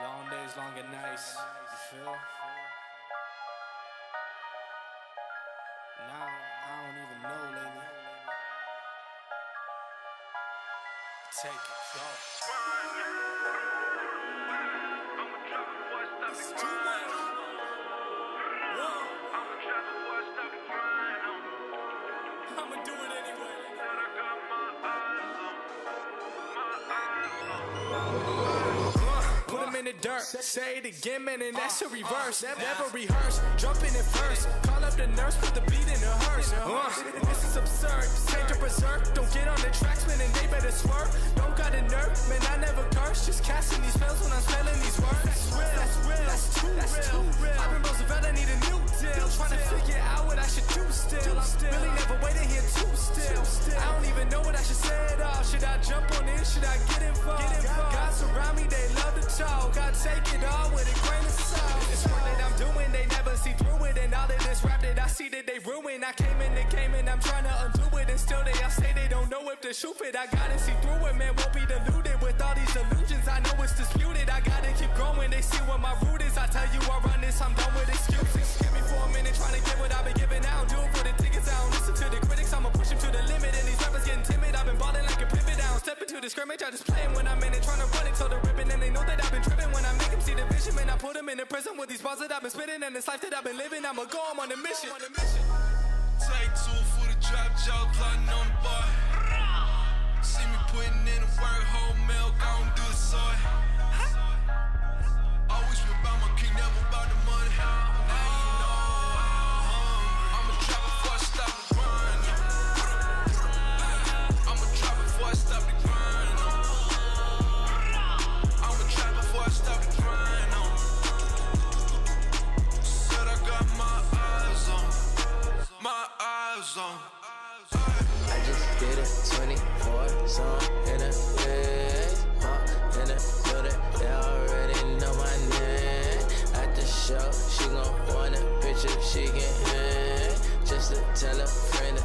Long days, long and nights, you feel? Now, I don't even know lately. Take it, go. It's too much. I'ma do it anyway. Put him in the dirt, say it again, man, and that's a reverse. Never rehearse, jumping in first. Call up the nurse, put the beat in the hearse. This is absurd, take the berserk. Don't get on the tracks, man, and they better swerve. Don't got a nerve, man, I never curse. Just casting these spells when I'm spelling these words. That's real, that's too real. I've been Roosevelt, I need a new deal. Trying to figure out what I should do still. I'm really never waiting here too still. I don't even know what I should say at all. Should I jump on in? Should I get involved? God surround me, they love to talk. I take it all with a grain of salt. This work that I'm doing, they never see through it. And all of this rap that I see that they ruin. I came in the game and I'm trying to undo it. And still they all say they don't know if the shoe fit. I gotta see through it, man, won't be deluded. With all these illusions, I know it's disputed. I gotta keep growing, they see what my root is. I tell you I run this, I'm done with excuses. Give me for a minute, trying to get what I've been giving out. Do it for the tickets, I don't listen to the critics. I'ma push them to the limit. And these rappers getting timid, I've been balling like a pivot. I don't step into the scrimmage, I just play 'em when I'm in it. Trying to run it till the ribbon. And they know that I've been tripping when I make them see the vision. Man, I put them in the prison with these bars that I've been spitting. And this life that I've been living, I'ma go, I'm on a mission. Take two for the drop, jaw plotting on the bar. See me putting in the work, whole milk, I don't do the soy. Always been about my king, never about the money. Now you know I'm a trap before I stop the grind. I'm a trap before I stop the grind. I'm a trap before I stop the grind. Said I got my eyes on. My eyes on. I just did a 24 song in a bed. In a building, they already know my name. At the show, she gon' want a picture, she can hang. Just to tell a friend,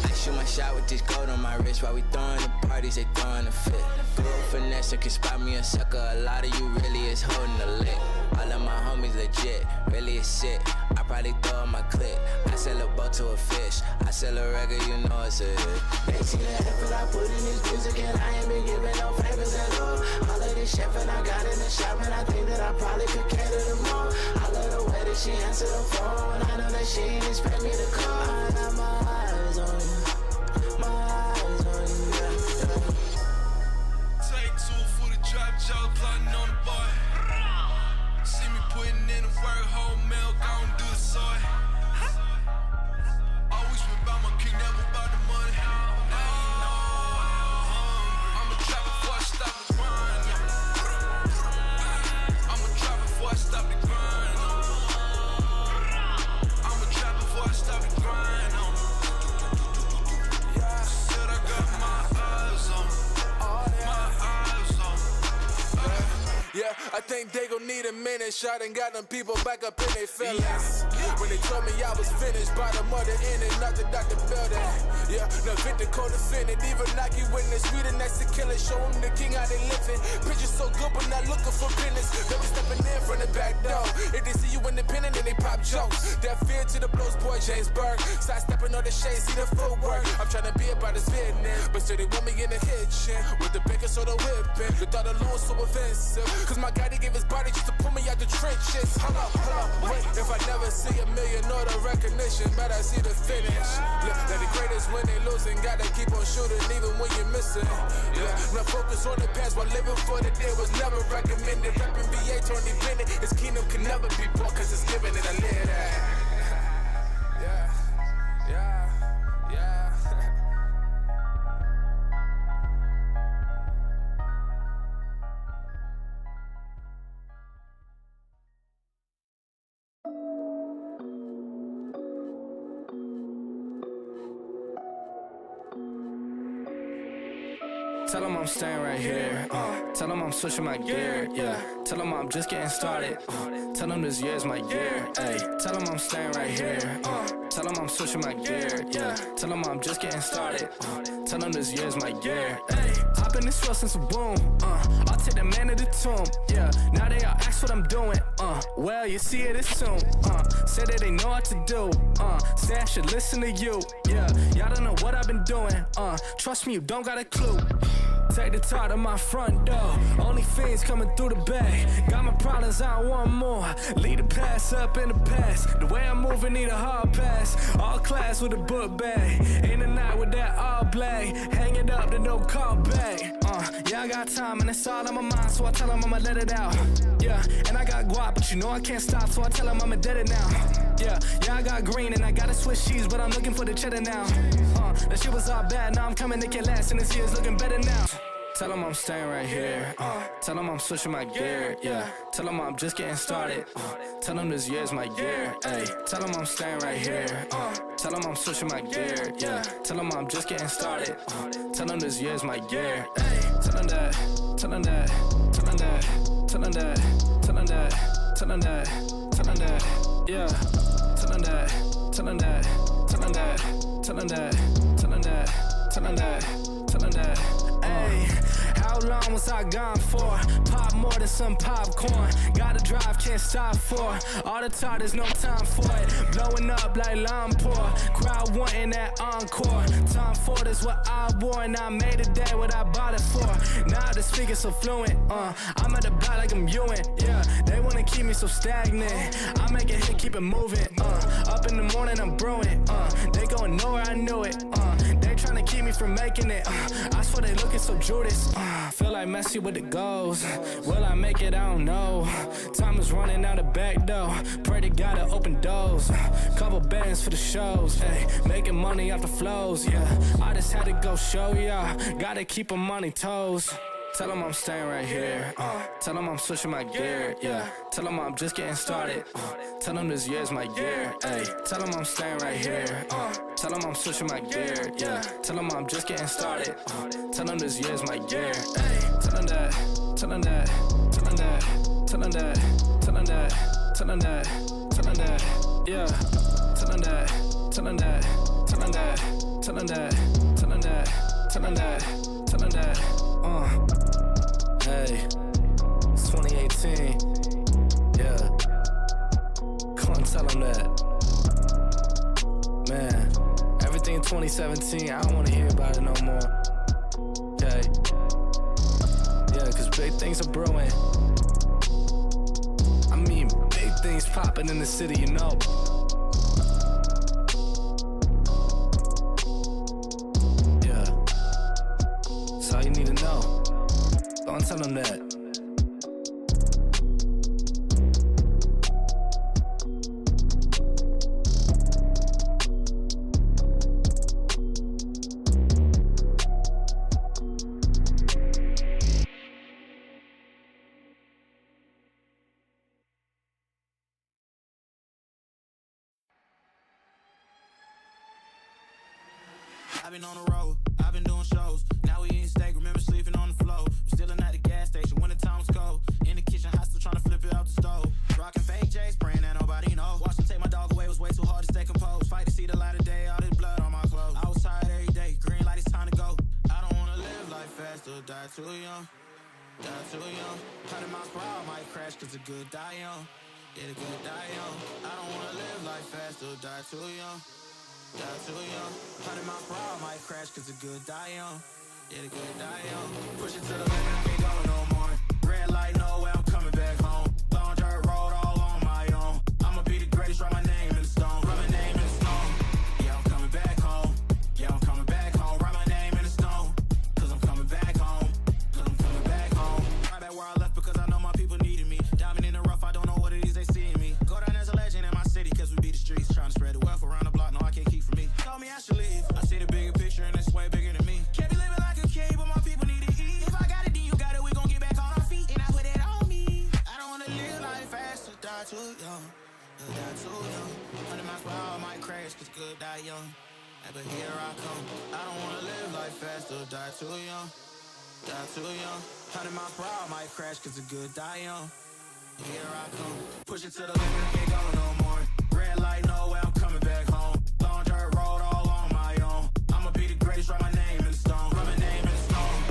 I shoot my shot with this gold on my wrist. While we throwing the parties, they throwing the fit. Good finesse, can spot me a sucker. A lot of you really is holding the lick. All of my homies legit, really is sick. I probably throw in my clip. I sell a boat to a fish. I sell a record, you know it's a hit. They see the effort I put in this music, and I ain't been giving no favors at all. All of this chef and I got in the shop, and I think that I probably could cater them all. I love the way that she answered the phone. I know that she ain't expect me to call. I got my eyes on you, my eyes on you, yeah. Take two for the drop, jaw plotting on the bar. See me putting in the work, whole milk, I don't do the soy. Always been about my king, never about the money. Now you know I'm a trap before I stop the grind. I'm a trap before I stop the grind. I'm a trap before I stop the grind. Said I got my eyes on. My eyes on. Yeah, I think they gon' need a minute. Shot and got them people back up in their feelings. When they told me I was finished, by the mother in it, nothing out the building. Yeah, no victim co-defendant, even Nike witness. We the next to kill it, show them the king how they living. Pictures so good, but not looking for business. They was stepping in from the back door. If they see you independent, then they pop jokes. That fear to the blows, boy, James Burke. Side stepping on the shade, see the footwork. I'm trying to be about this fitness, but still they want me in the kitchen with the bacon soda whipping. The thought of Lewis so offensive, cause my guy, he gave his body just to pull me out the trenches. Hold up, wait. If I never see a million or the recognition, but I see the finish. Look, they're the greatest when they losing. Gotta keep on shooting even when you're missing. Yeah, now focus on the past while living for the day was never recommended. Reppin' VA, Tony Bennett. His kingdom can never be bought cause it's given and I live that. Yeah. Tell them I'm staying right here. Tell them I'm switching my gear. Yeah. Tell them I'm just getting started. Tell them this year's my year. Ay. Tell them I'm staying right here. Tell them I'm switching my gear. Yeah. Tell them I'm just getting started. Tell them this year's my year. Ay. Hop in this truck since a boom. I'll take the man to the tomb. Yeah. Now they all ask what I'm doing. Well, you see it as soon. Say that they know what to do. Say I should listen to you. Yeah. Y'all don't know what I've been doing. Trust me, you don't got a clue. Take the top to my front door. Only fiends coming through the bag. Got my problems, I want more. Lead the past up in the past. The way I'm moving need a hard pass. All class with a book bag. In the night with that all black. Hang it up to no call back. Yeah, I got time and it's all on my mind, so I tell them I'ma let it out. Yeah, and I got guap, but you know I can't stop, so I tell them I'ma dead it now. Yeah, I got green and I gotta switch cheese, but I'm looking for the cheddar now. That shit was all bad, now I'm coming to get last, and this year's looking better now. Tell them I'm staying right here. Tell them I'm switching my gear. Yeah. Tell them I'm just getting started. Tell them this year's my year. Ay. Tell them I'm staying right here. Tell them I'm switching my gear. Yeah. Tell them I'm just getting started. Tell them this year's my year. Ay. Tell them that. Tell them that. Tell them that. Tell them that. Tell them that. Tell them that. Tell them that. Yeah. Tell them that. Tell them that. Tell them that. Tell them that. Tell them that. Tell them that. Tell them that. Ay. How long was I gone for? Pop more than some popcorn. Gotta drive, can't stop for. All the time, there's no time for it. Blowing up like Lampore. Crowd wanting that encore. Tom Ford is what I wore, and I made it day what I bought it for. Now the speaker's so fluent. I'm at the back like I'm Ewan. Yeah, they wanna keep me so stagnant. I make a hit, keep it moving. Up in the morning, I'm brewing. They going nowhere, I knew it. They tryna keep me from making it. I swear they looking so Judas. Feel like Messi with the goals. Will I make it? I don't know. Time is running out the back door. Pray to God to open doors. Couple bands for the shows. Hey, making money off the flows. Yeah, I just had to go show y'all. Gotta keep 'em on their toes. Tell them I'm staying right here. Tell them I'm switching my gear. Yeah. Tell them I'm just getting started. Tell them this year's my year. Ay. Tell them I'm staying right here. Tell them I'm switching my gear. Yeah. Tell them I'm just getting started. Tell them this year's my year. Ay. Tell them that. Tell them that. Tell them that. Tell them that. Tell them that. Tell them that. Tell them that. Yeah. Tell them that. Tell them that. Tell them that. Tell them that. Tell them that. Tell them that. Tell them that. Hey, it's 2018. Yeah, come on, tell them that. Man, everything in 2017, I don't want to hear about it no more. Okay? Yeah, because big things are brewing. I mean, big things popping in the city, you know. Yeah, that's all you need to know. Don't tell them that. I've been on the road, I've been doing shows. Now we eating steak, remember sleeping on the floor. We're still at the gas station when the time was cold. In the kitchen, hot still trying to flip it out the stove. Rockin' fake J's, praying that nobody know. Watch them take my dog away, it was way too hard to stay composed. Fight to see the light of day, all this blood on my clothes. I was tired every day, green light, it's time to go. I don't wanna live life fast or die too young. Die too young. 100 miles per hour might crash, cause the good die young. Yeah, the good die young. I don't wanna live life fast or die too young. Die too young. 100 miles per hour might crash, cause the good die young. Yeah, the good die young. Push it to the limit, I can't go no more. Red light, no way, I'm coming back home. Long dirt road, all on my own. I'ma be the greatest, write my name in the stone. Write my name in the stone. Yeah, I'm coming back home. Yeah, I'm coming back home. Write my name in the stone. Cause I'm coming back home. Cause I'm coming back home. Right back where I left because I know my people needed me. Diamond in the rough, I don't know what it is they see in me. Go down as a legend in my city, cause we beat the streets. Trying to spread the wealth around the block, no, I can't keep from me. Told me I should leave. I see the bigger picture and it's way bigger than me. Can't be living like a king, but my people need to eat. If I got it, then you got it, we gon' get back on our feet. And I put it on me. I don't wanna live life fast or die too young. Die too young. 100 miles per hour might crash, cause good die young. But here I come. I don't wanna live life fast or die too young. Die too young. 100 mile per hour, might crash cause a good die young. Here I come. Push it to the limit, I can't go no more. Red light, no way, I'm coming back home. Long dirt road all on my own. I'ma be the greatest, write my name in the stone. Write my name in the stone.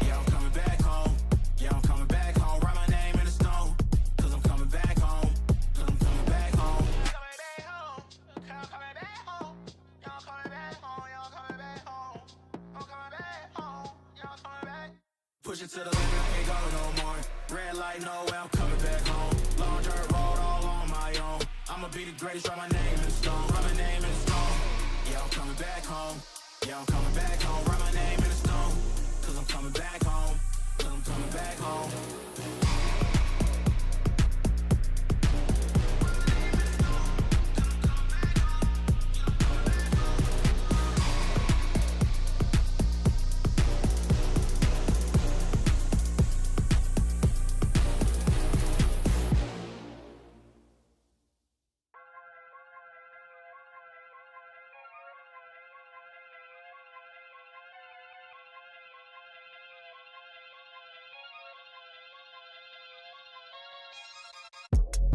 Yeah, I'm coming back home. Yeah, I'm coming back home. Write my name in the stone. Cause I'm coming back home. Cause I'm coming back home. Coming back home. I'm coming back home. Y'all coming back home. Y'all coming back home. I'm coming back home. Y'all coming back. Push it to the limit, I can't go no more. Red light, no way, I'm coming back home. Long dirt road all on my own. I'ma be the greatest, write my name in stone. Write my name in stone. Yeah, I'm coming back home. Yeah, I'm coming back home. Write my name in stone. Cause I'm coming back home. Cause I'm coming back home.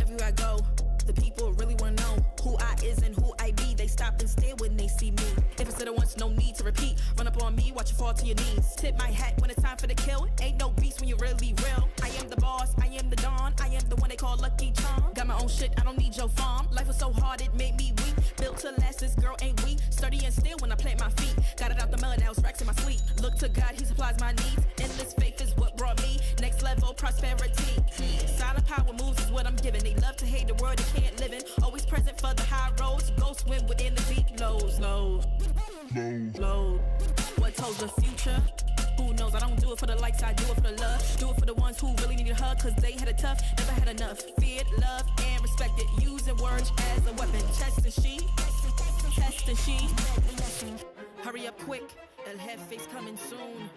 Everywhere I go, the people really wanna know who I is and who I be. They stop and stare when they see me. If it's said it once, no need to repeat. Run up on me, watch you fall to your knees. Tip my hat when it's time for the kill. Ain't no beast when you're really real. I am the boss, I am the Don. I am the one they call Lucky Charm. Got my own shit, I don't need your farm. Life was so hard, it made me weak. Built to last, this girl ain't weak. Sturdy and still when I plant my feet. Got it out the mud, now it's racks in my sleep. Look to God, he supplies my needs. Endless faith is what brought me next level prosperity. Silent power moves is what I'm giving. They love to hate the world they can't live in. Always present for the high roads. Go swim within the deep lows. Low. What told the future? Who knows? I don't do it for the likes, I do it for the love. Do it for the ones who really need a hug, cause they had it tough, never had enough. Feared, loved, and respected. Using words as a weapon. Test and she. Hurry up quick, El Jefe's coming soon.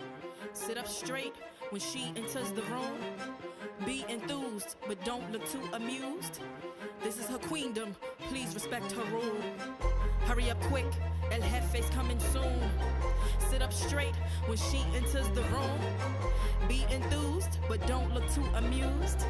Sit up straight when she enters the room. Be enthused, but don't look too amused. This is her queendom, please respect her rule. Hurry up quick, El Jefe's coming soon. Sit up straight when she enters the room. Be enthused, but don't look too amused.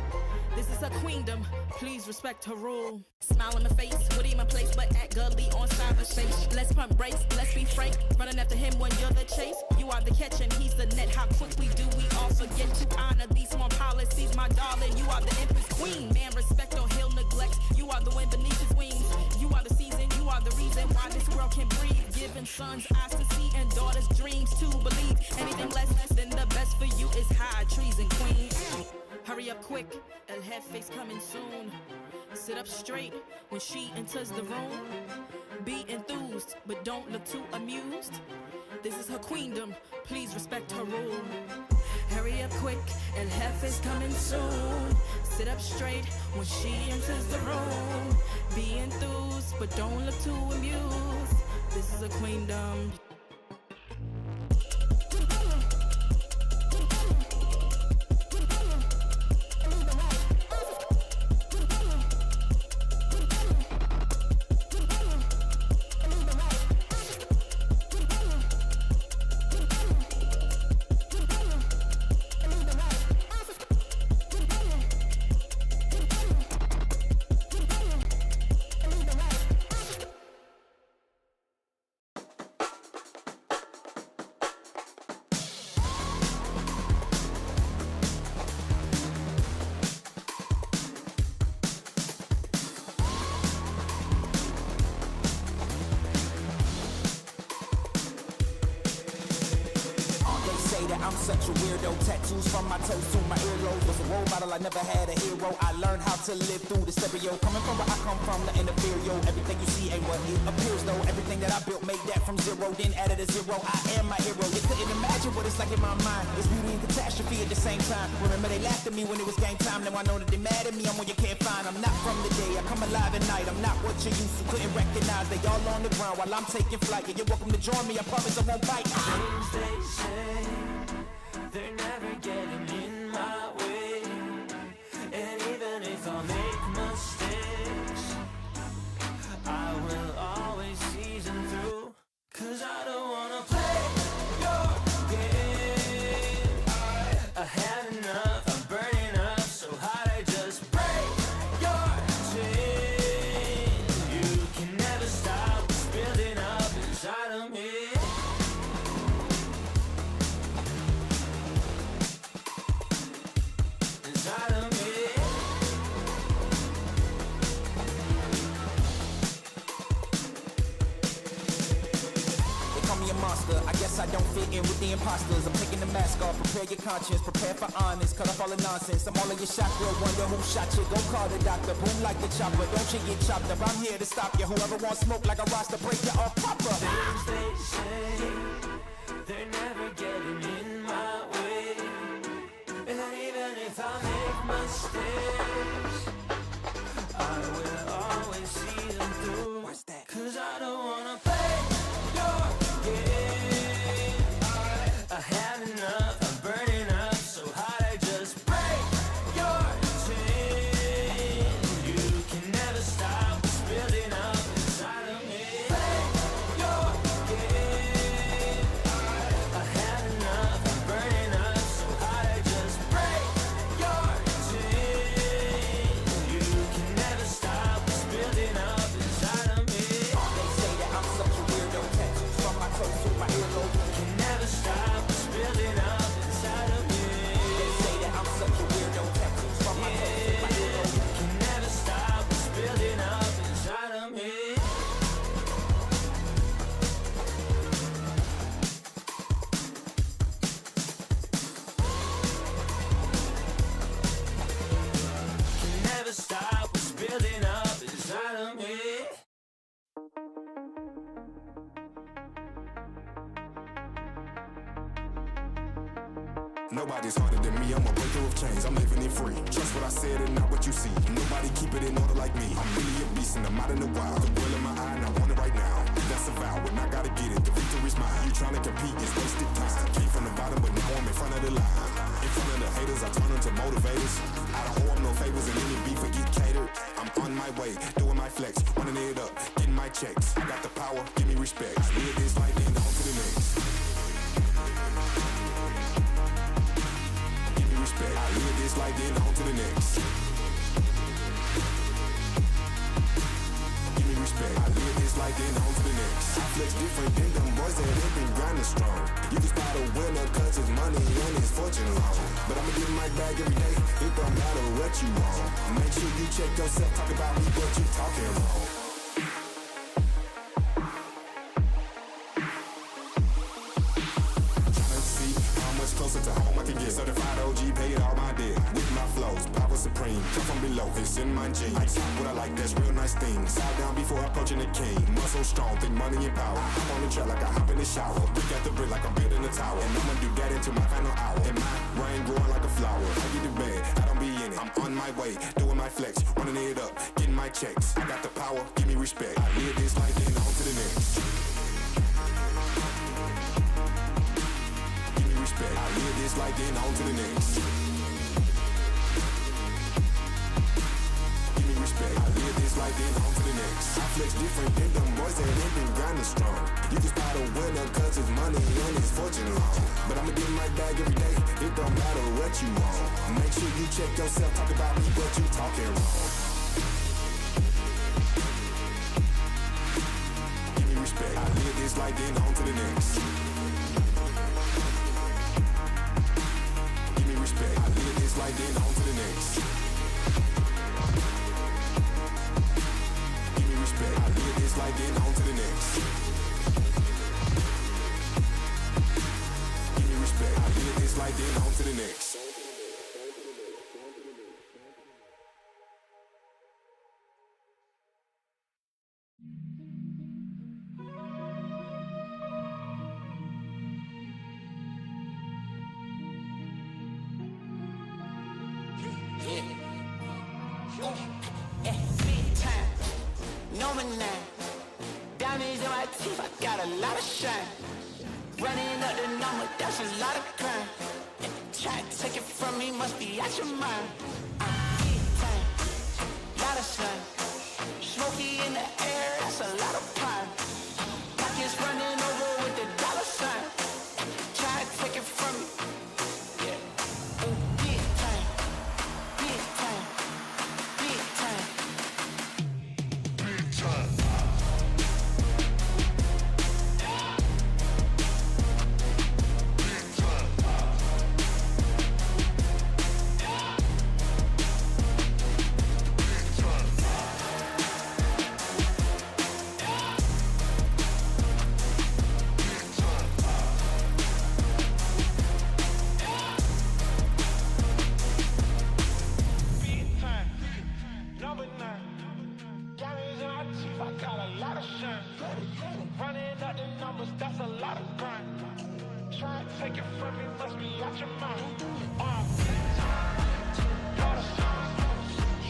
This is her queendom, please respect her rule. Smile on the face, would in my place, but act gully on cyberspace. Let's pump brakes, let's be frank. Running after him when you're the chase. You are the catch and he's the net. How quickly do we all forget to honor these small policies, my darling? You are the empress queen. Man, respect or he'll neglect. You are the wind beneath his wings. You are the season, you are the reason why this world can breathe. Giving sons eyes to see and daughters dreams to believe. Anything less than the best for you is high treason, queen. Hurry up quick, El Jefe's coming soon. Sit up straight when she enters the room. Be enthused, but don't look too amused. This is her queendom, please respect her rule. Hurry up quick, El Jefe's coming soon. Sit up straight when she enters the room. Be enthused, but don't look too amused. This is a queendom. I'm such a weirdo. Tattoos from my toes to my earlobe. Was a role model, I never had a hero. I learned how to live through the stereo. Coming from where I come from, the inferior. Everything you see ain't what it appears though. Everything that I built, made that from zero, then added a zero. I am my hero. You couldn't imagine what it's like in my mind. It's beauty and catastrophe at the same time. Remember they laughed at me when it was game time. Now I know that they mad at me. I'm when you can't find. I'm not from the day. I come alive at night. I'm not what you used to. Couldn't recognize. They all on the ground while I'm taking flight. Yeah, you're welcome to join me. I promise I won't bite. Things they say, they're never getting in my way. And even if I make mistakes, I will always season through. Cause I don't wanna play your game. I monster. I guess I don't fit in with the imposters. I'm taking the mask off, prepare your conscience, prepare for honest, cut off all the nonsense. I'm all in your chakra, wonder who shot you. Go call the doctor, boom like the chopper. Don't you get chopped up, I'm here to stop you. Whoever wants smoke like a roster, break you off proper. Things they say, they're never getting in my way. And even if I make mistakes, I will always see them through. What's that? Cause I don't wanna play your game. I had enough, I'm burning up so hot I just break your chain. You can never stop what's building up inside of me. Play your game. I had enough, I'm burning up so hot I just break your chain. You can never stop what's building up inside of me. They say that I'm such a weirdo, tattoos from my toes to my earlobe. Can never stop what's building up inside of me. They say that I'm such a weirdo, tattoos from my toes to my earlobe. Can never stop what's building up inside of me. Can never stop what's building up inside of me. Nobody's harder than me, I'm a breaker of chains, I'm living it free. Trust what I said and not what you see. Nobody keep it in order like me. I'm really a beast and I'm out in the wild. The boil in my eye and I want it right now. That's a vow and I gotta get it, the victory's mine. You trying to compete is wasted time. Came from the bottom but now I'm in front of the line. In front of the haters, I turn them to motivators. I don't owe them no favors and any beef or get catered. I'm on my way, doing my flex, running it up, getting my checks. I got the power, give me respect. I live this life and on to the next. I live this life, then on to the next. Give me respect. I live this life, then on to the next. I flex different than them boys that have been grinding strong. You can spot a winner cause his money and his fortune long. But I'ma get my bag every day, it don't matter what you want. Make sure you check yourself, talk about me, what you talking wrong. Closer to home I can get. Certified OG, pay it all my debt. With my flows, power supreme. Come from below, it's in my genes. I talk what I like, that's real nice things. Side down before approaching the king. Muscle strong, think money and power. I'm on the track like I hop in the shower. Brick at the brick like I'm building a tower. And I'ma do that into my final hour. And my brain growing like a flower. I get the bed, I don't be in it. I'm on my way, doing my flex, running it up, getting my checks. I got the power, give me respect. I live this life, then on to the next. I live this life, then on to the next. Give me respect. I live this life, then on to the next. I flex different than them boys that ain't been grinding strong. You can spot a winner cause his money and his fortune long. But I'ma get my bag every day, it don't matter what you want. Make sure you check yourself, talk about me, what you talking wrong. Give me respect. I live this life, then on to the next. I live this life, then on to the next. Give me respect. I live this life, then on to the next. Give me respect. I live this life, then on to the next. Big time, no man now. Diamonds in my teeth, I got a lot of shine. Running up the number, that's a lot of crime. Try to take it from me, must be out your mind. Big time, lot of slime. Smoky in the air, that's a lot of pine. Pockets running over with the dollar sign. Try to take it from me. Big time, big time, big time. take it from me, must be out your mind.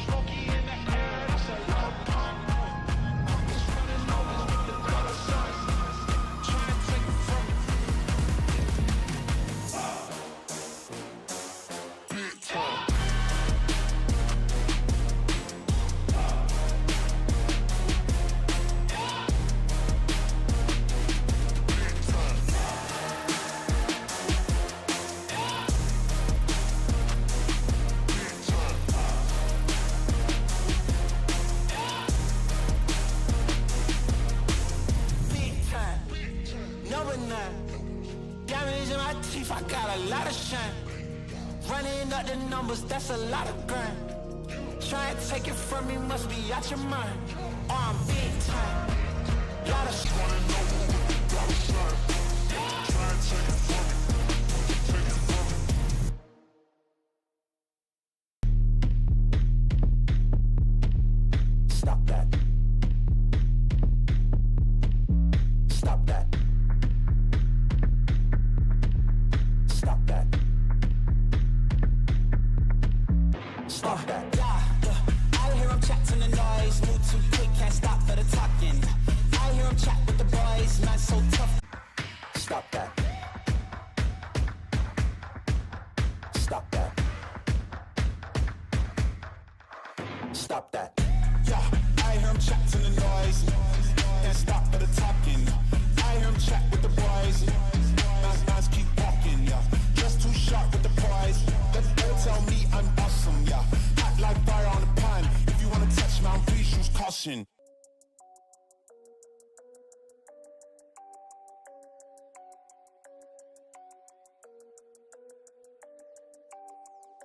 Smoky in the air, that's a lot of pump. It's running over with the dollar signs. Trying to take it from me. Big time. I got a lot of shine. Running up the numbers, that's a lot of grind. Try and take it from me, must be out your mind. I'm big time. Lot of shine. Running over with the dollar sign. Try and take it from me. Take it from me. Stop that. Stop that. Stop that. Stop that. I hear him chatting the noise. Move too quick, can't stop for the talking. I hear him chat with the boys. Man, so tough. Stop that. Stop that. Stop that. Yeah, I hear him chatting the noise. Can't stop for the talking. I hear him chat with the boys. Man's keep walking, yeah. Just too sharp with the prize. Don't tell me I'm awesome, yeah. Hot like fire on the pan. If you wanna touch me, please use caution.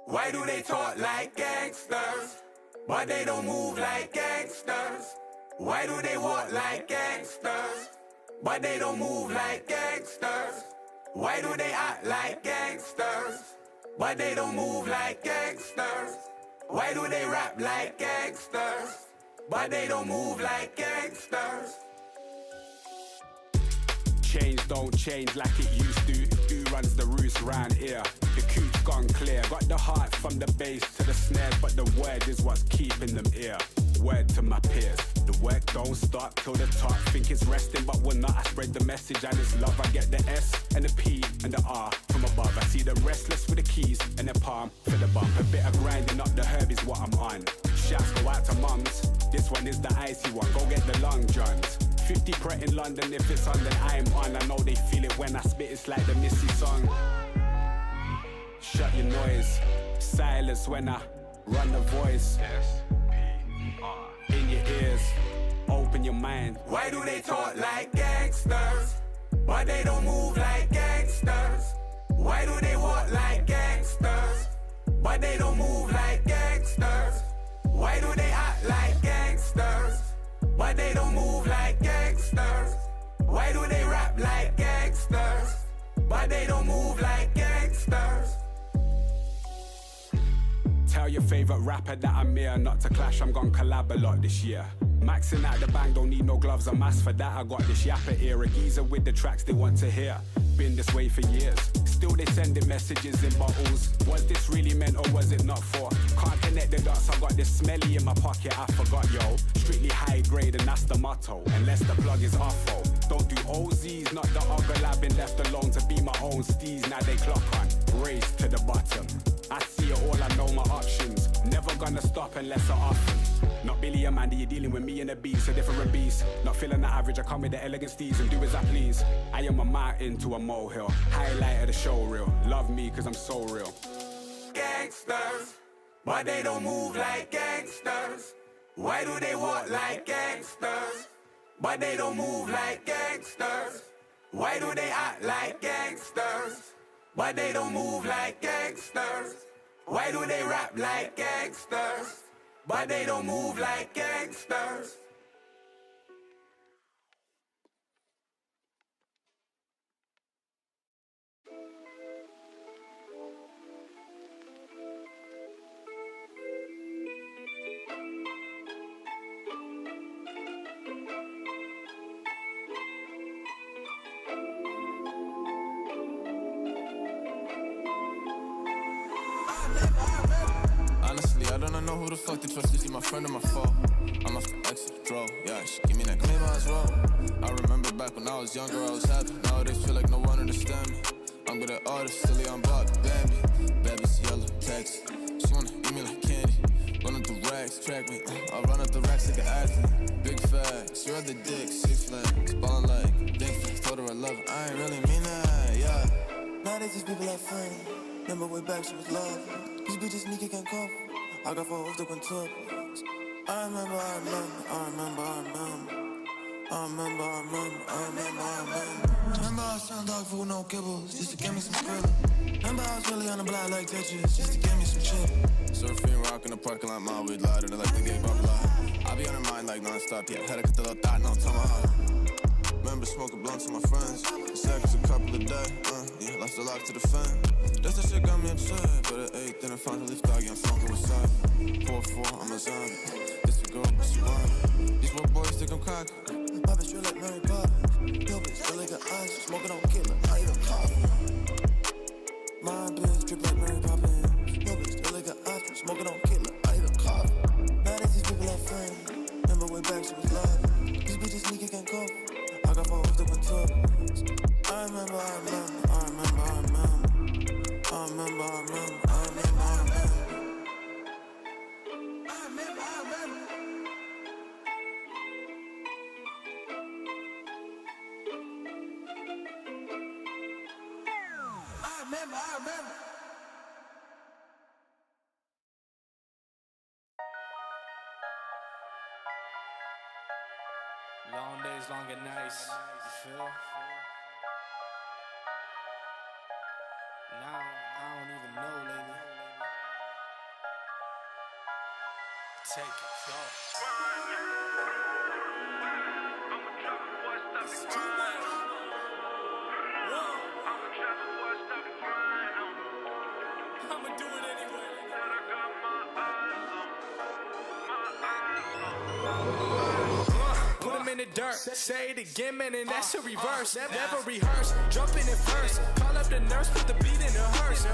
Why do they talk like gangsters, but they don't move like gangsters? Why do they walk like gangsters, but they don't move like gangsters? Why do they act like gangsters, but they don't move like gangsters? Why do they rap like gangsters, but they don't move like gangsters? Change don't change like it used to. Who runs the roost round here? The coot's gone clear. Got the heart from the bass to the snares, but the word is what's keeping them here. Word to my peers, the work don't stop till the top. Think it's resting, but we're not. I spread the message and it's love. I get the S and the P and the R from above. I see the restless with the keys and the palm for the bump. A bit of grinding up the herb is what I'm on. Shouts go out to mums. This one is the icy one. Go get the long johns. 50 Pret in London, if it's on then I'm on. I know they feel it when I spit, it's like the Missy song. Shut your noise, silence when I run the voice. In your ears, open your mind. Why do they talk like gangsters, but they don't move like gangsters? Why do they walk like gangsters, but they don't move like gangsters? Why do they act like gangsters, but they don't move like gangsters? Why do they rap like gangsters, but they don't move like gangsters? Tell your favorite rapper that I'm here, not to clash, I'm gon' collab a lot this year. Maxing out the bang, don't need no gloves or mask for that. I got this yapper ear, a geezer with the tracks they want to hear. Been this way for years, still they sending messages in bottles. Was this really meant or was it not for? Can't connect the dots, I got this smelly in my pocket, I forgot yo. Strictly high grade and that's the motto, unless the plug is awful. Don't do OZs, not the other lab, been left alone to be my own steez. Now they clock on, race to the bottom. I see it all, I know my options. Never gonna stop unless I often. Not Billy and Mandy, you're dealing with me and the beast, a different beast. Not feeling the average, I come with the elegant steez and do as I please. I am a mountain to a molehill, highlight of the show reel. Love me cause I'm so real. Gangsters, but they don't move like gangsters. Why do they walk like gangsters, but they don't move like gangsters? Why do they act like gangsters, but they don't move like gangsters? Why do they rap like gangsters, but they don't move like gangsters? I don't know who the fuck to trust. Is he my friend or my foe? I'm off the exit, draw. Yeah, she give me that claim I was wrong. I remember back when I was younger, I was happy. Nowadays feel like no one understand me. I'm good at artists, silly, I'm Bob, Bambi. Baby's yellow, text. She wanna eat me like candy. Run up the racks, track me. I run up the racks like an athlete. Big facts, you're the dick, 6 flags. Ballin' like dick flags, told her I love her. I ain't really mean that, yeah. Nowadays these people are funny. Remember way back she was love. These bitches sneaky can't come. I got 4 hoes that went to. I remember. Remember I was selling dog food, no kibbles, just to get me some skrilla. Remember I was really on the block like Tetris, just to get me some chip. Surfing, rock in the parking lot, my weed louder than like the gay blah blah. I be on her mind like non-stop, yeah. Had to cut the little thought, now tomahawk. Remember smoking blunts with my friends. Seconds a couple of days, yeah, lost the lock to the fan. That's the shit got me upset, but at 8, then I finally doggy, I'm smoking with side. 4-4, I'm a zombie. This a girl, but she want. These little boys think I'm cocky. My bitch feel like Mary Poppins. Yo bitch feel like an ice, smoking on killer, not even coffee. My bitch drip like Mary Poppins. Yo bitch feel like an ice, smoking on killer, not even coffee. Nowadays these people are friendly. Remember way back she was love. These bitches sneaky can't cope. I got 4 hoes that went to. I remember. Long days, longer nights. You feel? Now I don't even know, lady. Take it, go. It's too much. Whoa. I'ma do it anyway. Put him in the dirt, say it again, man, and that's a reverse. Never rehearse, jumping in first. Call up the nurse, put the beat in the hearse.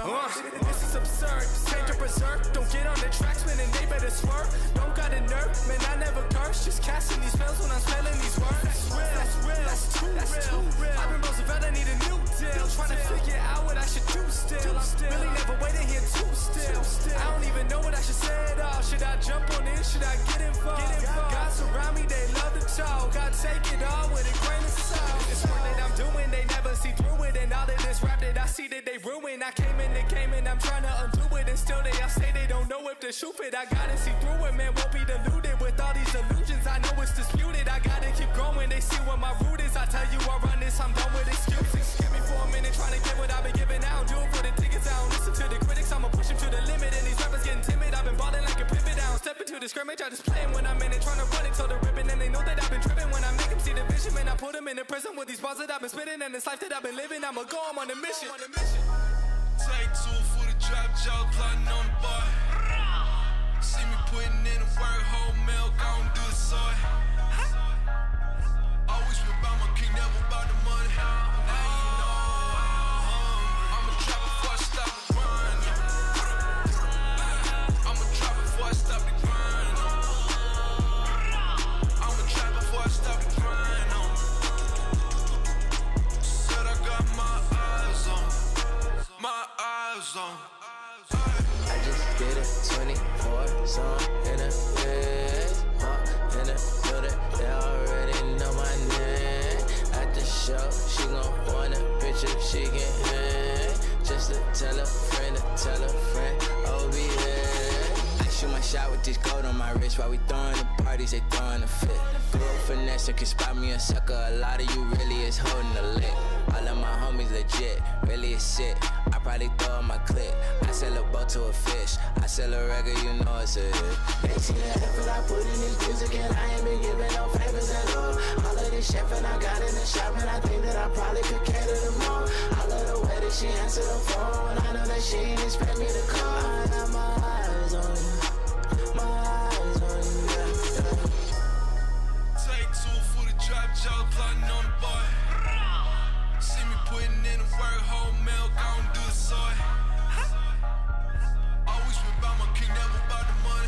This is absurd, came to berserk. Don't get on the tracks, man, and they better swerve. Don't got a nerve, man, I never curse. Just casting these spells when I'm spelling these words. That's real, that's too real. I've been Roosevelt, I need a new deal. Trying to figure out what I should do still. I'm really never waiting here too still. I don't even know what I should say at all. Should I jump on in? Should I get involved? Guys around me, they love to talk. I take it all with a grain of salt. This work that I'm doing, they never see through it. And all of this rap that I see that they ruin. I came in the game and I'm trying to undo it. And still they all say they don't know if to shoot it. I gotta see through it, man, won't be deluded with all these illusions. I know it's disputed, I gotta keep going. They see what my root is. I tell you I run this, I'm done with excuses. Give me for a minute, trying to get what I've been giving out. Do it for the tickets, I don't listen to the critics. I'ma push them to the limit. And these rappers getting timid. I've been balling like a pivot. I don't step into the scrimmage. I just play them when I'm in it, trying to run it till the ribbon. And they know that I've been tripping when I make them see the vision. Man, I put them in the prison with these bars that I've been spitting. And this life that I've been living, I'ma go, I'm on a mission. Take 2 for the drop, jaw plotting on the boy. See me putting in the work, whole milk, I don't do it soy. Always been about my king, never about the money. Now you know I'm a trap before I stop the grind. I'm a trap before I stop the grind. I'm a trap before I stop the grind. Said I got my eyes on. My eyes on. I just did a 24 song in a bed. In the building, they already know my name. At the show, she gon' want a picture, she can hang. Just to tell a friend, oh be there. I shoot my shot with this gold on my wrist. While we throwing the parties, they throwing a fit. Through a finesse, and can spot me a sucker. A lot of you really is holding the lick. All of my homies legit, really is shit. I probably throw on my clip. I sell a boat to a fish. I sell a record, you know it's a hit. They see the effort I put in this music, and I ain't been giving no favors at all. All of this chef and I got in the shop, and I think that I probably could cater to more. I love the way that she answered the phone. I know that she ain't expect me to call. I got my eyes on you, my eyes on you, yeah. Take 2 for the drop, jaw plotting on the boy. See me putting in the work, whole milk, I don't do it soy. Always been about my king, never about the money.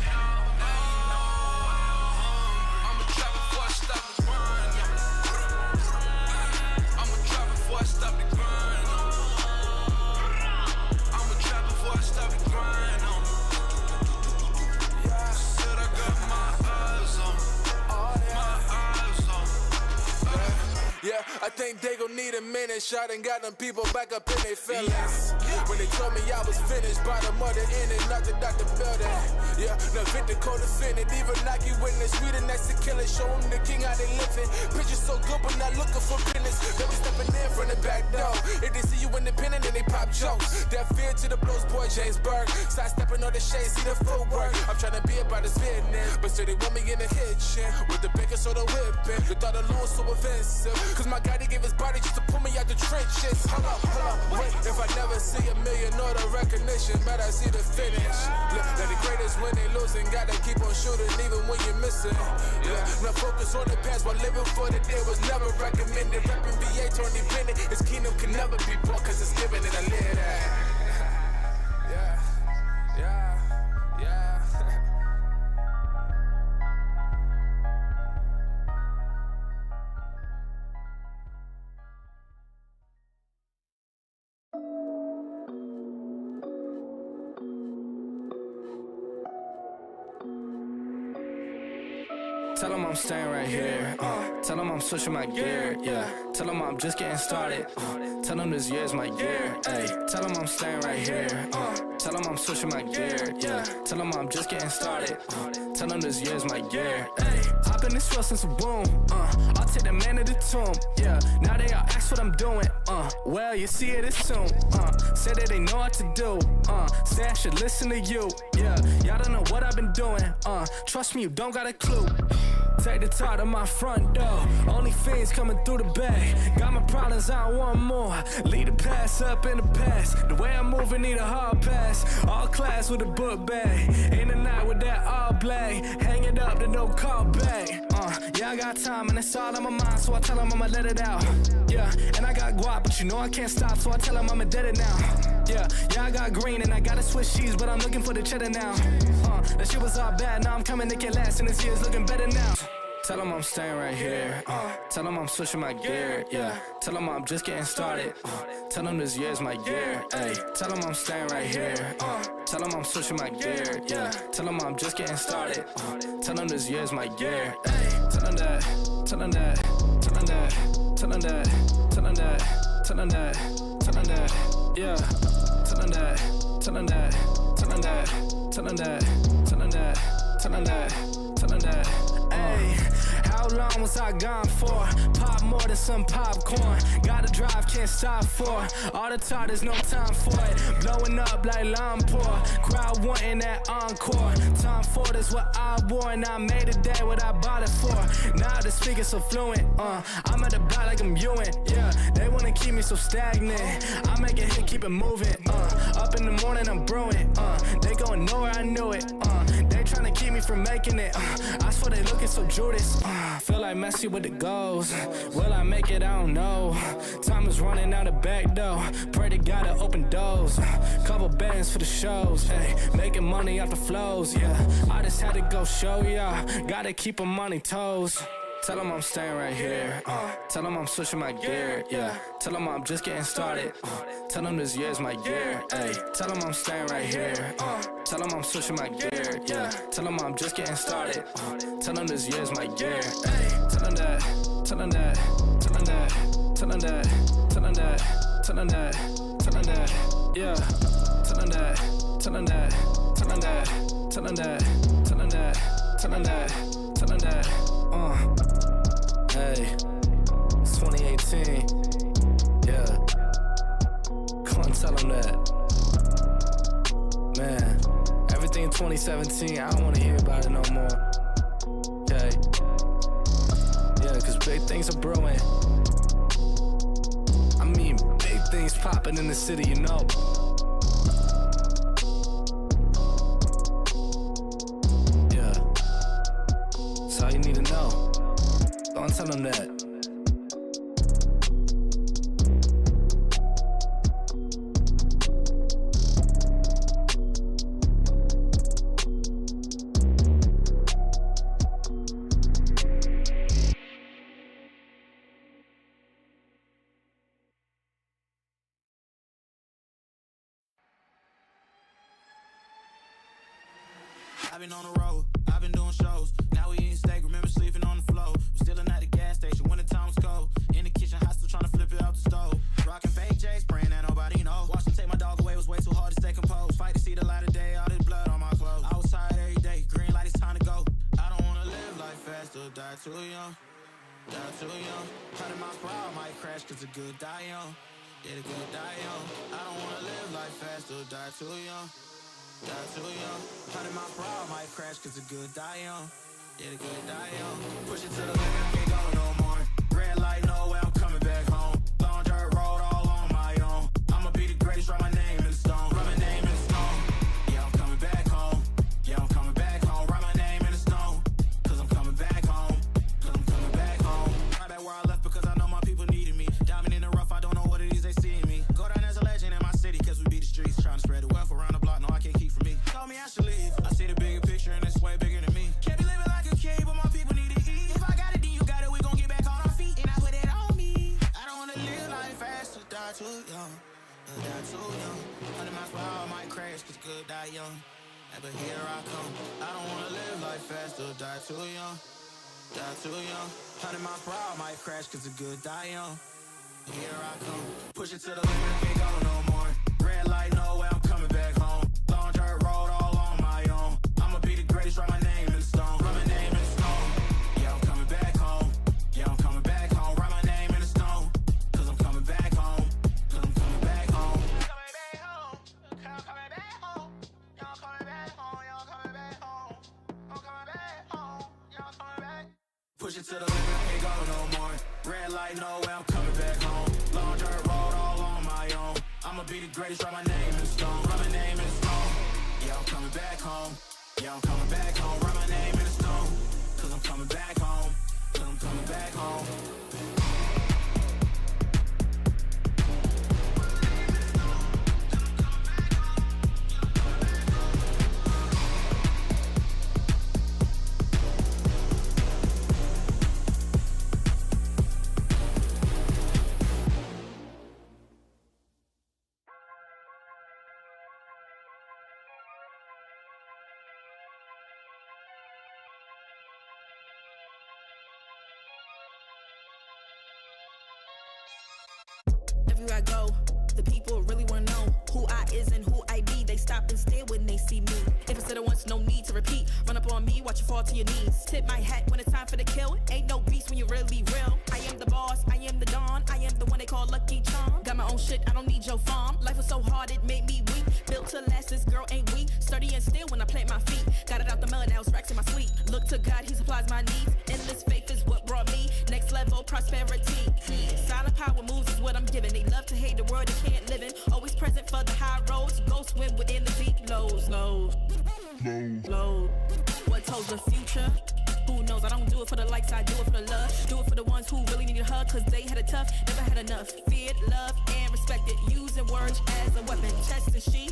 need a minute. Shot and got them people back up in their feelings. When they told me I was finished, by the mother in it, knocked out the building. Yeah, now Victor co-defendant, even Nike witness. We the next to kill it, show them the king how they living. Pictures so good, but not looking for business. They be stepping in from the back door. If they see you independent, then they pop jokes. That fear to the blows, boy, James Burke. Side stepping on the shade, see the footwork. I'm trying to be about this business, but still they want me in the kitchen with the bacon soda whipping. They thought the law was so offensive, cause my guy, he gave his body just to pull me out the trenches. Hold up, wait. If I never see a million or the recognition, but I see the finish. Look, that the greatest when they losing, gotta keep on shooting even when you're missing. Yeah, now focus on the past while living for the day was never recommended. Reppin' VA, Tony Bennett, his kingdom can never be bought cause it's given and I live that. Yeah. Tell them I'm staying right here. Tell them I'm switching my gear. Yeah. Tell them I'm just getting started. Tell them this year's my year. Ay. Tell them I'm staying right here. Tell them I'm switching my gear. Yeah. Tell them I'm just getting started. Tell them this year's my year. Ay. I've been this real since the womb. I'll take the man to the tomb. Yeah. Now they all ask what I'm doing. Well, you see it soon. Say that they know what to do. Say I should listen to you. Yeah. Y'all don't know what I've been doing. Trust me, you don't got a clue. Take the top to my front door. Only fiends coming through the bag. Got my problems, I want more. Lead the past up in the past. The way I'm moving need a hard pass. All class with a book bag. In the night with that all black. Hang it up to no call back. Yeah, I got time and it's all on my mind, so I tell them I'ma let it out. Yeah, and I got guap, but you know I can't stop, so I tell them I'ma dead it now. Yeah, I got green and I gotta switch cheese, but I'm looking for the cheddar now. That shit was all bad, now I'm coming to get last, and this year's looking better now. Tell them I'm staying right here. Tell them I'm switching my gear. Yeah. Tell them I'm just getting started. Tell them this year's my year. Ay. Tell them I'm staying right here. Tell them I'm switching my gear. Yeah. Tell them I'm just getting started. Tell them this year's my year. Ay. Tell them that. Tell them that. Tell them that. Tell them that. Tell them that. Tell them that. Tell them that. Yeah. Tell them that. Tell them that. Tell them that. Tell them that. Tell them that. Tell them that. Tell them that. Ay, how long was I gone for? Pop more than some popcorn. Gotta drive, can't stop for. All the talk, there's no time for it. Blowing up like Lampore. Crowd wanting that encore. Tom Ford is what I wore, and I made a day what I bought it for. Now the speaker so fluent. I'm at the block like I'm Ewan. Yeah, they wanna keep me so stagnant. I make a hit, keep it moving. Up in the morning, I'm brewing. They gon' know where I knew it. They tryna keep me from making it. I swear they looking so Judas. Feel like Messi with the goals. Will I make it? I don't know. Time is running out the back door. Pray to God to open doors. Couple bands for the shows. Ay, making money off the flows. Yeah, I just had to go show y'all. Gotta keep them on their toes. Tell them I'm staying right here. Tell them I'm switching my gear. Yeah. Tell them I'm just getting started. Tell them this year's my year. Ay. Tell them I'm staying right here. Tell them I'm switching my gear. Yeah. Tell them I'm just getting started. Tell them this year's my year. Ay. Tell them that. Tell them that. Tell them that. Tell them that. Tell them that. Tell them that. Tell them that. Yeah. Tell them that. Tell them that. Tell them that. Tell them that. Tell them that. Tell them that. Tell them that. Hey, it's 2018. Yeah. Come on, tell them that. Man, everything 2017, I don't want to hear about it no more. Okay. Yeah, cause big things are brewing. I mean, big things popping in the city, you know. Yeah. That's all you need to know. Don't tell them that. I've been on the road, I've been doing shows. Now we eating steak, remember sleeping on the floor. We're still at the gas station when the time was cold. In the kitchen, hot still trying to flip it out the too young. Die too young. 100 miles per hour, might crash cause a good die young. Yeah, the good die young. I don't wanna live life fast or die too young. Die too young. 100 miles per hour, might crash cause a good die young. Yeah, the good die young. Push it to the limit, can't go no more. Red light, no way, I'm coming back home. Long dirt road, all on my own. I'ma be the greatest, write my name in stone. Write my name in stone. Yeah, I'm coming back home. Yeah, I'm coming back home. Write my name in stone. Cause I'm coming back home. Cause I'm coming back home. Right back where I left because I know my people needed me. Diamond in the rough, I don't know what it is they see in me. Go down as a legend in my city cause we beat the streets. Trying to spread the wealth around the block, no I can't keep from me. Told me I should leave. I see the bigger picture and it's way bigger than me. Can't be living like a king, but my people need to eat. If I got it, then you got it, we gon' get back on our feet. And I put it on me. I don't wanna live life fast or die too young. Die too young. 100 miles per hour, might crash cause good die young. Yeah, but here I come. I don't wanna live life fast or die too young. Die too young. 100 miles per hour, might crash cause the good die young. Here I come. Push it to the limit, can't go no more. Red light, no way, I'm coming back home. Long dirt road, all on my own. I'ma be the greatest, write my name in stone. Write my name in stone. Yeah, I'm coming back home. Yeah, I'm coming back home. Write my name in stone. Cause I'm coming back home. Cause I'm coming back home. Coming back home. I'm coming back home. Y'all coming back home. Y'all coming back home. I'm coming back home. Y'all coming back. Push it to the limit, can't go no more. Red light, no way, I'm coming back home. Long dirt road, all on my own. I'ma be the greatest, write my name in stone. Write my name in stone. Yeah, I'm coming back home. Yeah, I'm coming back home. Write my name in stone. Cause I'm coming back home. Cause I'm coming back home. Everywhere I go, the people really wanna know who I is and who I be. They stop and stare when they see me. If I said it once, no need to repeat. Run up on me, watch you fall to your knees. Tip my hat when it's time for the kill. Ain't no beast when you're really real. I am the boss, I am the dawn. I am the one they call Lucky Charm. Got my own shit, I don't need your farm. Life was so hard, it made me weak. Built to last, this girl ain't weak. Sturdy and still when I plant my feet. Got it out the mud, now it's racks in my sleep. Look to God, he supplies my needs. Endless faith is what brought me next level prosperity. Silent power moves is what I'm giving. They love to hate the world they can't live in. Always present for the high roads. Go swim within the deep lows. Low. What told the future? Who knows? I don't do it for the likes, I do it for the love. Do it for the ones who really need a hug, cause they had it tough, never had enough. Feared, loved, and respected. Using words as a weapon. Test and she.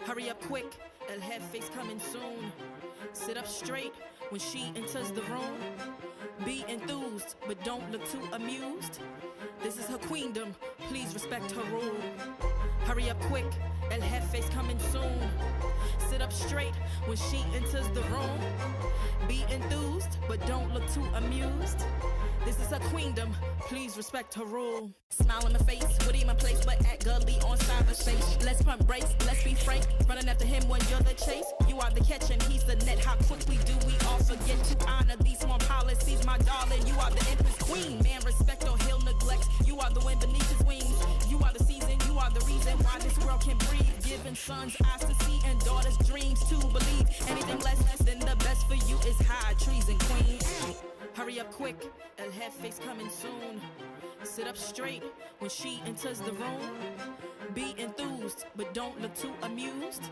Hurry up quick, El Jefe's coming soon. Sit up straight when she enters the room. Be enthused, but don't look too amused. This is her queendom, please respect her rule. Hurry up quick, El Jefe's coming soon. Sit up straight when she enters the room. Be enthused, but don't look too amused. This is her queendom, please respect her rule. Smile in my face, would in my place, but act gully on cyberspace. Let's pump brakes, let's be frank. Running after him when you're the chase. You are the catch and he's the net. How quickly do we all forget to honor these small policies, my darling? You are the empress queen. Man, respect or he'll neglect. You are the wind beneath his wings. You are the season, you are the reason why this world can breathe. Giving sons eyes to see and daughters dreams to believe. Anything less than the best for you is high treason, queen. Hurry up quick, El Jefe's coming soon. Sit up straight when she enters the room. Be enthused, but don't look too amused.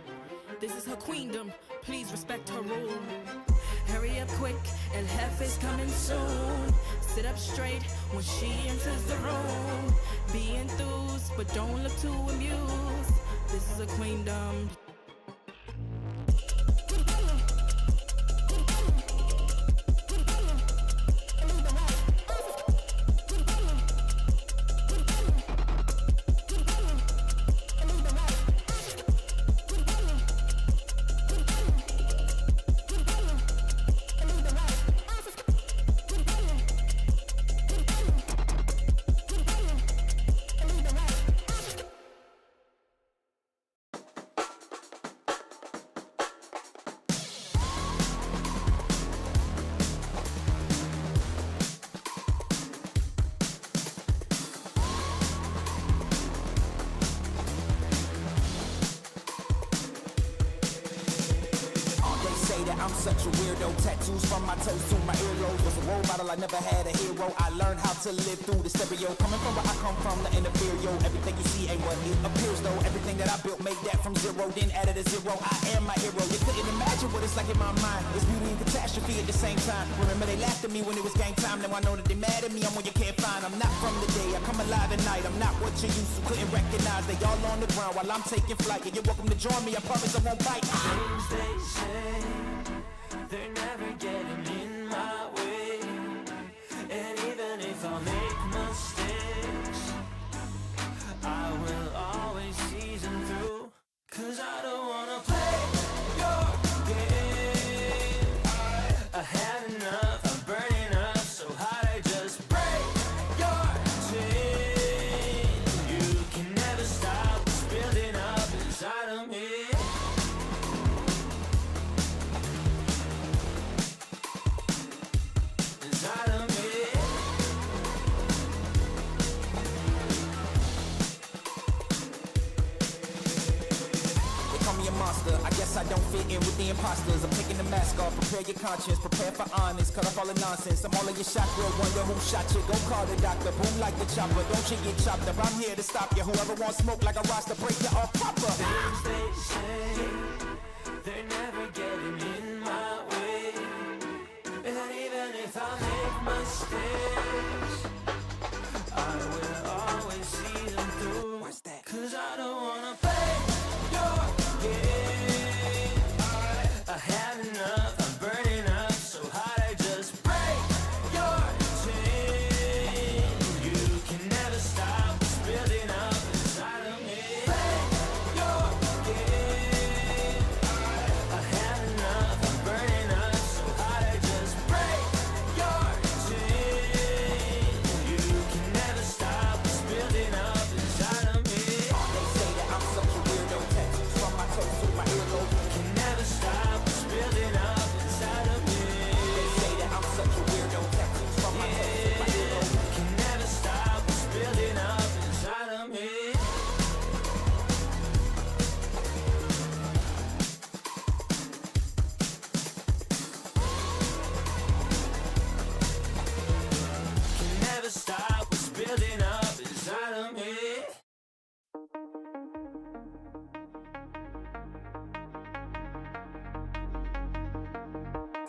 This is her queendom, please respect her rule. Hurry up quick, El Jefe's coming soon. Sit up straight when she enters the room. Be enthused, but don't look too amused. This is a queendom. that I'm such a weirdo. Tattoos from my toes to my earlobes. Was a role model, I never had a hero. I learned how to live through the stereo. Coming from where I come from, the inferior. Everything you see ain't what it appears though. Everything that I built made that from zero, then added a zero. I am my hero. You couldn't imagine what it's like in my mind. It's beauty and catastrophe at the same time. Remember they laughed at me when it was game time. Now I know that they mad at me. I'm when you can't find. I'm not from the day. I come alive at night. I'm not what you used to. Couldn't recognize. They all on the ground while I'm taking flight. Yeah, you're welcome to join me. I promise I won't bite. Things they say, they're never getting in my way. And even if I make mistakes, I will always see them through. Cause I don't wanna play your game. I had enough, I'm burning up so hot I just break your chain. You can never stop what's building up inside of me. Inside of me. They call me a monster, I guess I don't fit in with the imposters. I'm taking the mask off, prepare your conscience, prepare for honest, cut off all the nonsense. I'm all in your chakra, wonder who shot you. Go call the doctor, boom like the chopper. Don't you get chopped up, I'm here to stop you. Whoever wants smoke like a roster, break you off proper. Things they say, they're never getting in my way. And even if I make mistakes, I will always see them through. What's that? Cause I don't wanna play your game. I had enough, I'm burning up so hot I just break your chain. You can never stop what's building up inside of me. Play your game. I had enough, I'm burning up so hot I just break your chain. You can never stop what's building up inside of me. They say that I'm such a weirdo. Tattoos from my toes to my earlobes. Can never stop what's building up inside of me. They say that I'm such a weirdo. Tattoos from my toes to my earlobes. Can never stop what's building up inside of me. Can never stop what's building up inside of me.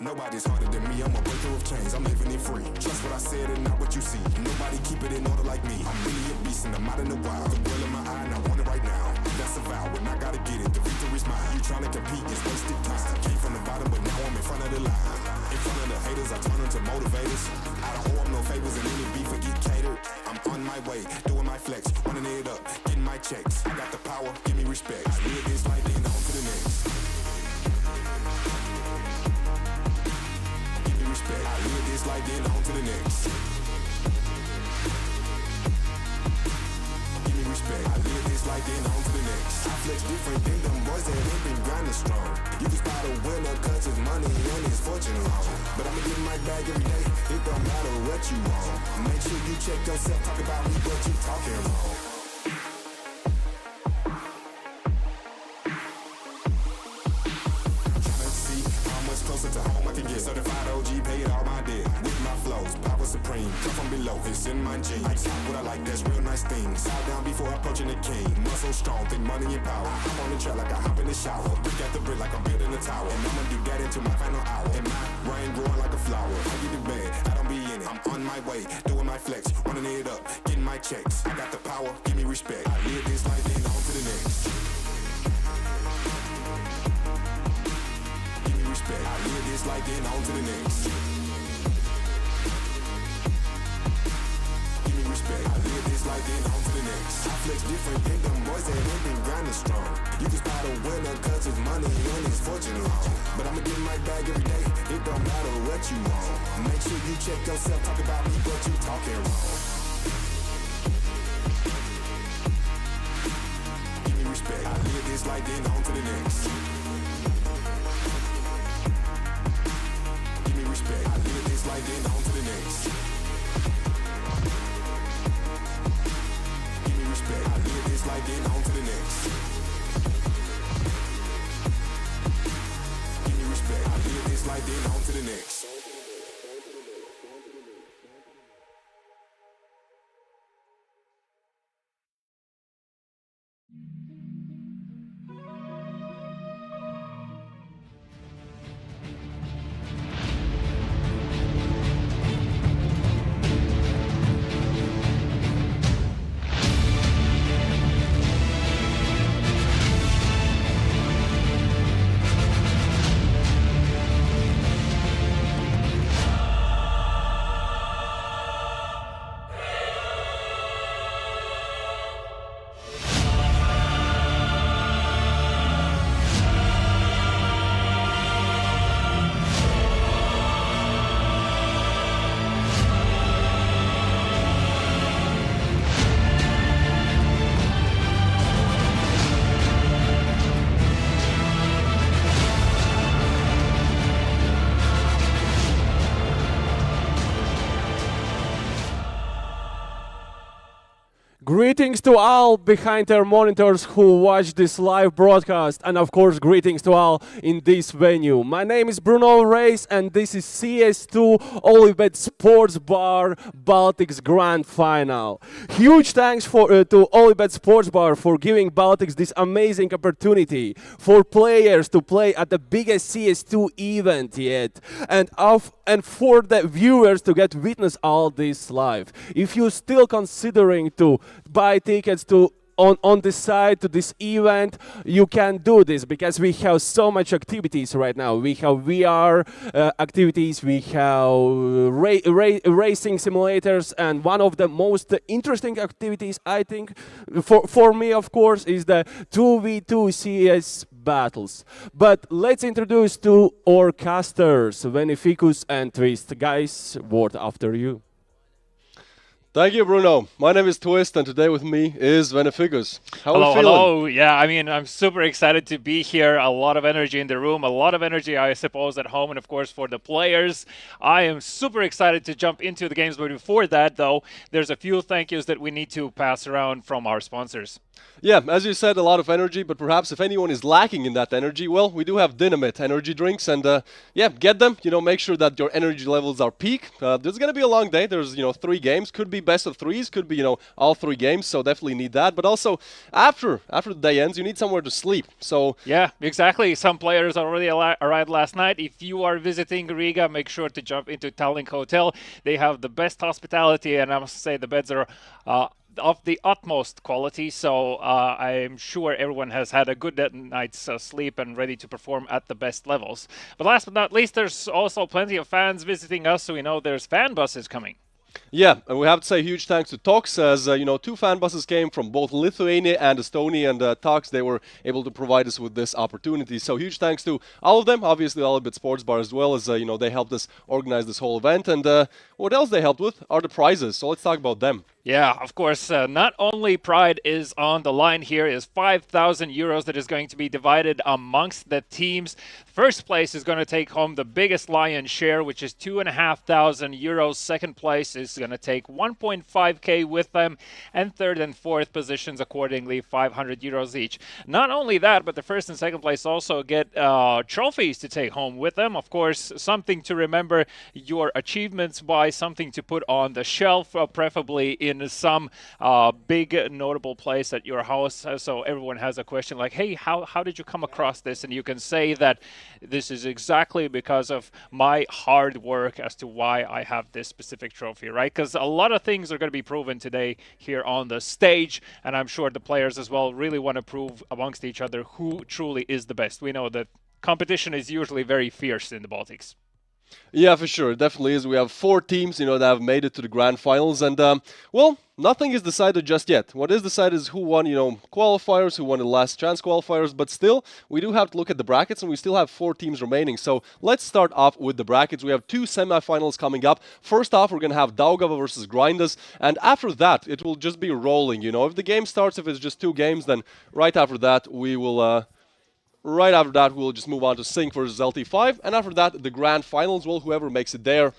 Nobody's harder than me, I'm a breaker of chains, I'm living it free. Trust what I said and not what you see. Nobody keep it in order like me. I'm really a beast and I'm out in the wild. The world in my eye and I want it right now. That's a vow and I gotta get it, the victory's mine. You trying to compete, it's wasted time. Came from the bottom but now I'm in front of the line. In front of the haters, I turn them to motivators. I don't owe them no favors and any beef or get catered. I'm on my way, doing my flex, running it up, getting my checks. I got the power, give me respect. I live this life, then on to the next. Respect. I live this life, then on to the next. Give me respect. I live this life, then on to the next. I flex different than them boys that ain't been grinding strong. You can spot a winner cause his money and his fortune long. But I'ma get my bag every day, it don't matter what you want. Make sure you check yourself, talk about me, what you talking wrong. Closer to home I can get certified OG, paid all my debt. With my flows, power supreme, come from below, it's in my genes. I talk what I like, that's real nice things. Side down before approaching the king. Muscle strong, think money and power. I'm on the track like I hop in the shower. Brick at the brick like I'm building a tower. And I'ma do that into my final hour. And my brain growing like a flower. I get the bed, I don't be in it. I'm on my way, doing my flex, running it up, getting my checks. I got the power, give me respect. I live this life, then on to the next. Respect. I live this life, then on to the next. Give me respect. I live this life, then on to the next. I flex different than them boys that ain't been grinding strong. You can spot a winner cause his money and his fortune long. But I'ma get my bag every day, it don't matter what you want. Make sure you check yourself, talk about me, what you talking wrong. Give me respect. I live this life, then on to the next. Respect. I live this life, then on to the next. Give me respect. I live this life, then on to the next. Give me respect. I live Greetings to all behind their monitors who watch this live broadcast, and of course greetings to all in this venue. My name is Bruno Reis and this is CS2 Olybet Sports Bar Baltics Grand Final. Huge thanks to Olybet Sports Bar for giving Baltics this amazing opportunity for players to play at the biggest CS2 event yet, and for the viewers to get witness all this live. If you're still considering to buy tickets on the side to this event, you can do this because we have so much activities right now. We have VR activities, we have racing simulators, and one of the most interesting activities, I think, for me, of course, is the 2v2 CS battles. But let's introduce to our casters, Beneficus and Twist. Guys, word after you. Thank you, Bruno. My name is Twist, and today with me is Beneficus. How are you feeling? Hello. Yeah, I mean, I'm super excited to be here. A lot of energy in the room, a lot of energy, I suppose, at home, and of course for the players. I am super excited to jump into the games, but before that, though, there's a few thank yous that we need to pass around from our sponsors. Yeah, as you said, a lot of energy, but perhaps if anyone is lacking in that energy, well, we do have Dynamite energy drinks, and yeah, get them. Make sure that your energy levels are peak. There's going to be a long day. There's, 3 games. Could be best of 3s, could be, all 3 games, so definitely need that. But also, after the day ends, you need somewhere to sleep. So yeah, exactly. Some players already arrived last night. If you are visiting Riga, make sure to jump into Tallink Hotel. They have the best hospitality, and I must say the beds are of the utmost quality, so I'm sure everyone has had a good night's sleep and ready to perform at the best levels. But last but not least, there's also plenty of fans visiting us, so we know there's fan buses coming. Yeah, and we have to say huge thanks to Tox, as 2 fan buses came from both Lithuania and Estonia, and Tox, they were able to provide us with this opportunity. So huge thanks to all of them, obviously Olybet Sports Bar as well, as they helped us organize this whole event. And what else they helped with are the prizes, so let's talk about them. Yeah, of course, not only pride is on the line here, is 5,000 euros that is going to be divided amongst the teams. First place is going to take home the biggest lion's share, which is 2,500 euros. Second place is going to take 1.5k with them, and third and fourth positions accordingly 500 euros each. Not only that, but the first and second place also get trophies to take home with them. Of course, something to remember your achievements by, something to put on the shelf, preferably in some big notable place at your house, so everyone has a question like, hey, how did you come across this? And you can say that this is exactly because of my hard work as to why I have this specific trophy, right? Because a lot of things are going to be proven today here on the stage, and I'm sure the players as well really want to prove amongst each other who truly is the best. We know that competition is usually very fierce in the Baltics. Yeah, for sure. It definitely is. We have 4 teams, that have made it to the grand finals, and well, nothing is decided just yet. What is decided is who won, qualifiers, who won the last chance qualifiers, but still, we do have to look at the brackets, and we still have 4 teams remaining. So let's start off with the brackets. We have 2 semifinals coming up. First off, we're going to have Daugava versus Grinders, and after that, it will just be rolling, If the game starts, if it's just 2 games, then right after that, we will... Right after that, we'll just move on to Sync versus LT5, and after that, the grand finals. Well, whoever makes it there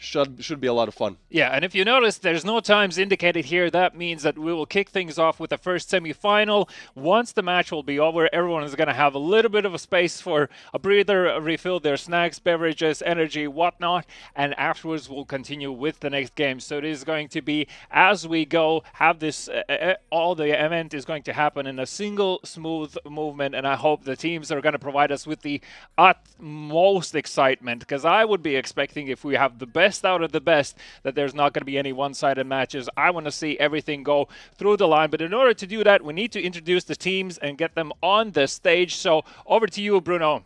should be a lot of fun. Yeah, and if you notice, there's no times indicated here. That means that we will kick things off with the first semi-final. Once the match will be over, everyone is going to have a little bit of a space for a breather, refill their snacks, beverages, energy, whatnot, and afterwards we'll continue with the next game. So it is going to be, as we go, have this, all the event is going to happen in a single smooth movement, and I hope the teams are going to provide us with the utmost excitement, because I would be expecting, if we have the best out of the best, that there's not going to be any one-sided matches. I want to see everything go through the line, but in order to do that, we need to introduce the teams and get them on the stage. So over to you, Bruno.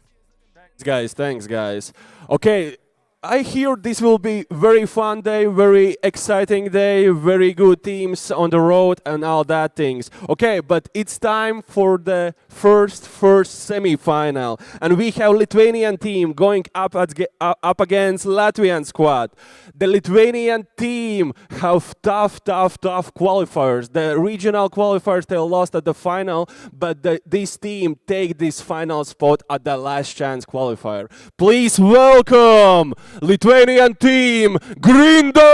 Thanks guys. Okay, I hear this will be very fun day, very exciting day, very good teams on the road and all that things. Okay, but it's time for the first semi-final, and we have Lithuanian team going up against Latvian squad. The Lithuanian team have tough qualifiers. The regional qualifiers, they lost at the final, but this team take this final spot at the last chance qualifier. Please welcome Lithuanian team, Grinders!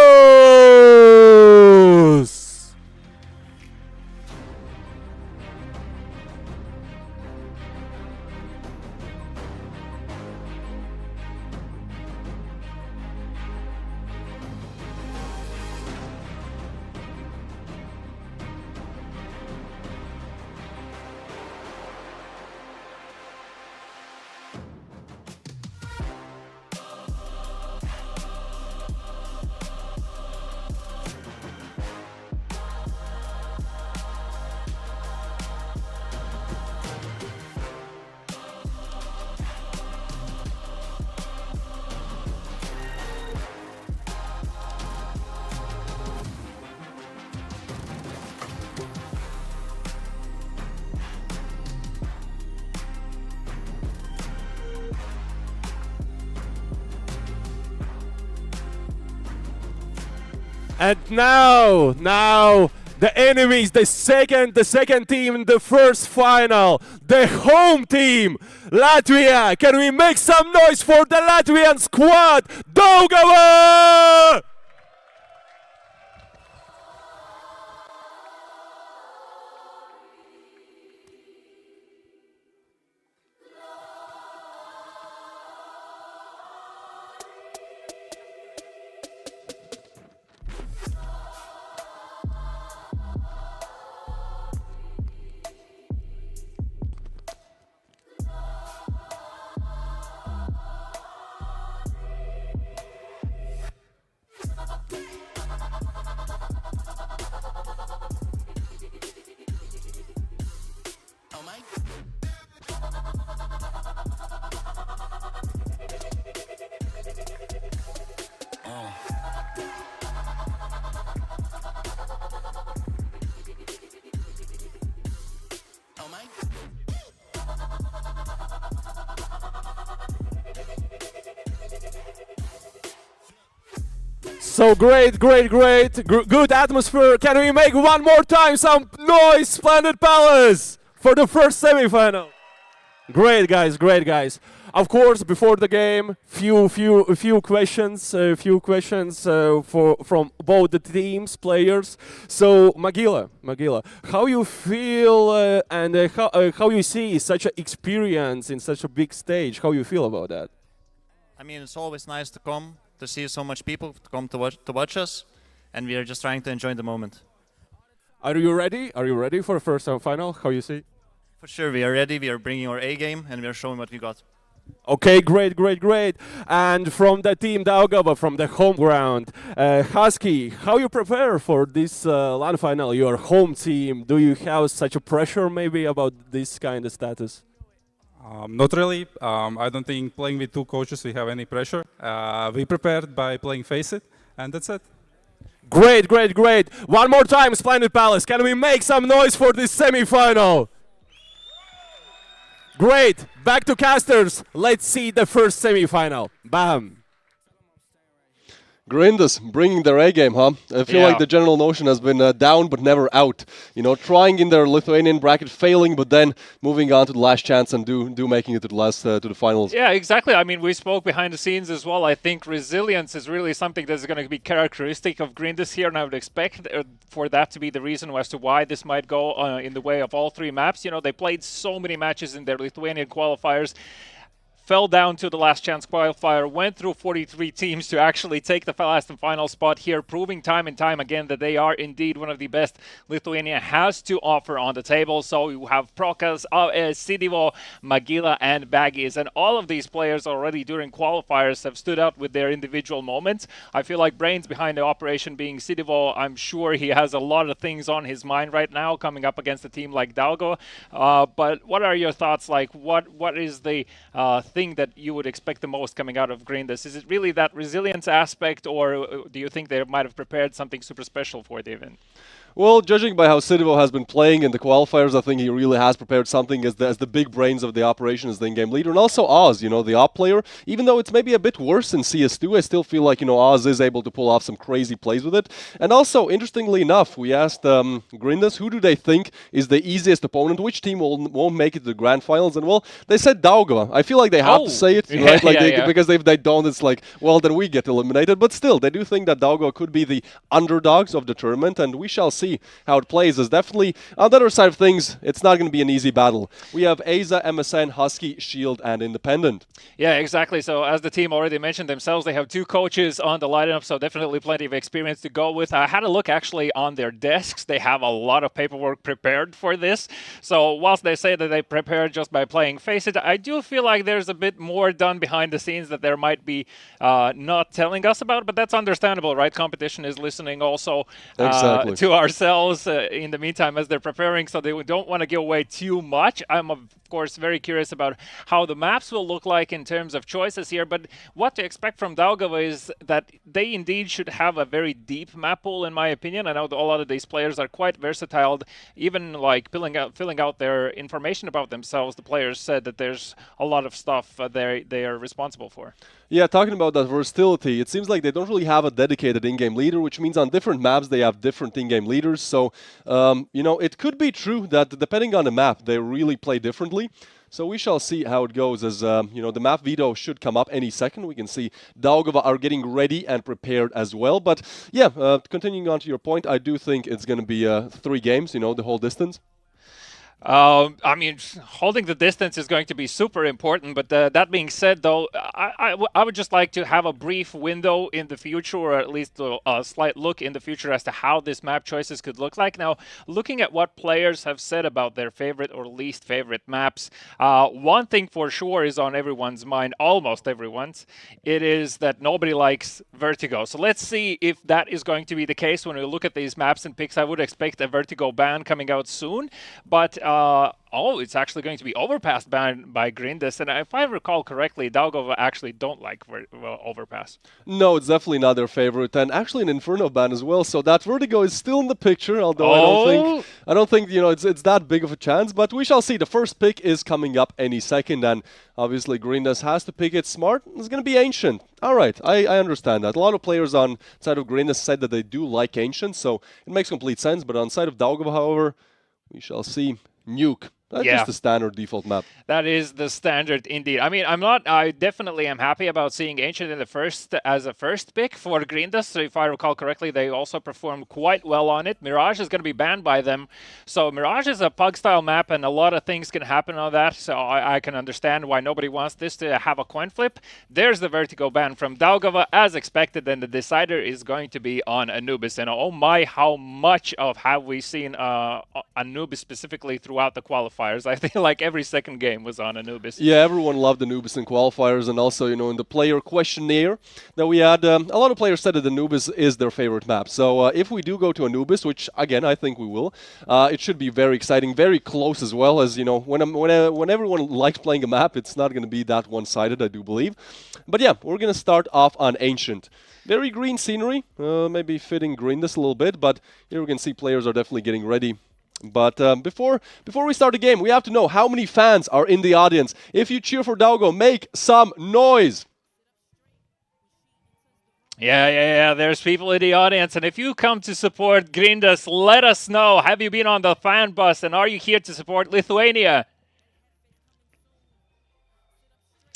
And now the enemies, the second team in the first final, the home team, Latvia. Can we make some noise for the Latvian squad? Daugava! So great, good atmosphere. Can we make one more time some noise, Splendid Palace, for the first semi-final? Great guys. Of course, before the game, few questions from both the teams, players. So Magila, how you feel and how you see such an experience in such a big stage? How you feel about that? I mean, it's always nice to come to see so much people to come to watch us, and we are just trying to enjoy the moment. Are you ready? Are you ready for the first final? How you see? For sure, we are ready. We are bringing our A game, and we are showing what we got. Okay, great. And from the team Daugava, from the home ground, Husky, how you prepare for this LAN final? Your home team. Do you have such a pressure maybe about this kind of status? Not really. I don't think playing with two coaches we have any pressure. We prepared by playing Face It, and that's it. Great. One more time, Splendid Palace. Can we make some noise for this semi-final? Great. Back to casters. Let's see the first semi-final. Bam. Grinders bringing their A game, huh? I feel like the general notion has been down but never out. You know, trying in their Lithuanian bracket, failing, but then moving on to the last chance and do making it to the finals. Yeah, exactly. I mean, we spoke behind the scenes as well. I think resilience is really something that's going to be characteristic of Grinders here, and I would expect for that to be the reason as to why this might go in the way of all three maps. You know, they played so many matches in their Lithuanian qualifiers, fell down to the last chance qualifier, went through 43 teams to actually take the last and final spot here, proving time and time again that they are indeed one of the best Lithuania has to offer on the table. So you have Prokas, Sidivo, Magila, and Baggies, and all of these players already during qualifiers have stood out with their individual moments. I feel like brains behind the operation being Sidivo, I'm sure he has a lot of things on his mind right now coming up against a team like Dalgo. But what are your thoughts? Like, what is the thing that you would expect the most coming out of Grinders? Is it really that resilience aspect, or do you think they might have prepared something super special for the event? Well, judging by how Sidivo has been playing in the qualifiers, I think he really has prepared something as the big brains of the operation, as the in-game leader. And also Oz, the op player, even though it's maybe a bit worse in CS2, I still feel like, Oz is able to pull off some crazy plays with it. And also, interestingly enough, we asked Grinders, who do they think is the easiest opponent? Which team won't make it to the grand finals? And, well, they said Daugava. I feel like they have to say it, right? Because if they don't, it's like, well, then we get eliminated. But still, they do think that Daugava could be the underdogs of the tournament, and we shall see how it plays. Is definitely on the other side of things, it's not going to be an easy battle. We have Aza, MSN, Husky, Shield, and Independent. Yeah, exactly. So as the team already mentioned themselves, they have two coaches on the lineup, so definitely plenty of experience to go with. I had a look actually on their desks. They have a lot of paperwork prepared for this. So whilst they say that they prepared just by playing Face It, I do feel like there's a bit more done behind the scenes that there might be not telling us about, but that's understandable, right? Competition is listening also to ourselves in the meantime as they're preparing, so they don't want to give away too much. I'm course, very curious about how the maps will look like in terms of choices here. But what to expect from Daugava is that they indeed should have a very deep map pool, in my opinion. I know that a lot of these players are quite versatile, even like filling out their information about themselves. The players said that there's a lot of stuff they are responsible for. Yeah, talking about that versatility, it seems like they don't really have a dedicated in-game leader, which means on different maps they have different in-game leaders. So, it could be true that depending on the map, they really play differently. So we shall see how it goes as, the map veto should come up any second. We can see Daugava are getting ready and prepared as well. But yeah, continuing on to your point, I do think it's going to be 3 games, the whole distance. I mean, holding the distance is going to be super important, but that being said, though, I would just like to have a brief window in the future, or at least a slight look in the future as to how this map choices could look like. Now, looking at what players have said about their favorite or least favorite maps, one thing for sure is on everyone's mind, almost everyone's. It is that nobody likes Vertigo. So let's see if that is going to be the case when we look at these maps and picks. I would expect a Vertigo ban coming out soon, but it's actually going to be Overpass banned by Grindis. And if I recall correctly, Daugava actually don't like Overpass. No, it's definitely not their favorite. And actually an Inferno ban as well. So that Vertigo is still in the picture, although I don't think it's that big of a chance. But we shall see. The first pick is coming up any second. And obviously Grindis has to pick it smart. It's going to be Ancient. All right, I understand that. A lot of players on side of Grindis said that they do like Ancient. So it makes complete sense. But on side of Daugava, however, we shall see. Nuke. That's just the standard default map. That is the standard indeed. I mean, I definitely am happy about seeing Ancient in the as a first pick for Grindis. So if I recall correctly, they also performed quite well on it. Mirage is going to be banned by them. So Mirage is a pug style map and a lot of things can happen on that. So I can understand why nobody wants this to have a coin flip. There's the Vertigo ban from Daugava as expected. Then the decider is going to be on Anubis. And oh my, how much have we seen Anubis specifically throughout the qualifiers. I feel like every second game was on Anubis. Yeah, everyone loved Anubis in qualifiers, and also, in the player questionnaire that we had, a lot of players said that Anubis is their favorite map. So if we do go to Anubis, which again I think we will, it should be very exciting, very close as well. As when everyone likes playing a map, it's not going to be that one-sided, I do believe. But yeah, we're going to start off on Ancient. Very green scenery, maybe fitting Grindis a little bit, but here we can see players are definitely getting ready. But before we start the game, we have to know how many fans are in the audience. If you cheer for Daugo, make some noise. Yeah. There's people in the audience. And if you come to support Grindis, let us know. Have you been on the fan bus? And are you here to support Lithuania?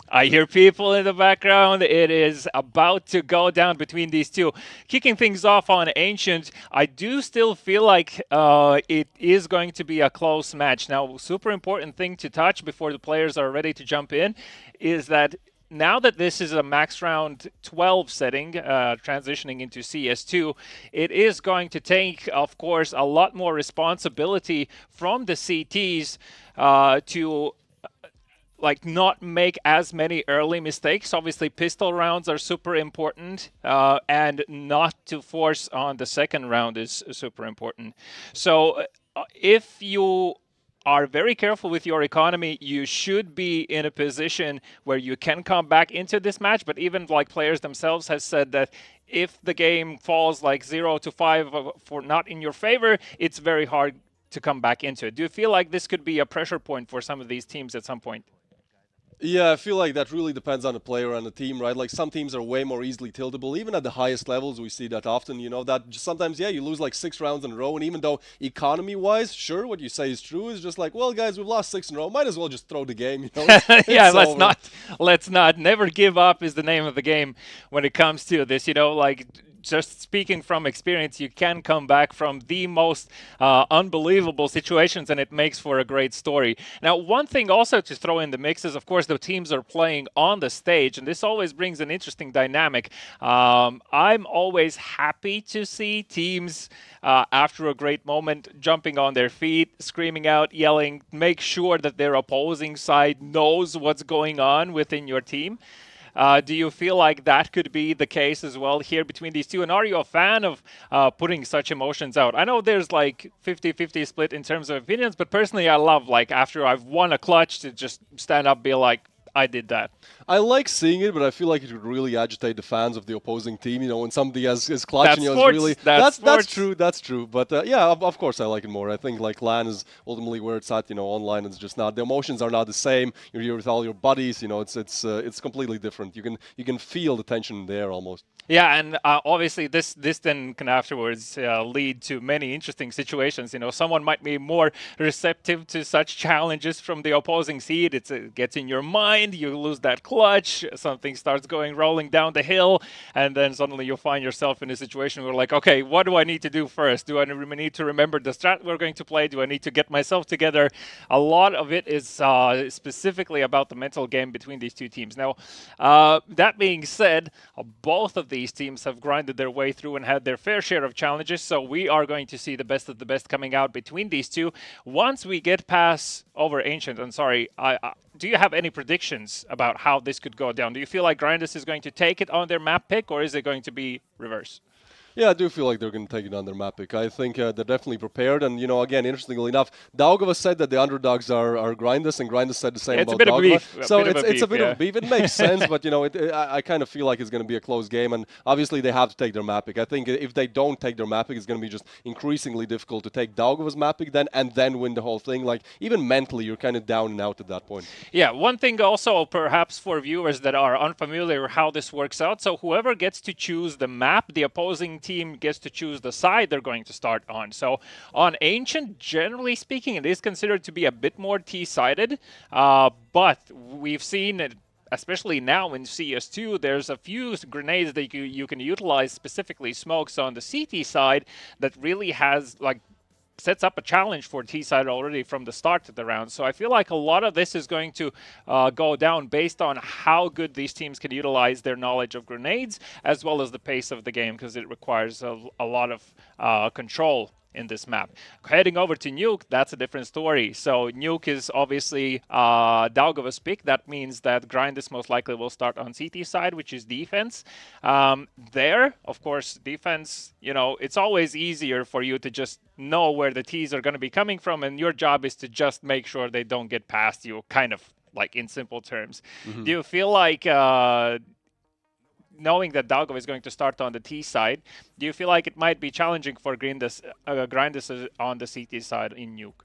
I hear people in the background. It is about to go down between these two. Kicking things off on Ancient, I do still feel like it is going to be a close match. Now, super important thing to touch before the players are ready to jump in is that now that this is a max round 12 setting, transitioning into CS2, it is going to take, of course, a lot more responsibility from the CTs to not make as many early mistakes. Obviously, pistol rounds are super important, and not to force on the second round is super important. So if you are very careful with your economy, you should be in a position where you can come back into this match. But even players themselves have said that if the game falls 0-5 for not in your favor, it's very hard to come back into it. Do you feel like this could be a pressure point for some of these teams at some point? Yeah, I feel like that really depends on the player and the team, right? Like some teams are way more easily tiltable. Even at the highest levels, we see that often, that sometimes, you lose 6 rounds in a row. And even though economy-wise, sure, what you say is true, is just well, guys, we've lost 6 in a row. Might as well just throw the game, Yeah, let's not. Never give up is the name of the game when it comes to this, just speaking from experience, you can come back from the most unbelievable situations, and it makes for a great story. Now, one thing also to throw in the mix is, of course, the teams are playing on the stage, and this always brings an interesting dynamic. I'm always happy to see teams, after a great moment, jumping on their feet, screaming out, yelling, make sure that their opposing side knows what's going on within your team. Do you feel like that could be the case as well here between these two? And are you a fan of putting such emotions out? I know there's like 50-50 split in terms of opinions, but personally I love, like, after I've won a clutch to just stand up, be like, I did that. I like seeing it, but I feel like it would really agitate the fans of the opposing team. You know, when somebody is clutching, that's you know, really that's true. That's true. But yeah, of course, I like it more. I think like LAN is ultimately where it's at. You know, online it's just not. The emotions are not the same. You're here with all your buddies. You know, it's completely different. You can feel the tension in the air almost. Yeah, and obviously this then can afterwards lead to many interesting situations. You know, someone might be more receptive to such challenges from the opposing seed. It gets in your mind, you lose that clutch, something starts rolling down the hill, and then suddenly you find yourself in a situation where, like, okay, what do I need to do first? Do I need to remember the strat we're going to play? Do I need to get myself together? A lot of it is specifically about the mental game between these two teams. Now, that being said, both of these teams have grinded their way through and had their fair share of challenges, so we are going to see the best of the best coming out between these two. Once we get past over Ancient, I'm sorry, do you have any predictions about how this could go down? Do you feel like Grindus is going to take it on their map pick, or is it going to be reverse? Yeah, I do feel like they're going to take it on their map pick. I think they're definitely prepared. And, you know, again, interestingly enough, Daugava said that the underdogs are Grindus, and Grindus said the same about Daugava. So it's a bit of beef. It makes sense, but, you know, I kind of feel like it's going to be a close game. And obviously they have to take their map pick. I think if they don't take their map pick, it's going to be just increasingly difficult to take Daugava's map pick and then win the whole thing. Like, even mentally, you're kind of down and out at that point. Yeah, one thing also perhaps for viewers that are unfamiliar how this works out. So whoever gets to choose the map, the opposing team gets to choose the side they're going to start on. So on Ancient, generally speaking, it is considered to be a bit more T-sided, but we've seen it, especially now in CS2, there's a few grenades that you can utilize, specifically smokes on the CT side, that really has, like, sets up a challenge for T-side already from the start of the round. So I feel like a lot of this is going to go down based on how good these teams can utilize their knowledge of grenades, as well as the pace of the game, because it requires a lot of control in this map. Heading over to Nuke, that's a different story. So Nuke is obviously Daugava's pick. That means that Grindus most likely will start on CT side, which is defense. There, of course, defense, you know, it's always easier for you to just know where the T's are going to be coming from, and your job is to just make sure they don't get past you, kind of like in simple terms. Do you feel like knowing that Daugava is going to start on the T side, do you feel like it might be challenging for Grindus on the CT side in Nuke?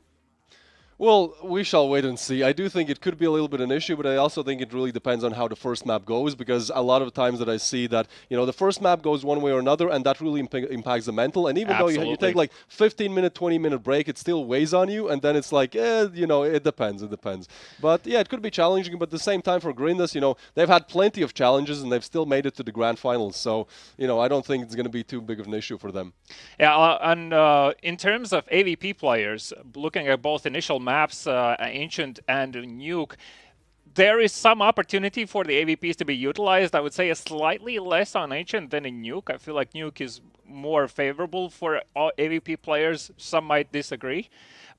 Well, we shall wait and see. I do think it could be a little bit an issue, but I also think it really depends on how the first map goes, because a lot of times that I see that, you know, the first map goes one way or another, and that really impacts the mental. And even though you take like 15-minute, 20-minute break, it still weighs on you, and then it's like, you know, it depends. But yeah, it could be challenging, but at the same time for Grindus, you know, they've had plenty of challenges, and they've still made it to the grand finals. So, you know, I don't think it's going to be too big of an issue for them. Yeah, and in terms of AVP players, looking at both initial maps, Ancient and Nuke, there is some opportunity for the AVPs to be utilized. I would say slightly less on Ancient than in Nuke. I feel like Nuke is more favorable for AVP players. Some might disagree.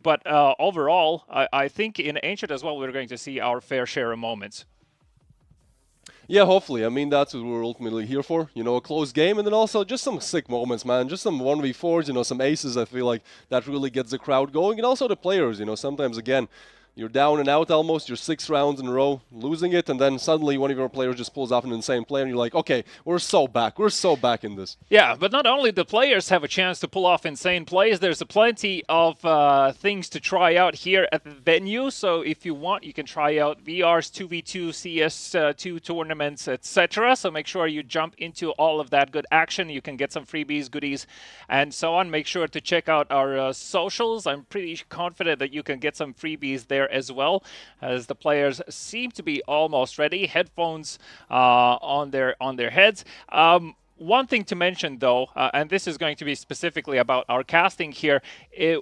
But overall, I think in Ancient as well, we're going to see our fair share of moments. Yeah, hopefully. I mean, that's what we're ultimately here for. You know, a close game, and then also just some sick moments, man. Just some 1v4s, you know, some aces. I feel like that really gets the crowd going. And also the players, you know, sometimes, again, you're down and out almost, you're 6 rounds in a row losing it, and then suddenly one of your players just pulls off an insane play, and you're like, okay, we're so back in this. Yeah, but not only the players have a chance to pull off insane plays, there's plenty of things to try out here at the venue. So if you want, you can try out VR's 2v2, CS2 tournaments, etc. So make sure you jump into all of that good action. You can get some freebies, goodies, and so on. Make sure to check out our socials. I'm pretty confident that you can get some freebies there as well, as the players seem to be almost ready. Headphones on their heads. One thing to mention, though, and this is going to be specifically about our casting here,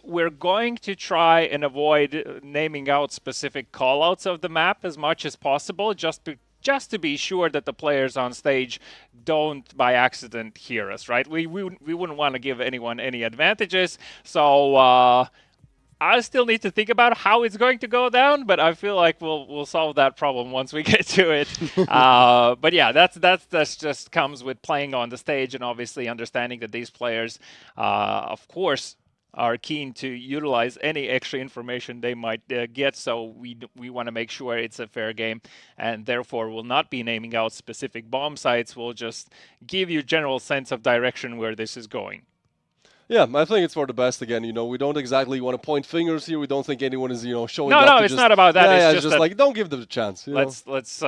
we're going to try and avoid naming out specific callouts of the map as much as possible, just to be sure that the players on stage don't by accident hear us, right? We wouldn't want to give anyone any advantages, so I still need to think about how it's going to go down, but I feel like we'll solve that problem once we get to it. But yeah, that's just comes with playing on the stage and obviously understanding that these players, of course, are keen to utilize any extra information they might get. So we want to make sure it's a fair game, and therefore will not be naming out specific bomb sites. We'll just give you general sense of direction where this is going. Yeah, I think it's for the best again. We don't exactly want to point fingers here. We don't think anyone is, showing No, up. no, it's not about that. Yeah, it's just like, don't give them a chance. Let's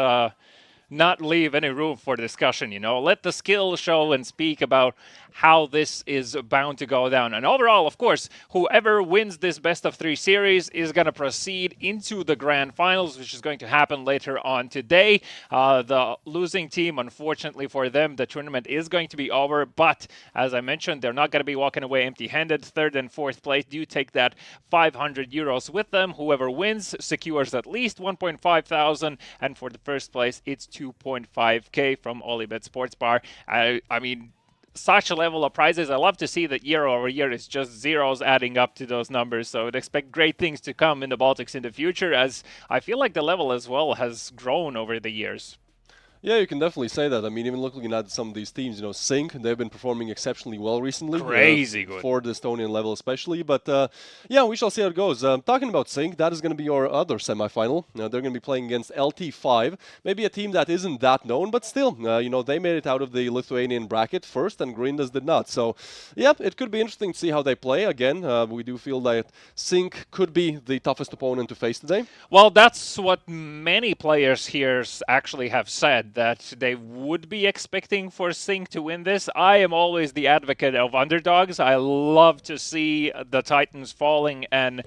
not leave any room for discussion, Let the skill show and speak about how this is bound to go down. And overall, of course, whoever wins this best-of-3 series is going to proceed into the grand finals, which is going to happen later on today. The losing team, unfortunately for them, the tournament is going to be over. But as I mentioned, they're not going to be walking away empty-handed. Third and fourth place do take that 500 euros with them. Whoever wins secures at least 1.5 thousand. And for the first place, it's 2.5k from Olybet Sports Bar. I mean, such a level of prizes. I love to see that year over year it's just zeros adding up to those numbers. So I'd expect great things to come in the Baltics in the future, as I feel like the level as well has grown over the years. Yeah, you can definitely say that. I mean, even looking at some of these teams, Sync, they've been performing exceptionally well recently. Crazy good. For the Estonian level especially. But yeah, we shall see how it goes. Talking about Sync, that is going to be our other semifinal. They're going to be playing against LT5, maybe a team that isn't that known, but still, they made it out of the Lithuanian bracket first, and Grindas did not. So, yeah, it could be interesting to see how they play. Again, we do feel that Sync could be the toughest opponent to face today. Well, that's what many players here actually have said, that they would be expecting for Sync to win this. I am always the advocate of underdogs. I love to see the Titans falling, and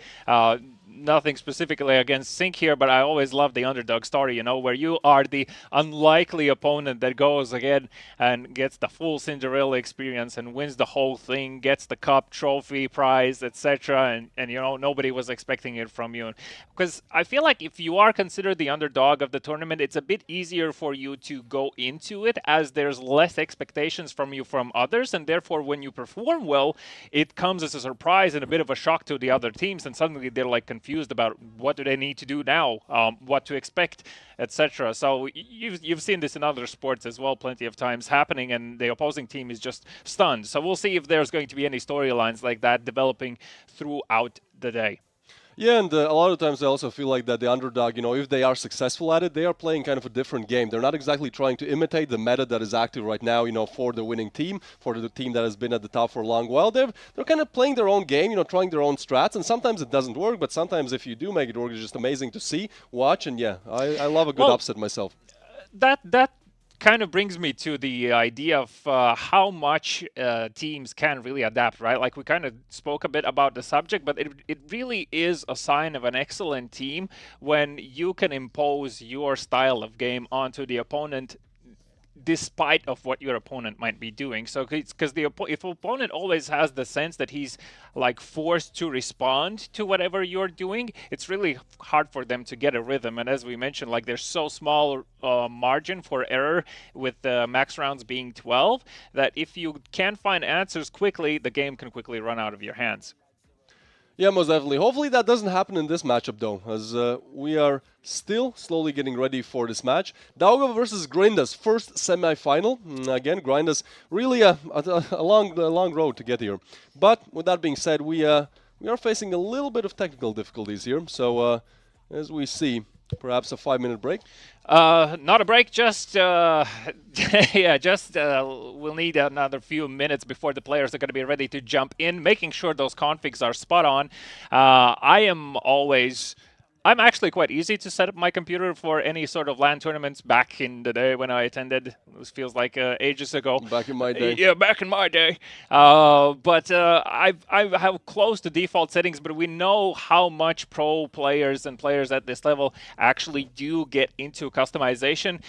nothing specifically against Sync here, but I always love the underdog story, where you are the unlikely opponent that goes again and gets the full Cinderella experience and wins the whole thing, gets the cup, trophy, prize, etc. And nobody was expecting it from you. Because I feel like if you are considered the underdog of the tournament, it's a bit easier for you to go into it, as there's less expectations from you from others, and therefore when you perform well, it comes as a surprise and a bit of a shock to the other teams, and suddenly they're like confused about what do they need to do now, what to expect, etc. So you've seen this in other sports as well plenty of times happening, and the opposing team is just stunned. So we'll see if there's going to be any storylines like that developing throughout the day. Yeah, and a lot of times I also feel like that the underdog, if they are successful at it, they are playing kind of a different game. They're not exactly trying to imitate the meta that is active right now, for the winning team, for the team that has been at the top for a long while. They're kind of playing their own game, trying their own strats, and sometimes it doesn't work, but sometimes if you do make it work, it's just amazing to see, watch, and yeah, I love a good upset myself. That kind of brings me to the idea of how much teams can really adapt, right? Like we kind of spoke a bit about the subject, but it really is a sign of an excellent team when you can impose your style of game onto the opponent despite of what your opponent might be doing. So because if opponent always has the sense that he's like forced to respond to whatever you're doing, it's really hard for them to get a rhythm. And as we mentioned, like there's so small margin for error with the max rounds being 12 that if you can't find answers quickly, the game can quickly run out of your hands. Yeah, most definitely. Hopefully that doesn't happen in this matchup, though, as we are still slowly getting ready for this match. Daugava versus Grindas, first semi-final. Again, Grindas really a long road to get here. But with that being said, we are facing a little bit of technical difficulties here. So as we see, perhaps a 5-minute break. Not a break, just we'll need another few minutes before the players are going to be ready to jump in, making sure those configs are spot on. I'm actually quite easy to set up my computer for any sort of LAN tournaments back in the day when I attended. This feels like ages ago. Back in my day. Yeah, back in my day. But I have close to default settings, but we know how much pro players and players at this level actually do get into customization.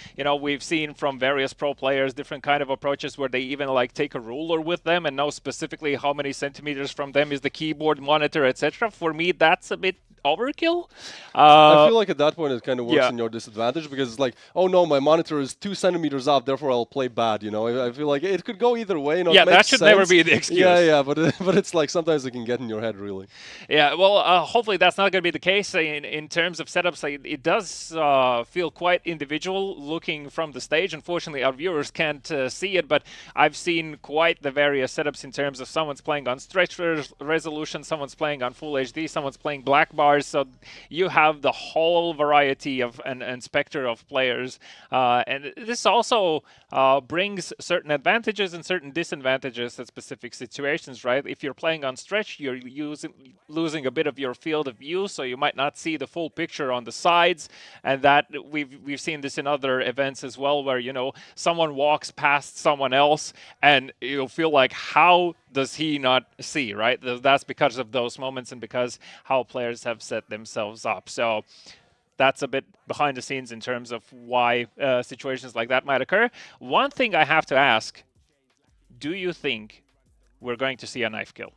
We've seen from various pro players different kind of approaches where they even like take a ruler with them and know specifically how many centimeters from them is the keyboard monitor, etc. For me, that's a bit overkill. I feel like at that point it kind of works yeah. in your disadvantage because it's like, oh no, my monitor is 2 centimeters off, therefore I'll play bad. You know, I feel like it could go either way. You know, Yeah, it makes that should sense. never be the excuse. Yeah, but it's like sometimes it can get in your head really. Yeah, well, hopefully that's not going to be the case in terms of setups. It does feel quite individual looking from the stage. Unfortunately, our viewers can't see it, but I've seen quite the various setups in terms of someone's playing on stretch resolution, someone's playing on full HD, someone's playing black bars. So you have the whole variety of and spectrum of players, and this also brings certain advantages and certain disadvantages at specific situations, right? If you're playing on stretch, you're losing a bit of your field of view, so you might not see the full picture on the sides, and that we've seen this in other events as well, where someone walks past someone else, and you'll feel like, how does he not see, right? That's because of those moments and because how players have set themselves up. So that's a bit behind the scenes in terms of why situations like that might occur. One thing I have to ask, do you think we're going to see a knife kill?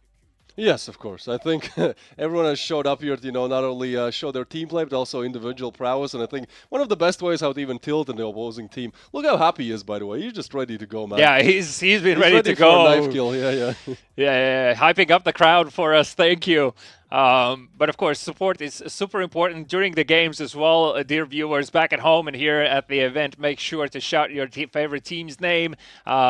Yes, of course. I think everyone has showed up here to, not only show their team play, but also individual prowess. And I think one of the best ways how to even tilt in the opposing team. Look how happy he is, by the way. He's just ready to go, man. Yeah, he's been ready to for go. A knife kill. Yeah. yeah, hyping up the crowd for us. Thank you. But of course, support is super important during the games as well. Dear viewers back at home and here at the event, make sure to shout your favorite team's name.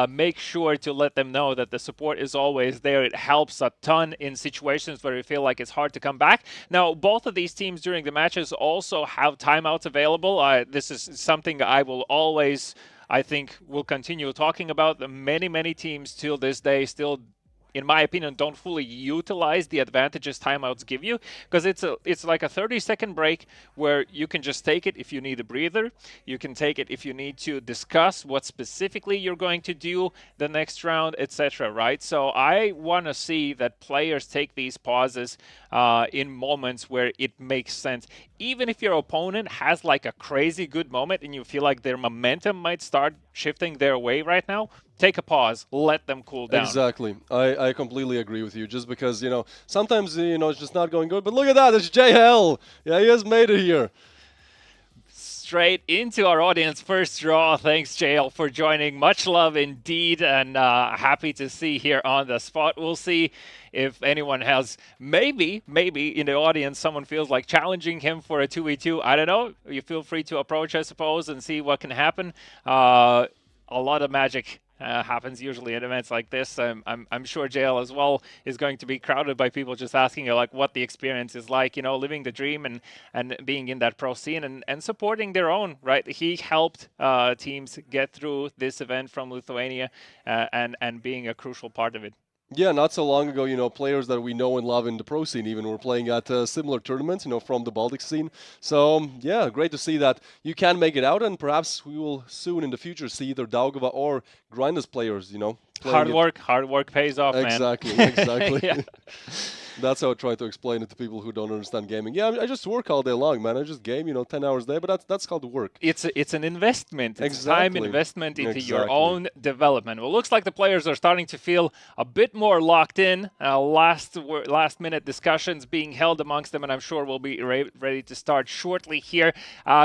Make sure to let them know that the support is always there. It helps a ton in situations where you feel like it's hard to come back. Now, both of these teams during the matches also have timeouts available. This is something I will always, I think, will continue talking about. Many teams till this day still, in my opinion, don't fully utilize the advantages timeouts give you, because it's like a 30-second break where you can just take it if you need a breather. You can take it if you need to discuss what specifically you're going to do the next round, etc. Right? So I want to see that players take these pauses in moments where it makes sense. Even if your opponent has like a crazy good moment and you feel like their momentum might start shifting their way right now, take a pause, let them cool down. Exactly. I completely agree with you, just because, sometimes, it's just not going good. But look at that, it's JL. Yeah, he has made it here. Straight into our audience first draw. Thanks, JL, for joining. Much love indeed, and happy to see here on the spot. We'll see if anyone has, maybe in the audience, someone feels like challenging him for a 2v2. I don't know. You feel free to approach, I suppose, and see what can happen. A lot of magic happens usually at events like this. I'm sure JL as well is going to be crowded by people just asking like what the experience is like, living the dream and being in that pro scene and supporting their own, right? He helped teams get through this event from Lithuania and being a crucial part of it. Yeah, not so long ago, players that we know and love in the pro scene even were playing at similar tournaments, from the Baltics scene. So, yeah, great to see that you can make it out, and perhaps we will soon in the future see either Daugava or Grinders players, Hard work pays off, man. Exactly. Yeah. That's how I try to explain it to people who don't understand gaming. Yeah, I just work all day long, man. I just game, 10 hours a day, but that's called work. It's an investment. It's exactly. Time investment into your own development. Well, looks like the players are starting to feel a bit more locked in. Last minute discussions being held amongst them, and I'm sure we'll be ready to start shortly here.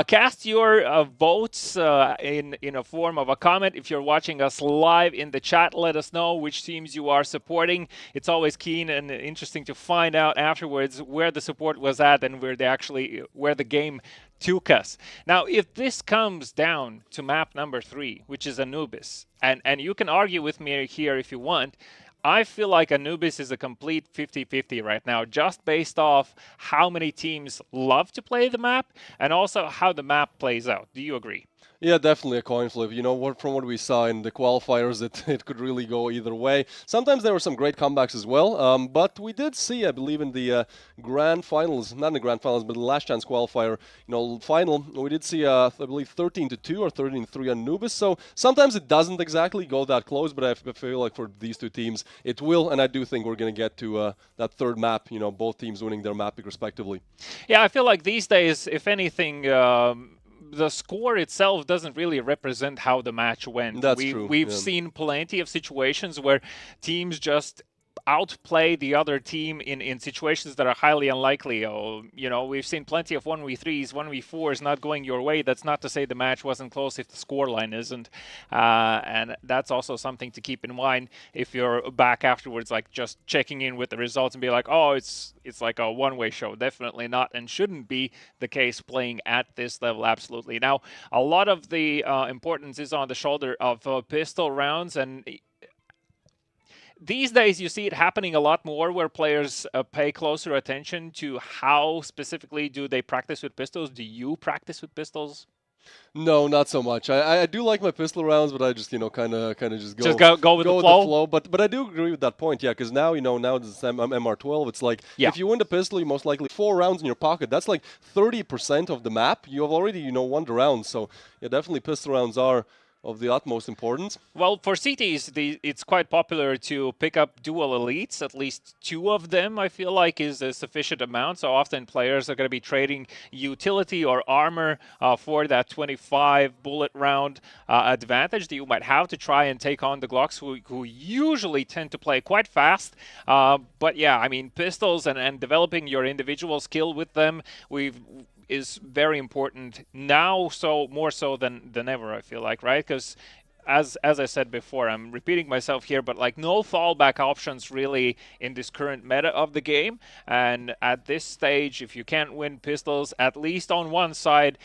Cast your votes in a form of a comment. If you're watching us live in the chat, let us know which teams you are supporting. It's always keen and interesting to find out afterwards where the support was at and where the game took us. Now, if this comes down to map number 3, which is Anubis, and you can argue with me here if you want, I feel like Anubis is a complete 50-50 right now, just based off how many teams love to play the map and also how the map plays out. Do you agree? Yeah, definitely a coin flip. From what we saw in the qualifiers, it could really go either way. Sometimes there were some great comebacks as well, but we did see, I believe, in the grand finals, not in the grand finals, but the last chance qualifier, final, we did see, I believe, 13-2 or 13-3 on Anubis. So sometimes it doesn't exactly go that close, but I feel like for these two teams, it will, and I do think we're going to get to that third map, both teams winning their map respectively. Yeah, I feel like these days, if anything, the score itself doesn't really represent how the match went. That's true. We've seen plenty of situations where teams just outplay the other team in situations that are highly unlikely. Oh, you know, we've seen plenty of 1v3s, 1v4s not going your way. That's not to say the match wasn't close if the scoreline isn't. And that's also something to keep in mind if you're back afterwards, like just checking in with the results and be like, oh, it's like a one-way show. Definitely not, and shouldn't be the case playing at this level. Absolutely. Now, a lot of the importance is on the shoulder of pistol rounds, and these days you see it happening a lot more where players pay closer attention to how specifically do they practice with pistols. Do you practice with pistols? No, not so much. I do like my pistol rounds, but I just kind of just go with the flow. But I do agree with that point, yeah, because now now it's MR12. It's like if you win the pistol, you most likely 4 rounds in your pocket. That's like 30% of the map. You have already won the round. So yeah, definitely pistol rounds are of the utmost importance. Well, for CTs, it's quite popular to pick up dual elites. At least 2 of them, I feel like, is a sufficient amount. So often players are going to be trading utility or armor for that 25 bullet round advantage that you might have to try and take on the Glocks, who usually tend to play quite fast. But yeah, I mean, pistols and developing your individual skill with them, is very important now, so more so than ever, I feel like, right? Because as I said before, I'm repeating myself here, but like no fallback options really in this current meta of the game. And at this stage, if you can't win pistols, at least on one side,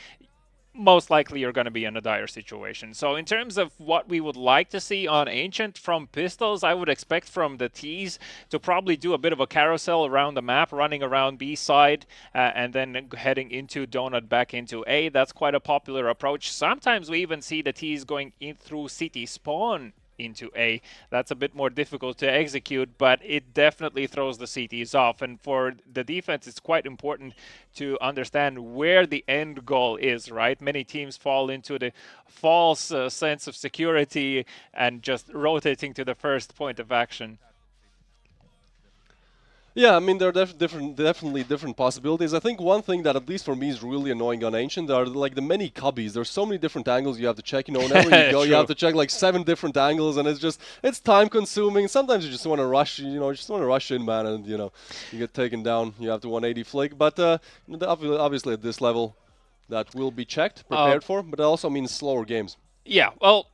most likely you're going to be in a dire situation. So in terms of what we would like to see on Ancient from pistols, I would expect from the T's to probably do a bit of a carousel around the map, running around B side and then heading into Donut back into A. That's quite a popular approach. Sometimes we even see the T's going in through city spawn into A. That's a bit more difficult to execute, but it definitely throws the CTs off. And for the defense, it's quite important to understand where the end goal is, right? Many teams fall into the false sense of security and just rotating to the first point of action. Yeah, I mean, there are definitely different possibilities. I think one thing that, at least for me, is really annoying on Ancient are like the many cubbies. There's so many different angles you have to check. Whenever you go, you have to check like 7 different angles, and it's time consuming. Sometimes you just want to rush, just want to rush in, man, and you get taken down. You have to 180 flick, but obviously at this level, that will be checked, prepared for. But it also means slower games. Yeah, well,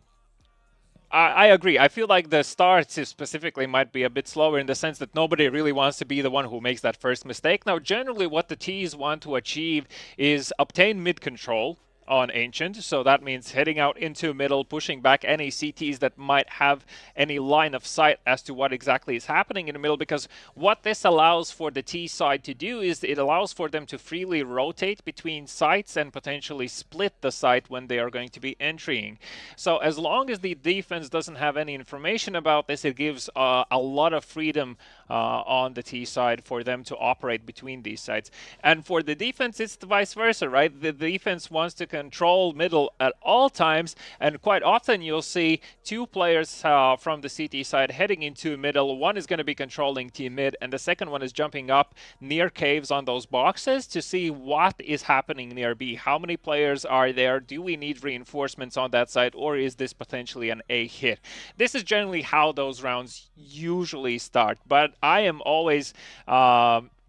I agree. I feel like the starts specifically might be a bit slower in the sense that nobody really wants to be the one who makes that first mistake. Now, generally what the T's want to achieve is obtain mid control on Ancient, so that means heading out into middle, pushing back any CTs that might have any line of sight as to what exactly is happening in the middle, because what this allows for the T side to do is it allows for them to freely rotate between sites and potentially split the site when they are going to be entering. So as long as the defense doesn't have any information about this, it gives a lot of freedom on the T side for them to operate between these sites. And for the defense, it's the vice versa, right? The defense wants to control middle at all times, and quite often you'll see 2 players from the CT side heading into middle. One is going to be controlling T mid, and the second one is jumping up near caves on those boxes to see what is happening near B. How many players are there? Do we need reinforcements on that side, or is this potentially an A hit? This is generally how those rounds usually start, but I am always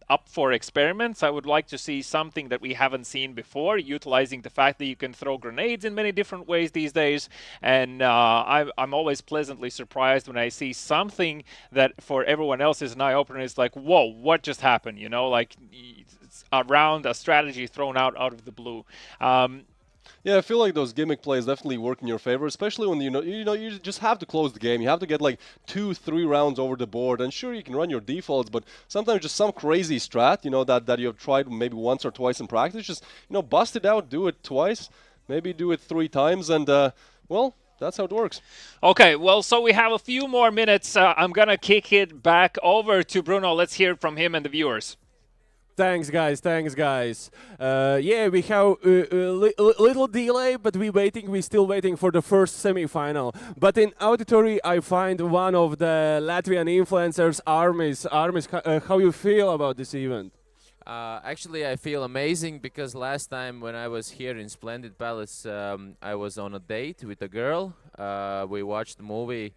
up for experiments. I would like to see something that we haven't seen before, utilizing the fact that you can throw grenades in many different ways these days. And I'm always pleasantly surprised when I see something that for everyone else is an eye-opener. It's like, whoa, what just happened? Like it's around a strategy thrown out of the blue. Yeah, I feel like those gimmick plays definitely work in your favor, especially when you just have to close the game. You have to get like 2-3 rounds over the board, and sure you can run your defaults, but sometimes just some crazy strat, that you have tried maybe once or twice in practice, just bust it out, do it twice, maybe do it 3 times, and well, that's how it works. Okay, well, so we have a few more minutes. I'm gonna kick it back over to Bruno. Let's hear from him and the viewers. Thanks, guys. Yeah, we have a little delay, but we're still waiting for the first semi-final. But in auditory, I find one of the Latvian influencers, Armis. Armis, how you feel about this event? Actually, I feel amazing because last time when I was here in Splendid Palace, I was on a date with a girl. We watched the movie,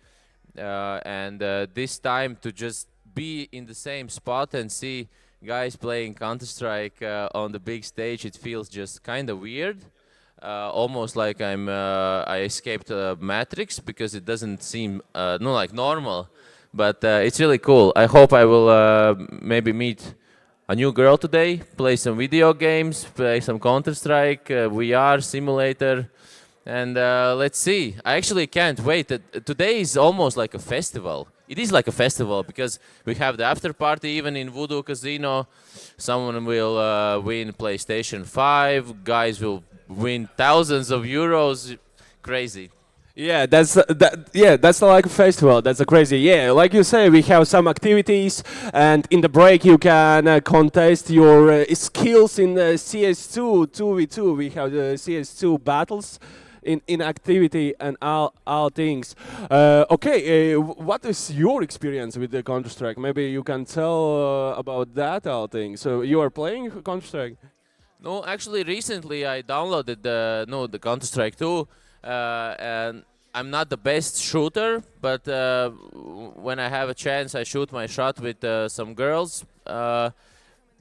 and this time to just be in the same spot and see guys playing Counter-Strike on the big stage, it feels just kind of weird. Almost like I escaped Matrix, because it doesn't seem no like normal, but it's really cool. I hope I will maybe meet a new girl today, play some video games, play some Counter-Strike, VR simulator, and let's see. I actually can't wait. Today is almost like a festival. It is like a festival because we have the after party even in Voodoo Casino. Someone will win PlayStation 5. Guys will win thousands of euros. Crazy. Yeah, that's like a festival. That's a crazy. Yeah, like you say, we have some activities, and in the break you can contest your skills in CS2 2v2. We have the CS2 battles in activity and all things. Okay, what is your experience with the Counter-Strike? Maybe you can tell about that all things. So you are playing Counter-Strike? No, actually, recently I downloaded the Counter-Strike 2, and I'm not the best shooter, but when I have a chance, I shoot my shot with some girls.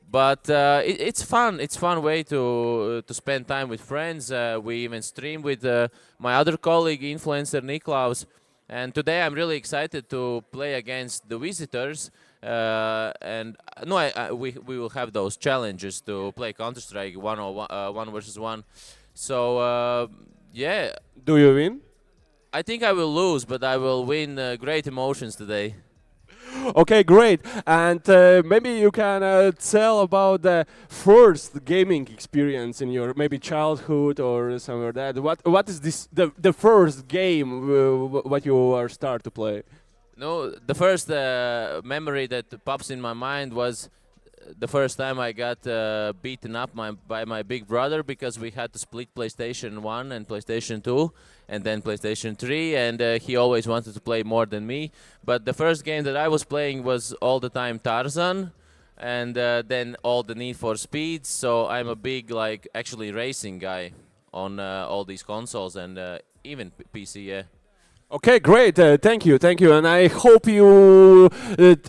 But it's fun. It's fun way to spend time with friends. We even stream with my other colleague, influencer Niklaus. And today I'm really excited to play against the visitors. And no, we will have those challenges to play Counter-Strike 1 versus 1. So yeah. Do you win? I think I will lose, but I will win great emotions today. Okay, great. And maybe you can tell about the first gaming experience in your maybe childhood or somewhere like that. What is this the first game what you are start to play? No, the first memory that pops in my mind was the first time I got beaten up by my big brother because we had to split PlayStation 1 and PlayStation 2 and then PlayStation 3, and he always wanted to play more than me. But the first game that I was playing was all the time Tarzan, and then all the Need for Speeds. So I'm a big, like, actually racing guy on all these consoles and even PC, yeah. Okay, great. Thank you, and I hope you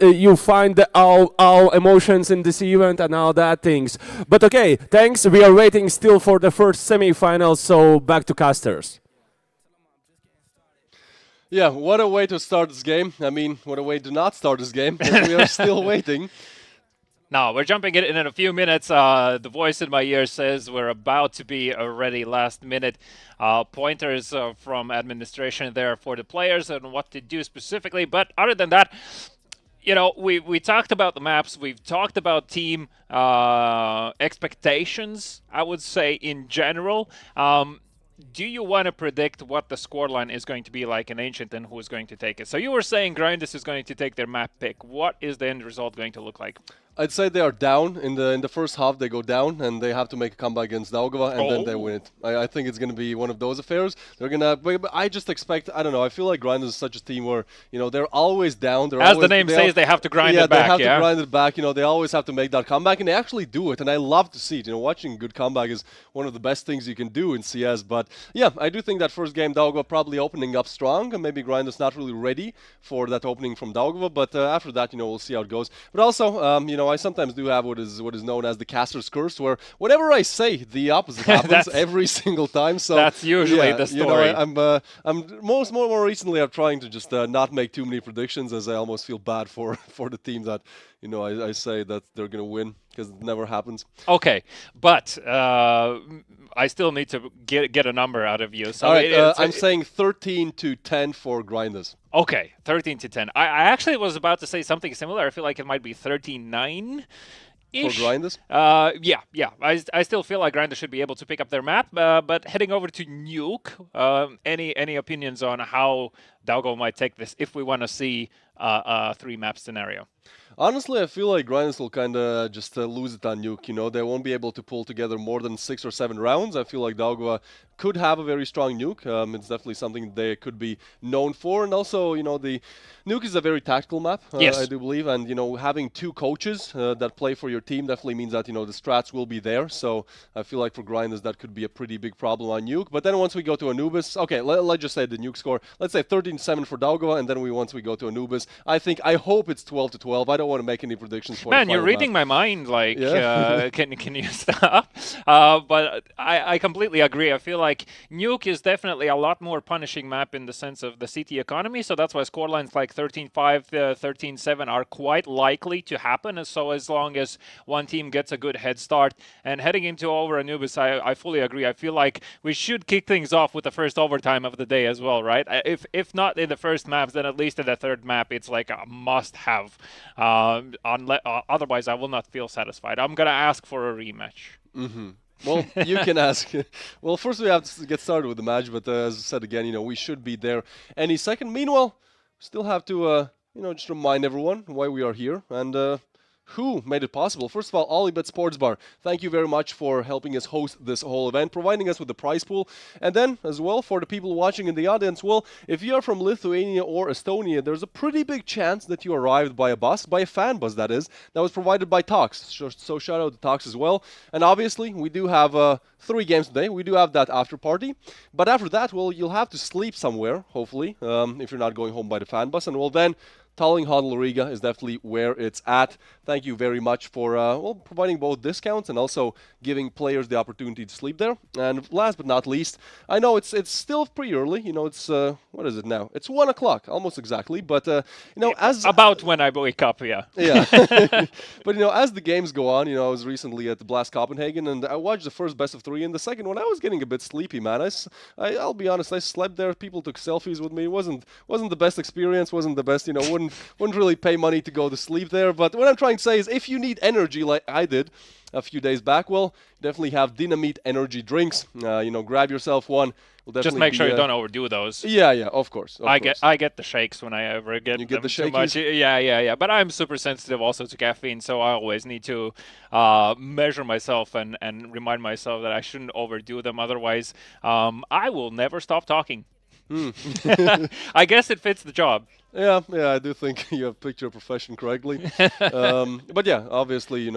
you find all emotions in this event and all that things. But okay, thanks. We are waiting still for the first semi-finals. So back to casters. Yeah, what a way to start this game. I mean, what a way to not start this game, because we are still waiting. No, we're jumping in a few minutes. The voice in my ear says we're about to be ready last minute. Pointers from administration there for the players and what to do specifically. But other than that, you know, we talked about the maps. We've talked about team expectations, I would say, in general. Do you want to predict what the scoreline is going to be like in Ancient and who is going to take it? So you were saying Grinders is going to take their map pick. What is the end result going to look like? I'd say they are down in the first half. They go down and they have to make a comeback against Daugava, and then they win it. I think it's going to be one of those affairs. They're gonna. But I just expect. I don't know. I feel like Grinders is such a team where they're always down. As the name says, they have to grind it back. They have to grind it back. They always have to make that comeback, and they actually do it. And I love to see it. Watching a good comeback is one of the best things you can do in CS. But yeah, I do think that first game Daugava probably opening up strong, and maybe Grinders not really ready for that opening from Daugava. But after that, we'll see how it goes. But also, I sometimes do have what is known as the caster's curse, where whenever I say the opposite happens every single time. So that's usually the story. I'm more recently I'm trying to just not make too many predictions, as I almost feel bad for the team that I say that they're gonna win, because it never happens. Okay, but I still need to get a number out of you. So all right, I'm saying 13-10 for Grinders. Okay, 13-10. I actually was about to say something similar. I feel like it might be 13-9. For Grinders? Yeah. I still feel like Grinders should be able to pick up their map. But heading over to Nuke, any opinions on how Daugava might take this if we want to see a 3-map scenario? Honestly, I feel like Grinders will kind of just lose it on Nuke. They won't be able to pull together more than 6 or 7 rounds. I feel like Daugava could have a very strong nuke. It's definitely something they could be known for. And also, the nuke is a very tactical map, Yes. I do believe. And, having two coaches that play for your team definitely means that, the strats will be there. So I feel like for grinders, that could be a pretty big problem on nuke. But then once we go to Anubis, okay, let's just say the nuke score. Let's say 13-7 for Daugava, and then once we go to Anubis, I hope it's 12-12. I don't want to make any predictions for Man, the you're final reading map. my mind. Like, Yeah. can you stop? But I completely agree. I feel like nuke is definitely a lot more punishing map in the sense of the CT economy. So that's why scorelines like 13-5, 13-7 are quite likely to happen. And so as long as one team gets a good head start, and heading into over Anubis, I fully agree. I feel like we should kick things off with the first overtime of the day as well, right? If not in the first maps, then at least in the third map, it's like a must-have. Otherwise, I will not feel satisfied. I'm gonna ask for a rematch. Mm-hmm. Well, you can ask. Well, first we have to get started with the match, but as I said again, we should be there any second. Meanwhile, still have to, just remind everyone why we are here and who made it possible. First of all, Olybet Sports Bar, thank you very much for helping us host this whole event, providing us with the prize pool. And then, as well, for the people watching in the audience, well, if you are from Lithuania or Estonia, there's a pretty big chance that you arrived by a bus, by a fan bus, that is, that was provided by Tox. So shout out to Tox as well. And obviously, we do have 3 games today. We do have that after party. But after that, well, you'll have to sleep somewhere, hopefully, if you're not going home by the fan bus. And, well, then Tallinn Hodl Riga is definitely where it's at. Thank you very much for providing both discounts and also giving players the opportunity to sleep there. And last but not least, I know it's still pretty early. It's what is it now? It's 1 o'clock, almost exactly. But as about when I wake up, yeah. Yeah. But as the games go on, I was recently at the Blast Copenhagen and I watched the first best of 3. And the second one, I was getting a bit sleepy, man. I'll be honest, I slept there. People took selfies with me. It wasn't the best experience. Wasn't the best. Wouldn't really pay money to go to sleep there. But what I'm trying to say is, if you need energy like I did a few days back, well, definitely have Dynamite energy drinks. Grab yourself one. Just make sure you don't overdo those. Yeah, of course. I get the shakes when I ever get them the too much. Yeah. But I'm super sensitive also to caffeine, so I always need to measure myself and remind myself that I shouldn't overdo them. Otherwise, I will never stop talking. I guess it fits the job. Yeah, I do think you have picked your profession correctly. But yeah, obviously,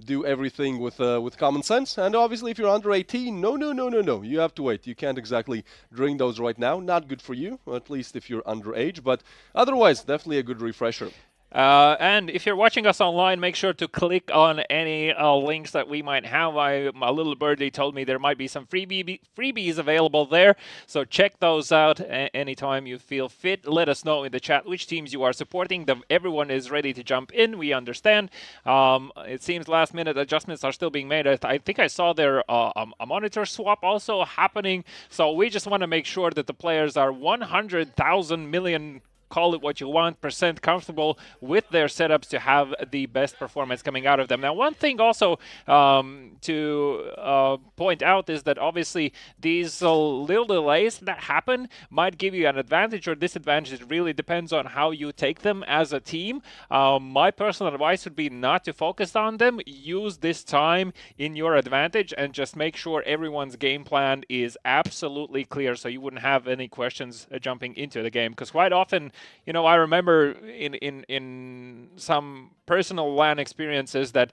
do everything with common sense. And obviously, if you're under 18, no. You have to wait. You can't exactly drink those right now. Not good for you, at least if you're underage. But otherwise, definitely a good refresher. And if you're watching us online, make sure to click on any links that we might have. My little birdie told me there might be some freebies available there, so check those out anytime you feel fit. Let us know in the chat which teams you are supporting. Everyone is ready to jump in. We understand. It seems last-minute adjustments are still being made. I think I saw there a monitor swap also happening, so we just want to make sure that the players are 100,000 million, call it what you want, % comfortable with their setups to have the best performance coming out of them. Now, one thing also to point out is that obviously these little delays that happen might give you an advantage or disadvantage. It really depends on how you take them as a team. My personal advice would be not to focus on them. Use this time in your advantage and just make sure everyone's game plan is absolutely clear so you wouldn't have any questions jumping into the game. Because quite often, I remember in some personal LAN experiences that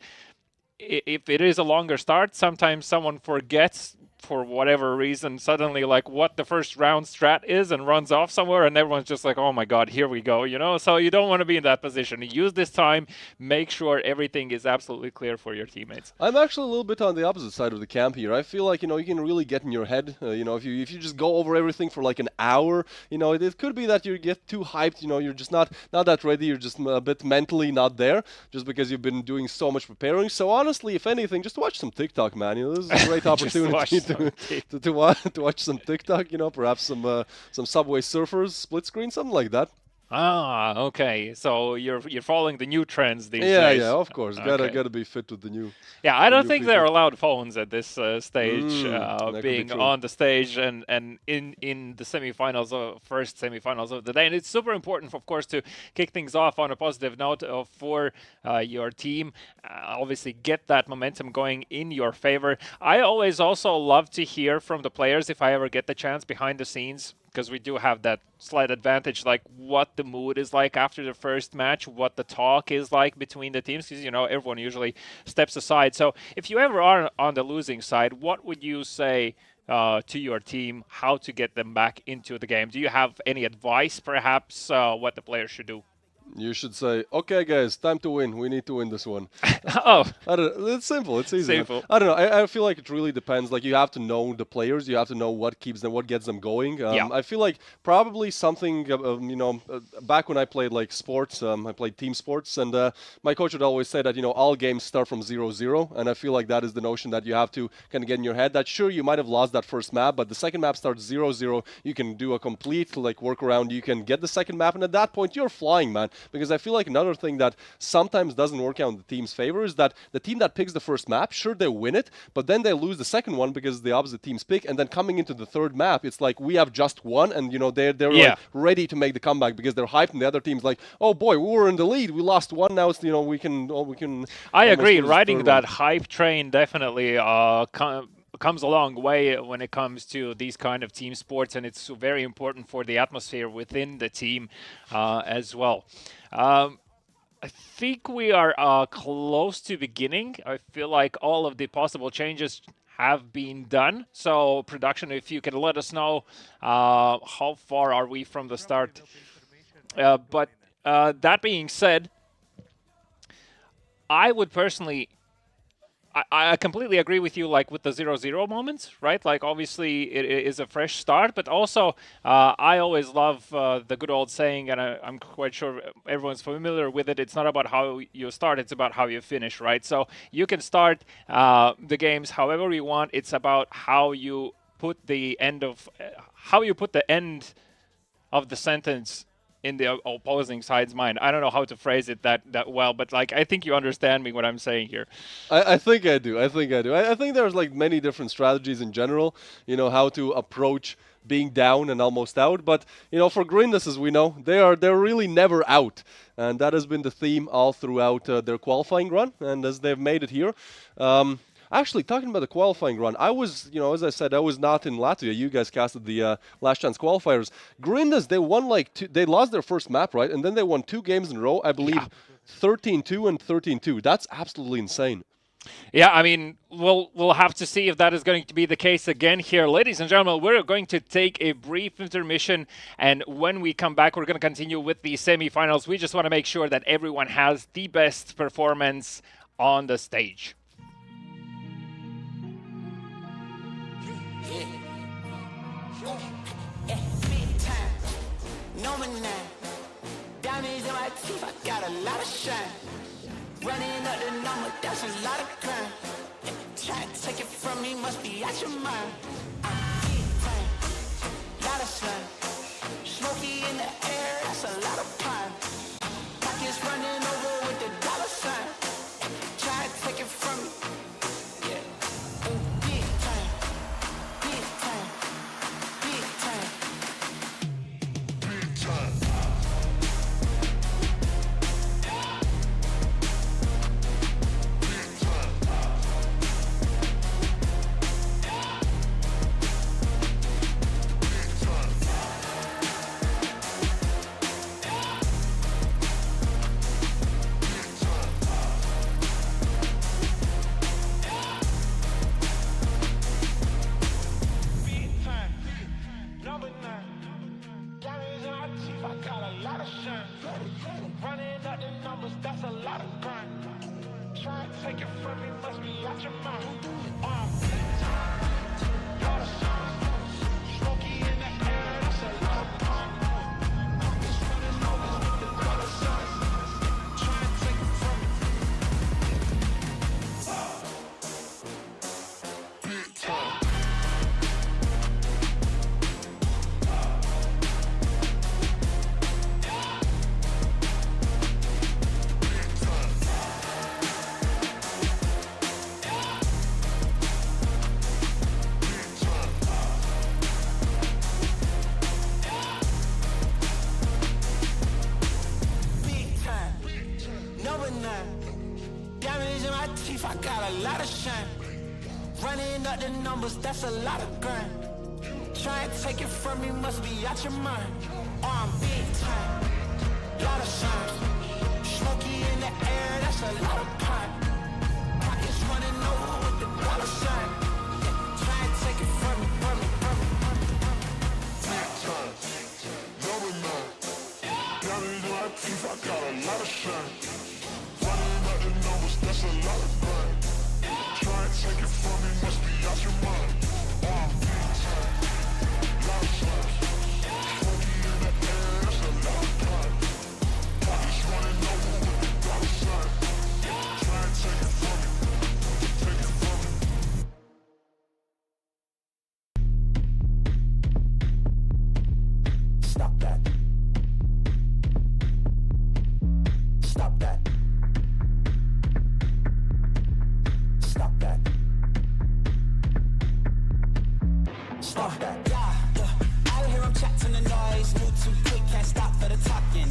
if it is a longer start, sometimes someone forgets for whatever reason suddenly like what the first round strat is and runs off somewhere, and everyone's just like, oh my god, here we go, so you don't want to be in that position. Use this time, make sure everything is absolutely clear for your teammates. I'm actually a little bit on the opposite side of the camp here. I feel like you can really get in your head. If you just go over everything for like an hour, it could be that you get too hyped. You're just not that ready. You're just a bit mentally not there, just because you've been doing so much preparing. So honestly, if anything, just watch some TikTok, man. This is a great opportunity to watch some TikTok. Perhaps some Subway Surfers split screen, something like that. Ah, okay. So you're following the new trends these Yeah, days. yeah, of course. Okay. Gotta be fit with the new. Yeah, I the don't new think people. they're allowed phones at this stage, That could be being true. on the stage and in the semifinals, first semifinals of the day. And it's super important, of course, to kick things off on a positive note for your team. Obviously, get that momentum going in your favor. I always also love to hear from the players, if I ever get the chance, behind the scenes, because we do have that slight advantage, like what the mood is like after the first match, what the talk is like between the teams, because, everyone usually steps aside. So if you ever are on the losing side, what would you say to your team, how to get them back into the game? Do you have any advice, perhaps, what the players should do? You should say, okay, guys, time to win. We need to win this one. Oh. I don't know. It's simple. It's easy. Simple. I don't know. I feel like it really depends. Like, you have to know the players. You have to know what keeps them, what gets them going. Yeah. I feel like probably something, back when I played, like, sports, I played team sports, and my coach would always say that, all games start from 0-0, and I feel like that is the notion that you have to kind of get in your head that, sure, you might have lost that first map, but the second map starts 0-0. You can do a complete, like, workaround. You can get the second map, and at that point, you're flying, man. Because I feel like another thing that sometimes doesn't work out in the team's favor is that the team that picks the first map, sure, they win it, but then they lose the second one because the opposite teams pick, and then coming into the third map, it's like we have just won, and they're like ready to make the comeback because they're hyped, and the other team's like, oh boy, we were in the lead, we lost one, now it's we can. I agree. lose the Riding third that one. hype train definitely comes a long way when it comes to these kind of team sports, and it's very important for the atmosphere within the team as well. I think we are close to beginning. I feel like all of the possible changes have been done. So production, if you can let us know how far are we from the start. But that being said, I would personally, I completely agree with you, like with the 0-0 moments, right? Like, obviously it is a fresh start, but also I always love the good old saying, and I'm quite sure everyone's familiar with it. It's not about how you start, it's about how you finish, right? So you can start the games however you want. It's about how you put the end of the sentence in the opposing side's mind. I don't know how to phrase it that well, but like, I think you understand me what I'm saying here. I think I do. I think there's like many different strategies in general, how to approach being down and almost out. But, for Grindus, as we know, they're really never out. And that has been the theme all throughout their qualifying run. And as they've made it here, actually, talking about the qualifying run, I was, as I said, I was not in Latvia. You guys casted the last chance qualifiers. Grindus, they won they lost their first map, right? And then they won 2 games in a row, I believe, 13-2 and 13-2. That's absolutely insane. Yeah, I mean, we'll have to see if that is going to be the case again here. Ladies and gentlemen, we're going to take a brief intermission, and when we come back, we're going to continue with the semifinals. We just want to make sure that everyone has the best performance on the stage. Big time, no man now. Diamonds in my teeth, I got a lot of shine. Running up the number, that's a lot of crime. Try to take it from me, must be out your mind. Big time, lot of slime. Smoky in the air, that's a lot of pine. Pockets running over with the dollar sign. Try to take it from me. Big time, big time, big time. Big time. got a lot of shine. Running up the numbers, that's a lot of grind. Try and take it from me, must be out your mind. Oh, I'm big time, lot of shine. Smoky in the air, that's a lot of pine. Pockets running over with the dollar sign. Try and take it from me, from me, from me, from me. Big time, double nine. Diamonds in my teeth, I got a lot of shine. Running up the numbers, that's a lot of grind. Try and take it from me, must be out your mind. Oh, I'm big time, lot of shine. Smoky in the air, that's a lot of pine. Pockets running over with the dollar sign. Try and take it from me, take it from me. Stop that. Stop that. Stop that. Stop that. Yeah, I hear him chat to the noise. Move too quick, can't stop for the talking.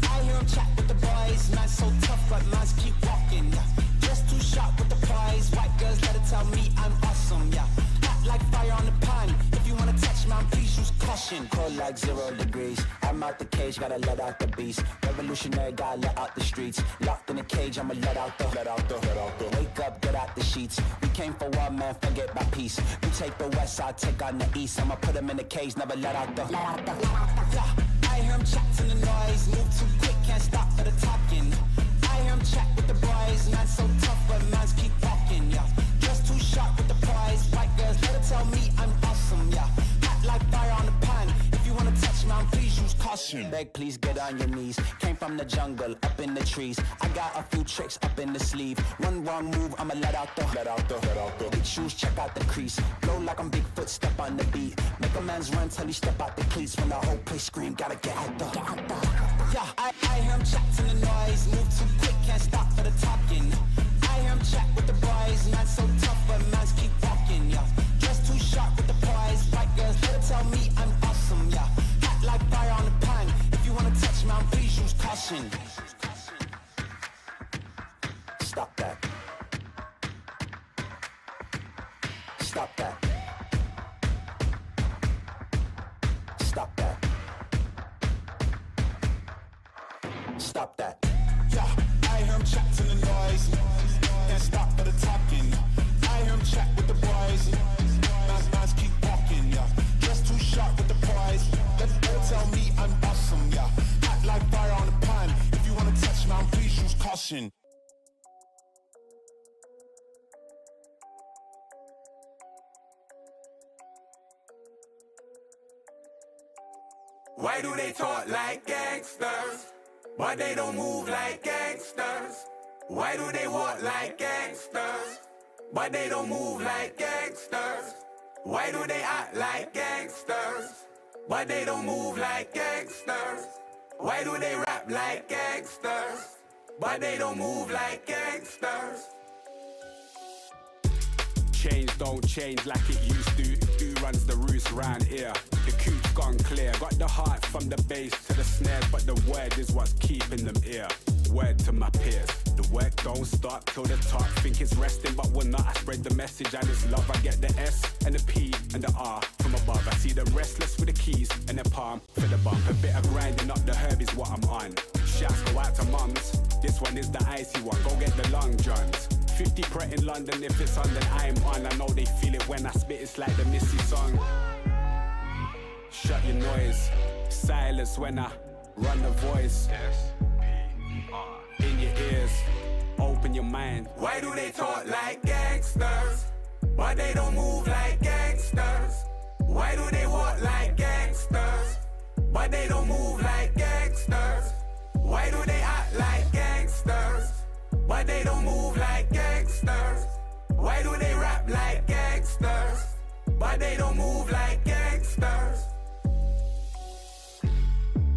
I hear him chat with the boys. Man so tough, but mans keep walking. Yeah, just too sharp with the prize. White girls let it tell me I'm awesome. Yeah, hot like fire on the pan. If you wanna touch man, please use caution. Cold like 0 degrees. I'm out the cage, gotta let out the beast. Revolutionary, gotta let out the streets. Locked in a cage, I'ma let out the. Wake up, get out the sheets. We came for one man, forget my peace. You take the west, I take on the east. I'ma put him in the cage, never let out the. Yeah, I hear him chat to the noise. Move too quick, can't stop for the talking. I hear him chat with the boys. Man so tough, but mans keep walking. Yeah, just too sharp with the prize. White girls let it tell me I'm awesome. Yeah, hot like fire on the pan. If you wanna touch man, please use caution. Beg, please get on your knees. Came from the jungle, up in the trees. I got a few tricks up in the sleeve. One wrong move, I'ma let out the. Big shoes, check out the crease. Blow like I'm Bigfoot, step on the beat. Make a man's run till he step out the cleats. When the whole place scream, gotta get out the. Yeah, I hear him chat to the noise. Move too quick, can't stop for the talking. I hear him chat with the boys. Man so tough, but mans keep walking. Yeah, just too sharp with the prize. White girls let it tell me I'm awesome. Yeah, hot like fire on the pan. If you wanna touch man, please use caution. Stop that. Stop that. Stop that. Stop that. Yeah, I hear him chat to the noise. Can't stop for the talking. I hear him chat with the boys. Mans keep walking. Yeah, just too sharp with the prize. Let it tell me I'm awesome. Yeah, hot like fire on the pan. If you wanna touch man, please use caution. Why do they talk like gangsters, but they don't move like gangsters? Why do they walk like gangsters, but they don't move like gangsters? Why do they act like gangsters, but they don't move like gangsters? Why do they rap like gangsters, but they don't move like gangsters? Change don't change like it used to. Who runs the roost round here? The coop's gone clear. Got the heart from the bass to the snares, but the word is what's keeping them here. Word to my peers. The work don't stop till the top. Think it's resting, but we're not. I spread the message and it's love. I get the S and the P and the R from above. I see the restless with the keys and the palm for the bump. A bit of grinding up the herb is what I'm on. Shouts go out to mums. This one is the icy one. Go get the long johns. 50 Pret in London, if it's on then I'm on. I know they feel it when I spit, it's like the Missy song. Shut your noise, silence when I run the voice. In your ears, open your mind. Why do they talk like gangsters, but they don't move like gangsters? Why do they walk like gangsters, but they don't move like gangsters? Why do they act like gangsters, but they don't move like gangsters? Why do they rap like gangsters, but they don't move like gangsters?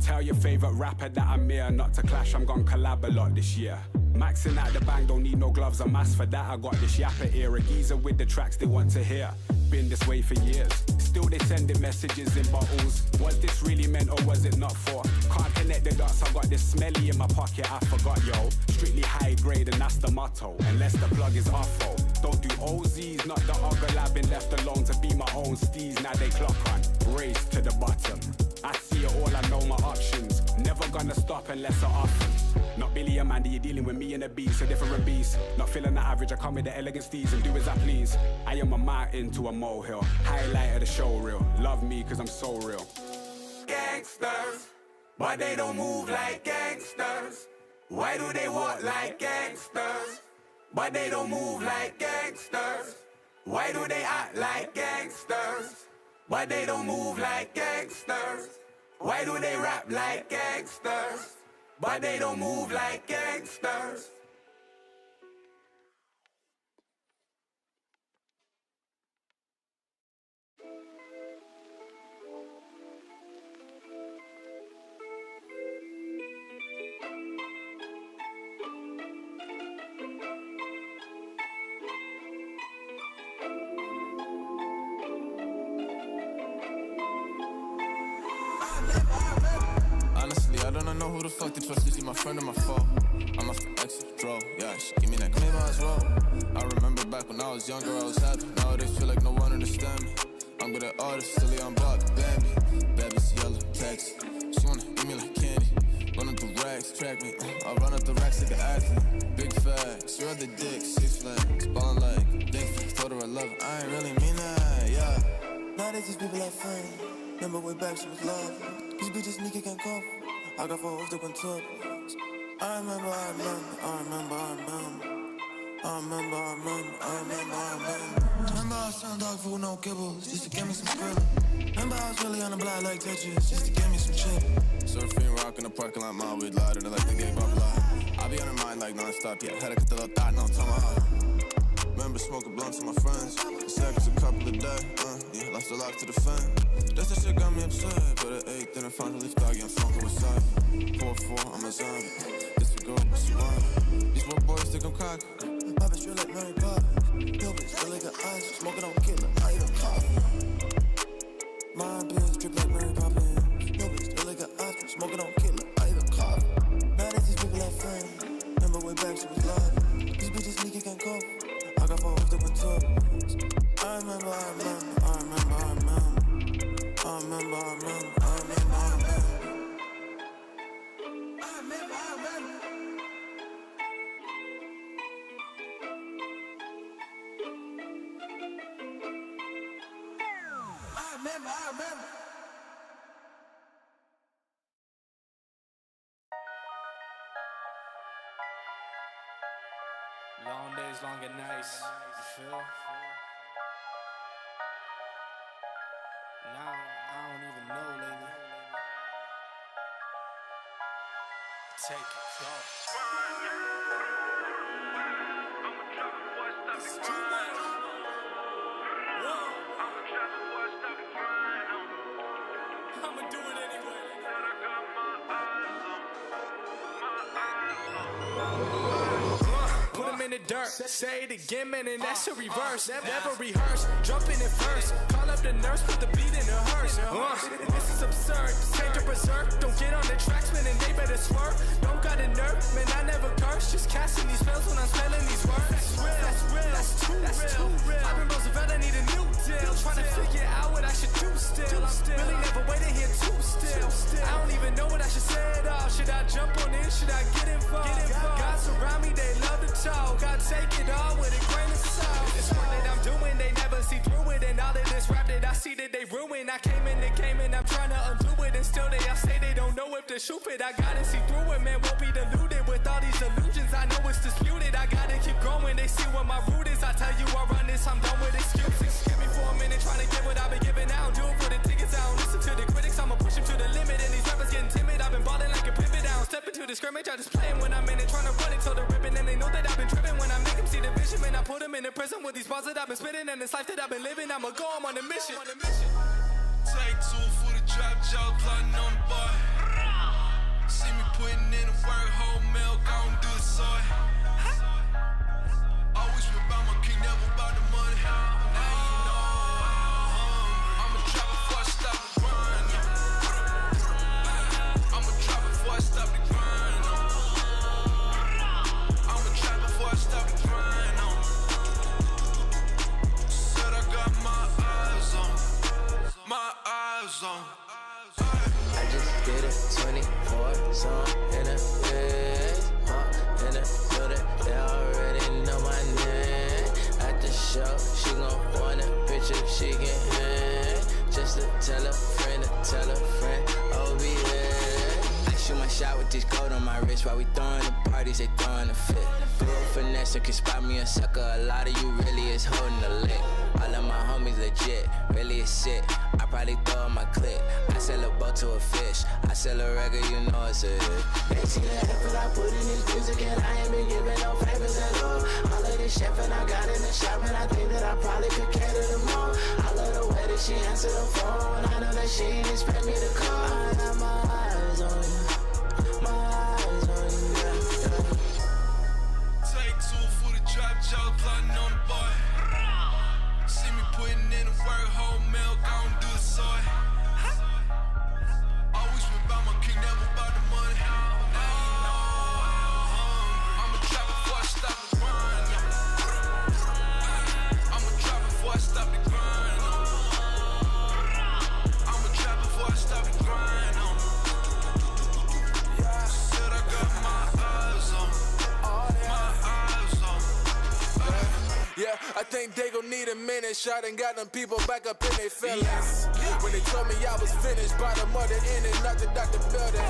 Tell your favorite rapper that I'm here, not to clash, I'm gon' collab a lot this year. Maxing out the bang, don't need no gloves or mask for that. I got this yapper ear, a geezer with the tracks they want to hear. Been this way for years. Still they sending messages in bottles. Was this really meant or was it not for? Can't connect the dots, I got this smelly in my pocket, I forgot, yo. Strictly high grade and that's the motto. Unless the plug is awful. Don't do OZs, not the other lab been left alone to be my own steez. Now they clock on, race to the bottom. I see it all, I know my options. Never gonna stop unless I often. Not Billy and Mandy, you're dealing with me and a beast, a different beast. Not feeling the average, I come with the elegant steez and do as I please. I am a mountain to a molehill, highlight of the show reel. Love me cause I'm so real. Gangsters, but they don't move like gangsters. Why do they walk like gangsters? But they don't move like gangsters. Why do they act like gangsters? But they don't move like gangsters. Why do they rap like gangsters? But they don't move like gangsters. Honestly, I don't know who the fuck to trust. Is he my friend or my foe? I'm off the exit, draw. Yeah, she give me that claim as well. I remember back when I was younger, I was happy. Nowadays feel like no one understand me. I'm good at artists, silly on block, Bambi. Baby's yellow, text. She wanna eat me like candy. Running through racks, track me. I run up the racks like an athlete. Big facts, you're the dick, 6 flags. Ballin' like dick, told her I love her. I ain't really mean that, yeah. Nowadays these people like friends. Remember way back she was love. These bitches sneaky can't cope. I got 4 hoes that went up. I remember. Remember I was selling dog food, no kibbles, just to get me some skrilla. Remember I was really on the block like Tetris, just to get me some chip. Surfing, rock in the parking lot, my weed louder than like the gay bubble. I be on her mind like non-stop, yeah. Had to cut the little thought, no tomahawk. Remember smoking blunts with my friends. Seconds a couple of days, yeah, lost a lot to the fan. That's the shit got me upset. But at 8, then I finally thought, yeah, I'm smoking with side. 4-4, I'm a zombie. This a girl, but she want. These little boys think I'm cocky. My bitch real like Mary Poppins. Yo, bitch still like her eyes. Smoking on killer, I eat a coffee. My bitch drip like Mary Poppins. Yo, bitch still like her eyes. Smoking on killer, I eat a coffee. Nowadays these people like friends. Remember way back she was love. These bitches sneaky can't cope. I got 4 hoes that went up. I remember. Long days, longer nights, you feel? Now, I don't even know lately. Take it, go. I'ma do it anyway. Put 'em in the dirt, say it again, man, and that's a reverse. Never rehearse, jumping in first. Call up the nurse, put the beat in the hearse. This is absurd, change to berserk. Don't get on the tracks, man, and they better swerve. Don't got a nerve, man, I never curse. Just casting these spells when I'm spelling these words. That's real, that's too real. I've been Roosevelt, I need a new deal. Trying to figure out what I should do still. Really never waited here too still. I don't even know what I should say at all. Should I jump on in? Should I get involved? God surround me, they love to talk. I take it all with a grain of salt. This work that I'm doing, they never see through it. And all of this rap that I see that they ruin. I came in the game and I'm trying to undo it. And still they all say they don't know if to shoot it. I gotta see through it, man, won't be deluded with all these illusions. I know it's disputed. I gotta keep growing. They see what my root is. I tell you I run this, I'm done with excuses. Give me for a minute, trying to get what I've been giving out. Do it for the tickets, I don't listen to the critics. I'ma push them to the limit. And these rappers getting timid. I've been balling like a pivot. I don't step into the scrimmage. I just play 'em when I'm in it, trying to run it till the ribbon. And they know that I've been tripping when I make them see the vision. Man, I put them in the prison with these bars that I've been spitting. And this life that I've been living, I'ma go, I'm on a mission. Take 2 for the drop, jaw plotting on the boy. See me putting in the work, whole milk, I don't do the soy. Always been about my king, never about the money. Now you know I'm a show. She gon' want a picture, she can just to tell a friend, oh be here. I shoot my shot with this gold on my wrist while we throwing the parties, they throwing the fit. Girl finesse can spot me a sucker, a lot of you really is holding the lick. All of my homies legit, really is shit. I probably throw on my clip. I sell a boat to a fish. I sell a record, you know it's a hit. They see the effort I put in this music and I ain't been giving no favors at all. All of this chef and I got in the shop and I think that I probably could cater to more. I love the way that she answered the phone. I know that she ain't expect me to call. I got my eyes on you. My eyes on you, yeah. Take two for the drop, jaw plotting on the boy. See me putting in the work, whole milk, I don't do the soy. Always been about my king, never about the money. I'm a trap before I stop the grind. I'm a trap before I stop the grind. I'm a trap before I stop the grind. Said I got my eyes on, my eyes on. Yeah, I think they gon' need a minute. Shot and got them people back up in their feelings. When they told me I was finished by the mother in it, not the doctor building.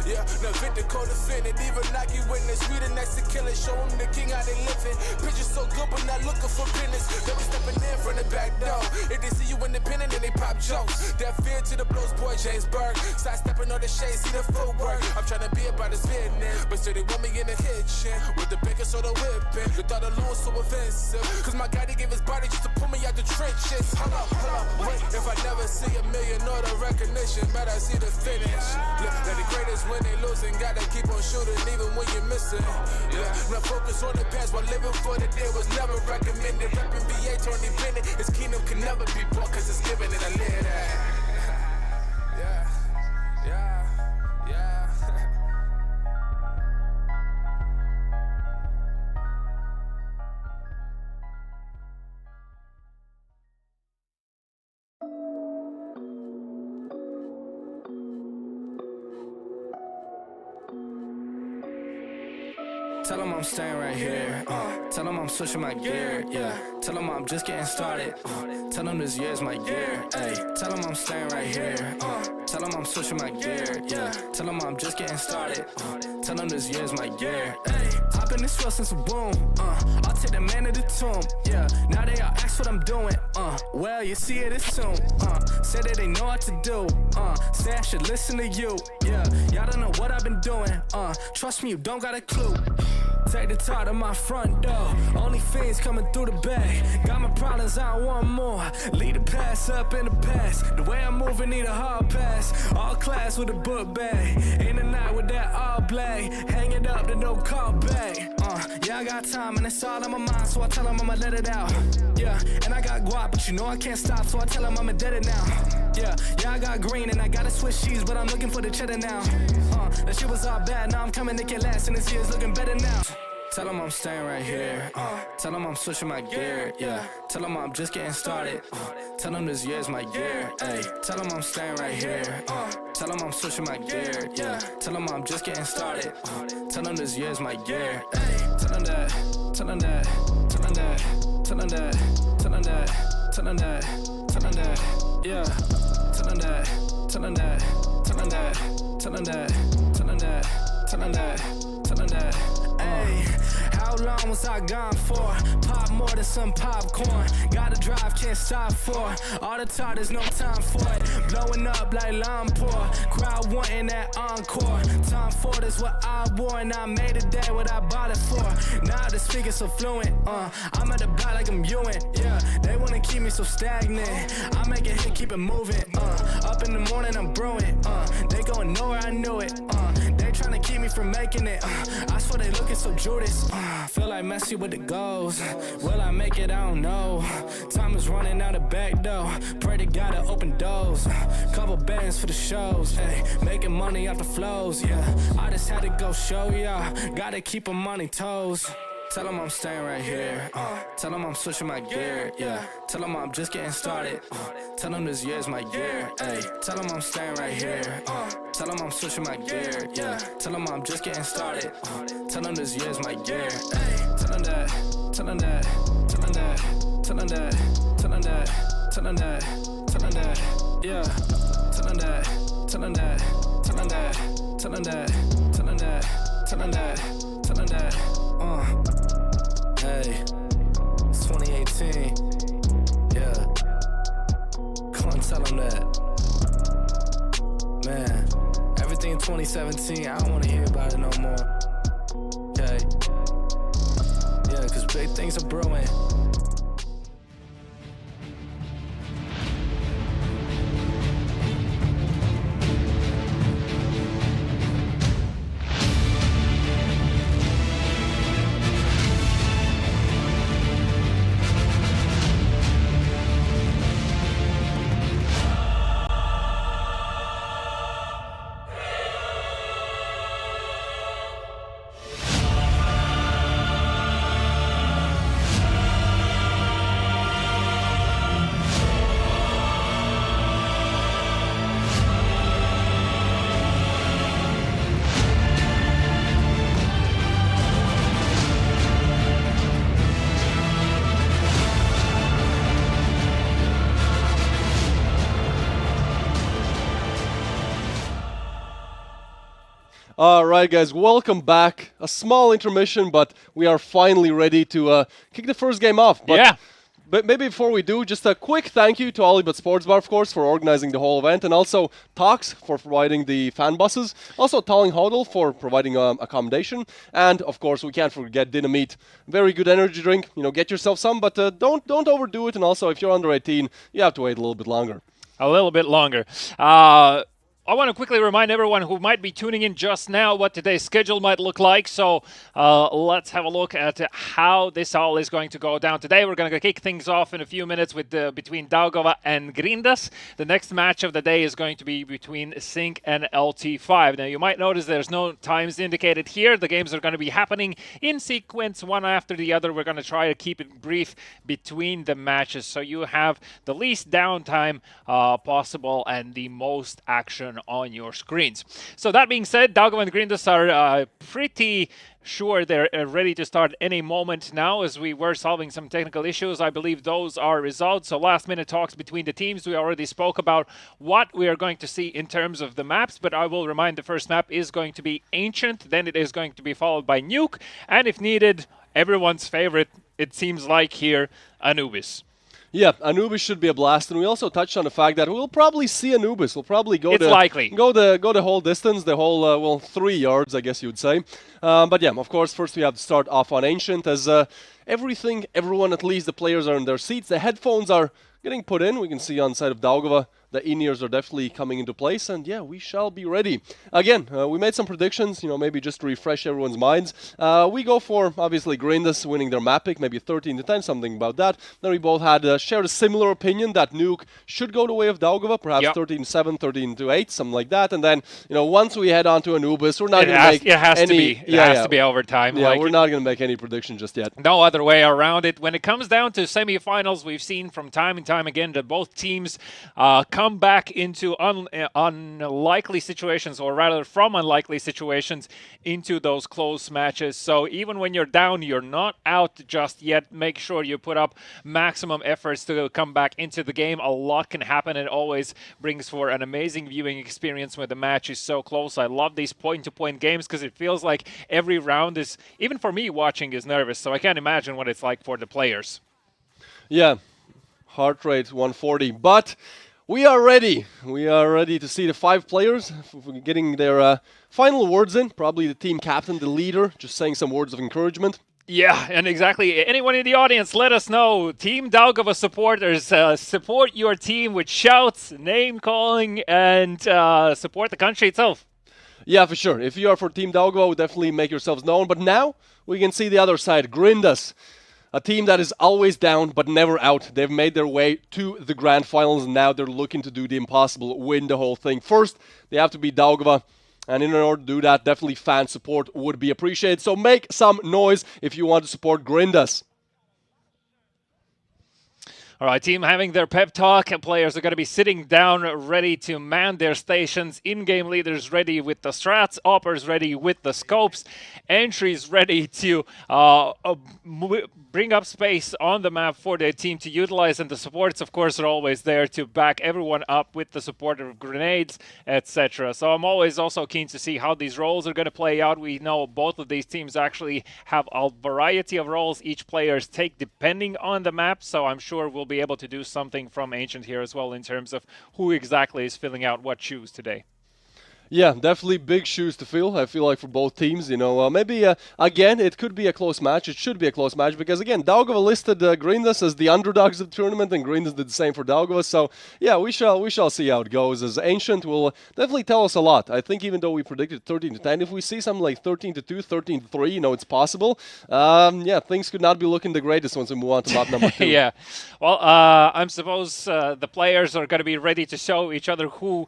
Yeah, now Victor co-defendant. Even Nike witness, we the next to kill it. Show them the king how they living. Pictures so good, but not looking for business. They be stepping in from the back door. If they see you independent, then they pop jokes. That fear to the blows, boy, James Burke. Side stepping on the shade, see the footwork. I'm trying to be about this business, but still they want me in the kitchen with the bacon soda whipping. The thought of Lewis so offensive, cause my guy, he gave his body just to pull me out the trenches. Hold up, wait. If I never see a million or the recognition, but I see the finish. Look, they're the greatest when they losing. Gotta keep on shooting even when you're missing. Yeah, now focus on the past while living for the day was never recommended. Reppin' VA, Tony Bennett. His kingdom can never be bought cause it's given and I live that. Yeah. Tell them I'm staying right here. Tell them I'm switching my gear. Yeah. Tell them I'm just getting started. Tell them this year's my year. Ay. Tell them I'm staying right here. Tell them I'm switching my gear. Yeah. Tell them I'm just getting started. Tell them this year's my year. Ay. I've been this field since a boom. I'll take the man to the tomb. Yeah. Now they all ask what I'm doing. Well, you see it soon. Say that they know what to do. Say I should listen to you. Yeah. Y'all don't know what I've been doing. Trust me, you don't got a clue. Take the top of my front door. Only fiends coming through the bag. Got my problems, I want more. Lead the past up in the past. The way I'm moving, need a hard pass. All class with a book bag. In the night with that all black. Hang it up, then no call back. Yeah, I got time and it's all on my mind, so I tell them I'ma let it out. Yeah, and I got guap, but you know I can't stop, so I tell them I'ma dead it now. Yeah, I got green and I gotta switch cheese, but I'm looking for the cheddar now. That shit was all bad, now I'm coming to get last, and this year's looking better now. Tell them I'm staying right here. Tell them I'm switching my gear. Yeah. Tell them I'm just getting started. Tell them this year's my year. Ay. Tell them I'm staying right here. Tell them I'm switching my gear. Yeah. Tell them I'm just getting started. Tell them this year's my year. Ay. Tell them that. Tell them that. Tell them that. Tell them that. Tell them that. Tell them that. Tell them that. Yeah. Tell them that. Tell them that. Tell them that. Tell them that. Tell them that. Tell them that. Tell them that. Ay, how long was I gone for? Pop more than some popcorn. Gotta drive, can't stop for. All the time, there's no time for it. Blowing up like Lampore. Crowd wanting that encore. Tom Ford is what I wore, and I made it that what I bought it for. Now the speaker so fluent. I'm at the block like I'm Ewan. Yeah, they wanna keep me so stagnant. I make a hit, keep it moving. Up in the morning, I'm brewing. They going nowhere, I knew it. They tryna keep me from making it. I swear they looking so Judas. Feel like Messi with the goals. Will I make it? I don't know. Time is running out the back door. Pray to God to open doors. Couple bands for the shows. Ay, making money off the flows. Yeah, I just had to go show y'all. Gotta keep them on their toes. Tell them I'm staying right here. Tell them I'm switching my gear. Yeah. Tell them I'm just getting started. Tell them this year's my year. Ay. Tell them I'm staying right here. Tell them I'm switching my gear. Yeah. Tell them I'm just getting started. Tell them this year's my year. Ay. Tell them that. tell them that, tell them that, tell them that, tell them that, tell them that, tell them that, yeah, tell them that, tell them that, tell them that, tell them that, tell them that, tell them that, tell them that, hey, it's 2018, yeah, come on, tell them that, man, everything in 2017, I don't want to hear about it no more, okay, yeah, cause big things are brewing. Alright guys, welcome back. A small intermission, but we are finally ready to kick the first game off. But maybe before we do, just a quick thank you to Olybet Sports Bar, of course, for organizing the whole event, and also Tox for providing the fan buses, also Talling Hodl for providing accommodation, and of course we can't forget Dynamite, very good energy drink. You know, get yourself some, but don't overdo it, and also if you're under 18, you have to wait a little bit longer. A little bit longer. I want to quickly remind everyone who might be tuning in just now what today's schedule might look like. So let's have a look at how this all is going to go down today. We're going to kick things off in a few minutes with between Daugava and Grindas. The next match of the day is going to be between Sync and LT5. Now, you might notice there's no times indicated here. The games are going to be happening in sequence, one after the other. We're going to try to keep it brief between the matches, so you have the least downtime possible and the most action on your screens. So that being said, Daugava and Grindas are pretty sure they're ready to start any moment now, as we were solving some technical issues. I believe those are resolved. So last minute talks between the teams. We already spoke about what we are going to see in terms of the maps, but I will remind the first map is going to be Ancient, then it is going to be followed by Nuke, and if needed, everyone's favorite, it seems like here, Anubis. Yeah, Anubis should be a blast, and we also touched on the fact that we'll probably see Anubis. We'll probably go go the whole distance, the whole 3 yards, I guess you would say. But yeah, of course, first we have to start off on Ancient, as everyone, at least the players, are in their seats. The headphones are getting put in. We can see on the side of Daugava, the in-ears are definitely coming into place, and yeah, we shall be ready. Again, we made some predictions, maybe just to refresh everyone's minds. We go for, obviously, Grindas winning their map pick, maybe 13-10, something about that. Then we both had shared a similar opinion that Nuke should go the way of Daugava, perhaps 13-7, 13-8, something like that. And then, once we head on to Anubis, we're not going to make it has to be overtime. Yeah, we're not going to make any prediction just yet. No other way around it. When it comes down to semifinals, we've seen from time and time again that both teams come back into unlikely situations, or rather from unlikely situations into those close matches. So even when you're down, you're not out just yet. Make sure you put up maximum efforts to come back into the game. A lot can happen. It always brings for an amazing viewing experience when the match is so close. I love these point-to-point games because it feels like every round is, even for me watching, is nervous. So I can't imagine what it's like for the players. Yeah, heart rate 140, but we are ready. We are ready to see the 5 players getting their final words in. Probably the team captain, the leader, just saying some words of encouragement. Yeah, and exactly. Anyone in the audience, let us know. Team Daugava supporters, support your team with shouts, name calling, and support the country itself. Yeah, for sure. If you are for Team Daugava, definitely make yourselves known. But now we can see the other side, Grindas. A team that is always down but never out. They've made their way to the grand finals, and now they're looking to do the impossible, win the whole thing. First, they have to beat Daugava, and in order to do that, definitely fan support would be appreciated. So make some noise if you want to support Grindas. All right, team having their pep talk. Players are going to be sitting down, ready to man their stations. In-game leaders ready with the strats. Oppers ready with the scopes. Entries ready to bring up space on the map for their team to utilize. And the supports, of course, are always there to back everyone up with the support of grenades, etc. So I'm always also keen to see how these roles are going to play out. We know both of these teams actually have a variety of roles each players take depending on the map. So I'm sure we'll be able to do something from Ancient here as well in terms of who exactly is filling out what shoes today. Yeah, definitely big shoes to fill, I feel like, for both teams. Maybe, again, it could be a close match. It should be a close match because, again, Daugava listed Grindas as the underdogs of the tournament, and Grindas did the same for Daugava. So, yeah, we shall see how it goes, as Ancient will definitely tell us a lot. I think even though we predicted 13-10, if we see something like 13-2, 13-3, it's possible. Yeah, things could not be looking the greatest once we move on to map number 2. Yeah. Well, I suppose the players are going to be ready to show each other who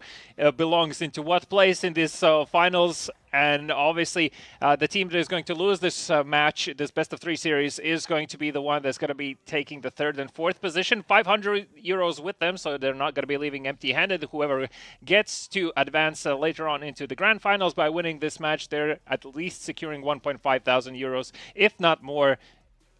belongs into what place in this finals, and obviously the team that is going to lose this match, this best of 3 series, is going to be the one that's going to be taking the 3rd and 4th position. 500 euros with them, so they're not going to be leaving empty-handed. Whoever gets to advance later on into the grand finals by winning this match, they're at least securing 1,500 euros, if not more,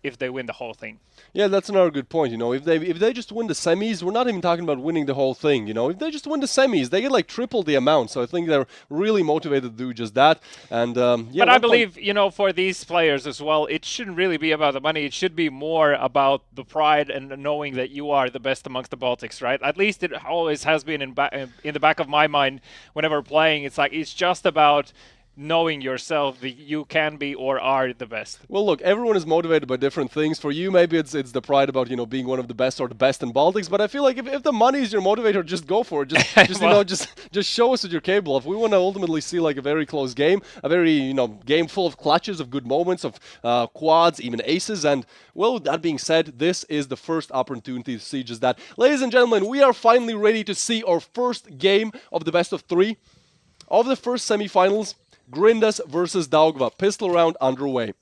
if they win the whole thing. Yeah, that's another good point. If they just win the semis, we're not even talking about winning the whole thing. If they just win the semis, they get like triple the amount. So I think they're really motivated to do just that. And yeah, but I believe for these players as well, it shouldn't really be about the money. It should be more about the pride and knowing that you are the best amongst the Baltics, right? At least it always has been in the back of my mind whenever playing. It's like it's just about knowing yourself that you can be or are the best. Well, look, everyone is motivated by different things. For you, maybe it's the pride about being one of the best or the best in Baltics. But I feel like if the money is your motivator, just go for it. Just show us what you're capable of. We want to ultimately see like a very close game, a very game full of clutches, of good moments, of quads, even aces. And well, that being said, this is the first opportunity to see just that. Ladies and gentlemen, we are finally ready to see our first game of the best of 3 of the first semifinals. Grindas versus Daugava. Pistol round underway.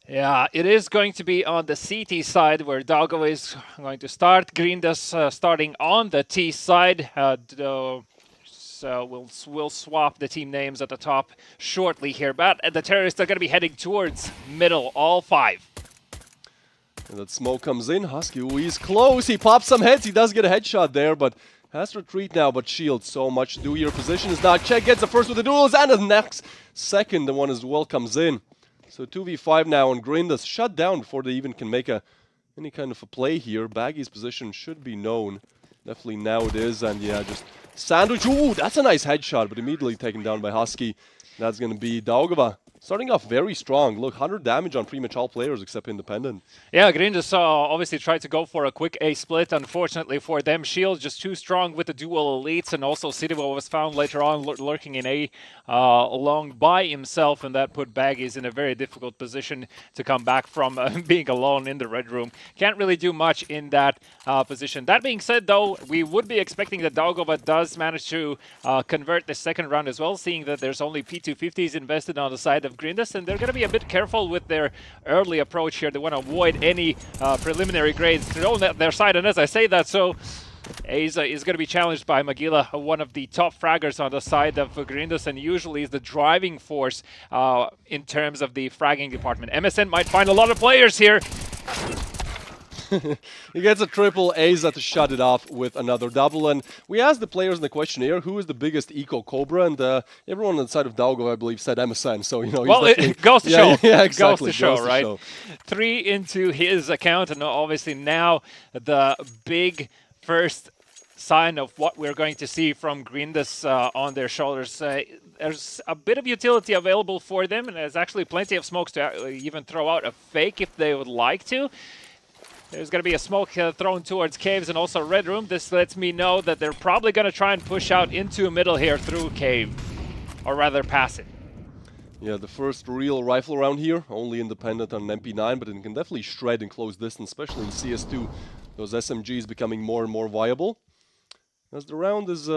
Yeah, it is going to be on the CT side where Daugava is going to start. Grindas starting on the T side. So we'll swap the team names at the top shortly here. But the terrorists are going to be heading towards middle, all 5. And that smoke comes in. Husky, he's close. He pops some heads. He does get a headshot there, but has to retreat now, but shield so much. Do your position is not checked. Gets the first with the duels, and the next second the one as well comes in. So 2v5 now on Grindas. Shut down before they even can make any kind of a play here. Baggy's position should be known. Definitely now it is, and yeah, just sandwich. Ooh, that's a nice headshot, but immediately taken down by Husky. That's going to be Daugava. Starting off very strong. Look, 100 damage on pretty much all players except Independent. Yeah, Grindas obviously tried to go for a quick A split. Unfortunately for them, Shield just too strong with the dual elites, and also Sidivo was found later on lurking in A along by himself, and that put Baggies in a very difficult position to come back from being alone in the red room. Can't really do much in that position. That being said, though, we would be expecting that Daugava does manage to convert the second round as well, seeing that there's only P250s invested on the side of Grindas, and they're going to be a bit careful with their early approach here. They want to avoid any preliminary grades thrown at their side, and as I say that, so Asa is going to be challenged by Magila, one of the top fraggers on the side of Grindas, and usually is the driving force in terms of the fragging department. MSN might find a lot of players here. He gets a triple. Asa to shut it off with another double. And we asked the players in the questionnaire who is the biggest eco Cobra, and everyone on the side of Daugava, I believe, said MSN. So well, it goes to show. Yeah, exactly. Goes to show, right? 3 into his account, and obviously now the big first sign of what we're going to see from Grindas on their shoulders. There's a bit of utility available for them, and there's actually plenty of smokes to even throw out a fake if they would like to. There's going to be a smoke thrown towards caves and also red room. This lets me know that they're probably going to try and push out into middle here through cave, or rather pass it. Yeah, the first real rifle round here, only Independent on an MP9, but it can definitely shred in close distance, especially in CS2. Those SMGs becoming more and more viable. As the round is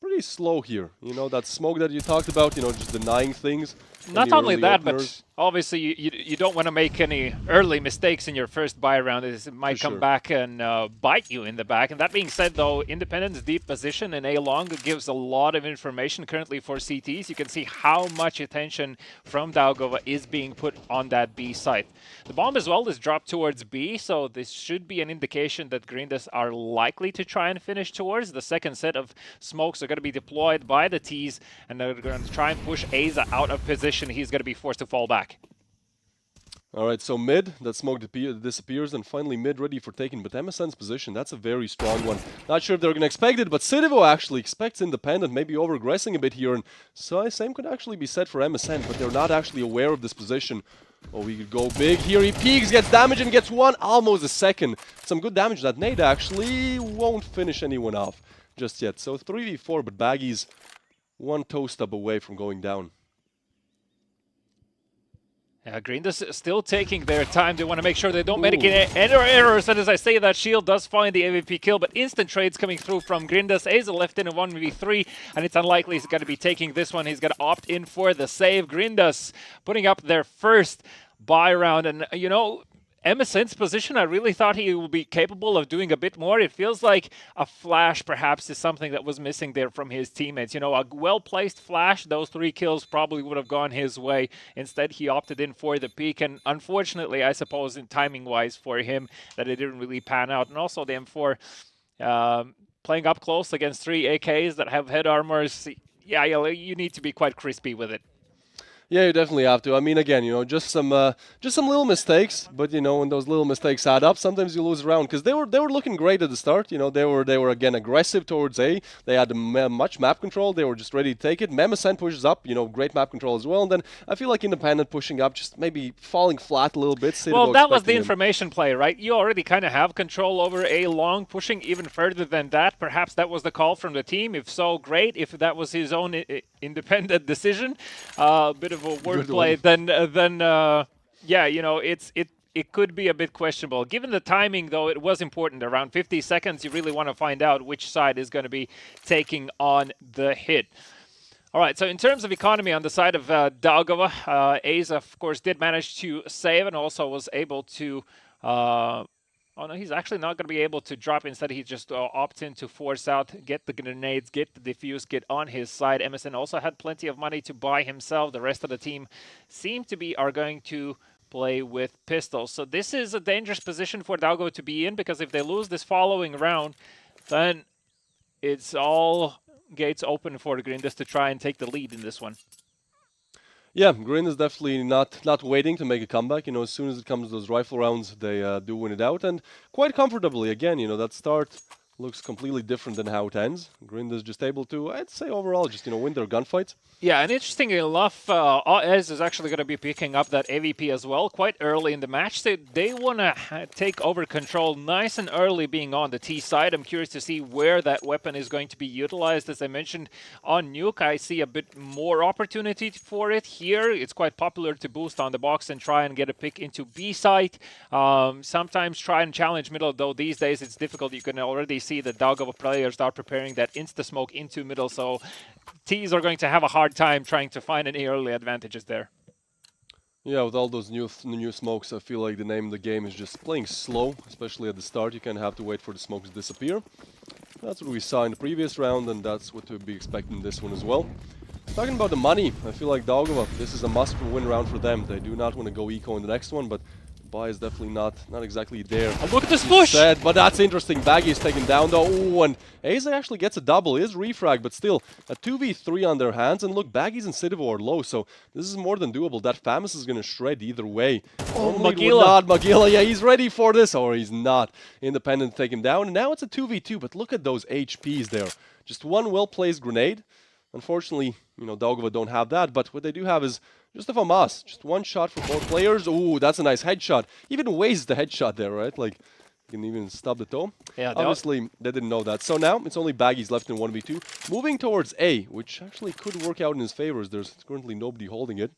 pretty slow here. That smoke that you talked about, just denying things. Not Any only early that, openers? but obviously you don't want to make any early mistakes in your first buy round. It might come back and bite you in the back. And that being said, though, Independent's deep position in A long gives a lot of information currently for CTs. You can see how much attention from Daugava is being put on that B site. The bomb as well is dropped towards B, so this should be an indication that Grindas are likely to try and finish towards. The second set of smokes are going to be deployed by the Ts, and they're going to try and push Aza out of position. He's going to be forced to fall back. All right, so mid, that smoke disappears, and finally mid ready for taking, but MSN's position, that's a very strong one. Not sure if they're going to expect it, but Cidivo actually expects Independent, maybe over-aggressing a bit here, and so same could actually be said for MSN, but they're not actually aware of this position. Oh, we could go big here, he peeks, gets damage, and gets one, almost a second. Some good damage. That nade actually won't finish anyone off just yet. So 3v4, but Baggy's one toe stub away from going down. Yeah, Grindas still taking their time. They want to make sure they don't make any errors. And as I say that, Shield does find the AVP kill, but instant trades coming through from Grindas. Aza left in a 1v3, and it's unlikely he's going to be taking this one. He's going to opt in for the save. Grindas putting up their first buy round. And, you know, MSN's position, I really thought he would be capable of doing a bit more. It feels like a flash perhaps is something that was missing there from his teammates. You know, a well-placed flash, those 3 kills probably would have gone his way. Instead, he opted in for the peak, and unfortunately, I suppose, in timing-wise for him, that it didn't really pan out. And also the M4 playing up close against 3 AKs that have head armors, yeah, you need to be quite crispy with it. Yeah, you definitely have to. I mean, again, you know, just some little mistakes, but you know, when those little mistakes add up, sometimes you lose around. Because they were looking great at the start. You know, they were again aggressive towards A. They had much map control. They were just ready to take it. MSN pushes up. You know, great map control as well. And then I feel like Independent pushing up, just maybe falling flat a little bit. Well, that was the information play, right? You already kind of have control over A long, pushing even further than that. Perhaps that was the call from the team. If so, great. If that was his own independent decision, bit of a wordplay, then yeah, you know, it could be a bit questionable. Given the timing, though, it was important. Around 50 seconds, you really want to find out which side is going to be taking on the hit. All right, so in terms of economy on the side of Daugava, Aza, of course, did manage to save and also was able to... Oh, no, he's actually not going to be able to drop. Instead, he just opts in to force out, get the grenades, get the defuse, get on his side. Emerson also had plenty of money to buy himself. The rest of the team are going to play with pistols. So this is a dangerous position for Daugava to be in, because if they lose this following round, then it's all gates open for Grindas to try and take the lead in this one. Yeah, Grin is definitely not waiting to make a comeback. You know, as soon as it comes to those rifle rounds, they do win it out, and quite comfortably. Again, you know, that start looks completely different than how it ends. Grind is just able to, I'd say overall, just, you know, win their gunfights. Yeah, and interestingly enough, Ez is actually going to be picking up that AVP as well quite early in the match. They want to take over control nice and early being on the T side. I'm curious to see where that weapon is going to be utilized. As I mentioned, on Nuke, I see a bit more opportunity for it here. It's quite popular to boost on the box and try and get a pick into B site. Sometimes try and challenge middle, though these days it's difficult. You can already see the Daugava players start preparing that insta-smoke into middle, so Ts are going to have a hard time trying to find any early advantages there. Yeah, with all those new smokes, I feel like the name of the game is just playing slow, especially at the start. You kind of have to wait for the smokes to disappear. That's what we saw in the previous round, and that's what to be expecting in this one as well. Talking about the money, I feel like Daugava, this is a must-win round for them. They do not want to go eco in the next one, but buy is definitely not exactly there. Oh, look at this push! But that's interesting. Baggy is taken down though. Ooh, and Aza actually gets a double. It is refrag, but still a 2v3 on their hands. And look, Baggies and Cidivo are low, so this is more than doable. That Famous is going to shred either way. Oh, Magila! Magila, yeah, he's ready for this, or he's not. Independent take him down, and now it's a 2v2. But look at those HPs there. Just one well-placed grenade. Unfortunately, you know, Daugava don't have that, but what they do have is just a FAMAS. Just one shot for both players. Ooh, that's a nice headshot. Even wastes the headshot there, right? Like, you can even stub the toe. Yeah, obviously, they didn't know that. So now, it's only Baggies left in 1v2. Moving towards A, which actually could work out in his favor, as there's currently nobody holding it.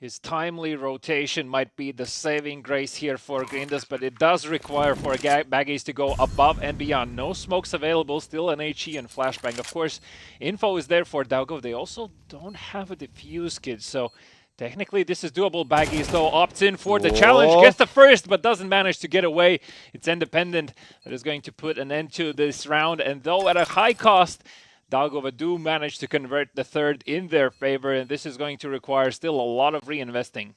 His timely rotation might be the saving grace here for Grindus, but it does require for Baggies to go above and beyond. No smokes available, still an HE and flashbang. Of course, info is there for Daugava. They also don't have a defuse kit, so technically this is doable. Baggies, though, opts in for the challenge, gets the first, but doesn't manage to get away. It's Independent that is going to put an end to this round, and though at a high cost, Daugava do manage to convert the third in their favor, and this is going to require still a lot of reinvesting.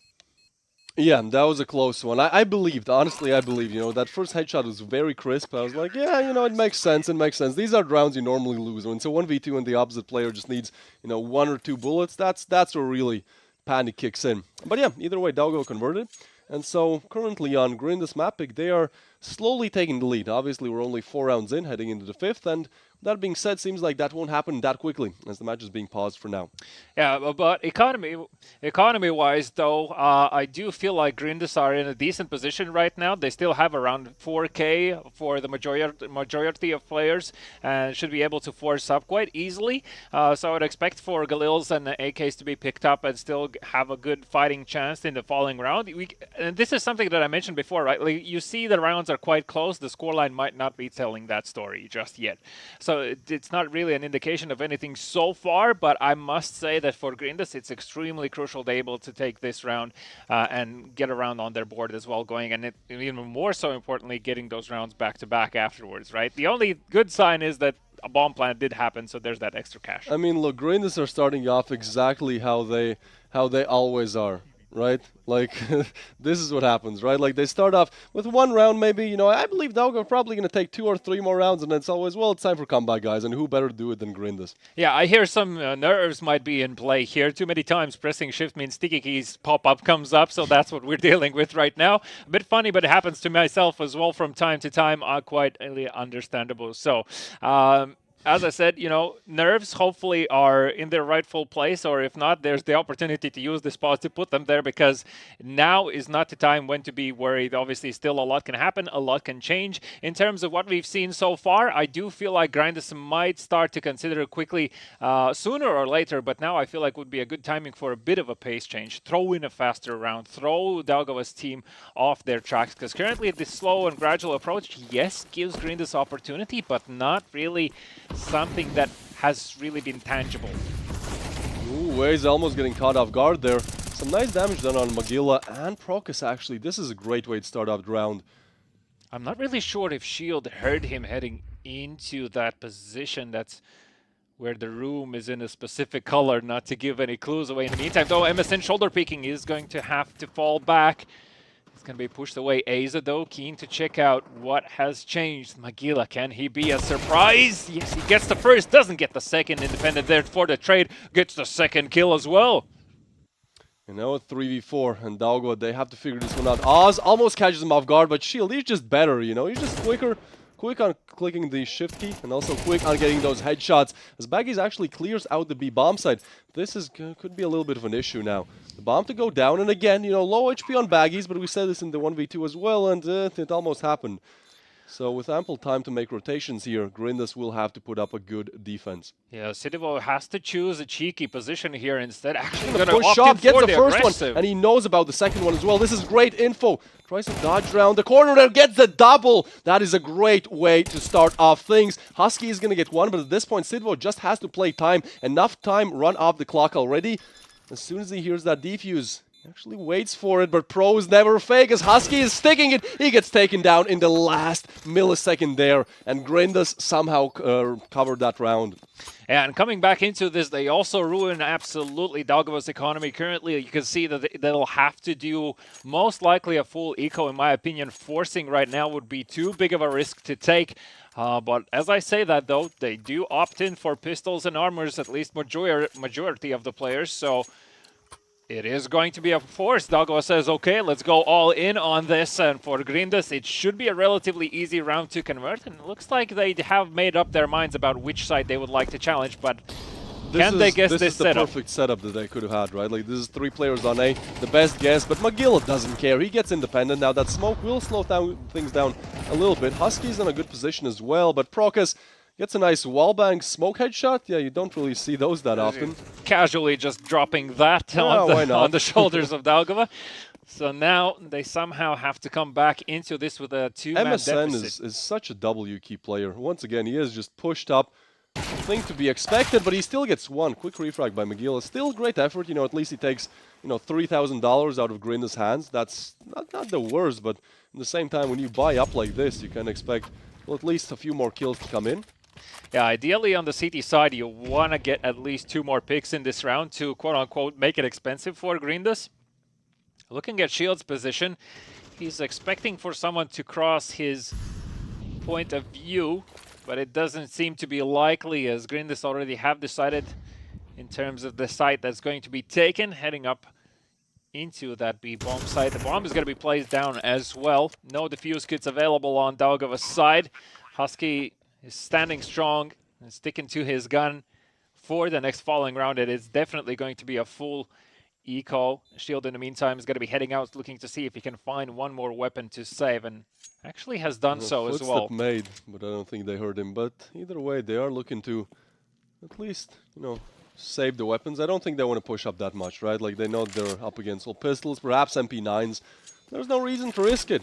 Yeah, that was a close one. I believed, honestly, I believed, that first headshot was very crisp. I was like, yeah, it makes sense, These are rounds you normally lose. When it's a 1v2 and the opposite player just needs, 1 or 2 bullets, that's where really panic kicks in. But yeah, either way, Daugava converted. And so currently on Grindus map pick, they are slowly taking the lead. Obviously, we're only 4 rounds in, heading into the 5th, and that being said, seems like that won't happen that quickly, as the match is being paused for now. Yeah, but economy-wise, though, I do feel like Grindus are in a decent position right now. They still have around 4K for the majority of players, and should be able to force up quite easily. So I would expect for Galils and AKs to be picked up and still have a good fighting chance in the following round. And this is something that I mentioned before, right? Like, you see the rounds are quite close. The scoreline might not be telling that story just yet. So it's not really an indication of anything so far, but I must say that for Grindus, it's extremely crucial they're able to take this round and get a round on their board as well going, and even more so importantly, getting those rounds back-to-back afterwards, right? The only good sign is that a bomb plant did happen, so there's that extra cash. I mean, look, Grindus are starting off exactly how they always are. Right? Like, this is what happens, right? Like, they start off with 1 round, maybe, I believe Daugava are probably going to take 2 or 3 more rounds, and it's always, well, it's time for comeback, guys, and who better to do it than Grindus? Yeah, I hear some nerves might be in play here. Too many times pressing shift means sticky keys pop-up comes up, so that's what we're dealing with right now. A bit funny, but it happens to myself as well from time to time, quite understandable. So, as I said, nerves hopefully are in their rightful place, or if not, there's the opportunity to use this pause to put them there, because now is not the time when to be worried. Obviously, still a lot can happen, a lot can change. In terms of what we've seen so far, I do feel like Grindus might start to consider quickly sooner or later, but now I feel like would be a good timing for a bit of a pace change. Throw in a faster round, throw Daugava's team off their tracks, because currently this slow and gradual approach, yes, gives Grindus opportunity, but not really something that has really been tangible. Ooh, Waze almost getting caught off guard there. Some nice damage done on Magilla and Procus, actually. This is a great way to start off the round. I'm not really sure if Shield heard him heading into that position. That's where the room is in a specific color, not to give any clues away. In the meantime, though, MSN shoulder peeking is going to have to fall back. Going to be pushed away. Aza, though, keen to check out what has changed. Magilla, can he be a surprise? Yes, he gets the first, doesn't get the second. Independent there for the trade, gets the second kill as well. 3v4, and Daugava, they have to figure this one out. Oz almost catches him off guard, but Shield, he's just better, He's just quick on clicking the shift key, and also quick on getting those headshots. As Baggies actually clears out the B bomb site, this could be a little bit of an issue now. The bomb to go down, and again, low HP on Baggies, but we said this in the 1v2 as well, and it almost happened. So with ample time to make rotations here, Grindus will have to put up a good defense. Yeah, Sidivo has to choose a cheeky position here instead. Actually, going to push up, gets the first one, and he knows about the second one as well. This is great info. Tries to dodge around the corner there, gets the double. That is a great way to start off things. Husky is going to get one, but at this point, Sidivo just has to play time. Enough time run off the clock already. As soon as he hears that defuse, actually waits for it, but pros never fake as Husky is sticking it. He gets taken down in the last millisecond there, and Grindus somehow covered that round. And coming back into this, they also ruin absolutely Daugava's economy. Currently, you can see that they'll have to do most likely a full eco, in my opinion. Forcing right now would be too big of a risk to take. But as I say that, though, they do opt in for pistols and armors, at least majority of the players, so it is going to be a force. Daugava says, okay, let's go all in on this. And for Grindus, it should be a relatively easy round to convert. And it looks like they have made up their minds about which side they would like to challenge. But can they guess this setup? This is the perfect setup that they could have had, right? Like, this is 3 players on A, the best guess. But Magilla doesn't care. He gets independent. Now, that smoke will slow things down a little bit. Husky's in a good position as well. But Procus, Gets a nice wallbang smoke headshot. Yeah, you don't really see those that often. Casually just dropping that on the shoulders of Daugava. So now they somehow have to come back into this with a 2-man MSN deficit. is such a W key player. Once again, he is just pushed up. Thing to be expected, but he still gets one. Quick refrag by McGill. Still great effort. You know, at least he takes, you know, $3,000 out of Grinda's hands. That's not the worst, but at the same time, when you buy up like this, you can expect, well, at least a few more kills to come in. Yeah, ideally on the CT side, you want to get at least 2 more picks in this round to, quote-unquote, make it expensive for Grindas. Looking at Shield's position, he's expecting for someone to cross his point of view, but it doesn't seem to be likely, as Grindas already have decided in terms of the site that's going to be taken, heading up into that B bomb site. The bomb is going to be placed down as well. No defuse kits available on Daugava's side. Husky is standing strong and sticking to his gun for the next following round. It is definitely going to be a full eco. Shield in the meantime is going to be heading out, looking to see if he can find one more weapon to save, and actually has done so as well. Footstep made, but I don't think they heard him. But either way, they are looking to at least, you know, save the weapons. I don't think they want to push up that much, right? Like, they know they're up against all pistols, perhaps MP9s. There's no reason to risk it.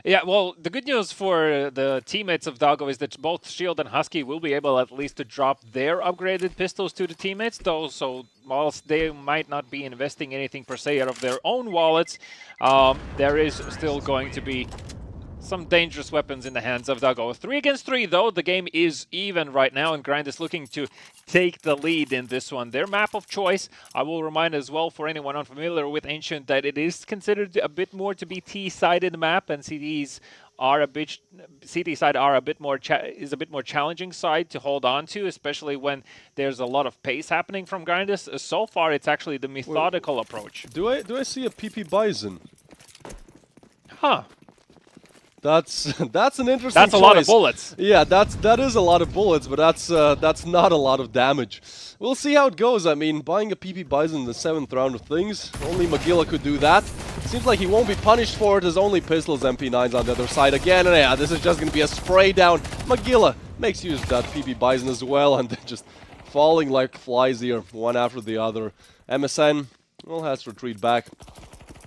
Yeah, well, the good news for the teammates of Dago is that both Shield and Husky will be able at least to drop their upgraded pistols to the teammates, though, so whilst they might not be investing anything per se out of their own wallets, there is still going to be some dangerous weapons in the hands of Dago. 3 against 3, though. The game is even right now, and Grind is looking to take the lead in this one. Their map of choice, I will remind as well for anyone unfamiliar with Ancient that it is considered a bit more to be T-sided map, and CT side are a bit more challenging side to hold on to, especially when there's a lot of pace happening from Grindus. So far, it's actually the methodical approach. Do I see a PP Bison? Huh. That's an interesting That's a choice. lot of bullets. Yeah, that is a lot of bullets, but that's not a lot of damage. We'll see how it goes. I mean, buying a PP Bison in the 7th round of things, only Magilla could do that. Seems like he won't be punished for it. There's only pistols, MP9s on the other side again, and yeah, this is just going to be a spray down. Magilla makes use of that PP Bison as well, and they're just falling like flies here, one after the other. MSN, well, has to retreat back.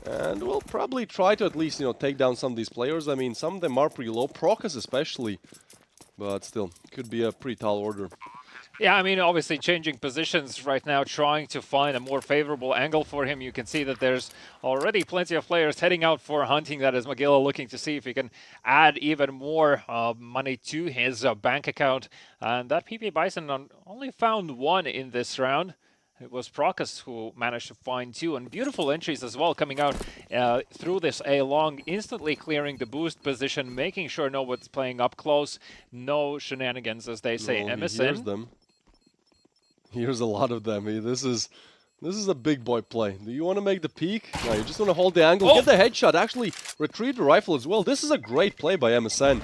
And we'll probably try to at least, you know, take down some of these players. I mean, some of them are pretty low, Procus especially, but still, could be a pretty tall order. Yeah, I mean, obviously changing positions right now, trying to find a more favorable angle for him. You can see that there's already plenty of players heading out for hunting. That is Magilla looking to see if he can add even more money to his bank account. And that PP Bison only found 1 in this round. It was Procus who managed to find 2, and beautiful entries as well coming out through this A-long, instantly clearing the boost position, making sure no one's playing up close, no shenanigans, as they say. No, MSN. he hears them. Here's a lot of them. This is a big boy play. Do you want to make the peek? No, you just want to hold the angle, get the headshot, actually retrieve the rifle as well. This is a great play by MSN.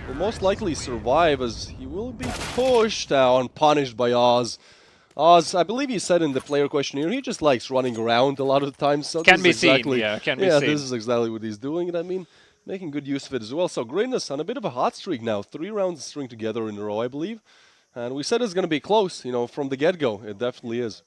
Will most likely survive as he will be pushed down, punished by Oz. Oz, I believe he said in the player questionnaire, he just likes running around a lot of the time. So can be exactly, seen, yeah, can be seen. Yeah, this is exactly what he's doing, and I mean, making good use of it as well. So Grindus on a bit of a hot streak now, 3 rounds string together in a row, I believe. And we said it's going to be close, you know, from the get-go. It definitely is.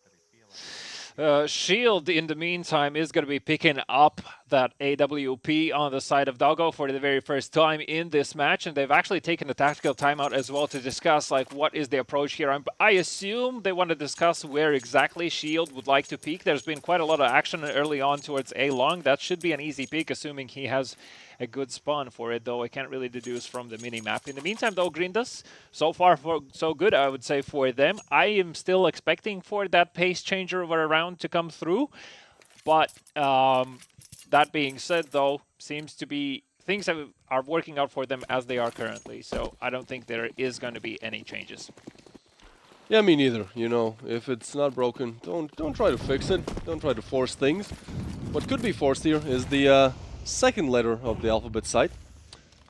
Shield, in the meantime, is going to be picking up that AWP on the side of Doggo for the very first time in this match, and they've actually taken a tactical timeout as well to discuss, like, what is the approach here. I assume they want to discuss where exactly Shield would like to peek. There's been quite a lot of action early on towards A-long. That should be an easy peek, assuming he has a good spawn for it, though I can't really deduce from the mini-map. In the meantime, though, Grindas, so far so good, I would say, for them. I am still expecting for that pace changer of a round to come through, but that being said, though, seems to be things are working out for them as they are currently, so I don't think there is going to be any changes. Yeah, me neither. You know, if it's not broken, don't try to fix it. Don't try to force things. What could be forced here is the second letter of the alphabet site.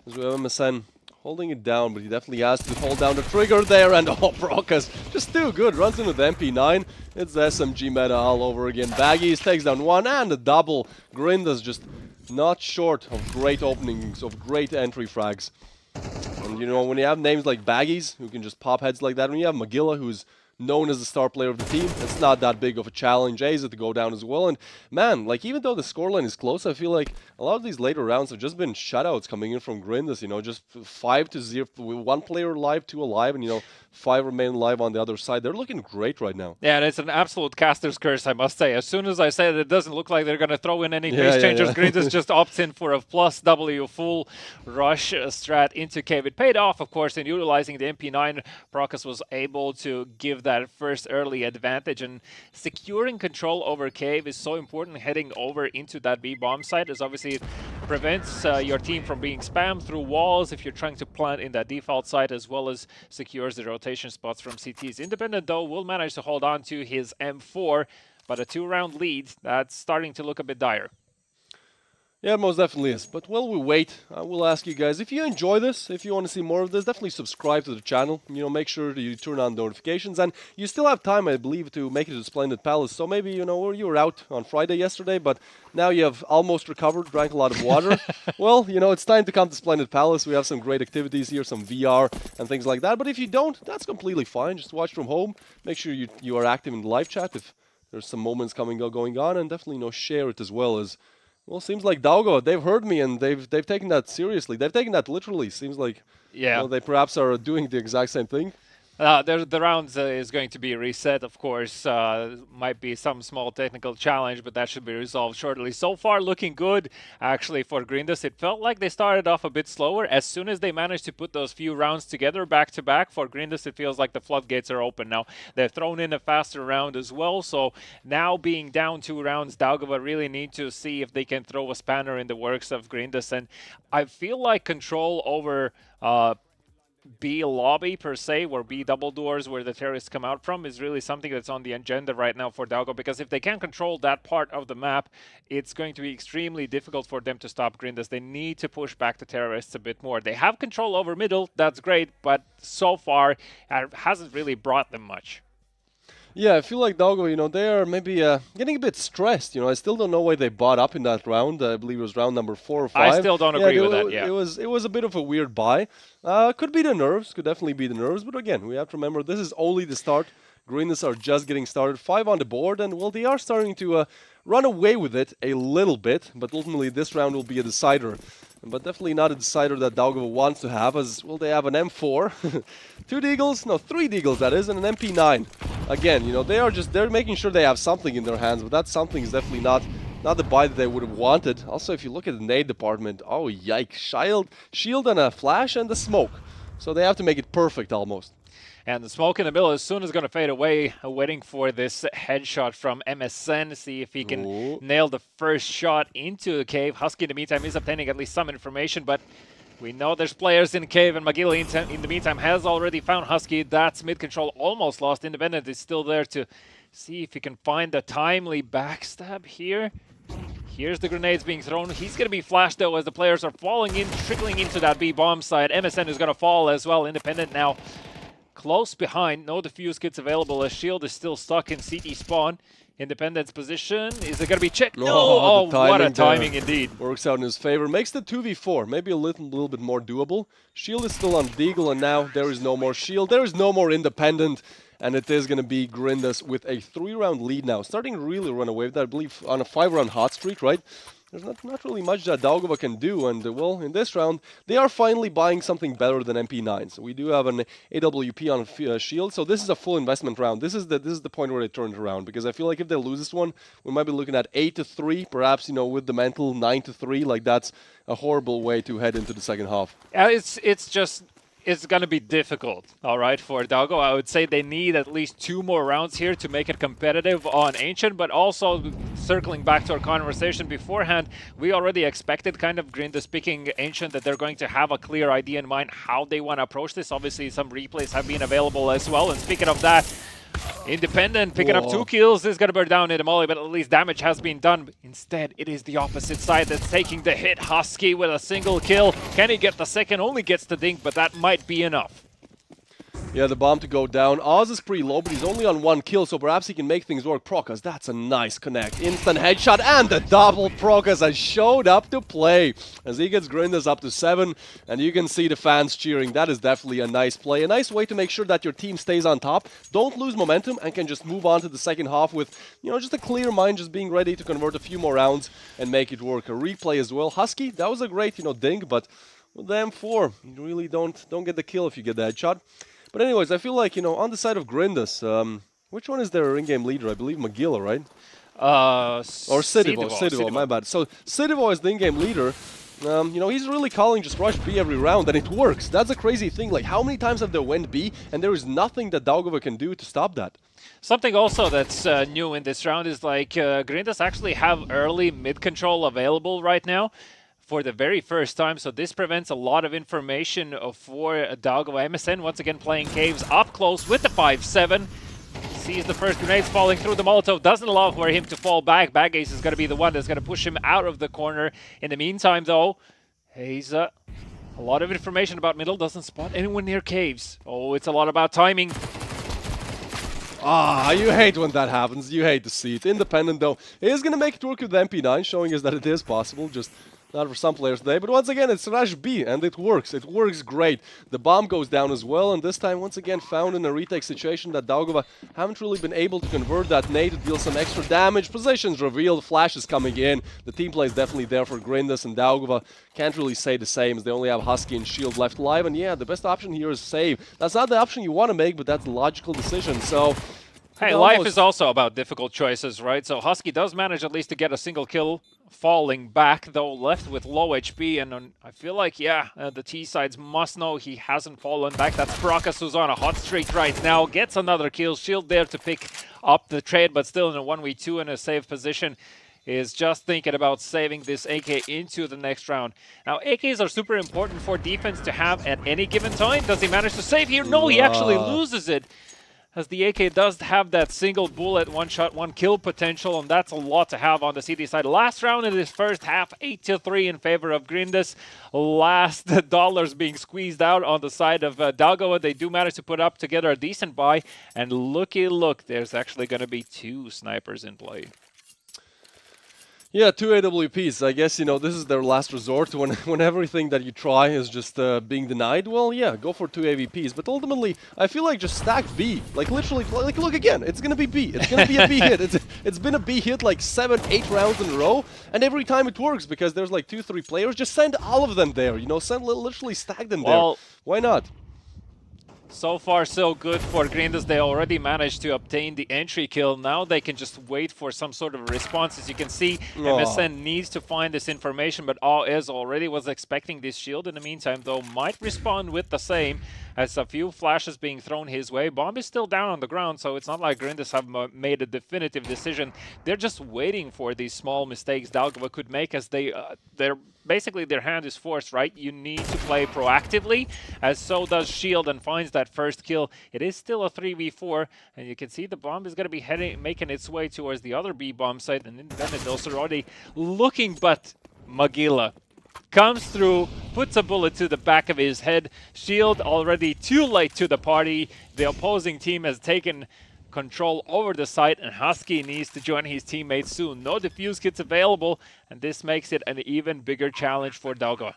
As we have MSN holding it down, but he definitely has to hold down the trigger there, and oh, Procus just too good. Runs into the MP9. It's the SMG meta all over again. Baggies takes down 1 and a double. Grindas just not short of great openings, of great entry frags. And you know, when you have names like Baggies, who can just pop heads like that, when you have Magilla, who's known as the star player of the team, it's not that big of a challenge. Aza to go down as well. And man, like even though the scoreline is close, I feel like a lot of these later rounds have just been shutouts coming in from Grindus, you know, just 5-0 with one player alive, 2 alive, and you know, 5 remain alive on the other side. They're looking great right now. Yeah, and it's an absolute caster's curse, I must say. As soon as I said it doesn't look like they're going to throw in any base changers, Grindus just opts in for a plus W full rush strat into cave. It paid off, of course, in utilizing the MP9. Prokas was able to give that first early advantage, and securing control over cave is so important heading over into that B bomb site, as obviously it prevents your team from being spammed through walls if you're trying to plant in that default site, as well as secures the rotation spots from CTs. Independent, though, will manage to hold on to his M4, but a 2-round lead, that's starting to look a bit dire. Yeah, it most definitely is. But while we wait, I will ask you guys, if you enjoy this, if you want to see more of this, definitely subscribe to the channel. You know, make sure that you turn on notifications. And you still have time, I believe, to make it to Splendid Palace. So maybe, you know, you were out on Friday yesterday, but now you have almost recovered, drank a lot of water. Well, you know, it's time to come to Splendid Palace. We have some great activities here, some VR and things like that. But if you don't, that's completely fine. Just watch from home. Make sure you are active in the live chat if there's some moments going on. And definitely, you know, share it as well as... Well, seems like Daugo, they've heard me and they've taken that seriously. They've taken that literally. Seems like you know, they perhaps are doing the exact same thing. The rounds is going to be reset, of course. Might be some small technical challenge, but that should be resolved shortly. So far, looking good, actually, for Grindus. It felt like they started off a bit slower. As soon as they managed to put those few rounds together, back-to-back, for Grindus, it feels like the floodgates are open now. They've thrown in a faster round as well, so now being down 2 rounds, Daugava really need to see if they can throw a spanner in the works of Grindus. And I feel like control over... B lobby per se, where B double doors where the terrorists come out from, is really something that's on the agenda right now for Daugo, because if they can't control that part of the map, it's going to be extremely difficult for them to stop Grindus. They need to push back the terrorists a bit more. They have control over middle, that's great, but so far it hasn't really brought them much. Yeah, I feel like Daugo, you know, they are maybe getting a bit stressed. You know, I still don't know why they bought up in that round. I believe it was round number 4 or 5. I still don't agree with that, yeah. It was a bit of a weird buy. Could be the nerves, could definitely be the nerves. But again, we have to remember this is only the start. Grindus are just getting started. 5 on the board, and well, they are starting to run away with it a little bit. But ultimately, this round will be a decider. But definitely not a decider that Daugava wants to have, as, well, they have an M4, 2 Deagles, no, 3 Deagles that is, and an MP9. Again, you know, they're making sure they have something in their hands, but that something is definitely not the buy that they would have wanted. Also, if you look at the nade department, oh, yikes, shield and a flash and the smoke. So they have to make it perfect almost. And the smoke in the middle as soon is going to fade away, waiting for this headshot from MSN, see if he can nail the first shot into the cave. Husky, in the meantime, is obtaining at least some information, but we know there's players in cave, and Magilla, in the meantime, has already found Husky. That's mid-control, almost lost. Independent is still there to see if he can find a timely backstab here. Here's the grenades being thrown. He's going to be flashed, though, as the players are falling in, trickling into that B bomb side. MSN is going to fall as well. Independent now close behind. No defuse kits available as Shield is still stuck in CT spawn. Independent's position. Is it going to be checked? No! Oh, what a timing indeed. Works out in his favor. Makes the 2v4 maybe a little bit more doable. Shield is still on Deagle, and now there is no more Shield. There is no more Independent. And it is going to be Grindus with a 3-round lead now. Starting to really run away with that, I believe, on a 5-round hot streak, right? There's not really much that Daugava can do, and well, in this round, they are finally buying something better than MP9. So we do have an AWP on Shield, so this is a full investment round. This is the point where they turn it around, because I feel like if they lose this one, we might be looking at 8-3, perhaps, you know, with the mental 9-3. Like, that's a horrible way to head into the second half. It's going to be difficult, all right, for Daugo. I would say they need at least 2 more rounds here to make it competitive on Ancient, but also circling back to our conversation beforehand, we already expected kind of Grindus picking Ancient, that they're going to have a clear idea in mind how they want to approach this. Obviously, some replays have been available as well, and speaking of that, Independent picking up 2 kills is going to burn down into Molly, but at least damage has been done. Instead, it is the opposite side that's taking the hit. Husky with a single kill. Can he get the second? Only gets the dink, but that might be enough. Yeah, the bomb to go down. Oz is pretty low, but he's only on 1 kill, so perhaps he can make things work. Prokas, that's a nice connect. Instant headshot, and the double Prokas has showed up to play. As he gets Grinders up to 7, and you can see the fans cheering. That is definitely a nice play. A nice way to make sure that your team stays on top, don't lose momentum, and can just move on to the second half with, just a clear mind, just being ready to convert a few more rounds and make it work. A replay as well. Husky, that was a great, ding, but with the M4, you really don't get the kill if you get the headshot. But anyways, I feel like, on the side of Grindus, which one is their in-game leader? I believe Magilla, right? Or Sidivo, my bad. So Sidivo is the in-game leader. He's really calling just rush B every round, and it works. That's a crazy thing. Like, how many times have they went B, and there is nothing that Daugava can do to stop that? Something also that's new in this round is, like, Grindus actually have early mid-control available right now for the very first time, so this prevents a lot of information for Daugava. MSN once again playing Caves up close with the 5-7. Sees the first grenades falling through. The Molotov doesn't allow for him to fall back. Bagace is going to be the one that's going to push him out of the corner. In the meantime, though, he's a lot of information about middle. Doesn't spot anyone near Caves. Oh, it's a lot about timing. You hate when that happens. You hate to see it. Independent, though, is going to make it work with the MP9, showing us that it is possible. Just not for some players today, but once again, it's Rush B, and it works. It works great. The bomb goes down as well, and this time, once again, found in a retake situation that Daugava haven't really been able to convert that nade to deal some extra damage. Positions revealed, flash is coming in. The team play is definitely there for Grindus, and Daugava can't really say the same, as they only have Husky and Shield left alive, and yeah, the best option here is save. That's not the option you want to make, but that's the logical decision, so... Hey, life is also about difficult choices, right? So Husky does manage at least to get a single kill, falling back, though left with low HP. And I feel like, the T-sides must know he hasn't fallen back. That's Prokas, who's on a hot streak right now. Gets another kill. Shield there to pick up the trade, but still in a 1v2 in a safe position. Is just thinking about saving this AK into the next round. Now, AKs are super important for defense to have at any given time. Does he manage to save here? No, he actually loses it. As the AK does have that single bullet, one shot, one kill potential, and that's a lot to have on the CD side. Last round in this first half, 8-3 in favor of Grindus. Last dollars being squeezed out on the side of Daugava. They do manage to put up together a decent buy, and looky look, there's actually going to be 2 snipers in play. Yeah, 2 AWPs. I guess, this is their last resort when everything that you try is just being denied. Well, yeah, go for 2 AWPs. But ultimately, I feel like just stack B. Like, literally, look again. It's going to be B. It's going to be a B hit. It's been a B hit like 7-8 rounds in a row. And every time it works because there's like 2-3 players. Just send all of them there. Literally stack them there. Why not? So far, so good for Grindus. They already managed to obtain the entry kill. Now they can just wait for some sort of response. As you can see, MSN needs to find this information, but AES already was expecting this shield. In the meantime, though, might respond with the same, as a few flashes being thrown his way. Bomb is still down on the ground, so it's not like Grindus have made a definitive decision. They're just waiting for these small mistakes Daugava could make, as they're basically their hand is forced, right? You need to play proactively, as so does Shield, and finds that first kill. It is still a 3v4, and you can see the bomb is going to be making its way towards the other B bomb site, and then it's also already looking, but Magilla comes through, puts a bullet to the back of his head. Shield already too late to the party. The opposing team has taken control over the site, and Husky needs to join his teammates soon. No defuse kits available, and this makes it an even bigger challenge for Daugava.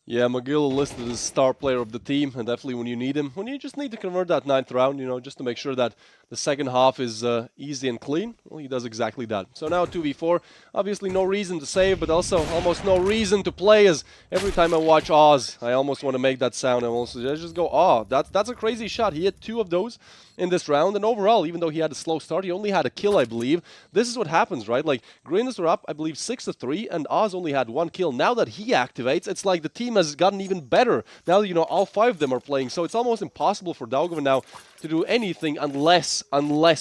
Yeah, Magilla listed as star player of the team, and definitely when you need him, when you just need to convert that 9th round, just to make sure that the second half is easy and clean, well, he does exactly that. So now 2v4, obviously no reason to save, but also almost no reason to play, as every time I watch Oz, I almost want to make that sound. I just go, that's a crazy shot. He hit 2 of those in this round, and overall, even though he had a slow start, he only had a kill, I believe. This is what happens, right? Like, Grindus were up, I believe, 6-3, and Oz only had 1 kill. Now that he activates, it's like the team has gotten even better. Now, all 5 of them are playing, so it's almost impossible for Daugava now to do anything unless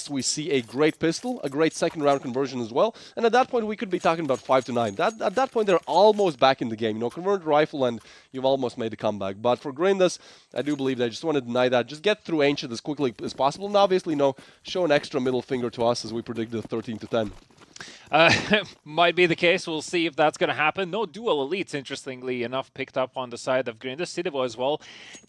we see a great pistol, a great second round conversion as well. And at that point, we could be talking about 5-9. At that point, they're almost back in the game. Convert rifle, and you've almost made a comeback. But for Grindus, I do believe they just want to deny that. Just get through Ancient as quickly as possible, and obviously, show an extra middle finger to us as we predicted 13-10. Might be the case. We'll see if that's going to happen. No dual elites, interestingly enough, picked up on the side of Grindus. Sidivo as well,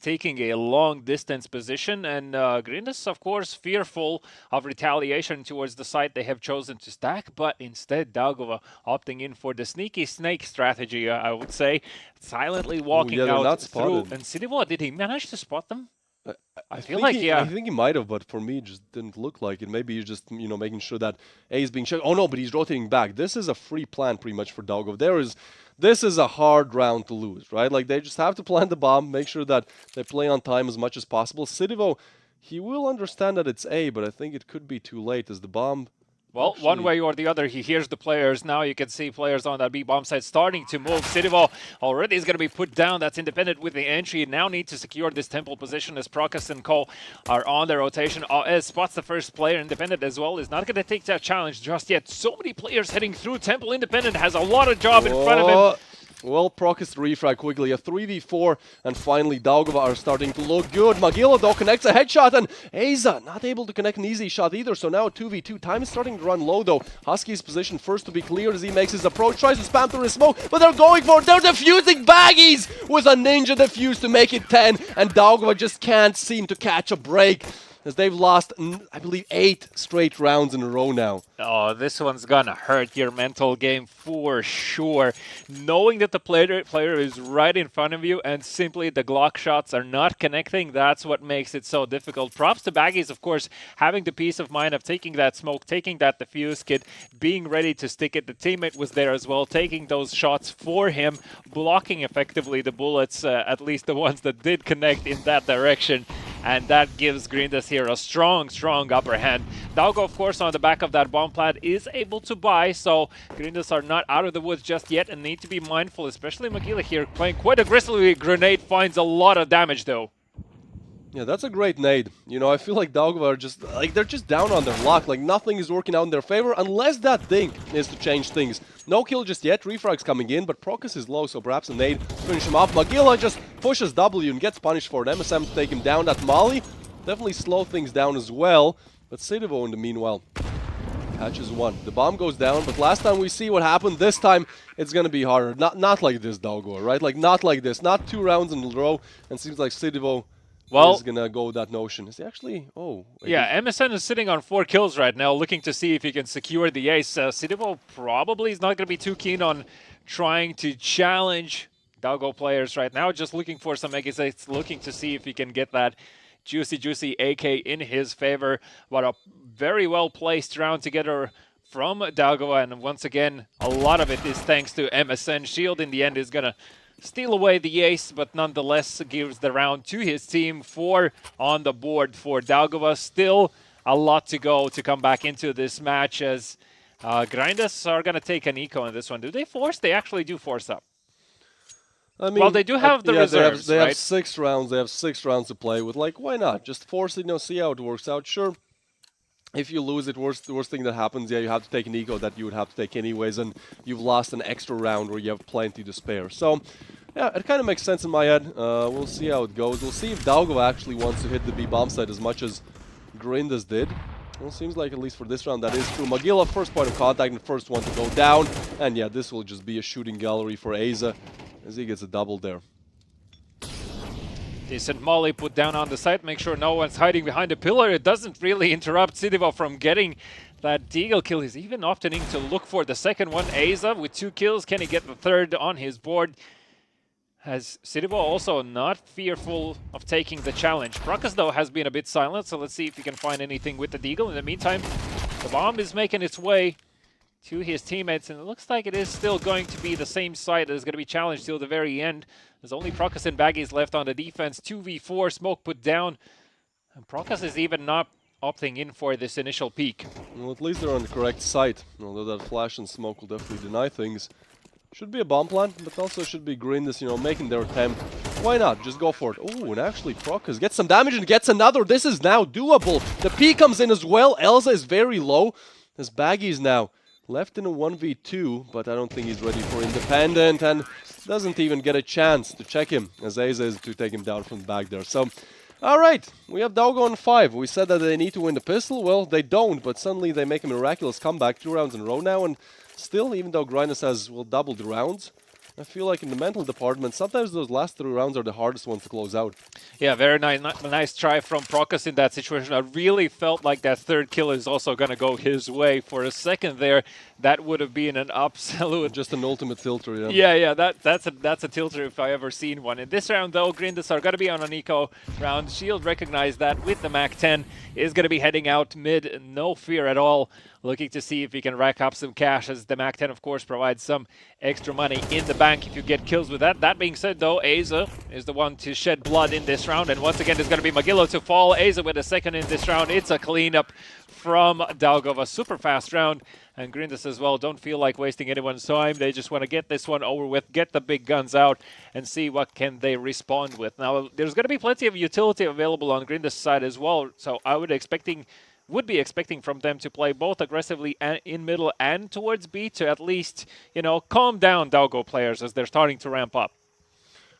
taking a long-distance position. And Grindus, of course, fearful of retaliation towards the site they have chosen to stack. But instead, Daugava opting in for the sneaky snake strategy, I would say. Silently walking out through. And Sidivo, did he manage to spot them? I feel like, I think he might have, but for me, it just didn't look like it. Maybe he's just, making sure that A is being checked. Oh no, but he's rotating back. This is a free plan pretty much for Daugava. This is a hard round to lose, right? Like, they just have to plant the bomb, make sure that they play on time as much as possible. Sidivo, he will understand that it's A, but I think it could be too late as the bomb... Well, one way or the other, he hears the players. Now you can see players on that B-bomb side starting to move. Sidivo already is going to be put down. That's independent with the entry. Now need to secure this temple position as Prokas and Cole are on their rotation. As spots the first player, independent as well, is not going to take that challenge just yet. So many players heading through. Temple independent has a lot of job in front of him. Well, Prokas refrag quickly, a 3v4, and finally Daugava are starting to look good. Magila, though, connects a headshot, and Asa not able to connect an easy shot either, so now a 2v2. Time is starting to run low, though. Husky's position first to be cleared as he makes his approach, tries to spam through his smoke, but they're going for it. They're defusing Baggies with a ninja defuse to make it 10, and Daugava just can't seem to catch a break, as they've lost, I believe, 8 straight rounds in a row now. Oh, this one's gonna hurt your mental game for sure. Knowing that the player is right in front of you and simply the Glock shots are not connecting, that's what makes it so difficult. Props to Baggies, of course, having the peace of mind of taking that smoke, taking that defuse kit, being ready to stick it. The teammate was there as well, taking those shots for him, blocking effectively the bullets, at least the ones that did connect in that direction. And that gives Grindus here a strong, strong upper hand. Daugo, of course, on the back of that bomb plant is able to buy, so Grindus are not out of the woods just yet and need to be mindful, especially Magila here playing quite aggressively. Grenade finds a lot of damage, though. Yeah, that's a great nade. I feel like Daugava are just, they're just down on their luck. Like, nothing is working out in their favor unless that thing is to change things. No kill just yet. Refrag's coming in, but Prokas is low, so perhaps a nade finish him off. Magila just pushes W and gets punished for it. MSM to take him down. That Molly definitely slow things down as well. But Sidivo, in the meanwhile, catches one. The bomb goes down, but last time we see what happened, this time it's going to be harder. Not like this, Daugava, right? Like, not like this. Not 2 rounds in a row, and seems like Sidivo is gonna go with that notion. Is he actually? Oh, yeah. MSN is sitting on 4 kills right now, looking to see if he can secure the ace. Sidivo probably is not gonna be too keen on trying to challenge Daugo players right now. Just looking for some exits, looking to see if he can get that juicy AK in his favor. What a very well placed round together from Daugo, and once again, a lot of it is thanks to MSN. Shield in the end is gonna steal away the ace, but nonetheless gives the round to his team. 4 on the board for Daugava. Still a lot to go to come back into this match, as Grindus are going to take an eco in this one. Do they force? They actually do force up. I mean, well, they do have the reserves, they right? have 6 rounds. They have 6 rounds to play with. Like, why not? Just force it, see how it works out. Sure, if you lose it, the worst thing that happens, you have to take an eco that you would have to take anyways, and you've lost an extra round where you have plenty to spare. So, yeah, it kind of makes sense in my head. We'll see how it goes. We'll see if Daugava actually wants to hit the B-bomb site as much as Grindus did. Well, seems like at least for this round that is true. Magila, first point of contact and first one to go down. And yeah, this will just be a shooting gallery for Asa as he gets a double there. Decent molly put down on the site, make sure no one's hiding behind a pillar. It doesn't really interrupt Sidivo from getting that deagle kill. He's even opting to look for the second one. Asa with 2 kills, can he get the third on his board? Has Sidivo also not fearful of taking the challenge. Prokas, though, has been a bit silent, so let's see if he can find anything with the deagle. In the meantime, the bomb is making its way to his teammates, and it looks like it is still going to be the same side that is going to be challenged till the very end. There's only Prokas and Baggies left on the defense. 2v4, smoke put down. And Prokas is even not opting in for this initial peak. Well, at least they're on the correct side. Although that flash and smoke will definitely deny things. Should be a bomb plant, but also should be Grindus, making their attempt. Why not? Just go for it. Oh, and actually Prokas gets some damage and gets another. This is now doable. The P comes in as well. Elsa is very low. As Baggies now left in a 1v2, but I don't think he's ready for independent and doesn't even get a chance to check him as Asa is to take him down from the back there. So All right, we have Daugo on 5. We said that they need to win the pistol. Well, they don't, but suddenly they make a miraculous comeback 2 rounds in a row now, and still, even though Grinders has, well, doubled the rounds, I feel like in the mental department, sometimes those last 3 rounds are the hardest ones to close out. Yeah, very nice try from Prokas in that situation. I really felt like that third kill is also going to go his way. For a second there, that would have been an absolute... Just an ultimate tilter, yeah. Yeah, that's a tilter if I ever seen one. In this round, though, Grinders are going to be on an eco round. Shield recognized that with the MAC-10, is going to be heading out mid, no fear at all. Looking to see if he can rack up some cash, as the MAC-10, of course, provides some extra money in the bank if you get kills with that. That being said, though, Aza is the one to shed blood in this round. And once again, there's going to be Magillo to fall. Aza with a second in this round. It's a cleanup from Daugov, a super fast round. And Grinders as well don't feel like wasting anyone's time. They just want to get this one over with, get the big guns out, and see what can they respond with. Now, there's going to be plenty of utility available on Grinders' side as well. So I would be expecting from them to play both aggressively and in middle and towards B to at least, calm down Daugo players as they're starting to ramp up.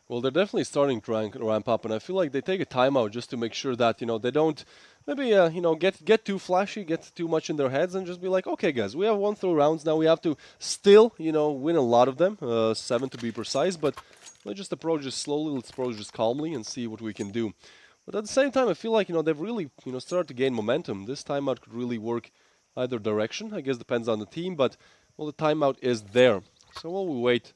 Well, they're definitely starting to ramp up, and I feel like they take a timeout just to make sure that, they don't maybe, get too flashy, get too much in their heads, and just be like, okay, guys, we have won 3 rounds now. We have to still, win a lot of them, 7 to be precise, but let's just approach this slowly, let's approach this calmly and see what we can do. But at the same time, I feel like, they've really, started to gain momentum. This timeout could really work either direction. I guess depends on the team, but, well, the timeout is there. So while we wait.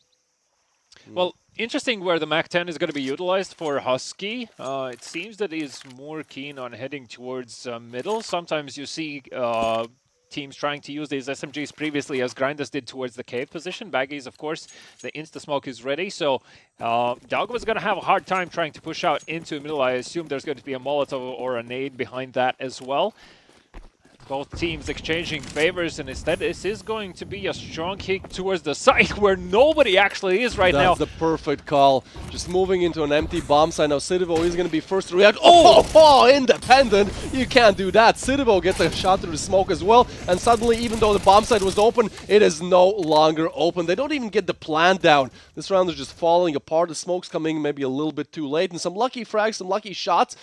Well, interesting where the MAC-10 is going to be utilized for Husky. It seems that he's more keen on heading towards middle. Sometimes you see teams trying to use these SMGs previously, as Grinders did towards the cave position. Baggies, of course, the insta-smoke is ready, so Daugava is going to have a hard time trying to push out into middle. I assume there's going to be a Molotov or a nade behind that as well. Both teams exchanging favors, and instead this is going to be a strong kick towards the site where nobody actually is right now. That's the perfect call. Just moving into an empty bomb site. Now Sidivo is going to be first to react. Oh, independent. You can't do that. Sidivo gets a shot through the smoke as well. And suddenly, even though the bomb site was open, it is no longer open. They don't even get the plant down. This round is just falling apart. The smoke's coming maybe a little bit too late. And some lucky frags, some lucky shots.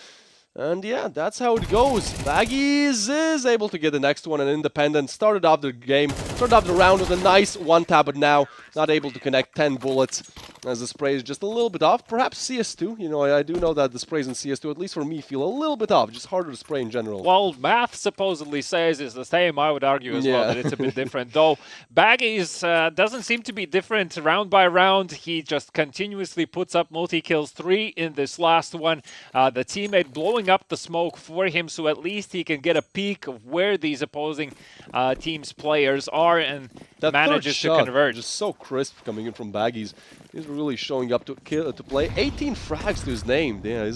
And yeah, that's how it goes. Baggies is able to get the next one, and Independent started off the round with a nice one tap, but now not able to connect 10 bullets as the spray is just a little bit off. Perhaps CS2, I do know that the sprays in CS2, at least for me, feel a little bit off, just harder to spray in general. Well, math supposedly says it's the same. I would argue as well that it's a bit different. Though Baggies doesn't seem to be different round by round. He just continuously puts up multi-kills, 3 in this last one. The teammate blowing up the smoke for him, so at least he can get a peek of where these opposing team's players are, and that manages to converge. Just so crisp coming in from Baggies. He's really showing up to play. 18 frags to his name. Yeah,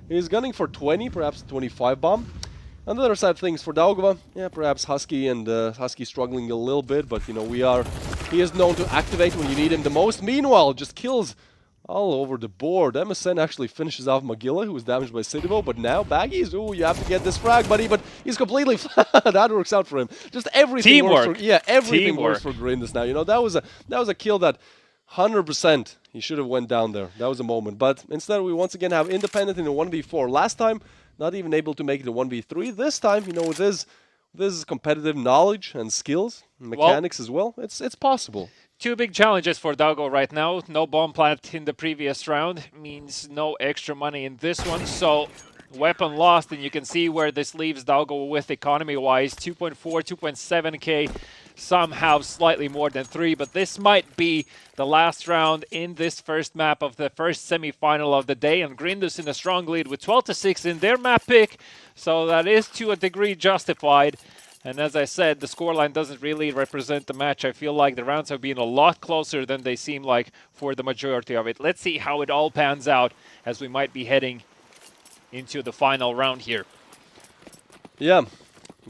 he's gunning for 20, perhaps 25 bomb. On the other side of things for Daugava, yeah, perhaps Husky and Husky struggling a little bit, but he is known to activate when you need him the most. Meanwhile, just kills all over the board. MSN actually finishes off Magilla, who was damaged by Sidivo, but now Baggies, you have to get this frag, buddy, but he's completely that works out for him. Just everything Teamwork. works for, everything works for Grinders now. That was a kill that 100% he should have went down there. That was a moment. But instead we once again have Independent in a 1v4. Last time, not even able to make it a 1v3. This time, with his competitive knowledge and skills, mechanics as well, it's possible. 2 big challenges for Daugo right now. No bomb plant in the previous round means no extra money in this one. So weapon lost, and you can see where this leaves Daugo with economy-wise. 2.4, 2.7k. Some have slightly more than 3, but this might be the last round in this first map of the first semi-final of the day. And Grinders in a strong lead with 12-6 in their map pick. So that is to a degree justified. And as I said, the scoreline doesn't really represent the match. I feel like the rounds have been a lot closer than they seem like for the majority of it. Let's see how it all pans out as we might be heading into the final round here. Yeah,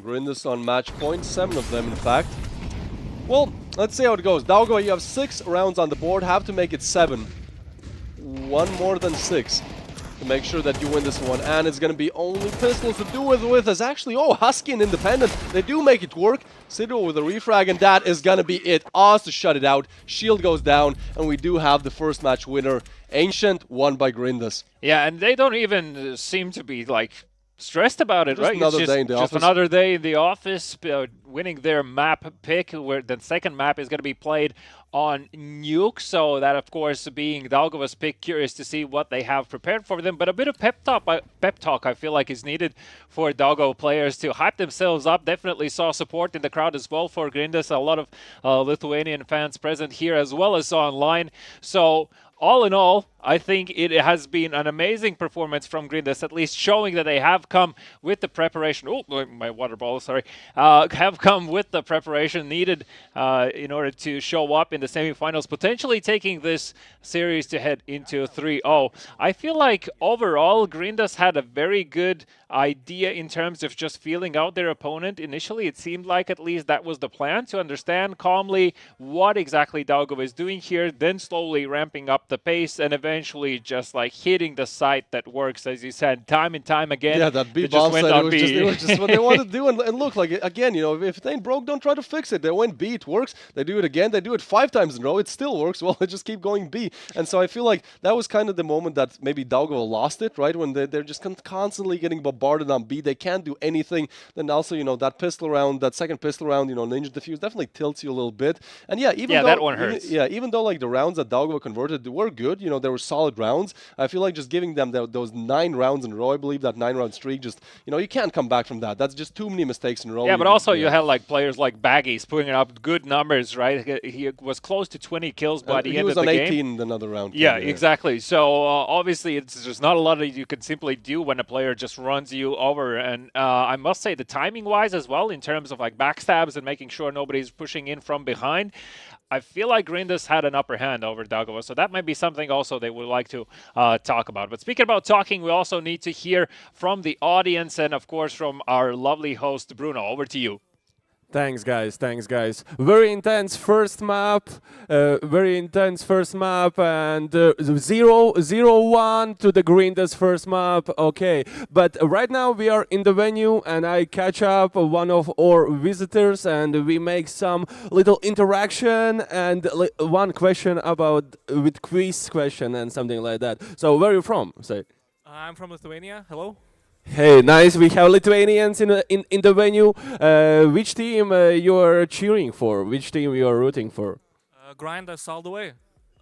Grinders on match points, 7 of them in fact. Well, let's see how it goes. Daugo, you have 6 rounds on the board, have to make it 7. 1 more than 6. to make sure that you win this one. And it's going to be only pistols to do it with as actually, oh, Husky and Independent, they do make it work. Citadel with a refrag, and that is going to be it. Oz to shut it out. Shield goes down, and we do have the first match winner. Ancient, won by Grindus. Yeah, and they don't even seem to be like stressed about it, Just right? another It's day in the just office. another day in the office, winning their map pick, where the second map is going to be played on Nuke. So that, of course, being Daugava's pick, curious to see what they have prepared for them. But a bit of pep talk, I feel like, is needed for Daugava players to hype themselves up. Definitely saw support in the crowd as well for Grindus. A lot of Lithuanian fans present here as well as online. So all in all, I think it has been an amazing performance from Grindus, at least showing that they have come with the preparation. Oh, my water bottle, sorry. Have come with the preparation needed in order to show up in the semifinals, potentially taking this series to head into 3-0. I feel like overall, Grindus had a very good idea in terms of just feeling out their opponent. Initially, it seemed like at least that was the plan, to understand calmly what exactly Daugava is doing here, then slowly ramping up the pace and eventually just like hitting the site that works, as you said, time and time again. Yeah, that B it bomb just went site, on it was B. just what they wanted to do. And look, like, again, you know, if it ain't broke, don't try to fix it. They went B, it works. They do it again. They do it 5 times in a row. It still works. Well, they just keep going B. And so I feel like that was kind of the moment that maybe Daugava lost it, right? When they're just constantly getting bombarded on B. They can't do anything. Then also, you know, that pistol round, that second pistol round, you know, Ninja Defuse definitely tilts you a little bit. And yeah, even though that one hurts. even though like the rounds that Daugava converted were good, you know, they were solid rounds. I feel like just giving them those 9 rounds in a row, I believe that 9-round streak, just, you know, you can't come back from that. That's just too many mistakes in a row. Yeah, but also you had like players like Baggies putting up good numbers, right? He was close to 20 kills by the end of the game. He was on 18 another round. Yeah, exactly. So obviously it's just not a lot that you can simply do when a player just runs you over. And I must say the timing-wise as well, in terms of like backstabs and making sure nobody's pushing in from behind, I feel like Grindus had an upper hand over Daugava, so that might be something also they would like to talk about. But speaking about talking, we also need to hear from the audience and, of course, from our lovely host, Bruno. Over to you. Thanks, guys. Thanks, guys. Very intense first map. And 0-1 to the Grindus first map. Okay, but right now we are in the venue, and I catch up one of our visitors, and we make some little interaction and one question about with quiz question and something like that. So where are you from? Say. I'm from Lithuania. Hello. Hey, nice. We have Lithuanians in the venue. Which team you are cheering for? Which team you are rooting for? Grindus all the way.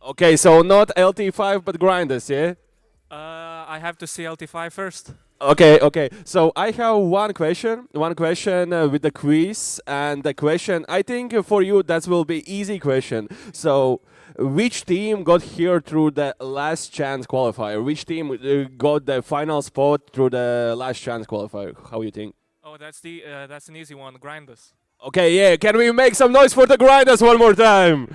Okay, so not LT5 but Grindus, yeah? I have to see LT5 first. Okay. So I have one question with the quiz, and the question I think for you that will be easy question. So which team got here through the last chance qualifier? Which team got the final spot through the last chance qualifier? How you think? Oh, that's an easy one. Grindus. Okay, yeah. Can we make some noise for the Grindus one more time?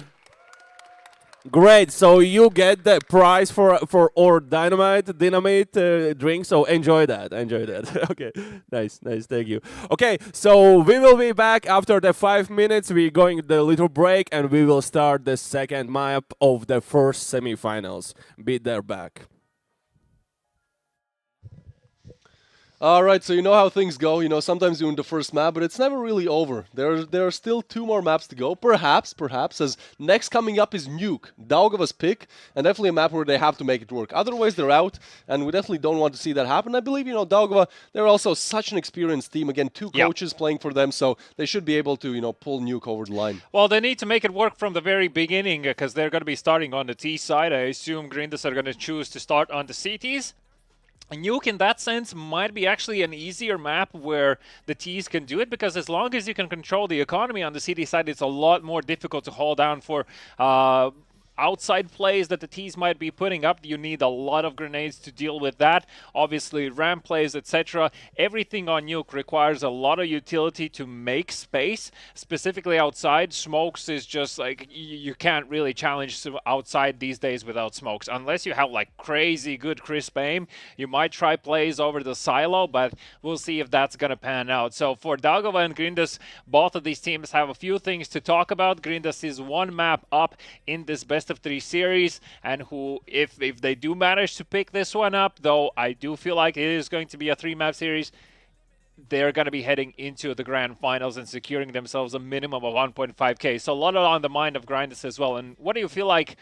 Great. So you get the prize for our dynamite drink. So enjoy that. Okay. Nice. Thank you. Okay. So we will be back after the 5 minutes. We're going the little break, and we will start the second map of the first semifinals. Be there back. All right, so you know how things go. You know, sometimes you win the first map, but it's never really over. There are still 2 more maps to go. Perhaps, as next coming up is Nuke, Daugava's pick, and definitely a map where they have to make it work. Otherwise, they're out, and we definitely don't want to see that happen. I believe, you know, Daugava, they're also such an experienced team. Again, 2 coaches playing for them, so they should be able to, you know, pull Nuke over the line. Well, they need to make it work from the very beginning, because they're going to be starting on the T side. I assume Grindus are going to choose to start on the CTs. Nuke, in that sense, might be actually an easier map where the Ts can do it, because as long as you can control the economy on the CT side, it's a lot more difficult to hold down for outside plays that the Ts might be putting up. You need a lot of grenades to deal with that. Obviously, ramp plays, etc. Everything on Nuke requires a lot of utility to make space, specifically outside. Smokes is just like, you can't really challenge outside these days without smokes. Unless you have like crazy good crisp aim, you might try plays over the silo, but we'll see if that's going to pan out. So for Daugava and Grindus, both of these teams have a few things to talk about. Grindus is 1 map up in this best best of 3 series, and who, if they do manage to pick this one up, though I do feel like it is going to be a 3-map series, they're going to be heading into the grand finals and securing themselves a minimum of 1.5k. So a lot on the mind of Grinders as well. And what do you feel like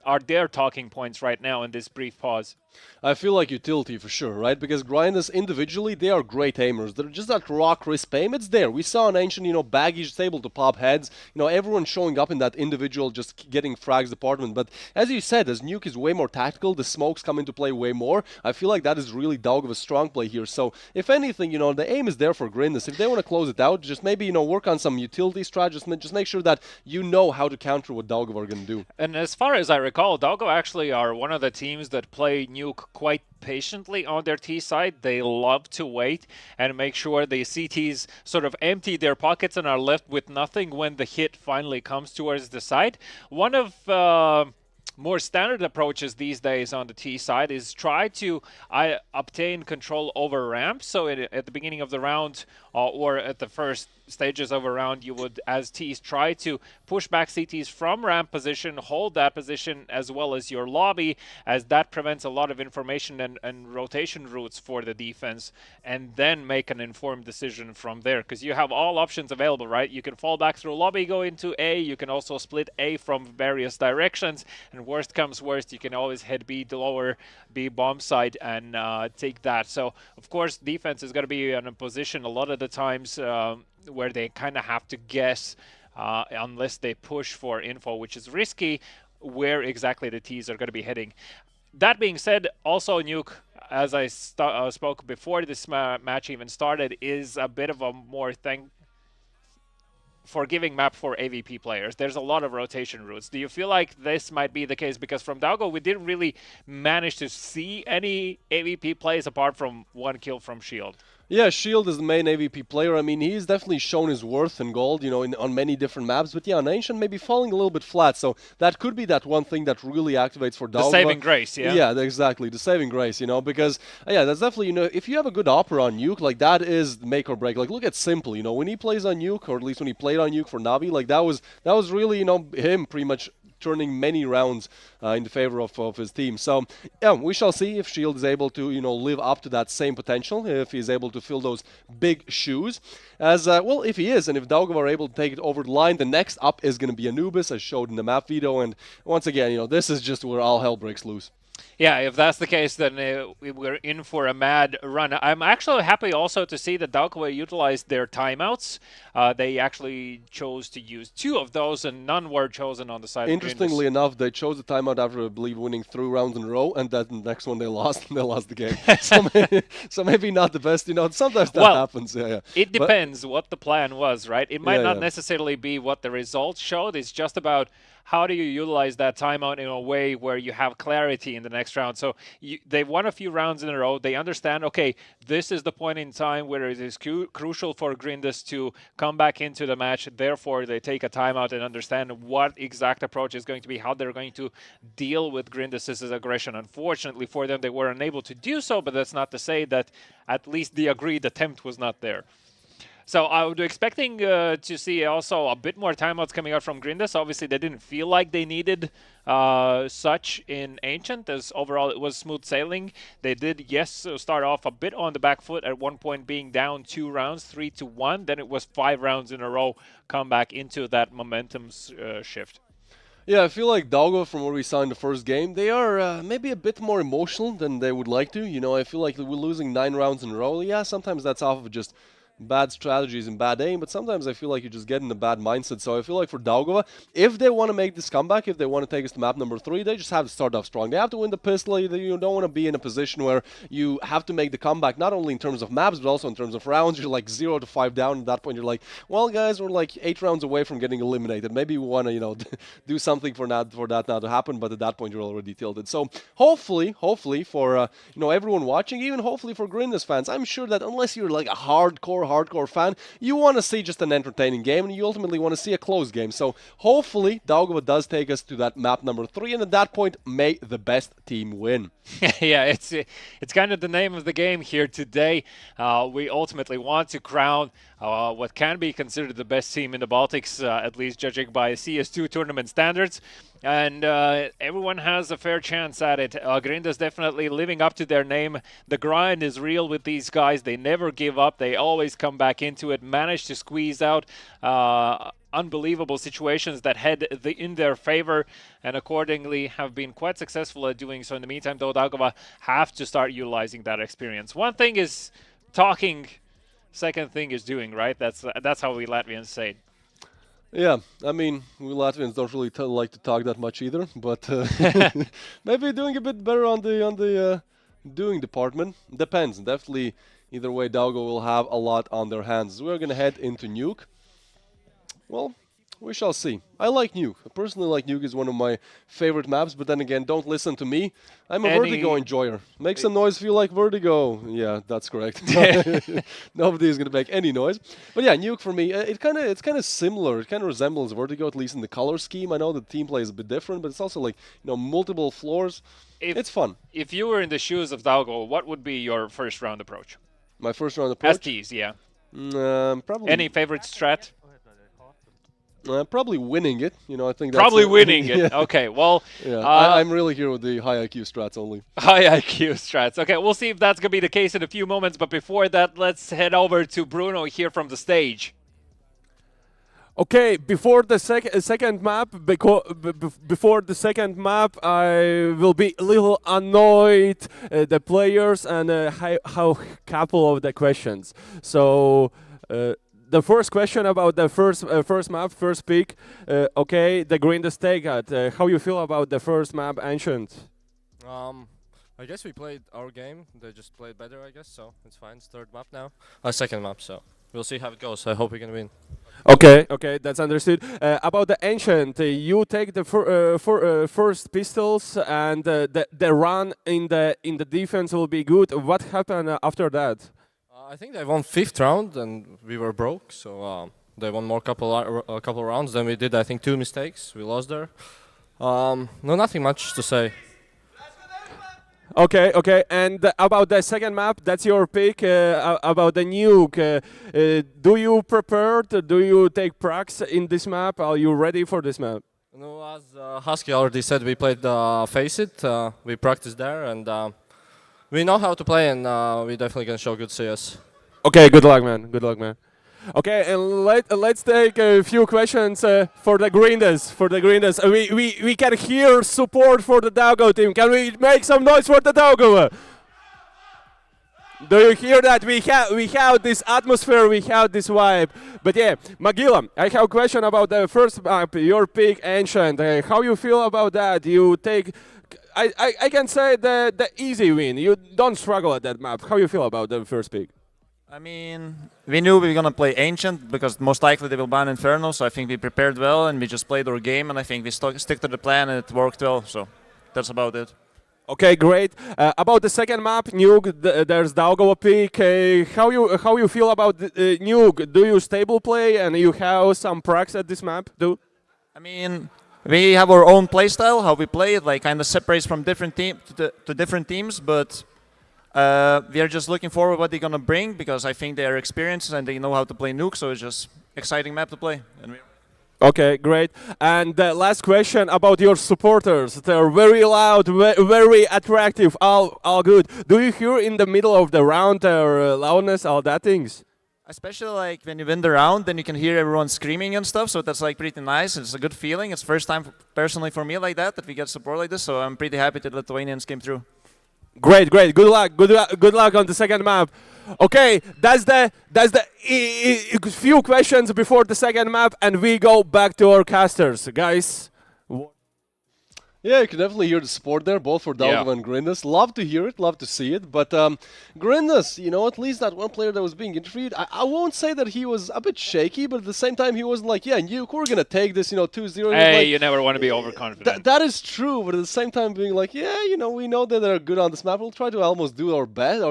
are their talking points right now in this brief pause? I feel like utility for sure, right? Because Grinders individually, they are great aimers. They're just that raw, crisp aim. It's there. We saw an Ancient, Baggy just able to pop heads. Everyone showing up in that individual, just getting frags department. But as you said, as Nuke is way more tactical, the smokes come into play way more. I feel like that is really Dauga's strong play here. So if anything, the aim is there for Grinders. If they want to close it out, just maybe, work on some utility strategies. Just make sure that you know how to counter what Dauga are going to do. And as far as I recall, Dauga actually are one of the teams that play Nuke quite patiently on their T side. They love to wait and make sure the CTs sort of empty their pockets and are left with nothing when the hit finally comes towards the side. One of more standard approaches these days on the T side is try to obtain control over ramp. So at the beginning of the round or at the first stages of a round, you would, as Ts, try to push back CTs from ramp position, hold that position as well as your lobby, as that prevents a lot of information and rotation routes for the defense, and then make an informed decision from there, because you have all options available, right? You can fall back through lobby, go into A, you can also split A from various directions, and worst comes worst, you can always head B to lower B bomb side and take that. So, of course, defense is going to be in a position a lot of the times where they kind of have to guess, unless they push for info, which is risky, where exactly the Ts are going to be heading. That being said, also Nuke, as I spoke before this match even started, is a bit of a more forgiving map for AVP players. There's a lot of rotation routes. Do you feel like this might be the case? Because from Dauga, we didn't really manage to see any AVP plays apart from one kill from Shield. Yeah, Shield is the main AVP player. I mean, he's definitely shown his worth in gold, on many different maps. But yeah, on Ancient, maybe falling a little bit flat. So that could be that one thing that really activates for Dauga. The saving grace, yeah? Yeah, exactly. The saving grace, because, yeah, that's definitely, if you have a good opera on Nuke, like, that is make or break. Like, look at Simple, when he plays on Nuke, or at least when he played on Nuke for Navi, like, that was really, him pretty much turning many rounds in the favor of his team. So, yeah, we shall see if Shield is able to, live up to that same potential, if he's able to fill those big shoes. As, well, if he is, and if Dauga are able to take it over the line, the next up is going to be Anubis, as showed in the map video, and once again, this is just where all hell breaks loose. Yeah, if that's the case, then we're in for a mad run. I'm actually happy also to see that Dauga utilized their timeouts. They actually chose to use 2 of those, and none were chosen on the side. Interestingly enough, they chose the timeout after, I believe, winning 3 rounds in a row, and that next one they lost, and they lost the game. so maybe not the best, sometimes that happens. Yeah. It depends what the plan was, right? It might not necessarily be what the results showed. It's just about how do you utilize that timeout in a way where you have clarity in the next round. So they've won a few rounds in a row. They understand, okay, this is the point in time where it is crucial for Grinders to come back into the match. Therefore, they take a timeout and understand what exact approach is going to be, how they're going to deal with Grinders' aggression. Unfortunately for them, they were unable to do so, but that's not to say that at least the agreed attempt was not there. So I would be expecting to see also a bit more timeouts coming out from Grinders. Obviously, they didn't feel like they needed such in Ancient, as overall it was smooth sailing. They did, yes, start off a bit on the back foot at one point, being down 2 rounds, 3-1. Then it was 5 rounds in a row, come back into that momentum shift. Yeah, I feel like Dauga, from what we saw in the first game, they are maybe a bit more emotional than they would like to. I feel like we're losing 9 rounds in a row. Yeah, sometimes that's off of just bad strategies and bad aim, but sometimes I feel like you just get in a bad mindset. So I feel like for Dauga, if they want to make this comeback, if they want to take us to map number 3, they just have to start off strong. They have to win the pistol. You don't want to be in a position where you have to make the comeback, not only in terms of maps, but also in terms of rounds. You're like 0-5 down. At that point, you're like, well, guys, we're like 8 rounds away from getting eliminated. Maybe we want to, do something for that now to happen, but at that point, you're already tilted. So hopefully for, everyone watching, even hopefully for Grinders fans, I'm sure that unless you're like a hardcore fan, you want to see just an entertaining game, and you ultimately want to see a close game. So hopefully Dauga does take us to that map number 3, and at that point, may the best team win. Yeah, it's kind of the name of the game here today. We ultimately want to crown what can be considered the best team in the Baltics, at least judging by CS2 tournament standards. And everyone has a fair chance at it. Grinda's definitely living up to their name. The grind is real with these guys. They never give up. They always come back into it, manage to squeeze out unbelievable situations that head in their favor, and accordingly have been quite successful at doing so. In the meantime, though, Daugava have to start utilizing that experience. One thing is talking, second thing is doing, right? That's how we Latvians say it. Yeah, I mean, we Latvians don't really like to talk that much either, but maybe doing a bit better on the doing department. Depends. Definitely, either way, Daugo will have a lot on their hands. We're gonna head into Nuke. Well, we shall see. I like Nuke. I personally like Nuke. Is one of my favorite maps, but then again, don't listen to me. I'm a Vertigo enjoyer. Make some noise if you like Vertigo. Yeah, that's correct. Nobody is going to make any noise. But yeah, Nuke for me, it's kind of similar. It kind of resembles Vertigo, at least in the color scheme. I know the team play is a bit different, but it's also like, multiple floors. It's fun. If you were in the shoes of Daugo, what would be your first round approach? My first round approach? STs, yeah. Probably. Any favorite strat? Probably winning it, I think that's probably winning it. Yeah. Okay, well, yeah, I'm really here with the high IQ strats only. High IQ strats. Okay, we'll see if that's gonna be the case in a few moments. But before that, let's head over to Bruno here from the stage. Okay, before the second map, before the second map, I will be a little annoyed the players and how couple of the questions. So. The first question about the first map, first pick. Okay, the Green Stake at. How you feel about the first map, Ancient? I guess we played our game. They just played better, I guess. So it's fine. It's third map now. Second map. So we'll see how it goes. I hope we can win. Okay, that's understood. About the Ancient, you take the first pistols, and the run in the defense will be good. What happened after that? I think they won 5th round and we were broke, so they won more couple rounds. Then we did, I think, 2 mistakes. We lost there. No, nothing much to say. Okay. And about the second map, that's your pick. About the Nuke, do you prepare? Do you take pracs in this map? Are you ready for this map? No, as Husky already said, we played Face It. We practiced there and. We know how to play, and we definitely can show good CS. Okay, good luck, man. Good luck, man. Okay, and let's take a few questions for the Grinders. We can hear support for the Daugo team. Can we make some noise for the Daugo? Do you hear that? We have this atmosphere, we have this vibe. But yeah, Magila, I have a question about the first map, your pick, Ancient. How you feel about that? You take. I can say the easy win. You don't struggle at that map. How you feel about the first pick? I mean, we knew we were going to play Ancient because most likely they will ban Inferno, so I think we prepared well and we just played our game and I think we stick to the plan and it worked well, so that's about it. Okay, great. About the second map, Nuke, there's Daugo pick. How you feel about Nuke? Do you stable play and you have some pracs at this map? I mean, we have our own playstyle, how we play it, like kind of separates from different to different teams, but we are just looking forward what they're gonna bring because I think they are experienced and they know how to play Nuke, so it's just exciting map to play. Okay, great. And last question about your supporters. They're very loud, very attractive, all good. Do you hear in the middle of the round their loudness, all that things? Especially like when you win the round, then you can hear everyone screaming and stuff, so that's like pretty nice. It's a good feeling. It's first time personally for me like that we get support like this, so I'm pretty happy that Lithuanians came through. Great. Good luck on the second map. Okay, that's the few questions before the second map, and we go back to our casters, guys. Yeah, you can definitely hear the support there, both for Daugo and Grindas. Love to hear it, love to see it. But Grindas, at least that one player that was being interviewed, I won't say that he was a bit shaky, but at the same time, he wasn't like, Nuke, we're going to take this, 2-0. Hey, like, you never want to be overconfident. That is true, but at the same time, being like, we know that they're good on this map. We'll try to almost do our best.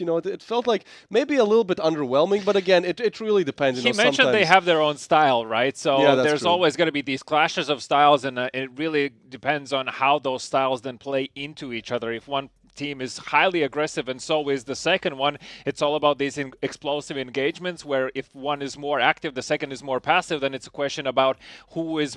It felt like maybe a little bit underwhelming, but again, it really depends. He mentioned they have their own style, right? So there's always going to be these clashes of styles, and it really depends on how those styles then play into each other. If one team is highly aggressive, and so is the second one. It's all about these explosive engagements where if one is more active, the second is more passive, then it's a question about who is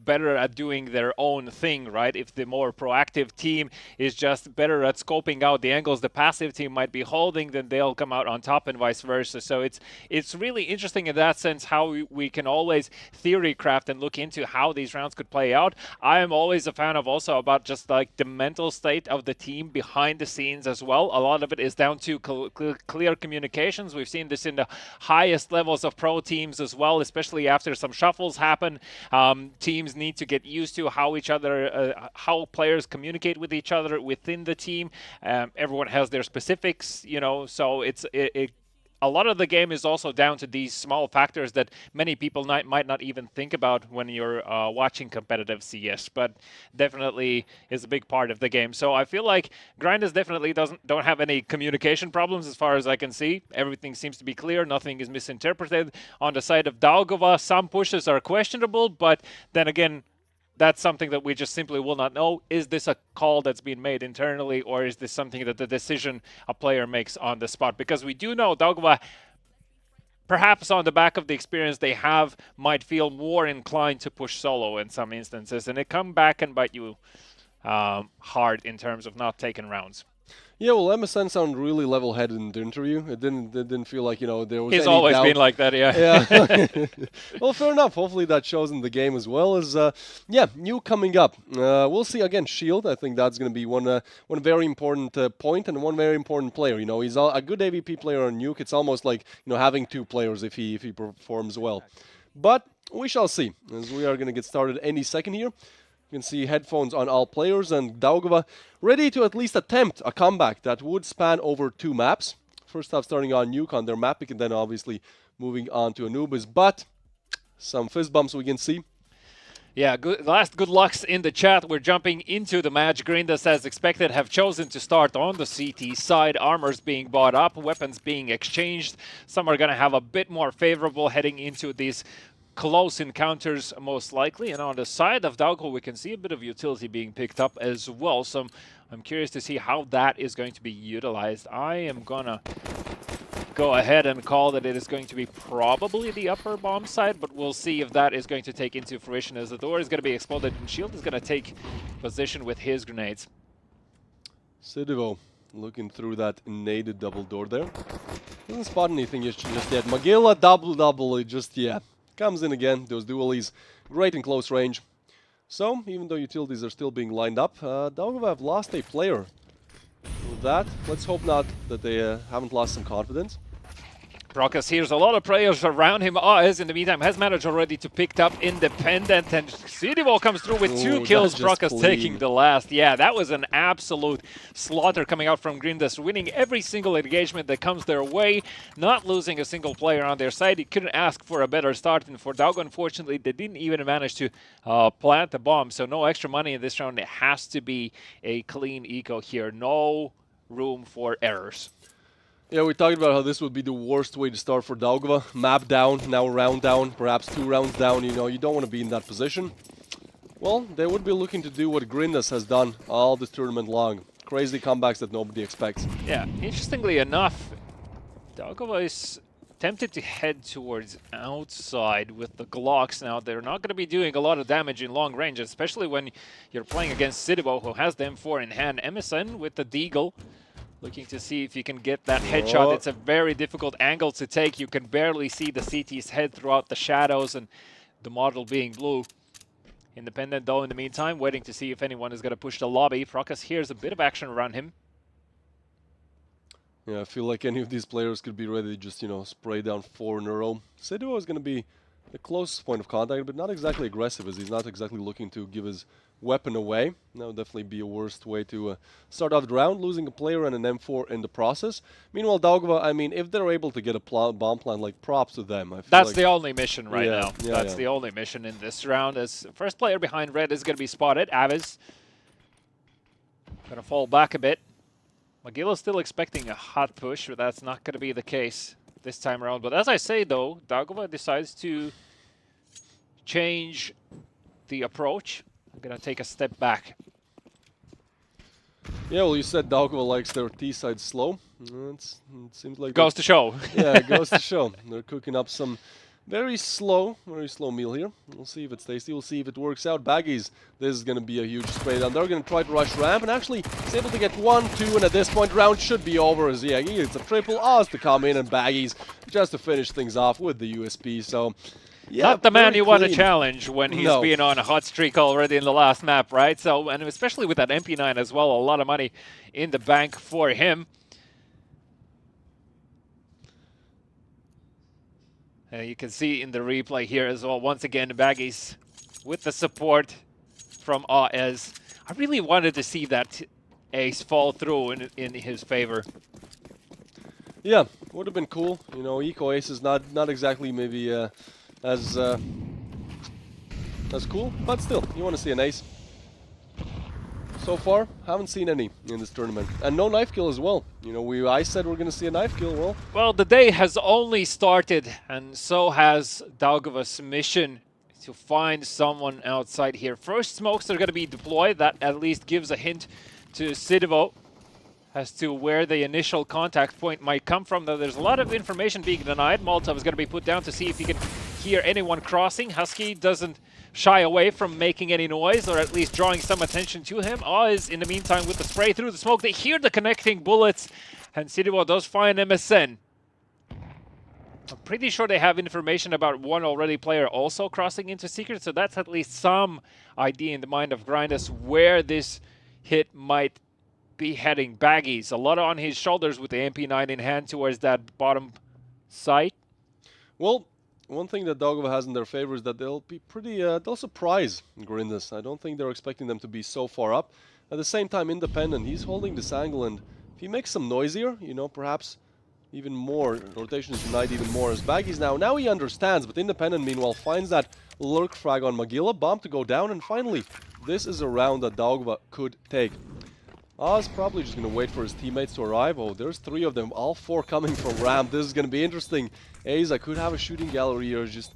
better at doing their own thing, right? If the more proactive team is just better at scoping out the angles the passive team might be holding, then they'll come out on top and vice versa. So it's really interesting in that sense how we can always theory craft and look into how these rounds could play out. I am always a fan of also about just like the mental state of the team behind the scenes as well. A lot of it is down to clear communications. We've seen this in the highest levels of pro teams as well, especially after some shuffles happen. Teams need to get used to how how players communicate with each other within the team. Everyone has their specifics, you know, so a lot of the game is also down to these small factors that many people might not even think about when you're watching competitive CS, but definitely is a big part of the game. So I feel like Grinders definitely don't have any communication problems as far as I can see. Everything seems to be clear. Nothing is misinterpreted. On the side of Daugava, some pushes are questionable, but then again, that's something that we just simply will not know. Is this a call that's been made internally, or is this something that the decision a player makes on the spot? Because we do know Daugava, perhaps on the back of the experience they have, might feel more inclined to push solo in some instances, and it come back and bite you hard in terms of not taking rounds. Yeah, well, MSN sounded really level-headed in the interview. It didn't feel like, you know, there was He's any always doubt. been like that, yeah. Yeah. Well, fair enough. Hopefully that shows in the game as well. As yeah, new coming up. We'll see again. Shield. I think that's going to be one very important point and one very important player. You know, he's a good AVP player on Nuke. It's almost like, you know, having two players if he performs well. But we shall see, as we are going to get started any second here. You can see headphones on all players, and Daugava ready to at least attempt a comeback that would span over 2 maps. First half starting on Nuke on their map, and then obviously moving on to Anubis. But some fist bumps we can see. Yeah, good lucks in the chat. We're jumping into the match. Grindas, as expected, have chosen to start on the CT side. Armors being bought up, weapons being exchanged. Some are going to have a bit more favorable heading into these close encounters most likely, and on the side of Daugava we can see a bit of utility being picked up as well, so I'm curious to see how that is going to be utilized. I am gonna go ahead and call that it is going to be probably the upper bomb side, but we'll see if that is going to take into fruition, as the door is going to be exploded and Shield is going to take position with his grenades. Sidivo looking through that naded double door there. Doesn't spot anything just yet. Magilla double, it just, yeah. Comes in again, those dualies, great in close range. So, even though utilities are still being lined up, Daugava have lost a player. With that, let's hope not that they haven't lost some confidence. Prokas hears a lot of players around him. Oz, in the meantime, has managed already to pick up Independent, and Sidivo comes through with 2 kills. Prokas taking the last. Yeah, that was an absolute slaughter coming out from Grindas, winning every single engagement that comes their way, not losing a single player on their side. He couldn't ask for a better start, and for Daugava, unfortunately, they didn't even manage to plant the bomb, so no extra money in this round. It has to be a clean eco here. No room for errors. Yeah, we talked about how this would be the worst way to start for Daugava. Map down, now round down, perhaps 2 rounds down. You know, you don't want to be in that position. Well, they would be looking to do what Grindas has done all this tournament long. Crazy comebacks that nobody expects. Yeah, interestingly enough, Daugava is tempted to head towards outside with the Glocks. Now, they're not going to be doing a lot of damage in long range, especially when you're playing against Sidivo, who has the M4 in hand. MSN with the Deagle, looking to see if you can get that headshot. It's a very difficult angle to take. You can barely see the CT's head throughout the shadows and the model being blue. Independent, though, in the meantime, waiting to see if anyone is going to push the lobby. Prokas hears a bit of action around him. Yeah, I feel like any of these players could be ready to just, you know, spray down 4 in a row. Sidivo is going to be the closest point of contact, but not exactly aggressive, as he's not exactly looking to give his weapon away. That would definitely be a worst way to start off the round, losing a player and an M4 in the process. Meanwhile, Daugava, I mean, if they're able to get a bomb plant, like, props to them. I feel That's like the only mission right now. Yeah, That's the only mission in this round, as first player behind red is going to be spotted. Aviz going to fall back a bit. Magilla's still expecting a hot push, but that's not going to be the case this time around. But as I say, though, Daugava decides to change the approach. I'm going to take a step back. Yeah, well, you said Daugava likes their T-side slow. It seems like Goes to show. Yeah, it goes to show. They're cooking up some very slow meal here. We'll see if it's tasty. We'll see if it works out. Baggies, this is going to be a huge spray down. They're going to try to rush ramp and actually is able to get 1, 2, and at this point round should be over as Yagi. It's a triple Oz to come in and Baggies just to finish things off with the USP. So, yeah, not the man you want to clean. challenge when he's No. been on a hot streak already in the last map, right? So, and especially with that MP9 as well, a lot of money in the bank for him. You can see in the replay here as well, once again, Baggies with the support from AES. I really wanted to see that ace fall through in his favor. Yeah, would have been cool. You know, Eco Ace is not exactly maybe as cool, but still, you want to see an ace. So far, haven't seen any in this tournament, and no knife kill as well. You know, I said we're going to see a knife kill. Well, the day has only started, and so has Daugava's mission to find someone outside here. First smokes are going to be deployed. That at least gives a hint to Sidivo as to where the initial contact point might come from. Though there's a lot of information being denied. Molotov is going to be put down to see if he can hear anyone crossing. Husky doesn't shy away from making any noise, or at least drawing some attention to him. Oz, in the meantime, with the spray through the smoke, they hear the connecting bullets, and Sidivo does find MSN. I'm pretty sure they have information about one already player also crossing into Secret, so that's at least some idea in the mind of Grindus where this hit might be heading. Baggies, a lot on his shoulders with the MP9 in hand towards that bottom site. Well, one thing that Daugava has in their favor is that they'll be pretty, they'll surprise Grindus. I don't think they're expecting them to be so far up. At the same time, Independent, he's holding this angle, and if he makes some noisier, you know, perhaps even more, rotation is denied even more as Baggies now he understands, but Independent meanwhile finds that lurk frag on Magilla, bomb to go down, and finally, this is a round that Daugava could take. Oz probably just going to wait for his teammates to arrive. Oh, there's 3 of them, all 4 coming from ramp. This is going to be interesting. Aza could have a shooting gallery here, just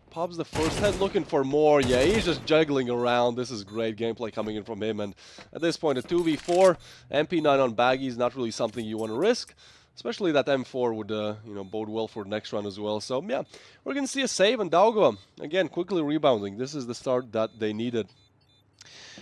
pops the first head looking for more. Yeah, he's just juggling around. This is great gameplay coming in from him, and at this point a 2v4, MP9 on Baggies, not really something you want to risk. Especially that M4 would, you know, bode well for the next round as well. So, yeah, we're going to see a save, and Daugava, again, quickly rebounding. This is the start that they needed.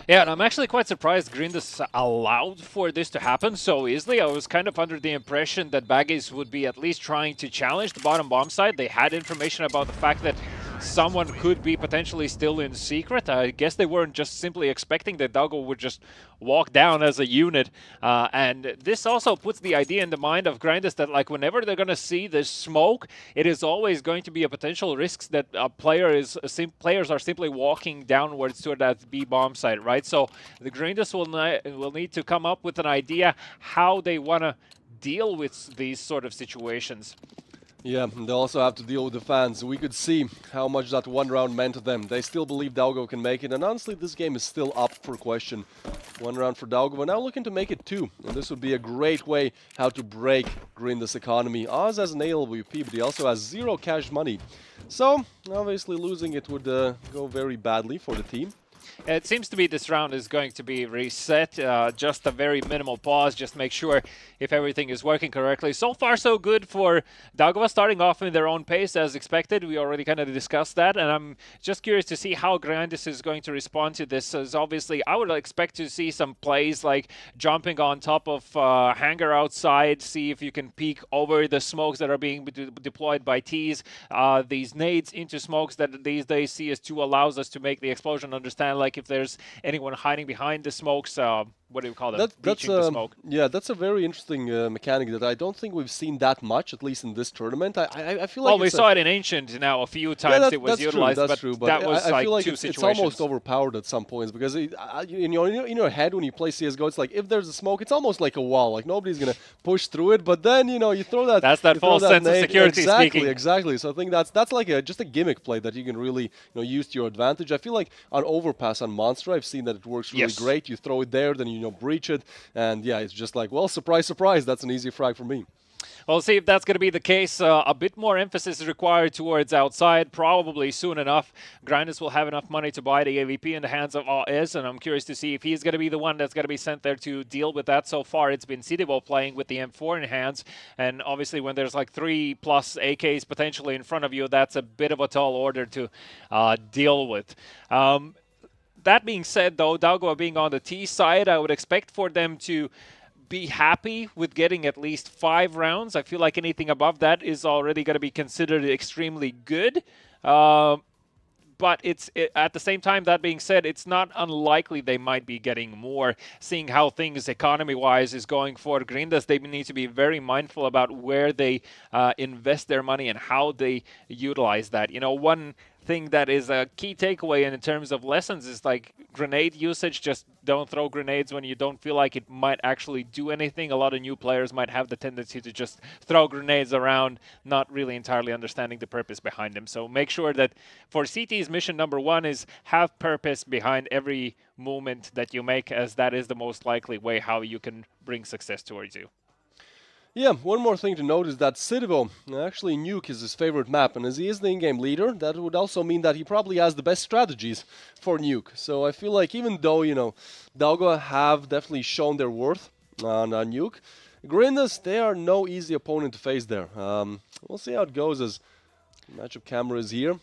Yeah, and I'm actually quite surprised Grindus allowed for this to happen so easily. I was kind of under the impression that Baggies would be at least trying to challenge the bottom bomb side. They had information about the fact that someone could be potentially still in Secret. I guess they weren't just simply expecting that Daugava would just walk down as a unit. And this also puts the idea in the mind of Grindus that, like, whenever they're going to see this smoke, it is always going to be a potential risk that players are simply walking downwards to that B bomb site, right? So the Grindus will need to come up with an idea how they want to deal with these sort of situations. Yeah, and they also have to deal with the fans. We could see how much that one round meant to them. They still believe Daugava can make it, and honestly, this game is still up for question. One round for Daugava, now looking to make it 2, and this would be a great way how to break Grindus' economy. Oz has an ALVP, but he also has 0 cash money. So, obviously losing it would go very badly for the team. It seems to be this round is going to be reset, just a very minimal pause, just make sure if everything is working correctly. So far, so good for Daugava, starting off in their own pace as expected. We already kind of discussed that, and I'm just curious to see how Grindus is going to respond to this. As obviously, I would expect to see some plays like jumping on top of hangar outside, see if you can peek over the smokes that are being deployed by T's. These nades into smokes that these days CS2 allows us to make the explosion understand, like if there's anyone hiding behind the smokes, what do you call them? Breaching the smoke. Yeah, that's a very interesting mechanic that I don't think we've seen that much, at least in this tournament. I feel like well, we saw it in Ancient now a few times. It was utilized, that's true, but that was I feel like two it's situations. almost overpowered at some points because in your head when you play CS:GO, it's like if there's a smoke, it's almost like a wall. Like nobody's gonna push through it, but then you throw that. That's that false sense of security. Exactly. So I think that's like just a gimmick play that you can really use to your advantage. I feel like on Overpass on Monster, I've seen that it works really great. You throw it there, then breach it. And yeah, it's just like, well, surprise, surprise. That's an easy frag for me. We'll see if that's going to be the case. A bit more emphasis is required towards outside, probably soon enough. Grinders will have enough money to buy the AVP in the hands of AS, and I'm curious to see if he's going to be the one that's going to be sent there to deal with that. So far, it's been Sidivo playing with the M4 in hands, and obviously when there's like 3+ AKs potentially in front of you, that's a bit of a tall order to deal with. That being said, though, Daugava being on the T side, I would expect for them to be happy with getting at least 5 rounds. I feel like anything above that is already going to be considered extremely good. But at the same time, that being said, it's not unlikely they might be getting more, seeing how things economy-wise is going for Grindas. They need to be very mindful about where they invest their money and how they utilize that. You know, one thing that is a key takeaway in terms of lessons is like grenade usage. Just don't throw grenades when you don't feel like it might actually do anything. A lot of new players might have the tendency to just throw grenades around, not really entirely understanding the purpose behind them. So make sure that for CT's mission number 1 is have purpose behind every movement that you make, as that is the most likely way how you can bring success towards you. Yeah, one more thing to note is that Sidivo, actually Nuke is his favorite map, and as he is the in-game leader, that would also mean that he probably has the best strategies for Nuke. So I feel like even though, you know, Daugava have definitely shown their worth on Nuke, Grindas, they are no easy opponent to face there. We'll see how it goes as matchup camera is here.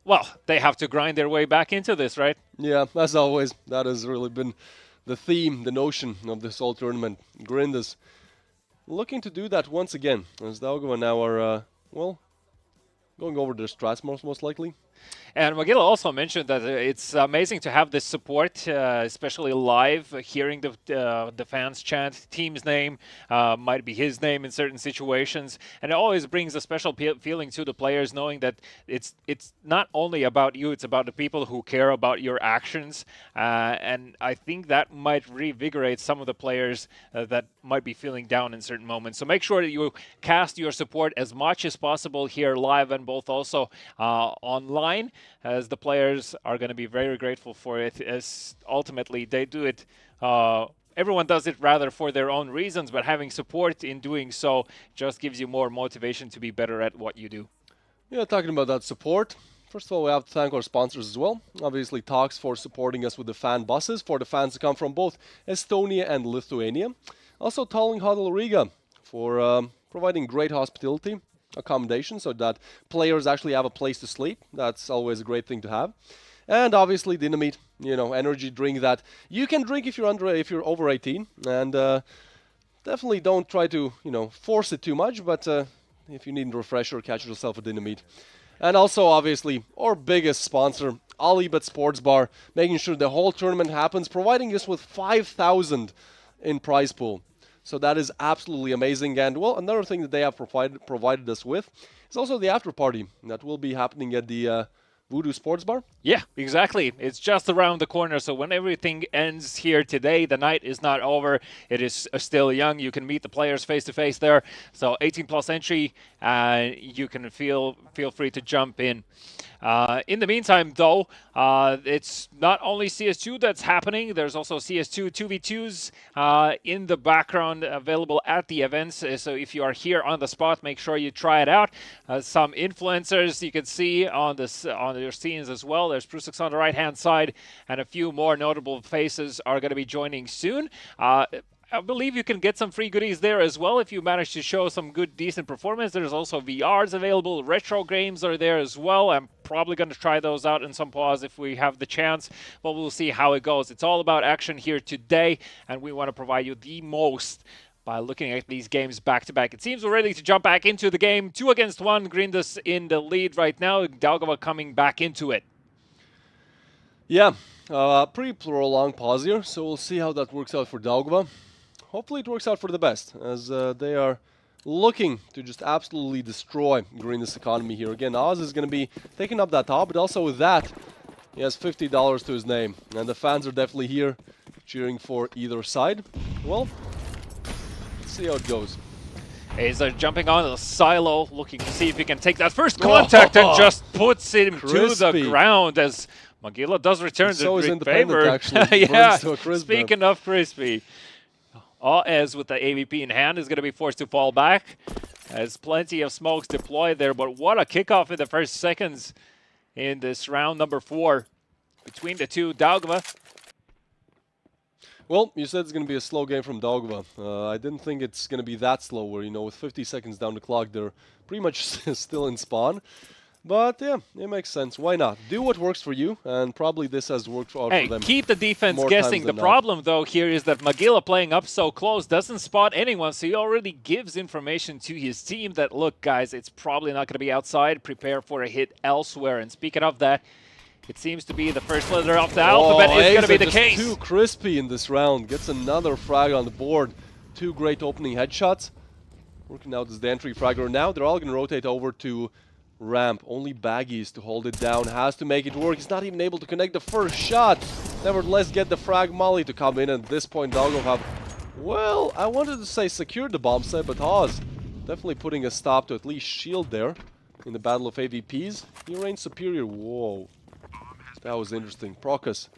Well, they have to grind their way back into this, right? Yeah, as always, that has really been the theme, the notion of this whole tournament. Grindas looking to do that once again, as Daugava now are, well, going over their strats most likely. And Magilla also mentioned that it's amazing to have this support, especially live, hearing the fans chant team's name, might be his name in certain situations, and it always brings a special feeling to the players, knowing that it's not only about you, it's about the people who care about your actions, and I think that might reinvigorate some of the players that might be feeling down in certain moments. So make sure that you cast your support as much as possible here live and both also online, as the players are going to be very grateful for it, as ultimately they do it. Everyone does it rather for their own reasons, but having support in doing so just gives you more motivation to be better at what you do. Yeah, talking about that support, first of all, we have to thank our sponsors as well. Obviously, Talks for supporting us with the fan buses for the fans to come from both Estonia and Lithuania. Also, Tallinn Huddle Riga for providing great hospitality, accommodation, so that players actually have a place to sleep. That's always a great thing to have. And obviously Dynamite, you know, energy drink that you can drink if you're over 18, and definitely don't try to, you know, force it too much, but if you need a refresher, catch yourself a Dynamite. And also obviously our biggest sponsor, Olybet Sports Bar, making sure the whole tournament happens, providing us with 5,000 in prize pool. So that is absolutely amazing. And, well, another thing that they have provided us with is also the after party that will be happening at the Voodoo Sports Bar. Yeah, exactly. It's just around the corner. So when everything ends here today, the night is not over. It is still young. You can meet the players face to face there. So 18+ entry, you can feel free to jump in. In the meantime, though, it's not only CS2 that's happening. There's also CS2 2v2s in the background available at the events. So if you are here on the spot, make sure you try it out. Some influencers you can see on your scenes as well. There's Prusix on the right-hand side, and a few more notable faces are going to be joining soon. I believe you can get some free goodies there as well if you manage to show some good, decent performance. There's also VRs available. Retro games are there as well. I'm probably going to try those out in some pause if we have the chance, but we'll see how it goes. It's all about action here today, and we want to provide you the most by looking at these games back-to-back. It seems we're ready to jump back into the game. 2 against 1. Grindas in the lead right now. Daugava coming back into it. Yeah, pretty prolonged pause here, so we'll see how that works out for Daugava. Hopefully it works out for the best, as they are looking to just absolutely destroy Grindas' economy here. Again, Oz is going to be taking up that top, but also with that, he has $50 to his name. And the fans are definitely here cheering for either side. Well, let's see how it goes. He's jumping on the silo, looking to see if he can take that first contact and just puts him to the ground as Magilla does return so the is independent, favor. actually. Yeah, to a speaking of crispy. As with the AVP in hand is going to be forced to fall back. Has plenty of smokes deployed there, but what a kickoff in the first seconds in this round number 4 between the two. Daugava. Well, you said it's going to be a slow game from Daugava. I didn't think it's going to be that slow where, with 50 seconds down the clock, they're pretty much still in spawn. But yeah, it makes sense. Why not? Do what works for you, and probably this has worked out for them. Keep the defense guessing. The problem, though, here is that Magila playing up so close doesn't spot anyone, so he already gives information to his team that, look, guys, it's probably not going to be outside. Prepare for a hit elsewhere. And speaking of that, it seems to be the first letter off the alphabet is going to be the case. Too crispy in this round. Gets another frag on the board. 2 great opening headshots. Working out as the entry fragger. Now they're all going to rotate over to ramp. Only Baggies to hold it down. Has to make it work. He's not even able to connect the first shot. Nevertheless, get the frag molly to come in. And at this point, Doggo have, well, I wanted to say secured the bomb set, but Oz definitely putting a stop to at least shield there in the battle of AVPs. He reigns superior. Whoa. That was interesting. Procus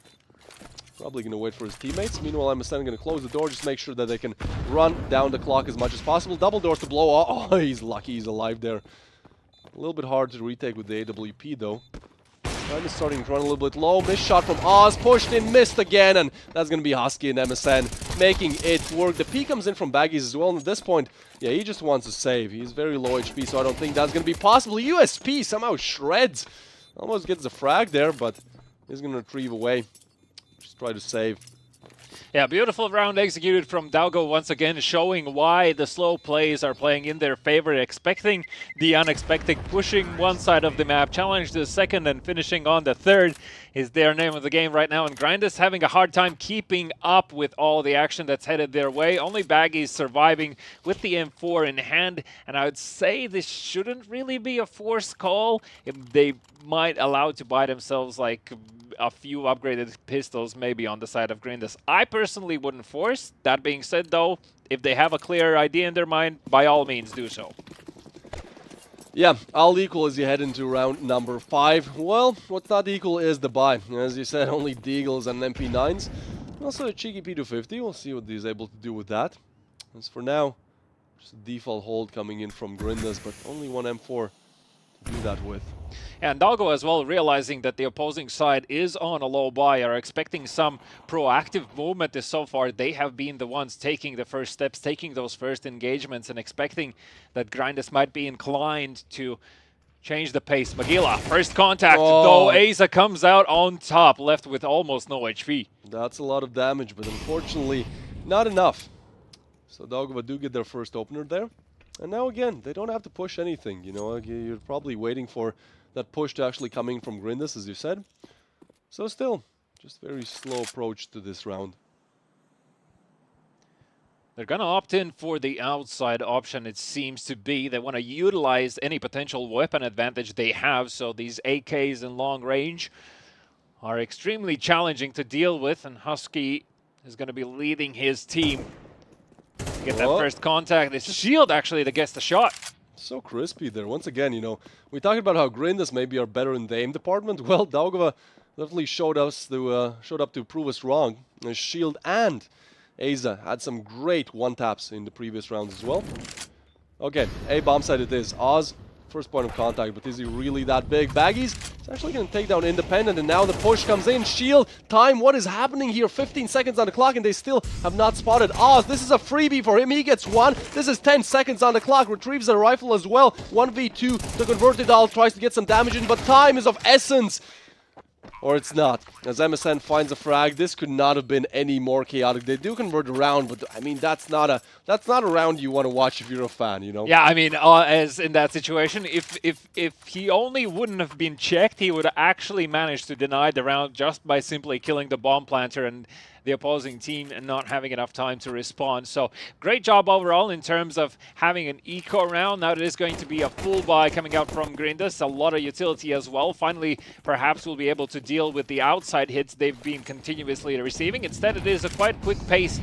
probably going to wait for his teammates. Meanwhile, MSN going to close the door, just make sure that they can run down the clock as much as possible. Double doors to blow. Oh, he's lucky he's alive there. A little bit hard to retake with the AWP though. Time is starting to run a little bit low. Missed shot from Oz, pushed in, missed again, and that's going to be Husky and MSN making it work. The P comes in from Baggies as well, and at this point, yeah, he just wants to save. He's very low HP, so I don't think that's going to be possible. USP somehow shreds. Almost gets the frag there, but he's going to retrieve away. Just try to save. Yeah, beautiful round executed from Daugo once again, showing why the slow plays are playing in their favor, expecting the unexpected, pushing one side of the map, challenge the second, and finishing on the third is their name of the game right now. And Grindus having a hard time keeping up with all the action that's headed their way. Only Baggies surviving with the M4 in hand, and I would say this shouldn't really be a forced call. They might allow to buy themselves like a few upgraded pistols maybe on the side of Grindus. I personally wouldn't force. That being said though, if they have a clear idea in their mind, by all means do so. Yeah, all equal as you head into round number 5. Well, what's not equal is the buy. As you said, only Deagles and MP9s. Also a cheeky P250. We'll see what he's able to do with that. As for now, just a default hold coming in from Grindus, but only one M4 to do that with. And Dalgo as well, realizing that the opposing side is on a low buy, are expecting some proactive movement. As so far, they have been the ones taking the first steps, taking those first engagements, and expecting that Grindus might be inclined to change the pace. Magila, first contact, though Asa comes out on top, left with almost no HP. That's a lot of damage, but unfortunately, not enough. So Dalgo do get their first opener there. And now again, they don't have to push anything, you know, you're probably waiting for that push to actually come in from Grindus, as you said. So still, just very slow approach to this round. They're going to opt in for the outside option, it seems to be. They want to utilize any potential weapon advantage they have, so these AKs in long range are extremely challenging to deal with, and Husky is going to be leading his team. Get that first contact. It's Shield actually that gets the shot. So crispy there. Once again, you know, we talked about how Grindus maybe are better in the aim department. Well, Daugava definitely showed up to prove us wrong. Shield and Asa had some great one-taps in the previous rounds as well. Okay, A bomb side it is. Oz, first point of contact, but is he really that big? Baggies, it's actually going to take down Independent, and now the push comes in. Shield, time, what is happening here? 15 seconds on the clock, and they still have not spotted Oz. This is a freebie for him. He gets one. This is 10 seconds on the clock. Retrieves a rifle as well. 1v2 to convert it all. Tries to get some damage in, but time is of essence. Or it's not. As MSN finds a frag, this could not have been any more chaotic. They do convert a round, but I mean that's not a round you want to watch if you're a fan, you know. Yeah, I mean, as in that situation, if he only wouldn't have been checked, he would actually manage to deny the round just by simply killing the bomb planter and the opposing team and not having enough time to respond. So great job overall in terms of having an eco round. Now it is going to be a full buy coming out from Grindus. A lot of utility as well. Finally, perhaps we'll be able to deal with the outside hits they've been continuously receiving. Instead, it is a quite quick pace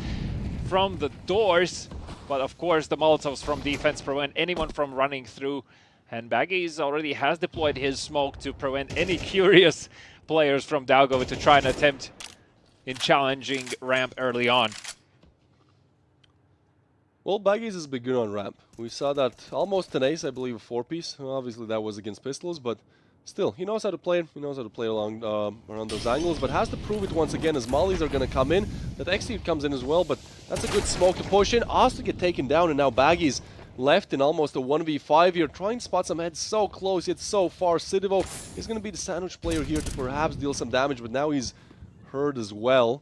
from the doors. But of course, the Molotovs from defense prevent anyone from running through. And Baggies already has deployed his smoke to prevent any curious players from Dalgo to try and attempt in challenging ramp early on. Well, Baggies has been good on ramp. We saw that almost an ace, I believe, a 4-piece. Obviously, that was against pistols, but still, he knows how to play it. He knows how to play along around those angles, but has to prove it once again as mollies are going to come in. That Execute comes in as well, but that's a good smoke to push in. Oz to get taken down, and now Baggies left in almost a 1v5 here, trying to spot some heads so close yet so far. Sidivo is going to be the sandwich player here to perhaps deal some damage, but now he's hurt as well.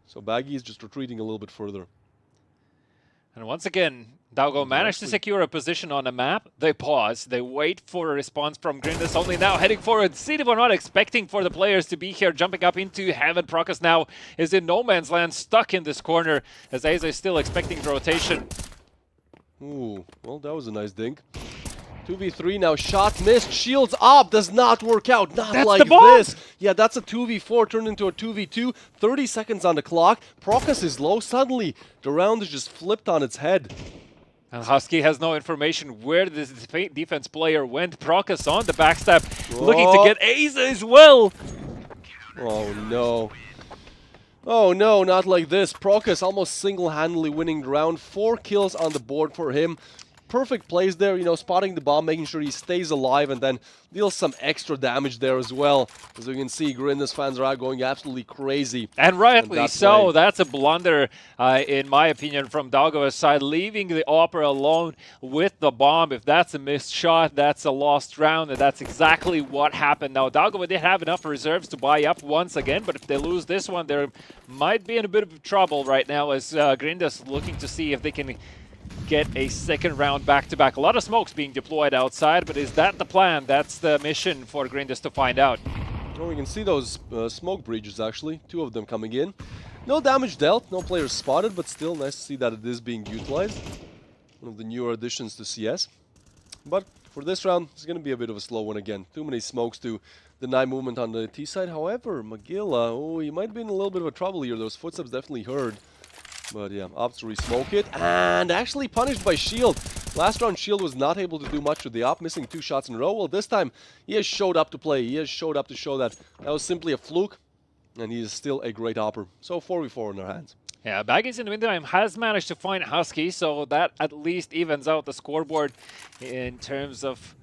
So Baggy is just retreating a little bit further. And once again, Daugo managed to secure a position on the map. They pause, they wait for a response from Grindus, only now heading forward. Sidivo not expecting for the players to be here, jumping up into heaven. Prokus now is in no man's land, stuck in this corner, as Aza is still expecting the rotation. Ooh, well, that was a nice dink. 2v3 now, shot missed, shields up, does not work out, not that's like the bomb. this. Yeah, that's a 2v4 turned into a 2v2, 30 seconds on the clock. Prokus is low, suddenly the round is just flipped on its head. And Husky has no information where this defense player went. Prokus on the backstab, looking to get Aza as well. Oh no. Oh no, not like this. Prokus almost single-handedly winning the round. 4 kills on the board for him. Perfect plays there, you know, spotting the bomb, making sure he stays alive, and then deals some extra damage there as well. As you can see, Grindus fans are out going absolutely crazy. And rightly so. That's a blunder, in my opinion, from Daugo's side, leaving the Opera alone with the bomb. If that's a missed shot, that's a lost round, and that's exactly what happened. Now, Daugo did have enough reserves to buy up once again, but if they lose this one, they might be in a bit of trouble right now, as Grindus looking to see if they can get a second round back-to-back. A lot of smokes being deployed outside, but is that the plan? That's the mission for Grindus to find out. Well, we can see those smoke breaches, actually. 2 of them coming in. No damage dealt, no players spotted, but still nice to see that it is being utilized. One of the newer additions to CS. But for this round, it's going to be a bit of a slow one again. Too many smokes to deny movement on the T side. However, Magilla, oh, he might be in a little bit of a trouble here. Those footsteps definitely heard. But yeah, opts to resmoke it, and actually punished by Shield. Last round, Shield was not able to do much with the op, missing 2 shots in a row. Well, this time, he has showed up to play. He has showed up to show that that was simply a fluke, and he is still a great opper. So 4v4 in their hands. Yeah, Baggies in the meantime has managed to find Husky, so that at least evens out the scoreboard in terms of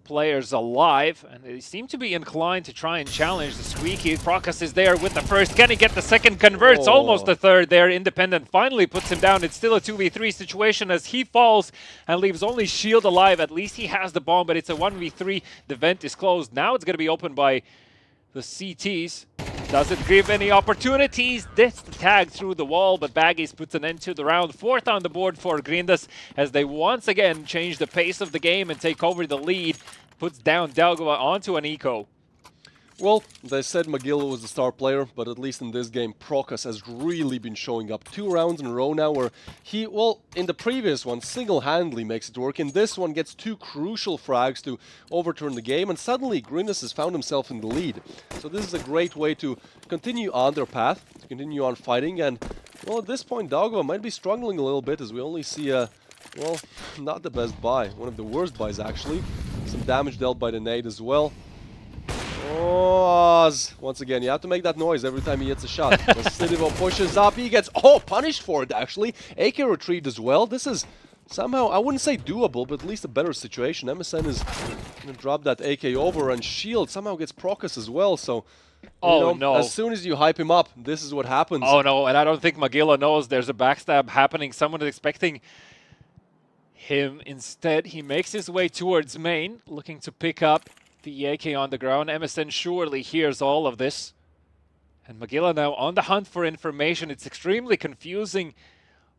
players alive, and they seem to be inclined to try and challenge the Squeaky. Prokus is there with the first. Can he get the second? Converts almost the third there. Independent finally puts him down. It's still a 2v3 situation as he falls and leaves only Shield alive. At least he has the bomb, but it's a 1v3. The vent is closed. Now it's going to be opened by the CTs. Doesn't give any opportunities. This the tag through the wall, but Baggies puts an end to the round. 4th on the board for Grindus as they once again change the pace of the game and take over the lead. Puts down Delgova onto an eco. Well, they said Magilla was the star player, but at least in this game, Prokus has really been showing up. 2 rounds in a row now where he, well, in the previous one, single-handedly makes it work. In this one, gets 2 crucial frags to overturn the game, and suddenly Grindus has found himself in the lead. So this is a great way to continue on their path, to continue on fighting, and, well, at this point, Dogova might be struggling a little bit as we only see a, well, not the best buy. One of the worst buys, actually. Some damage dealt by the nade as well. Oh, once again, you have to make that noise every time he hits a shot. Sidivo pushes up, he gets, punished for it, actually. AK retrieved as well. This is somehow, I wouldn't say doable, but at least a better situation. MSN is going to drop that AK over, and Shield somehow gets Prokus as well, so... no. As soon as you hype him up, this is what happens. Oh, no, and I don't think Magilla knows there's a backstab happening. Someone is expecting him. Instead, he makes his way towards main, looking to pick up the AK on the ground. MSN surely hears all of this. And Magilla now on the hunt for information. It's extremely confusing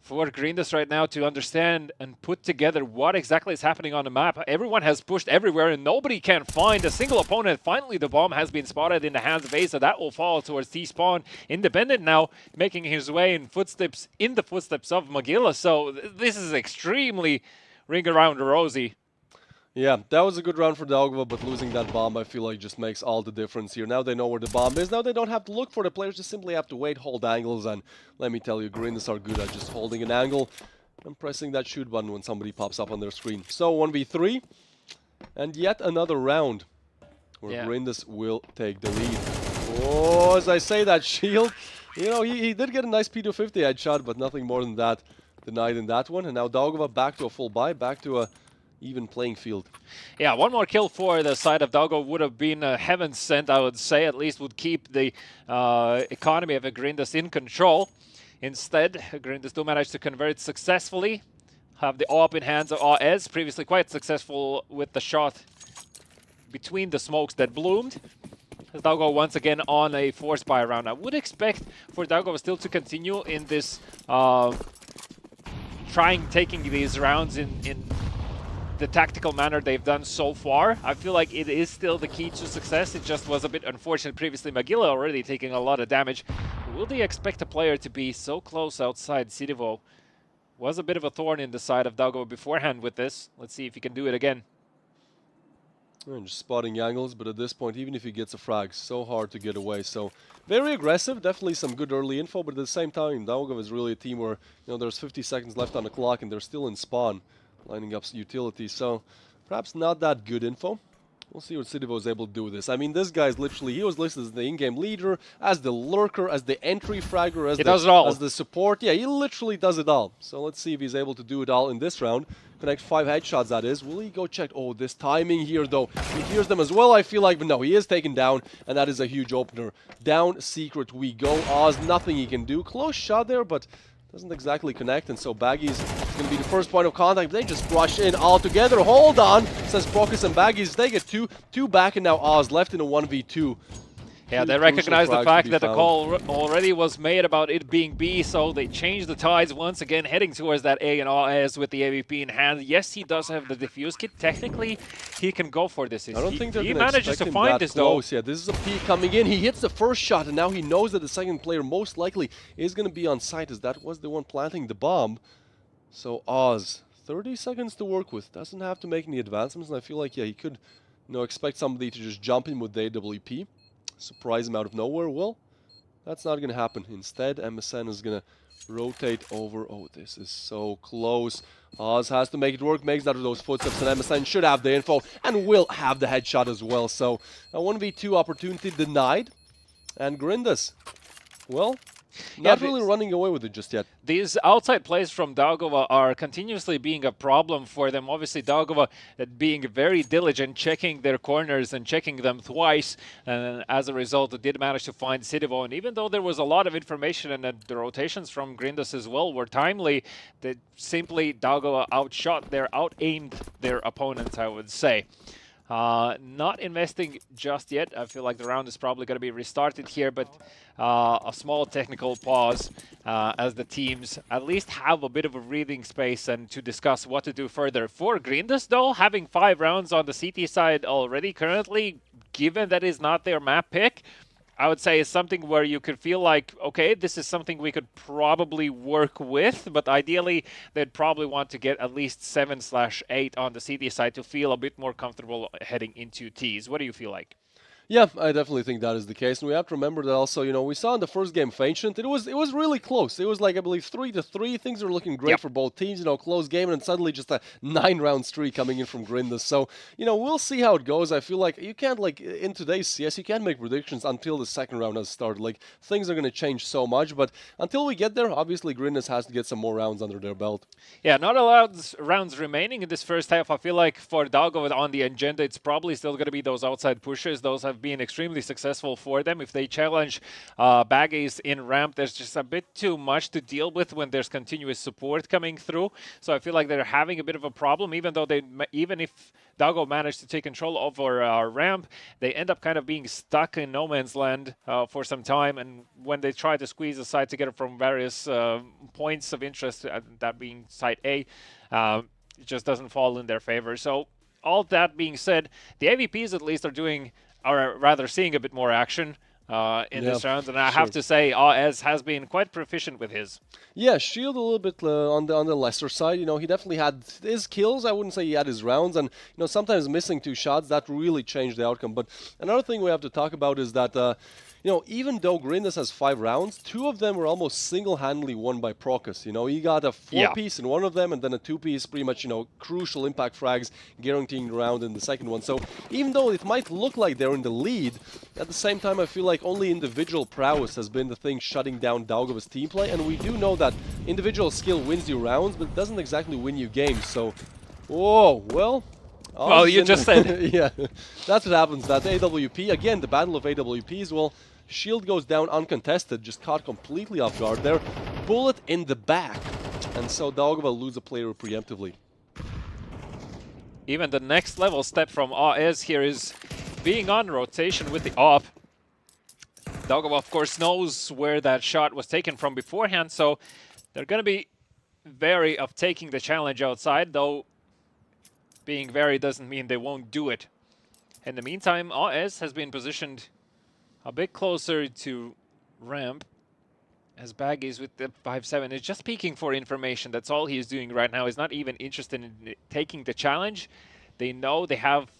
for Grindus right now to understand and put together what exactly is happening on the map. Everyone has pushed everywhere and nobody can find a single opponent. Finally, the bomb has been spotted in the hands of Aza. That will fall towards T-Spawn. Independent now making his way in the footsteps of Magilla. So this is extremely ring around rosy. Yeah, that was a good round for Daugava, but losing that bomb, I feel like, just makes all the difference here. Now they know where the bomb is. Now they don't have to look for the players, just simply have to wait, hold angles, and let me tell you, Grindus are good at just holding an angle and pressing that shoot button when somebody pops up on their screen. So 1v3, and yet another round where Grindus will take the lead. Oh, as I say that, Shield, you know, he did get a nice P250 headshot, but nothing more than that. denied in that one. And now Daugava back to a full buy, back to a even playing field. Yeah, one more kill for the side of Daugava would have been heaven sent, I would say. At least would keep the economy of Grindus in control. Instead, Grindus do manage to convert successfully. Have the AWP in hands of AS, previously quite successful with the shot between the smokes that bloomed. As Daugava once again on a force buy round. I would expect for Daugava still to continue in this taking these rounds in the tactical manner they've done so far. I feel like it is still the key to success. It just was a bit unfortunate previously. Magilla already taking a lot of damage. Will they expect a player to be so close outside Sidivo? Was a bit of a thorn in the side of Daugava beforehand with this. Let's see if he can do it again. And just spotting angles, but at this point, even if he gets a frag, so hard to get away. So very aggressive, definitely some good early info, but at the same time, Daugava is really a team where there's 50 seconds left on the clock and they're still in spawn, lining up utilities. So perhaps not that good info. We'll see what Sidivo is able to do with this. I mean, this guy's literally, he was listed as the in-game leader, as the lurker, as the entry fragger, as the support. Yeah, he literally does it all. So let's see if he's able to do it all in this round. Connect 5 headshots, that is. Will he go check? Oh, this timing here, though. He hears them as well, I feel like. But no, he is taken down, and that is a huge opener. Down, secret, we go. Oz, nothing he can do. Close shot there, but doesn't exactly connect, and so Baggies is going to be the first point of contact. They just rush in all together. Hold on, says Procus and Baggies. They get two back, and now Oz left in a 1v2. Yeah, they recognize the fact that the call already was made about it being B, so they changed the tides once again, heading towards that A and AS with the AVP in hand. Yes, he does have the defuse kit. Technically, he can go for this. I don't think they're he going to manages to find this, close. Yeah, this is a P coming in. He hits the first shot, and now he knows that the second player most likely is going to be on site, as that was the one planting the bomb. So Oz, 30 seconds to work with. Doesn't have to make any advancements, and I feel like, yeah, he could expect somebody to just jump in with the AWP. Surprise him out of nowhere. Well, that's not going to happen. Instead, MSN is going to rotate over. Oh, this is so close. Oz has to make it work, makes out of those footsteps, and MSN should have the info and will have the headshot as well. So, a 1v2 opportunity denied. And Grindus, well, not really running away with it just yet. These outside plays from Daugava are continuously being a problem for them. Obviously, Daugava being very diligent, checking their corners and checking them twice. And as a result, they did manage to find Sidivo. And even though there was a lot of information and the rotations from Grindus as well were timely, they simply Daugava out-aimed their opponents, I would say. Not investing just yet. I feel like the round is probably going to be restarted here, but a small technical pause as the teams at least have a bit of a breathing space and to discuss what to do further. For Grindus, though, having 5 rounds on the CT side already currently, given that is not their map pick, I would say is something where you could feel like, okay, this is something we could probably work with, but ideally they'd probably want to get at least 7/8 on the CD side to feel a bit more comfortable heading into Ts. What do you feel like? Yeah, I definitely think that is the case, and we have to remember that also. We saw in the first game Fancient, it was really close. It was like, I believe, 3-3. Things were looking great for both teams. Close game, and then suddenly just a 9-round streak coming in from Grindus. So we'll see how it goes. I feel like you can't in today's CS, you can't make predictions until the second round has started. Things are going to change so much, but until we get there, obviously Grindus has to get some more rounds under their belt. Yeah, not a lot of rounds remaining in this first half. I feel like for Daugava on the agenda, it's probably still going to be those outside pushes. Those have been extremely successful for them. If they challenge Baggies in ramp, there's just a bit too much to deal with when there's continuous support coming through. So I feel like they're having a bit of a problem, even if Daugava managed to take control over ramp, they end up kind of being stuck in no man's land for some time. And when they try to squeeze the side together from various points of interest, that being side A, it just doesn't fall in their favor. So all that being said, the AVPs at least are rather seeing a bit more action in this round, and I have to say, AS has been quite proficient with his. Yeah, Shield a little bit on the lesser side. He definitely had his kills. I wouldn't say he had his rounds, and sometimes missing 2 shots that really changed the outcome. But another thing we have to talk about is that you know, even though Grindus has 5 rounds, 2 of them were almost single-handedly won by Procus. You know, he got a 4-piece in one of them and then a 2-piece, pretty much, you know, crucial impact frags guaranteeing the round in the second one. So even though it might look like they're in the lead, at the same time I feel like only individual prowess has been the thing shutting down Daugova's team play, and we do know that individual skill wins you rounds, but it doesn't exactly win you games. So, whoa, well... Well, you just said. Yeah, that's what happens. That AWP, again, the battle of AWPs, well, Shield goes down uncontested, just caught completely off guard there. Bullet in the back, and so Daugava lose a player preemptively. Even the next level step from AS here is being on rotation with the AWP. Daugava, of course, knows where that shot was taken from beforehand, so they're going to be wary of taking the challenge outside, though being wary doesn't mean they won't do it. In the meantime, AS has been positioned a bit closer to ramp, as Baggies with the 5-7 is just peeking for information. That's all he is doing right now. He's not even interested in taking the challenge. They know they have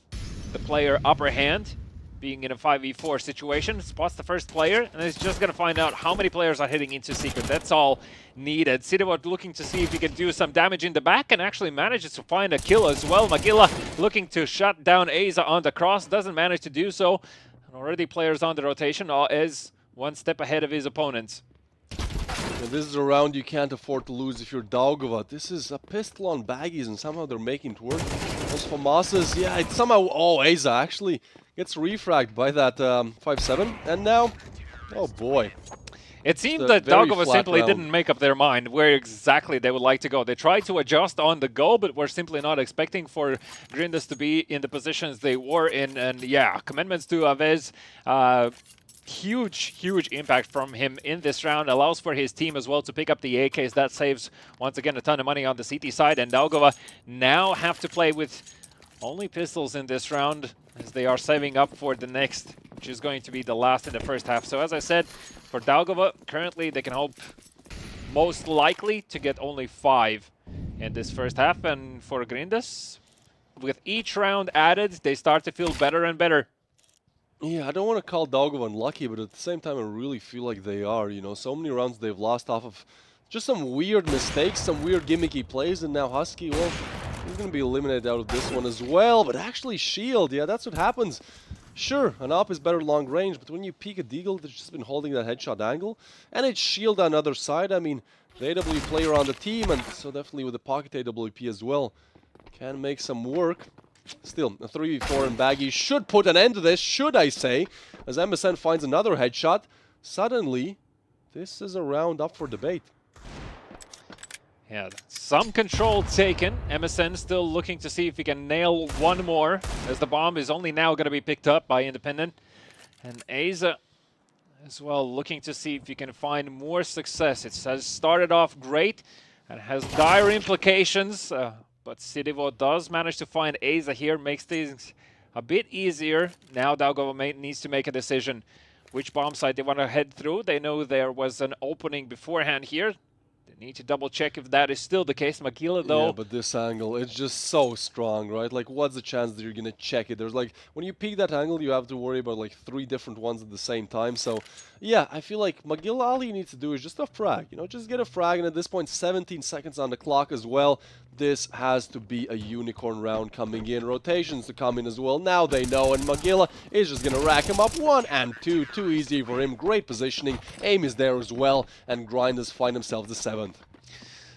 the player upper hand, being in a 5v4 situation. Spots the first player, and is just going to find out how many players are heading into secret. That's all needed. Sidivot looking to see if he can do some damage in the back, and actually manages to find a kill as well. Magilla looking to shut down Aza on the cross, doesn't manage to do so. And already players on the rotation is one step ahead of his opponents. Yeah, this is a round you can't afford to lose if you're Daugava. This is a pistol on Baggies, and somehow they're making it work. Those FAMASas, yeah, it's somehow... Oh, Aza actually gets refragged by that 5-7, and now... Oh boy. It seemed that Daugava simply didn't make up their mind where exactly they would like to go. They tried to adjust on the go, but were simply not expecting for Grindus to be in the positions they were in. And yeah, commendments to Avez. Huge impact from him in this round. Allows for his team as well to pick up the AKs. That saves, once again, a ton of money on the CT side. And Daugava now have to play with only pistols in this round, as they are saving up for the next, which is going to be the last in the first half. So as I said, for Daugava, currently they can hope most likely to get only 5 in this first half. And for Grindus, with each round added, they start to feel better and better. Yeah, I don't want to call Daugava unlucky, but at the same time I really feel like they are. You know, so many rounds they've lost off of just some weird mistakes, some weird gimmicky plays, and now Husky, well, he's going to be eliminated out of this one as well. But actually Shield, yeah, that's what happens. Sure, an AWP is better long range, but when you peek a Deagle that's just been holding that headshot angle, and it's Shield on the other side, I mean, the AW player on the team, and so definitely with the pocket AWP as well, can make some work. Still, a 3v4 and Baggy should put an end to this, should I say, as MSN finds another headshot. Suddenly, this is a round up for debate. Yeah, some control taken. MSN still looking to see if he can nail one more, as the bomb is only now going to be picked up by Independent. And Aza as well looking to see if he can find more success. It has started off great and has dire implications, but Sidivo does manage to find Aza here, makes things a bit easier. Now Daugava needs to make a decision which bomb site they want to head through. They know there was an opening beforehand here. They need to double check if that is still the case. Magila, though... Yeah, but this angle, it's just so strong, right? Like, what's the chance that you're going to check it? There's like, when you peek that angle, you have to worry about like 3 different ones at the same time. So, yeah, I feel like Magila, all you need to do is just a frag. You know, just get a frag, and at this point, 17 seconds on the clock as well. This has to be a unicorn round coming in. Rotations to come in as well. Now they know, and Magila is just going to rack him up 1 and 2. Too easy for him. Great positioning. Aim is there as well, and Grinders find themselves the 7th.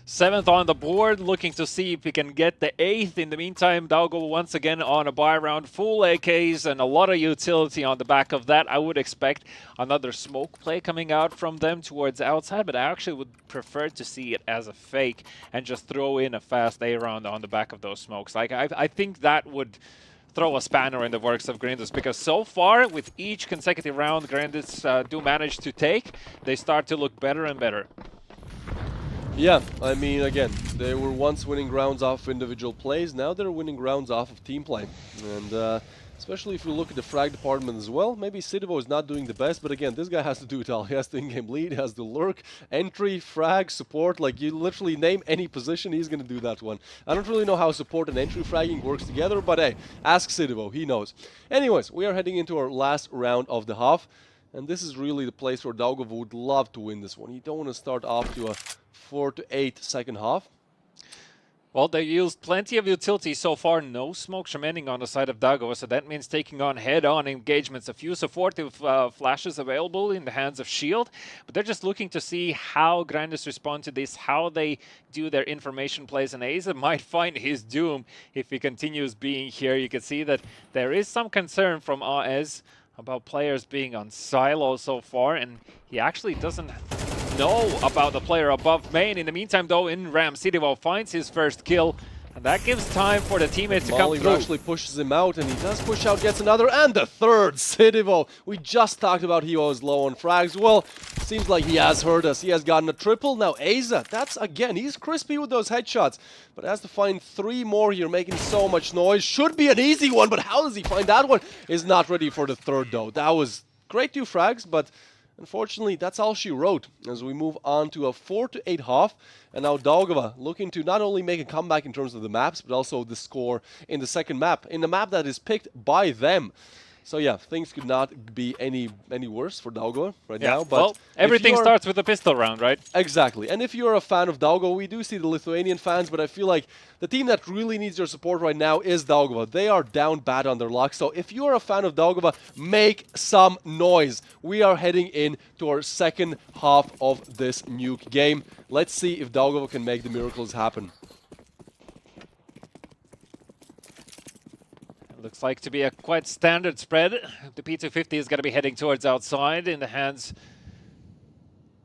7th on the board, looking to see if he can get the 8th. In the meantime, Daugava once again on a buy round, full AKs and a lot of utility on the back of that. I would expect another smoke play coming out from them towards outside, but I actually would prefer to see it as a fake and just throw in a fast A round on the back of those smokes. Like I think that would throw a spanner in the works of Grindus, because so far, with each consecutive round Grindus do manage to take, they start to look better and better. Yeah, I mean, again, they were once winning rounds off individual plays, now they're winning rounds off of team play. And especially if you look at the frag department as well, maybe Sidivo is not doing the best, but again, this guy has to do it all. He has to in-game lead, he has to lurk, entry, frag, support, like you literally name any position, he's going to do that one. I don't really know how support and entry fragging works together, but hey, ask Sidivo, he knows. Anyways, we are heading into our last round of the half. And this is really the place where Daugava would love to win this one. You don't want to start off to a 4 to 8 second half. Well, they used plenty of utility so far. No smoke remaining on the side of Daugava, so that means taking on head-on engagements. A few supportive flashes available in the hands of Shield, but they're just looking to see how Grinders respond to this, how they do their information plays, and Asa might find his doom if he continues being here. You can see that there is some concern from AES about players being on silo so far, and he actually doesn't know about the player above main. In the meantime, though, in Ram, Sidivo finds his first kill, and that gives time for the teammates to come through. Actually pushes him out, and he does push out, gets another, and the third. Sidivo, we just talked about he was low on frags. Well, seems like he has heard us. He has gotten a triple. Now Asa, that's again, he's crispy with those headshots, but has to find 3 more here, making so much noise. Should be an easy one, but how does he find that one? Is not ready for the third, though. That was great 2 frags, but unfortunately, that's all she wrote as we move on to a 4 to 8 half. And now Daugava looking to not only make a comeback in terms of the maps, but also the score in the second map, in the map that is picked by them. So yeah, things could not be any worse for Daugava right now. But well, everything starts with a pistol round, right? Exactly. And if you're a fan of Daugava, we do see the Lithuanian fans, but I feel like the team that really needs your support right now is Daugava. They are down bad on their luck. So if you're a fan of Daugava, make some noise. We are heading in to our second half of this nuke game. Let's see if Daugava can make the miracles happen. Looks like to be a quite standard spread. The P250 is going to be heading towards outside in the hands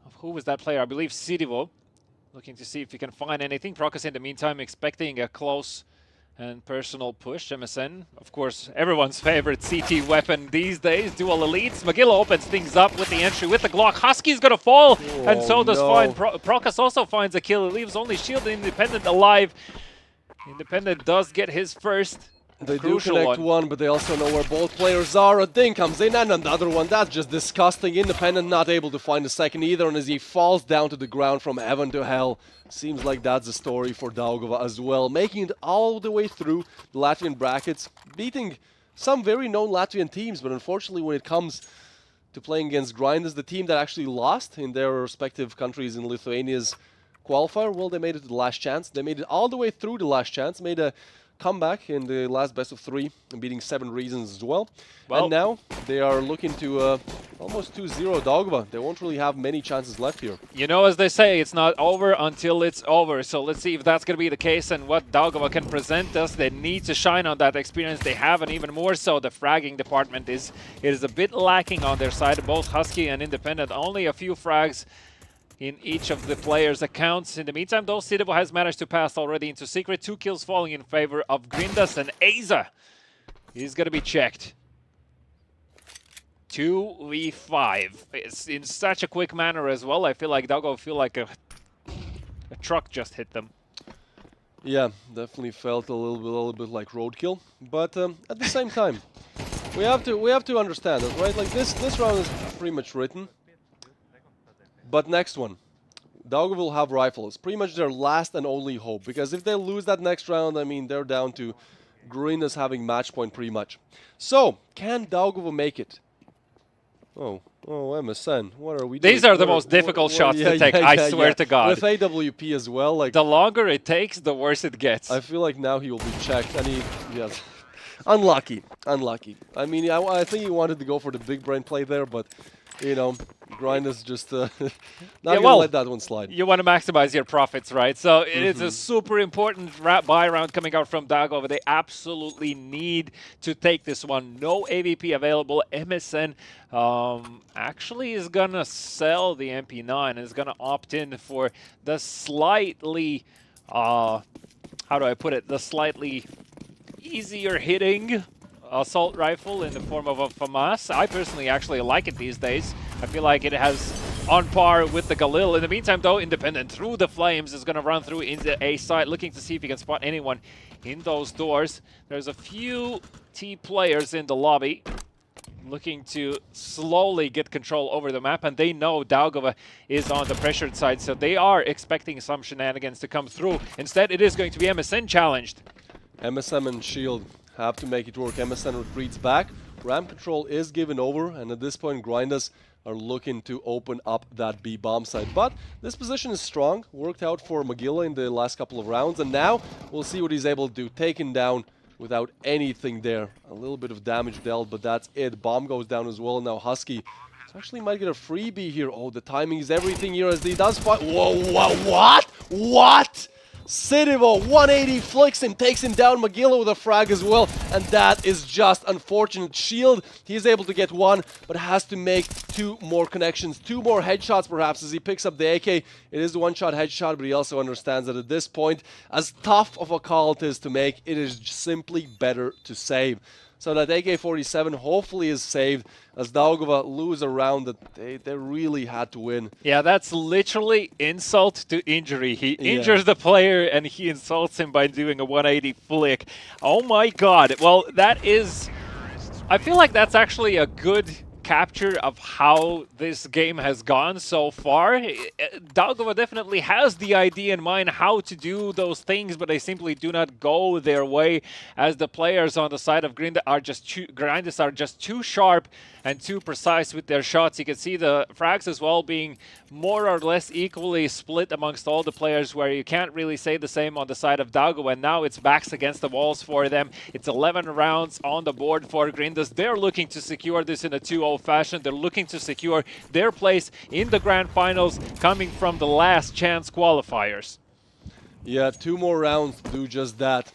of who was that player? I believe Sidivo. Looking to see if he can find anything. Prokas in the meantime expecting a close and personal push. MSN, of course, everyone's favorite CT weapon these days. Dual elites. Magilla opens things up with the entry with the Glock. Husky's going to fall, and so does Fine. Prokas also finds a kill. It leaves only Shield and Independent alive. Independent does get his first. They do connect one, but they also know where both players are. A ding comes in, and another one. That's just disgusting. Independent not able to find a second either, and as he falls down to the ground from heaven to hell, seems like that's the story for Daugava as well. Making it all the way through the Latvian brackets, beating some very known Latvian teams, but unfortunately when it comes to playing against Grinders, the team that actually lost in their respective countries in Lithuania's qualifier, well, they made it to the last chance. They made it all the way through the last chance, made a comeback in the last best of 3 and beating 7 Reasons as well. And now they are looking to almost 2-0 Daugava. They won't really have many chances left here. You know, as they say, it's not over until it's over. So let's see if that's going to be the case and what Daugava can present us. They need to shine on that experience they have, and even more so the fragging department is a bit lacking on their side. Both Husky and Independent, only a few frags in each of the players' accounts. In the meantime, though, Sidivo has managed to pass already into secret. 2 kills falling in favor of Grindas, and Asa is going to be checked. 2v5. It's in such a quick manner as well. I feel like Daugava feel like a truck just hit them. Yeah, definitely felt a little bit like roadkill. But at the same time, we have to understand it, right? Like this round is pretty much written. But next one, Daugava will have rifles. Pretty much their last and only hope. Because if they lose that next round, I mean, they're down to Grindas having match point pretty much. So, can Daugava make it? Oh, MSN, what are we doing? These are the most difficult shots to take, I swear to God. With AWP as well. Like, the longer it takes, the worse it gets. I feel like now he will be checked. And he, yes, unlucky. I mean, I think he wanted to go for the big brain play there, but, you know, Grinders just not gonna let that one slide. You want to maximize your profits, right? So it is a super important buy round coming out from Daugava. They absolutely need to take this one. No AVP available. MSN actually is gonna sell the MP9 and is gonna opt in for the slightly, how do I put it? The slightly easier hitting assault rifle in the form of a FAMAS. I personally actually like it these days. I feel like it has on par with the Galil. In the meantime, though, Independent through the flames is going to run through into A side, looking to see if he can spot anyone in those doors. There's a few T players in the lobby looking to slowly get control over the map, and they know Daugava is on the pressured side, so they are expecting some shenanigans to come through. Instead, it is going to be MSN challenged. MSN and Shield have to make it work. MSN retreats back. Ramp control is given over, and at this point, Grinders are looking to open up that B bomb site. But this position is strong, worked out for Magilla in the last couple of rounds, and now we'll see what he's able to do. Taken down without anything there. A little bit of damage dealt, but that's it. Bomb goes down as well. Now Husky actually might get a freebie here. Oh, the timing is everything here as he does fight. Whoa, what? What? Sidivo, 180 flicks him, takes him down. Magilla with a frag as well, and that is just unfortunate. Shield, he's able to get one, but has to make 2 more connections, 2 more headshots perhaps as he picks up the AK. It is the one-shot headshot, but he also understands that at this point, as tough of a call it is to make, it is simply better to save. So that AK-47 hopefully is saved as Daugava lose a round that they really had to win. Yeah, that's literally insult to injury. He injures the player and he insults him by doing a 180 flick. Oh my god. Well, that is... I feel like that's actually a good capture of how this game has gone so far. Daugava definitely has the idea in mind how to do those things, but they simply do not go their way as the players on the side of Grinders are just too sharp and too precise with their shots. You can see the frags as well being more or less equally split amongst all the players, where you can't really say the same on the side of Daugava. And now it's backs against the walls for them. It's 11 rounds on the board for Grinders. They're looking to secure this in a 2-0 fashion. They're looking to secure their place in the grand finals coming from the last chance qualifiers. Yeah, 2 more rounds to do just that.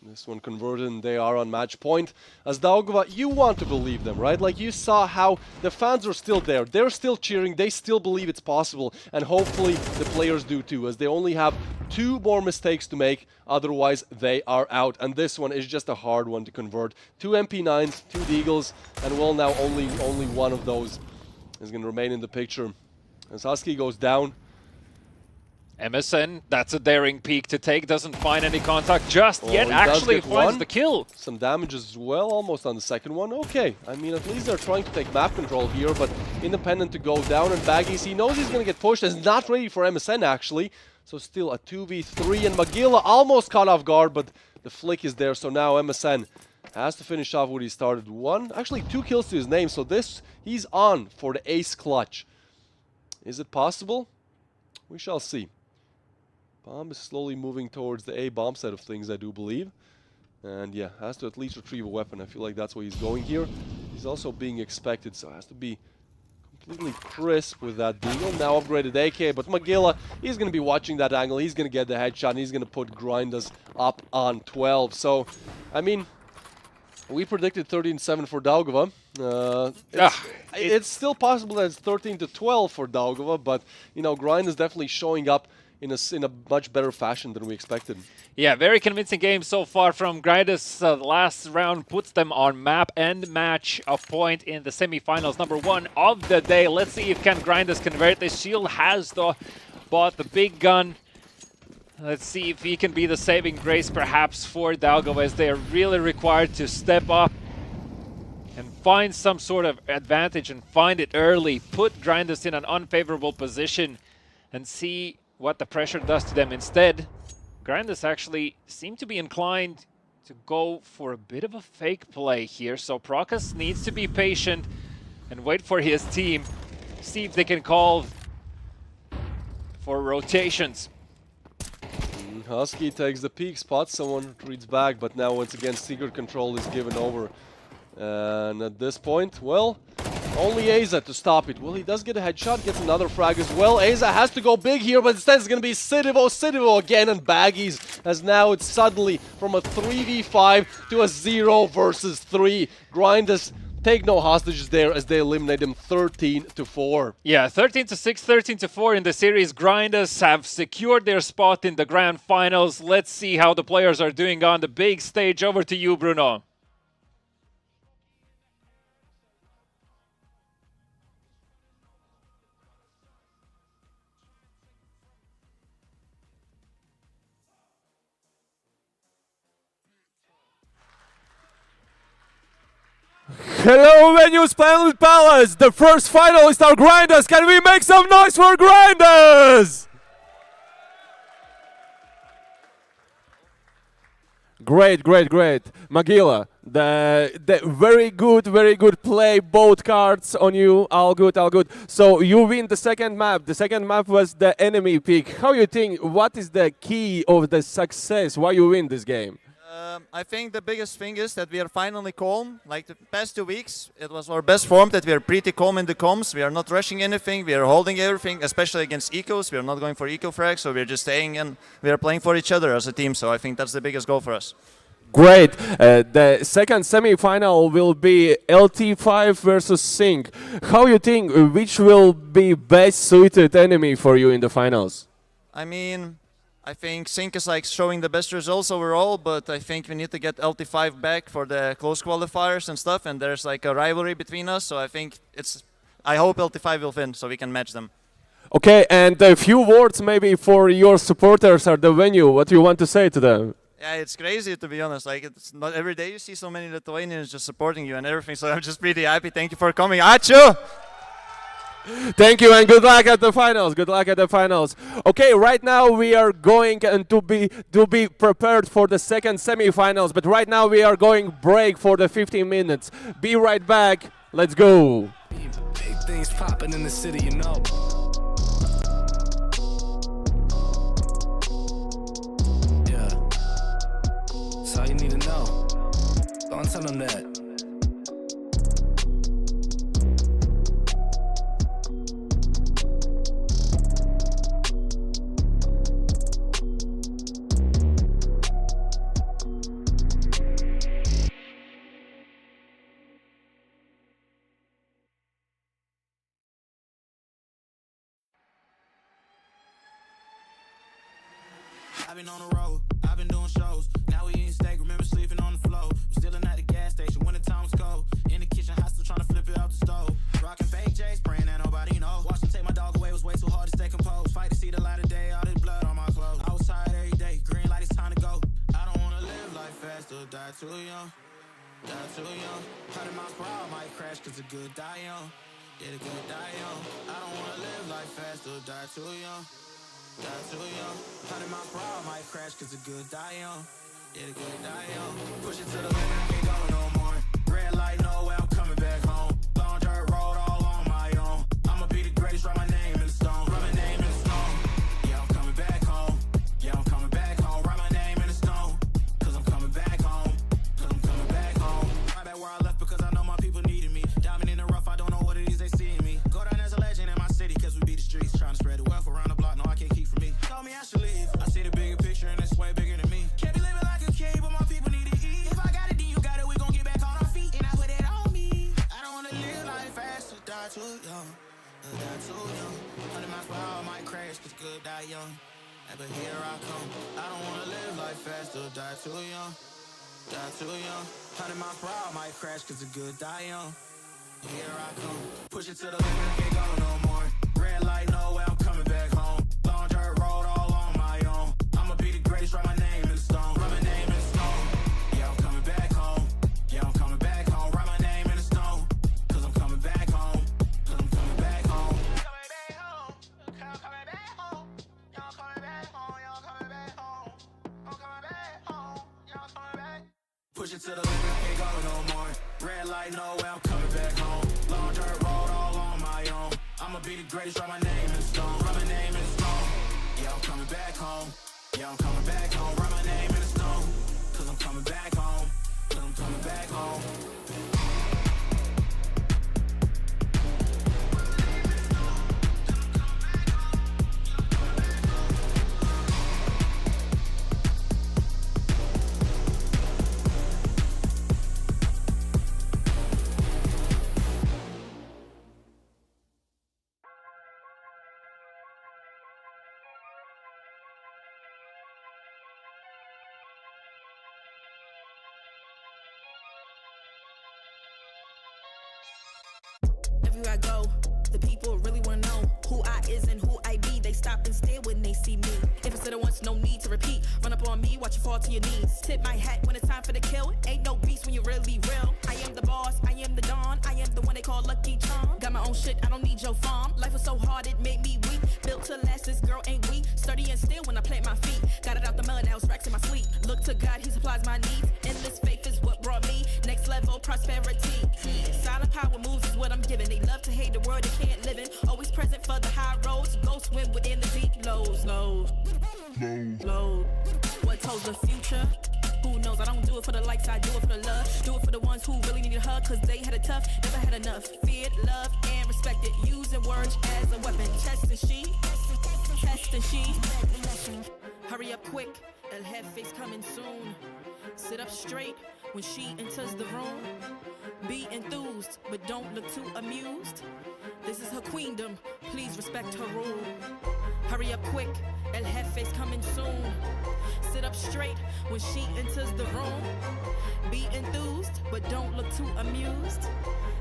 This one converted and they are on match point. As Daugava, you want to believe them, right? Like you saw how the fans are still there. They're still cheering. They still believe it's possible. And hopefully the players do too, as they only have 2 more mistakes to make. Otherwise, they are out. And this one is just a hard one to convert. 2 MP9s, 2 Deagles, and well, now only one of those is going to remain in the picture. As Husky goes down. MSN, that's a daring peek to take, doesn't find any contact just yet, actually finds the kill. Some damage as well, almost on the second one. Okay, I mean, at least they're trying to take map control here, but Independent to go down, and Baggies, he knows he's going to get pushed, is not ready for MSN actually. So still a 2v3, and Magilla almost caught off guard, but the flick is there, so now MSN has to finish off what he started. 2 kills to his name, so he's on for the ace clutch. Is it possible? We shall see. Bomb is slowly moving towards the A bomb side of things, I do believe. And yeah, has to at least retrieve a weapon. I feel like that's where he's going here. He's also being expected, so has to be completely crisp with that deagle. Now upgraded AK, but Magilla, he's going to be watching that angle. He's going to get the headshot, and he's going to put Grinders up on 12. So, I mean, we predicted 13-7 for Daugava. It's still possible that it's 13-12 for Daugava, but, you know, Grinders definitely showing up in a much better fashion than we expected. Yeah, very convincing game so far from Grinders. The last round puts them on map and match of point in the semifinals. Number 1 of the day. Let's see if can Grinders convert this. Shield has bought the big gun. Let's see if he can be the saving grace perhaps for Daugava, as they are really required to step up and find some sort of advantage and find it early. Put Grinders in an unfavorable position and see what the pressure does to them. Instead, Grinders actually seem to be inclined to go for a bit of a fake play here. So Prokas needs to be patient and wait for his team, see if they can call for rotations. Husky takes the peak spot, someone retreats back, but now once again secret control is given over. And at this point, well, only Aza to stop it. Well, he does get a headshot, gets another frag as well. Aza has to go big here, but instead it's going to be Sidivo again, and Baggies, as now it's suddenly from a 3v5 to a 0 versus 3. Grinders take no hostages there as they eliminate him 13-4. Yeah, 13-6, 13-4 in the series. Grinders have secured their spot in the grand finals. Let's see how the players are doing on the big stage. Over to you, Bruno. Hello, Venues Planet Palace! The first finalist are Grinders! Can we make some noise for Grinders? Great, great, great. Magilla, The very good play, both cards on you, all good, all good. So you win the second map. The second map was the enemy pick. How you think, what is the key of the success, why you win this game? I think the biggest thing is that we are finally calm. Like the past 2 weeks, it was our best form that we are pretty calm in the comms. We are not rushing anything. We are holding everything, especially against ecos. We are not going for eco frags, so we are just staying and we are playing for each other as a team. So I think that's the biggest goal for us. Great. The second semi-final will be LT5 versus Sync. How you think, which will be best suited enemy for you in the finals? I mean, I think Sync is like showing the best results overall, but I think we need to get LT5 back for the close qualifiers and stuff, and there's like a rivalry between us, so I think I hope LT5 will win so we can match them. Okay, and a few words maybe for your supporters at the venue. What do you want to say to them? Yeah, it's crazy to be honest. Like, it's not every day you see so many Lithuanians just supporting you and everything, so I'm just pretty happy. Thank you for coming. Ačiū! Thank you and good luck at the finals. Good luck at the finals. Okay, right now we are going and to be prepared for the second semi-finals. But right now we are going break for the 15 minutes. Be right back. Let's go. Big things popping in the city, you know. Yeah, that's all you need to know. Don't tell them that. I've been on the road, I've been doing shows. Now we eating steak, remember sleeping on the floor. We still at the gas station when the time was cold. In the kitchen, hostile trying to flip it out the stove. Rocking fake J's, praying that nobody knows. Watch them take my dog away, was way too hard to stay composed. Fight to see the light of day, all this blood on my clothes. I was tired every day, green light, it's time to go. I don't wanna live life fast or die too young. Die too young. 100 miles per hour, might crash cause the good die young. Yeah, the good die young. I don't wanna live life fast or die too young. Die too young. 100 miles per hour, might crash cause the good die young. Yeah, the good die young. Push it to the limit, can't go no more. Red light, no way, I'm coming back home. Long dirt road, all on my own. I'ma be the greatest, write my name in the stone. Write my name in the stone. Yeah, I'm coming back home. Yeah, I'm coming back home. Write my name in the stone. Cause I'm coming back home. Cause I'm coming back home. Right back where I left because I know my people needed me. Diamond in the rough, I don't know what it is they see in me. Go down as a legend in my city cause we beat the streets. Trying to spread the wealth around the block, no I can't keep from me. Told me I should leave. I see the bigger picture and it's way bigger than me. Can't be living like a king, but my people need to eat. If I got it, then you got it, we gon' get back on our feet. And I put it on me. I don't wanna live life fast or die too young. Die too young. 100 miles per hour might crash, cause good die young. But here I come. I don't wanna live life fast or die too young. Die too young. 100 miles per hour might crash, cause the good die young. Here I come. Push it to the limit, can't go no more. Red light, no way, I'm coming back home. Long dirt road, all on my own. I'ma be the greatest, write my name in the stone. Write my name in the stone. Yeah, I'm coming back home. Yeah, I'm coming back home. Write my name in the stone. Cause I'm coming back home. Cause I'm coming back home. Push it to the limit, can't go no more. Red light, no way, I'm coming back home. Long dirt road, all on my own. I'ma be the greatest, write my name in the stone. Write my name in the stone. Yeah, I'm coming back home. Yeah, I'm coming back home. Write my name in the stone. Cause I'm coming back home. Cause I'm coming back home. Everywhere I go, the people really wanna know who I is and who I be. They stop and stare when they see me. If it's said it once, no need to repeat. Run up on me, watch you fall to your knees. Tip my hat when it's time for the kill. Ain't no beast when you're really real. I am the boss, I am the dawn. I am the one they call Lucky Charm. Got my own shit, I don't need your farm. Life was so hard, it made me weak. Built to last, this girl ain't weak. Sturdy and still when I plant my feet. Got it out the mud, now it's racks in my sleep. Look to God, he supplies my needs. Endless faith is what brought me power moves is what I'm giving. They love to hate the world they can't live in. Always present for the high roads. Go swim within the deep lows. Low. What told the future? Who knows? I don't do it for the likes, I do it for the love. Do it for the ones who really need a hug, cause they had it tough, never had enough. Feared, loved, and respected. Using words as a weapon. Test and she. Hurry up quick, El Jefe's coming soon. Sit up straight when she enters the room. Be enthused, but don't look too amused. This is her queendom, please respect her rule. Hurry up quick, El Jefe's coming soon. Sit up straight when she enters the room. Be enthused, but don't look too amused.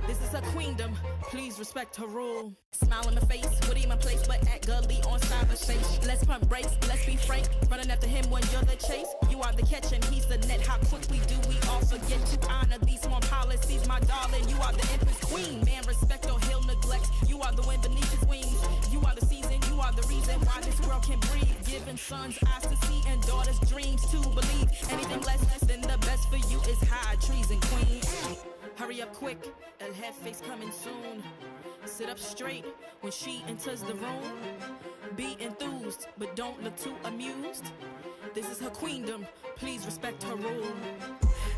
This is her queendom, please respect her rule. Smile on my face, Woody in my place, but act gully on cyberspace. Let's pump brakes, let's be frank. Running after him when you're the chase. You are the catch and he's the net. How quickly do we all forget to honor these small policies, my darling? You are the empress queen. Man, respect or he'll neglect. You are the wind beneath his wings. You are the season, you are the reason why this world can breathe. Giving sons eyes to see and daughters dreams to believe. Anything less than the best for you is high treason, queen. Hurry up quick, El Jefe's coming soon. Sit up straight when she enters the room. Be enthused, but don't look too amused. This is her queendom, please respect her rule.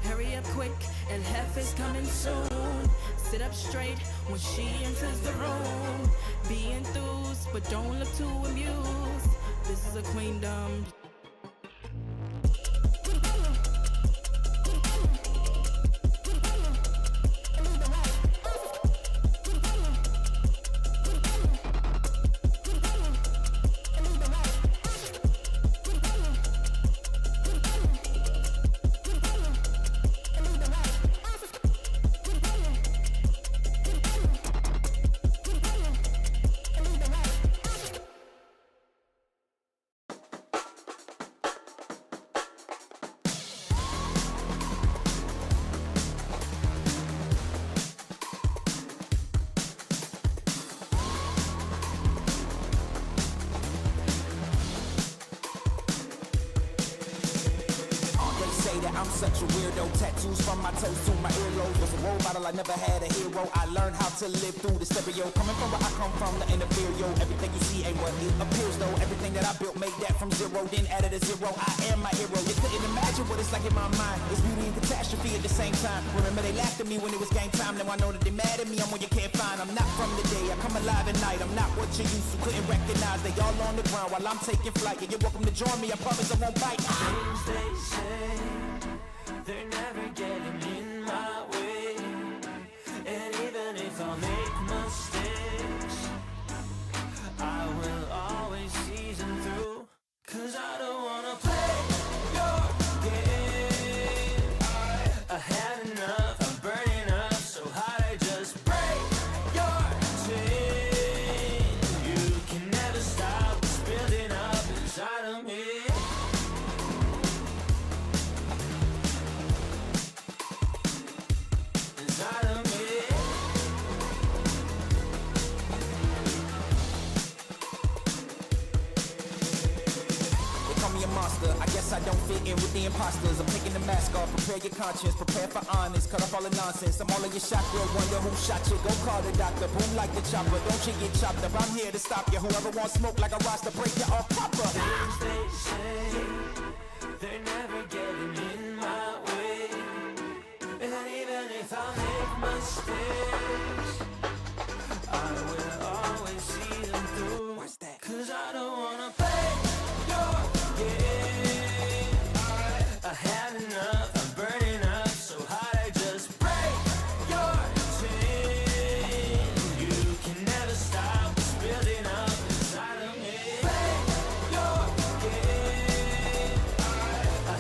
Hurry up quick, El Jefe's coming soon. Sit up straight when she enters the room. Be enthused, but don't look too amused. This is a queendom. I'm such a weirdo. Tattoos from my toes to my earlobes. Was a role model, I never had a hero. I learned how to live through the stereo. Coming from where I come from, the inferior. Everything you see ain't what it appears though. Everything that I built, made that from zero, then added a zero. I am my hero. You couldn't imagine what it's like in my mind. It's beauty and catastrophe at the same time. Remember they laughed at me when it was game time. Now I know that they mad at me. I'm what you can't find. I'm not from the day. I come alive at night. I'm not what you used to. Couldn't recognize. They all on the ground while I'm taking flight. Yeah, you're welcome to join me. I promise I won't bite. Things they say, they're never getting in my way. And even if I make mistakes, I will always see them through. Cause I don't wanna play your game. I had enough, I'm burning up so hot I just break your chain. You can never stop what's building up inside of me. I guess I don't fit in with the imposters. I'm taking the mask off, prepare your conscience, prepare for honest, cut off all the nonsense. I'm all in your shot, girl, wonder who shot you. Go call the doctor, boom like the chopper. Don't you get chopped up, I'm here to stop you. Whoever wants smoke like a roster, break you off proper. Things they say, they're never getting in my way. And even if I make mistakes, I will always see them through. What's that? Cause I don't wanna play your game. I had enough, I'm burning up so hot I just break your chain. You can never stop what's building up inside of me. Play your game. I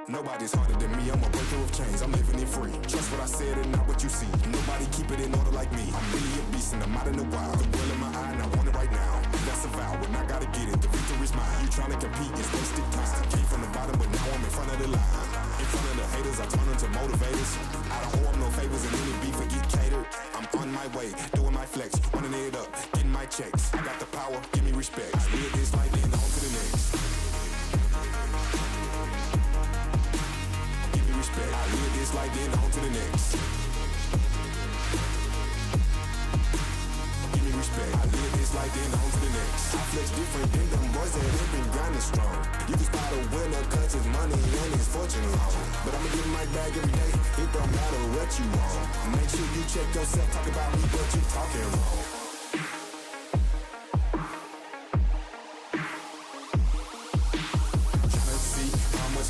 Nobody's harder than me, I'm a breaker of chains, I'm living it free. Trust what I said and not what you see. Nobody keep it in order like me. I'm really a beast and I'm out in the wild. The will in my eye and I want it right now. That's a vow, when I gotta get it, the victory's mine. You tryna compete, it's wasted time. Came from the bottom, but now I'm in front of the line. In front of the haters, I turn them to motivators. I don't owe them no favors and any beef and get catered. I'm on my way, doing my flex, running it up, getting my checks. I got the power, give me respect. I live this life, then on to the next. I live this life, then on to the next. Give me respect. I live this life, then on to the next. I flex different than them boys that have been grinding strong. You can spot a winner cause his money and his fortune long. But I'ma get my bag every day, it don't matter what you want. Make sure you check yourself, talk about me, but you talking wrong.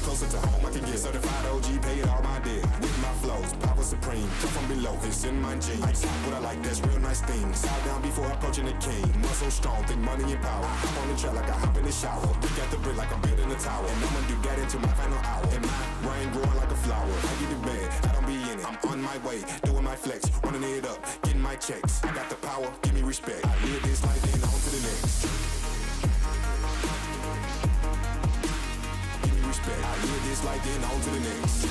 Closer to home I can get. Certified OG, paid all my debt. With my flows, power supreme. Come from below, it's in my genes. I talk what I like, that's real nice things. Side down before approaching the king. Muscle strong, think money and power. Hop on the track like I hop in the shower. Brick at the brick like I'm building a tower. And I'ma do that into my final hour. And my brain growing like a flower. I get it bad, I don't be in it. I'm on my way, doing my flex, running it up, getting my checks. I got the power, give me respect. I live this life, then on to the next. I live this life, then on to the next.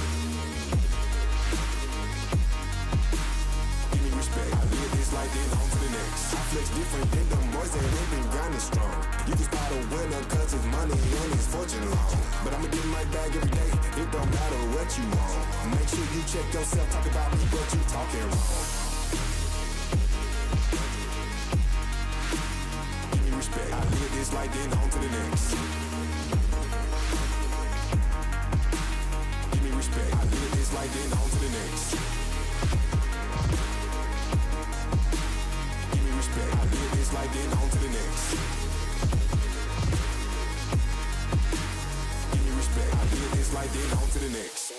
Give me respect. I live this life, then on to the next. I flex different than them boys that ain't been grinding strong. You can spot a winner cause his money and his fortune long. But I'ma get my bag every day, it don't matter what you want. Make sure you check yourself, talk about me, but you talking wrong. Give me respect. I live this life, then on to the next. I live this life, then on to the next. Give me respect. I live this life, then on to the next. Give me respect. I live this life, then on to the next.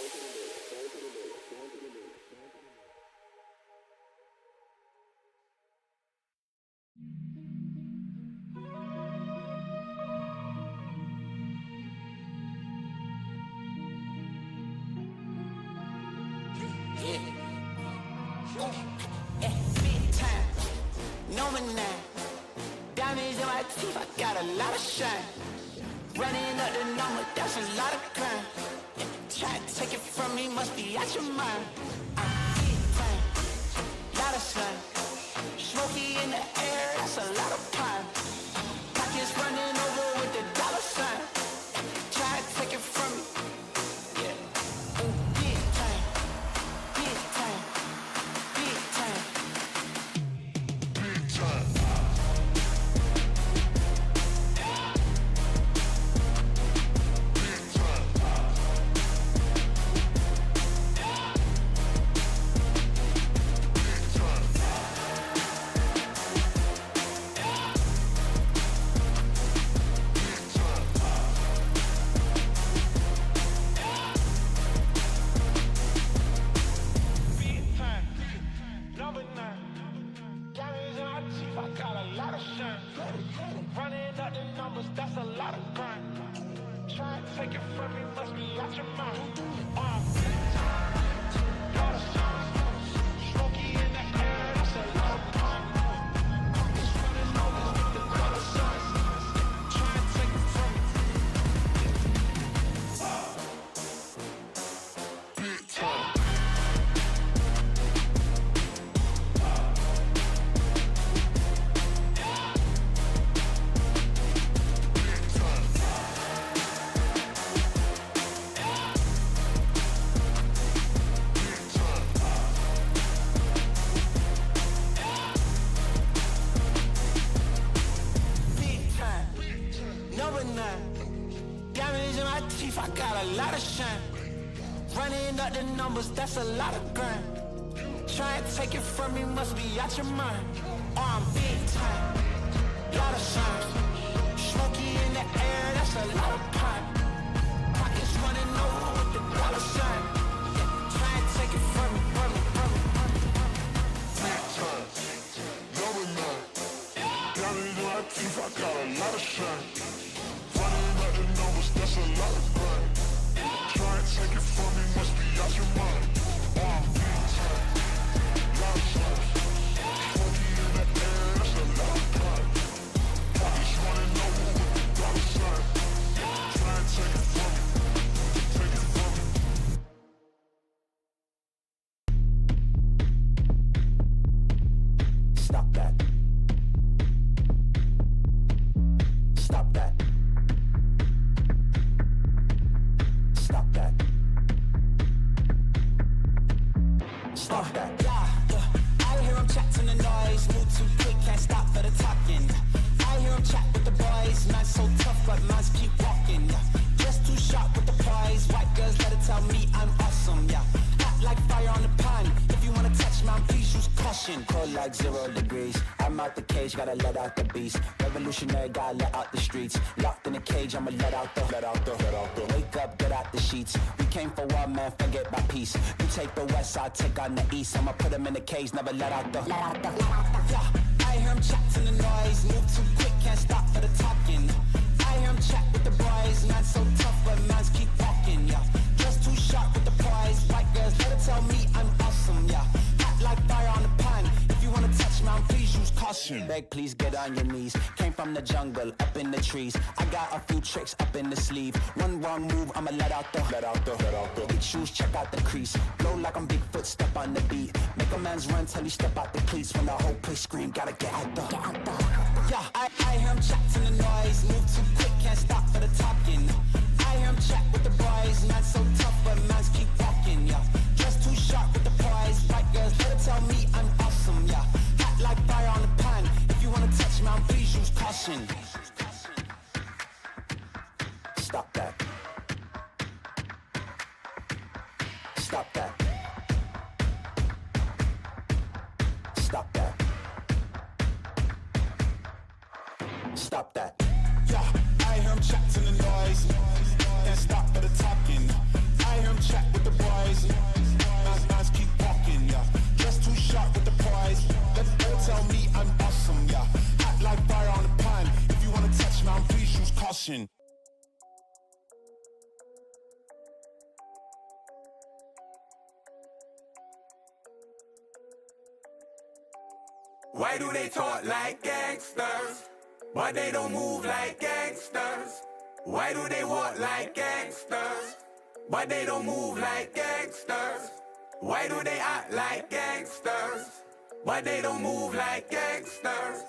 Diamonds in my teeth, I got a lot of shine. Running up the number, that's a lot of crime. Try to take it from me, must be out your mind. Big time, lot of sun. Smoky in the air, that's a lot of pine. Pockets running over with the dollar sign. Try to take it from me. Yeah. Big time, big time, big time. Big time. Running up the numbers, that's a lot of crime. Try and take it from me, must be out your mind. Lot of songs, smoky in the air, that's a lot of crime. Pockets running over with the dollar signs. Try and take it from me. Big time. I got a lot of shine. Running up the numbers, that's a lot of grind. Try and take it from me, must be out your mind. I'm big time, lot of shine. Smoky in the air, that's a lot of pine. Pockets running over with the dollar sign. Try and take it from me, from me, from me, from me. Big time, number 9. Down in my teeth, I got a lot of shine. Running up the numbers, that's a lot of grind. Try and Stop that. I hear him chatting the noise. Move too quick, can't stop for the talking. I hear him chat with the boys. Man's so tough, but man's keep walking. Just too sharp with the prize. White girls, let it tell me I'm awesome. Hot like fire on the pan. If you wanna touch man, please use caution. Cold like 0 degrees. I'm out the cage, gotta let out the beast. Revolutionary, gotta let out the streets. Locked in a cage, I'ma let out the. Wake up, get out the sheets. We came for war, man, forget my peace. You take the west, I'll take on the east. I'ma put him in the cage, never let out the. I hear him chatting the noise. Move too quick, can't stop for the talking. I hear him chat with the boys. Man's so tough, but man's keep walking. Just too sharp with the prize. White girls, let it tell me I'm awesome. Hot like fire on the pan. If you wanna touch man, please use caution. Beg, please get on your knees. Came from the jungle, up in the trees. I got a few tricks up in the sleeve. One wrong move, I'ma let out the. Big shoes, check out the crease. Blow like I'm Bigfoot, step on the beat. Make a man's run till he step out the cleats. When the whole place scream, gotta get out the. I hear him chatting the noise. Move too quick, can't stop for the talking. I hear him chat with the boys. Man's so tough, but man's keep walking. Just too sharp with the prize. White girls, let it tell me I'm awesome. Hot like fire on the pan. If you wanna touch man, please use caution. Stop that. Stop that. Stop that. Stop that. I hear him chatting the noise. Can't stop for the talking. I hear him chat with the boys. Man's keep walking, Just too sharp with the prize. Let tell me I'm awesome, Hot like fire on the pan. If you wanna touch man, please use caution. Why do they talk like gangsters, but they don't move like gangsters? Why do they walk like gangsters, but they don't move like gangsters? Why do they act like gangsters, but they don't move like gangsters?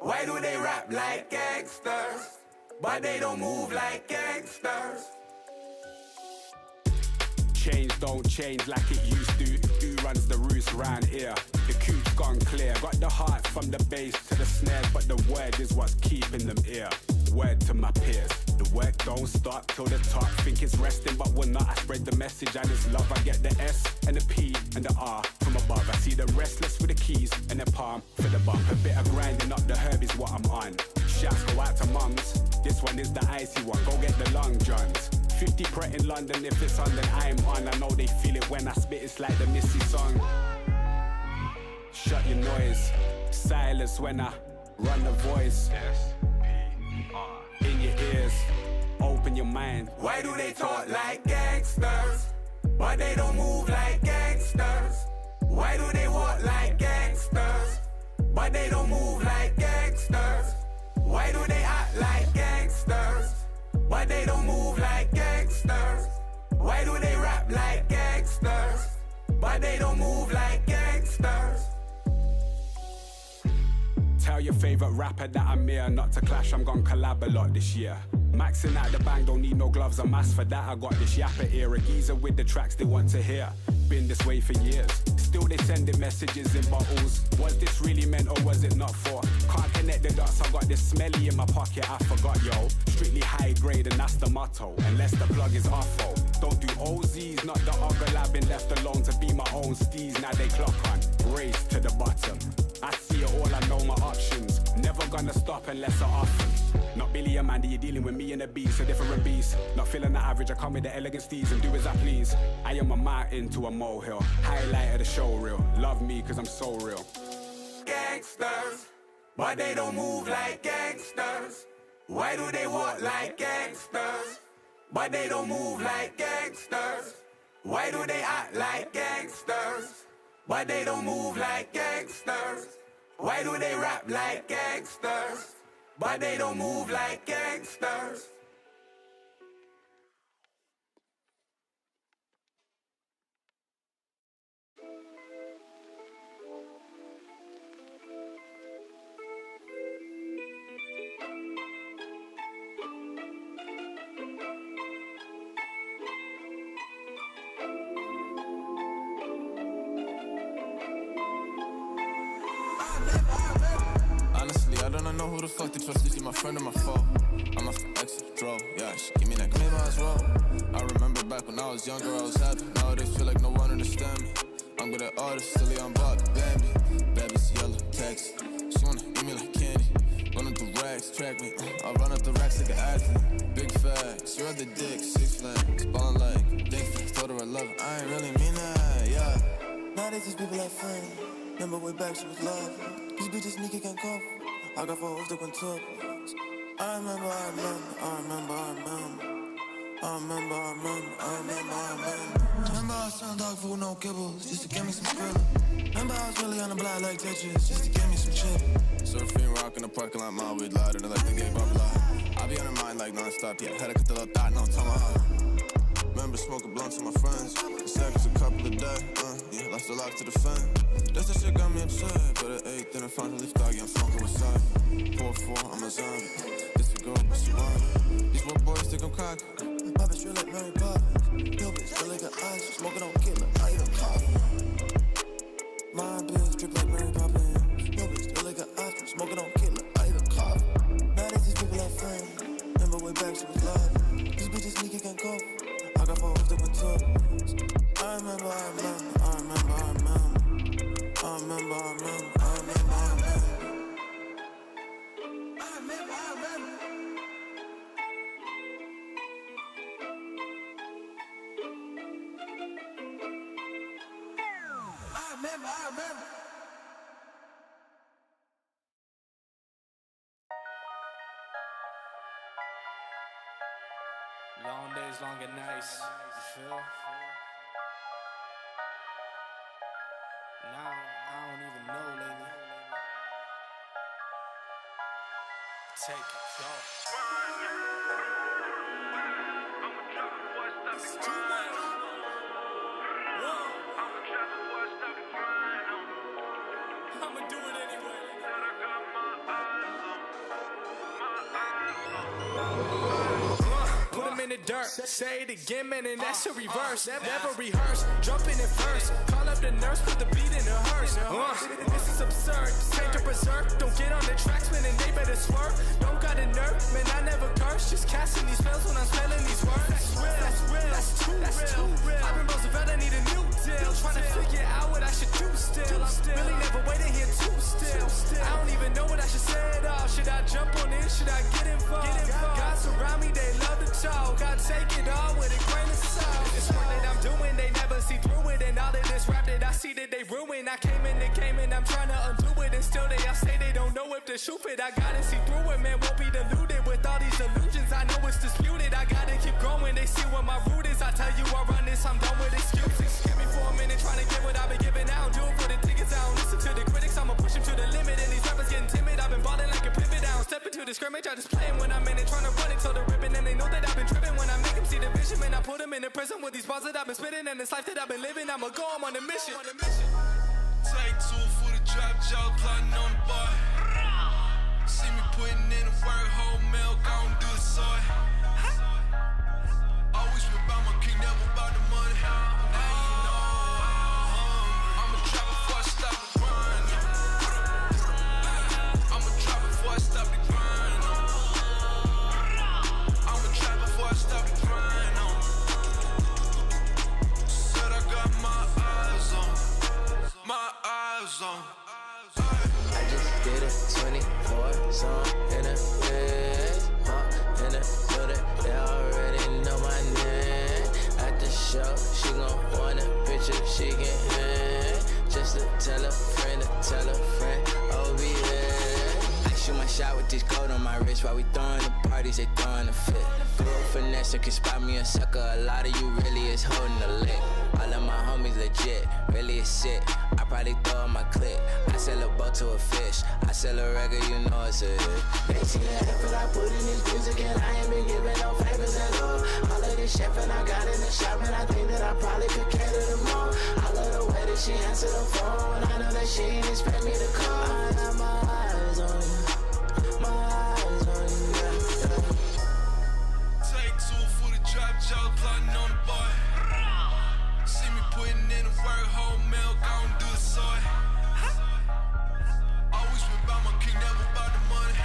Why do they rap like gangsters, but they don't move like gangsters? Change don't change like it used to. Who runs the roost round here? The coop's gone clear. Got the heart from the bass to the snares, but the word is what's keeping them here. Word to my peers. The work don't stop till the top. Think it's resting, but we're not. I spread the message and it's love. I get the S and the P and the R from above. I see the restless with the keys and the palm for the bump. A bit of grinding up the herb is what I'm on. Shouts go out to mums. This one is the icy one. Go get the long johns. 50 Pret in London, if it's on then I'm on. I know they feel it when I spit, it's like the Missy song. Shut your noise, silence when I run the voice. In your ears, open your mind. Why do they talk like gangsters, but they don't move like gangsters? Why do they walk like gangsters, but they don't move like gangsters? Why do they act like gangsters, but they don't move like gangsters? Why do they rap like gangsters, but they don't move like gangsters? Tell your favorite rapper that I'm here. Not to clash, I'm gon' collab a lot this year. Maxing out the bang, don't need no gloves or mask for that. I got this yapper ear, a geezer with the tracks they want to hear. Been this way for years. Still they sending messages in bottles. Was this really meant or was it not for? Can't connect the dots, I got this smelly in my pocket, I forgot, yo. Strictly high grade and that's the motto. Unless the plug is awful. Don't do OZs, not the other lab. Been left alone to be my own steez. Now they clock on, race to the bottom. I see it all, I know my options. Never gonna stop unless I often. Not Billy and Mandy, you're dealing with me and a beast, a different beast. Not feeling the average, I come with the elegant steez and do as I please. I am a mountain to a molehill, highlight of the show reel. Love me cause I'm so real. Gangsters, but they don't move like gangsters. Why do they walk like gangsters, but they don't move like gangsters? Why do they act like gangsters, but they don't move like gangsters? Why do they rap like gangsters, but they don't move like gangsters? then I know who the fuck to trust. Is she my friend or my foe? I'm off the exit, drove. Yeah, she give me that claim as well. I remember back when I was younger, I was happy. Nowadays feel like no one understand me. I'm good at artists, still on block, Bambi. Baby's yellow, text. She wanna eat me like candy. Running through racks, track me. I run up the racks like an athlete. Big facts, you're the dick, 6 flags. Ballin' like, think flags, told her I love her. I ain't really mean that, yeah. Nowadays these people like friends. Remember way back she was love. These bitches sneaky can't cover. I got 4 hoes that went top. I remember. Remember I was selling dog food, no kibbles, just to get me some skrilla. Remember I was really on the block like Tetris, just to get me some chip. Surfing, rockin' the parking lot, my weed louder than like the gay bubble. I be on her mind like non-stop, yeah. Had to cut the little dot, no tomahawk. Remember smoking blunts with my friends. Seconds a couple of days, yeah, lost a lot to the fan. That's the shit got me upset, but at 8, then I finally leave doggy, I'm smoking with side. 4-4, I'm a zombie. This a girl, but she want. These little boys think I'm cocky. Pop it straight like Mary Poppins. Yo, bitch, still like an ice. Smoking on killer, I eat a coffee. My bitch, drip like Mary Poppins. Yo, bitch, still like an ice. Smoking on killer, I eat a coffee. Nowadays these people like friends. Remember way back she was love. These bitches sneaky can't cover. I got 4 hoes that went top. I remember. Long days, long and nice. You feel? Now, I don't even know lately. Take it, go. It's too much. Whoa. I'ma do it anyway. Put him in the dirt, say it again, man, and that's a reverse. Never rehearse, jumping in first. Call up the nurse, put the beat in the hearse. This is absurd, take a berserk. Don't get on the tracks, man, and they better swerve. Don't got a nerve, man, I never curse. Just casting these spells when I'm spelling these words. That's real, that's too real. I've been Roosevelt, I need a new deal. Trying to figure out what I should do still. I'm really never waiting here too still. I don't even know what I should say at all. Should I jump on in? Should I get involved? God surround me, they love to talk. I take it all with a grain of salt. This work that I'm doing, they never see through it. And all of this rap that I see that they ruin. I came in the game and I'm trying to undo it. And still they all say they don't know if the shoe fit. I gotta see through it, man, won't be deluded with all these illusions. I know it's disputed. I gotta keep growing. They see what my root is. I tell you I run this, I'm done with excuses. Give me for a minute, trying to get what I've been giving out. Do it for the tickets, I don't listen to the critics. I'ma push them to the limit. And these rappers getting timid. I've been balling like a pivot. I don't step into the scrimmage. I just play 'em when I'm in it, trying to run it till the ribbon. And they know that I've been tripping when I make them see the vision. Man, I put them in the prison with these bars that I've been spitting. And this life that I've been living, I'ma go, I'm on a mission. Take 2 for the drop, jaw plotting on the boy. See me putting in the work, whole milk, I don't do the soy. Always been about my king, never about the money. Now you know, I'm a trap before I stop the grind. I'm a trap before I stop the grind. I'm a trap before I stop the grind. Said I got my eyes on. I just did a 24 song in a bed, in a building, they already know my name. At the show, she gon' want a picture, she can hang. Just to tell a friend, OBS. I shoot my shot with this gold on my wrist while we throwing the parties, they throwing a fit. Good finesse, can spot me a sucker, a lot of you really is holding the lick. All of my homies legit, really is sick. I probably throw in my clip. I sell a boat to a fish. I sell a record, you know it's a hit. They see the effort I put in this music, and I ain't been giving no favors at all. All of this chef and I got in the shop, and I think that I probably could cater them all. I love the way that she answered the phone. I know that she ain't expect me to call. I got my eyes on you. My eyes on you, yeah. Take 2 for the drop, jaw plotting on the boy. See me putting in the work, whole milk, I don't do the soy. Always been about my king, never about the money.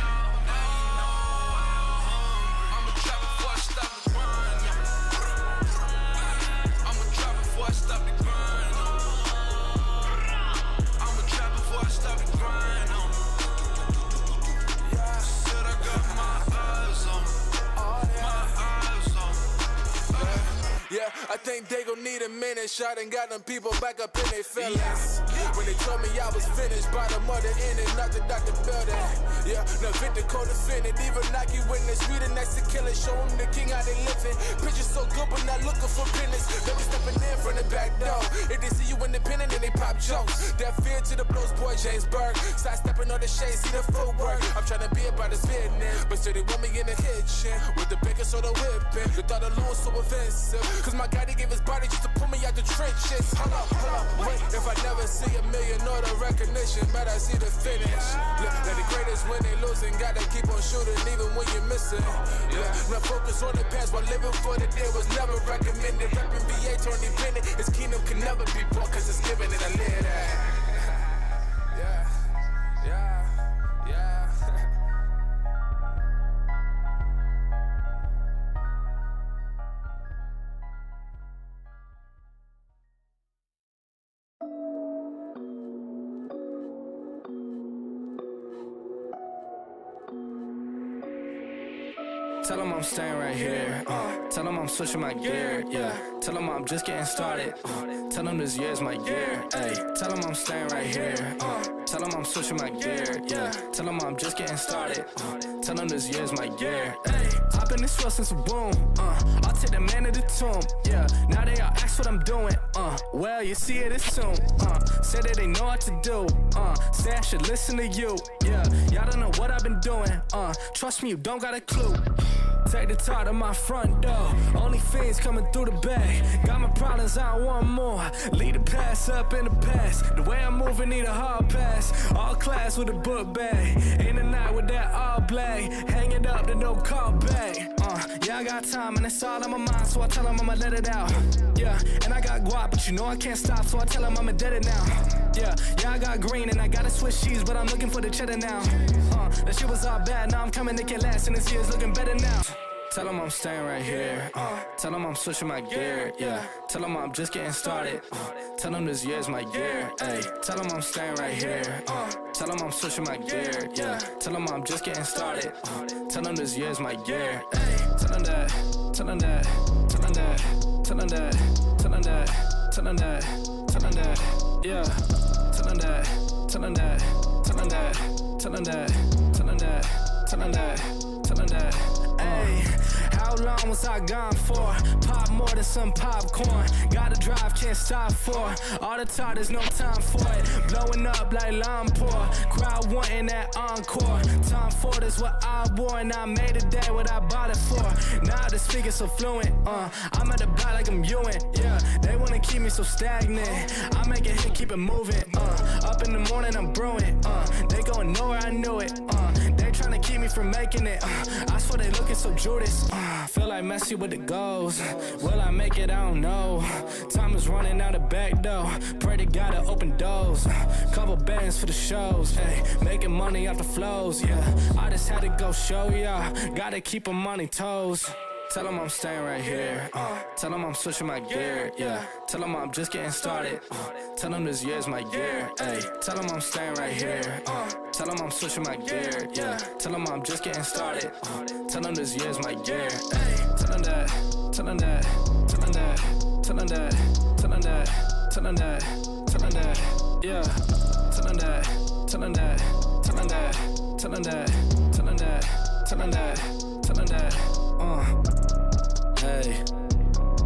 they gon' need a minute. Shot and got them people back up in their feelings. When they told me I was finished, bottom of the inning, knocked it out the building. Yeah, now Victor co-defendant, even Nike witness. We the next to kill it, show them the king how they living. Pictures so good, but not looking for business. They be stepping in from the back door. If they see you independent, then they pop jokes. That fear to the blows, boy James Burke. Side stepping on the shade, see the footwork. I'm trying to be about this business, but still they want me in the kitchen with the baking soda whipping. The thought of Lewis so offensive, cause my guy, he gave his body just to pull me out the trenches. Hold up, wait. If I never see a million or the recognition, man, I see the finish. Look, they're the greatest when they losing. Gotta keep on shooting even when you're missing. Yeah, now focus on the past while living for the day was never recommended. Reppin' VA, Tony Bennett. His kingdom can never be bought cause it's given and I live that. Yeah, yeah, yeah. Tell them I'm staying right here. Tell them I'm switching my gear. Yeah. Tell them I'm just getting started. Tell them this year's my year. Ay. Tell them I'm staying right here. Tell them I'm switching my gear. Yeah. Tell them I'm just getting started. Tell them this year's my year. Ay. Hop in this truck since a boom. I'll take the man to the tomb. Yeah. Now they all ask what I'm doing. Well, you see it as soon. Say that they know what to do. Say I should listen to you. Yeah. Y'all don't know what I've been doing. Trust me, you don't got a clue. Take the top to my front door. Only fiends coming through the bag. Got my problems, I want more. Lead the past up in the past. The way I'm moving, need a hard pass. All class with a book bag. In the night with that all black. Hang it up, then no call back. Yeah, I got time and it's all on my mind, so I tell them I'ma let it out. Yeah, and I got guap, but you know I can't stop, so I tell them I'ma dead it now. Yeah, I got green and I gotta switch cheese, but I'm looking for the cheddar now. That shit was all bad, now I'm coming to get last, and this year's looking better now. Tell them I'm staying right here. Tell them I'm switching my gear. Yeah. Tell them I'm just getting started. Tell them this year's my year. Ay. Tell them I'm staying right here. Tell them I'm switching my gear. Yeah. Tell them I'm just getting started. Tell them this year's my year. Ay. Tell them that. Tell them that. Tell them that. Tell them that. Tell them that. Tell them that. Tell them that. Yeah. Tell them that. Tell them that. Tell them that. Tell them that. Tell them that. Tell them that. Tell them that. Ay. How long was I gone for? Pop more than some popcorn. Gotta drive, can't stop for. All the talk, there's no time for it. Blowing up like Lampore. Crowd wanting that encore. Tom Ford is what I wore, and I made a day what I bought it for. Now the speaker's so fluent. I'm at the back like I'm Ewan. Yeah, they wanna keep me so stagnant. I make a hit, keep it moving. Up in the morning, I'm brewing. They going nowhere, I knew it. They tryna keep me from making it. I swear they looking so Judas. Feel like Messi with the goals. Will I make it? I don't know. Time is running out the back door. Pray to God to open doors. Couple bands for the shows. Hey, making money off the flows. Yeah, I just had to go show y'all. Gotta keep 'em on their toes. Tell them I'm staying right here. Tell them I'm switching my gear. Yeah. Tell them I'm just getting started. Tell them this year's my year. Ay. Tell them I'm staying right here. Tell them I'm switching my gear. Yeah. Tell them I'm just getting started. Tell them this year's my year. Ay. Tell them that. Tell them that. Tell them that. Tell them that. Tell them that. Tell them that. Tell them that. Yeah. Tell them that. Tell them that. Tell them that. Tell them that. Tell them that. Tell them that. Tell them that. Hey,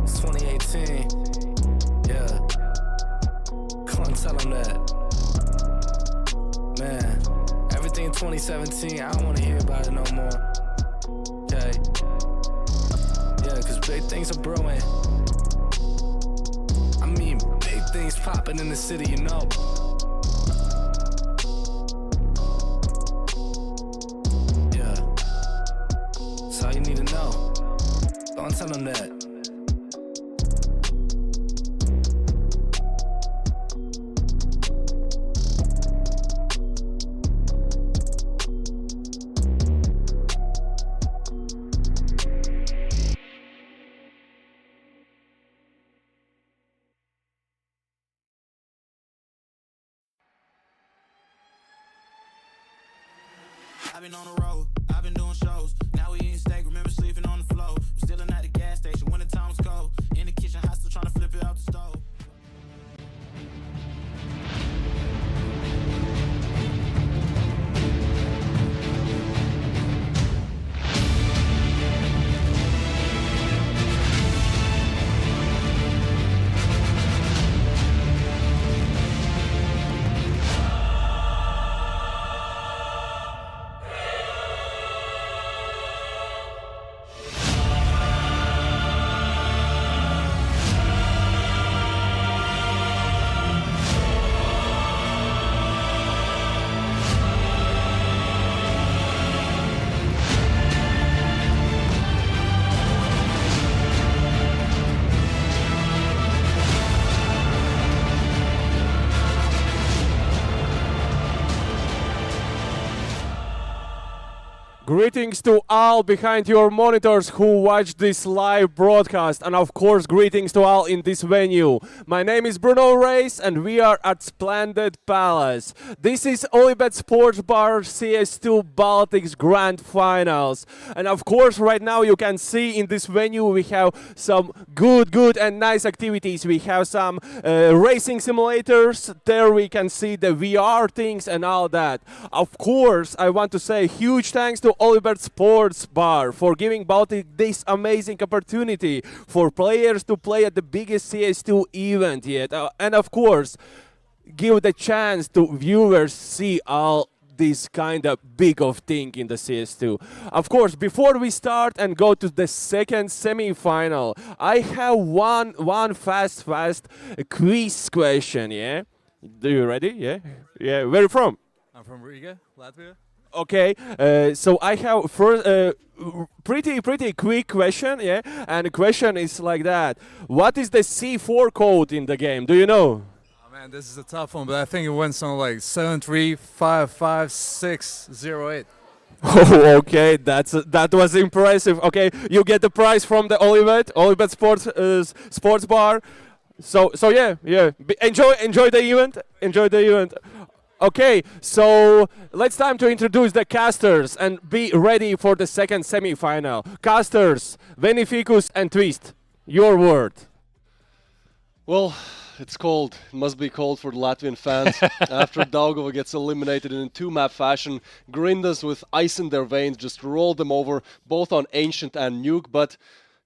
it's 2018. Yeah. Come on, tell them that. Man, everything in 2017, I don't want to hear about it no more. Okay? Yeah, because big things are brewing. I mean, big things popping in the city, you know. Yeah. That's all you need to know. Don't tell them that. I've been on the road, I've been doing shows. Now we eating steak, remember sleeping on the floor. We're still at the gas station when the time was cold. In the kitchen, hot still trying to flip it Greetings to all behind your monitors who watch this live broadcast, and of course greetings to all in this venue. My name is Bruno Reis and we are at Splendid Palace. This is Olybet Sports Bar CS2 Baltics Grand Finals. And of course right now you can see in this venue we have some good and nice activities. We have some racing simulators, there we can see the VR things and all that. Of course I want to say huge thanks to Olybet Sports Bar for giving Baltic this amazing opportunity for players to play at the biggest CS2 event yet. And of course, give the chance to viewers see all this kind of big of thing in the CS2. Of course, before we start and go to the second semi-final, I have one fast quiz question, yeah? Are you ready? Yeah? Yeah, where are you from? I'm from Riga, Latvia. Okay, so I have first pretty quick question, yeah, and the question is like that: what is the C4 code in the game? Do you know? Oh man, this is a tough one, but I think it went something like 7355608. Oh, okay, that was impressive. Okay, you get the prize from the Olybet Sports Bar. So yeah, enjoy the event. Enjoy the event. Okay, so let's time to introduce the casters and be ready for the second semi-final. Casters, Venificus and Twist, your word. Well, it's cold. It must be cold for the Latvian fans. After Daugava gets eliminated in a two-map fashion, Grindas with ice in their veins just rolled them over, both on Ancient and Nuke, but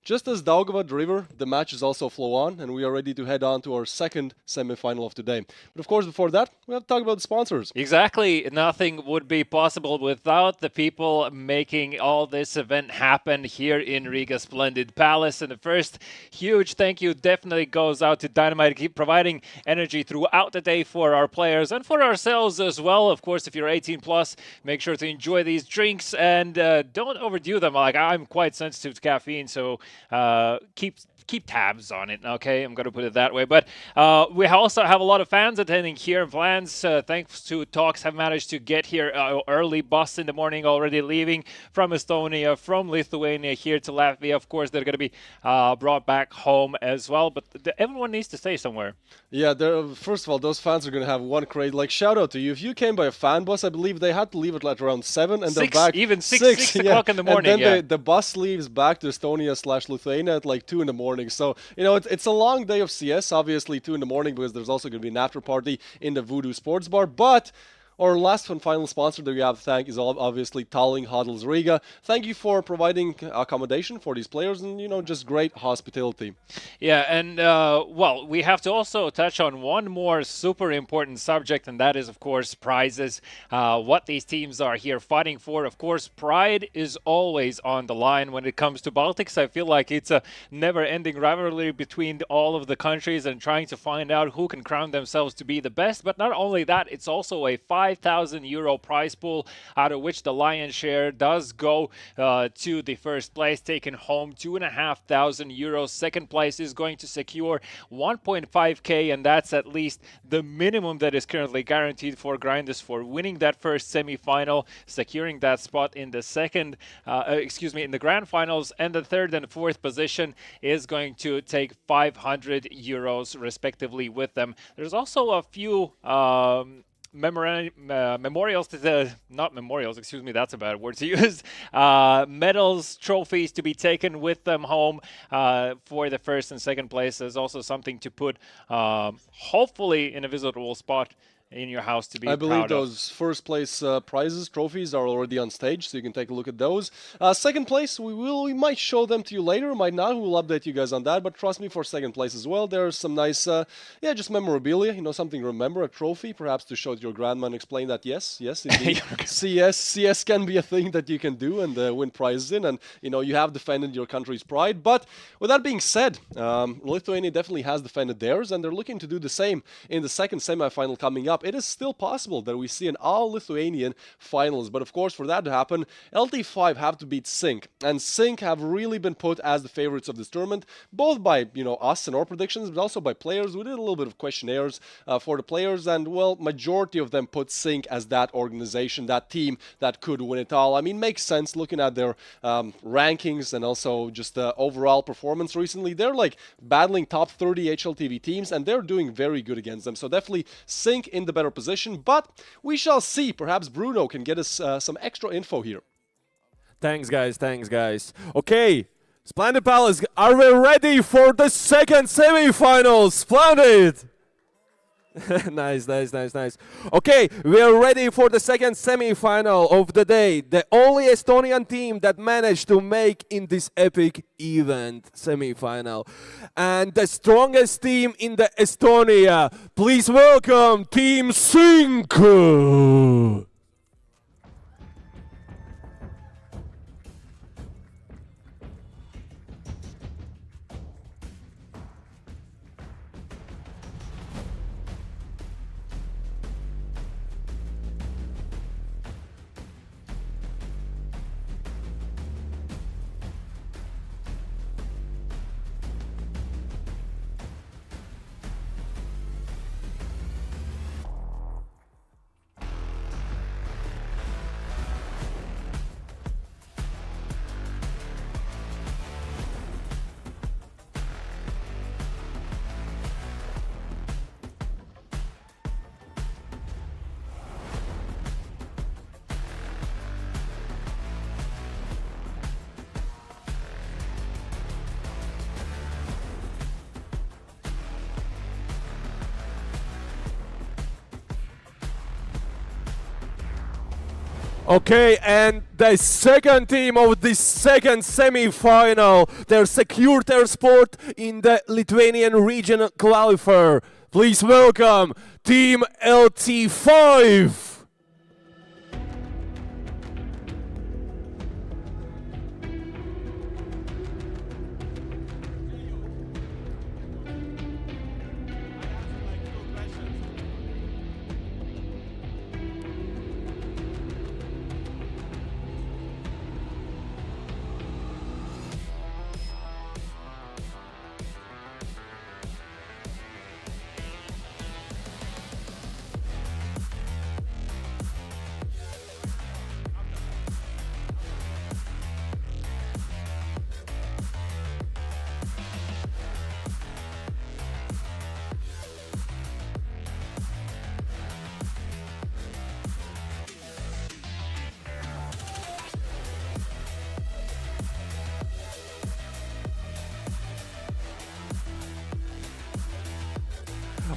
just as Daugava River, the match is also flow on, and we are ready to head on to our second semi-final of today. But of course, before that, we have to talk about the sponsors. Exactly. Nothing would be possible without the people making all this event happen here in Riga Splendid Palace. And the first huge thank you definitely goes out to Dynamite, keep providing energy throughout the day for our players and for ourselves as well. Of course, if you're 18 plus, make sure to enjoy these drinks and don't overdo them. Like, I'm quite sensitive to caffeine, so keep tabs on it, okay? I'm going to put it that way. But we also have a lot of fans attending here. Fans, thanks to Talks, have managed to get here early. Bus in the morning already leaving from Estonia, from Lithuania here to Latvia. Of course, they're going to be brought back home as well. But everyone needs to stay somewhere. Yeah, first of all, those fans are going to have one crazy, like, shout out to you. If you came by a fan bus, I believe they had to leave at like around 7 and they're back. Even 6 o'clock in the morning, and then the bus leaves back to Estonia/Lithuania at like 2 in the morning. So, you know, it's a long day of CS, obviously 2 in the morning, because there's also going to be an after party in the Voodoo Sports Bar. But our last and final sponsor that we have to thank is obviously Tallink Hotels Riga. Thank you for providing accommodation for these players and, you know, just great hospitality. Yeah, and, well, we have to also touch on one more super important subject, and that is, of course, prizes. What these teams are here fighting for. Of course, pride is always on the line when it comes to Baltics. I feel like it's a never-ending rivalry between all of the countries and trying to find out who can crown themselves to be the best. But not only that, it's also a 5,000 euro prize pool, out of which the lion's share does go to the first place, taking home 2,500 euros. Second place is going to secure 1.5k, and that's at least the minimum that is currently guaranteed for Grinders for winning that first semi-final, securing that spot in the second, in the grand finals, and the third and fourth position is going to take 500 euros respectively with them. There's also a few memorials to the, not memorials, excuse me, that's a bad word to use, medals, trophies to be taken with them home for the first and second place. There's also something to put hopefully in a visitable spot in your house to be proud of. I believe those first place prizes, trophies are already on stage, so you can take a look at those. Second place, we might show them to you later, might not. We'll update you guys on that, but trust me, for second place as well, there's some nice, just memorabilia, you know, something to remember, a trophy, perhaps to show to your grandma and explain that yes, indeed, CS can be a thing that you can do and win prizes in, and, you know, you have defended your country's pride. But with that being said, Lithuania definitely has defended theirs, and they're looking to do the same in the second semi-final coming up. up, it is still possible that we see an all-Lithuanian finals. But of course, for that to happen, LT5 have to beat Sync. And Sync have really been put as the favorites of this tournament, both by, us and our predictions, but also by players. We did a little bit of questionnaires for the players, and, well, majority of them put Sync as that organization, that team that could win it all. I mean, makes sense looking at their rankings and also just the overall performance recently. They're like battling top 30 HLTV teams, and they're doing very good against them. So definitely Sync in the better position, but we shall see. Perhaps Bruno can get us some extra info here. Thanks, guys. Thanks, guys. Okay, Splendid Palace, are we ready for the second semi-finals? Splendid! Nice. Okay, we are ready for the second semi-final of the day. The only Estonian team that managed to make in this epic event semi-final. And the strongest team in the Estonia. Please welcome Team Sync! Okay, and the second team of this second semi-final, they secured their spot in the Lithuanian region qualifier. Please welcome Team LT5.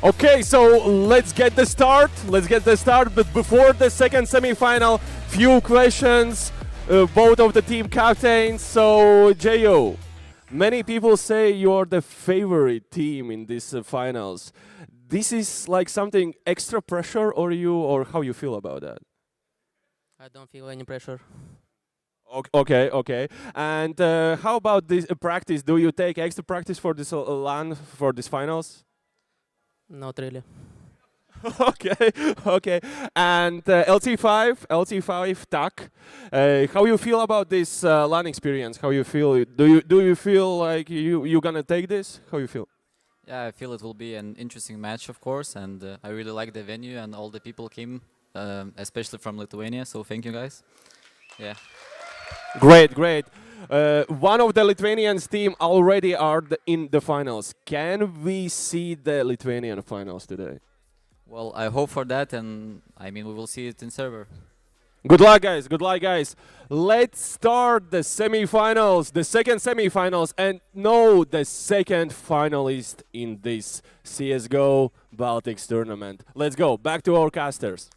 Okay, so let's get the start. But before the second semi-final, few questions, both of the team captains. So, Jo, many people say you're the favorite team in this finals. This is like something extra pressure, or how you feel about that? I don't feel any pressure. Okay. And how about this practice? Do you take extra practice for this LAN for these finals? Not really. Okay. And LT5 TAC, how you feel about this LAN experience? How you feel? Do you feel like you gonna take this? How you feel? Yeah, I feel it will be an interesting match, of course, and I really like the venue and all the people came, especially from Lithuania. So thank you guys. Yeah. Great. One of the Lithuanians team already are in the finals. Can we see the Lithuanian finals today? Well, I hope for that, and I mean, we will see it in server. Good luck, guys. Let's start the semi-finals, the second semi-finals, and know the second finalist in this CSGO Baltics tournament. Let's go. Back to our casters.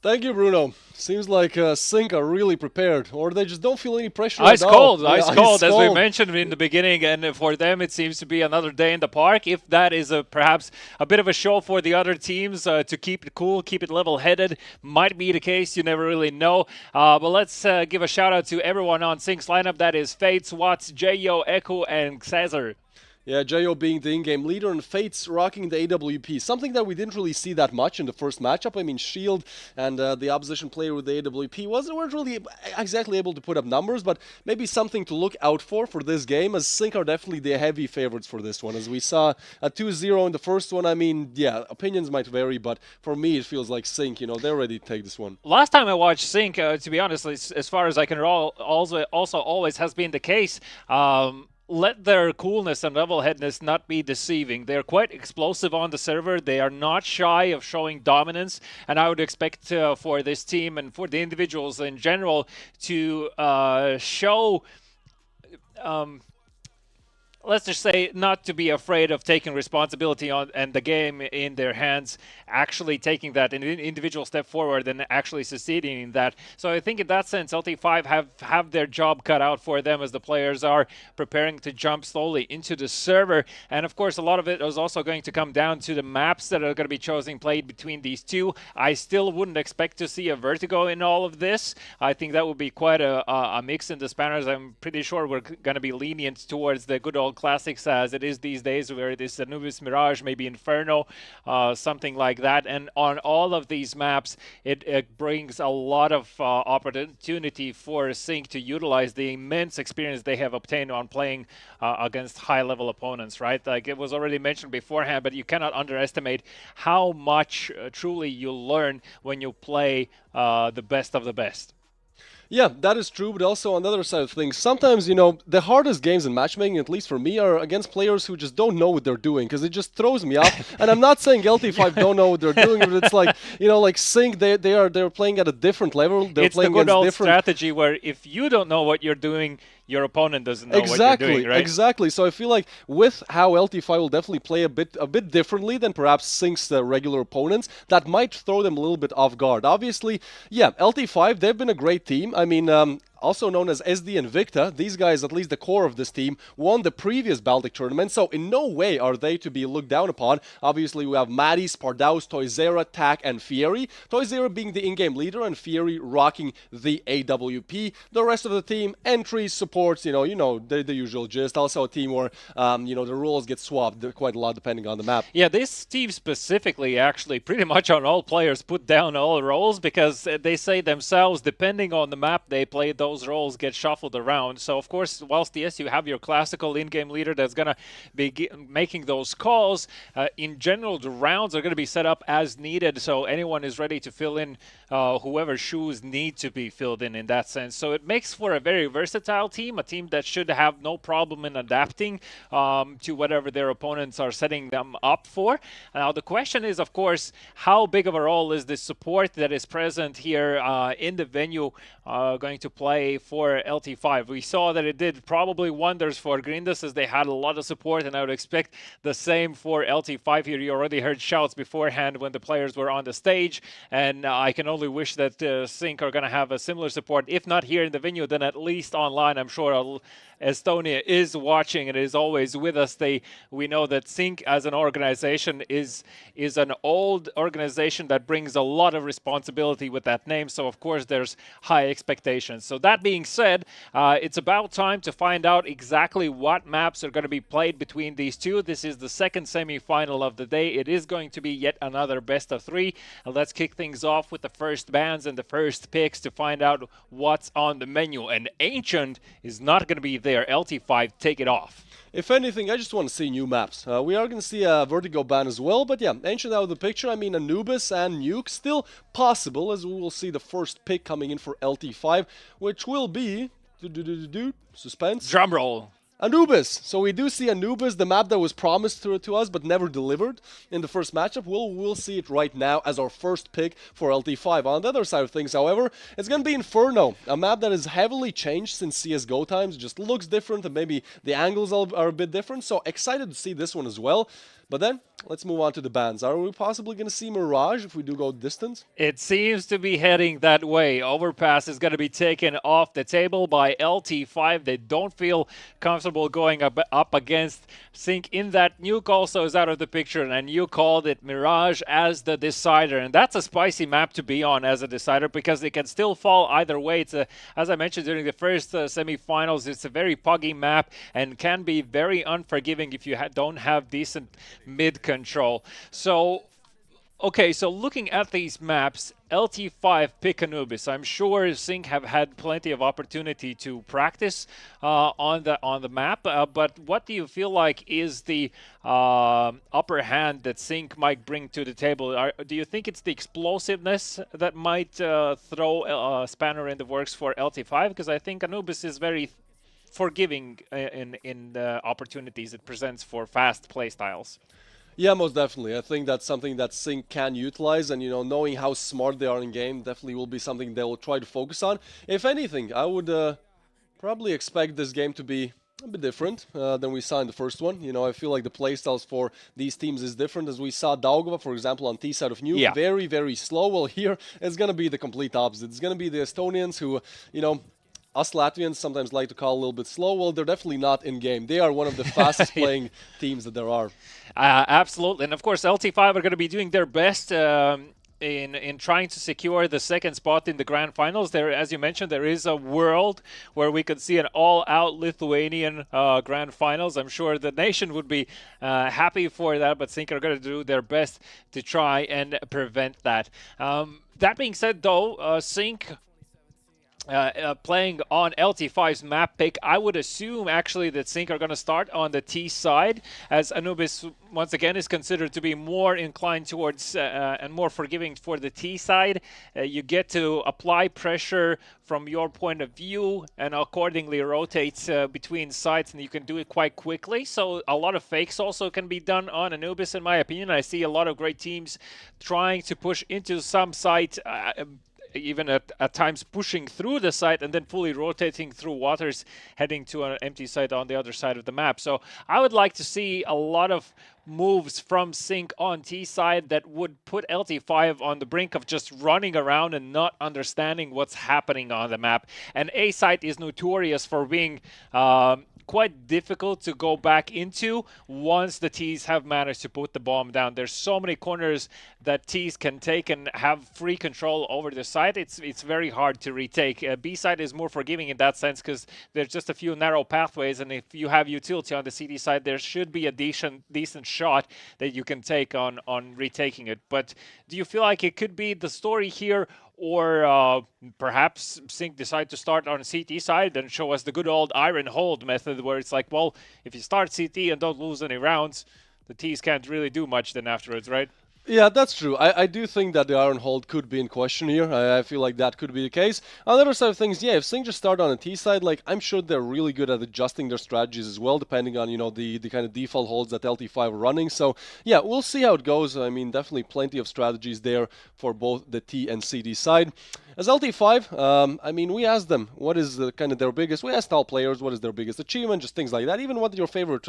Thank you, Bruno. Seems like Sync are really prepared, or they just don't feel any pressure at all. Ice cold, as we mentioned in the beginning, and for them it seems to be another day in the park. If that is perhaps a bit of a show for the other teams to keep it cool, keep it level-headed, might be the case, you never really know. But let's give a shout-out to everyone on Sync's lineup. That is Fates, Watts, Jo, Echo, and Xazar. Yeah, Jo being the in-game leader and Fates rocking the AWP. Something that we didn't really see that much in the first matchup. I mean, Shield and the opposition player with the AWP weren't really exactly able to put up numbers, but maybe something to look out for this game, as Sync are definitely the heavy favorites for this one. As we saw a 2-0 in the first one, I mean, yeah, opinions might vary, but for me it feels like Sync, they're ready to take this one. Last time I watched Sync, to be honest, as far as I can also always has been the case, let their coolness and level-headedness not be deceiving. They're quite explosive on the server. They are not shy of showing dominance, and I would expect for this team and for the individuals in general to show... let's just say not to be afraid of taking responsibility on and the game in their hands, actually taking that an individual step forward and actually succeeding in that. So I think in that sense, LT5 have their job cut out for them as the players are preparing to jump slowly into the server. And of course, a lot of it is also going to come down to the maps that are going to be chosen, played between these two. I still wouldn't expect to see a Vertigo in all of this. I think that would be quite a mix in the spanners. I'm pretty sure we're going to be lenient towards the good old classics as it is these days, where it is Anubis Mirage, maybe Inferno, something like that. And on all of these maps, it brings a lot of opportunity for Sync to utilize the immense experience they have obtained on playing against high-level opponents, right? Like it was already mentioned beforehand, but you cannot underestimate how much truly you'll learn when you play the best of the best. Yeah, that is true, but also on the other side of things, sometimes, the hardest games in matchmaking, at least for me, are against players who just don't know what they're doing, because it just throws me off. And I'm not saying LT5 don't know what they're doing, but it's like, like Sync, they're playing at a different level. They're it's playing the good old different strategy where if you don't know what you're doing, your opponent doesn't know what you're doing, right? Exactly. So I feel like with how LT5 will definitely play a bit differently than perhaps Sync's regular opponents, that might throw them a little bit off guard. Obviously, yeah, LT5, they've been a great team. I mean, also known as SD and Victa, these guys, at least the core of this team, won the previous Baltic tournament, so in no way are they to be looked down upon. Obviously, we have Maddie, Spardaus, Toyzera, Tak, and Fieri. Toyzera being the in-game leader and Fieri rocking the AWP. The rest of the team, entries, supports, the usual gist. Also a team where, the roles get swapped quite a lot depending on the map. Yeah, this team specifically, actually, pretty much on all players put down all roles, because they say themselves, depending on the map they play, those roles get shuffled around. So of course, whilst yes, you have your classical in-game leader that's going to be making those calls, in general the rounds are going to be set up as needed, so anyone is ready to fill in whoever shoes need to be filled in that sense. So it makes for a very versatile team, a team that should have no problem in adapting to whatever their opponents are setting them up for. Now the question is, of course, how big of a role is the support that is present here in the venue going to play for LT5. We saw that it did probably wonders for Grindus, as they had a lot of support, and I would expect the same for LT5 here. You already heard shouts beforehand when the players were on the stage, and I can only wish that Sync are going to have a similar support, if not here in the venue, then at least online. I'm sure Estonia is watching and is always with us. We know that Sync as an organization is an old organization that brings a lot of responsibility with that name, so of course there's high expectations. So that being said, it's about time to find out exactly what maps are going to be played between these two. This is the second semi-final of the day. It is going to be yet another best of three. And let's kick things off with the first bans and the first picks to find out what's on the menu. And Ancient is not going to be there. LT5, take it off. If anything, I just want to see new maps. We are going to see a Vertigo ban as well, but yeah, Ancient out of the picture. I mean, Anubis and Nuke still possible, as we will see the first pick coming in for LT5, which will be... suspense. Drumroll. Anubis. So we do see Anubis, the map that was promised to us but never delivered in the first matchup. We'll see it right now as our first pick for LT5. On the other side of things, however, it's going to be Inferno, a map that is heavily changed since CSGO times. Just looks different, and maybe the angles are a bit different. So excited to see this one as well. But then, let's move on to the bans. Are we possibly going to see Mirage if we do go distance? It seems to be heading that way. Overpass is going to be taken off the table by LT5. They don't feel comfortable possible going up against Sync. In that, Nuke also is out of the picture, and you called it Mirage as the decider. And that's a spicy map to be on as a decider because it can still fall either way. It's as I mentioned during the first semi-finals, it's a very puggy map and can be very unforgiving if you don't have decent mid control. So okay, so looking at these maps, LT5 pick Anubis. I'm sure Sync have had plenty of opportunity to practice on the map, but what do you feel like is the upper hand that Sync might bring to the table? Do you think it's the explosiveness that might throw a spanner in the works for LT5? Because I think Anubis is very forgiving in the opportunities it presents for fast play styles. Yeah, most definitely. I think that's something that Sync can utilize, and knowing how smart they are in game definitely will be something they will try to focus on. If anything, I would probably expect this game to be a bit different than we saw in the first one. I feel like the playstyles for these teams is different, as we saw Daugava, for example, on T side of Nuke, very, very slow. Well, here it's going to be the complete opposite. It's going to be the Estonians who, us Latvians sometimes like to call a little bit slow. Well, they're definitely not in game. They are one of the fastest playing teams that there are. Absolutely. And of course, LT5 are going to be doing their best in trying to secure the second spot in the grand finals. There, as you mentioned, there is a world where we could see an all-out Lithuanian grand finals. I'm sure the nation would be happy for that, but Sync are going to do their best to try and prevent that. That being said, though, Sync playing on LT5's map pick, I would assume actually that Sync are going to start on the T side, as Anubis once again is considered to be more inclined towards and more forgiving for the T side. You get to apply pressure from your point of view and accordingly rotate between sites, and you can do it quite quickly. So a lot of fakes also can be done on Anubis, in my opinion. I see a lot of great teams trying to push into some site, even at times pushing through the site and then fully rotating through waters, heading to an empty site on the other side of the map. So I would like to see a lot of moves from Sync on T side that would put LT5 on the brink of just running around and not understanding what's happening on the map. And A site is notorious for being quite difficult to go back into once the T's have managed to put the bomb down. There's so many corners that T's can take and have free control over the site. It's very hard to retake. B side is more forgiving in that sense because there's just a few narrow pathways, and if you have utility on the CD side, there should be a decent shot that you can take on retaking it. But do you feel like it could be the story here, or perhaps Sync decide to start on CT side and show us the good old iron hold method, where it's like, well, if you start CT and don't lose any rounds, the T's can't really do much then afterwards, right? Yeah, that's true. I do think that the iron hold could be in question here. I feel like that could be the case. On the other side of things, yeah, if Sync just start on a T side, like, I'm sure they're really good at adjusting their strategies as well, depending on, the kind of default holds that LT5 are running. So, yeah, we'll see how it goes. I mean, definitely plenty of strategies there for both the T and CD side. As LT5, I mean, we asked them what is kind of their biggest, we asked all players what is their biggest achievement, just things like that, even what your favorite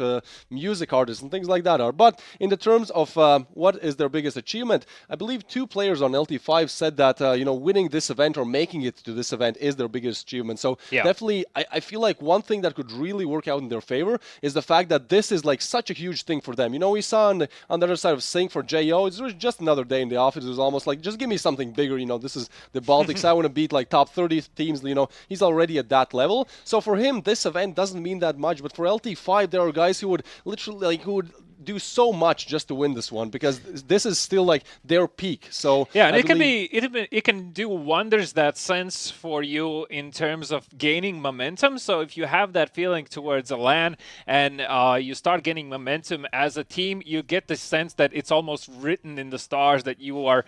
music artists and things like that are. But in the terms of what is their biggest achievement, I believe 2 players on LT5 said that, winning this event or making it to this event is their biggest achievement. So definitely, I feel like one thing that could really work out in their favor is the fact that this is like such a huge thing for them. We saw on the other side of Sync for JO, it was just another day in the office. It was almost like, just give me something bigger. This is the Baltics. I want to beat like top 30 teams. He's already at that level. So for him, this event doesn't mean that much. But for LT5, there are guys who would literally who would do so much just to win this one, because this is still like their peak. So yeah, and it can do wonders, that sense for you in terms of gaining momentum. So if you have that feeling towards a LAN and you start gaining momentum as a team, you get the sense that it's almost written in the stars that you are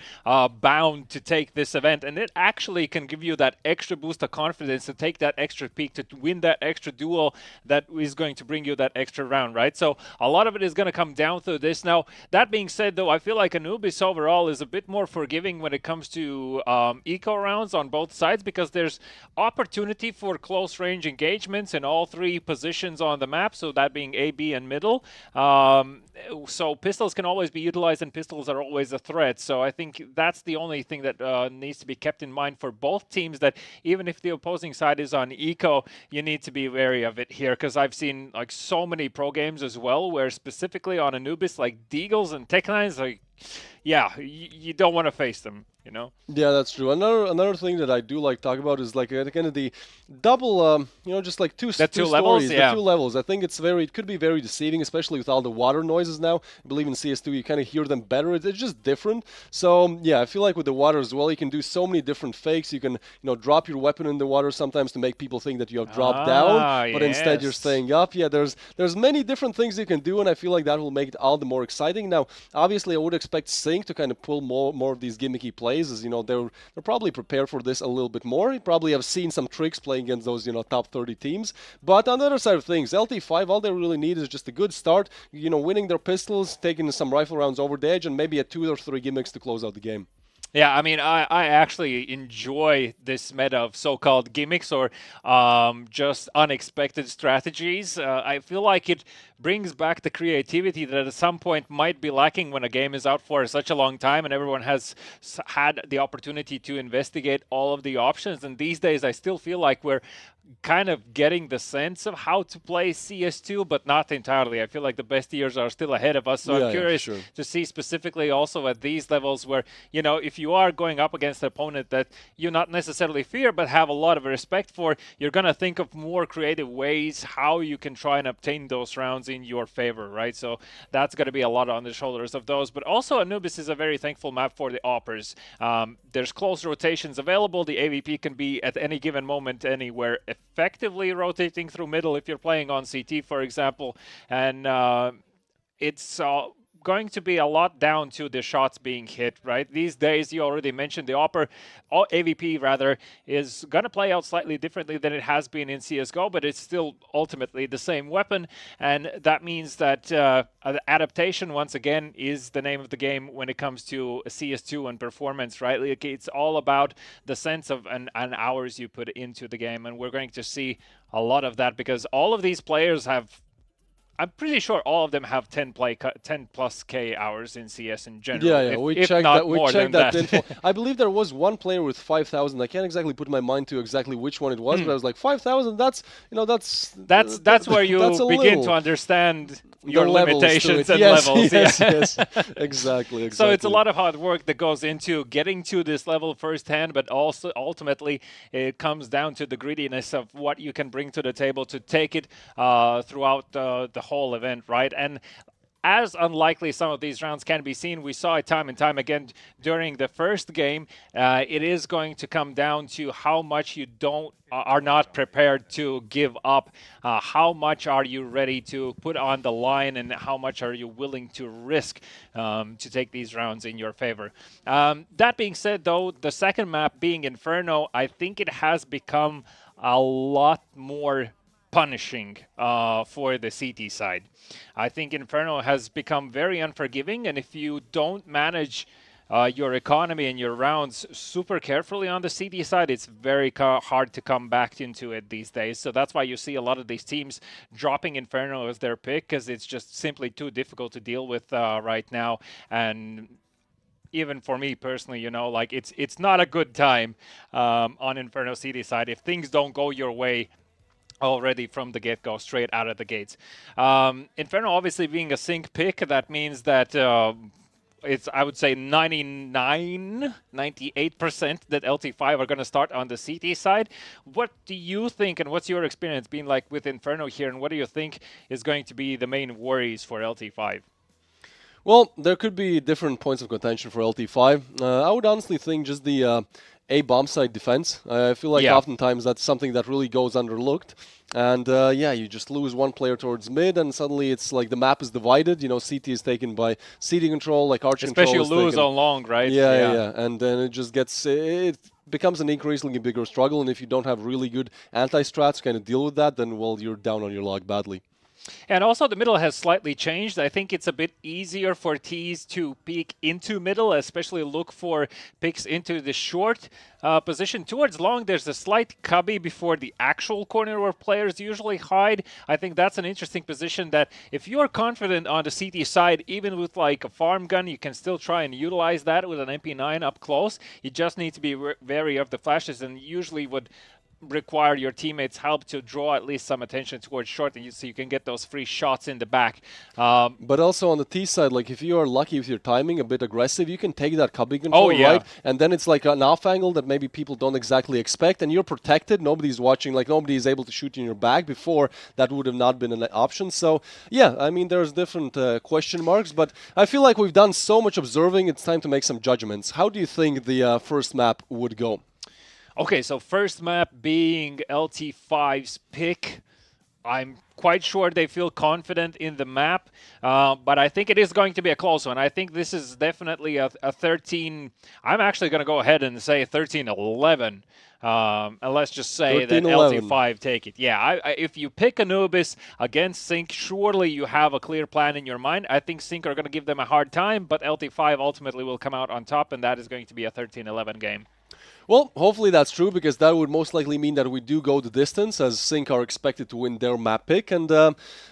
bound to take this event, and it actually can give you that extra boost of confidence to take that extra peak, to win that extra duel that is going to bring you that extra round, right? So a lot of it is going to come come down to this. Now, that being said, though, I feel like Anubis overall is a bit more forgiving when it comes to eco rounds on both sides, because there's opportunity for close range engagements in all three positions on the map, so that being A, B, and middle. So pistols can always be utilized, and pistols are always a threat. So I think that's the only thing that needs to be kept in mind for both teams, that even if the opposing side is on eco, you need to be wary of it here, because I've seen like so many pro games as well where specifically on Anubis, like Deagles and Tech9s, like, yeah, you don't want to face them, you know? Yeah, that's true. Another thing that I do like talk about is like kind of the double, just like two levels, stories, the two levels. I think it could be very deceiving, especially with all the water noises now. I believe in CS2 you kind of hear them better. It's just different. So yeah, I feel like with the water as well, you can do so many different fakes. You can drop your weapon in the water sometimes to make people think that you have dropped down, but instead you're staying up. Yeah, there's many different things you can do, and I feel like that will make it all the more exciting. Now, obviously, I would expect Sync to kind of pull more of these gimmicky plays, as they're probably prepared for this a little bit more. You probably have seen some tricks playing against those top 30 teams. But on the other side of things, LT5, all they really need is just a good start, winning their pistols, taking some rifle rounds over the edge, and maybe a 2 or 3 gimmicks to close out the game. Yeah, I mean, I actually enjoy this meta of so-called gimmicks or just unexpected strategies. I feel like it brings back the creativity that at some point might be lacking when a game is out for such a long time and everyone has had the opportunity to investigate all of the options. And these days, I still feel like we're kind of getting the sense of how to play CS2, but not entirely. I feel like the best years are still ahead of us, so I'm curious to see specifically also at these levels where, if you are going up against an opponent that you not necessarily fear but have a lot of respect for, you're going to think of more creative ways how you can try and obtain those rounds in your favor, right? So that's going to be a lot on the shoulders of those. But also Anubis is a very thankful map for the Oppers. There's close rotations available. The AVP can be at any given moment anywhere effectively rotating through middle if you're playing on CT, for example. And it's going to be a lot down to the shots being hit, right? These days, you already mentioned the AVP rather, is going to play out slightly differently than it has been in CSGO, but it's still ultimately the same weapon. And that means that adaptation, once again, is the name of the game when it comes to CS2 and performance, right? Like, it's all about the sense of an hours you put into the game. And we're going to see a lot of that because all of these players have, I'm pretty sure all of them have 10 plus K hours in CS in general. Yeah, we checked that. We checked that info. I believe there was one player with 5,000. I can't exactly put my mind to exactly which one it was, but I was like 5,000. That's where you begin to understand your limitations and levels. Yes, exactly. So it's a lot of hard work that goes into getting to this level firsthand, but also ultimately it comes down to the greediness of what you can bring to the table to take it throughout the whole event, right? And as unlikely some of these rounds can be seen, we saw it time and time again during the first game. It is going to come down to how much you are not prepared to give up. How much are you ready to put on the line, and how much are you willing to risk to take these rounds in your favor? That being said, though, the second map being Inferno, I think it has become a lot more punishing for the CT side. I think Inferno has become very unforgiving, and if you don't manage your economy and your rounds super carefully on the CT side, it's very hard to come back into it these days. So that's why you see a lot of these teams dropping Inferno as their pick, because it's just simply too difficult to deal with right now. And even for me personally, like it's not a good time on Inferno CT side if things don't go your way already from the get-go, straight out of the gates. Inferno obviously being a sync pick, that means that it's, I would say, 98% that LT5 are going to start on the CT side. What do you think, and what's your experience been like with Inferno here, and what do you think is going to be the main worries for LT5? Well, there could be different points of contention for LT5. I would honestly think just the A bomb side defense. I feel like oftentimes that's something that really goes underlooked. And you just lose one player towards mid, and suddenly it's like the map is divided. CT is taken by CT control, like arch control. Especially you lose on long, right? Yeah. And then it just it becomes an increasingly bigger struggle. And if you don't have really good anti-strats to kind of deal with that, then, well, you're down on your luck badly. And also the middle has slightly changed. I think it's a bit easier for Ts to peek into middle, especially look for picks into the short position. Towards long, there's a slight cubby before the actual corner where players usually hide. I think that's an interesting position that if you're confident on the CT side, even with like a farm gun, you can still try and utilize that with an MP9 up close. You just need to be wary of the flashes, and usually would require your teammates' help to draw at least some attention towards short, and so you can get those free shots in the back. But also on the T side, like if you are lucky with your timing, a bit aggressive, you can take that cubby control, right? And then it's like an off angle that maybe people don't exactly expect, and you're protected. Nobody's watching, like nobody is able to shoot you in your back. Before, that would have not been an option. So yeah, I mean, there's different question marks, but I feel like we've done so much observing, it's time to make some judgments. How do you think the first map would go? Okay, so first map being LT5's pick. I'm quite sure they feel confident in the map, but I think it is going to be a close one. I think this is definitely a 13. I'm actually going to go ahead and say 13-11. And let's just say that LT5 take it. Yeah, if you pick Anubis against Sync, surely you have a clear plan in your mind. I think Sync are going to give them a hard time, but LT5 ultimately will come out on top, and that is going to be a 13-11 game. Well, hopefully that's true, because that would most likely mean that we do go the distance, as Sync are expected to win their map pick. And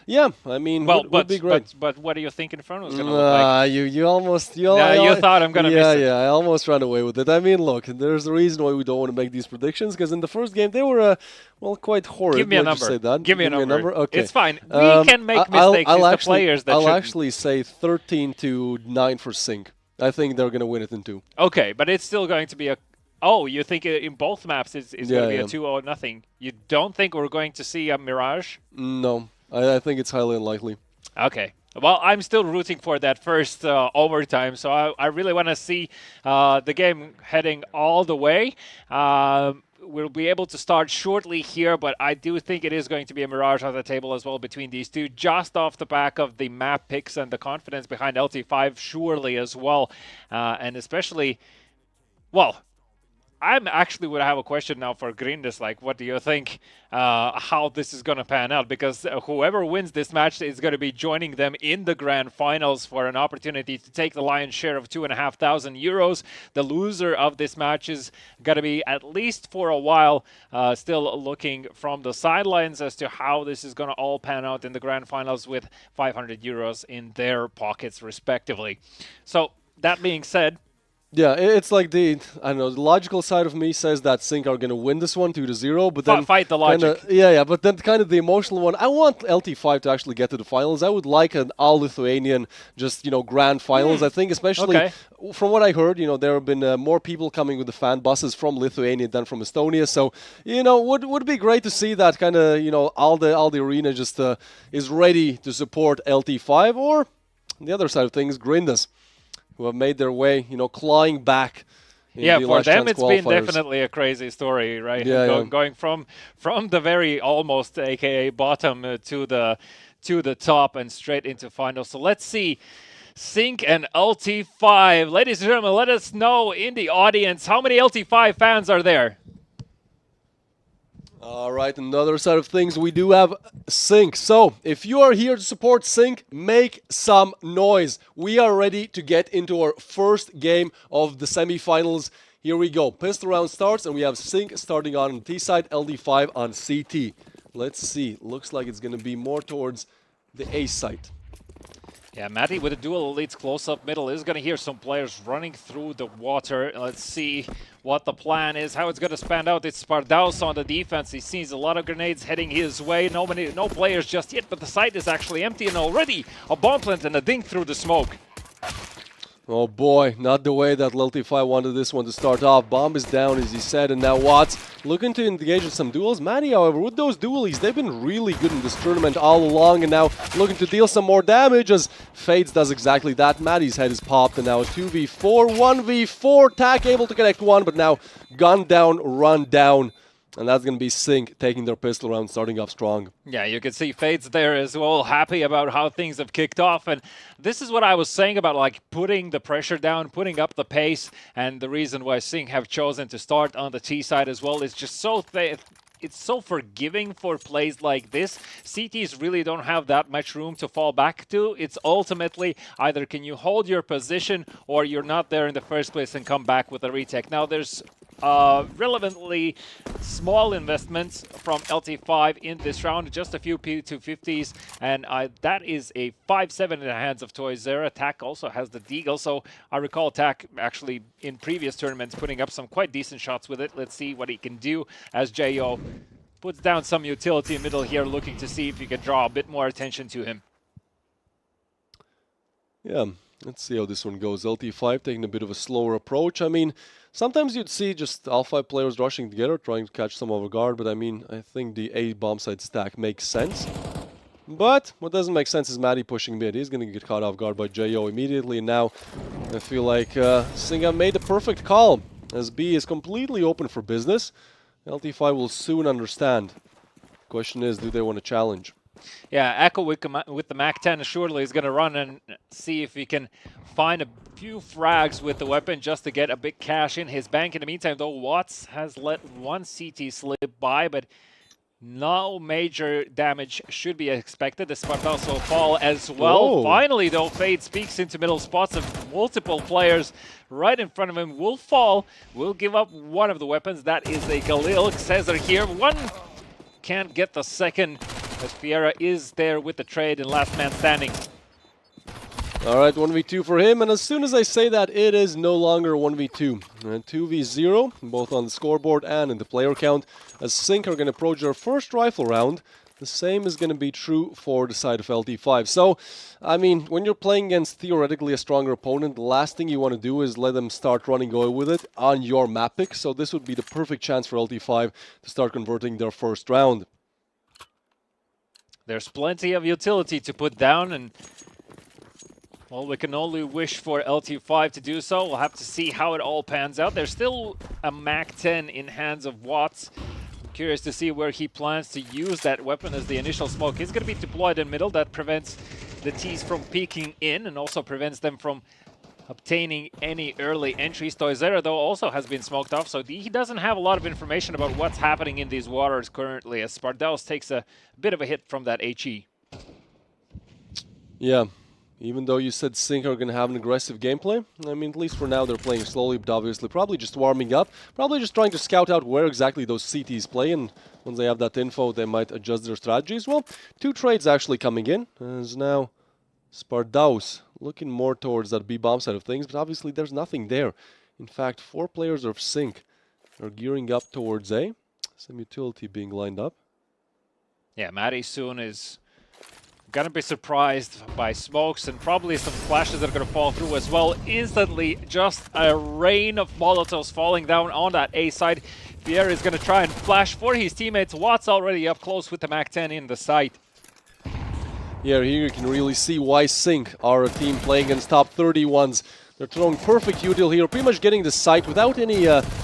yeah, I mean, would be great. But what do you think Inferno is going to look like? You almost... You thought I'm going to miss it. Yeah, I almost ran away with it. I mean, look, there's a reason why we don't want to make these predictions, because in the first game they were, well, quite horrid. Give me a number. Say that. Give me a number. Okay. It's fine. We can make mistakes. It's the players that I'll shouldn't. actually say 13-9 for Sync. I think they're going to win it in 2. Okay, but it's still going to be a... Oh, you think in both maps it's going to be a 2-0-0? You don't think we're going to see a Mirage? No, I think it's highly unlikely. Okay. Well, I'm still rooting for that first overtime, so I really want to see the game heading all the way. We'll be able to start shortly here, but I do think it is going to be a Mirage on the table as well between these two, just off the back of the map picks and the confidence behind LT5 surely as well. And especially, well... I actually would have a question now for Grindis, like, what do you think how this is going to pan out? Because whoever wins this match is going to be joining them in the grand finals for an opportunity to take the lion's share of €2,500. The loser of this match is going to be, at least for a while, still looking from the sidelines as to how this is going to all pan out in the grand finals with €500 in their pockets, respectively. So, that being said, yeah, it's like the logical side of me says that Sync are going to win this one 2-0, but then fight the logic. But then kind of the emotional one. I want LT5 to actually get to the finals. I would like an all-Lithuanian, just grand finals. I think, especially from what I heard, there have been more people coming with the fan buses from Lithuania than from Estonia. So, would be great to see that kind of all the arena just is ready to support LT5, or the other side of things, Grindis, who have made their way, clawing back. Yeah, for them it's been definitely a crazy story, right? Going from the very almost AKA bottom to the top and straight into finals. So let's see. Sync and LT5. Ladies and gentlemen, let us know in the audience how many LT5 fans are there. All right, another side of things, we do have Sync. So, if you are here to support Sync, make some noise. We are ready to get into our first game of the semifinals. Here we go. Pistol round starts, and we have Sync starting on the T side, LD5 on CT. Let's see. Looks like it's going to be more towards the A side. Yeah, Matty with a dual elites close-up middle is going to hear some players running through the water. Let's see what the plan is, how it's going to span out. It's Spardaus on the defense. He sees a lot of grenades heading his way. No players just yet, but the site is actually empty, and already a bomb plant and a dink through the smoke. Oh boy, not the way that LT5 wanted this one to start off. Bomb is down, as he said, and now Watts looking to engage in some duels. Matty, however, with those dualies, they've been really good in this tournament all along, and now looking to deal some more damage as Fades does exactly that. Matty's head is popped, and now a 2v4, 1v4. Tack able to connect one, but now gun down, run down. And that's going to be Sync taking their pistol round, starting off strong. Yeah, you can see Fades there as well, happy about how things have kicked off. And this is what I was saying about like putting the pressure down, putting up the pace. And the reason why Sync have chosen to start on the T side as well is just so it's so forgiving for plays like this. CTs really don't have that much room to fall back to. It's ultimately either can you hold your position or you're not there in the first place and come back with a retake. Now there's relevantly small investments from LT5 in this round, just a few P250s, and that is a 5-7 in the hands of Toys there. Attack also has the Deagle, so I recall Attack actually in previous tournaments putting up some quite decent shots with it. Let's see what he can do as JO puts down some utility in middle here, looking to see if you can draw a bit more attention to him. Yeah, let's see how this one goes. LT5 taking a bit of a slower approach. I mean, sometimes you'd see just Alpha players rushing together, trying to catch some over guard, but I mean, I think the A bomb site stack makes sense. But what doesn't make sense is Maddie pushing mid. He's going to get caught off guard by JO immediately, and now I feel like Singa made the perfect call, as B is completely open for business. LT5 will soon understand. Question is, do they want to challenge? Yeah, Echo with the MAC-10 surely is going to run and see if he can find a few frags with the weapon just to get a big cash in his bank. In the meantime, though, Watts has let one CT slip by, but no major damage should be expected. The Spartans will fall as well. Whoa. Finally, though, Fade speaks into middle spots of multiple players right in front of him. Will fall, will give up one of the weapons. That is a Galil. Caesar here. One can't get the second, as Fiera is there with the trade and last man standing. Alright, 1v2 for him, and as soon as I say that, it is no longer 1v2. 2v0, both on the scoreboard and in the player count, as Sync are going to approach their first rifle round. The same is going to be true for the side of LT5. So, I mean, when you're playing against theoretically a stronger opponent, the last thing you want to do is let them start running away with it on your map pick. So this would be the perfect chance for LT5 to start converting their first round. There's plenty of utility to put down, and well, we can only wish for LT5 to do so. We'll have to see how it all pans out. There's still a MAC-10 in hands of Watts. I'm curious to see where he plans to use that weapon as the initial smoke. He's going to be deployed in middle. That prevents the T's from peeking in and also prevents them from obtaining any early entries. Toizera, though, also has been smoked off, so he doesn't have a lot of information about what's happening in these waters currently, as Spardaus takes a bit of a hit from that HE. Yeah. Even though you said Sync are going to have an aggressive gameplay, I mean, at least for now they're playing slowly, but obviously probably just warming up, probably just trying to scout out where exactly those CTs play, and once they have that info, they might adjust their strategies. Well, 2 trades actually coming in, as now Spardaus looking more towards that B-bomb side of things, but obviously there's nothing there. In fact, 4 players of Sync are gearing up towards A, some utility being lined up. Yeah, Maddie soon is gonna be surprised by smokes and probably some flashes that are gonna fall through as well. Instantly, just a rain of Molotovs falling down on that A side. Fiera is gonna try and flash for his teammates. Watts already up close with the MAC-10 in the site. Yeah, here you can really see why Sync are a team playing against top 31s. They're throwing perfect util here, pretty much getting the site without any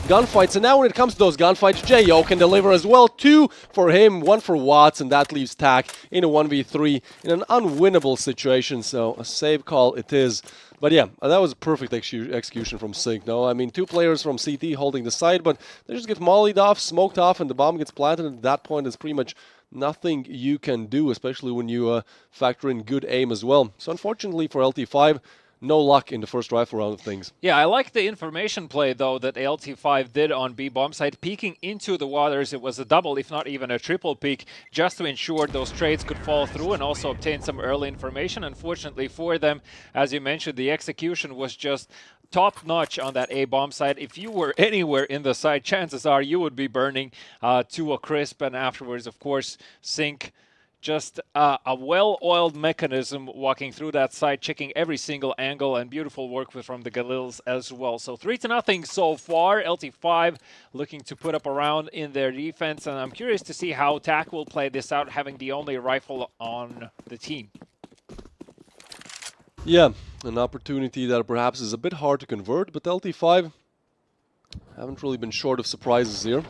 gunfights. And now when it comes to those gunfights, JO can deliver as well. 2 for him, 1 for Watts, and that leaves Tak in a 1v3 in an unwinnable situation. So a save call it is. But yeah, that was a perfect execution from Sync. No, I mean, 2 players from CT holding the site, but they just get mollied off, smoked off, and the bomb gets planted. And at that point, it's pretty much nothing you can do, especially when you factor in good aim as well. So unfortunately for LT5, no luck in the first rifle round of things. Yeah, I like the information play, though, that LT5 did on B-bomb side. Peeking into the waters, it was a double, if not even a triple peek, just to ensure those trades could fall through and also obtain some early information. Unfortunately for them, as you mentioned, the execution was just top-notch on that A-bomb side. If you were anywhere in the site, chances are you would be burning to a crisp, and afterwards, of course, Sync. Just a well-oiled mechanism walking through that site, checking every single angle, and beautiful work from the Galils as well. So 3-0 so far. LT5 looking to put up a round in their defense, and I'm curious to see how Tak will play this out, having the only rifle on the team. Yeah, an opportunity that perhaps is a bit hard to convert, but LT5 haven't really been short of surprises here.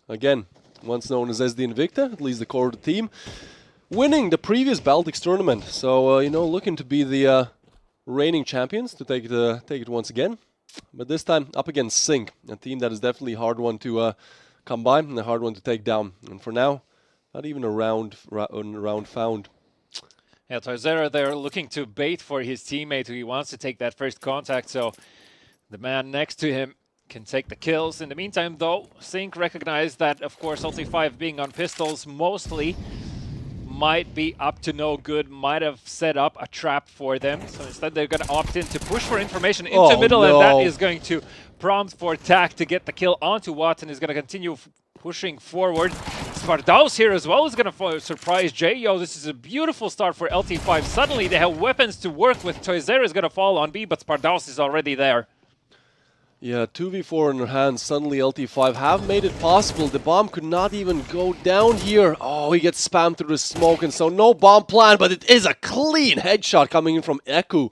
Again, once known as SD Invicta, at least the core of the team, winning the previous Baltics tournament. So, you know, looking to be the reigning champions, to take it once again. But this time up against Sync, a team that is definitely a hard one to come by and a hard one to take down. And for now, not even a round found. Yeah, Toizera, they're looking to bait for his teammate who he wants to take that first contact, so the man next to him can take the kills. In the meantime, though, Sync recognized that, of course, LT5 being on pistols mostly might be up to no good, might have set up a trap for them. So instead, they're going to opt in to push for information into middle, and that is going to prompt for Tak to get the kill onto Watson. Is going to continue pushing forward. Spardaus here as well is going to surprise Jayo. This is a beautiful start for LT5. Suddenly, they have weapons to work with. Toizera is going to fall on B, but Spardaus is already there. Yeah, 2v4 in their hands. Suddenly LT5 have made it possible. The bomb could not even go down here. Oh, he gets spammed through the smoke, and so no bomb plan, but it is a clean headshot coming in from Eku.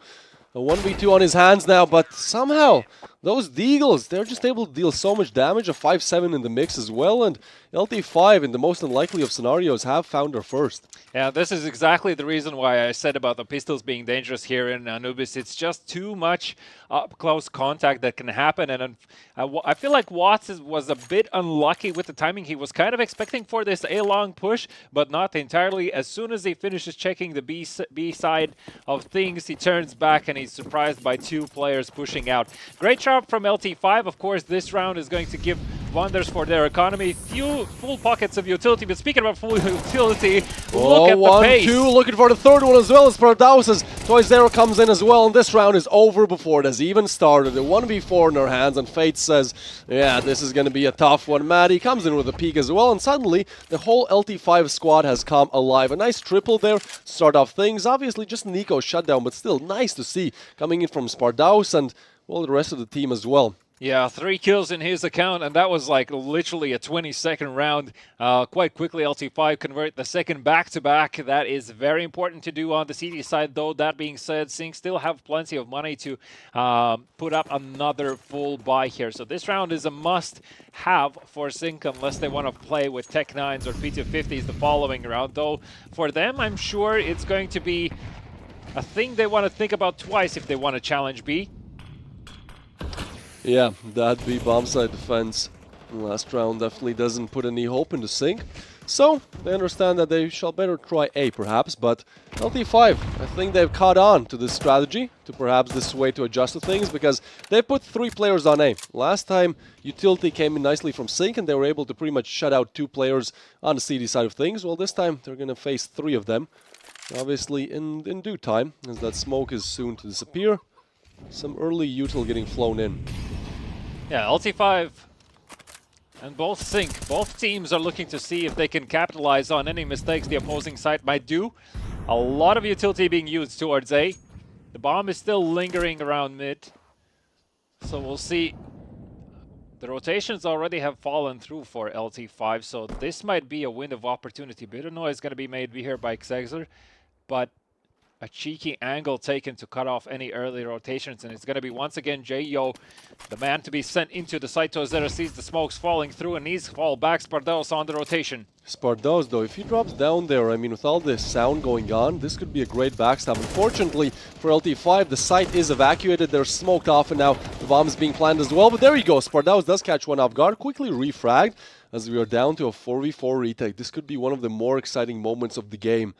A 1v2 on his hands now, but somehow those Deagles, they're just able to deal so much damage. A 5-7 in the mix as well, and LT5, in the most unlikely of scenarios, have found their first. Yeah, this is exactly the reason why I said about the pistols being dangerous here in Anubis. It's just too much up-close contact that can happen, and I feel like Watts was a bit unlucky with the timing. He was kind of expecting for this A-long push, but not entirely. As soon as he finishes checking the B side of things, he turns back and he's surprised by two players pushing out. Great job from LT5. Of course, this round is going to give wonders for their economy. Few full pockets of utility, but speaking about full utility, look at the pace. 1-2, looking for the third one as well as Pardaus's. Toizera comes in as well, and this round is over before it has even started. A 1v4 in their hands, and Fate says, yeah, this is going to be a tough one. Maddie comes in with a peek as well, and suddenly the whole LT5 squad has come alive. A nice triple there, start off things. Obviously just Nico's shutdown, but still nice to see coming in from Spardaus and, well, the rest of the team as well. Yeah, 3 kills in his account, and that was like literally a 20-second round. Quite quickly, LT5 convert the second back-to-back. That is very important to do on the CD side, though. That being said, Sync still have plenty of money to put up another full buy here. So this round is a must-have for Sync unless they want to play with Tech 9s or P250s the following round. Though for them, I'm sure it's going to be a thing they want to think about twice if they want to challenge B. Yeah, that B bomb side defense last round definitely doesn't put any hope into Sync. So they understand that they shall better try A perhaps, but LT5, I think they've caught on to this strategy, to perhaps this way to adjust to things, because they put 3 players on A. Last time utility came in nicely from Sync and they were able to pretty much shut out 2 players on the CD side of things. Well, this time they're going to face 3 of them, obviously in due time, as that smoke is soon to disappear. Some early util getting flown in. Yeah, LT5 and both Sync, both teams are looking to see if they can capitalize on any mistakes the opposing side might do. A lot of utility being used towards A. The bomb is still lingering around mid. So we'll see. The rotations already have fallen through for LT5, so this might be a window of opportunity. Bit of noise going to be made here by Xexer, but a cheeky angle taken to cut off any early rotations, and it's going to be once again Jayo, the man to be sent into the site. Toizera sees the smokes falling through and needs to fall back. Spardaus on the rotation. Spardaus, though, if he drops down there, I mean, with all this sound going on, this could be a great backstab. Unfortunately for LT5, the site is evacuated. They're smoked off, and now the bomb is being planned as well. But there you go. Spardaus does catch one off guard, quickly refragged as we are down to a 4v4 retake. This could be one of the more exciting moments of the game.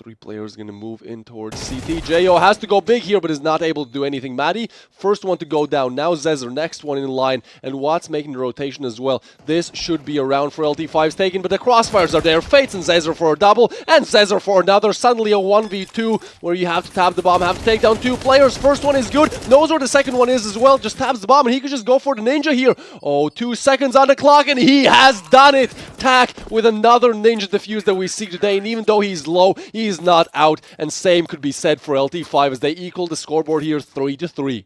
3 players going to move in towards CT. Jayo has to go big here, but is not able to do anything. Maddie, first one to go down. Now Zezer, next one in line. And Watts making the rotation as well. This should be a round for LT5's taken, but the crossfires are there. Fates and Zezer for a double, and Zezer for another. Suddenly a 1v2 where you have to tap the bomb, have to take down 2 players. First one is good. Knows where the second one is as well. Just taps the bomb, and he could just go for the ninja here. Oh, 2 seconds on the clock, and he has done it. Tak with another ninja defuse that we see today, and even though he's low, he is not out, and same could be said for LT5 as they equal the scoreboard here 3-3.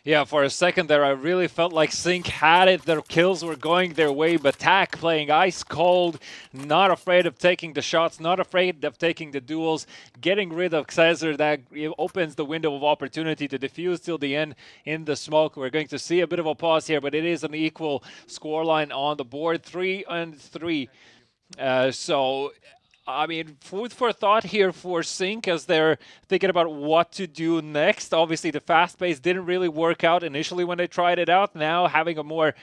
Yeah, for a second there, I really felt like Sync had it. Their kills were going their way, but Tak playing ice cold, not afraid of taking the shots, not afraid of taking the duels, getting rid of Xexer. That opens the window of opportunity to defuse till the end in the smoke. We're going to see a bit of a pause here, but it is an equal scoreline on the board, 3-3. So I mean, food for thought here for Sync as they're thinking about what to do next. Obviously, the fast pace didn't really work out initially when they tried it out. Now, having a more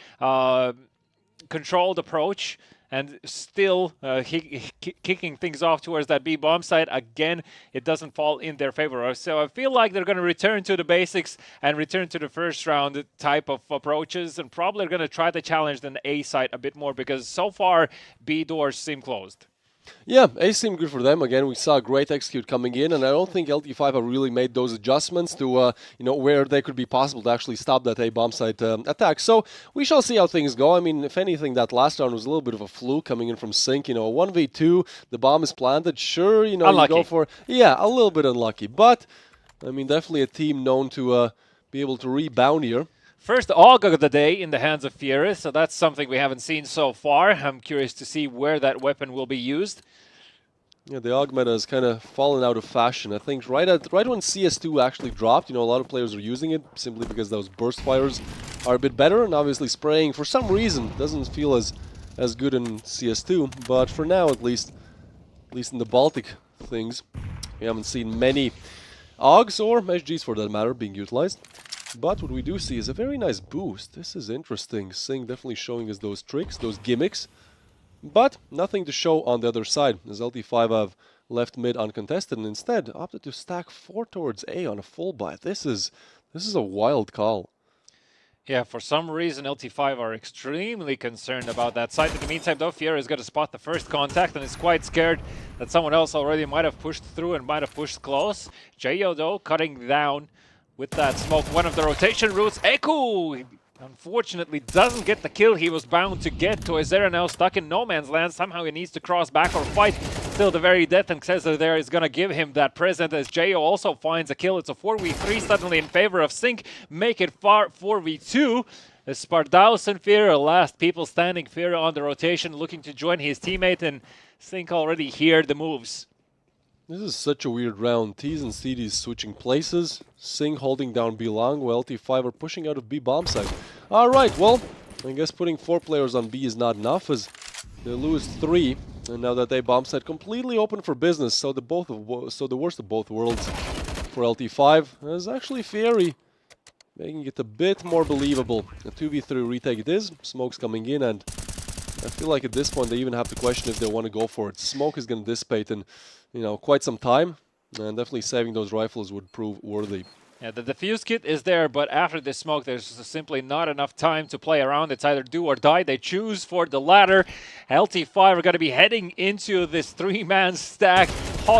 controlled approach and still kicking things off towards that B bomb site. Again, it doesn't fall in their favor. So I feel like they're going to return to the basics and return to the first round type of approaches, and probably are going to try to challenge the A site a bit more, because so far B doors seem closed. Yeah, A seemed good for them. Again, we saw a great execute coming in, and I don't think LT5 have really made those adjustments to, where they could be possible to actually stop that A bomb site attack. So we shall see how things go. I mean, if anything, that last round was a little bit of a fluke coming in from Sync. 1v2, the bomb is planted. Sure, you go for, a little bit unlucky. But, I mean, definitely a team known to be able to rebound here. First AUG of the day in the hands of Fierce, so that's something we haven't seen so far. I'm curious to see where that weapon will be used. Yeah, the AUG meta has kind of fallen out of fashion. I think right when CS2 actually dropped, a lot of players are using it simply because those burst fires are a bit better, and obviously spraying for some reason doesn't feel as good in CS2. But for now, at least in the Baltic things, we haven't seen many AUGs or SGs for that matter being utilized. But what we do see is a very nice boost. This is interesting. Sing definitely showing us those tricks, those gimmicks. But nothing to show on the other side, as LT5 have left mid uncontested and instead opted to stack 4 towards A on a full buy. This is a wild call. Yeah, for some reason LT5 are extremely concerned about that site. In the meantime, though, Fiera is going to spot the first contact and is quite scared that someone else already might have pushed through and might have pushed close. Jayo, though, cutting down with that smoke, one of the rotation routes. Eku, unfortunately, doesn't get the kill he was bound to get. Toizera now stuck in no man's land. Somehow he needs to cross back or fight. Still, the very death and Cesar there is going to give him that present, as Jayo also finds a kill. It's a 4v3 suddenly in favor of Sync. Make it 4v2. As Spardaus and Fira, last people standing. Fira on the rotation, looking to join his teammate, and Sync already hear the moves. This is such a weird round. T's and CDs switching places. Sing holding down B long, while LT5 are pushing out of B bomb site. Alright, well, I guess putting 4 players on B is not enough, as they lose 3. And now that A bomb site completely open for business, so the worst of both worlds for LT5 is actually Fiery, making it a bit more believable. A 2v3 retake it is. Smoke's coming in, and I feel like at this point they even have to question if they want to go for it. Smoke is going to dissipate in quite some time, and definitely saving those rifles would prove worthy. Yeah, the defuse kit is there, but after this smoke, there's simply not enough time to play around. It's either do or die. They choose for the latter. LT5 are going to be heading into this 3-man stack,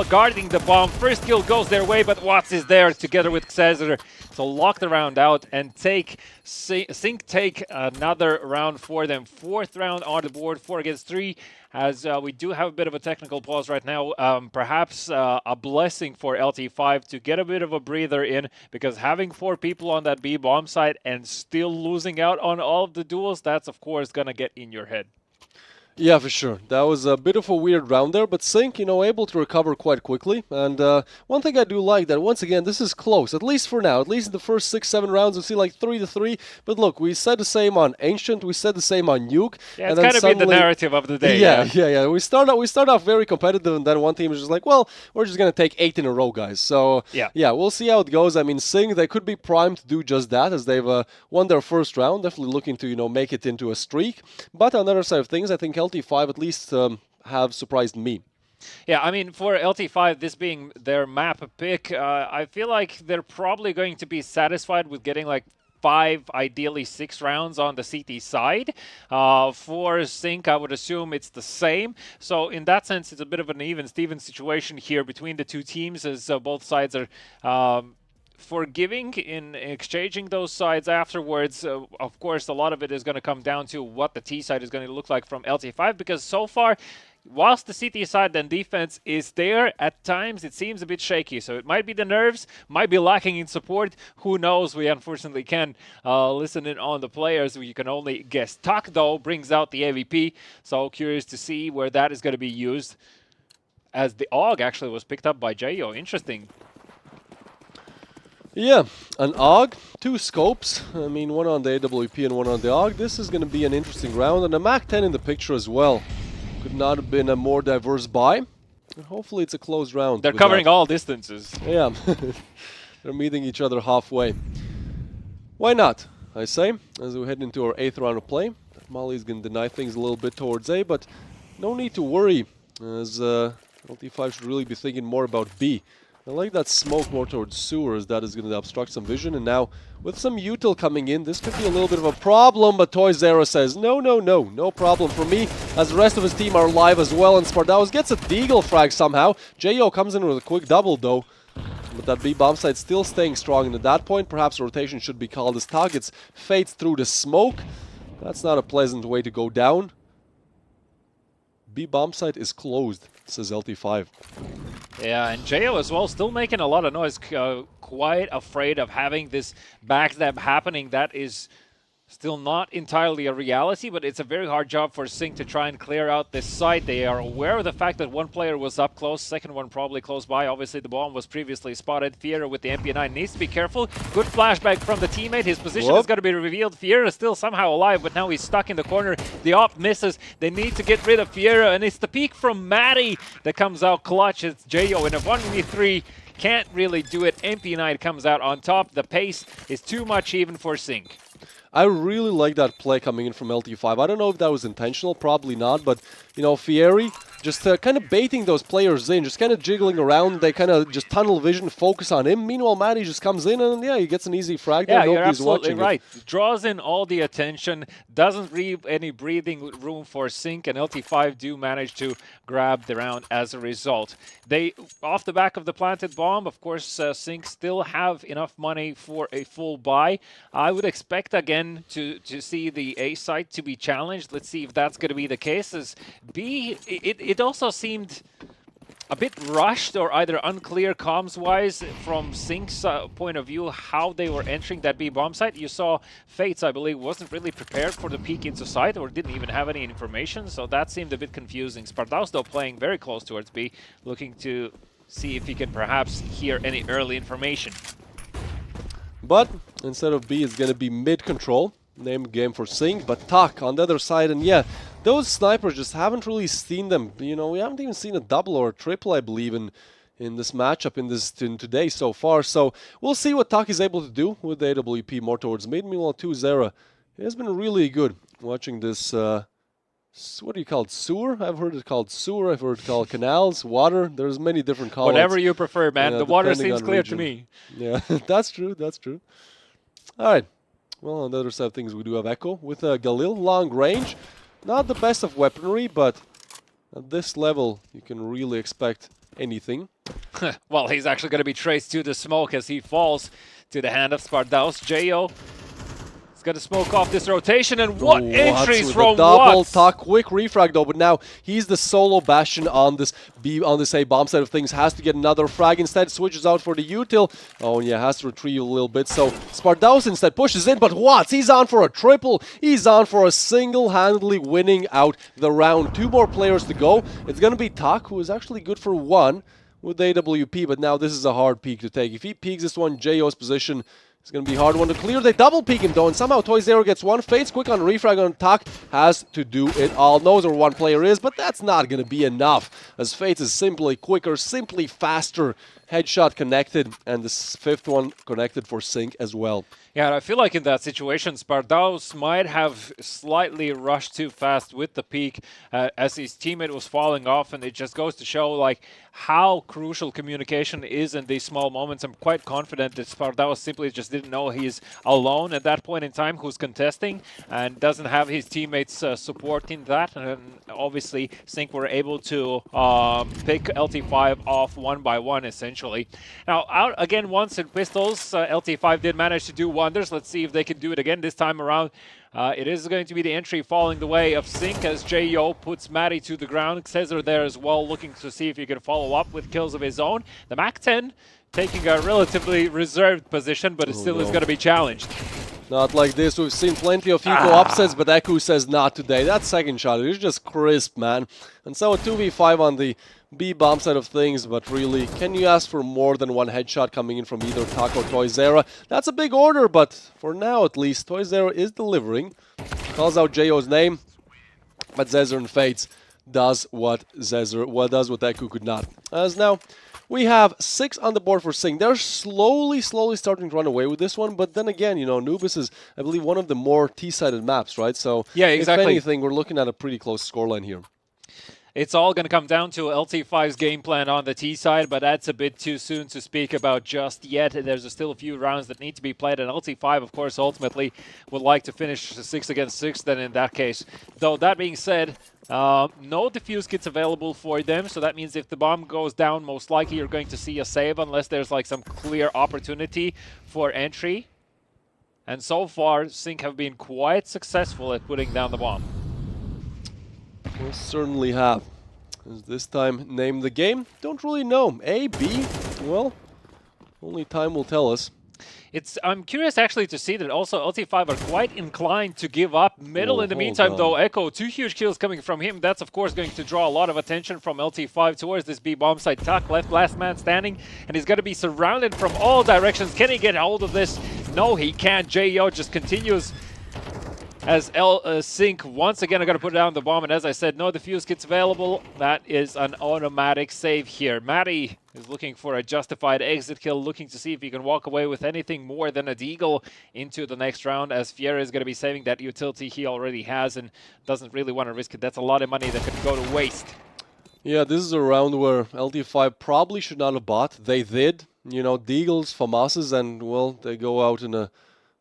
guarding the bomb. First kill goes their way, but Watts is there together with Cesar to lock the round out and Sync take another round for them. 4th round on the board, 4 against 3. As we do have a bit of a technical pause right now, perhaps a blessing for LT5 to get a bit of a breather in, because having 4 people on that B bomb site and still losing out on all of the duels, that's of course going to get in your head. Yeah, for sure. That was a bit of a weird round there, but Sync, able to recover quite quickly. And one thing I do like that, once again, this is close, at least for now. At least in the first 6-7 rounds, we see like 3-3. But look, we said the same on Ancient, we said the same on Nuke. Yeah, it's kind of been the narrative of the day. Yeah. We start off very competitive, and then one team is just like, well, we're just going to take 8 in a row, guys. So, yeah, we'll see how it goes. I mean, Sync, they could be primed to do just that, as they've won their first round. Definitely looking to, make it into a streak. But on the other side of things, I think LT5 at least have surprised me. Yeah, I mean, for LT5, this being their map pick, I feel like they're probably going to be satisfied with getting like 5, ideally 6 rounds on the CT side. For Sync, I would assume it's the same. So in that sense, it's a bit of an even-Steven situation here between the two teams, as both sides are forgiving in exchanging those sides afterwards. Of course, a lot of it is going to come down to what the T side is going to look like from LT5, because so far, whilst the CT side and defense is there, at times it seems a bit shaky. So it might be the nerves, might be lacking in support. Who knows? We unfortunately can listen in on the players. You can only guess. Tuck, though, brings out the AVP. So curious to see where that is going to be used, as the AUG actually was picked up by Jayo. Interesting. Yeah, an AUG, 2 scopes. I mean, one on the AWP and one on the AUG. This is going to be an interesting round, and a MAC-10 in the picture as well. Could not have been a more diverse buy. And hopefully it's a close round. They're covering all distances. Yeah, they're meeting each other halfway. Why not, I say, as we head into our 8th round of play. Molly's going to deny things a little bit towards A, but no need to worry, as LT5 should really be thinking more about B. I like that smoke more towards sewer, as that is going to obstruct some vision, and now with some util coming in, this could be a little bit of a problem, but Toy Zero says, no problem for me, as the rest of his team are live as well, and Spardaus gets a deagle frag somehow. Jo comes in with a quick double though, but that B bomb site still staying strong, and at that point, perhaps rotation should be called as targets fades through the smoke. That's not a pleasant way to go down. B bomb site is closed, says LT5. Yeah, and Jo as well, still making a lot of noise. Quite afraid of having this backstab happening. That is still not entirely a reality, but it's a very hard job for Sync to try and clear out this site. They are aware of the fact that one player was up close, second one probably close by. Obviously, the bomb was previously spotted. Fiera with the MP9 needs to be careful. Good flashback from the teammate. His position is going to be revealed. Fiera is still somehow alive, but now he's stuck in the corner. The op misses. They need to get rid of Fiera, and it's the peek from Maddie that comes out clutch. It's Jo in a 1v3. Can't really do it. MP9 comes out on top. The pace is too much even for Sync. I really like that play coming in from LT5. I don't know if that was intentional, probably not, but, you know, Fieri just kind of baiting those players in, just kind of jiggling around. They kind of just tunnel vision, focus on him. Meanwhile, Maddie just comes in and, yeah, he gets an easy frag. Yeah, you're absolutely right. Draws in all the attention, doesn't leave any breathing room for Sync, and LT5 do manage to grab the round as a result. They, off the back of the planted bomb, of course, Sync still have enough money for a full buy. I would expect, again, to see the A site to be challenged. Let's see if that's going to be the case. As B, it also seemed a bit rushed or either unclear comms-wise from Sync's point of view how they were entering that B bomb site. You saw Fates, I believe, wasn't really prepared for the peek into site or didn't even have any information, so that seemed a bit confusing. Spardaus, though, playing very close towards B, looking to see if he can perhaps hear any early information. But instead of B, it's going to be mid-control. Name game for Sync, but Tak on the other side, and yeah, those snipers just haven't really seen them. You know, we haven't even seen a double or a triple, I believe, in this matchup in today so far. So we'll see what Tak is able to do with the AWP more towards mid. Meanwhile, 2-0 has been really good watching this. What do you call it? Sewer? I've heard it called sewer. I've heard it called canals, water. There's many different colors. Whatever you prefer, man. Yeah, the water seems clear to me. Yeah, that's true. That's true. All right. Well, on the other side of things, we do have Echo with Galil, long range. Not the best of weaponry, but at this level, you can really expect anything. Well, he's actually going to be traced to the smoke as he falls to the hand of Spardaus. Jo is going to smoke off this rotation, and what entries from double Watts! Tak, quick refrag though, but now he's the solo Bastion on this A bomb side of things. Has to get another frag, instead switches out for the util. Oh yeah, has to retrieve a little bit, so Spardaus instead pushes in, but Watts, he's on for a triple. He's on for a single-handedly winning out the round. 2 more players to go. It's going to be Tak, who is actually good for 1 with AWP, but now this is a hard peek to take. If he peeks this one, JO's position, it's going to be a hard one to clear. They double peek him though, and somehow Toy Zero gets one. Fates quick on refrag on Tak, has to do it all. Knows where one player is, but that's not going to be enough, as Fates is simply quicker, simply faster. Headshot connected, and this 5th one connected for Sync as well. Yeah, I feel like in that situation, Spardaus might have slightly rushed too fast with the peak as his teammate was falling off, and it just goes to show like how crucial communication is in these small moments. I'm quite confident that Spardaus simply just didn't know he's alone at that point in time who's contesting and doesn't have his teammates supporting that, and obviously Sync were able to pick LT5 off 1 by 1 essentially. Now out again once in pistols, LT5 did manage to do wonders. Let's see if they can do it again this time around. It is going to be the entry falling the way of Sync as Jo puts Maddie to the ground. Cesar there as well, looking to see if he can follow up with kills of his own. The MAC-10 taking a relatively reserved position, but it still is going to be challenged. Not like this. We've seen plenty of eco upsets, but Eku says not today. That second shot is just crisp, man. And so a 2v5 on the B bomb side of things, but really, can you ask for more than one headshot coming in from either Tak or Toy Zero? That's a big order, but for now at least, Toy Zero is delivering. Calls out JO's name, but Zezer and Fates does what Eku could not. As now, We have 6 on the board for Sing. They're slowly starting to run away with this one, but then again, Nubis is, I believe, one of the more T-sided maps, right? So, yeah, exactly. If anything, we're looking at a pretty close scoreline here. It's all going to come down to LT5's game plan on the T side, but that's a bit too soon to speak about just yet. There's still a few rounds that need to be played, and LT5, of course, ultimately would like to finish 6 against 6 then in that case. Though, that being said, no defuse kits available for them, so that means if the bomb goes down, most likely you're going to see a save unless there's like some clear opportunity for entry. And so far, Sync have been quite successful at putting down the bomb. We certainly have. As this time, name the game? Don't really know. A, B? Well, only time will tell us. I'm curious actually to see that also LT5 are quite inclined to give up middle. In the meantime, though, Echo, 2 huge kills coming from him. That's, of course, going to draw a lot of attention from LT5 towards this B bomb site. Tuck, last man standing, and he's going to be surrounded from all directions. Can he get hold of this? No, he can't. JO just continues as Sync once again are going to put down the bomb, and as I said, no defuse kits available. That is an automatic save here. Matty is looking for a justified exit kill, looking to see if he can walk away with anything more than a deagle into the next round, as Fiera is going to be saving that utility he already has and doesn't really want to risk it. That's a lot of money that could go to waste. Yeah, this is a round where LT5 probably should not have bought. They did. Deagles, FAMASes, and, well, they go out in a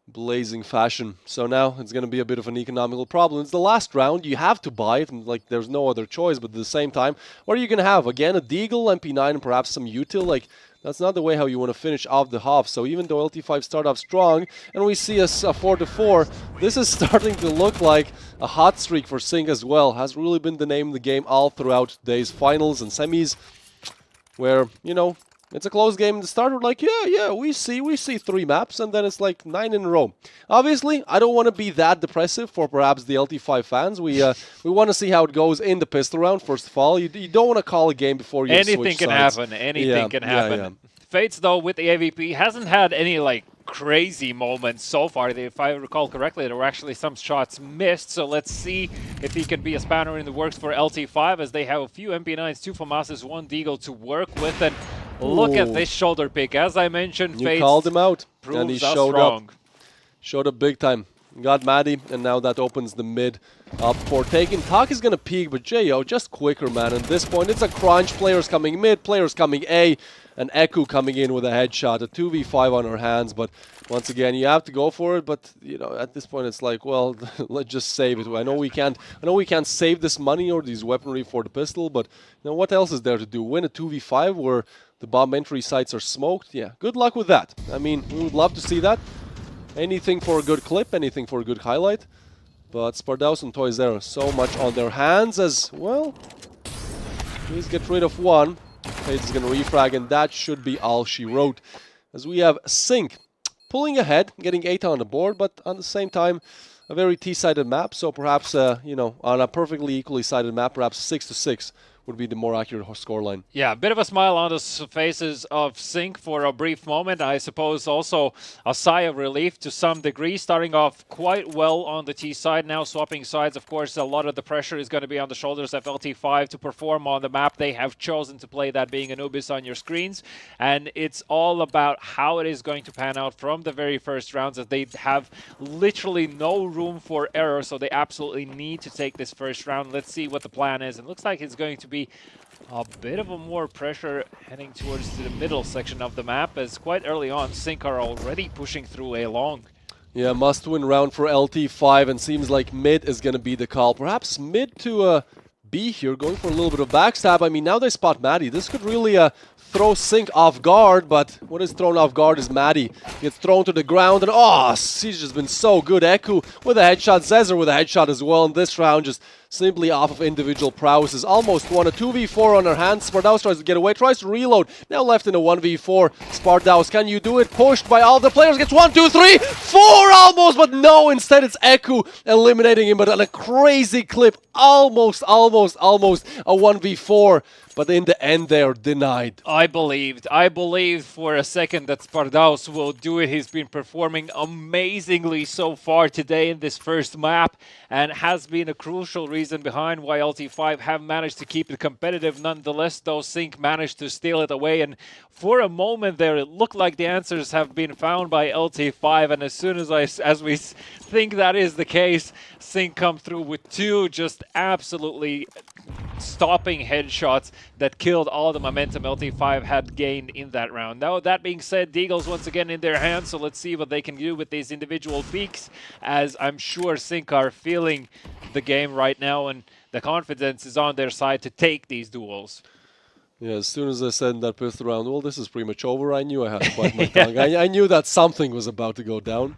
blazing fashion. So now it's going to be a bit of an economical problem. It's the last round. You have to buy it, and like there's no other choice. But at the same time, what are you going to have? Again, a Deagle, MP9, and perhaps some util? Like, that's not the way how you want to finish off the half. So even though LT5 start off strong, and we see a 4-4, this is starting to look like a hot streak for Sync as well. Has really been the name of the game all throughout today's finals and semis, where, it's a close game in the start. We're like, yeah, we see 3 maps, and then it's like 9 in a row. Obviously, I don't want to be that depressive for perhaps the LT5 fans. We want to see how it goes in the pistol round, first of all. You don't want to call a game before you Anything can sides. happen. Anything can happen. Yeah. Fates, though, with the AVP, hasn't had any, crazy moments so far. If I recall correctly, there were actually some shots missed, so let's see if he can be a spanner in the works for LT5, as they have a few MP9s, 2 FAMASes, 1 Deagle to work with, and look at this shoulder pick. As I mentioned, you called him out, and he showed up. Showed up big time. Got Maddie, and now that opens the mid up for taking. Talk is going to peek, but Jo just quicker, man. At this point, it's a crunch. Players coming mid, players coming A, and Eku coming in with a headshot. A 2v5 on her hands, but once again, you have to go for it. But at this point, it's like, well, let's just save it. I know we can't save this money or these weaponry for the pistol, but what else is there to do? Win a 2v5 where the bomb entry sites are smoked? Yeah, good luck with that. I mean, we would love to see that. Anything for a good clip, anything for a good highlight. But Spardaus and Toys there, so much on their hands as well. Please get rid of one. Fates is going to refrag, and that should be all she wrote. As we have Sync pulling ahead, getting 8 on the board, but at the same time, a very T-sided map. So perhaps, on a perfectly equally sided map, perhaps 6-6 would be the more accurate scoreline. Yeah, a bit of a smile on the faces of Sync for a brief moment. I suppose also a sigh of relief to some degree, starting off quite well on the T side. Now swapping sides, of course, a lot of the pressure is going to be on the shoulders of LT5 to perform on the map. They have chosen to play that being Anubis on your screens, and it's all about how it is going to pan out from the very first rounds, as they have literally no room for error, so they absolutely need to take this first round. Let's see what the plan is. It looks like it's going to be a bit of a more pressure heading towards the middle section of the map, as quite early on Sync are already pushing through a long. Yeah, must-win round for LT5, and seems like mid is going to be the call. Perhaps mid to B here, going for a little bit of backstab. I mean, now they spot Maddie. This could really throw Sync off guard, but what is thrown off guard is Maddie. Gets thrown to the ground, and she's just been so good. Eku with a headshot, Zezer with a headshot as well in this round, just simply off of individual prowesses. Almost won a 2v4 on her hands. Spardaus tries to get away, tries to reload. Now left in a 1v4. Spardaus, can you do it? Pushed by all the players. Gets 1, 2, 3, 4 almost, but no. Instead, it's Eku eliminating him, but on a crazy clip. Almost a 1v4. But in the end, they are denied. I believed for a second that Spardaus will do it. He's been performing amazingly so far today in this first map, and has been a crucial reason behind why LT5 have managed to keep it competitive. Nonetheless, though, Sync managed to steal it away. And for a moment there, it looked like the answers have been found by LT5. And as soon as we think that is the case, Sync come through with two just absolutely stopping headshots that killed all the momentum LT5 had gained in that round. Now, that being said, Deagle's once again in their hands, so let's see what they can do with these individual peaks, as I'm sure Sync are feeling the game right now, and the confidence is on their side to take these duels. Yeah, as soon as I said in that pistol round, well, this is pretty much over, I knew I had to bite my tongue. I knew that something was about to go down.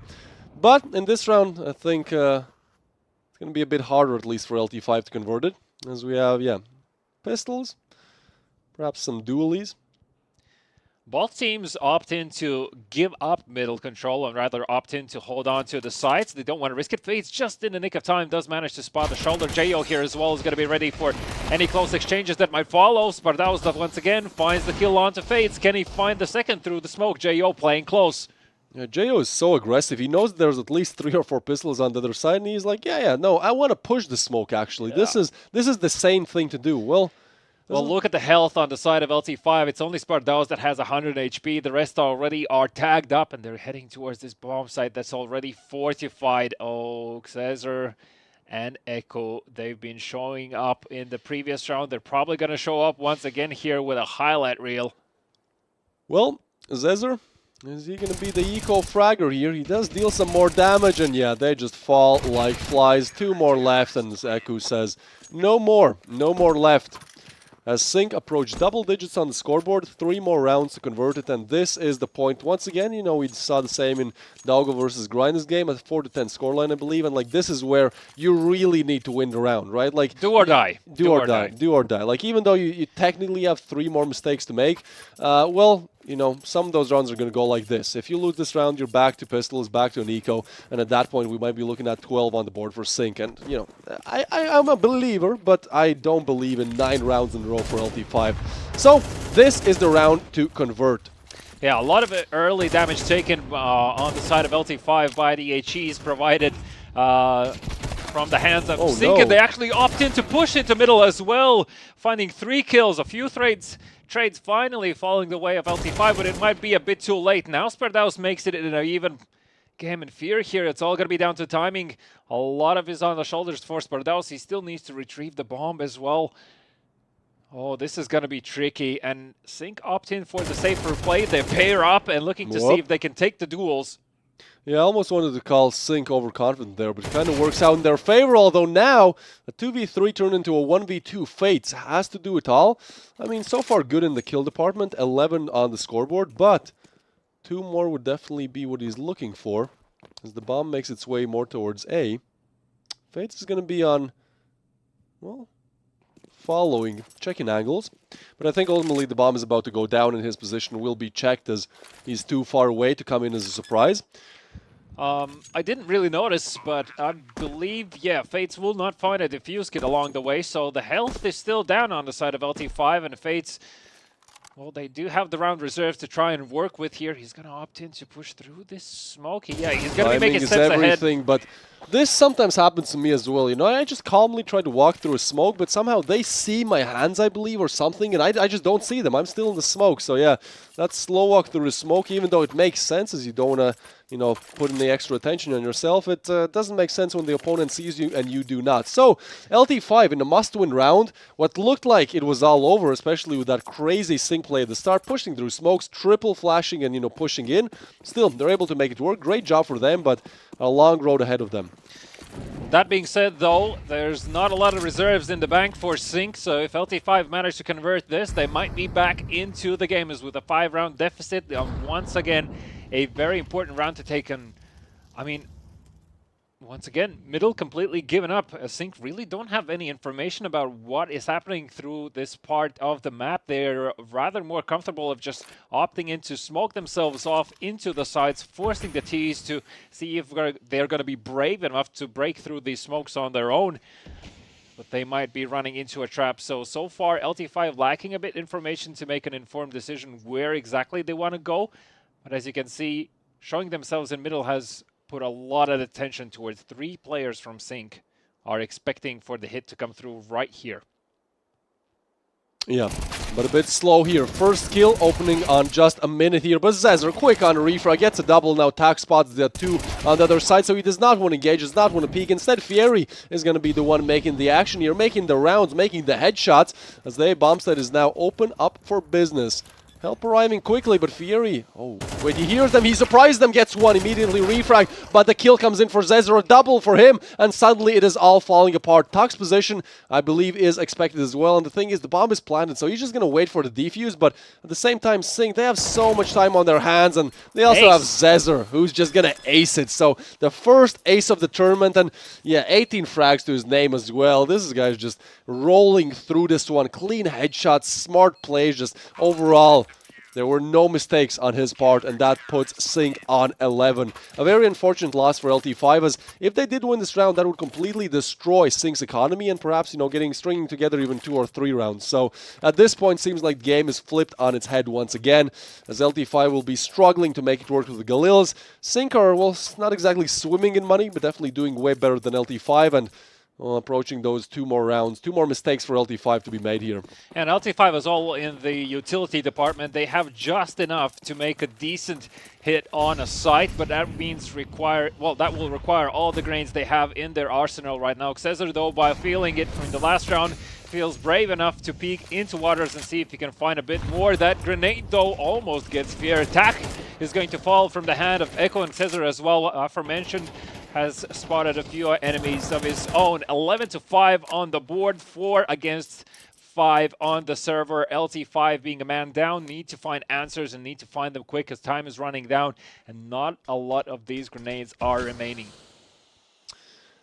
But in this round, I think it's going to be a bit harder, at least for LT5 to convert it. As we have, pistols, perhaps some dualies. Both teams opt in to give up middle control and rather opt in to hold on to the sides. They don't want to risk it. Fates just in the nick of time does manage to spot the shoulder. Jo here as well is going to be ready for any close exchanges that might follow. Spardausov once again finds the kill onto Fates. Can he find the second through the smoke? Jo playing close. Yeah, Jo is so aggressive. He knows there's at least 3 or 4 pistols on the other side, and he's like, no, I want to push the smoke, actually. Yeah. This is the same thing to do. Well, look at the health on the side of LT5. It's only Spardaus that has 100 HP. The rest already are tagged up, and they're heading towards this bomb site that's already fortified. Oh, Xezr and Echo, they've been showing up in the previous round. They're probably going to show up once again here with a highlight reel. Well, Xezr, is he going to be the eco-fragger here? He does deal some more damage, and yeah, they just fall like flies. 2 more left, and as Echo says, no more left. As Sync approach double digits on the scoreboard, 3 more rounds to convert it, and this is the point. Once again, we saw the same in Daugo versus Grinders game at 4-10 scoreline, I believe, and like this is where you really need to win the round, right? Like do or die. Do or die. Like even though you technically have 3 more mistakes to make, well, some of those rounds are going to go like this. If you lose this round, you're back to pistols, back to an eco, and at that point, we might be looking at 12 on the board for Sync. And, I'm a believer, but I don't believe in 9 rounds in a row for LT5. So, this is the round to convert. Yeah, a lot of early damage taken on the side of LT5 by the HEs provided from the hands of Sync, no. and they actually opt in to push into middle as well, finding 3 kills, a few trades finally falling the way of LT5, but it might be a bit too late. Now Spardaus makes it in an even game in fear here. It's all going to be down to timing. A lot of is on the shoulders for Spardaus. He still needs to retrieve the bomb as well. Oh, this is going to be tricky, and Sync opt in for the safer play. They pair up and looking to see if they can take the duels. Yeah, I almost wanted to call Sync overconfident there, but it kind of works out in their favor, although now a 2v3 turned into a 1v2. Fates has to do it all. I mean, so far good in the kill department, 11 on the scoreboard, but 2 more would definitely be what he's looking for, as the bomb makes its way more towards A. Fates is going to be on, well, checking angles, but I think ultimately the bomb is about to go down and his position will be checked as he's too far away to come in as a surprise. I didn't really notice, but I believe, Fates will not find a defuse kit along the way, so the health is still down on the side of LT5, and Fates, well, they do have the round reserves to try and work with here. He's going to opt in to push through this smoke. He's going to be making steps ahead. But this sometimes happens to me as well. I just calmly try to walk through a smoke, but somehow they see my hands, I believe, or something, and I just don't see them. I'm still in the smoke. So yeah, that slow walk through the smoke, even though it makes sense as you don't want to, put in the extra attention on yourself, it doesn't make sense when the opponent sees you and you do not. So LT5 in a must-win round, what looked like it was all over, especially with that crazy Sync play at the start, pushing through smokes, triple flashing and pushing in. Still, they're able to make it work. Great job for them, but a long road ahead of them. That being said, though, there's not a lot of reserves in the bank for Sync, so if LT5 manage to convert this, they might be back into the game as with a 5-round deficit. Once again, a very important round to take, and I mean, once again, middle completely given up. Sync really don't have any information about what is happening through this part of the map. They're rather more comfortable of just opting in to smoke themselves off into the sides, forcing the Ts to see if they're going to be brave enough to break through these smokes on their own. But they might be running into a trap. So far, LT5 lacking a bit information to make an informed decision where exactly they want to go. But as you can see, showing themselves in middle has put a lot of attention towards 3 players from Sync are expecting for the hit to come through right here. Yeah, but a bit slow here. First kill opening on just a minute here, but Zezer quick on refrag, gets a double now. Tac spots the 2 on the other side, so he does not want to engage, does not want to peek. Instead, Fieri is going to be the one making the action here, making the rounds, making the headshots, as they Bombstead is now open up for business. Help arriving quickly, but Fieri, oh, when he hears them, he surprised them, gets one, immediately refrag, but the kill comes in for Zezer, a double for him, and suddenly it is all falling apart. Tuck's position, I believe, is expected as well, and the thing is, the bomb is planted, so he's just going to wait for the defuse, but at the same time, Sync, they have so much time on their hands, and they also have Zezer, who's just going to ace it. So, the first ace of the tournament, and yeah, 18 frags to his name as well. This guy's just rolling through this one. Clean headshots, smart plays, just overall. There were no mistakes on his part, and that puts Sync on 11. A very unfortunate loss for LT5, as if they did win this round, that would completely destroy Sync's economy and perhaps, stringing together even 2 or 3 rounds. So at this point, seems like the game is flipped on its head once again, as LT5 will be struggling to make it work with the Galils. Sync are, well, not exactly swimming in money, but definitely doing way better than LT5, and approaching those 2 more rounds. 2 more mistakes for LT5 to be made here. And LT5 is all in the utility department. They have just enough to make a decent hit on a site, but that means that will require all the grenades they have in their arsenal right now. Xezer, though, by feeling it from the last round, feels brave enough to peek into waters and see if he can find a bit more. That grenade, though, almost gets Fier. Attack is going to fall from the hand of Echo, and Xezer as well, aforementioned, has spotted a few enemies of his own. 11-5 on the board, 4 against 5 on the server. LT5 being a man down, need to find answers and need to find them quick as time is running down, and not a lot of these grenades are remaining.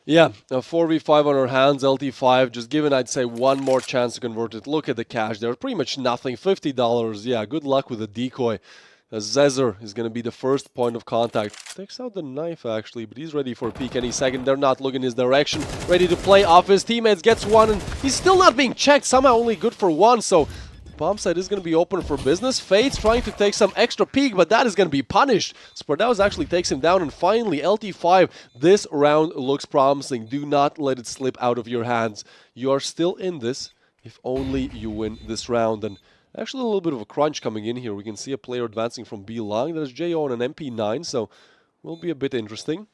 Yeah, a 4v5 on our hands. LT5 just given, I'd say, one more chance to convert it. Look at the cash there, pretty much nothing. $50. Yeah, good luck with the decoy. Zezer is going to be the first point of contact. Takes out the knife, actually, but he's ready for a peek any second. They're not looking his direction. Ready to play off his teammates. Gets one, and he's still not being checked. Somehow only good for 1, so bomb site is going to be open for business. Fade's trying to take some extra peek, but that is going to be punished. Spardaus actually takes him down, and finally, LT5, this round looks promising. Do not let it slip out of your hands. You are still in this if only you win this round. And actually, a little bit of a crunch coming in here. We can see a player advancing from B long. There's JO on an MP9, so will be a bit interesting.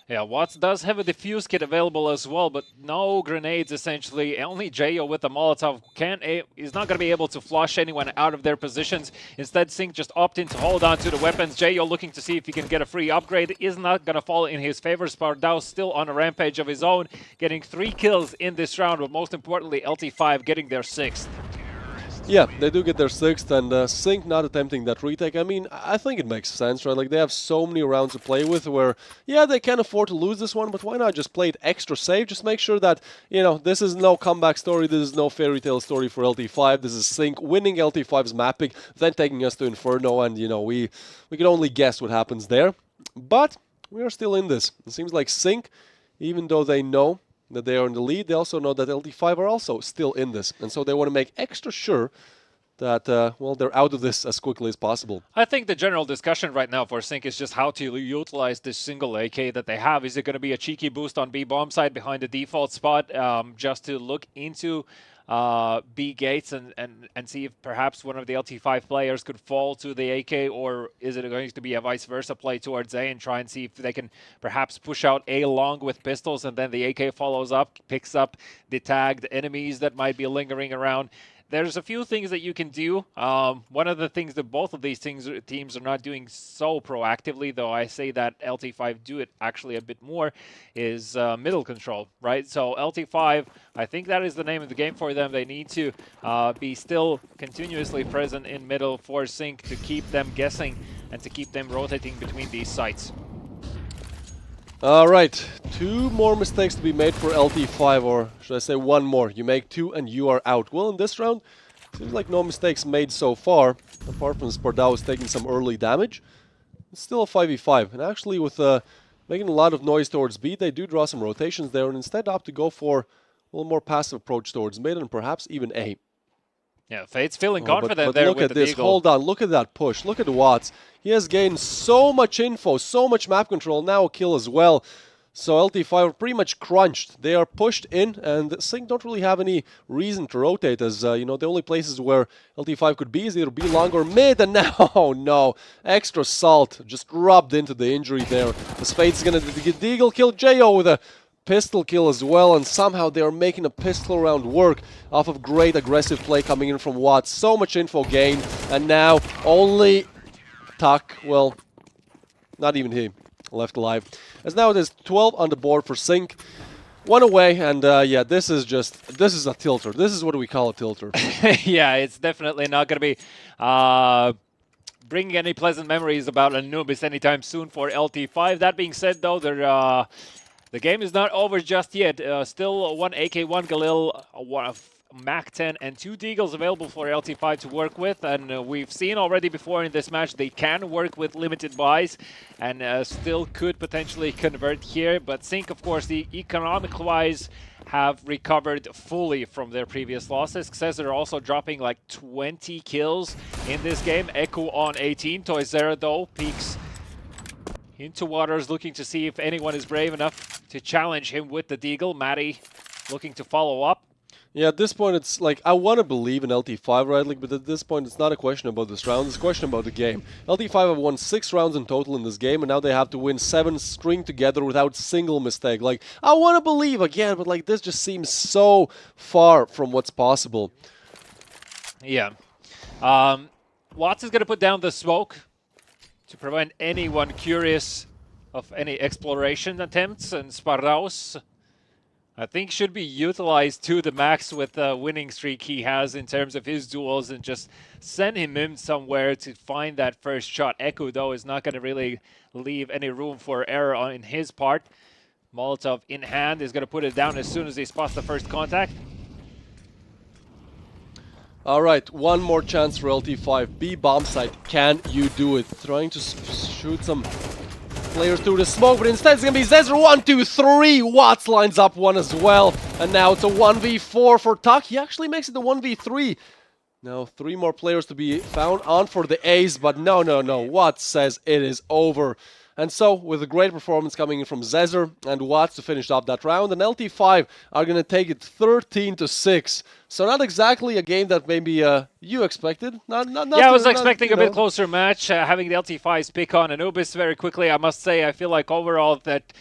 Yeah, Watts does have a defuse kit available as well, but no grenades, essentially. Only JO with the Molotov is not going to be able to flush anyone out of their positions. Instead, Sync just opting to hold on to the weapons. JO looking to see if he can get a free upgrade. Is not going to fall in his favor. Spardaus still on a rampage of his own, getting 3 kills in this round, but most importantly, LT5 getting their 6th. Yeah, they do get their 6th, and Sync not attempting that retake. I mean, I think it makes sense, right? Like, they have so many rounds to play with where, yeah, they can afford to lose this one, but why not just play it extra safe? Just make sure that, this is no comeback story, this is no fairy tale story for LT5. This is Sync winning LT5's mapping, then taking us to Inferno, and, we can only guess what happens there. But we are still in this. It seems like Sync, even though they know that they are in the lead, they also know that LT5 are also still in this. And so they want to make extra sure that, they're out of this as quickly as possible. I think the general discussion right now for Sync is just how to utilize this single AK that they have. Is it going to be a cheeky boost on B bomb side behind the default spot, just to look into B gates and see if perhaps one of the LT5 players could fall to the AK, or is it going to be a vice versa play towards A and try and see if they can perhaps push out A long with pistols, and then the AK follows up, picks up the tagged enemies that might be lingering around. There's a few things that you can do. One of the things that both of these teams are not doing so proactively, though I say that LT5 do it actually a bit more, is middle control, right? So LT5, I think that is the name of the game for them. They need to be still continuously present in middle for Sync to keep them guessing and to keep them rotating between these sites. All right, 2 more mistakes to be made for LT5, or should I say 1 more. You make 2 and you are out. Well, in this round, seems like no mistakes made so far, apart from Spardaus taking some early damage. It's still a 5v5, and actually with making a lot of noise towards B, they do draw some rotations there, and instead opt to go for a little more passive approach towards mid and perhaps even A. Yeah, Fate's feeling confident but there look with at the this. Beagle. Hold on. Look at that push. Look at Watts. He has gained so much info, so much map control. Now a kill as well. So LT5 are pretty much crunched. They are pushed in, and Sync don't really have any reason to rotate, as you know, the only places where LT5 could be is either B long or mid, and now, oh no, extra salt just rubbed into the injury there. The Spade's gonna deagle kill Jo with a pistol kill as well, and somehow they are making a pistol round work off of great aggressive play coming in from Watts. So much info gain, and now only Tuck, well, not even he, left alive. As now there's 12 on the board for Sync. One away, and yeah, this is a tilter. This is what we call a tilter. Yeah, it's definitely not going to be bringing any pleasant memories about Anubis anytime soon for LT5. That being said, though, the game is not over just yet. Still one AK, one Galil, one Mac-10 and 2 Deagles available for LT5 to work with, and we've seen already before in this match they can work with limited buys and still could potentially convert here, but Sync, of course, the economic-wise have recovered fully from their previous losses. Xezzer are also dropping like 20 kills in this game. Echo on 18. Toyzera, though, peeks into waters, looking to see if anyone is brave enough to challenge him with the Deagle. Matty looking to follow up. Yeah, at this point, it's like, I want to believe in LT5, right? Like, but at this point, it's not a question about this round, it's a question about the game. LT5 have won 6 rounds in total in this game, and now they have to win 7 string together without single mistake. Like, I want to believe again, but like, this just seems so far from what's possible. Yeah. Watts is going to put down the smoke to prevent anyone curious of any exploration attempts, and Sparraus, I think, should be utilized to the max with the winning streak he has in terms of his duels, and just send him in somewhere to find that first shot. Echo, though, is not going to really leave any room for error on his part. Molotov in hand is going to put it down as soon as he spots the first contact. All right, one more chance for LT5. B bomb site, can you do it? Trying to shoot some players through the smoke, but instead it's gonna be Xezzer. 1, 2, 3. Watts lines up one as well, and now it's a 1v4 for Tuck. He actually makes it a 1v3. Now 3 more players to be found on for the ace, but no. Watts says it is over. And so, with a great performance coming in from Xezzer and Watts to finish off that round, and LT5 are going to take it 13-6. So not exactly a game that maybe you expected. Yeah, I was expecting a bit closer match, having the LT5s pick on Anubis very quickly. I must say, I feel like overall that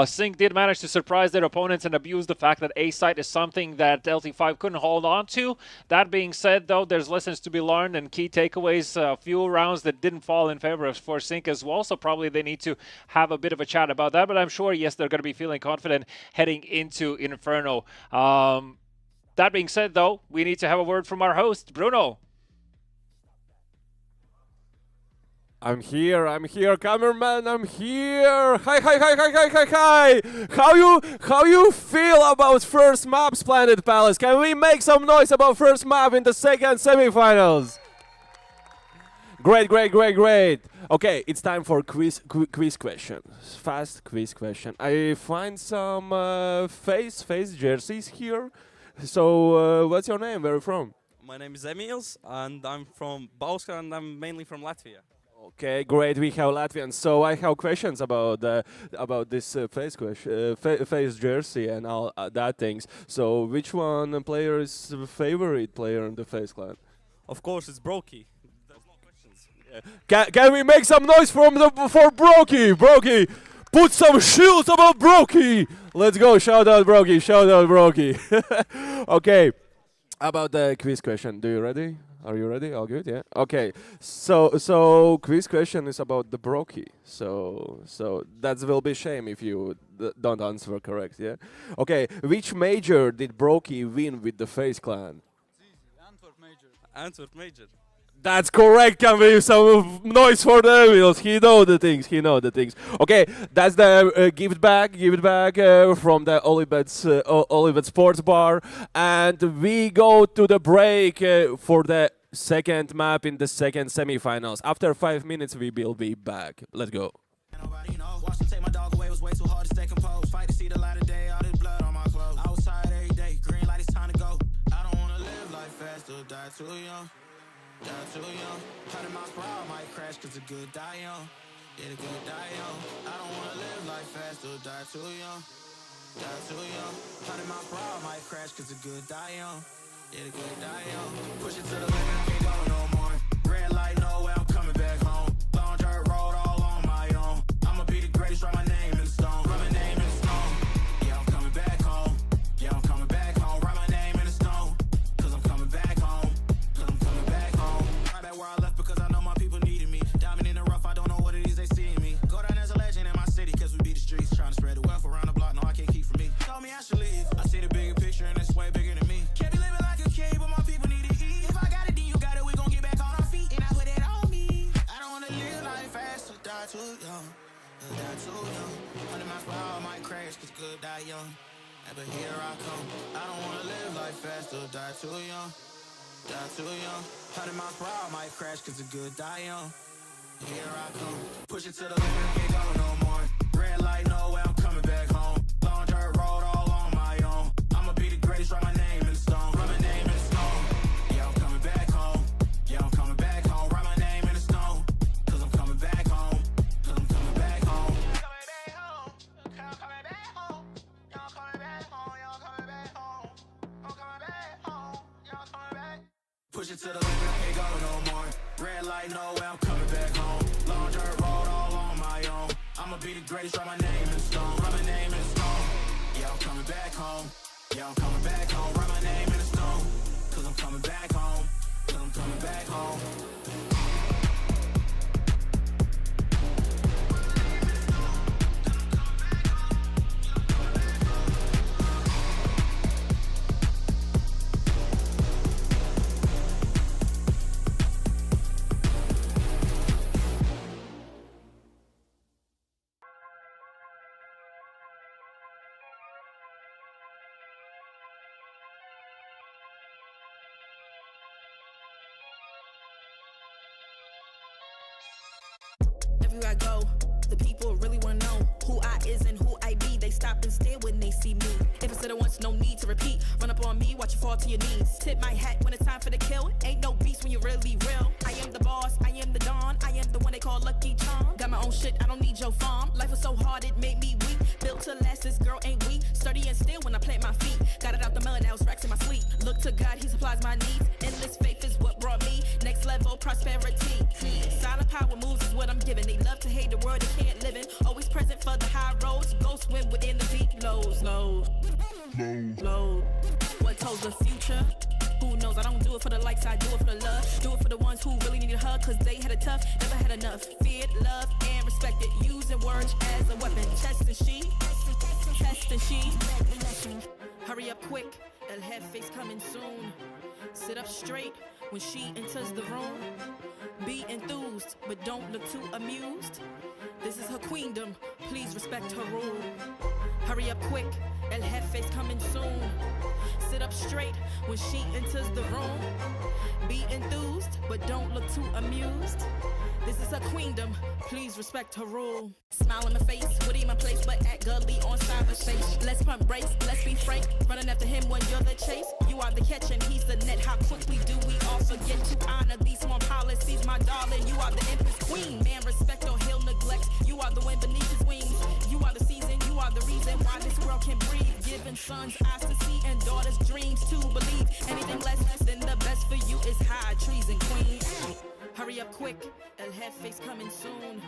Sync did manage to surprise their opponents and abuse the fact that A-site is something that LT5 couldn't hold on to. That being said, though, there's lessons to be learned and key takeaways, a few rounds that didn't fall in favor for Sync as well, so probably they need to have a bit of a chat about that, but I'm sure, yes, they're going to be feeling confident heading into Inferno. That being said, though, we need to have a word from our host, Bruno. I'm here, cameraman, I'm here. Hi. How you feel about first map, Splendid Palace? Can we make some noise about first map in the second semifinals? Great. Okay, it's time for quiz question. Fast quiz question. I find some face jerseys here. So, what's your name? Where are you from? My name is Emils, and I'm from Baltics, and I'm mainly from Latvia. Okay, great. We have Latvians. So I have questions about this face jersey and all that things. So, which one player is the favorite player in the face clan? Of course, it's Brokey. There's no questions. Yeah. Can we make some noise for Brokey? Brokey, put some shields about Brokey. Let's go. Shout out Brokey. Okay. About the quiz question. Are you ready? All good? Yeah. Okay. So quiz question is about the Brokey. So that will be shame if you don't answer correct. Yeah. Okay. Which major did Brokey win with the FaZe clan? Antwerp major. That's correct. Can we some noise for the Emils? He know the things. Okay, that's the give it back from the Olybet Sports Bar, and we go to the break for the second map in the second semifinals. After 5 minutes, we will be back. Let's go. Take my dog away, was way too hard to stay composed. Fight to see the light of day, all this blood on my clothes. I was tired every day, green light, it's time to go. I don't wanna live life fast or die too young. Die too young. 100 miles per hour might crash cause a good die young. Yeah, the good die young. I don't wanna live life fast or die too young. Die too young. 100 mile per hour might crash cause the good die young. Yeah, the good die young. Push it to the limit, I can't go no more. Red light, no way, I'm coming back home. Long dirt road all on my own. I'ma be the greatest, write my name in stone. Write my name in stone. Yeah, I'm coming back home. Yeah, I'm coming back home. Write my name in stone. Cause I'm coming back home. Cause I'm coming back home. Right back where I left because I know my people needed me. Diamond in the rough, I don't know what it is they see in me. Go down as a legend in my city cause we beat the streets. Trying to spread the wealth around the block, no I can't keep from me. Told me I should leave. I see the bigger picture and it's way bigger than me. Can't be living like a king, but my people need to eat. If I got it, then you got it, we gon' get back on our feet. And I put it on me. I don't wanna live life fast or die too young. Die too young. 100 miles per hour might crash cause good die young. Yeah, but here I come. I don't wanna live life fast or die too young. Die too young. 100 miles per hour might crash cause the good die young. Here I come. Push it to the limit, can't go no more. Red light, no way, I'm coming back home. Long dirt road all on my own. I'ma be the greatest, write my name in stone. Write my name in stone. Yeah, I'm coming back home. Yeah, I'm coming back home. Write my name in stone. Cause I'm coming back home. Cause I'm coming back home. Coming back home. I'm coming back home. Y'all coming back home. Y'all coming back home. I'm coming back home. Y'all coming back. Push it to the limit, can't go no more. Red light, no way, I'm coming back home. Long dirt road all on my own. I'ma be the greatest, write my name in stone. Write my name in stone. Yeah, I'm coming back home. Yeah, I'm coming back home. Write my name in stone. Cause I'm coming back home. Cause I'm coming back home. Everywhere I go, the people really wanna know who I is and who I be. They stop and stare when they see me. If it's said it once, no need to repeat. Run up on me, watch you fall to your knees. Tip my hat when it's time for the kill. Ain't no beast when you're really real. I am the boss, I am the Don. I am the one they call Lucky Charm. Got my own shit, I don't need your farm. Life was so hard, it made me weak. Built to last, this girl ain't weak. Sturdy and still when I plant my feet. Got it out the mud, now it's racks in my sleep. Look to God, he supplies my needs. Endless faith is what brought me next level prosperity. Silent power moves is what I'm giving. They love to hate the world they can't live in. Always present for the high roads. Go swim within the deep lows. Low. What told the future? Who knows? I don't do it for the likes, I do it for the love. Do it for the ones who really needed a hug, cause they had it tough, never had enough. Feared, loved, and respected. Using words as a weapon. Test and she. Hurry up quick, El Jefe's coming soon. Sit up straight when she enters the room. Be enthused, but don't look too amused. This is her queendom, please respect her rule. Hurry up quick, El Jefe's coming soon. Sit up straight when she enters the room. Be enthused, but don't look too amused. This is her queendom, please respect her rule. Smile in my face, would in my place, but act gully on cyberspace. Let's pump brakes, let's be frank. Running after him when you're the chase. You are the catch and he's the net. How quickly do we all forget to honor these small policies, my darling? You are the empress queen. Man, respect or he'll neglect. You are the wind beneath his wings. You are the season, you are the reason why this world can breathe. Giving sons eyes to see and daughters dreams to believe. Anything less than the best for you is high treason, queen. Hurry up quick, El Jefe's coming soon.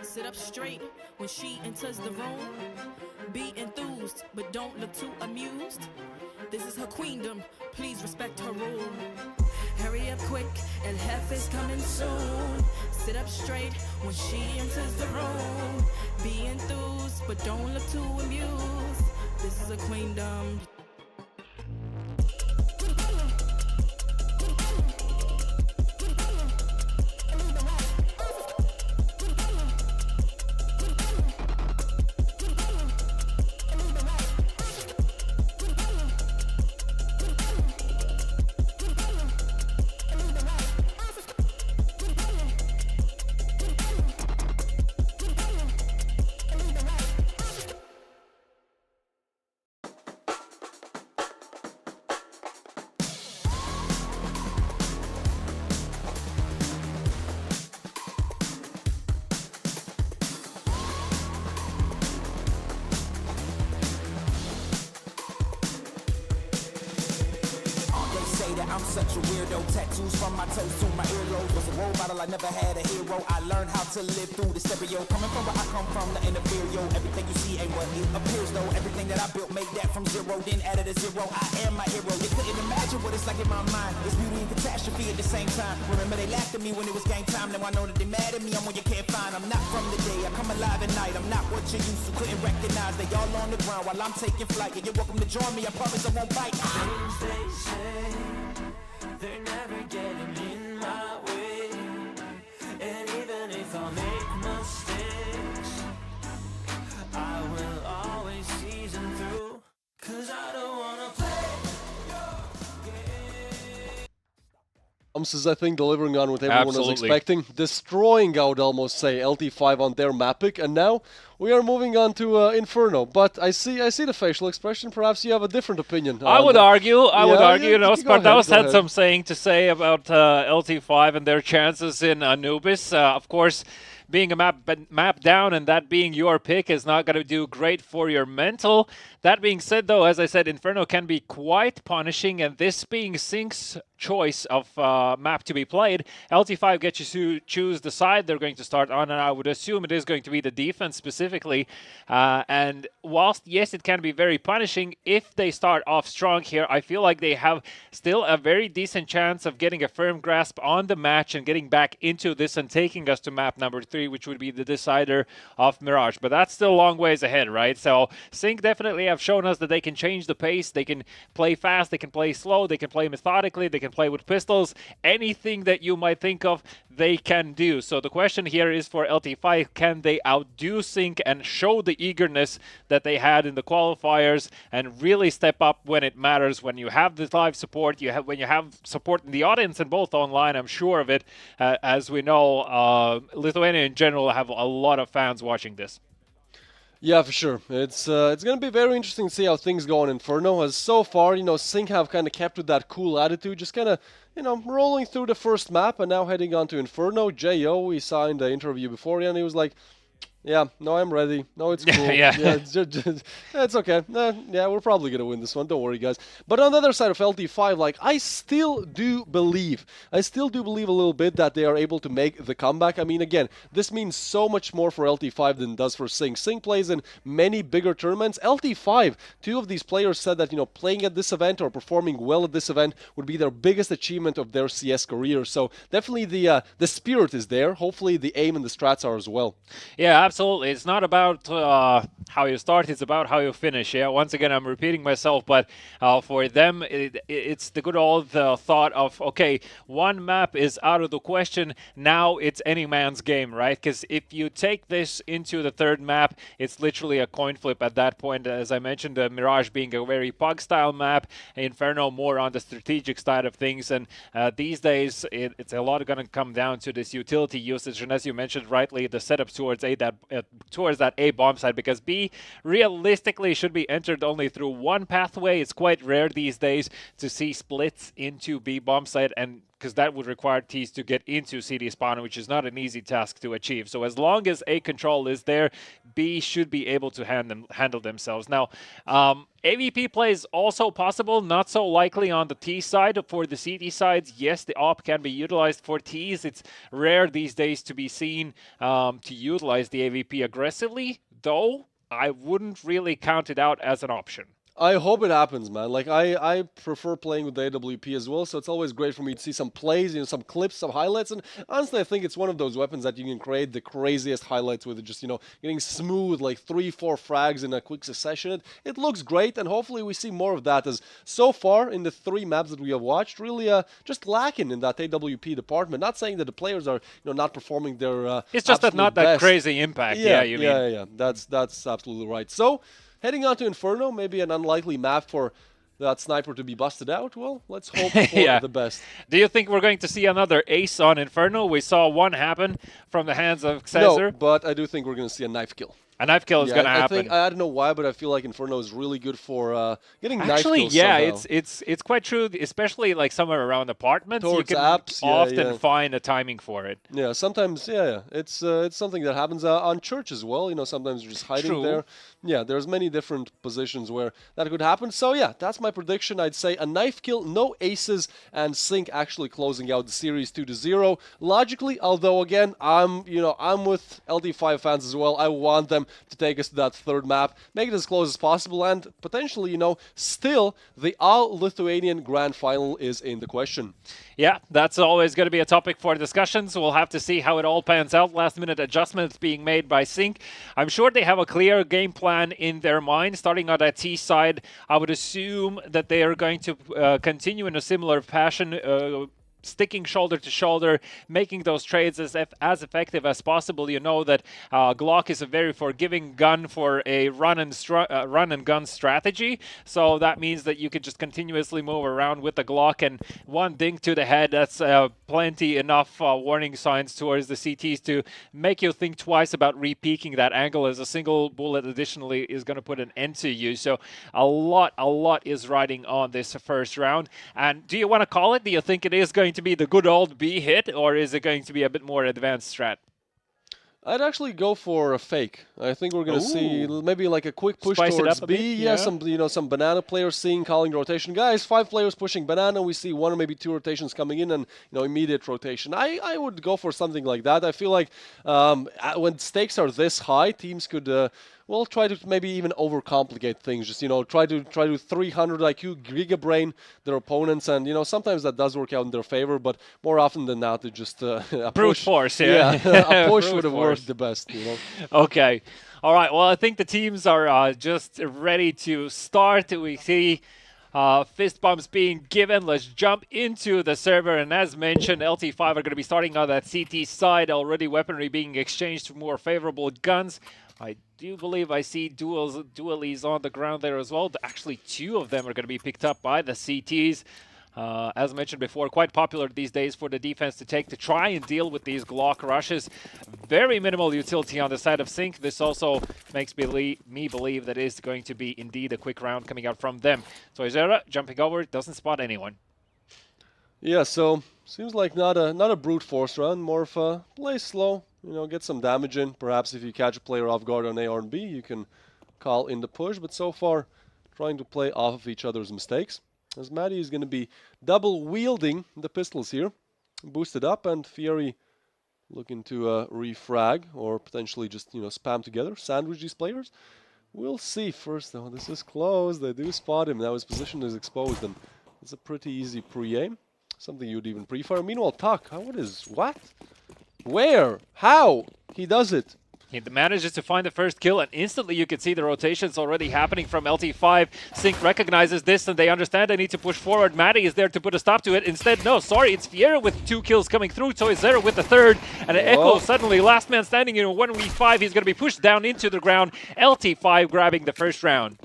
Sit up straight when she enters the room. Be enthused, but don't look too amused. This is her queendom, please respect her rule. Hurry up quick, El Jefe's coming soon. Sit up straight when she enters the room. Be enthused, but don't look too amused. This is a queendom. I'm such a weirdo. Tattoos from my toes to my earlobe. Was a role model, I never had a hero. I learned how to live through the stereo. Coming from where I come from, the inferior. Everything you see ain't what it appears though. Everything that I built, made that from zero, then added a zero. I am my hero. They couldn't imagine what it's like in my mind. It's beauty and catastrophe at the same time. Remember they laughed at me when it was game time. Now I know that they mad at me. I'm when you can't find. I'm not from the day. I come alive at night. I'm not what you used to. Couldn't recognize. They all on the ground while I'm taking flight. And you're welcome to join me. I promise I won't bite. Things they say, they're never getting in my way. And even if I make mistakes, I will always season through. Cause I don't wanna play. Is I think delivering on what everyone was Absolutely. expecting, destroying, I would almost say, LT5 on their map pick, and now we are moving on to Inferno. But I see the facial expression. Perhaps you have a different opinion. I would argue. You know, go Spartaus ahead, go had ahead. some saying to say about LT5 and their chances in Anubis. Of course, being a map down and that being your pick is not going to do great for your mental. That being said, though, as I said, Inferno can be quite punishing, and this being Sync's choice of map to be played, LT5 gets you to choose the side they're going to start on, and I would assume it is going to be the defense specifically. And whilst, yes, it can be very punishing, if they start off strong here, I feel like they have still a very decent chance of getting a firm grasp on the match and getting back into this and taking us to map number 3, which would be the decider of Mirage. But that's still a long ways ahead, right? So Sync definitely have shown us that they can change the pace, they can play fast, they can play slow, they can play methodically, they can play with pistols. Anything that you might think of, they can do. So the question here is for LT5, can they outdo Sync and show the eagerness that they had in the qualifiers and really step up when it matters, when you have the live support, when you have support in the audience and both online, I'm sure of it. As we know, Lithuania in general have a lot of fans watching this. Yeah, for sure. It's going to be very interesting to see how things go on Inferno. As so far, you know, Sync have kind of kept with that cool attitude, just kind of, you know, rolling through the first map and now heading on to Inferno. J.O., we saw in the interview before, and he was like, yeah, no, I'm ready. No, it's cool. Yeah. It's, it's okay. Yeah, we're probably going to win this one. Don't worry, guys. But on the other side of LT5, like, I still do believe a little bit that they are able to make the comeback. I mean, again, this means so much more for LT5 than it does for Sync. Sync plays in many bigger tournaments. LT5, two of these players said that, you know, playing at this event or performing well at this event would be their biggest achievement of their CS career. So definitely the spirit is there. Hopefully the aim and the strats are as well. Yeah, absolutely. It's not about how you start, it's about how you finish. Yeah, once again, I'm repeating myself, but for them, it's the good old thought of, okay, one map is out of the question, now it's any man's game, right? Because if you take this into the third map, it's literally a coin flip at that point. As I mentioned, Mirage being a very PUG-style map, Inferno more on the strategic side of things, and these days, it's a lot going to come down to this utility usage, and as you mentioned rightly, the setup towards that A bomb site, because B realistically should be entered only through one pathway. It's quite rare these days to see splits into B bomb site, and because that would require T's to get into CD spawn, which is not an easy task to achieve. So as long as A control is there, B should be able to handle themselves. Now, AVP play is also possible, not so likely on the T side. For the CD sides, yes, the AWP can be utilized for Ts. It's rare these days to be seen to utilize the AVP aggressively, though I wouldn't really count it out as an option. I hope it happens, man. Like, I prefer playing with the AWP as well, so it's always great for me to see some plays, you know, some clips, some highlights, and honestly, I think it's one of those weapons that you can create the craziest highlights with, just, you know, getting smooth, like 3-4 frags in a quick succession. It looks great, and hopefully we see more of that, as so far in the 3 maps that we have watched, really just lacking in that AWP department. Not saying that the players are, you know, not performing their it's just that not best. That crazy impact. Yeah, you mean. Yeah. That's absolutely right. So, heading on to Inferno, maybe an unlikely map for that sniper to be busted out. Well, let's hope for the best. Do you think we're going to see another ace on Inferno? We saw one happen from the hands of Xazer. No, but I do think we're going to see a knife kill. A knife kill is going to happen. I don't know why, but I feel like Inferno is really good for getting knife kills. Actually, yeah, somehow. it's quite true, especially like somewhere around apartments. Towards you can apps, often find a timing for it. Yeah, sometimes, it's something that happens on church as well. You know, sometimes you're just hiding there. Yeah, there's many different positions where that could happen. So yeah, that's my prediction. I'd say a knife kill, no aces, and Sync actually closing out the series 2-0. Logically, although again, I'm with LD5 fans as well. I want them to take us to that third map, make it as close as possible, and potentially, still the all-Lithuanian Grand Final is in the question. Yeah, that's always going to be a topic for discussions. We'll have to see how it all pans out. Last-minute adjustments being made by Sync. I'm sure they have a clear game plan in their mind. Starting on that T side, I would assume that they are going to continue in a similar fashion, sticking shoulder to shoulder, making those trades as effective as possible. You know that Glock is a very forgiving gun for a run and gun strategy. So that means that you can just continuously move around with the Glock, and one ding to the head, that's plenty enough warning signs towards the CTs to make you think twice about re-peaking that angle, as a single bullet additionally is going to put an end to you. So a lot is riding on this first round. And do you want to call it? Do you think it is going to be the good old B hit, or is it going to be a bit more advanced strat? I'd actually go for a fake. I think we're going to see maybe like a quick push towards B. Yeah, some banana players seeing, calling the rotation. Guys, 5 players pushing banana. We see 1 or maybe 2 rotations coming in, and immediate rotation. I would go for something like that. I feel like when stakes are this high, teams could try to maybe even overcomplicate things. Just try to 300 IQ giga-brain their opponents, and sometimes that does work out in their favor. But more often than not, they just a brute force. Yeah, a push would have worked the best. Okay, all right. Well, I think the teams are just ready to start. We see fist bumps being given. Let's jump into the server. And as mentioned, LT5 are going to be starting on that CT side. Already weaponry being exchanged for more favorable guns. I do believe I see dualies on the ground there as well. Actually, 2 of them are going to be picked up by the CTs. As mentioned before, quite popular these days for the defense to try and deal with these Glock rushes. Very minimal utility on the side of Sync. This also makes me believe that it is going to be indeed a quick round coming out from them. So Izera jumping over, doesn't spot anyone. Yeah, so seems like not a brute force round, more of a play slow. Get some damage in. Perhaps if you catch a player off guard on A or B, you can call in the push. But so far, trying to play off of each other's mistakes. As Maddie is going to be double wielding the pistols here, boosted up, and Fury looking to refrag or potentially just spam together, sandwich these players. We'll see. First though, this is close. They do spot him. Now his position is exposed, and it's a pretty easy pre-aim. Something you'd even pre-fire. Meanwhile, Tuck, what? Where? How? He does it. He manages to find the first kill, and instantly you can see the rotations already happening from LT5. Sync recognizes this, and they understand they need to push forward. Maddie is there to put a stop to it. Instead, no, sorry, it's Fiera with 2 kills coming through. So is there with the 3rd, and Echo suddenly, last man standing in a 1v5. He's going to be pushed down into the ground. LT5 grabbing the first round.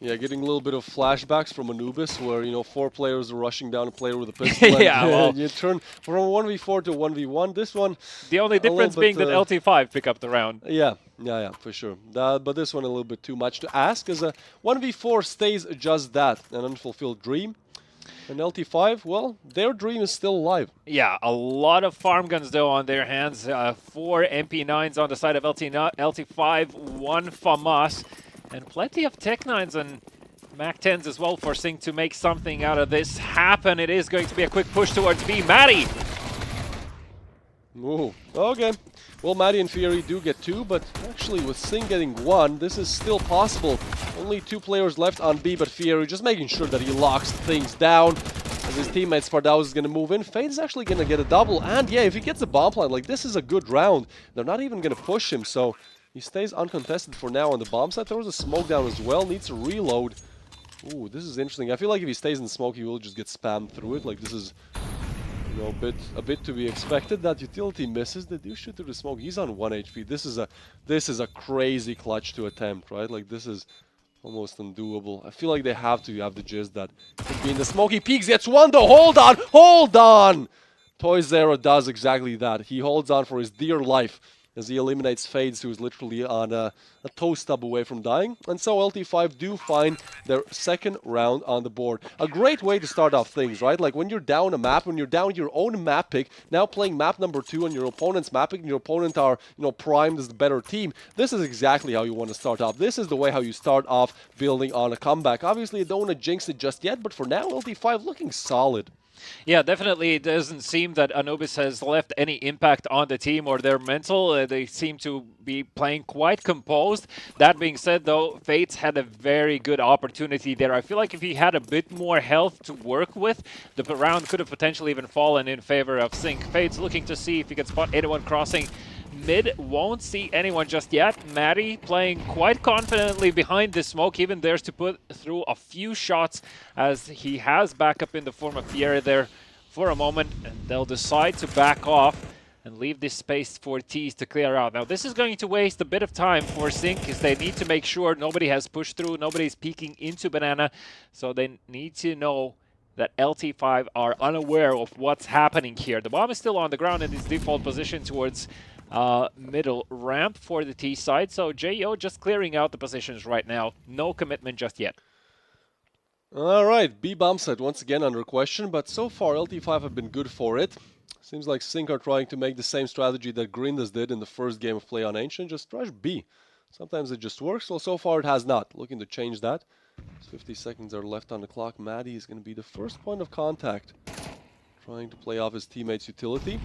Yeah, getting a little bit of flashbacks from Anubis, where 4 players are rushing down a player with a pistol. Yeah, well, you turn from a 1v4 to a 1v1. This one, the only difference being that LT5 pick up the round. Yeah, for sure. But this one a little bit too much to ask, as a 1v4 stays just that, an unfulfilled dream. And LT5, well, their dream is still alive. Yeah, a lot of farm guns, though, on their hands. 4 MP9s on the side of LT5, 1 FAMAS. And plenty of Tech 9s and Mac 10s as well for Sync to make something out of this happen. It is going to be a quick push towards B. Maddie! Ooh, okay. Well, Maddie and Fury do get 2, but actually with Sync getting 1, this is still possible. Only 2 players left on B, but Fury just making sure that he locks things down. As his teammate Spardaus is going to move in, Fade is actually going to get a double. And yeah, if he gets a bomb plant, this is a good round. They're not even going to push him, so he stays uncontested for now on the bomb side. Throws a smoke down as well, needs to reload. Ooh, this is interesting. I feel like if he stays in the smoke, he will just get spammed through it. This is, a bit to be expected. That utility misses. They do shoot through the smoke. He's on 1 HP. This is a crazy clutch to attempt, right? This is almost undoable. I feel like they have to have the gist that could be in the smoke. He peeks, gets 1 though. Hold on! Toy Zero does exactly that. He holds on for his dear life. as he eliminates Fades, who's literally on a toe stub away from dying. And so LT5 do find their second round on the board. A great way to start off things, right? Like when you're down a map, when you're down your own map pick, now playing map number 2 on your opponent's map pick, and your opponent are, primed as the better team. This is exactly how you want to start off. This is the way how you start off building on a comeback. Obviously, you don't want to jinx it just yet, but for now, LT5 looking solid. Yeah, definitely it doesn't seem that Anubis has left any impact on the team or their mental. They seem to be playing quite composed. That being said, though, Fates had a very good opportunity there. I feel like if he had a bit more health to work with, the round could have potentially even fallen in favor of Sync. Fates looking to see if he can spot anyone crossing mid, won't see anyone just yet. Maddie playing quite confidently behind the smoke, even dares to put through a few shots as he has backup in the form of Fiera there for a moment, and they'll decide to back off and leave this space for Tees to clear out. Now this is going to waste a bit of time for Sync, because they need to make sure nobody has pushed through, nobody's peeking into Banana, so they need to know that LT5 are unaware of what's happening here. The bomb is still on the ground in its default position towards middle ramp for the T side. So JO just clearing out the positions right now. No commitment just yet. All right, B bomb site once again under question, but so far LT5 have been good for it. Seems like Sync are trying to make the same strategy that Grindas did in the first game of play on Ancient, just rush B. Sometimes it just works, well, so far it has not. Looking to change that. 50 seconds are left on the clock. Maddie is going to be the first point of contact, trying to play off his teammate's utility.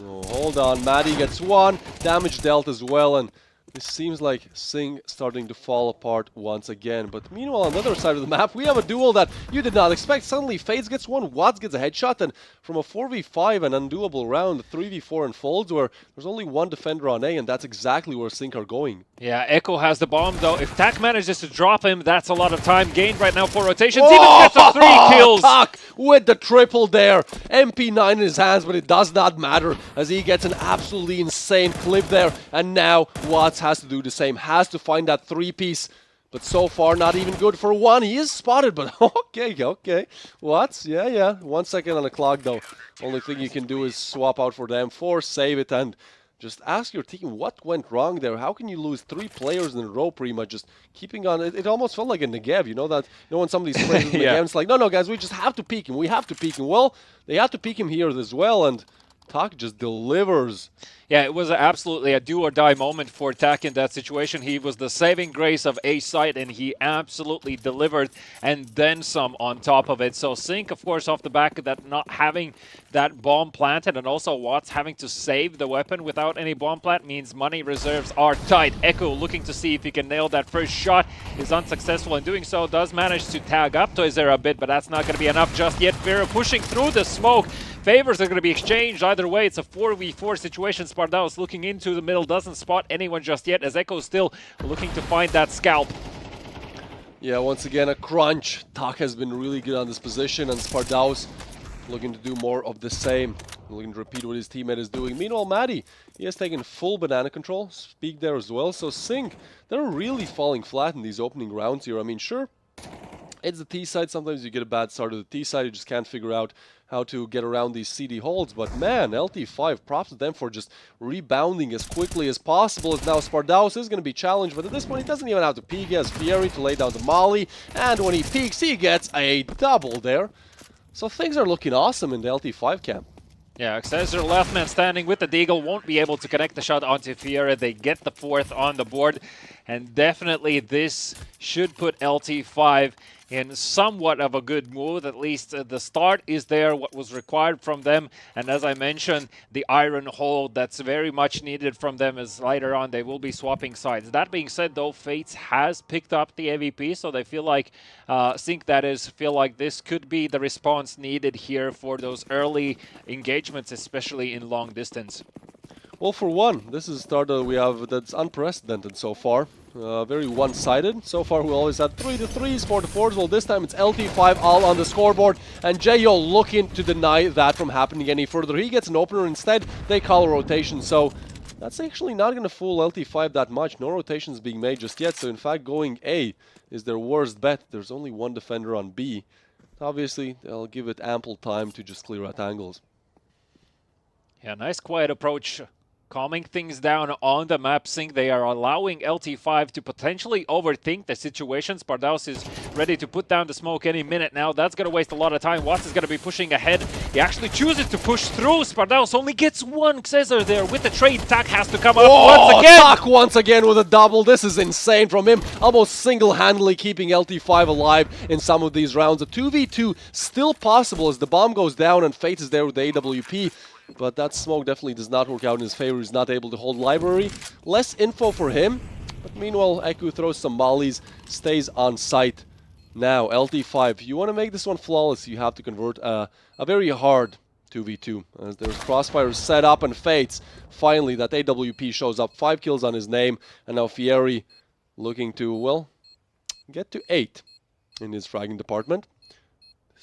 Oh, hold on, Maddie gets one, damage dealt as well, and this seems like Sing starting to fall apart once again. But meanwhile, on the other side of the map, we have a duel that you did not expect. Suddenly, Fades gets one, Watts gets a headshot, and from a 4v5, an undoable round, 3v4 unfolds, where there's only one defender on A, and that's exactly where Sync are going. Yeah, Echo has the bomb, though. If Tak manages to drop him, that's a lot of time gained right now for rotations. Oh, even gets a 3 kills! Tak with the triple there. MP9 in his hands, but it does not matter, as he gets an absolutely insane clip there. And now Watts has to do the same, has to find that 3-piece. But so far, not even good for one. He is spotted, but okay. Watts, yeah. 1 second on the clock, though. Only thing you can do is swap out for the M4, save it, and just ask your team what went wrong there. How can you lose 3 players in a row pretty much just keeping on? It almost felt like a Negev, you know that? You know when somebody's playing with Negev, it's like, no, guys, we just have to peek him. We have to peek him. Well, they had to peek him here as well, and Tak just delivers. Yeah, it was absolutely a do-or-die moment for Tak in that situation. He was the saving grace of A site, and he absolutely delivered, and then some on top of it. So Sync, of course, off the back of that, not having that bomb planted, and also Watts having to save the weapon without any bomb plant means money reserves are tight. Echo looking to see if he can nail that first shot, is unsuccessful in doing so, does manage to tag up Toyzer a bit, but that's not going to be enough just yet. Vera pushing through the smoke. Favors are going to be exchanged. Either way, it's a 4v4 situation. Spardaus looking into the middle, doesn't spot anyone just yet, as Echo's still looking to find that scalp. Yeah, once again, a crunch. Tak has been really good on this position, and Spardaus looking to do more of the same. Looking to repeat what his teammate is doing. Meanwhile, Maddie, he has taken full banana control. Speak there as well. So Sync, they're really falling flat in these opening rounds here. I mean, sure, it's the T side. Sometimes you get a bad start of the T side. You just can't figure out how to get around these CD holds. But man, LT5, props to them for just rebounding as quickly as possible. As now Spardaus is going to be challenged, but at this point he doesn't even have to peek. He has Fieri to lay down the molly, and when he peeks, he gets a double there. So things are looking awesome in the LT5 camp. Yeah, Xazer left man standing with the Deagle, won't be able to connect the shot onto Fiera. They get the 4th on the board, and definitely this should put LT5 in somewhat of a good mood. At least the start is there, what was required from them, and as I mentioned, the iron hold that's very much needed from them, as later on they will be swapping sides. That being said, though, Fates has picked up the AVP, so they feel like feel like this could be the response needed here for those early engagements, especially in long distance. Well, for one, this is a start that we have that's unprecedented so far. Very one-sided. So far, we always had 3-3s, 4-4s. Well, this time it's LT5 all on the scoreboard, and JO looking to deny that from happening any further. He gets an opener instead. They call a rotation, so that's actually not going to fool LT5 that much. No rotations being made just yet, so in fact, going A is their worst bet. There's only one defender on B. Obviously, they'll give it ample time to just clear out angles. Yeah, nice quiet approach. Calming things down on the map sync. They are allowing LT5 to potentially overthink the situation. Spardaus is ready to put down the smoke any minute now. That's going to waste a lot of time. Watts is going to be pushing ahead. He actually chooses to push through. Spardaus only gets one Caesar there with the trade. Tak has to come up once again. Tak once again with a double. This is insane from him. Almost single-handedly keeping LT5 alive in some of these rounds. A 2v2 still possible as the bomb goes down and Fate is there with the AWP. But that smoke definitely does not work out in his favor. He's not able to hold library. Less info for him. But meanwhile, Eku throws some mollies, stays on site. Now, LT5, you want to make this one flawless, you have to convert a very hard 2v2. As there's crossfires set up and Fates. Finally, that AWP shows up. 5 kills on his name. And now Fieri looking to, well, get to 8 in his fragging department.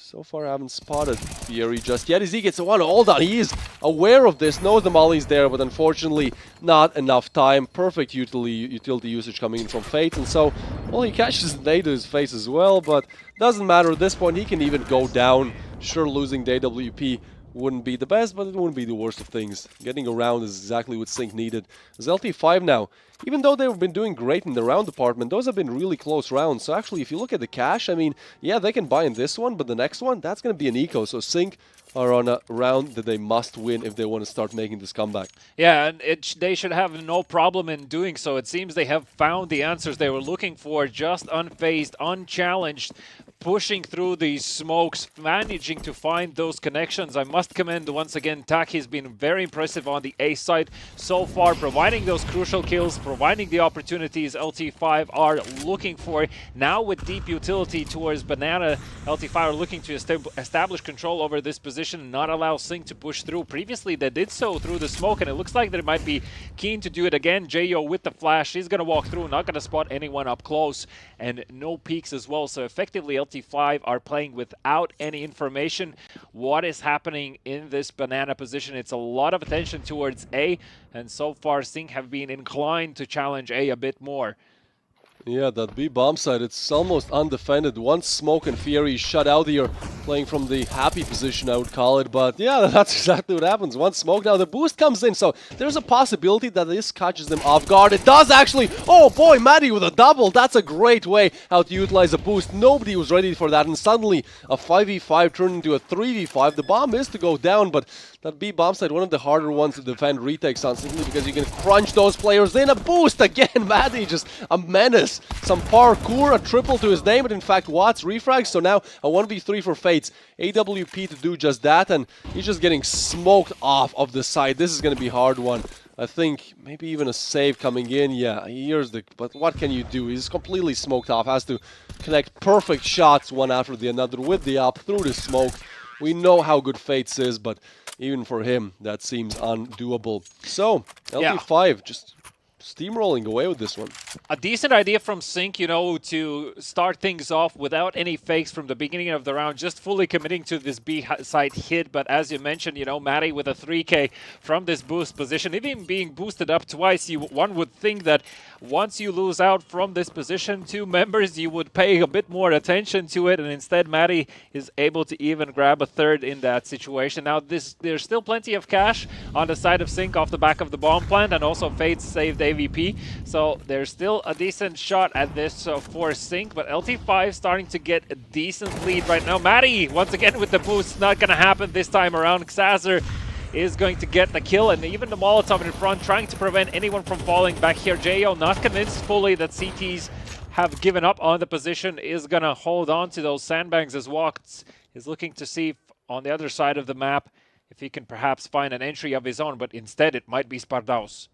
So far, I haven't spotted Fieri just yet. As he gets one hold on, he is aware of this, knows the molly's there, but unfortunately, not enough time. Perfect utility usage coming in from Fate, and so, well, he catches an A to his face as well, but doesn't matter at this point. He can even go down. Sure, losing the AWP wouldn't be the best, but it wouldn't be the worst of things. Getting around is exactly what Sync needed. As LT5 now, even though they've been doing great in the round department, those have been really close rounds. So actually, if you look at the cash, I mean, yeah, they can buy in this one, but the next one, that's going to be an eco. So Sync are on a round that they must win if they want to start making this comeback. Yeah, and they should have no problem in doing so. It seems they have found the answers they were looking for, just unfazed, unchallenged, pushing through these smokes, managing to find those connections. I must commend once again Tak. He's been very impressive on the A side so far, providing those crucial kills, providing the opportunities LT5 are looking for. Now with deep utility towards Banana, LT5 are looking to establish control over this position and not allow Sync to push through. Previously they did so through the smoke, and it looks like they might be keen to do it again. Jo with the flash, he's going to walk through, not going to spot anyone up close, and no peeks as well. So effectively LT5 are playing without any information what is happening in this Banana position. It's a lot of attention towards A, and so far Sync have been inclined to challenge A a bit more. Yeah, that B bomb side, it's almost undefended. One smoke and Fieri shut out here, playing from the happy position, I would call it. But yeah, that's exactly what happens. One smoke, now the boost comes in, so there's a possibility that this catches them off guard. It does actually. Oh boy, Maddie with a double. That's a great way how to utilize a boost. Nobody was ready for that, and suddenly a 5v5 turned into a 3v5. The bomb is to go down, but that B bomb side, one of the harder ones to defend retakes on, simply because you can crunch those players in. A boost again, Maddie, just a menace. Some parkour, a triple to his name, but in fact Watts refrags, so now a 1v3 for Fates. AWP to do just that, and he's just getting smoked off of the side. This is going to be a hard one. I think maybe even a save coming in. Yeah, here's the... But what can you do? He's completely smoked off. Has to connect perfect shots one after the another with the up through the smoke. We know how good Fates is, but even for him, that seems undoable. So, LT5 just steamrolling away with this one. A decent idea from Sync, you know, to start things off without any fakes from the beginning of the round, just fully committing to this B side hit. But as you mentioned, you know, Maddie with a 3K from this boost position, even being boosted up twice, one would think that once you lose out from this position, 2 members, you would pay a bit more attention to it, and instead Maddie is able to even grab a 3rd in that situation. Now, there's still plenty of cash on the side of Sync off the back of the bomb plant, and also Fates saved AVP, so there's still a decent shot at this for Sync, but LT5 starting to get a decent lead right now. Maddie, once again with the boost, not going to happen this time around. Xazar is going to get the kill, and even the Molotov in front, trying to prevent anyone from falling back here. Jo, not convinced fully that CTs have given up on the position, is going to hold on to those sandbags as Watts is looking to see on the other side of the map if he can perhaps find an entry of his own, but instead it might be Spardaus.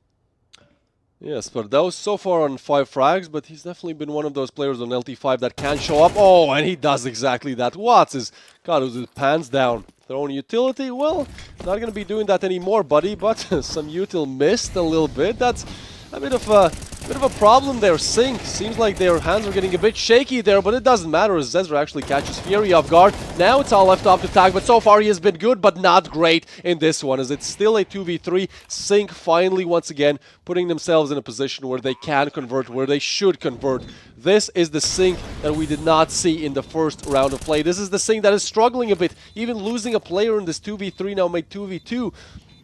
Yeah, Spardaus so far on 5 frags, but he's definitely been one of those players on LT5 that can show up. Oh, and he does exactly that. Watts is got his pants down. Throwing utility, well, not going to be doing that anymore, buddy, but some util missed a little bit. That's a bit of a problem there. Sync seems like their hands are getting a bit shaky there, but it doesn't matter as Zezra actually catches Fury off guard. Now it's all left up to Tak, but so far he has been good, but not great in this one, as it's still a 2v3. Sync finally, once again, putting themselves in a position where they can convert, where they should convert. This is the Sync that we did not see in the first round of play. This is the Sync that is struggling a bit, even losing a player in this 2v3 now made 2v2.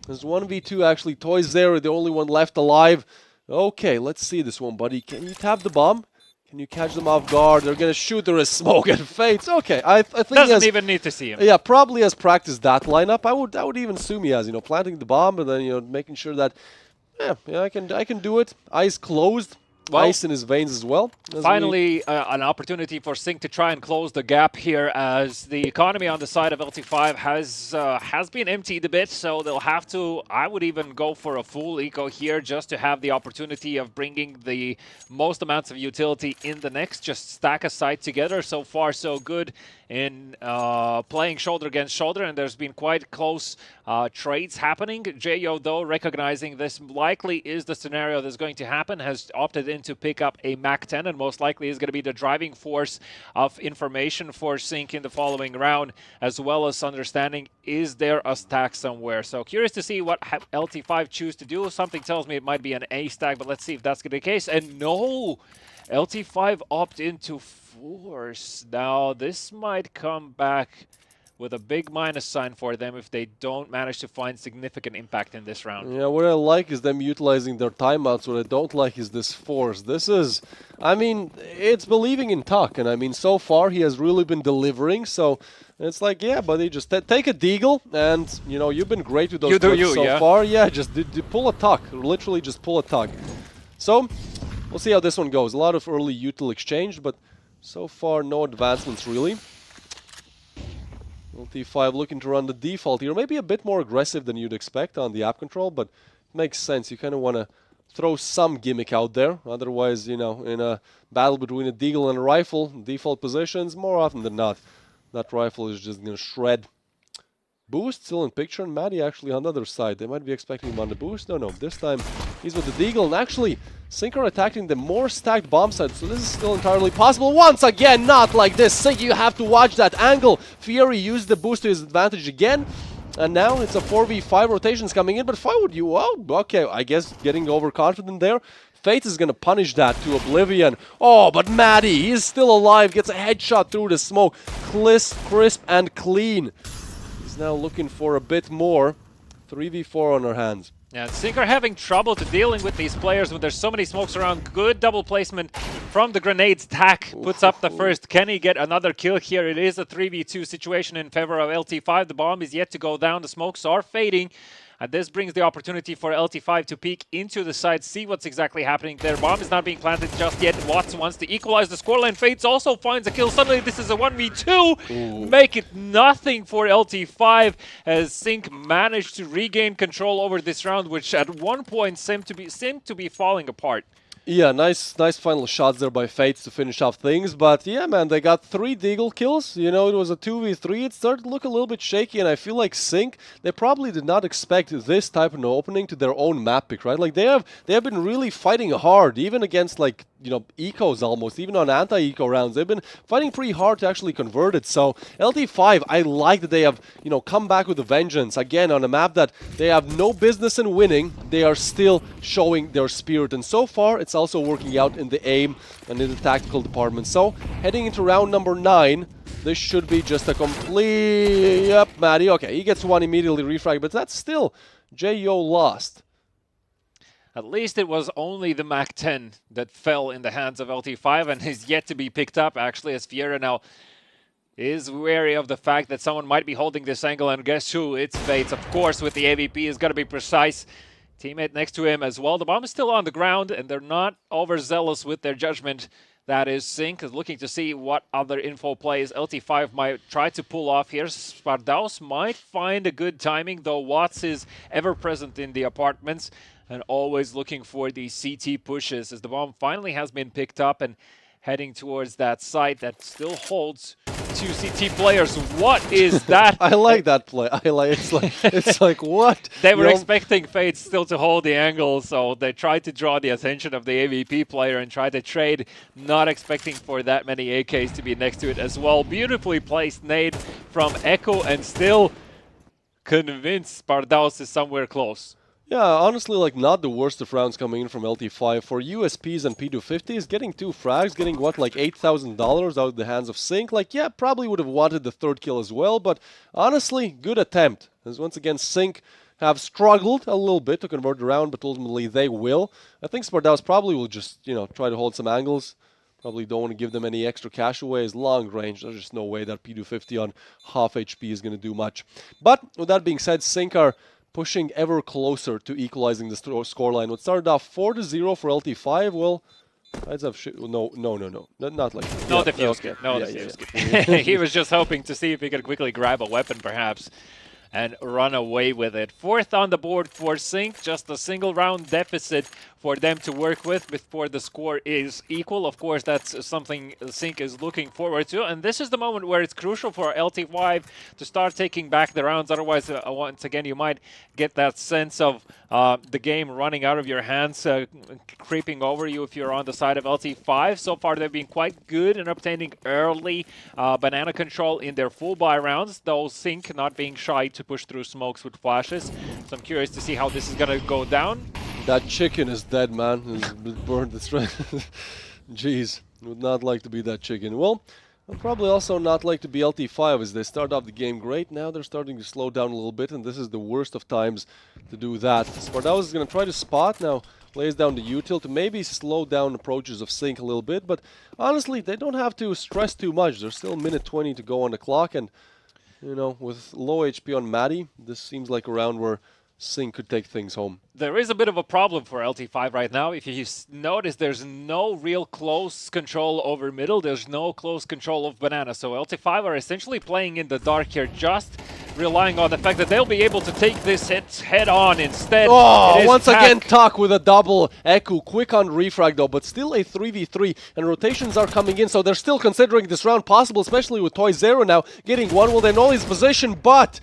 There's 1v2 actually. Toys there, the only one left alive. Okay, let's see this one, buddy. Can you tap the bomb? Can you catch them off guard? They're gonna shoot. There is smoke and Fates. Okay, I think doesn't even need to see him. Yeah, probably has practiced that lineup. I would even assume he has. You know, planting the bomb and then making sure that I can do it. Eyes closed. Well, ice in his veins as well. Finally, an opportunity for Sync to try and close the gap here, as the economy on the side of LT5 has been emptied a bit, so they'll have to, I would even go for a full eco here just to have the opportunity of bringing the most amounts of utility in the next, just stack a site together. So far, so good in playing shoulder against shoulder, and there's been quite close trades happening. JO, though, recognizing this likely is the scenario that's going to happen, has opted in to pick up a MAC-10, and most likely is going to be the driving force of information for Sync in the following round, as well as understanding, is there a stack somewhere? So curious to see what LT5 choose to do. Something tells me it might be an A stack, but let's see if that's the case. And no! LT5 opt into force. Now, this might come back with a big minus sign for them if they don't manage to find significant impact in this round. Yeah, what I like is them utilizing their timeouts. What I don't like is this force. This is, I mean, it's believing in Tuck, and I mean, so far he has really been delivering, so it's like, yeah, buddy, just take a deagle, and, you've been great with those clips so far. Yeah, just pull a Tuck, literally just pull a Tuck. So, we'll see how this one goes. A lot of early util exchanged, but so far no advancements really. LT5 looking to run the default here, maybe a bit more aggressive than you'd expect on the app control, but it makes sense. You kind of want to throw some gimmick out there. Otherwise, in a battle between a deagle and a rifle, default positions, more often than not, that rifle is just going to shred. Boost still in picture, and Maddie actually on the other side. They might be expecting him on the boost. No, this time he's with the deagle, and actually Sync are attacking the more stacked bomb site, so this is still entirely possible. Once again, not like this. Sync, you have to watch that angle. Fury used the boost to his advantage again, and now it's a 4v5 rotations coming in, but if I would you, oh, okay, I guess getting overconfident there. Fate is going to punish that to oblivion. Oh, but Maddie, he's still alive, gets a headshot through the smoke. Crisp and clean. He's now looking for a bit more. 3v4 on our hands. Yeah, Sync are having trouble to dealing with these players when there's so many smokes around. Good double placement from the grenades. Tack puts up the first. Can he get another kill here? It is a 3v2 situation in favor of LT5. The bomb is yet to go down. The smokes are fading. And this brings the opportunity for LT5 to peek into the side, see what's exactly happening. Their bomb is not being planted just yet. Watts wants to equalize the scoreline. Fates also finds a kill. Suddenly this is a 1v2. Ooh. Make it nothing for LT5 as Sync managed to regain control over this round, which at one point seemed to be falling apart. Yeah, nice final shots there by Fates to finish off things. But yeah, man, they got 3 deagle kills. It was a 2v3. It started to look a little bit shaky, and I feel like Sync, they probably did not expect this type of an opening to their own map pick, right? Like they have been really fighting hard, even against like ecos almost, even on anti-eco rounds. They've been fighting pretty hard to actually convert it. So LT5, I like that they have, come back with a vengeance. Again, on a map that they have no business in winning, they are still showing their spirit. And so far, it's also working out in the aim and in the tactical department. So heading into round number 9, this should be just a complete... Yep, Maddie. Okay, he gets one immediately refrag, but that's still JO lost. At least it was only the MAC-10 that fell in the hands of LT5 and is yet to be picked up, actually, as Fiera now is wary of the fact that someone might be holding this angle, and guess who? It's Fates, of course, with the AVP. Is going to be precise. Teammate next to him as well. The bomb is still on the ground, and they're not overzealous with their judgment. That is Sync is looking to see what other info plays LT5 might try to pull off here. Spardaus might find a good timing, though Watts is ever present in the apartments and always looking for the CT pushes, as the bomb finally has been picked up and heading towards that site that still holds 2 CT players. What is that? I like that play. It's like what? They were expecting Fates still to hold the angle, so they tried to draw the attention of the AVP player and try to trade, not expecting for that many AKs to be next to it as well. Beautifully placed nade from Echo, and still convinced Spardaus is somewhere close. Yeah, honestly, like, not the worst of rounds coming in from LT5. For USPs and P250s, getting 2 frags, getting, what, like $8,000 out of the hands of Sync. Like, yeah, probably would have wanted the 3rd kill as well, but honestly, good attempt. As once again, Sync have struggled a little bit to convert around, but ultimately they will. I think Spartaus probably will just, try to hold some angles. Probably don't want to give them any extra cash away. As long range, there's just no way that P250 on half HP is going to do much. But with that being said, Sync are pushing ever closer to equalizing the scoreline. What started off 4-0 for LT5, well, I'd have no, not like that. No defuse kit. No defuse kit. He was just hoping to see if he could quickly grab a weapon, perhaps, and run away with it. 4th on the board for Sync, just a single round deficit for them to work with before the score is equal. Of course, that's something Sync is looking forward to, and this is the moment where it's crucial for LT5 to start taking back the rounds. Otherwise, once again, you might get that sense of the game running out of your hands, creeping over you if you're on the side of LT5. So far, they've been quite good in obtaining early banana control in their full buy rounds, though Sync not being shy to push through smokes with flashes. So I'm curious to see how this is going to go down. That chicken is dead, man. It's burned. It's right. Jeez, would not like to be that chicken. Well, I'd probably also not like to be LT5 as they start off the game great. Now they're starting to slow down a little bit, and this is the worst of times to do that. Spartaus is going to try to spot now. Lays down the util to maybe slow down approaches of Sync a little bit, but honestly, they don't have to stress too much. There's still a minute 20 to go on the clock, and with low HP on Maddie, this seems like a round where Sync could take things home. There is a bit of a problem for LT5 right now. If you notice, there's no real close control over middle. There's no close control of banana. So LT5 are essentially playing in the dark here, just relying on the fact that they'll be able to take this hit head on instead. Oh, once again, Tak with a double Eku. Quick on refrag though, but still a 3v3, and rotations are coming in, so they're still considering this round possible, especially with Toy Zero now getting one. Well, they know his position, but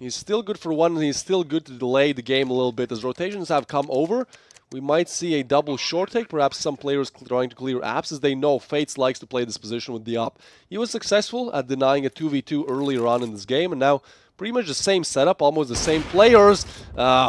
he's still good for one, and he's still good to delay the game a little bit. As rotations have come over, we might see a double short take, perhaps some players trying to clear apps, as they know Fates likes to play this position with the op. He was successful at denying a 2v2 earlier on in this game, and now pretty much the same setup, almost the same players.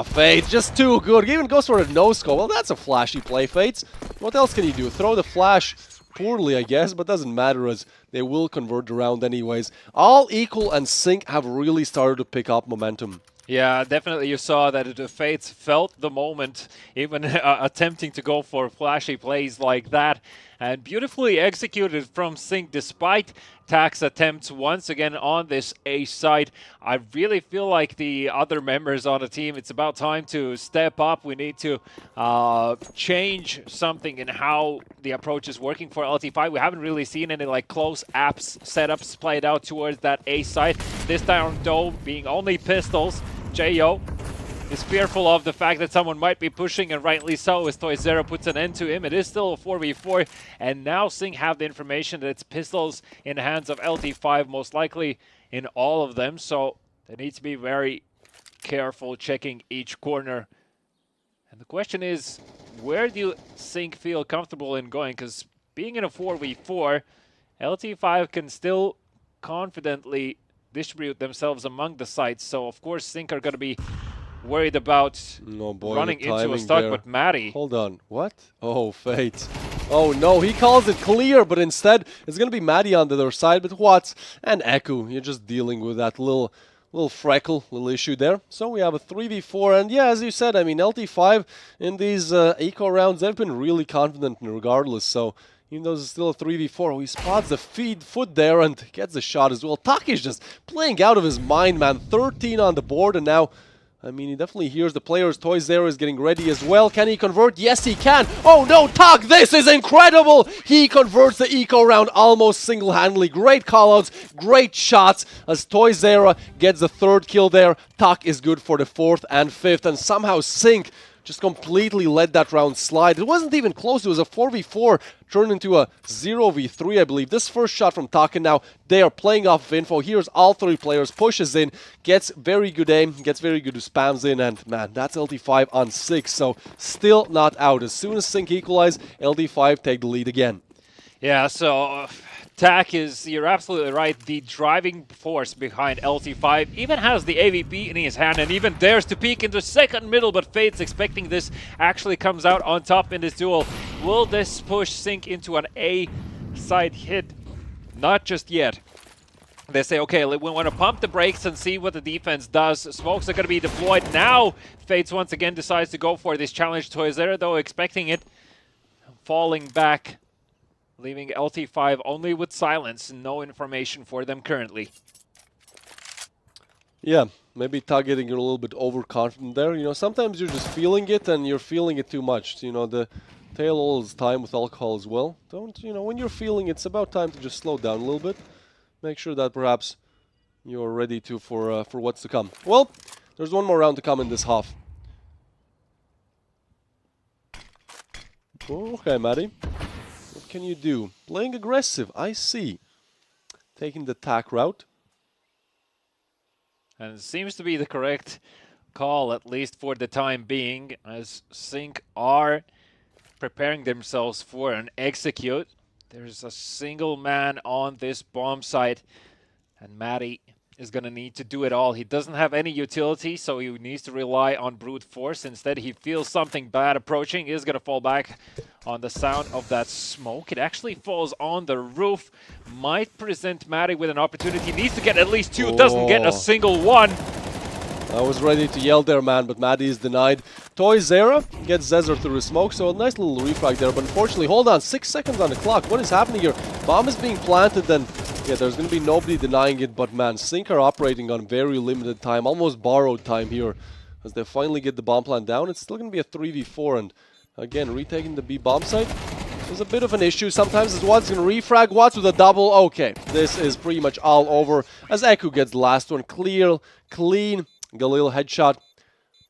Fates, just too good. He even goes for a no-scope. Well, that's a flashy play, Fates. What else can you do? Throw the flash poorly, I guess, but doesn't matter as they will convert around anyways. All equal, and Sync have really started to pick up momentum. Yeah, definitely you saw that the Fates felt the moment, even attempting to go for flashy plays like that. And beautifully executed from Sync despite Tak's attempts once again on this A side. I really feel like the other members on the team, it's about time to step up. We need to change something in how the approach is working for LT5. We haven't really seen any close apps setups played out towards that A side. This time though, being only pistols, Jo is fearful of the fact that someone might be pushing, and rightly so, as Toy Zero puts an end to him. It is still a 4v4, and now Sync have the information that it's pistols in the hands of LT5, most likely in all of them, so they need to be very careful checking each corner. And the question is, where do you Sync feel comfortable in going? Because being in a 4v4, LT5 can still confidently distribute themselves among the sites, so of course Sync are going to be worried about running into a stuck with Maddie. Hold on, what? Oh, Fate. Oh no, he calls it clear, but instead it's going to be Maddie on the other side. But what? And Eku, you're just dealing with that little freckle, little issue there. So we have a 3v4, and yeah, as you said, I mean, LT5 in these eco rounds, they've been really confident regardless, so even though it's still a 3v4, he spots the foot there and gets the shot as well. Taki's just playing out of his mind, man. 13 on the board, and now, I mean, he definitely hears the players. Toy Zero is getting ready as well. Can he convert? Yes, he can. Oh no, Tak, this is incredible! He converts the eco round almost single-handedly. Great callouts, great shots as Toy Zero gets the 3rd kill there. Tak is good for the 4th and 5th, and somehow Sync just completely let that round slide. It wasn't even close. It was a 4v4 turned into a 0v3, I believe. This first shot from Tak, and now they are playing off of info. Here's all 3 players, pushes in, gets very good aim, gets very good spams in, and man, that's LT5 on 6, so still not out. As soon as Sync equalize, LT5 take the lead again. Yeah, so Tak is, you're absolutely right, the driving force behind LT5. Even has the AVP in his hand and even dares to peek into second middle, but Fates expecting this actually comes out on top in this duel. Will this push Sync into an A side hit? Not just yet. They say, okay, we want to pump the brakes and see what the defense does. Smokes are going to be deployed now. Fates once again decides to go for this challenge. Toyzera, though, expecting it. Falling back, leaving LT5 only with silence. No information for them currently. Yeah, maybe Tag getting a little bit overconfident there. You know, sometimes you're just feeling it and you're feeling it too much. You know, the tale all is time with alcohol as well. Don't, you know, when you're feeling it's about time to just slow down a little bit. Make sure that perhaps you're ready to for what's to come. Well, there's one more round to come in this half. Okay, Maddie. What can you do? Playing aggressive, I see. Taking the tack route. And it seems to be the correct call, at least for the time being, as Sync are preparing themselves for an execute. There's a single man on this bomb site, and Matty is going to need to do it all. He doesn't have any utility, so he needs to rely on brute force. Instead, he feels something bad approaching. He is going to fall back on the sound of that smoke. It actually falls on the roof. Might present Matty with an opportunity. Needs to get at least two. Doesn't get a single one. I was ready to yell there, man, but Maddie is denied. Toyzera gets Zezer through the smoke, so a nice little refrag there. But unfortunately, hold on, 6 seconds on the clock. What is happening here? Bomb is being planted, and yeah, there's going to be nobody denying it. But man, Sync are operating on very limited time, almost borrowed time here. As they finally get the bomb plant down, it's still going to be a 3v4. And again, retaking the B bomb site is a bit of an issue. Sometimes as Watts going to refrag. Watts with a double. Okay, this is pretty much all over. As Eku gets the last one. Clear, clean. Galil headshot.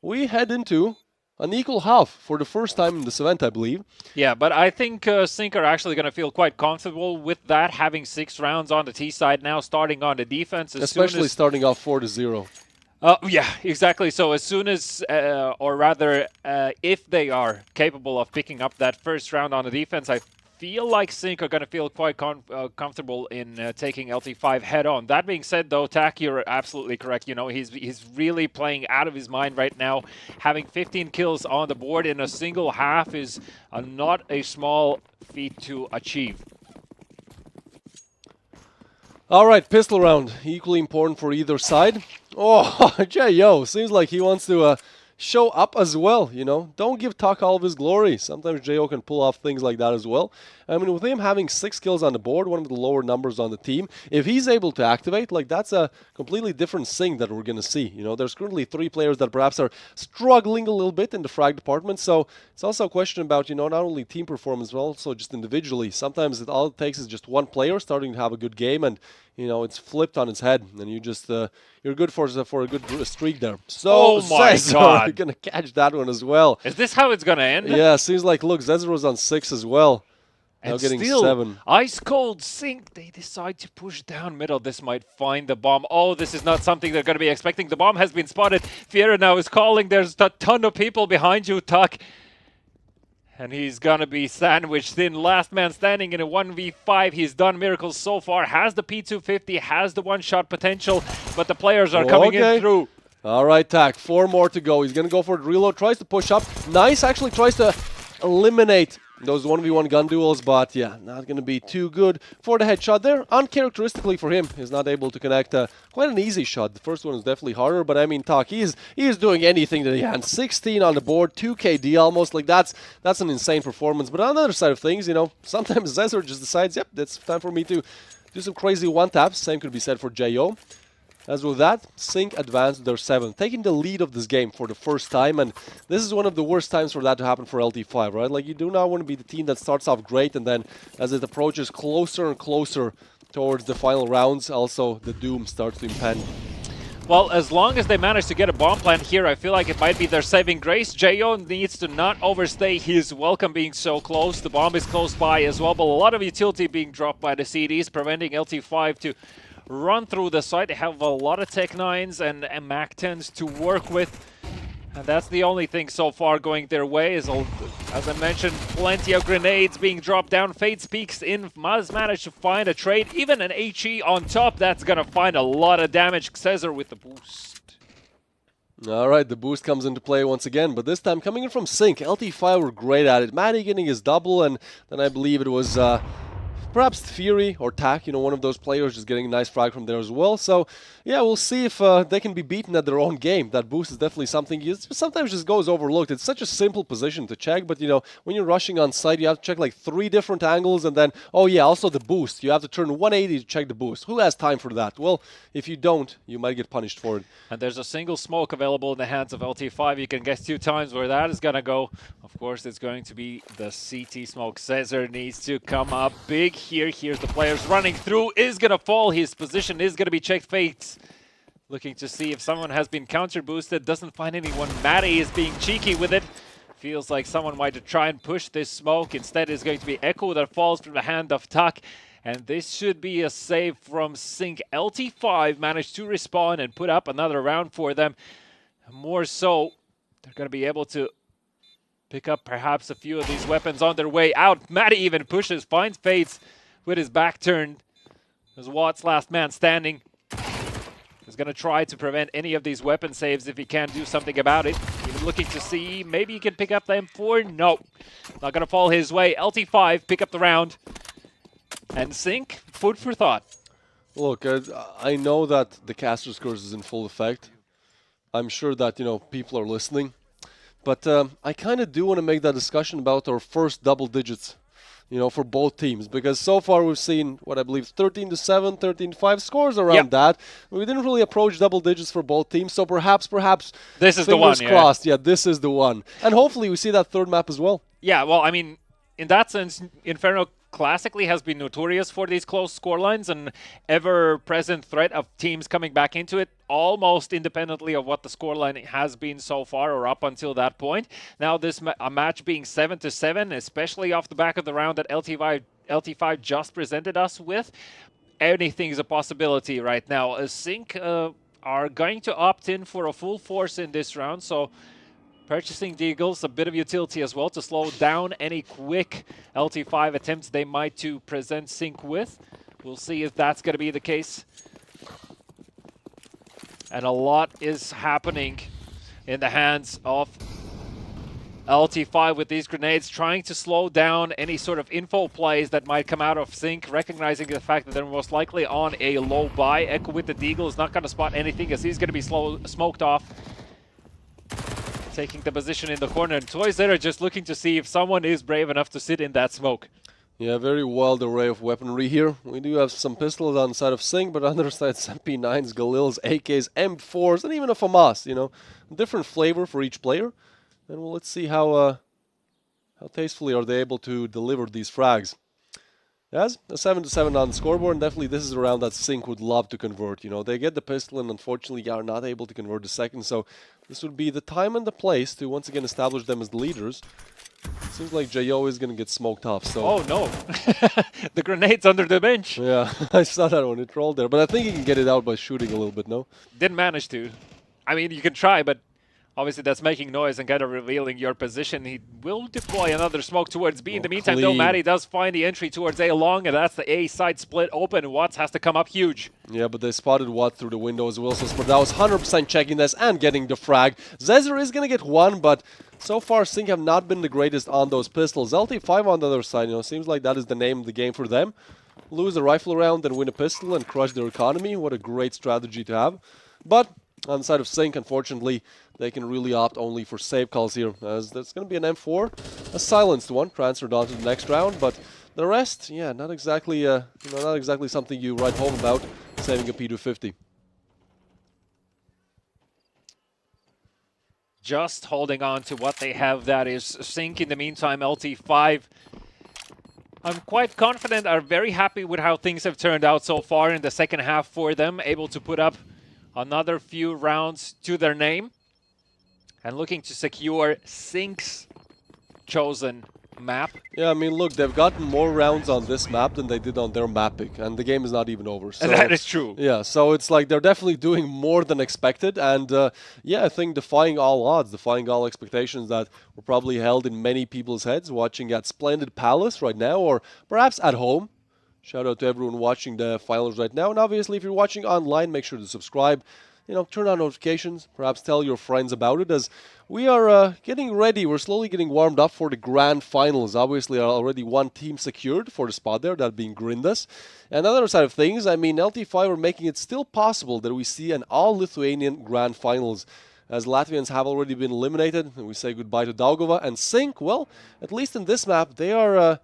We head into an equal half for the first time in this event, I believe. Yeah, but I think Sync are actually going to feel quite comfortable with that, having 6 rounds on the T side now, starting on the defense. Especially starting off 4-0. Yeah, exactly. So as soon as, or rather, if they are capable of picking up that first round on the defense, I feel like Sync are going to feel quite comfortable in taking LT5 head on. That being said, though, Tak, you're absolutely correct. You know, he's really playing out of his mind right now. Having 15 kills on the board in a single half is not a small feat to achieve. All right, pistol round, equally important for either side. Oh, J.O. seems like he wants to show up as well, you know. Don't give Tak all of his glory. Sometimes J.O. can pull off things like that as well. I mean, with him having 6 kills on the board, one of the lower numbers on the team, if he's able to activate, like, that's a completely different thing that we're going to see. You know, there's currently 3 players that perhaps are struggling a little bit in the frag department, so it's also a question about, you know, not only team performance, but also just individually. Sometimes all it takes is just one player starting to have a good game, and you know, it's flipped on its head, and you just, you're good for a good streak there. So, oh my God. You're going to catch that one as well. Is this how it's going to end? Yeah, seems like, look, Zezer was on 6 as well. Now And getting still, 7. ice cold Sync, they decide to push down middle. This might find the bomb. Oh, this is not something they're going to be expecting. The bomb has been spotted. Fiera now is calling. There's a ton of people behind you, Tuck. And he's going to be sandwiched in. Last man standing in a 1v5. He's done miracles so far. Has the P250, has the one-shot potential, but the players are coming in through. All right, Tak, 4 more to go. He's going to go for the reload, tries to push up. Nice, actually tries to eliminate those 1v1 gun duels, but yeah, not going to be too good for the headshot there. Uncharacteristically for him, he's not able to connect quite an easy shot. The first one is definitely harder, but I mean, Tak, he is doing anything that he can. 16 on the board, 2 KD almost, like that's an insane performance. But on the other side of things, you know, sometimes Zezer just decides, yep, it's time for me to do some crazy one-taps. Same could be said for J.O. As with that, Sync advanced their 7th, taking the lead of this game for the first time, and this is one of the worst times for that to happen for LT5, right? Like, you do not want to be the team that starts off great, and then as it approaches closer and closer towards the final rounds, also the doom starts to impend. Well, as long as they manage to get a bomb plant here, I feel like it might be their saving grace. J.O. needs to not overstay his welcome being so close. The bomb is close by as well, but a lot of utility being dropped by the CDs, preventing LT5 to run through the site. They have a lot of Tech 9s and Mac 10s to work with. And that's the only thing so far going their way. Is, as I mentioned, plenty of grenades being dropped down. Fates peeks in, has managed to find a trade. Even an HE on top, that's going to find a lot of damage. Cesar with the boost. All right, the boost comes into play once again, but this time coming in from Sync. LT5 were great at it. Matty getting his double, and then I believe it was perhaps Fury or Tak, one of those players just getting a nice frag from there as well. So, yeah, we'll see if they can be beaten at their own game. That boost is definitely something sometimes just goes overlooked. It's such a simple position to check, but, when you're rushing on site, you have to check like 3 different angles, and then, oh yeah, also the boost. You have to turn 180 to check the boost. Who has time for that? Well, if you don't, you might get punished for it. And there's a single smoke available in the hands of LT5. You can guess 2 times where that is going to go. Of course, it's going to be the CT smoke. Caesar needs to come up big here. Here's the players running through. Is going to fall. His position is going to be checked. Fates looking to see if someone has been counter boosted. Doesn't find anyone. Matty is being cheeky with it. Feels like someone might try and push this smoke. Instead, it's going to be Echo that falls from the hand of Tak. And this should be a save from Sync. LT5 managed to respawn and put up another round for them. More so, they're going to be able to pick up perhaps a few of these weapons on their way out. Matty even pushes, finds Fates with his back turned. As Watt's last man standing. He's going to try to prevent any of these weapon saves if he can do something about it. Even looking to see, maybe he can pick up the M4. No, not going to fall his way. LT5 pick up the round. And Sync, food for thought. Look, I know that the caster's curse is in full effect. I'm sure that, people are listening. But I kind of do want to make that discussion about our first double digits, for both teams. Because so far we've seen, what I believe, 13-7, 13-5 scores around that. We didn't really approach double digits for both teams. So perhaps this is the one, crossed. Yeah, this is the one. And hopefully we see that third map as well. Yeah, well, I mean, in that sense, Inferno classically has been notorious for these close scorelines and ever-present threat of teams coming back into it, almost independently of what the scoreline has been so far or up until that point. Now this a match being 7-7, especially off the back of the round that LT5 just presented us with, anything is a possibility right now. Sync are going to opt in for a full force in this round, so purchasing Deagles, a bit of utility as well to slow down any quick LT5 attempts they might to present Sync with. We'll see if that's going to be the case. And a lot is happening in the hands of LT5 with these grenades, trying to slow down any sort of info plays that might come out of Sync, recognizing the fact that they're most likely on a low buy. Echo with the Deagle is not going to spot anything as he's going to be smoked off. Taking the position in the corner, and Toys are just looking to see if someone is brave enough to sit in that smoke. Yeah, very wild array of weaponry here. We do have some pistols on the side of Sync, but on the other side, some P9s, Galils, AKs, M4s, and even a FAMAS, different flavor for each player. And well, let's see how tastefully are they able to deliver these frags. Yes, a 7-7 on the scoreboard, and definitely this is a round that Sync would love to convert. They get the pistol and unfortunately are not able to convert the second, so this would be the time and the place to once again establish them as the leaders. Seems like Jo is going to get smoked off, so... Oh no! The grenade's under the bench! Yeah, I saw that when it rolled there, but I think he can get it out by shooting a little bit, no? Didn't manage to. I mean, you can try, but obviously that's making noise and kind of revealing your position. He will deploy another smoke towards B. In the meantime, though, Matty does find the entry towards A long, and that's the A side split open. Watts has to come up huge. Yeah, but they spotted Watt through the window as well, so Sportao was 100% checking this and getting the frag. Zezer is going to get one, but so far Sync have not been the greatest on those pistols. LT5 on the other side, seems like that is the name of the game for them. Lose a rifle round, then win a pistol and crush their economy. What a great strategy to have. But on the side of Sync, unfortunately, they can really opt only for save calls here, as there's going to be an M4, a silenced one, transferred on to the next round, but the rest, yeah, not exactly something you write home about, saving a P250. Just holding on to what they have, that is Sync. In the meantime, LT5, I'm quite confident, are very happy with how things have turned out so far in the second half for them, able to put up another few rounds to their name. And looking to secure Sync's chosen map. Yeah, I mean, look, they've gotten more rounds on this map than they did on their mapping, and the game is not even over. So, that is true. Yeah, so it's like they're definitely doing more than expected, and yeah, I think defying all odds, defying all expectations that were probably held in many people's heads watching at Splendid Palace right now, or perhaps at home. Shout out to everyone watching the finals right now, and obviously if you're watching online, make sure to subscribe. turn on notifications, perhaps tell your friends about it, as we are getting ready. We're slowly getting warmed up for the grand finals. Obviously, already one team secured for the spot there, that being Grindas. And the other side of things, I mean, LT5 are making it still possible that we see an all-Lithuanian grand finals, as Latvians have already been eliminated, and we say goodbye to Daugava. And Sync, well, at least in this map, they are,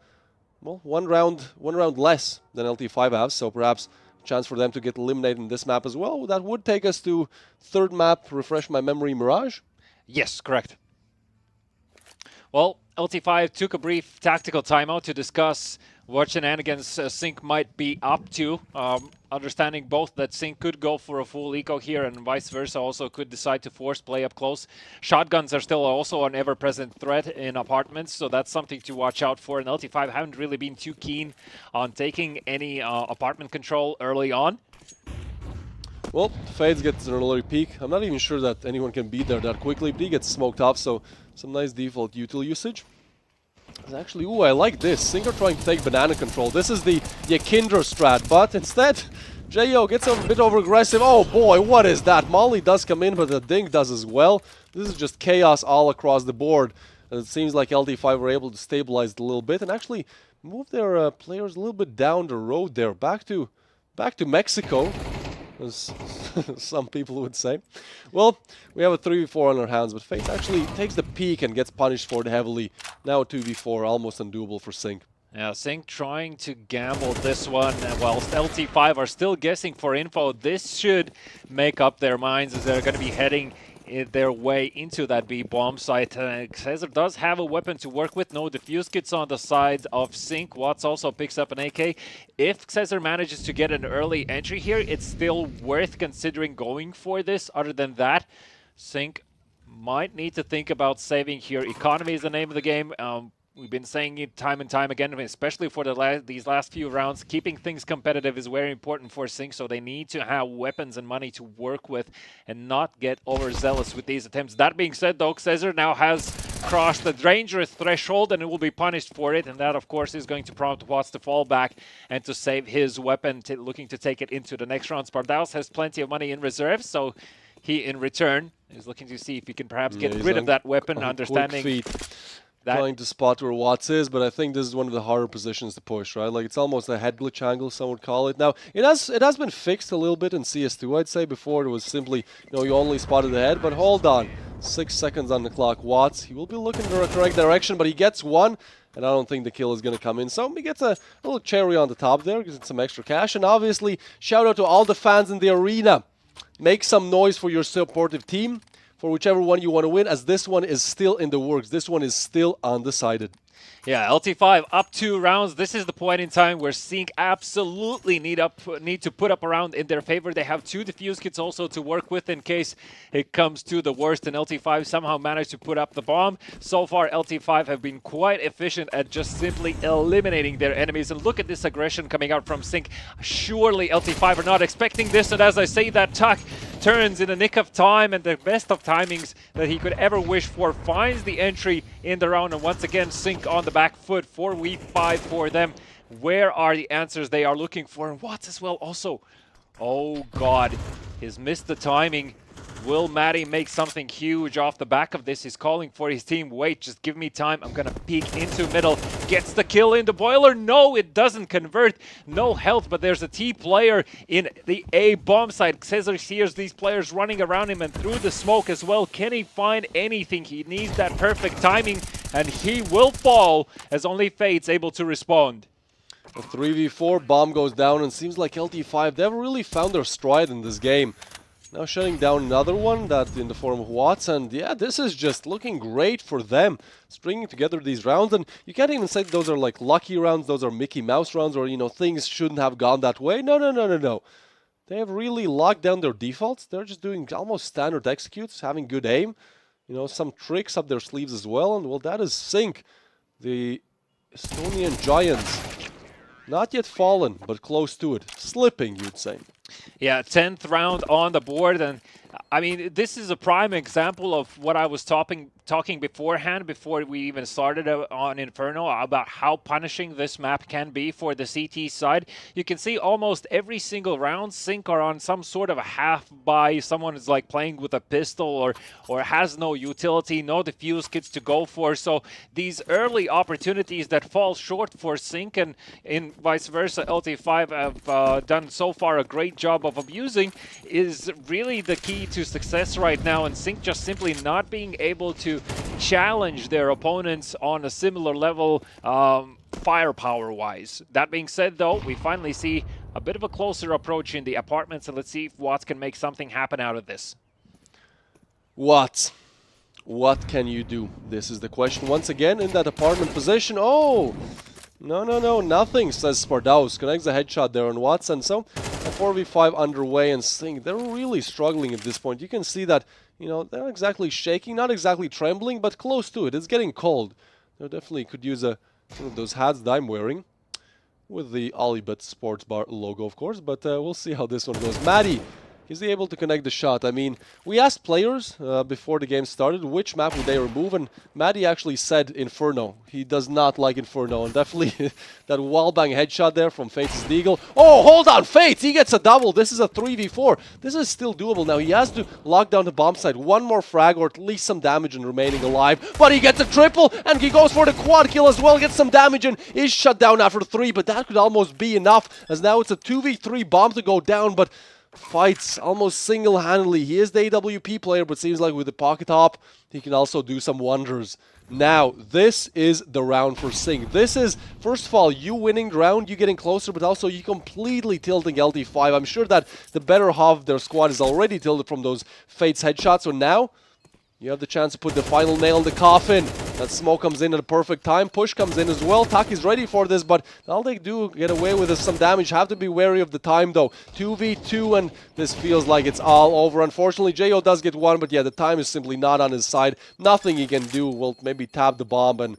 one round less than LT5 has, so perhaps a chance for them to get eliminated in this map as well. That would take us to third map, refresh my memory, Mirage? Yes, correct. Well, LT5 took a brief tactical timeout to discuss what shenanigans Sync might be up to. Understanding both that Sync could go for a full eco here and vice versa, also could decide to force play up close. Shotguns are still also an ever-present threat in apartments, so that's something to watch out for. And LT5 haven't really been too keen on taking any apartment control early on. Well, Fades gets an early peek. I'm not even sure that anyone can beat there that quickly, but he gets smoked off, so some nice default util usage. Actually, ooh, I like this. Sync are trying to take banana control. This is the Yakindra strat, but instead, Jo gets a bit over-aggressive. Oh boy, what is that? Molly does come in, but the Dink does as well. This is just chaos all across the board. And it seems like LT5 were able to stabilize it a little bit and actually move their players a little bit down the road there, back to Mexico, as some people would say. Well, we have a 3v4 on our hands, but Face actually takes the peak and gets punished for it heavily. Now a 2v4, almost undoable for Sync. Yeah, Sync trying to gamble this one, whilst LT5 are still guessing for info. This should make up their minds as they're going to be heading their way into that B bomb site. Caesar does have a weapon to work with. No defuse kits on the side of Sync. Watts also picks up an AK. If Caesar manages to get an early entry here, it's still worth considering going for this. Other than that, Sync might need to think about saving here. Economy is the name of the game. We've been saying it time and time again, especially for these last few rounds. Keeping things competitive is very important for Sync, so they need to have weapons and money to work with and not get overzealous with these attempts. That being said, though, Caesar now has crossed the dangerous threshold and it will be punished for it, and that, of course, is going to prompt Watts to fall back and to save his weapon, looking to take it into the next round. Spardaus has plenty of money in reserve, so he, in return, is looking to see if he can perhaps get rid of that weapon, understanding trying to spot where Watts is, but I think this is one of the harder positions to push, right? Like, it's almost a head glitch angle, some would call it. Now, it has been fixed a little bit in CS2, I'd say. Before, it was simply, you only spotted the head, but hold on. 6 seconds on the clock. Watts, he will be looking in the correct direction, but he gets one, and I don't think the kill is going to come in. So he gets a little cherry on the top there, gives it some extra cash, and obviously, shout out to all the fans in the arena. Make some noise for your supportive team, for whichever one you want to win, as this one is still in the works. This one is still undecided. Yeah, LT5 up 2 rounds. This is the point in time where Sync absolutely need to put up a round in their favor. They have 2 defuse kits also to work with in case it comes to the worst, and LT5 somehow managed to put up the bomb. So far, LT5 have been quite efficient at just simply eliminating their enemies. And look at this aggression coming out from Sync. Surely LT5 are not expecting this, and as I say that, Tuck turns in the nick of time, and the best of timings that he could ever wish for, finds the entry in the round, and once again Sync on the back foot. 4v5 for them. Where are the answers they are looking for? And Watts as well also. Oh god, he's missed the timing. Will Matty make something huge off the back of this? He's calling for his team. Wait, just give me time. I'm gonna peek into middle. Gets the kill in the boiler. No, it doesn't convert. No health, but there's a T player in the A bomb site. Caesar hears these players running around him and through the smoke as well. Can he find anything? He needs that perfect timing, and he will fall as only Fate's able to respond. A 3v4, bomb goes down, and seems like LT5, they've really found their stride in this game. Now shutting down another one, that in the form of Watts, and yeah, this is just looking great for them. Stringing together these rounds, and you can't even say those are like lucky rounds, those are Mickey Mouse rounds, or things shouldn't have gone that way. No. They have really locked down their defaults. They're just doing almost standard executes, having good aim. Some tricks up their sleeves as well, and well, that is Sync. The Estonian Giants. Not yet fallen, but close to it. Slipping, you'd say. Yeah, 10th round on the board, and I mean, this is a prime example of what I was talking beforehand, before we even started on Inferno, about how punishing this map can be for the CT side. You can see almost every single round, Sync are on some sort of a half buy. Someone is like playing with a pistol or has no utility, no defuse kits to go for. So these early opportunities that fall short for Sync, and in vice versa, LT5 have done so far a great job of abusing, is really the key to success right now. And Sync just simply not being able to challenge their opponents on a similar level firepower-wise. That being said, though, we finally see a bit of a closer approach in the apartments, and let's see if Watts can make something happen out of this. Watts, what can you do? This is the question once again in that apartment position. Oh! No, nothing, says Spardaus. Connects a headshot there on Watts, and so a 4v5 underway, and Sync, they're really struggling at this point. You can see that, you know, they're not exactly shaking, not exactly trembling, but close to it. It's getting cold. They definitely could use one of those hats that I'm wearing, with the Olybet sports bar logo, of course, but we'll see how this one goes. Maddie, is he able to connect the shot? I mean, we asked players before the game started which map would they remove, and Maddie actually said Inferno. He does not like Inferno, and definitely that wallbang headshot there from Fates' Deagle. Oh, hold on, Fates! He gets a double. This is a 3v4. This is still doable. Now, he has to lock down the bomb site. One more frag, or at least some damage and remaining alive. But he gets a triple, and he goes for the quad kill as well. Gets some damage and is shut down after 3, but that could almost be enough, as now it's a 2v3 bomb to go down, but fights almost single-handedly. He is the AWP player, but seems like with the pocket hop, he can also do some wonders. Now, this is the round for Sync. This is, first of all, you winning the round, you getting closer, but also you completely tilting LT5. I'm sure that the better half of their squad is already tilted from those Fates headshots, so now you have the chance to put the final nail in the coffin. That smoke comes in at a perfect time. Push comes in as well. Taki's ready for this, but all they do get away with is some damage. Have to be wary of the time, though. 2v2, and this feels like it's all over. Unfortunately, Jo does get one, but yeah, the time is simply not on his side. Nothing he can do. Will maybe tap the bomb, and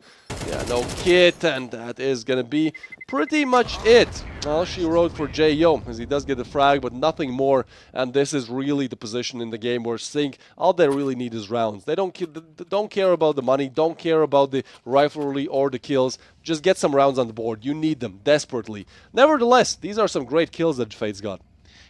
yeah, no kit, and that is going to be pretty much it. All she wrote for Jo, as he does get the frag, but nothing more. And this is really the position in the game where Sync, all they really need is rounds. They don't care about the money, don't care about the rivalry or the kills. Just get some rounds on the board. You need them desperately. Nevertheless, these are some great kills that Fade's got.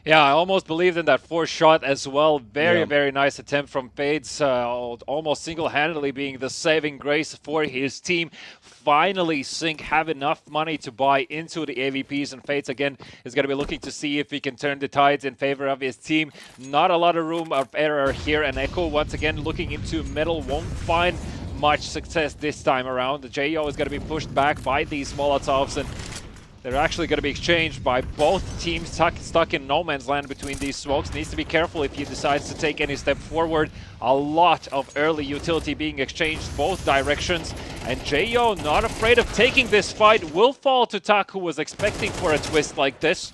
Yeah, I almost believed in that fourth shot as well. Very nice attempt from Fades, almost single-handedly being the saving grace for his team. Finally, Sync have enough money to buy into the AVPs, and Fades again is going to be looking to see if he can turn the tides in favor of his team. Not a lot of room of error here, and Echo once again looking into middle, won't find much success this time around. The Jo is going to be pushed back by these Molotovs, and they're actually going to be exchanged by both teams stuck in no man's land between these smokes. Needs to be careful if he decides to take any step forward. A lot of early utility being exchanged both directions. And Jo, not afraid of taking this fight, will fall to Tak, who was expecting for a twist like this.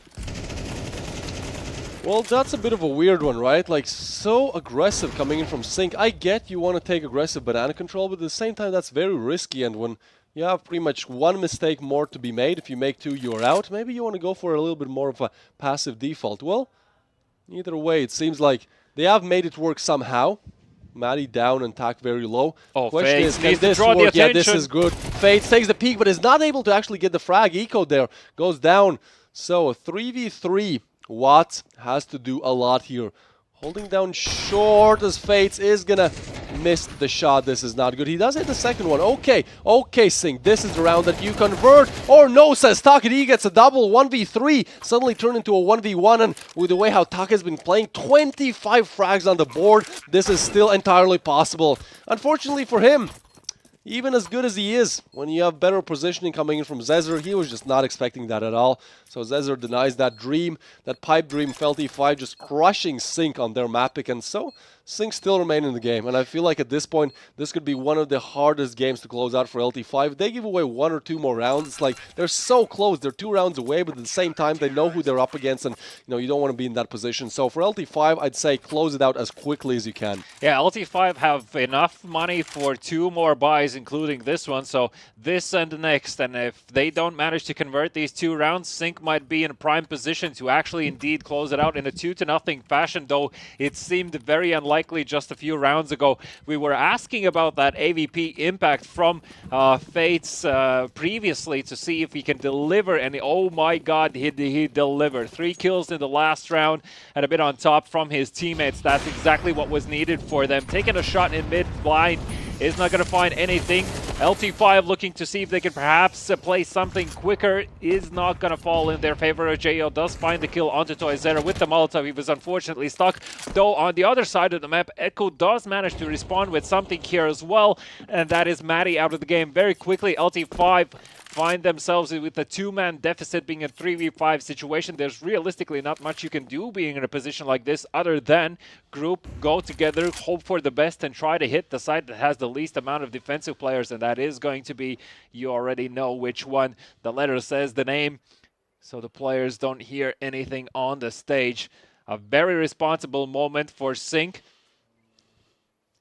Well, that's a bit of a weird one, right? Like, so aggressive coming in from Sync. I get you want to take aggressive banana control, but at the same time, that's very risky. And when you have pretty much one mistake more to be made, if you make two, you're out. Maybe you want to go for a little bit more of a passive default. Well, either way, it seems like they have made it work somehow. Maddie down and Tak very low. Oh, question Fates is, needs can to this draw the work? Yeah, attention. this is good. Fates takes the peek, but is not able to actually get the frag. Eco there goes down. So a 3v3. Watt has to do a lot here. Holding down short as Fates is gonna miss the shot. This is not good. He does hit the second one. Okay, Sync. This is the round that you convert. Or no, says Tak. He gets a double 1v3. Suddenly turned into a 1v1. And with the way how Tak has been playing, 25 frags on the board, this is still entirely possible. Unfortunately for him, even as good as he is, when you have better positioning coming in from Zezer, he was just not expecting that at all. So Zezer denies that dream, that pipe dream. Felty5 just crushing Sync on their map pick, and so Sync still remain in the game, and I feel like at this point, this could be one of the hardest games to close out for LT5. They give away 1 or 2 more rounds. It's like they're so close. They're 2 rounds away, but at the same time, they know who they're up against, and you don't want to be in that position. So for LT5, I'd say close it out as quickly as you can. Yeah, LT5 have enough money for 2 more buys, including this one. So this and the next, and if they don't manage to convert these 2 rounds, Sync might be in a prime position to actually indeed close it out in a 2-0 fashion, though it seemed very unlikely just a few rounds ago. We were asking about that AVP impact from Fates previously to see if he can deliver, and oh my god, he delivered. 3 kills in the last round and a bit on top from his teammates. That's exactly what was needed for them. Taking a shot in mid blind is not going to find anything. LT5 looking to see if they can perhaps play something quicker is not going to fall in their favor. JO does find the kill onto Toyzera with the Molotov. He was unfortunately stuck. Though on the other side of the map, Echo does manage to respond with something here as well. And that is Maddie out of the game very quickly. LT5 find themselves with a 2-man deficit, being a 3v5 situation. There's realistically not much you can do being in a position like this other than group, go together, hope for the best, and try to hit the side that has the least amount of defensive players, and that is going to be, you already know which one. The letter says the name, so the players don't hear anything on the stage. A very responsible moment for Sync.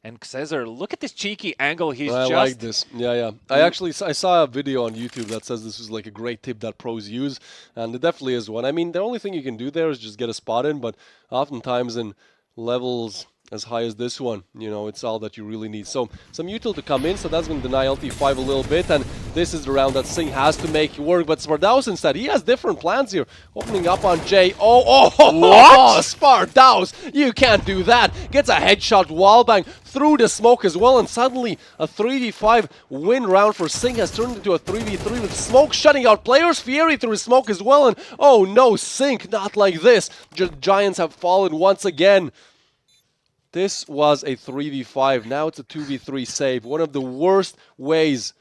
And Cesar, look at this cheeky angle. I like this. Yeah. I saw a video on YouTube that says this was like a great tip that pros use, and it definitely is one. I mean, the only thing you can do there is just get a spot in, but oftentimes in levels as high as this one, it's all that you really need. So some util to come in, so that's going to deny LT5 a little bit, and this is the round that Singh has to make work. But Spardaus instead, he has different plans here. Opening up on Jay. Oh, what? Spardaus, you can't do that. Gets a headshot wallbang through the smoke as well, and suddenly a 3v5 win round for Singh has turned into a 3v3 with smoke shutting out players. Fieri through smoke as well, and oh no, Sync, not like this. Giants have fallen once again. This was a 3v5. Now it's a 2v3 save. One of the worst ways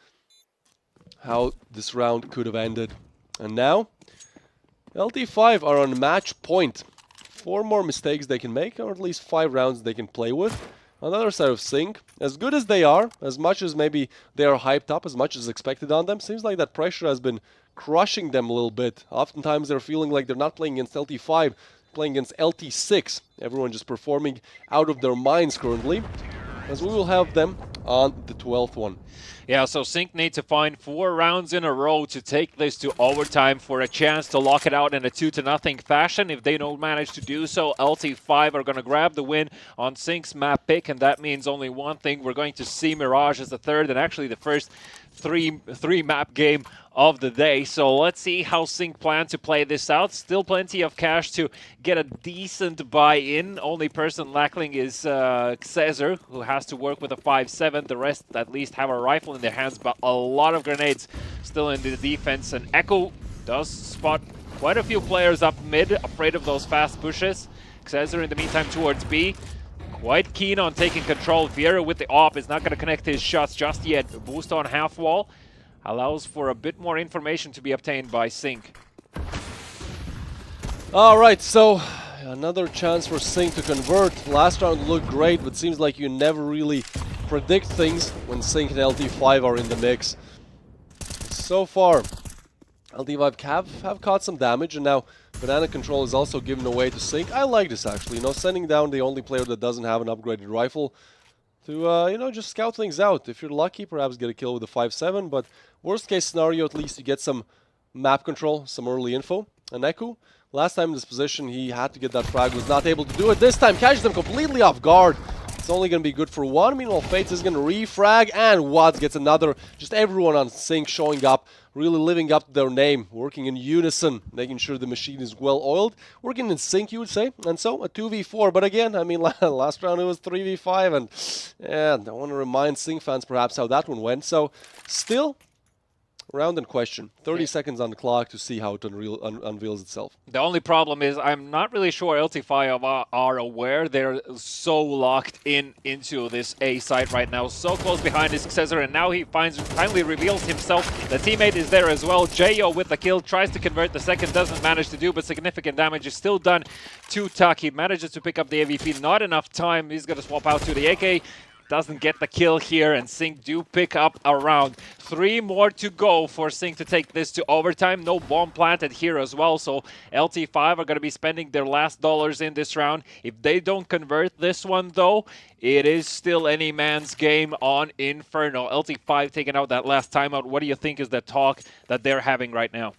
how this round could have ended. And now, LT5 are on match point. 4 more mistakes they can make, or at least 5 rounds they can play with. On the other side of Sync, as good as they are, as much as maybe they are hyped up, as much as expected on them, seems like that pressure has been crushing them a little bit. Oftentimes they're feeling like they're not playing against LT5, playing against LT6. Everyone just performing out of their minds currently, as we will have them on the 12th one. Yeah, so Sync need to find 4 rounds in a row to take this to overtime for a chance to lock it out in a 2-0 fashion. If they don't manage to do so, LT5 are going to grab the win on Sync's map pick, and that means only one thing. We're going to see Mirage as the third, and actually the first three map game of the day. So let's see how Sync plan to play this out. Still plenty of cash to get a decent buy-in. Only person lacking is Cesar, who has to work with a 5-7. The rest at least have a rifle in their hands, but a lot of grenades still in the defense. And Echo does spot quite a few players up mid, afraid of those fast pushes. Cesar in the meantime towards B. Quite keen on taking control. Vieira with the AWP is not going to connect his shots just yet. Boost on half wall allows for a bit more information to be obtained by Sync. Alright, so another chance for Sync to convert. Last round looked great, but seems like you never really predict things when Sync and LT5 are in the mix. So far, LT5 have caught some damage, and now banana control is also given away to Sync. I like this actually, sending down the only player that doesn't have an upgraded rifle to, just scout things out. If you're lucky, perhaps get a kill with a 5-7, but worst case scenario, at least you get some map control, some early info. And Eku, last time in this position, he had to get that frag, was not able to do it. This time, catches them completely off guard. It's only going to be good for one. Meanwhile, Fates is going to refrag, and Wads gets another. Just everyone on Sync showing up, really living up to their name, working in unison, making sure the machine is well oiled. Working in sync, you would say. And so, a 2v4. But again, I mean, last round it was 3v5, and I want to remind Sync fans perhaps how that one went. So, still, round in question. 30 seconds on the clock to see how it unveils itself. The only problem is I'm not really sure LT5 are aware. They're so locked into this A site right now, so close behind his successor, and now he finally reveals himself. The teammate is there as well. Jo with the kill, tries to convert the second, doesn't manage to do, but significant damage is still done to Tuck. He manages to pick up the AVP, not enough time. He's going to swap out to the AK. Doesn't get the kill here, and Sync do pick up a round. 3 more to go for Sync to take this to overtime. No bomb planted here as well, so LT5 are going to be spending their last dollars in this round. If they don't convert this one, though, it is still any man's game on Inferno. LT5 taking out that last timeout. What do you think is the talk that they're having right now?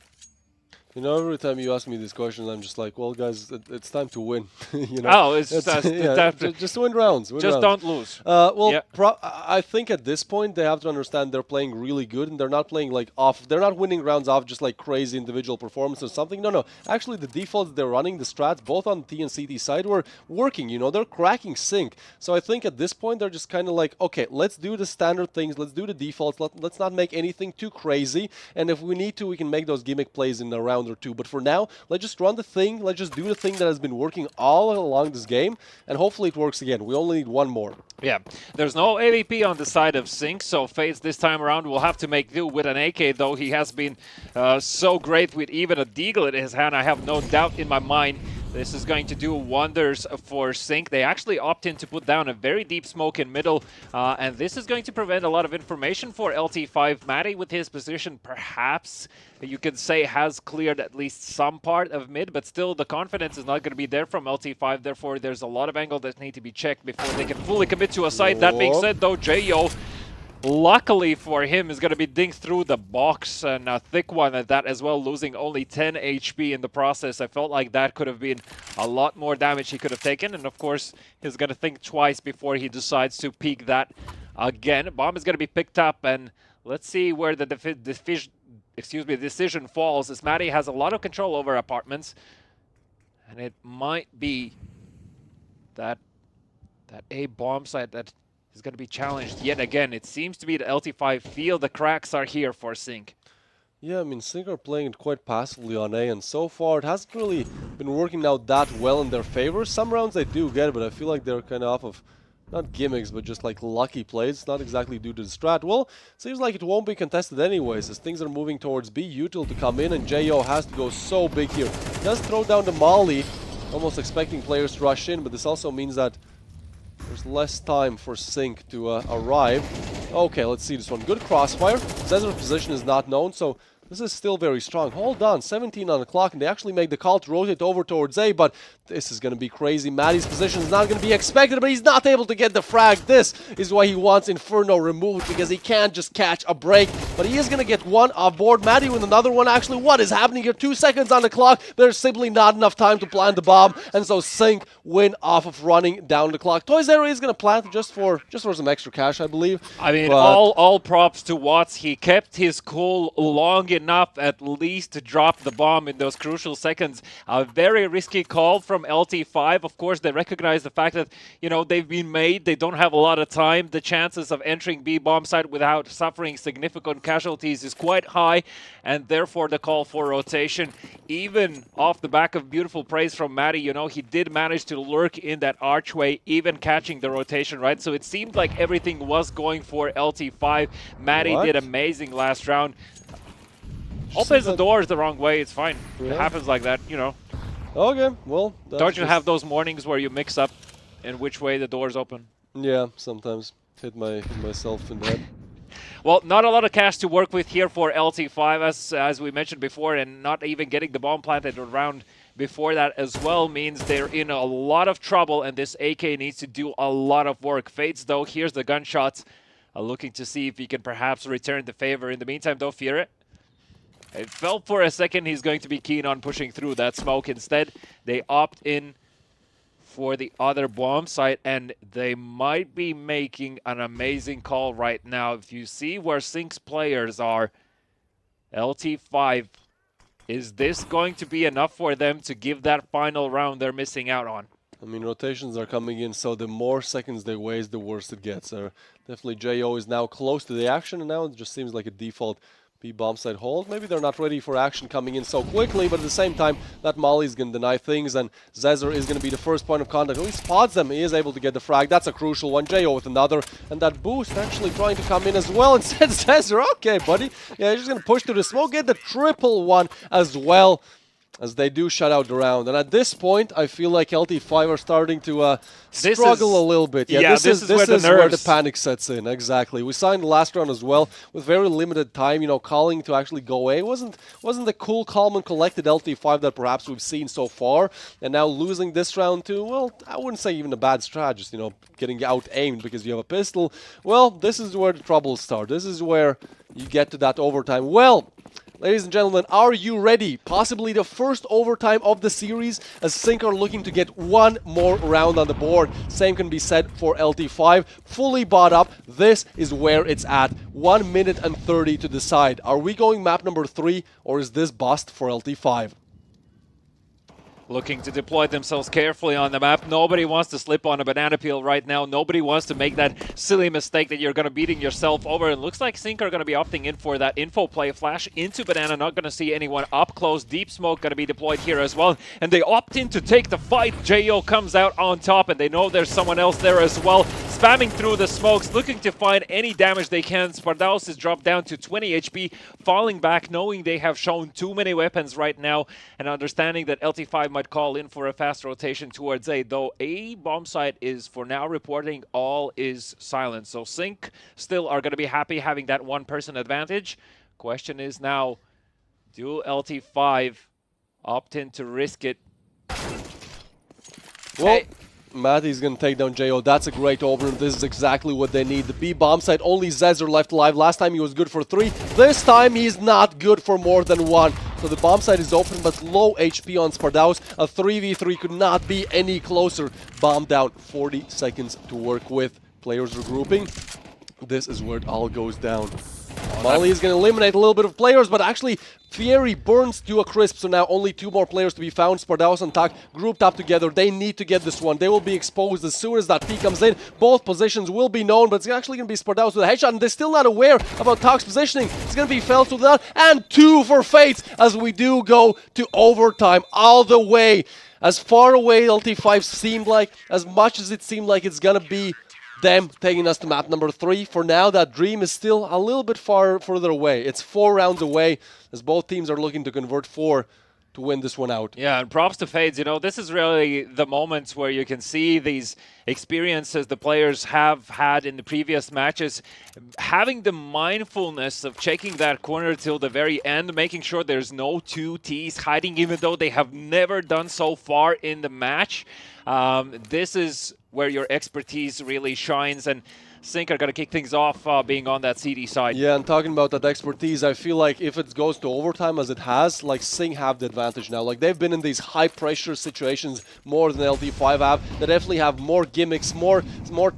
You know, every time you ask me these questions, I'm just like, well, guys, it's time to win. You know? Oh, just win rounds. Don't lose. I think at this point they have to understand they're playing really good, and they're not playing like off. They're not winning rounds off just like crazy individual performance or something. No. Actually, the defaults they're running, the strats, both on T and CT side, were working. You know, they're cracking Sync. So I think at this point they're just kind of like, okay, let's do the standard things. Let's do the defaults. Let's not make anything too crazy. And if we need to, we can make those gimmick plays in a round or two. But for now, let's just run the thing. Let's just do the thing that has been working all along this game, and hopefully it works again. We only need one more. Yeah, there's no AVP on the side of Sync, so FaZe this time around will have to make do with an AK, though he has been so great with even a Deagle in his hand. I have no doubt in my mind this is going to do wonders for Sync. They actually opt in to put down a very deep smoke in middle, and this is going to prevent a lot of information for LT5. Matty, with his position, perhaps you could say has cleared at least some part of mid, but still the confidence is not going to be there from LT5. Therefore, there's a lot of angles that need to be checked before they can fully commit to a site. That being said, though, Jo, luckily for him, is going to be dinged through the box, and a thick one at that as well, losing only 10 HP in the process. I felt like that could have been a lot more damage he could have taken, and of course, he's going to think twice before he decides to peek that again. Bomb is going to be picked up, and let's see where the decision falls, as Matty has a lot of control over apartments, and it might be that A bomb site that is going to be challenged yet again. It seems to be the LT5 feel the cracks are here for Sync. Yeah, I mean, Sync are playing it quite passively on A, and so far it hasn't really been working out that well in their favor. Some rounds they do get it, but I feel like they're kind of off of, not gimmicks, but just like lucky plays, not exactly due to the strat. Well, seems like it won't be contested anyways, as things are moving towards B. Util to come in, and Jo has to go so big here. Does throw down the molly, almost expecting players to rush in, but this also means that there's less time for Sync to arrive. Okay, let's see this one. Good crossfire. Zezer's position is not known, so this is still very strong. Hold on, 17 on the clock, and they actually make the call to rotate over towards A, but this is going to be crazy. Matty's position is not going to be expected, but he's not able to get the frag. This is why he wants Inferno removed, because he can't just catch a break, but he is going to get one off board. Matty with another one. Actually, what is happening here? 2 seconds on the clock. There's simply not enough time to plant the bomb, and so Sync win off of running down the clock. Toyzero is going to plant just for some extra cash, I believe. I mean, all props to Watts. He kept his cool long enough at least to drop the bomb in those crucial seconds. A very risky call from LT5. Of course, they recognize the fact that, you know, they've been made. They don't have a lot of time. The chances of entering B bomb site without suffering significant casualties is quite high, and therefore the call for rotation. Even off the back of beautiful praise from Matty, you know, he did manage to lurk in that archway, even catching the rotation, right? So it seemed like everything was going for LT5. Matty did amazing last round. Opens the doors the wrong way, it's fine. Yeah. It happens like that, you know. Okay, well... Don't you have those mornings where you mix up in which way the doors open? Yeah, sometimes. Hit myself in the head. Well, not a lot of cash to work with here for LT5, as we mentioned before, and not even getting the bomb planted around before that as well means they're in a lot of trouble, and this AK needs to do a lot of work. Fates, though, here's the gunshots, looking to see if he can perhaps return the favor. In the meantime, though, fear it. It felt for a second he's going to be keen on pushing through that smoke. Instead, they opt in for the other bomb site, and they might be making an amazing call right now. If you see where Sync's players are, LT5, is this going to be enough for them to give that final round they're missing out on? I mean, rotations are coming in, so the more seconds they waste, the worse it gets. Definitely Jo is now close to the action, and now it just seems like a default B bomb side hold. Maybe they're not ready for action coming in so quickly, but at the same time, that Molly is going to deny things, and Zezer is going to be the first point of contact. When he spots them, he is able to get the frag. That's a crucial one. Jo with another, and that boost actually trying to come in as well. Instead, Zezer, okay, buddy. Yeah, he's just going to push to the smoke, get the triple one as well, as they do shut out the round. And at this point, I feel like LT5 are starting to struggle a little bit. Yeah, this is where the panic sets in. Exactly. We signed the last round as well with very limited time. You know, calling to actually go away wasn't the cool, calm, and collected LT5 that perhaps we've seen so far. And now losing this round to, well, I wouldn't say even a bad strategist. You know, getting out-aimed because you have a pistol. Well, this is where the troubles start. This is where you get to that overtime. Well, ladies and gentlemen, are you ready? Possibly the first overtime of the series, as Sync are looking to get one more round on the board. Same can be said for LT5. Fully bought up. This is where it's at. 1 minute and 30 to decide. Are we going map number 3, or is this bust for LT5? Looking to deploy themselves carefully on the map. Nobody wants to slip on a banana peel right now. Nobody wants to make that silly mistake that you're going to beating yourself over. It looks like Sync are going to be opting in for that info play. Flash into banana, not going to see anyone up close. Deep smoke going to be deployed here as well. And they opt in to take the fight. Jo comes out on top, and they know there's someone else there as well. Spamming through the smokes, looking to find any damage they can. Spardaus is dropped down to 20 HP, falling back, knowing they have shown too many weapons right now, and understanding that LT5 might call in for a fast rotation towards A, though A bomb site is for now reporting all is silent. So Sync still are going to be happy having that one-person advantage. Question is now, do LT5 opt in to risk it? Well, Matty's going to take down Jo. That's a great opener. This is exactly what they need. The B bomb site, only Zezer left alive. Last time he was good for 3. This time he's not good for more than 1. So the bomb site is open, but low HP on Spardaus. A 3v3 could not be any closer. Bomb down. 40 seconds to work with. Players regrouping. This is where it all goes down. Molly is going to eliminate a little bit of players, but actually Fieri burns to a crisp, so now only 2 more players to be found. Spardaus and Tak grouped up together. They need to get this one. They will be exposed as soon as that P comes in. Both positions will be known, but it's actually going to be Spardaus with a headshot, and they're still not aware about Tak's positioning. It's going to be Fels with that, and 2 for Fates as we do go to overtime all the way. As far away LT5 seemed like, as much as it seemed like it's going to be them taking us to map number 3. For now, that dream is still a little bit further away. It's 4 rounds away, as both teams are looking to convert 4 to win this one out. Yeah, and props to Fades. You know, this is really the moments where you can see these experiences the players have had in the previous matches, having the mindfulness of checking that corner till the very end, making sure there's no 2 Ts hiding, even though they have never done so far in the match. This is where your expertise really shines, and Sync are going to kick things off being on that CD side. Yeah, and talking about that expertise, I feel like if it goes to overtime as it has, like Sync have the advantage now. Like they've been in these high pressure situations more than LT5 have. They definitely have more gimmicks, more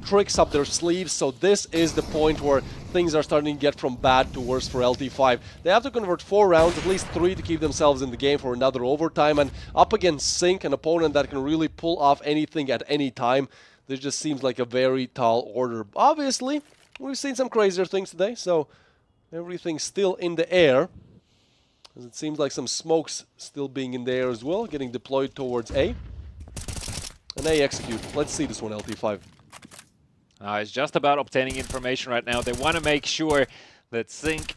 tricks up their sleeves. So this is the point where things are starting to get from bad to worse for LT5. They have to convert 4 rounds, at least 3 to keep themselves in the game for another overtime. And up against Sync, an opponent that can really pull off anything at any time, this just seems like a very tall order. Obviously, we've seen some crazier things today, so everything's still in the air. As it seems like some smokes still being in the air as well, getting deployed towards A. And A execute. Let's see this one, LT5. It's just about obtaining information right now. They want to make sure that Sync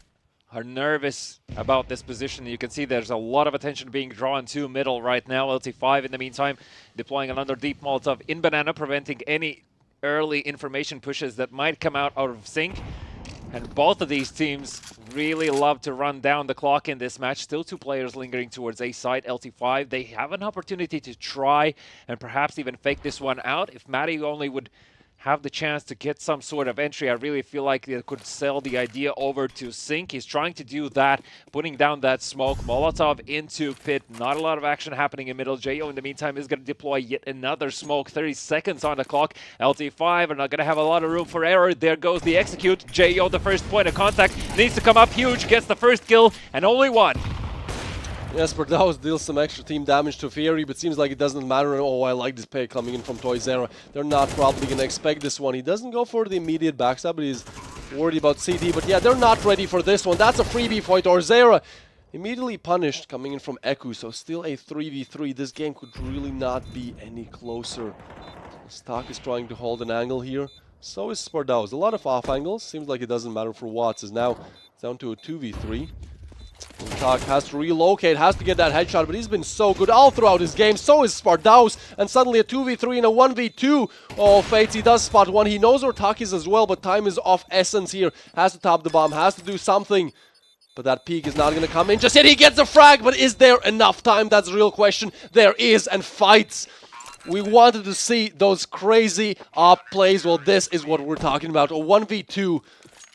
are nervous about this position. You can see there's a lot of attention being drawn to middle right now. LT5 in the meantime deploying another deep Molotov in banana, preventing any early information pushes that might come out of Sync. And both of these teams really love to run down the clock in this match. Still 2 players lingering towards A side. LT5, they have an opportunity to try and perhaps even fake this one out. If Matty only would have the chance to get some sort of entry, I really feel like they could sell the idea over to Sync. He's trying to do that, putting down that smoke. Molotov into pit. Not a lot of action happening in middle. Jo in the meantime is going to deploy yet another smoke. 30 seconds on the clock. LT5 are not going to have a lot of room for error. There goes the execute. Jo, the first point of contact, needs to come up huge, gets the first kill, and only 1. Yes, Spardaus deals some extra team damage to Fieri, but seems like it doesn't matter. Oh, I like this pay coming in from Toyzera. They're not probably going to expect this one. He doesn't go for the immediate backstab, but he's worried about CT, but yeah, they're not ready for this one. That's a freebie for Orzera. Immediately punished coming in from Eku, so still a 3v3. This game could really not be any closer. Stark is trying to hold an angle here. So is Spardaus. A lot of off angles. Seems like it doesn't matter for Watts. Is now down to a 2v3. Stark has to relocate, has to get that headshot, but he's been so good all throughout his game. So is Spardaus, and suddenly a 2v3 and a 1v2. Oh, Fates, he does spot one. He knows where Tak is as well, but time is of essence here. Has to top the bomb, has to do something. But that peek is not going to come in just yet. He gets a frag, but is there enough time? That's the real question. There is, and Fights. We wanted to see those crazy op plays. Well, this is what we're talking about. A 1v2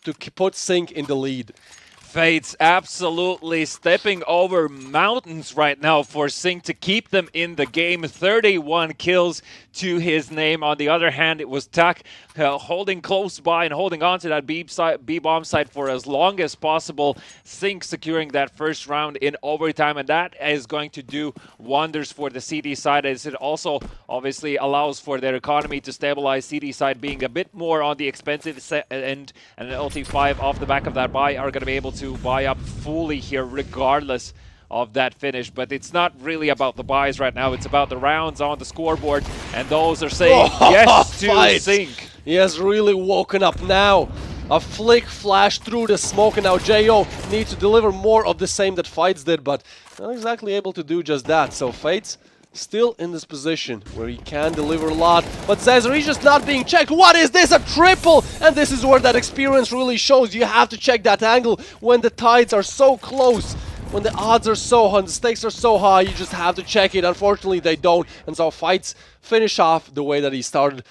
to put Sync in the lead. Fates absolutely stepping over mountains right now for Sync to keep them in the game. 31 kills to his name. On the other hand, it was Tak holding close by and holding on to that B-bomb site for as long as possible. Sync securing that first round in overtime, and that is going to do wonders for the CD side, as it also obviously allows for their economy to stabilize. CD side being a bit more on the expensive end, and LT5 off the back of that buy are going to be able to buy up fully here regardless of that finish. But it's not really about the buys right now, it's about the rounds on the scoreboard, and those are saying yes to Sync. He has really woken up now. A flick flash through the smoke, and now Jo needs to deliver more of the same that Fights did, but not exactly able to do just that. So Fates still in this position where he can deliver a lot, but Cesar, he's just not being checked. What is this? A triple! And this is where that experience really shows. You have to check that angle when the tides are so close. When the odds are so high, the stakes are so high, you just have to check it. Unfortunately, they don't, and so Fights finish off the way that he started.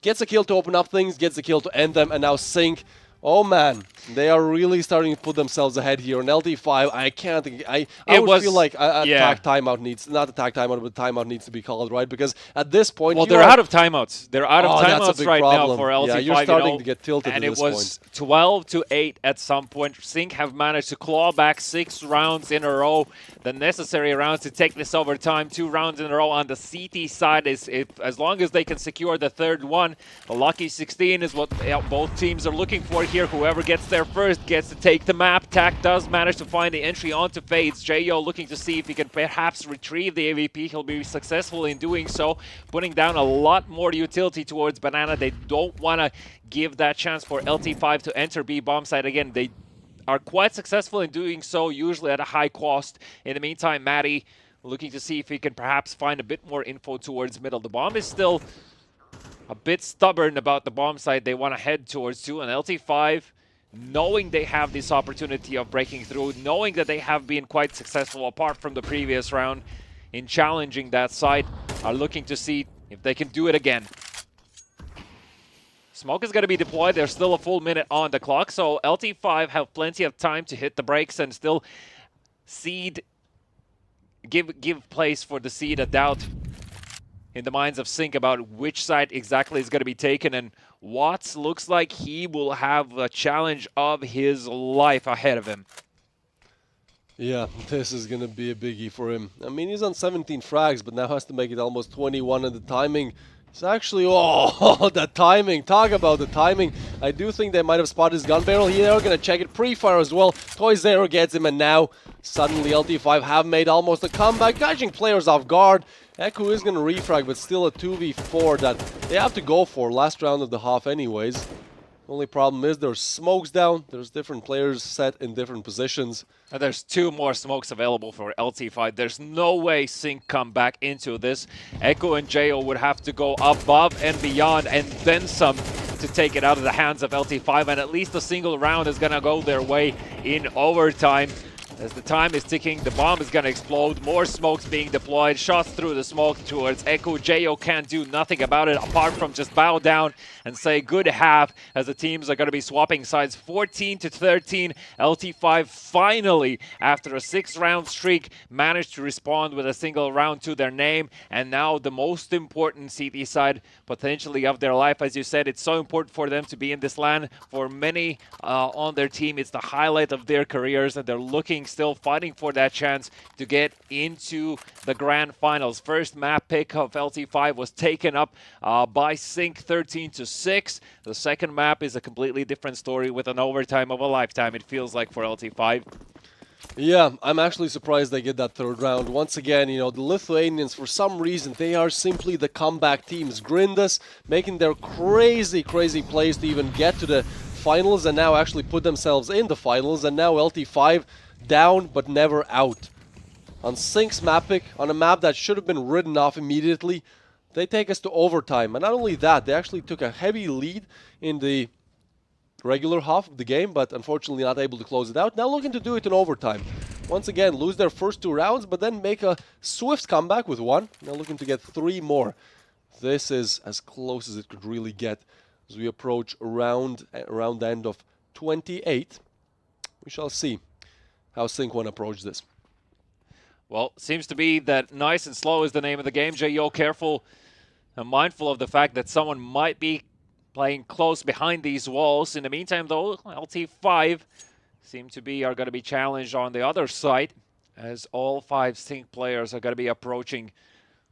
Gets a kill to open up things, gets a kill to end them, and now Sync. Oh man, they are really starting to put themselves ahead here. On LT5, I can't think, I would feel like a tag timeout needs, not a tag timeout, but timeout needs to be called, right? Because at this point, well, they're out of timeouts. They're out of timeouts right now for LT5. Yeah, you're starting to get tilted and at this point. And it was 12-8 at some point. Sync have managed to claw back 6 rounds in a row, the necessary rounds to take this over time. 2 rounds in a row on the CT side. As long as they can secure the third one, the lucky 16 is what both teams are looking for here. Whoever gets there first gets to take the map. Tak does manage to find the entry onto Fates. Jo looking to see if he can perhaps retrieve the AVP. He'll be successful in doing so, putting down a lot more utility towards Banana. They don't want to give that chance for LT5 to enter B bomb site again. They are quite successful in doing so, usually at a high cost. In the meantime, Matty looking to see if he can perhaps find a bit more info towards middle. The bomb is still a bit stubborn about the bomb site they want to head towards too, and LT5, knowing they have this opportunity of breaking through, knowing that they have been quite successful apart from the previous round in challenging that site, are looking to see if they can do it again. Smoke is going to be deployed. There's still a full minute on the clock, so LT5 have plenty of time to hit the brakes and still give place for the seed a doubt in the minds of Sync about which side exactly is going to be taken, and Watts looks like he will have a challenge of his life ahead of him. Yeah, this is going to be a biggie for him. I mean, he's on 17 frags, but now has to make it almost 21, and the timing is actually... Oh, the timing. Talk about the timing. I do think they might have spotted his gun barrel. They're going to check it pre-fire as well. Toy Zero gets him, and now suddenly LT5 have made almost a comeback, catching players off guard. Eku is going to refrag, but still a 2v4 that they have to go for last round of the half anyways. Only problem is there's smokes down, there's different players set in different positions. And there's 2 more smokes available for LT5. There's no way Sync come back into this. Eku and Jo would have to go above and beyond and then some to take it out of the hands of LT5, and at least a single round is going to go their way in overtime. As the time is ticking, the bomb is going to explode. More smokes being deployed. Shots through the smoke towards Eku. Jo can't do nothing about it apart from just bow down and say good half, as the teams are going to be swapping sides. 14-13. LT5 finally, after a 6-round streak, managed to respond with a single round to their name. And now the most important CT side potentially of their life. As you said, it's so important for them to be in this LAN. For many on their team, it's the highlight of their careers, and they're looking still fighting for that chance to get into the grand finals. First map pick of LT5 was taken up by Sync 13-6. The second map is a completely different story with an overtime of a lifetime, it feels like, for LT5. Yeah, I'm actually surprised they get that third round. Once again, you know, the Lithuanians, for some reason, they are simply the comeback teams. Grindus making their crazy, crazy plays to even get to the finals and now actually put themselves in the finals. And now LT5 down but never out. On Sync's map pick, on a map that should have been ridden off immediately, they take us to overtime. And not only that, they actually took a heavy lead in the regular half of the game, but unfortunately not able to close it out. Now looking to do it in overtime. Once again, lose their first 2 rounds, but then make a swift comeback with 1. Now looking to get 3 more. This is as close as it could really get as we approach around the end of 28. We shall see how Sync want to approach this. Well, seems to be that nice and slow is the name of the game. J.O. careful and mindful of the fact that someone might be playing close behind these walls. In the meantime, though, LT5 are going to be challenged on the other side, as all 5 Sync players are going to be approaching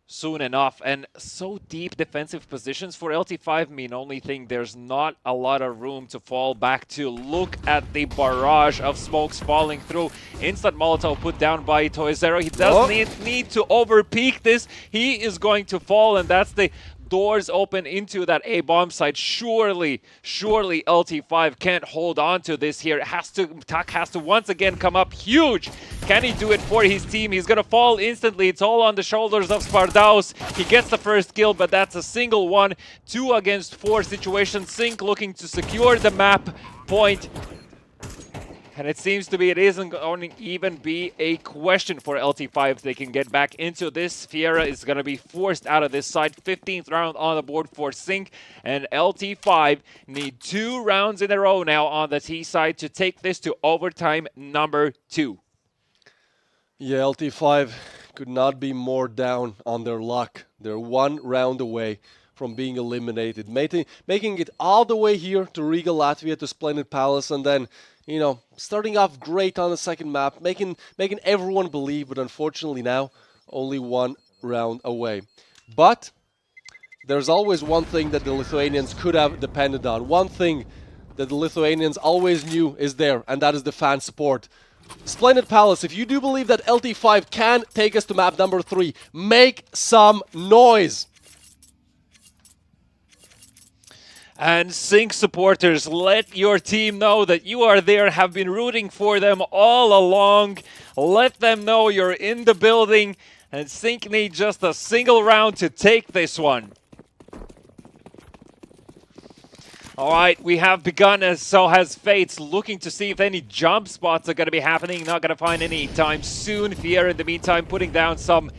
soon enough. And so deep defensive positions for LT5 mean only thing there's not a lot of room to fall back to. Look at the barrage of smokes falling through. Instant Molotov put down by Toyzero. He doesn't need to overpeak this. He is going to fall, and that's the doors open into that A bomb site. Surely LT5 can't hold on to this here. Tak has to once again come up huge. Can he do it for his team? He's gonna fall instantly. It's all on the shoulders of Spardaus. He gets the first kill, but that's a single one. 2 against 4 situation. Sync looking to secure the map point. And it seems to be it isn't going to even be a question for LT5 if they can get back into this. Fiera is going to be forced out of this side. 15th round on the board for Sync. And LT5 need 2 rounds in a row now on the T side to take this to overtime number 2. Yeah, LT5 could not be more down on their luck. They're 1 round away from being eliminated. Making it all the way here to Riga, Latvia, to Splendid Palace, and then, you know, starting off great on the second map, making everyone believe, but unfortunately now only 1 round away. But there's always one thing that the Lithuanians could have depended on. One thing that the Lithuanians always knew is there, and that is the fan support. Splendid Palace, if you do believe that LT5 can take us to map number 3, make some noise. And Sync supporters, let your team know that you are there, have been rooting for them all along. Let them know you're in the building, and Sync need just a single round to take this one. All right, we have begun, as so has Fates, looking to see if any jump spots are going to be happening. Not going to find any time soon. Fiera, in the meantime, putting down some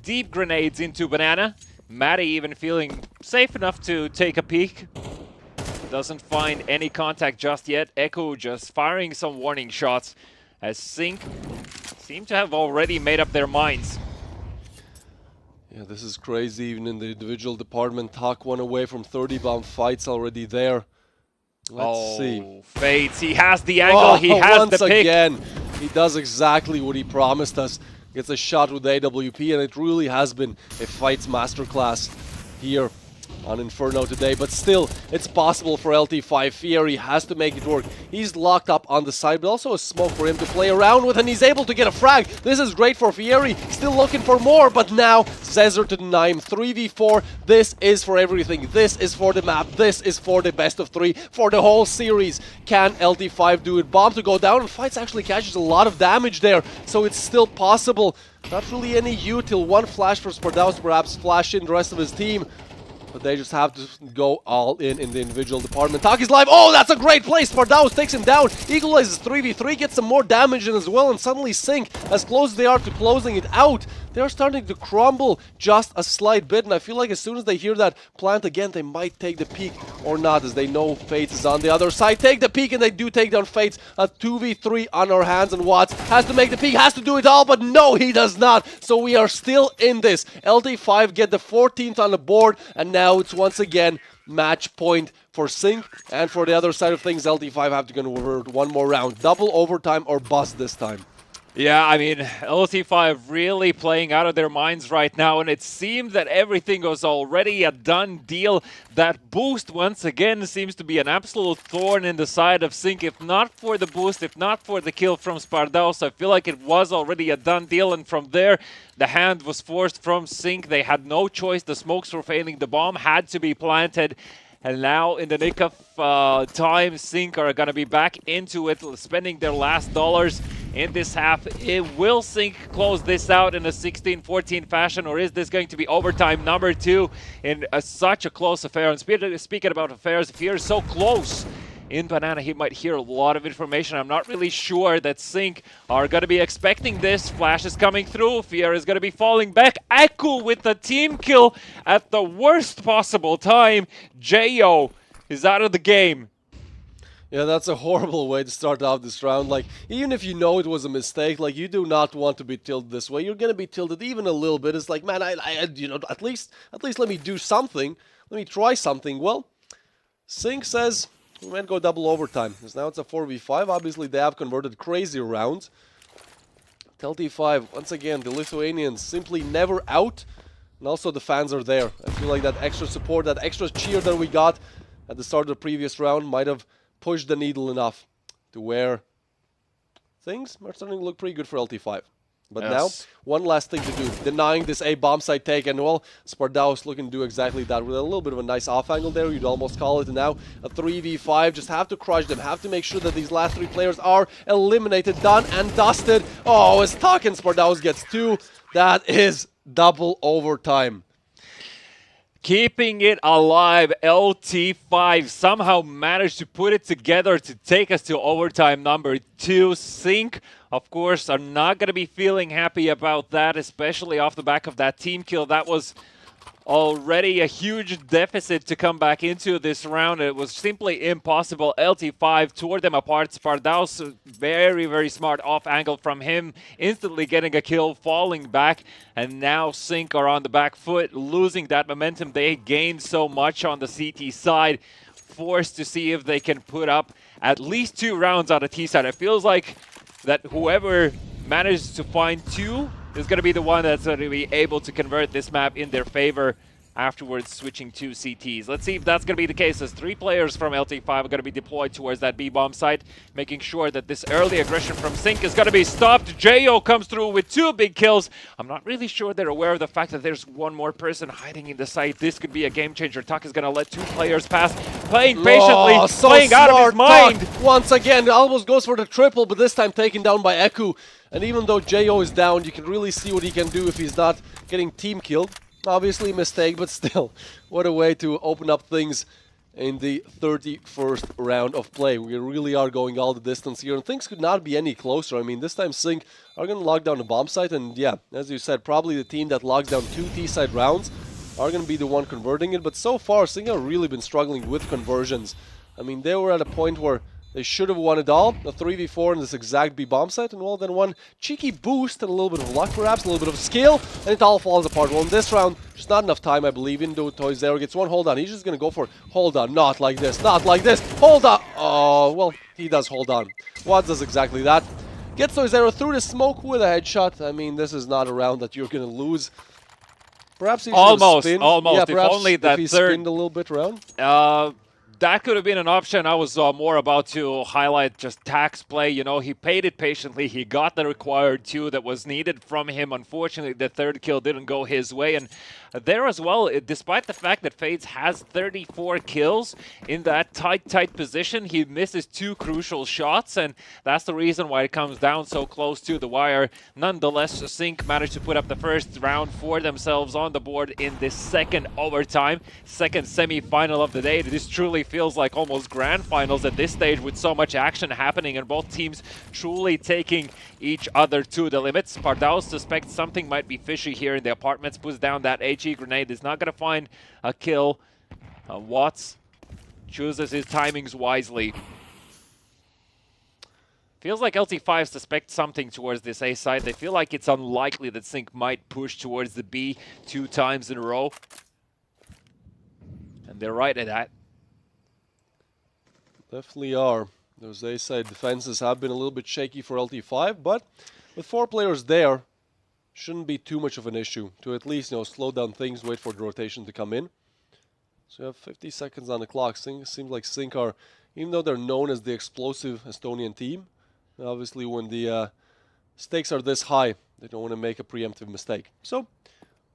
deep grenades into Banana. Matty even feeling safe enough to take a peek. Doesn't find any contact just yet. Echo just firing some warning shots, as Sync seem to have already made up their minds. Yeah, this is crazy. Even in the individual department, Tak 1 away from 30 bomb fights already there. Let's see. Fates, he has the angle, he has the pick. Once again, he does exactly what he promised us. Gets a shot with the AWP, and it really has been a fights masterclass here on Inferno today, but still, it's possible for LT5. Fieri has to make it work. He's locked up on the side, but also a smoke for him to play around with, and he's able to get a frag. This is great for Fieri, still looking for more, but now Zezor to deny him. 3v4, this is for everything. This is for the map, this is for the best of 3, for the whole series. Can LT5 do it? Bomb to go down, and Fights actually catches a lot of damage there, so it's still possible. Not really any util. 1 flash for Spardaus, perhaps flash in the rest of his team. But they just have to go all in the individual department. Tak is live. Oh, that's a great play. Spardaus takes him down. Equalizes 3v3, gets some more damage in as well. And suddenly Sync, as close as they are to closing it out, they're starting to crumble just a slight bit. And I feel like as soon as they hear that plant again, they might take the peak or not, as they know Fates is on the other side. Take the peak, and they do take down Fates. A 2v3 on our hands, and Watts has to make the peak, has to do it all, but no, he does not. So we are still in this. LT5 get the 14th on the board, and now it's once again match point for Sync. And for the other side of things, LT5 have to convert 1 more round. Double overtime or bust this time. Yeah, I mean, LT5 really playing out of their minds right now, and it seemed that everything was already a done deal. That boost, once again, seems to be an absolute thorn in the side of Sync. If not for the boost, if not for the kill from Spardaus, I feel like it was already a done deal, and from there, the hand was forced from Sync. They had no choice. The smokes were failing. The bomb had to be planted. And now, in the nick of time, Sync are going to be back into it, spending their last dollars in this half. Will Sync close this out in a 16-14 fashion, or is this going to be overtime number 2 in such a close affair? And speaking about affairs, if you're so close in Banana, he might hear a lot of information. I'm not really sure that Sync are going to be expecting this. Flash is coming through. Fear is going to be falling back. Aku with the team kill at the worst possible time. Jo is out of the game. Yeah, that's a horrible way to start out this round. Like, even if you know it was a mistake, like, you do not want to be tilted this way. You're gonna be tilted even a little bit. It's like, man, I you know, at least let me do something. Let me try something. Well, Sync says we might go double overtime, because now it's a 4v5. Obviously, they have converted crazy rounds. LT5, once again, the Lithuanians simply never out, and also the fans are there. I feel like that extra support, that extra cheer that we got at the start of the previous round might have pushed the needle enough to where things are starting to look pretty good for LT5. But now, one last thing to do, denying this A bomb site take, and well, Spardaus looking to do exactly that with a little bit of a nice off angle there, you'd almost call it. And now a 3v5, just have to crush them, have to make sure that these last 3 players are eliminated, done and dusted. Oh, as Talkin Spardaus gets 2, that is double overtime. Keeping it alive, LT5 somehow managed to put it together to take us to overtime number 2. Sync, of course, are not going to be feeling happy about that, especially off the back of that team kill. That was already a huge deficit to come back into this round. It was simply impossible. LT5 tore them apart. Spardaus, very, very smart off angle from him, instantly getting a kill, falling back, and now Sync are on the back foot, losing that momentum they gained so much on the CT side, forced to see if they can put up at least 2 rounds on the T side. It feels like that whoever manages to find 2 is going to be the one that's going to be able to convert this map in their favor, afterwards switching to CTs. Let's see if that's going to be the case, as 3 players from LT5 are going to be deployed towards that B-bomb site, making sure that this early aggression from Sync is going to be stopped. Jo comes through with 2 big kills. I'm not really sure they're aware of the fact that there's one more person hiding in the site. This could be a game changer. Tuck is going to let 2 players pass, playing patiently, playing out of his mind. Tuck, once again, almost goes for the triple, but this time taken down by Eku. And even though Jo is down, you can really see what he can do if he's not getting team killed. Obviously a mistake, but still, what a way to open up things in the 31st round of play. We really are going all the distance here, and things could not be any closer. I mean, this time Sync are going to lock down the bomb site, and yeah, as you said, probably the team that locks down 2 T-side rounds are going to be the one converting it. But so far, Sync have really been struggling with conversions. I mean, they were at a point where they should have won it all, a 3v4 in this exact B-bomb site, and well, then one cheeky boost and a little bit of luck perhaps, a little bit of skill, and it all falls apart. Well, in this round, just not enough time, I believe. Indo Toys there gets 1 hold on. He's just going to go for hold on, not like this, not like this, hold on. Oh, well, he does hold on. Watts does exactly that. Gets Toys through the smoke with a headshot. I mean, this is not a round that you're going to lose. Perhaps he almost. Yeah, if only that if he third spinned a little bit around. That could have been an option. I was more about to highlight just Tack's play. You know, he paid it patiently. He got the required 2 that was needed from him. Unfortunately, the 3rd kill didn't go his way. And there as well, despite the fact that Fades has 34 kills in that tight position, he misses 2 crucial shots. And that's the reason why it comes down so close to the wire. Nonetheless, Sync managed to put up the first round for themselves on the board in this 2nd overtime, 2nd semi-final of the day. This truly feels like almost grand finals at this stage, with so much action happening and both teams truly taking each other to the limits. Spardaus suspects something might be fishy here in the apartments, puts down that HE grenade, is not going to find a kill. Watts chooses his timings wisely. Feels like LT5 suspects something towards this A side. They feel like it's unlikely that Sync might push towards the B 2 times in a row. And they're right at that. Definitely are. Those A-side defenses have been a little bit shaky for LT5, but with 4 players there, shouldn't be too much of an issue to at least, slow down things, wait for the rotation to come in. So you have 50 seconds on the clock. Seems like Sync are, even though they're known as the explosive Estonian team, obviously when the stakes are this high, they don't want to make a preemptive mistake. So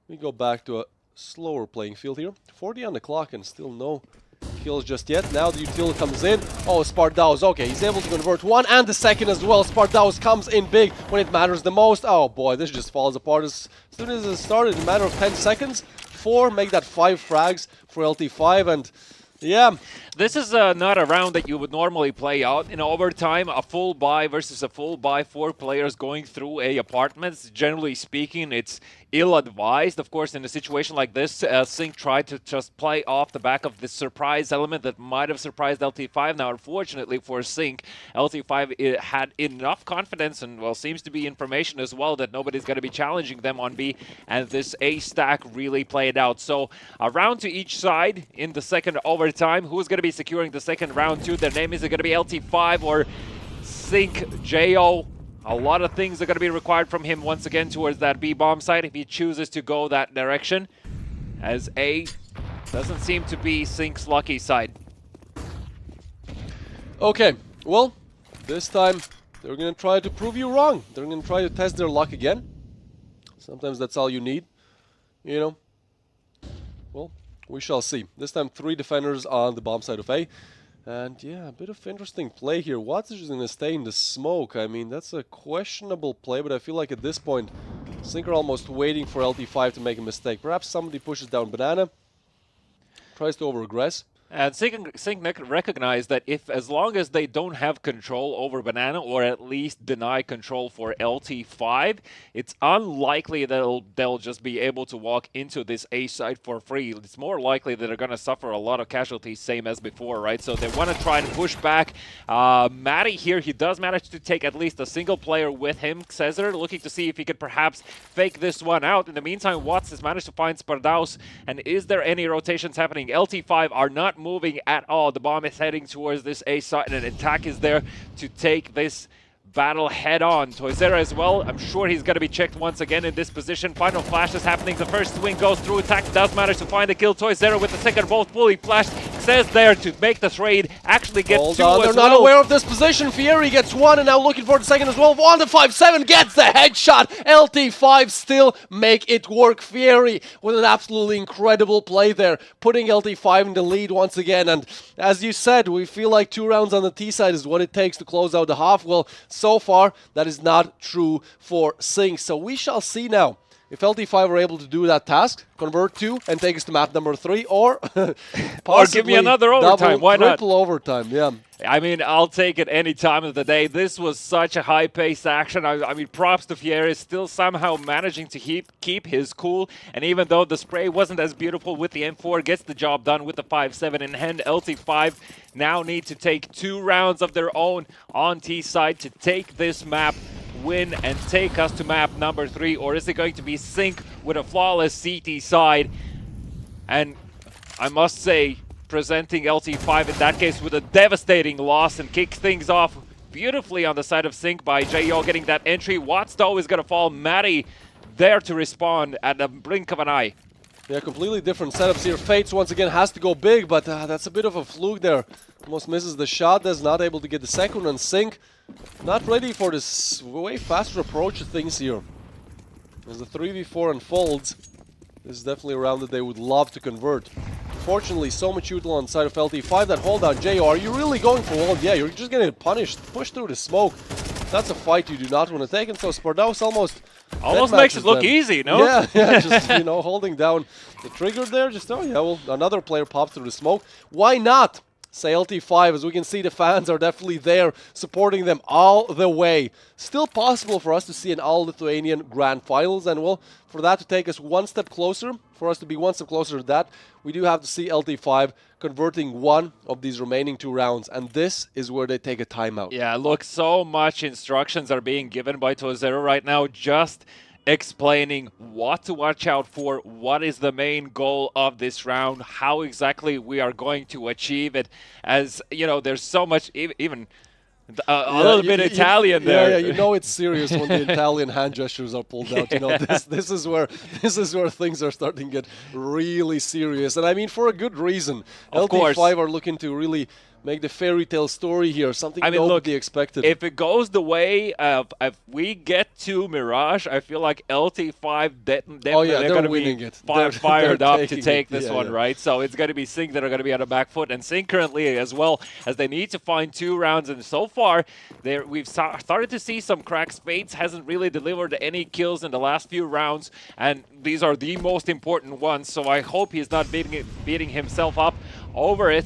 we go back to a slower playing field here. 40 on the clock and still no kills just yet. Now the util comes in. Oh, Spardaus. Okay, he's able to convert one and the second as well. Spardaus comes in big when it matters the most. Oh boy, this just falls apart as soon as it started. In a matter of 10 seconds, 4 make that 5 frags for LT5, and yeah. This is not a round that you would normally play out in overtime. A full buy versus a full buy, 4 players going through a apartment. Generally speaking, it's ill-advised. Of course, in a situation like this, Sync tried to just play off the back of the surprise element that might have surprised LT5. Now, unfortunately for Sync, LT5 had enough confidence and, well, seems to be information as well that nobody's going to be challenging them on B, and this A stack really played out. So, a round to each side in the second overtime. Who's going to be securing the second round too? Their name is it going to be LT5 or Sync Jo? A lot of things are going to be required from him once again towards that B bomb site if he chooses to go that direction, as A doesn't seem to be Sync's lucky side. Okay, well, this time they're going to try to prove you wrong. They're going to try to test their luck again. Sometimes that's all you need, Well, we shall see. This time 3 defenders on the bomb side of A. And yeah, a bit of interesting play here. Watts is going to stay in the smoke. I mean, that's a questionable play, but I feel like at this point, Sync are almost waiting for LT5 to make a mistake. Perhaps somebody pushes down Banana, tries to over-aggress. And Sync recognize that as long as they don't have control over Banana, or at least deny control for LT5, it's unlikely that they'll just be able to walk into this A site for free. It's more likely that they're going to suffer a lot of casualties, same as before, right? So they want to try and push back. Matty here, he does manage to take at least a single player with him. Cesar looking to see if he could perhaps fake this one out. In the meantime, Watts has managed to find Spardaus. And is there any rotations happening? LT5 are not moving at all. The bomb is heading towards this A site, and an attack is there to take this battle head on. Toysera as well. I'm sure he's going to be checked once again in this position. Final flash is happening. The first swing goes through. Attack does manage to find the kill. Toysera with the second bolt fully flashed. Says there to make the trade. Actually gets 2 They're not aware of this position. Fieri gets 1 and now looking for the second as well. 1 to 5-7 gets the headshot. LT5 still make it work. Fieri with an absolutely incredible play there, putting LT5 in the lead once again. And as you said, we feel like 2 rounds on the T side is what it takes to close out the half. Well, so far, that is not true for Sync. So we shall see now if LT5 are able to do that task, convert 2 and take us to map number 3, or possibly or give me another overtime. Why not? Triple overtime, yeah. I mean, I'll take it any time of the day. This was such a high-paced action. I mean, props to Fieri, still somehow managing to keep his cool. And even though the spray wasn't as beautiful with the M4, gets the job done with the 5-7 in hand. LT5 now need to take 2 rounds of their own on T side to take this map, win, and take us to map number 3. Or is it going to be Sync with a flawless CT side? And I must say, presenting LT5 in that case with a devastating loss, and kicks things off beautifully on the side of Sync by Jo getting that entry. Watts though is going to fall. Matty there to respond at the blink of an eye. Yeah, completely different setups here. Fates once again has to go big, but that's a bit of a fluke there. Almost misses the shot. That's not able to get the second one. Sync not ready for this way faster approach to things here. As the 3v4 unfolds, this is definitely a round that they would love to convert. Unfortunately, so much util on the side of LT5. That hold down, Jo, are you really going for wall? Yeah, you're just getting punished, pushed through the smoke. That's a fight you do not want to take, and so Spardaus almost makes it look easy, no? Yeah, just, holding down the trigger there. Just, oh yeah, well, another player popped through the smoke. Why not? Say LT5, as we can see, the fans are definitely there, supporting them all the way. Still possible for us to see an all-Lithuanian Grand Finals, and well, for that to take us one step closer, for us to be one step closer to that, we do have to see LT5 converting one of these remaining 2 rounds, and this is where they take a timeout. Yeah, look, so much instructions are being given by Toysera right now, just explaining what to watch out for, what is the main goal of this round, how exactly we are going to achieve it. As, there's so much, even A little bit Italian there. Yeah, you know it's serious when the Italian hand gestures are pulled out. You know, this is where things are starting to get really serious, and I mean for a good reason. Of LT5 are looking to really make the fairy tale story here, something nobody expected. If it goes the way of if we get to Mirage, I feel like LT5 they're going to be fired up to take this one, right? So it's going to be Sync that are going to be on the back foot, and Sync currently as well, as they need to find 2 rounds, and so far we've started to see some cracks. Fates hasn't really delivered any kills in the last few rounds, and these are the most important ones, so I hope he's not beating himself up over it.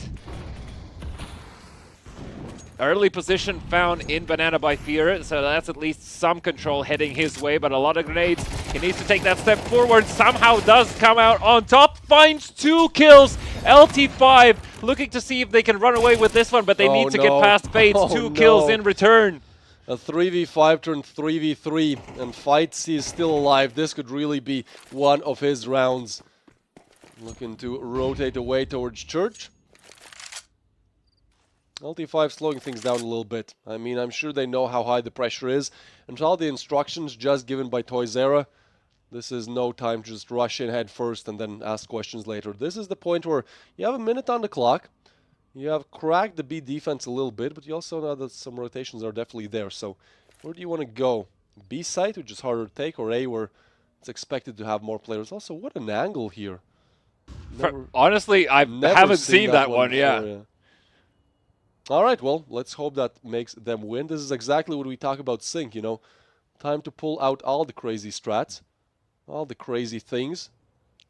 Early position found in Banana by Fear, so that's at least some control heading his way, but a lot of grenades. He needs to take that step forward, somehow does come out on top, finds 2 kills. LT5 looking to see if they can run away with this one, but they need to get past Fates. 2 kills in return. A 3v5 turned 3v3, and Fightsy is still alive. This could really be one of his rounds. Looking to rotate away towards Church. LT5 slowing things down a little bit. I mean, I'm sure they know how high the pressure is. And with all the instructions just given by Toyzera, this is no time to just rush in head first and then ask questions later. This is the point where you have a minute on the clock. You have cracked the B defense a little bit, but you also know that some rotations are definitely there. So where do you want to go? B site, which is harder to take, or A, where it's expected to have more players? Also, what an angle here. Honestly, I haven't seen that one, yeah. All right, well, let's hope that makes them win. This is exactly what we talk about Sync, you know. Time to pull out all the crazy strats, all the crazy things.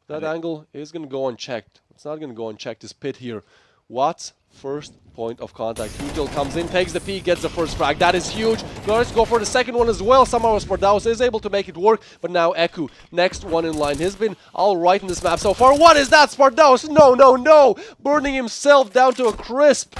That angle is going to go unchecked. It's not going to go unchecked, this pit here. Watts, first point of contact. Util comes in, takes the P, gets the first frag. That is huge. Let's go for the second one as well. Somehow Spardaus is able to make it work, but now Eku, next one in line. He's been all right in this map so far. What is that, Spardaus? No, no, no! Burning himself down to a crisp.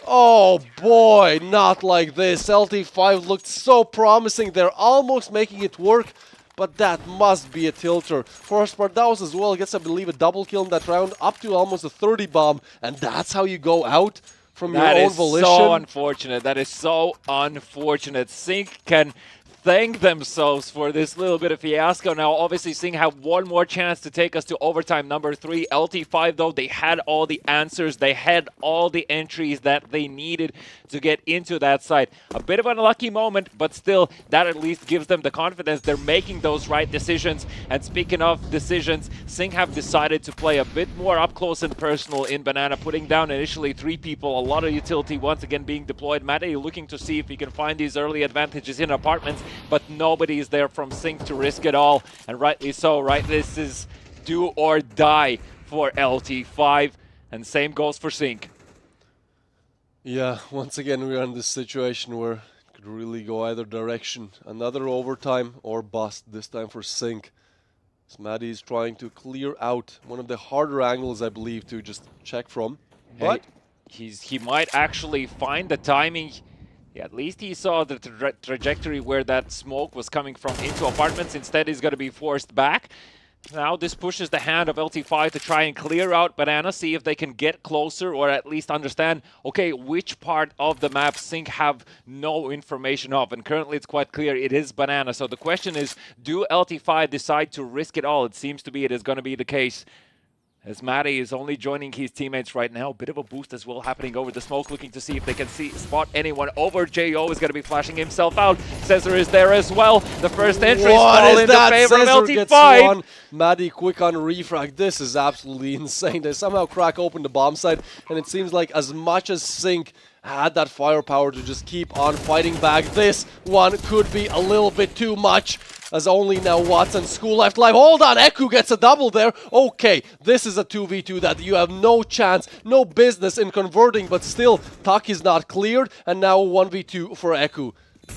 Oh boy, not like this. LT5 looked so promising. They're almost making it work, but that must be a tilter. For Spardaus as well, gets, I believe, a double kill in that round, up to almost a 30 bomb, and that's how you go out from your own volition. That is so unfortunate. That is so unfortunate. Sync can thank themselves for this little bit of fiasco. Now, obviously, Sing have one more chance to take us to overtime number 3. LT5, though, they had all the answers. They had all the entries that they needed to get into that side. A bit of an unlucky moment, but still, that at least gives them the confidence. They're making those right decisions. And speaking of decisions, Sing have decided to play a bit more up close and personal in Banana, putting down initially 3 people, a lot of utility once again being deployed. Matty looking to see if he can find these early advantages in apartments, but nobody is there from Sync to risk it all, and rightly so, right? This is do or die for LT5, and same goes for Sync. Yeah, once again we are in this situation where it could really go either direction. Another overtime or bust, this time for Sync. Smaddy is trying to clear out one of the harder angles, I believe, to just check from. But he might actually find the timing. Yeah, at least he saw the trajectory where that smoke was coming from into apartments. Instead, he's going to be forced back. Now this pushes the hand of LT5 to try and clear out Banana, see if they can get closer or at least understand, okay, which part of the map Sync have no information of. And currently it's quite clear it is Banana. So the question is, do LT5 decide to risk it all? It seems to be it is going to be the case, as Matty is only joining his teammates right now. Bit of a boost as well happening over the smoke, looking to see if they can spot anyone over. JO is going to be flashing himself out. Cesar is there as well. The first entry fall in the favor of LT5. Matty quick on refrag. This is absolutely insane. They somehow crack open the bomb side, and it seems like as much as Sync had that firepower to just keep on fighting back, this one could be a little bit too much, as only now Watts and School left live. Hold on, Eku gets a double there. Okay, this is a 2v2 that you have no chance, no business in converting, but still, Tuck is not cleared, and now 1v2 for Eku.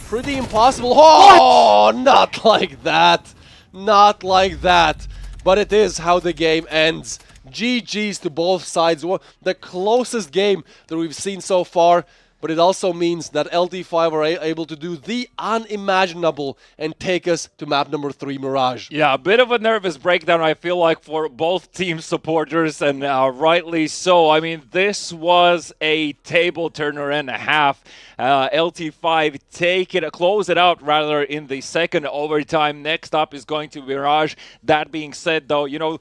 Pretty impossible. Oh, what? Not like that. Not like that. But it is how the game ends. GG's to both sides. The closest game that we've seen so far. but it also means that LT5 are able to do the unimaginable and take us to map number 3, Mirage. Yeah, a bit of a nervous breakdown, I feel like, for both team supporters, and rightly so. I mean, this was a table turner and a half. LT5 close it out rather in the second overtime. Next up is going to Mirage. That being said, though, you know,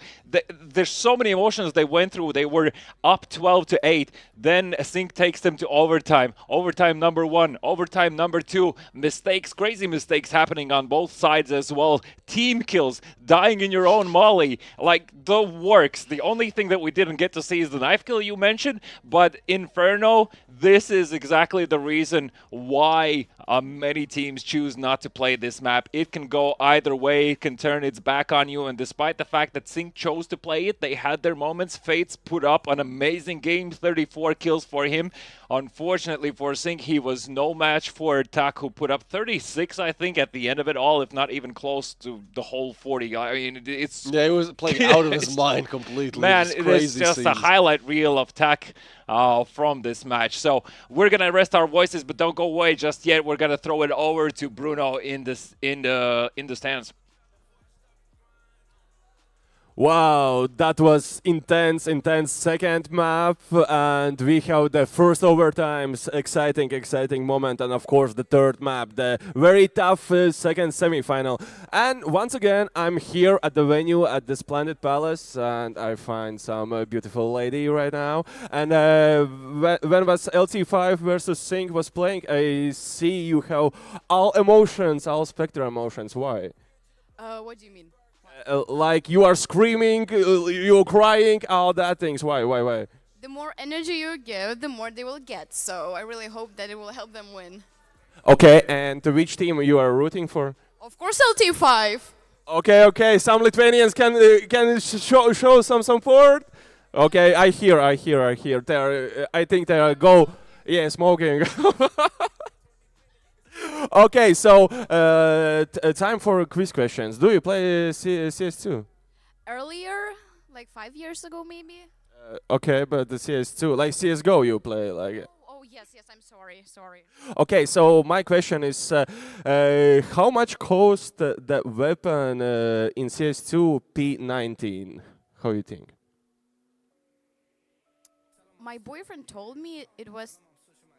there's so many emotions they went through. They were up 12-8. Then Sync takes them to overtime. Overtime number 1, overtime number 2. Mistakes, crazy mistakes happening on both sides as well. Team kills, dying in your own molly, like the works. The only thing that we didn't get to see is the knife kill you mentioned, but Inferno, this is exactly the reason why many teams choose not to play this map. It can go either way, it can turn its back on you, and despite the fact that Sync chose to play it, they had their moments. Fates put up an amazing game, 34 kills for him. Unfortunately for Sync, he was no match for Tak, who put up 36, I think, at the end of it all, if not even close to the whole 40. I mean, it's... Yeah, he was playing out of his mind completely. Man, it is just a highlight reel of Tak from this match. So we're going to rest our voices, but don't go away just yet. We're going to throw it over to Bruno in the stands. Wow, that was intense second map, and we have the first overtimes, exciting moment, and of course the third map, the very tough second semi-final. And once again, I'm here at the venue at the Splendid Palace, and I find some beautiful lady right now. And when was LT5 versus Sync was playing, I see you have all emotions, all spectrum emotions. Why? What do you mean? Like you are screaming, you're crying, all that things. Why? The more energy you give, the more they will get. So I really hope that it will help them win. Okay, and to which team you are rooting for? Of course, LT5. Okay. Some Lithuanians can show some support. Okay, I hear. I think they are smoking. Okay, so time for quiz questions. Do you play CS2? Earlier, like 5 years ago, maybe. Okay, but the CS2, like CS:GO, you play like. Oh yes, I'm sorry. Okay, so my question is, how much cost that weapon in CS2 P19? How do you think? My boyfriend told me it was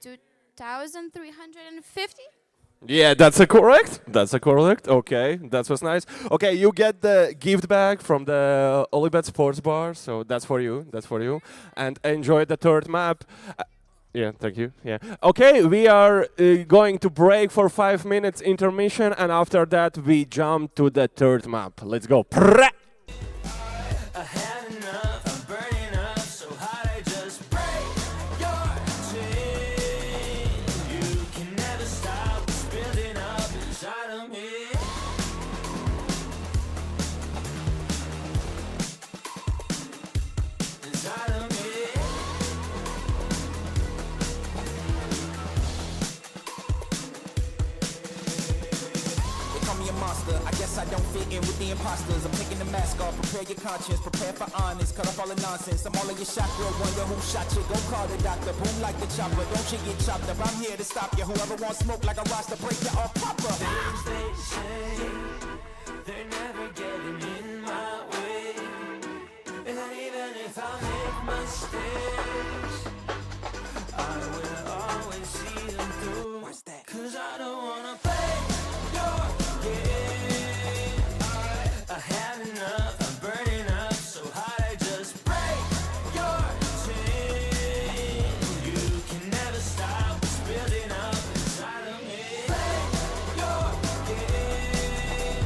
2,350. Yeah, that's a correct. Okay, that was nice. Okay, you get the gift bag from the Olybet sports bar, so that's for you. And enjoy the third map. Yeah, thank you. Yeah. Okay, we are going to break for 5 minutes intermission, and after that we jump to the third map. Let's go. I guess I don't fit in with the imposters. I'm taking the mask off, prepare your conscience, prepare for honest, cut off all the nonsense. I'm all in your chakra, wonder who shot you. Go call the doctor, boom like the chopper. Don't you get chopped up, I'm here to stop you. Whoever wants smoke like a roster, break you off proper. Things they say, they're never getting in my way. And even if I make mistakes, I will always see them through. What's that? 'Cause I don't wanna play your game. I had enough, I'm burning up so hot I just break your chain. You can never stop what's building up inside of me. Play your game.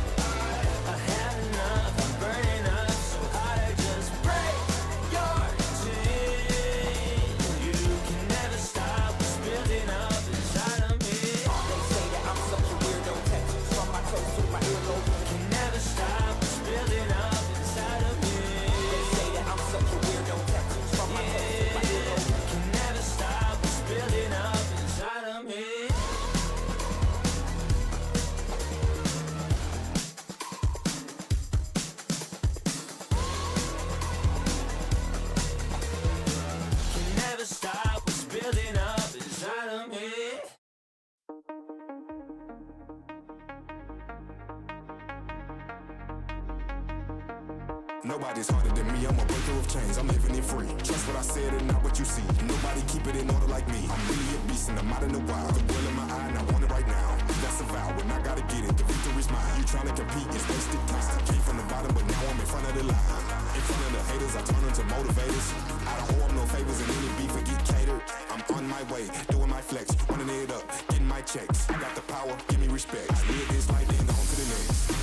Nobody's harder than me, I'm a breaker of chains, I'm living it free. Trust what I said and not what you see. Nobody keep it in order like me. I'm really a beast and I'm out in the wild. The boil in my eye and I want it right now. That's a vow, when I gotta get it, the victory's mine. You tryna compete, it's wasted time. Came from the bottom, but now I'm in front of the line. In front of the haters, I turn them to motivators. I don't owe them no favors and any beef and get catered. I'm on my way, doing my flex, running it up, getting my checks. I got the power, give me respect. I live this life, then on to the next.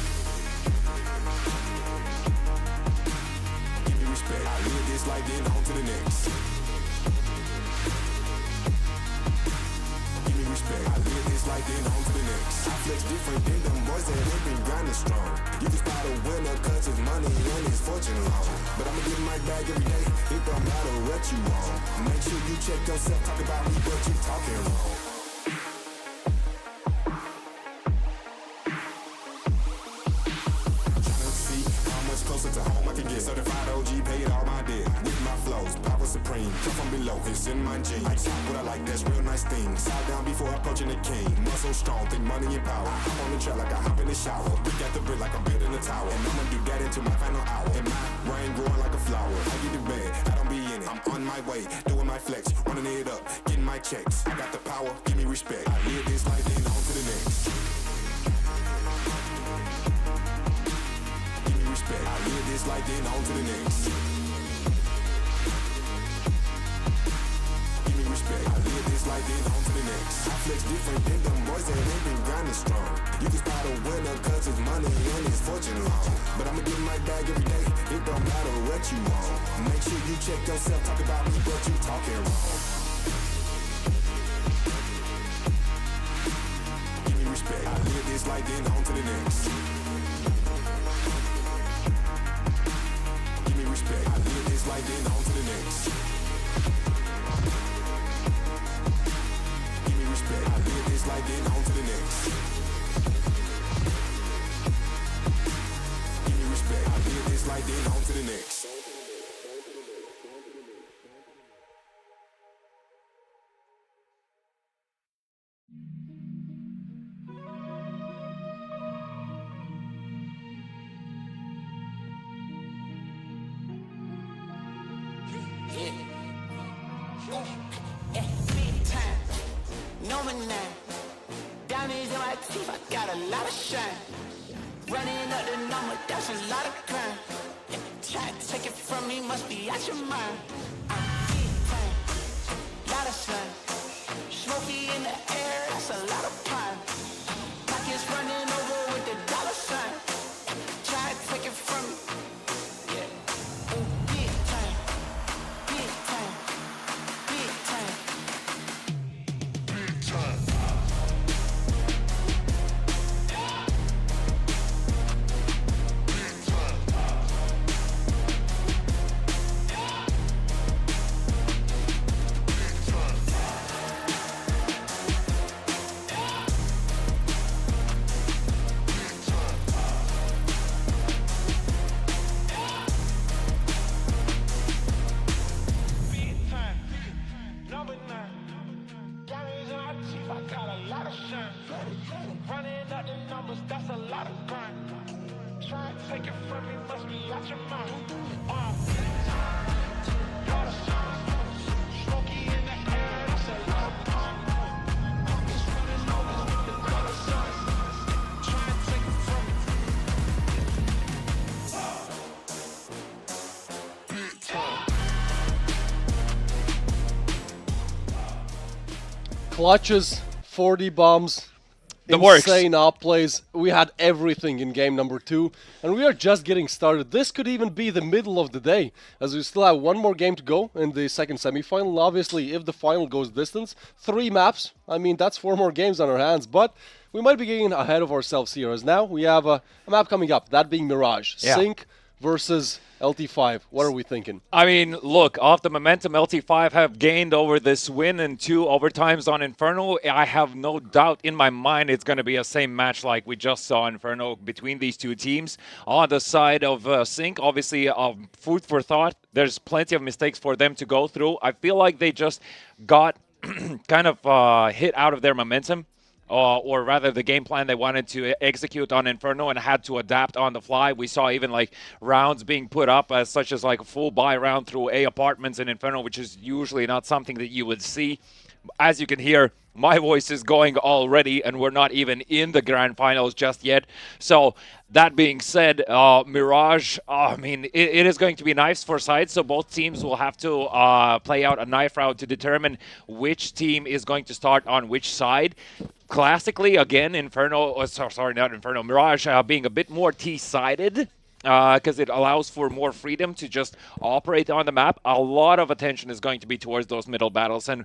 Respect. I live this life, then on to the next. Give me respect. I live this life, then on to the next. I flex different than them boys that ain't been grinding strong. You can spot a winner cause his money and his fortune long. But I'ma get my bag every day, it don't matter what you want. Make sure you check yourself, talk about me, but you talking wrong. Closer to home I can get certified OG, paid all my debt. With my flows, power supreme, come from below, it's in my genes. I talk what I like, that's real nice things. Side down before approaching the king. Muscle strong, think money and power. Hop on the track like I hop in the shower. Brick at the brick like I'm building a tower. And I'ma do that into my final hour. And my brain growing like a flower. I get the bed, I don't be in it. I'm on my way, doing my flex, running it up, getting my checks. I got the power, give me respect. I live this life, then on to the next. Respect. I live this life, then on to the next. Give me respect. I live this life, then on to the next. I flex different than them boys that ain't been grinding strong. You can spot a winner cause his money and his fortune long. But I'ma get my bag every day, it don't matter what you want. Make sure you check yourself, talk about me, but you talking wrong. Give me respect. I live this life, then on to the next. Respect. I live this life, then on to the next. Give me respect. I live this life, then on to the next. Give me respect. I live this life, then on to the next. Diamonds in my teeth, I got a lot of shine. Running up the number, that's a lot of crime. Try to take it from me, must be out your mind. Big time, lot of sun. Smoky in the air, that's a lot of pine. Pockets running over with the dollar sign. Try to take it from me. Big time, big time, big time. Big time. Running up the numbers, that's a lot of crime. Try to take it from me, must be out your mind. Lot of smoky in the air, that's a lot of crime. Pockets running over with the dollar signs. Try to take it from me. Big time. Clutches, 40 bombs, the works. Insane outplays. We had everything in game number 2, and we are just getting started. This could even be the middle of the day, as we still have one more game to go in the second semi-final. Obviously, if the final goes distance, 3 maps. I mean, that's 4 more games on our hands, but we might be getting ahead of ourselves here, as now we have a map coming up, that being Mirage. Yeah. Sync versus LT5. What are we thinking? I mean, look, off the momentum, LT5 have gained over this win and 2 overtimes on Inferno. I have no doubt in my mind it's going to be a same match like we just saw Inferno between these two teams. On the side of Sync, obviously, food for thought. There's plenty of mistakes for them to go through. I feel like they just got kind of hit out of their momentum. or rather the game plan they wanted to execute on Inferno and had to adapt on the fly. We saw even like rounds being put up as such as like a full buy round through A apartments in Inferno, which is usually not something that you would see. As you can hear, my voice is going already, and we're not even in the grand finals just yet. So that being said, Mirage, I mean, it is going to be knives for sides, so both teams will have to play out a knife round to determine which team is going to start on which side. Classically, again, Mirage being a bit more T-sided, because it allows for more freedom to just operate on the map. A lot of attention is going to be towards those middle battles, and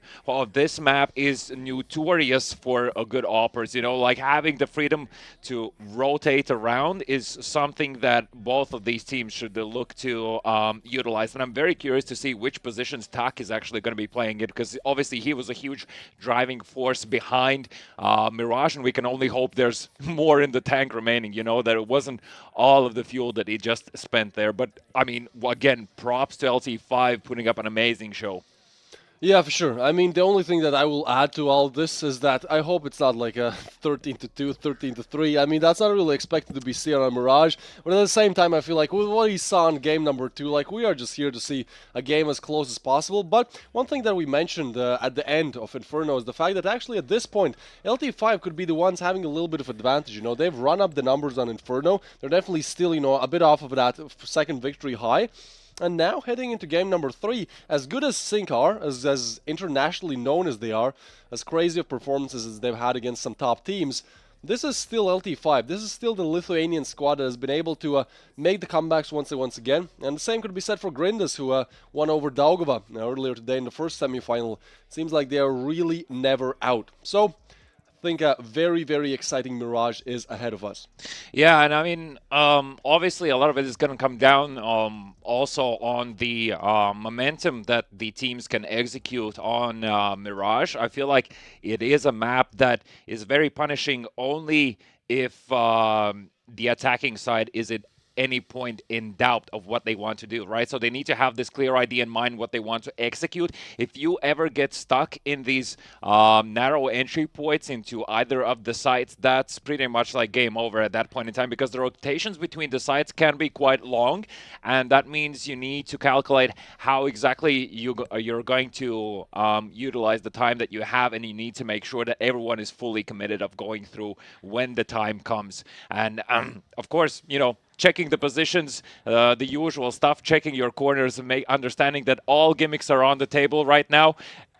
this map is notorious for a good oppers. You know, like having the freedom to rotate around is something that both of these teams should look to utilize. And I'm very curious to see which positions Tak is actually going to be playing it, because obviously he was a huge driving force behind Mirage, and we can only hope there's more in the tank remaining, you know, that it wasn't all of the fuel that he just spent there. But, I mean, again, props to LT5 putting up an amazing show. Yeah, for sure. I mean, the only thing that I will add to all this is that I hope it's not like a 13-2, 13-3. I mean, that's not really expected to be seen on Mirage. But at the same time, I feel like with what he saw in game number 2, like, we are just here to see a game as close as possible. But one thing that we mentioned at the end of Inferno is the fact that actually at this point, LT5 could be the ones having a little bit of advantage. You know, they've run up the numbers on Inferno. They're definitely still, you know, a bit off of that second victory high. And now, heading into game number 3, as good as Sync are, as internationally known as they are, as crazy of performances as they've had against some top teams, this is still LT5. This is still the Lithuanian squad that has been able to make the comebacks once again. And the same could be said for Grindus, who won over Daugava earlier today in the first semi-final. Seems like they are really never out. So, I think a very, very exciting Mirage is ahead of us. Yeah, and I mean, obviously a lot of it is going to come down also on the momentum that the teams can execute on Mirage. I feel like it is a map that is very punishing only if the attacking side is at any point in doubt of what they want to do, right? So they need to have this clear idea in mind what they want to execute. If you ever get stuck in these narrow entry points into either of the sites, that's pretty much like game over at that point in time, because the rotations between the sites can be quite long, and that means you need to calculate how exactly you're going to utilize the time that you have, and you need to make sure that everyone is fully committed of going through when the time comes. And of course, you know, checking the positions, the usual stuff, checking your corners, and understanding that all gimmicks are on the table right now.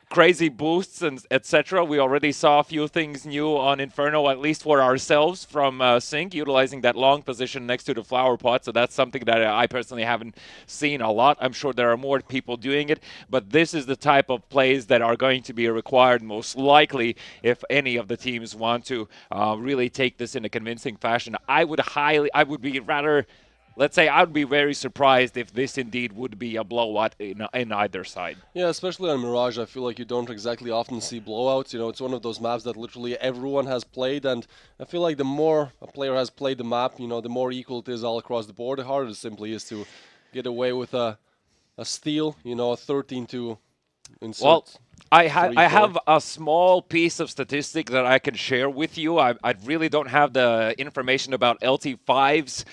Crazy boosts and etc. We already saw a few things new on Inferno, at least for ourselves, from Sync, utilizing that long position next to the flower pot. So that's something that I personally haven't seen a lot. I'm sure there are more people doing it, but this is the type of plays that are going to be required most likely if any of the teams want to really take this in a convincing fashion. I would be rather, let's say, I would be very surprised if this indeed would be a blowout in either side. Yeah, especially on Mirage, I feel like you don't exactly often see blowouts. You know, it's one of those maps that literally everyone has played, and I feel like the more a player has played the map, you know, the more equal it is all across the board. The harder it simply is to get away with a steal, you know, a 13-2 insert. Well, I have a small piece of statistic that I can share with you. I really don't have the information about LT5's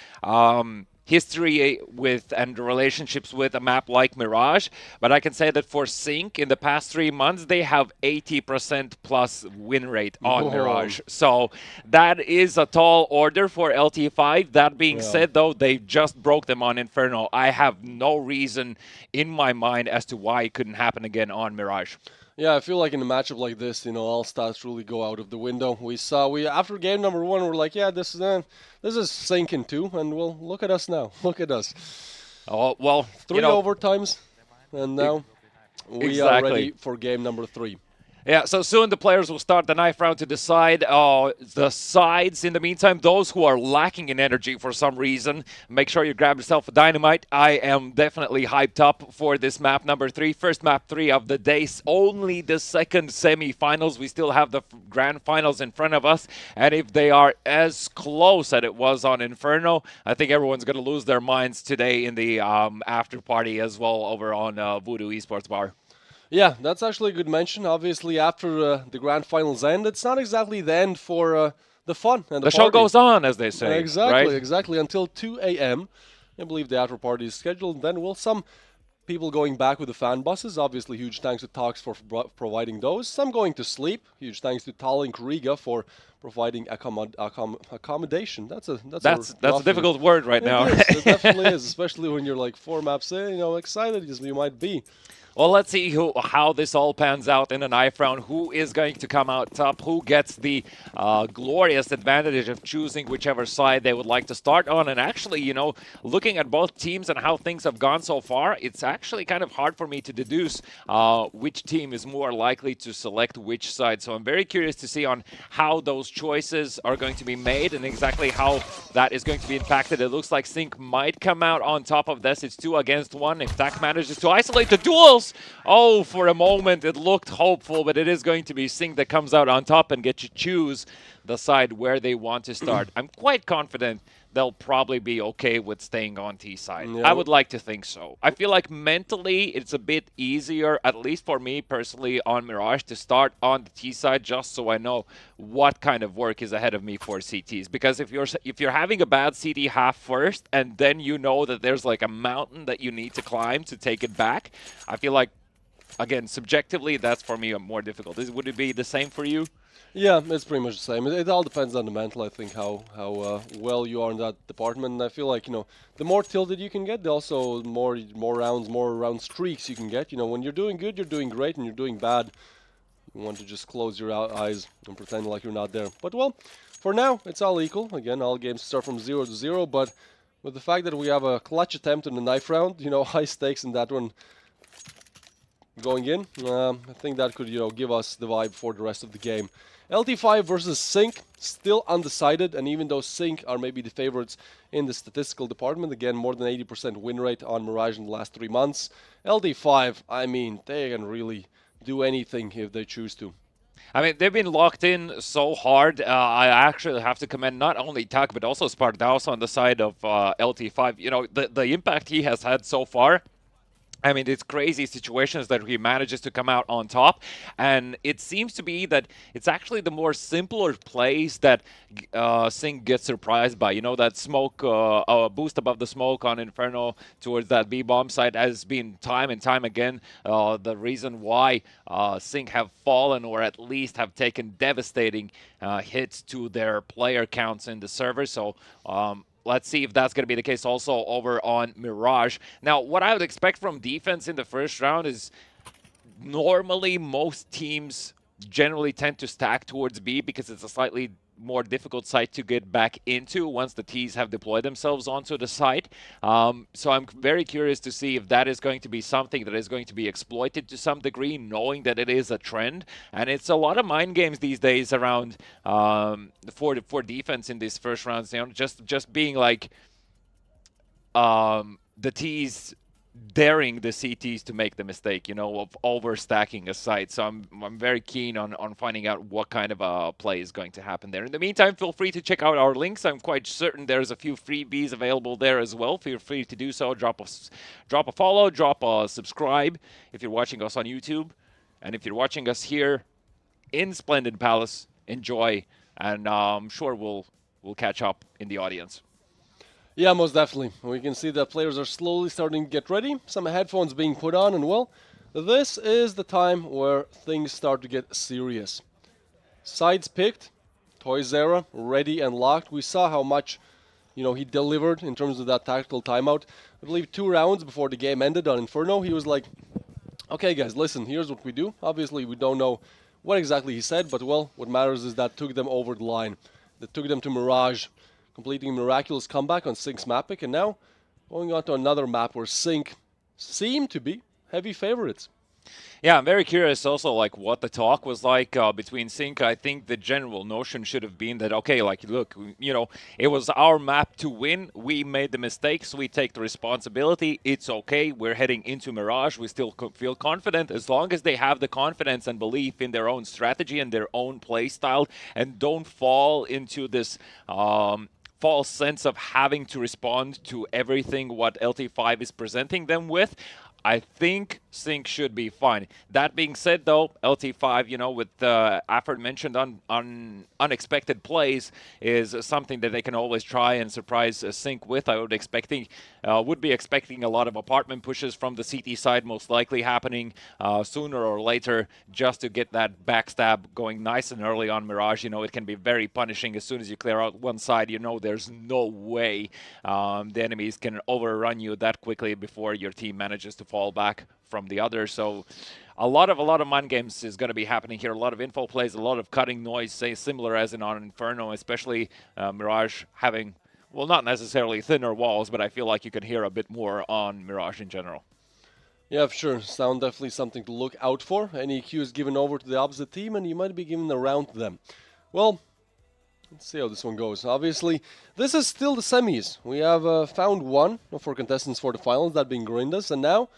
history with and relationships with a map like Mirage, but I can say that for Sync in the past 3 months they have 80% plus win rate on Mirage. So that is a tall order for LT5. That being said, though, they just broke them on Inferno. I have no reason in my mind as to why it couldn't happen again on Mirage. Yeah, I feel like in a matchup like this, you know, all stats really go out of the window. We after game number 1, we're like, yeah, this is sinking too, and well, look at us now. Look at us. Oh well, 3 overtimes, and now we are ready for game number 3. Yeah, so soon the players will start the knife round to decide the sides. In the meantime, those who are lacking in energy for some reason, make sure you grab yourself a dynamite. I am definitely hyped up for this map number 3. First map 3 of the day. Only the second semi-finals. We still have the grand finals in front of us. And if they are as close as it was on Inferno, I think everyone's going to lose their minds today in the after party as well over on Voodoo Esports Bar. Yeah, that's actually a good mention. Obviously, after the grand finals end, it's not exactly the end for the fun and The the show party. goes on, as they say, Exactly, right? exactly. Until 2 a.m. I believe the after party is scheduled. Then some people going back with the fan buses. Obviously, huge thanks to Talks for providing those. Some going to sleep. Huge thanks to Tallink Riga for providing accommodation. That's a a difficult word right now. It definitely is, especially when you're like 4 maps in. Excited as you might be. Well, let's see how this all pans out in a knife round. Who is going to come out top? Who gets the glorious advantage of choosing whichever side they would like to start on? And actually, looking at both teams and how things have gone so far, it's actually kind of hard for me to deduce which team is more likely to select which side. So I'm very curious to see on how those choices are going to be made and exactly how that is going to be impacted. It looks like Sync might come out on top of this. It's 2 against 1. If Tak manages to isolate the duels, oh, for a moment it looked hopeful, but it is going to be Sync that comes out on top and gets to choose the side where they want to start. I'm quite confident they'll probably be okay with staying on T side. Yeah. I would like to think so. I feel like mentally it's a bit easier, at least for me personally, on Mirage to start on the T side, just so I know what kind of work is ahead of me for CTs. Because if you're having a bad CT half first, and then you know that there's like a mountain that you need to climb to take it back, I feel like, again, subjectively, that's for me more difficult. Would it be the same for you? Yeah, it's pretty much the same. It all depends on the mental, I think, how well you are in that department. And I feel like, the more tilted you can get, the also more round streaks you can get. When you're doing good, you're doing great, and you're doing bad, you want to just close your eyes and pretend like you're not there. But, well, for now, it's all equal. Again, all games start from 0-0, but with the fact that we have a clutch attempt in the knife round, high stakes in that one going in, I think that could, give us the vibe for the rest of the game. LT5 versus Sync, still undecided, and even though Sync are maybe the favorites in the statistical department, again, more than 80% win rate on Mirage in the last 3 months, LT5, I mean, they can really do anything if they choose to. I mean, they've been locked in so hard. I actually have to commend not only Tak, but also Spardaus on the side of LT5. The impact he has had so far, I mean, it's crazy situations that he manages to come out on top, and it seems to be that it's actually the more simpler plays that Sync gets surprised by. That smoke, boost above the smoke on Inferno towards that B-bomb site has been time and time again the reason why Sync have fallen, or at least have taken devastating hits to their player counts in the server. So let's see if that's going to be the case also over on Mirage. Now, what I would expect from defense in the first round is normally most teams generally tend to stack towards B because it's a slightly more difficult site to get back into once the Ts have deployed themselves onto the site. So I'm very curious to see if that is going to be something that is going to be exploited to some degree, knowing that it is a trend. And it's a lot of mind games these days around for defense in these first rounds. Just being like the Ts daring the CTs to make the mistake, of overstacking a site. So I'm very keen on finding out what kind of a play is going to happen there. In the meantime, feel free to check out our links. I'm quite certain there's a few freebies available there as well. Feel free to do so. Drop a follow, drop a subscribe if you're watching us on YouTube. And if you're watching us here in Splendid Palace, enjoy. And I'm sure we'll catch up in the audience. Yeah, most definitely. We can see that players are slowly starting to get ready. Some headphones being put on, and well, this is the time where things start to get serious. Sides picked, Toyzera ready and locked. We saw how much, he delivered in terms of that tactical timeout. I believe 2 rounds before the game ended on Inferno, he was like, okay guys, listen, here's what we do. Obviously, we don't know what exactly he said, but well, what matters is that took them over the line. That took them to Mirage, completing a miraculous comeback on Sync's map pick, and now going on to another map where Sync seem to be heavy favorites. Yeah, I'm very curious also what the talk was like between Sync. I think the general notion should have been that, okay, look, it was our map to win. We made the mistakes. We take the responsibility. It's okay. We're heading into Mirage. We still feel confident as long as they have the confidence and belief in their own strategy and their own play style and don't fall into this false sense of having to respond to everything what LT5 is presenting them with. I think Sync should be fine. That being said, though, LT5, you know, with the aforementioned unexpected plays, is something that they can always try and surprise Sync with. I would be expecting a lot of apartment pushes from the CT side, most likely happening sooner or later, just to get that backstab going nice and early on Mirage. You know, it can be very punishing as soon as you clear out one side. You know, there's no way the enemies can overrun you that quickly before your team manages to fall back from the other. So a lot of mind games is going to be happening here. A lot of info plays, a lot of cutting noise, say similar as in on Inferno, especially Mirage having, well, not necessarily thinner walls, but I feel like you can hear a bit more on Mirage in general. Yeah, for sure. Sound definitely something to look out for. Any cues given over to the opposite team, and you might be given a round to them. Well, let's see how this one goes. Obviously, this is still the semis. We have found one of our contestants for the finals, that being Grindas, and now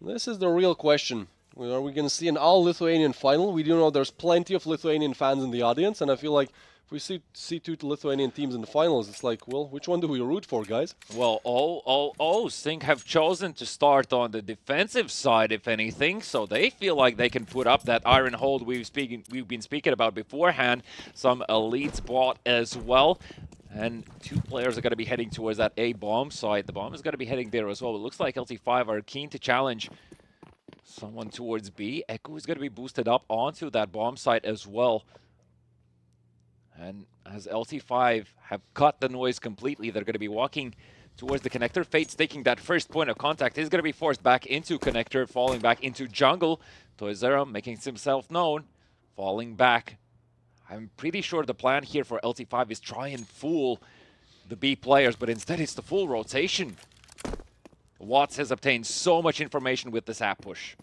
this is the real question. Are we going to see an all-Lithuanian final? We do know there's plenty of Lithuanian fans in the audience, and I feel like if we see two Lithuanian teams in the finals, it's like, well, which one do we root for, guys? Well, Sync have chosen to start on the defensive side, if anything, so they feel like they can put up that iron hold we've been speaking about beforehand. Some elites bought as well. And two players are going to be heading towards that A bomb site. The bomb is going to be heading there as well. It looks like LT5 are keen to challenge someone towards B. Echo is going to be boosted up onto that bomb site as well. And as LT5 have cut the noise completely, they're going to be walking towards the connector. Fate's taking that first point of contact. He's going to be forced back into connector, falling back into jungle. Toyzera making himself known, falling back. I'm pretty sure the plan here for LT5 is try and fool the B players, but instead it's the full rotation. Watts has obtained so much information with this app push.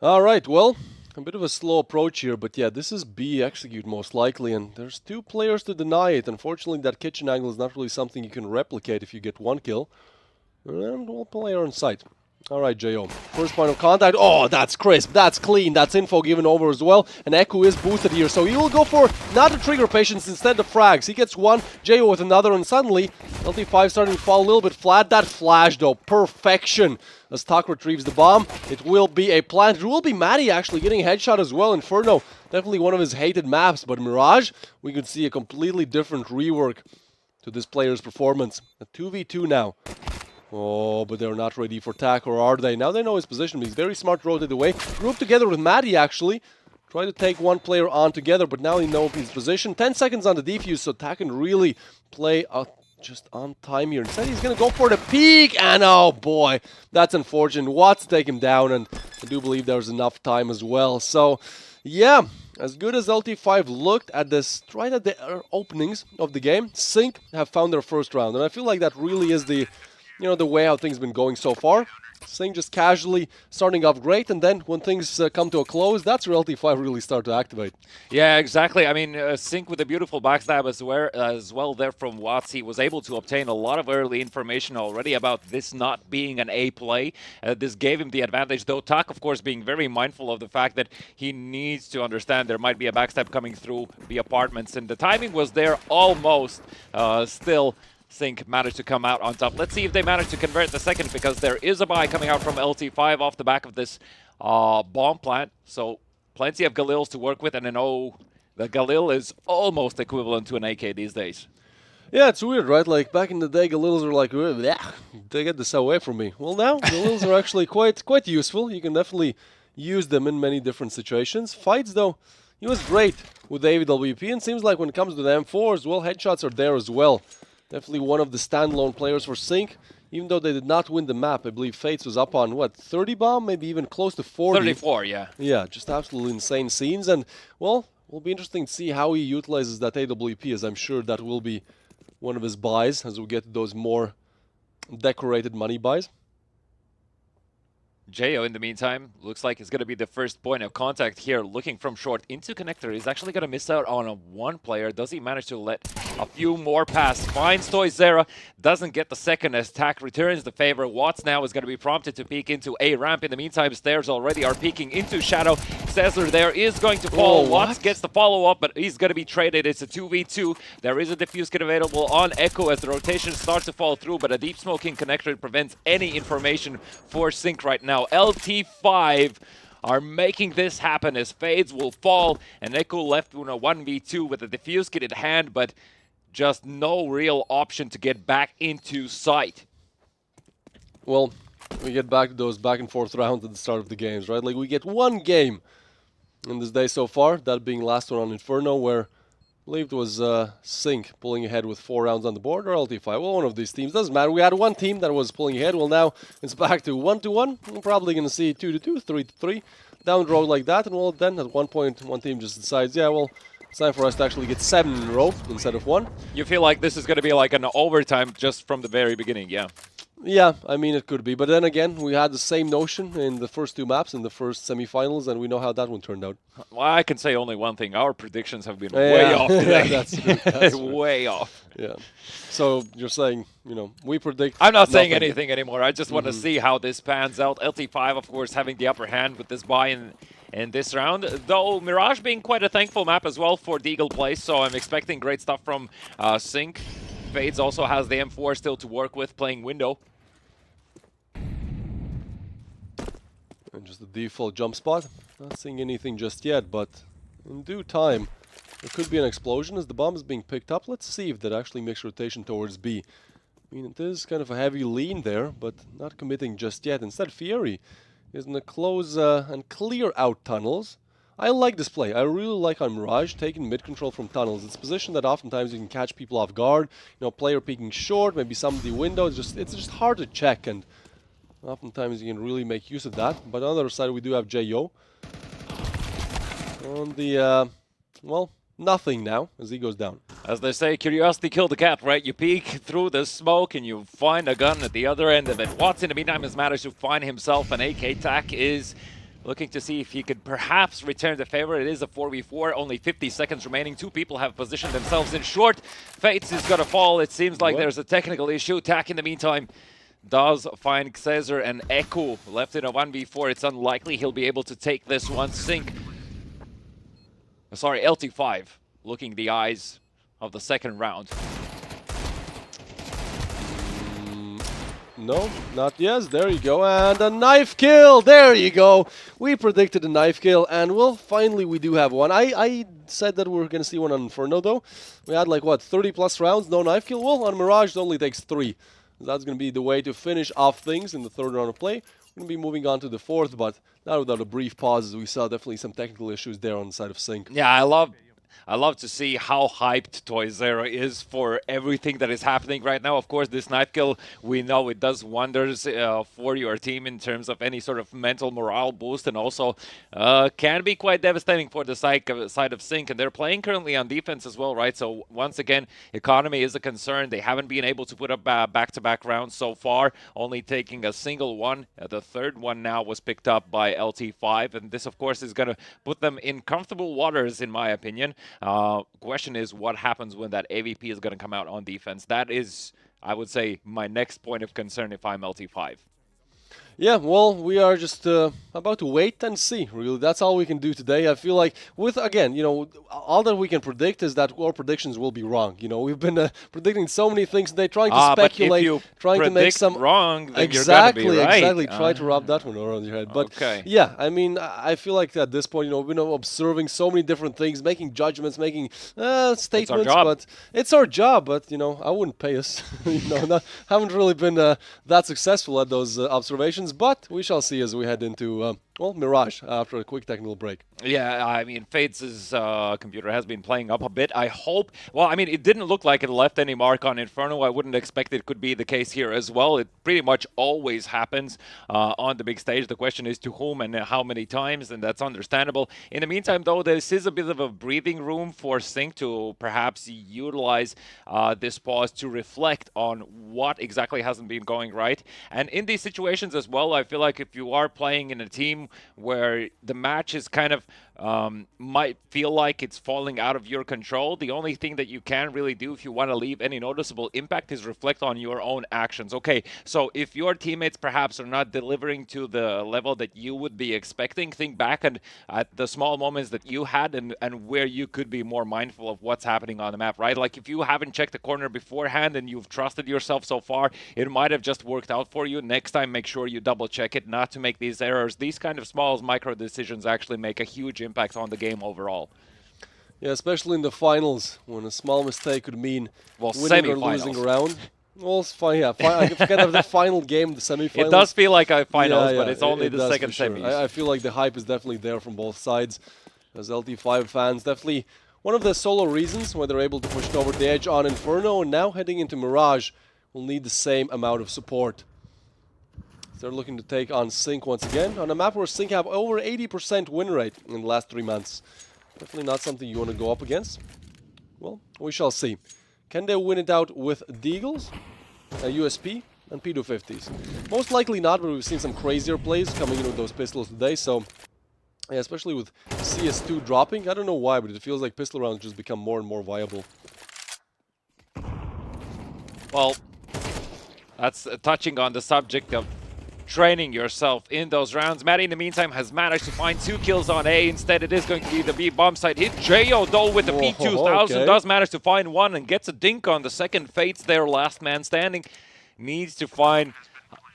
All right, well, a bit of a slow approach here, but yeah, this is B execute most likely, and there's two players to deny it. Unfortunately, that kitchen angle is not really something you can replicate if you get one kill. And one player on site. All right, Jo. First point of contact. Oh, that's crisp. That's clean. That's info given over as well. And Echo is boosted here, so he will go for not the trigger patience, instead the frags. He gets one, Jo with another, and suddenly LT5 starting to fall a little bit flat. That flash, though, perfection. As Tak retrieves the bomb, it will be a plant. It will be Maddie actually getting a headshot as well. Inferno, definitely one of his hated maps, but Mirage, we could see a completely different rework to this player's performance. A 2v2 now. Oh, but they're not ready for Tak, or are they? Now they know his position, but he's very smart to rotate away. Group together with Maddie, actually. Try to take one player on together, but now he knows his position. 10 seconds on the defuse, so Tak can really play just on time here. Instead, he's going to go for the peek, and oh boy, that's unfortunate. Watts take him down, and I do believe there's enough time as well. So, yeah, as good as LT5 looked at this, right at the openings of the game, Sync have found their first round, and I feel like that really is the way how things have been going so far. Sync just casually starting off great, and then when things come to a close, that's where LT5 really start to activate. Yeah, exactly. I mean, Sync with a beautiful backstab as well there from Watts. He was able to obtain a lot of early information already about this not being an A play. This gave him the advantage, though Tak, of course, being very mindful of the fact that he needs to understand there might be a backstab coming through the apartments, and the timing was there almost. Still, Sync managed to come out on top. Let's see if they manage to convert the second, because there is a buy coming out from LT5 off the back of this bomb plant. So plenty of Galils to work with, and the Galil is almost equivalent to an AK these days. Yeah, it's weird, right? Like back in the day, Galils were like, they get this away from me. Well, now Galils are actually quite useful. You can definitely use them in many different situations. Fights, though, he was great with the AWP, and seems like when it comes to the M4s, well, headshots are there as well. Definitely one of the standalone players for Sync, even though they did not win the map. I believe Fates was up on, 30 bomb? Maybe even close to 40. 34, yeah. Yeah, just absolutely insane scenes. And, well, it'll be interesting to see how he utilizes that AWP, as I'm sure that will be one of his buys as we get those more decorated money buys. Jo, in the meantime, looks like it's going to be the first point of contact here, looking from short into connector. He's actually going to miss out on one player. Does he manage to let A few more pass. Finds Toyzera. Doesn't get the second as Tack returns the favor. Watts now is going to be prompted to peek into A ramp. In the meantime, Stairs already are peeking into Shadow. Sessler there is going to fall. Watts gets the follow-up, but he's going to be traded. It's a 2v2. There is a defuse kit available on Echo as the rotation starts to fall through, but a deep smoking connector prevents any information for Sync right now. LT5 are making this happen as Fades will fall, and Echo left in a 1v2 with a defuse kit in hand, but just no real option to get back into sight. Well, we get back to those back and forth rounds at the start of the games, right? Like, we get one game in this day so far, that being last one on Inferno, where I believe it was Sync pulling ahead with 4 rounds on the board, or LT5. Well, one of these teams. Doesn't matter. We had one team that was pulling ahead. Well, now it's back to 1-1. We're probably going to see 2-2, 3-3, down the road like that. And, well, then at one point, one team just decides, yeah, well, it's time for us to actually get 7 in a row instead of 1. You feel like this is going to be like an overtime just from the very beginning, yeah? Yeah, I mean, it could be. But then again, we had the same notion in the first 2 maps, in the first semifinals, and we know how that one turned out. Well, I can say only one thing. Our predictions have been way off today. Yeah, that's true. That's way off. Yeah. So you're saying, you know, we predict I'm not nothing. saying anything anymore. I just want to see how this pans out. LT5, of course, having the upper hand with this buy in this round. Though Mirage being quite a thankful map as well for Deagle play, so I'm expecting great stuff from Sync. Fades also has the M4 still to work with, playing Window. And just the default jump spot. Not seeing anything just yet, but in due time, there could be an explosion as the bomb is being picked up. Let's see if that actually makes rotation towards B. I mean, it is kind of a heavy lean there, but not committing just yet. Instead, Fieri is going to close and clear out tunnels. I like this play. I really like on Mirage taking mid-control from tunnels. It's a position that oftentimes you can catch people off guard. You know, player peeking short, maybe somebody window. It's just hard to check, and oftentimes you can really make use of that. But on the other side, we do have J.O. on the, well, nothing now as he goes down. As they say, curiosity killed the cat, right? You peek through the smoke and you find a gun at the other end of it. Watts, in the meantime, has managed to find himself an AK. Tack is looking to see if he could perhaps return the favor. It is a 4v4, only 50 seconds remaining. 2 people have positioned themselves in short. Fates is going to fall. It seems like there's a technical issue. Tack, in the meantime, does find Xezer and Echo left in a 1v4. It's unlikely he'll be able to take this one. Sync. Sorry, LT5 looking the eyes of the second round. No, not yes. There you go. And a knife kill. There you go. We predicted a knife kill, and well, finally we do have one. I said that we were going to see one on Inferno, though. We had like, what, 30+ rounds, no knife kill? Well, on Mirage, it only takes 3. That's going to be the way to finish off things in the third round of play. We're going to be moving on to the fourth, but not without a brief pause, as we saw definitely some technical issues there on the side of Sync. Yeah, I love to see how hyped Toyzera is for everything that is happening right now. Of course, this knife kill, we know it does wonders for your team in terms of any sort of mental morale boost, and also can be quite devastating for the side of Sync. And they're playing currently on defense as well, right? So once again, economy is a concern. They haven't been able to put up back-to-back rounds so far, only taking a single one. The third one now was picked up by LT5, and this, of course, is going to put them in comfortable waters, in my opinion. Question is, what happens when that AVP is going to come out on defense? That is, I would say, my next point of concern if I'm LT5. Yeah, well, we are just about to wait and see, really. That's all we can do today. I feel like with, again, you know, all that we can predict is that our predictions will be wrong. You know, we've been predicting so many things today, trying to speculate, trying to make some wrong, then exactly, you're gonna be right. Exactly. Try to wrap that one around your head. But okay. Yeah, I mean, I feel like at this point, you know, we've been observing so many different things, making judgments, making statements. But it's our job. But you know, I wouldn't pay us. You know, haven't really been that successful at those observations. But we shall see as we head into, well, Mirage after a quick technical break. Yeah, I mean, Fades' computer has been playing up a bit. I hope... Well, I mean, it didn't look like it left any mark on Inferno. I wouldn't expect it could be the case here as well. It pretty much always happens on the big stage. The question is to whom and how many times, and that's understandable. In the meantime, though, this is a bit of a breathing room for Sync to perhaps utilize this pause to reflect on what exactly hasn't been going right. And in these situations as well, I feel like if you are playing in a team where the match is kind of might feel like it's falling out of your control. The only thing that you can really do if you want to leave any noticeable impact is reflect on your own actions. Okay, so if your teammates perhaps are not delivering to the level that you would be expecting, think back at the small moments that you had and where you could be more mindful of what's happening on the map, right? Like if you haven't checked the corner beforehand and you've trusted yourself so far, it might have just worked out for you. Next time, make sure you double check it, not to make these errors. These kind of small micro decisions actually make a huge impact on the game overall. Yeah, especially in the finals, when a small mistake could mean winning or losing a round. Well, it's fine, yeah. I forget of the final game, the semifinals. It does feel like a finals, but it's only the second semis. I feel like the hype is definitely there from both sides. As LT5 fans, definitely one of the solo reasons why they're able to push it over the edge on Inferno, and now heading into Mirage will need the same amount of support. They're looking to take on Sync once again, on a map where Sync have over 80% win rate in the last 3 months. Definitely not something you want to go up against. Well, we shall see. Can they win it out with Deagles, USP, and P250s? Most likely not, but we've seen some crazier plays coming in with those pistols today, so... Yeah, especially with CS2 dropping. I don't know why, but it feels like pistol rounds just become more and more viable. Well, that's touching on the subject of training yourself in those rounds. Maddie, in the meantime, has managed to find 2 kills on A. Instead, it is going to be the B bomb site hit. Jo, though, with the P2000, does manage to find one and gets a dink on the second. Fate's their last man standing. Needs to find,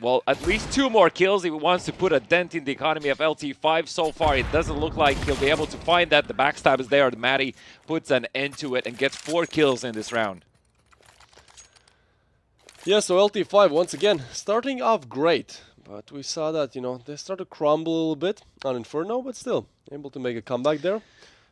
well, at least 2 more kills if he wants to put a dent in the economy of LT5. So far, it doesn't look like he'll be able to find that. The backstab is there. Maddie puts an end to it and gets 4 kills in this round. Yeah, so LT5, once again, starting off great. But we saw that, you know, they started to crumble a little bit on Inferno, but still able to make a comeback there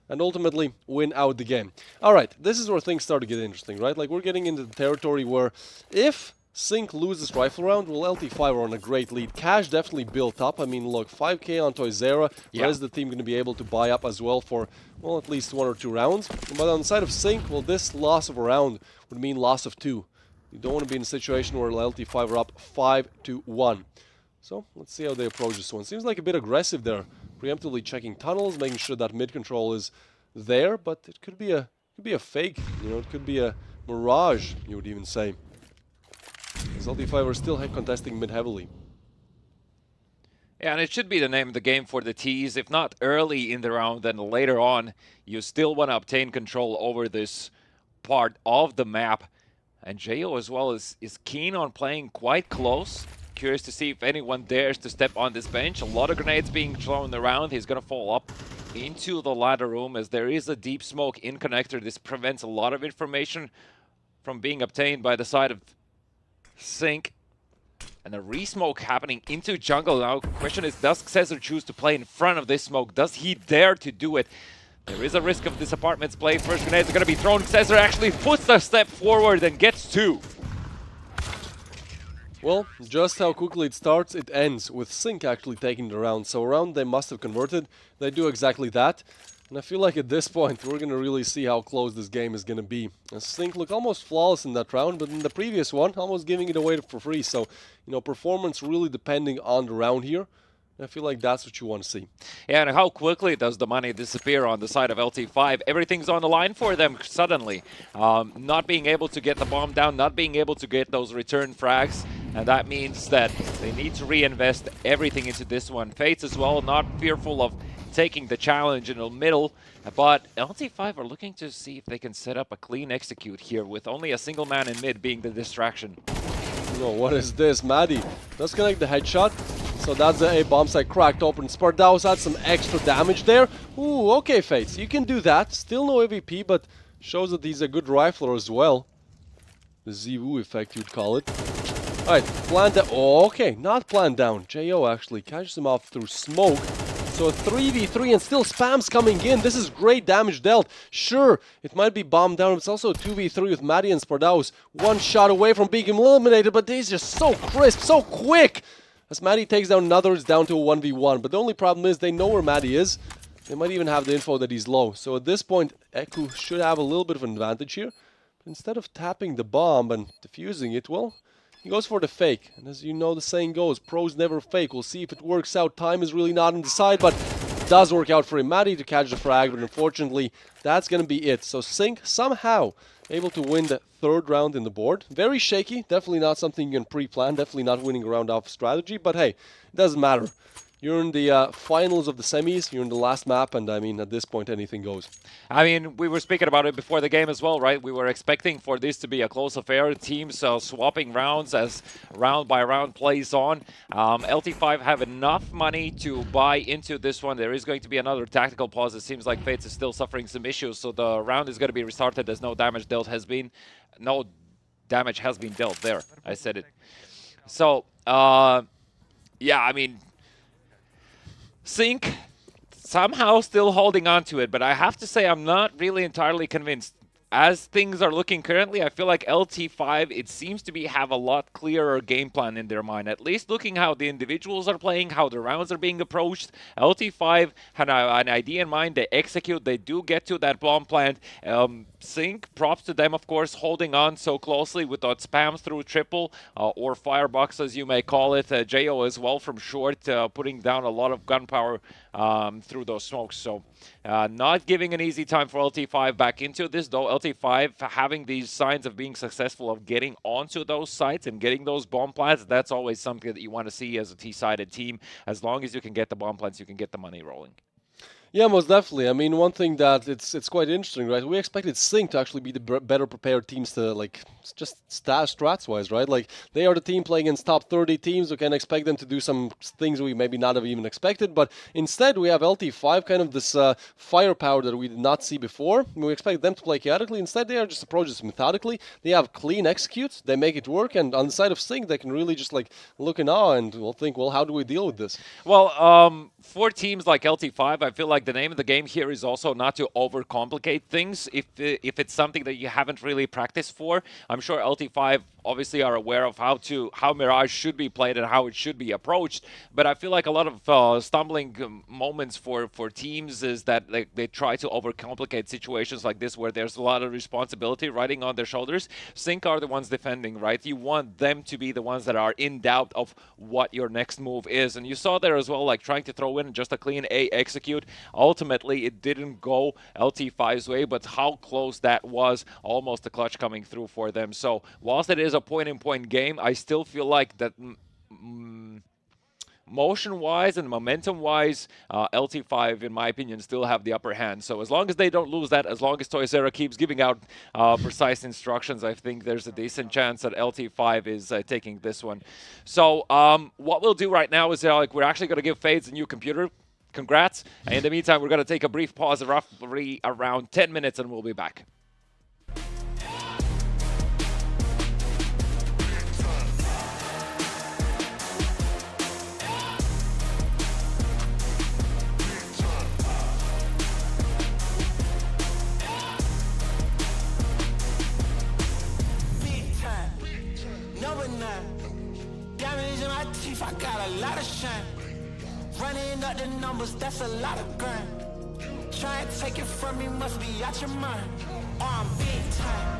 and ultimately win out the game. All right, this is where things start to get interesting, right? Like, we're getting into the territory where if Sync loses rifle round, well, LT5 are on a great lead. Cash definitely built up. I mean, look, 5k on Toysera. Yeah. Is the team going to be able to buy up as well for, well, at least 1 or 2 rounds? But on the side of Sync, well, this loss of a round would mean loss of 2. You don't want to be in a situation where LT5 are up 5-1. So, let's see how they approach this one. Seems like a bit aggressive there. Preemptively checking tunnels, making sure that mid-control is there, but it could be a fake. You know, it could be a mirage, you would even say. As LT5 are still contesting mid heavily. Yeah, and it should be the name of the game for the T's. If not early in the round, then later on, you still want to obtain control over this part of the map. And Jo as well is keen on playing quite close. Curious to see if anyone dares to step on this bench. A lot of grenades being thrown around. He's going to fall up into the ladder room as there is a deep smoke in connector. This prevents a lot of information from being obtained by the side of Sync. And a re-smoke happening into jungle now. Question is, does Xezr choose to play in front of this smoke? Does he dare to do it? There is a risk of this apartment's play. First grenades are going to be thrown. Xezr actually puts a step forward and gets 2. Well, just how quickly it starts, it ends with Sync actually taking the round. So a round they must have converted. They do exactly that. And I feel like at this point, we're going to really see how close this game is going to be. As Sync look almost flawless in that round, but in the previous one, almost giving it away for free. So, you know, performance really depending on the round here. I feel like that's what you want to see. Yeah, and how quickly does the money disappear on the side of LT5? Everything's on the line for them suddenly. Not being able to get the bomb down, not being able to get those return frags. And that means that they need to reinvest everything into this one. Fates as well, not fearful of taking the challenge in the middle. But LT5 are looking to see if they can set up a clean execute here with only a single man in mid being the distraction. No, what is this? Maddie does connect the headshot. So that's the A bomb site cracked open. Spardaus had some extra damage there. Ooh, okay, Fates, you can do that. Still no AVP, but shows that he's a good rifler as well. The Zivu effect, you'd call it. Alright, plan down. Oh, okay, not plan down. Jo actually catches him off through smoke. So a 3v3 and still spams coming in. This is great damage dealt. Sure, it might be bombed down. It's also a 2v3 with Maddie and Spardaus. 1 shot away from being eliminated, but he's just so crisp, so quick. As Maddie takes down another, it's down to a 1v1. But the only problem is they know where Maddie is. They might even have the info that he's low. So at this point, Eku should have a little bit of an advantage here. But instead of tapping the bomb and defusing it, well, he goes for the fake. And as you know, the saying goes, pros never fake. We'll see if it works out. Time is really not on the side, but does work out for Imadi to catch the frag, but unfortunately, that's going to be it. So Sync somehow able to win the third round in the board. Very shaky, definitely not something you can pre-plan, definitely not winning a round off strategy, but hey, it doesn't matter. You're in the finals of the semis, you're in the last map, and I mean, at this point, anything goes. I mean, we were speaking about it before the game as well, right? We were expecting for this to be a close affair, teams swapping rounds as round by round plays on. LT5 have enough money to buy into this one. There is going to be another tactical pause. It seems like Fates is still suffering some issues, so the round is going to be restarted as no damage dealt has been. No damage has been dealt there. I said it. So, yeah, I mean, Sync somehow still holding on to it, but I have to say I'm not really entirely convinced. As things are looking currently, I feel like LT5, it seems to have a lot clearer game plan in their mind. At least looking how the individuals are playing, how the rounds are being approached. LT5 had an idea in mind. They execute. They do get to that bomb plant. Sync, props to them, of course, holding on so closely with that spam through triple or firebox, as you may call it. Jo as well from short, putting down a lot of gunpowder through those smokes. So not giving an easy time for LT5 back into this, though. LT5 having these signs of being successful of getting onto those sites and getting those bomb plants, that's always something that you want to see as a T-sided team. As long as you can get the bomb plants, you can get the money rolling. Yeah, most definitely. I mean, one thing that it's quite interesting, right? We expected Sync to actually be the better prepared teams to, like, just strats-wise, right? Like, they are the team playing against top 30 teams. We can expect them to do some things we maybe not have even expected. But instead, we have LT5, kind of this firepower that we did not see before. We expect them to play chaotically. Instead, they are just approaching this methodically. They have clean executes. They make it work. And on the side of Sync, they can really just, like, look in awe and will think, well, how do we deal with this? Well, for teams like LT5, I feel like the name of the game here is also not to overcomplicate things. If it's something that you haven't really practiced for, I'm sure LT5 obviously are aware of how Mirage should be played and how it should be approached. But I feel like a lot of stumbling moments for teams is that they try to overcomplicate situations like this where there's a lot of responsibility riding on their shoulders. Sync are the ones defending, right? You want them to be the ones that are in doubt of what your next move is. And you saw there as well, like trying to throw in just a clean A execute. Ultimately, it didn't go LT5's way, but how close that was, almost a clutch coming through for them. So whilst it is a point-in-point game, I still feel like that motion-wise and momentum-wise, LT5, in my opinion, still have the upper hand. So as long as they don't lose that, as long as Toysera keeps giving out precise instructions, I think there's a decent chance that LT5 is taking this one. So what we'll do right now is we're actually going to give Fades a new computer. Congrats. And in the meantime, we're going to take a brief pause, roughly around 10 minutes, and we'll be back. Diamonds in my teeth, I got a lot of shine. Running up the numbers, that's a lot of grind. Try and take it from me, must be out your mind. I'm big time,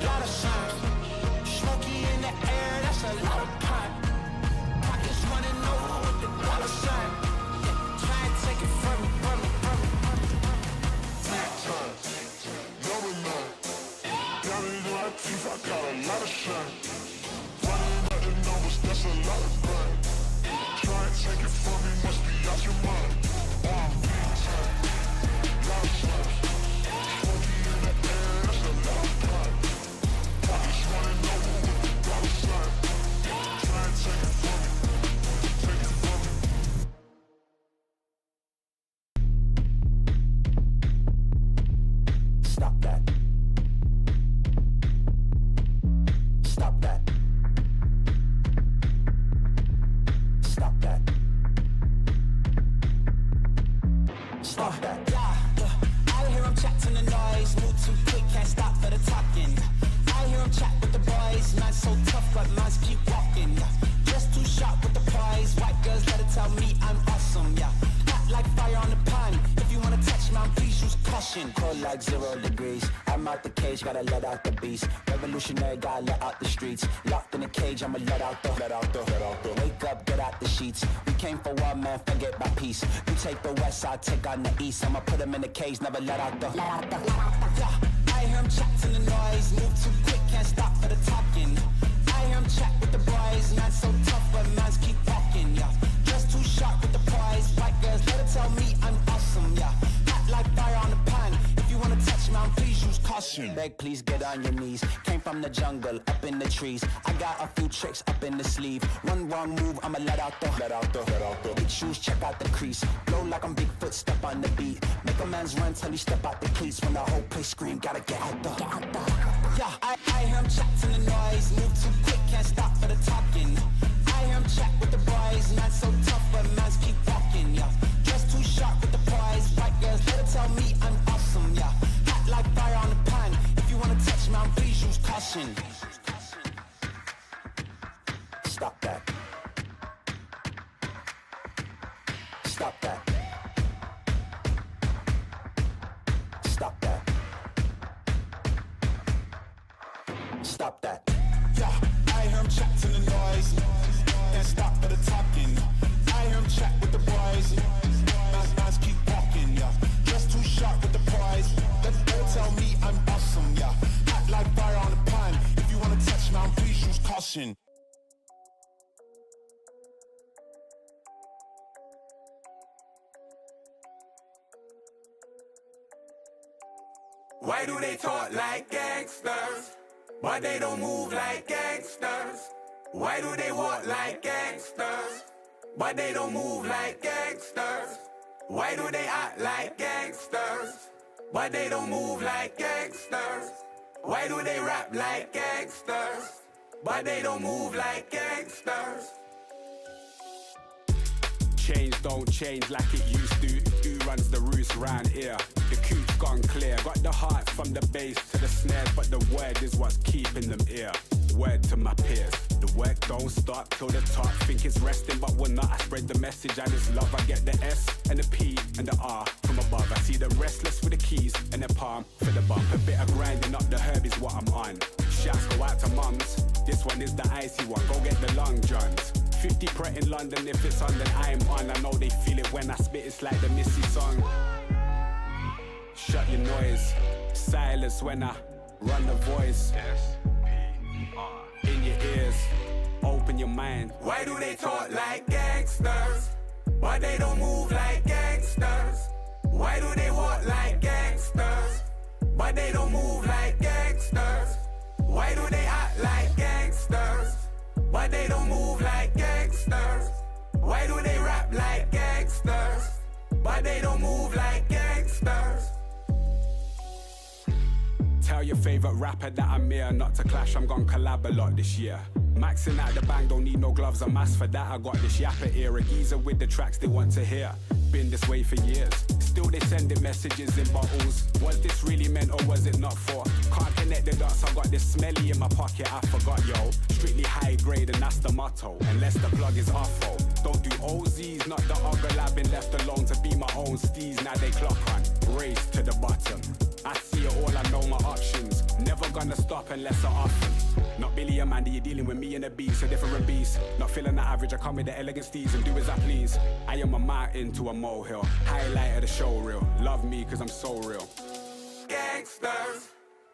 lot of shine. Smoky in the air, that's a lot of pine. Pockets running over with the dollar sign. Try and take it from me, from me. Big time, number 9. Diamonds in my teeth, I got a lot of shine. Running up the numbers, that's a lot of grind. Try and take it from me, must be out your mind. Big time, lot of shine. Smoky in the air, that's a lot of pine. Pockets running over with the dollar sign. Try and take it from me, take it from me. Stop that. Stop that. Stop that. Stop that. I hear him chat to the noise. Move too quick, can't stop for the talking. I hear him chat with the boys. Man so tough, but man's keep walking. Just too sharp with the prize. White girls let it tell me I'm awesome. Yeah, hot like fire on the pan. If you wanna touch me, please use caution. Cold like 0 degrees. I'm out the cage, gotta let out the beast. Revolutionary, gotta let out the streets. Locked in a cage, I'ma let out the. Wake up, get out the sheets. We came for war, man, forget about peace. You take the west, I take on the east. I'ma put him in the cage, never let out the. Yeah, I hear him chat to the noise. Move too quick, can't stop for the talking. I hear him chat with the boys. Man so tough, but mans keep walking. Yeah, just too sharp with the prize. White girls, let her tell me I'm awesome. Yeah, hot like fire on the pan. If you wanna touch me, please use caution. Beg, please get on your knees. Came from the jungle, up in the trees. I got a few tricks up in the sleeve. One wrong move, I'ma let out the. Big shoes, check out the crease. Blow like I'm Bigfoot, step on the beat. Make a man's run till he step out the cleats. When the whole place scream, gotta get out the. Yeah, I hear him chat to the noise. Move too quick, can't stop for the talking. I hear him chat with the boys. Man so tough, but mans keep walking. Yeah, just too sharp with the prize. White girls, let her tell me I'm awesome. Yeah, hot like fire on the pan. If you wanna touch me, please use caution. Stop that. Stop that. Stop that. Stop that. Yeah, I hear him chat to the noise. Can't stop for the talking. I hear him chat with the boys. Mans keep walking, yeah. Just too sharp with the prize. Let her tell me I'm awesome, yeah. Hot like fire on the pan. If you wanna touch me, please use caution. Why do they talk like gangsters, but they don't move like gangsters? Why do they walk like gangsters, but they don't move like gangsters? Why do they act like gangsters, but they don't move like gangsters? Why do they rap like gangsters, but they don't move like gangsters? Change don't change like it used to. Who runs the roost round here? The coop's gone clear. Got the heart from the bass to the snares, but the word is what's keeping them here. Word to my peers. The work don't stop till the top. Think it's resting, but we're not. I spread the message, I just love. I get the S and the P and the R from above. I see the restless with the keys and the palm for the bump. A bit of grinding up the herb is what I'm on. Shouts go out to mums. This one is the icy one. Go get the long johns. 50 Pret in London, if it's on then I'm on. I know they feel it when I spit, it's like the Missy song. Shut your noise, silence when I run the voice. S-P-R. In your ears, open your mind. Why do they talk like gangsters, but they don't move like gangsters? Why do they walk like gangsters, but they don't move like gangsters? Why do they act like gangsters, but they don't move like gangsters? Why do they rap like gangsters, but they don't move like gangsters? Tell your favorite rapper that I'm here, not to clash, I'm gon' collab a lot this year. Maxing out the bang, don't need no gloves or mask for that. I got this yapper ear, a geezer with the tracks they want to hear. Been this way for years, still they sending messages in bottles. Was this really meant or was it not for? Can't connect the dots, I got this smelly in my pocket, I forgot yo. Strictly high grade and that's the motto, unless the plug is awful. Don't do OZs, not the other lab, been left alone to be my own steez. Now they clock on, race to the bottom. I see it all, I know my options. Never gonna stop unless I often. Not Billy and Mandy, you're dealing with me and a beast, a different beast. Not feeling the average, I come with the elegant steez and do as I please. I am a mountain to a molehill, highlight of the show reel. Love me cause I'm so real. Gangsters,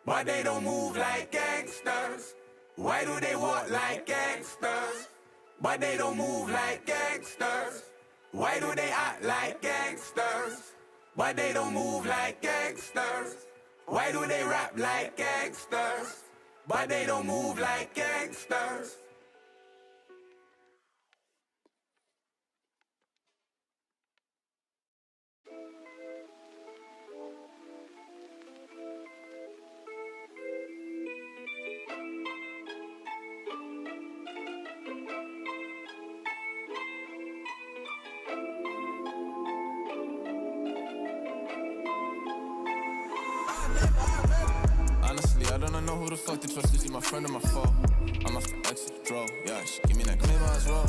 but they don't move like gangsters. Why do they walk like gangsters, but they don't move like gangsters? Why do they act like gangsters, but they don't move like gangsters? Why do they rap like gangsters, but they don't move like gangsters? Honestly, I don't know who the fuck to trust. Is he my friend or my foe? I'm off the exit, bro. Yeah, she give me that claim as well.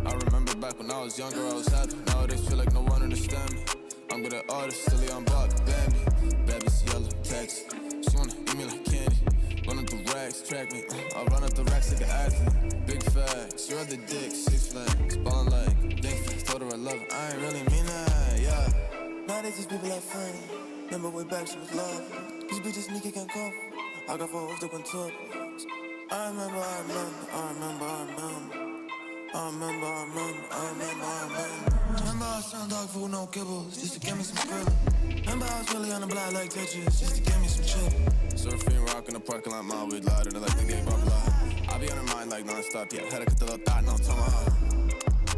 I remember back when I was younger, I was happy. Nowadays feel like no one understand me. I'm good at artists, silly on Bob, Bambi. Baby's yellow text. She wanna eat me like candy. Run up the racks, track me. I'll run up the racks like an athlete. Big facts, you're the dick, 6 flags. Ballin' like Nowadays these people like friends. Remember way back she was love. These bitches sneaky can't cope. I got 4 off the one top. I remember, I remember, I remember, I remember. I remember, I remember, I remember, I remember. Remember I was selling dog food, no kibbles, just to get me some skrill. Remember I was really on the block like Tetris, just to get me some chip. Surfing, rock in the parking lot, my weed lighter, they like the gay bubble. I be on her mind like non-stop, yeah. Had to cut the little thought, no tomahawk.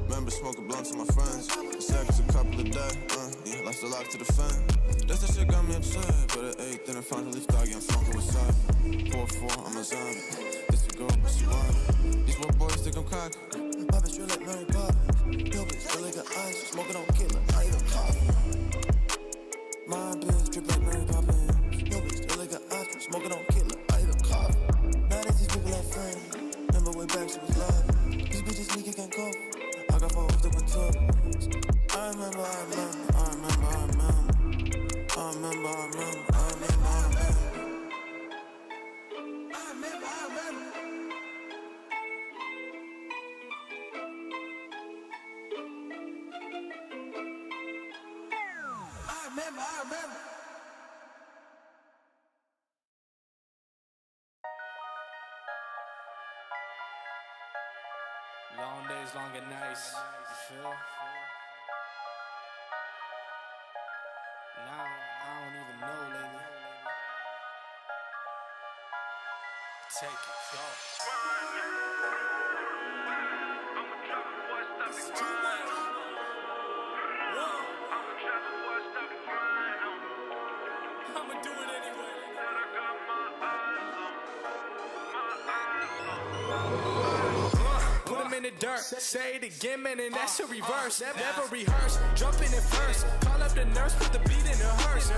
Remember smoking blunts with my friends. Seconds, a couple of days, yeah, lost a lot to the fan. That's the shit got me upset, but at 8, then I finally thought, yeah, I'm smoking with side. 4-4, I'm a zombie. This a girl, but she want. These little boys think I'm cocky. Poppin' straight like Mary Poppins. Yo, bitch, still like an ice. Smoking on killer, not even coffee. My bitch drip like Mary Poppins. Yo, bitch, still like an ice. Smoking on killer, not even coffee. Nowadays these people like friends. Remember way back she was love. These bitches sneaky can't cope. I got 4 off the one top. I remember, I remember, I remember, I remember. I remember, I remember, I remember, I remember. I remember, I remember. I remember. Long days, long and nice. You feel? Now, I don't even know lately. Take it, go. It's too much. I'ma do it anyway. Put 'em in the dirt, say it again, man, and that's a reverse. Never rehearse, jumping in first. Call up the nurse, put the beat in the hearse.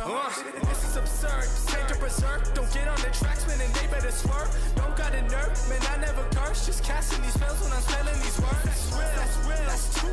This is absurd, take to berserk. Don't get on the tracks, man, and they better swerve. Don't got a nerve, man, I never curse. Just casting these spells when I'm spelling these words. That's real, that's too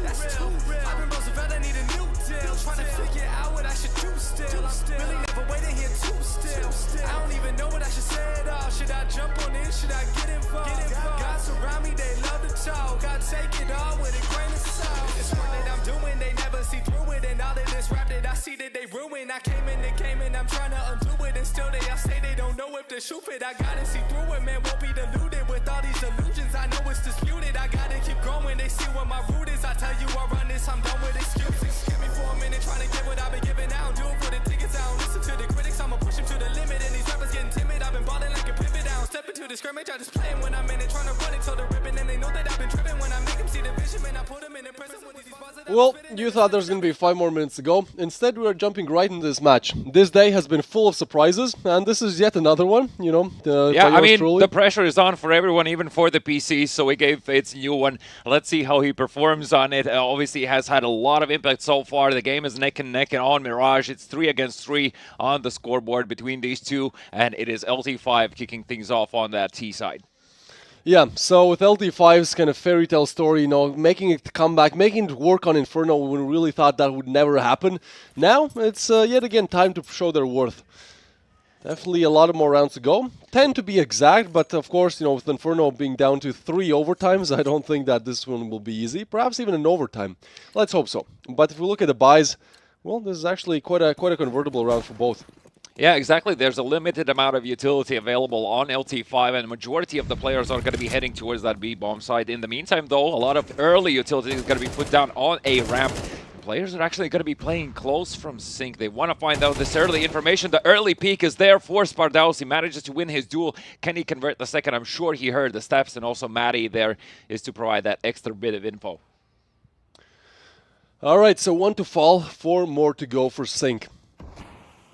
real. I've been Roosevelt, I need a new deal. Trying to figure out what I should do still. Really never waiting here too still. I don't even know what I should say at all. Should I jump on in? Should I get involved? God surround me, they love to talk. I take it all with a grain of salt. It's work that I'm doing, they never see through it. And all of this rap that I see that they ruin. I came in the game and I'm trying to undo it. And still they all say they don't know if the shoe fit. I gotta see through it, man, won't be deluded with all these illusions. I know it's disputed, I gotta keep growing. They see what my root is. I tell you I run this, I'm done with excuses. Give me for a minute, trying to get what I've been giving out. Do it for the tickets, I don't listen to the critics. I'ma push them to the limit. And these rappers getting timid. I've been balling like a pivot. I don't step into the scrimmage. I just play it when I'm in it, trying to run it till the ribbon. And they know that I've been tripping when I make them see the vision. Man, I put them in the prison with these buzzers. Well, you thought there's going to be 5 more minutes to go. Instead, we are jumping right into this match. This day has been full of surprises, and this is yet another one, you know. Yeah, I mean, the pressure is on for everyone, even for the PC, so we gave Fates a new one. Let's see how he performs on it. Obviously, he has had a lot of impact so far. The game is neck and neck and on Mirage. It's 3 against 3 on the scoreboard between these two, and it is LT5 kicking things off on that T side. Yeah, so with LT5's kind of fairy tale story, you know, making it come back, making it work on Inferno when we really thought that would never happen. Now, it's yet again time to show their worth. Definitely a lot of more rounds to go. 10 to be exact, but of course, you know, with Inferno being down to 3 overtimes, I don't think that this one will be easy. Perhaps even an overtime. Let's hope so. But if we look at the buys, well, this is actually quite a convertible round for both. Yeah, exactly. There's a limited amount of utility available on LT5, and the majority of the players are going to be heading towards that B-bomb side. In the meantime, though, a lot of early utility is going to be put down on A ramp. Players are actually going to be playing close from sync. They want to find out this early information. The early peak is there for Spardaus. He manages to win his duel. Can he convert the second? I'm sure he heard the steps, and also Matty there is to provide that extra bit of info. All right, so 1 to fall, 4 more to go for sync.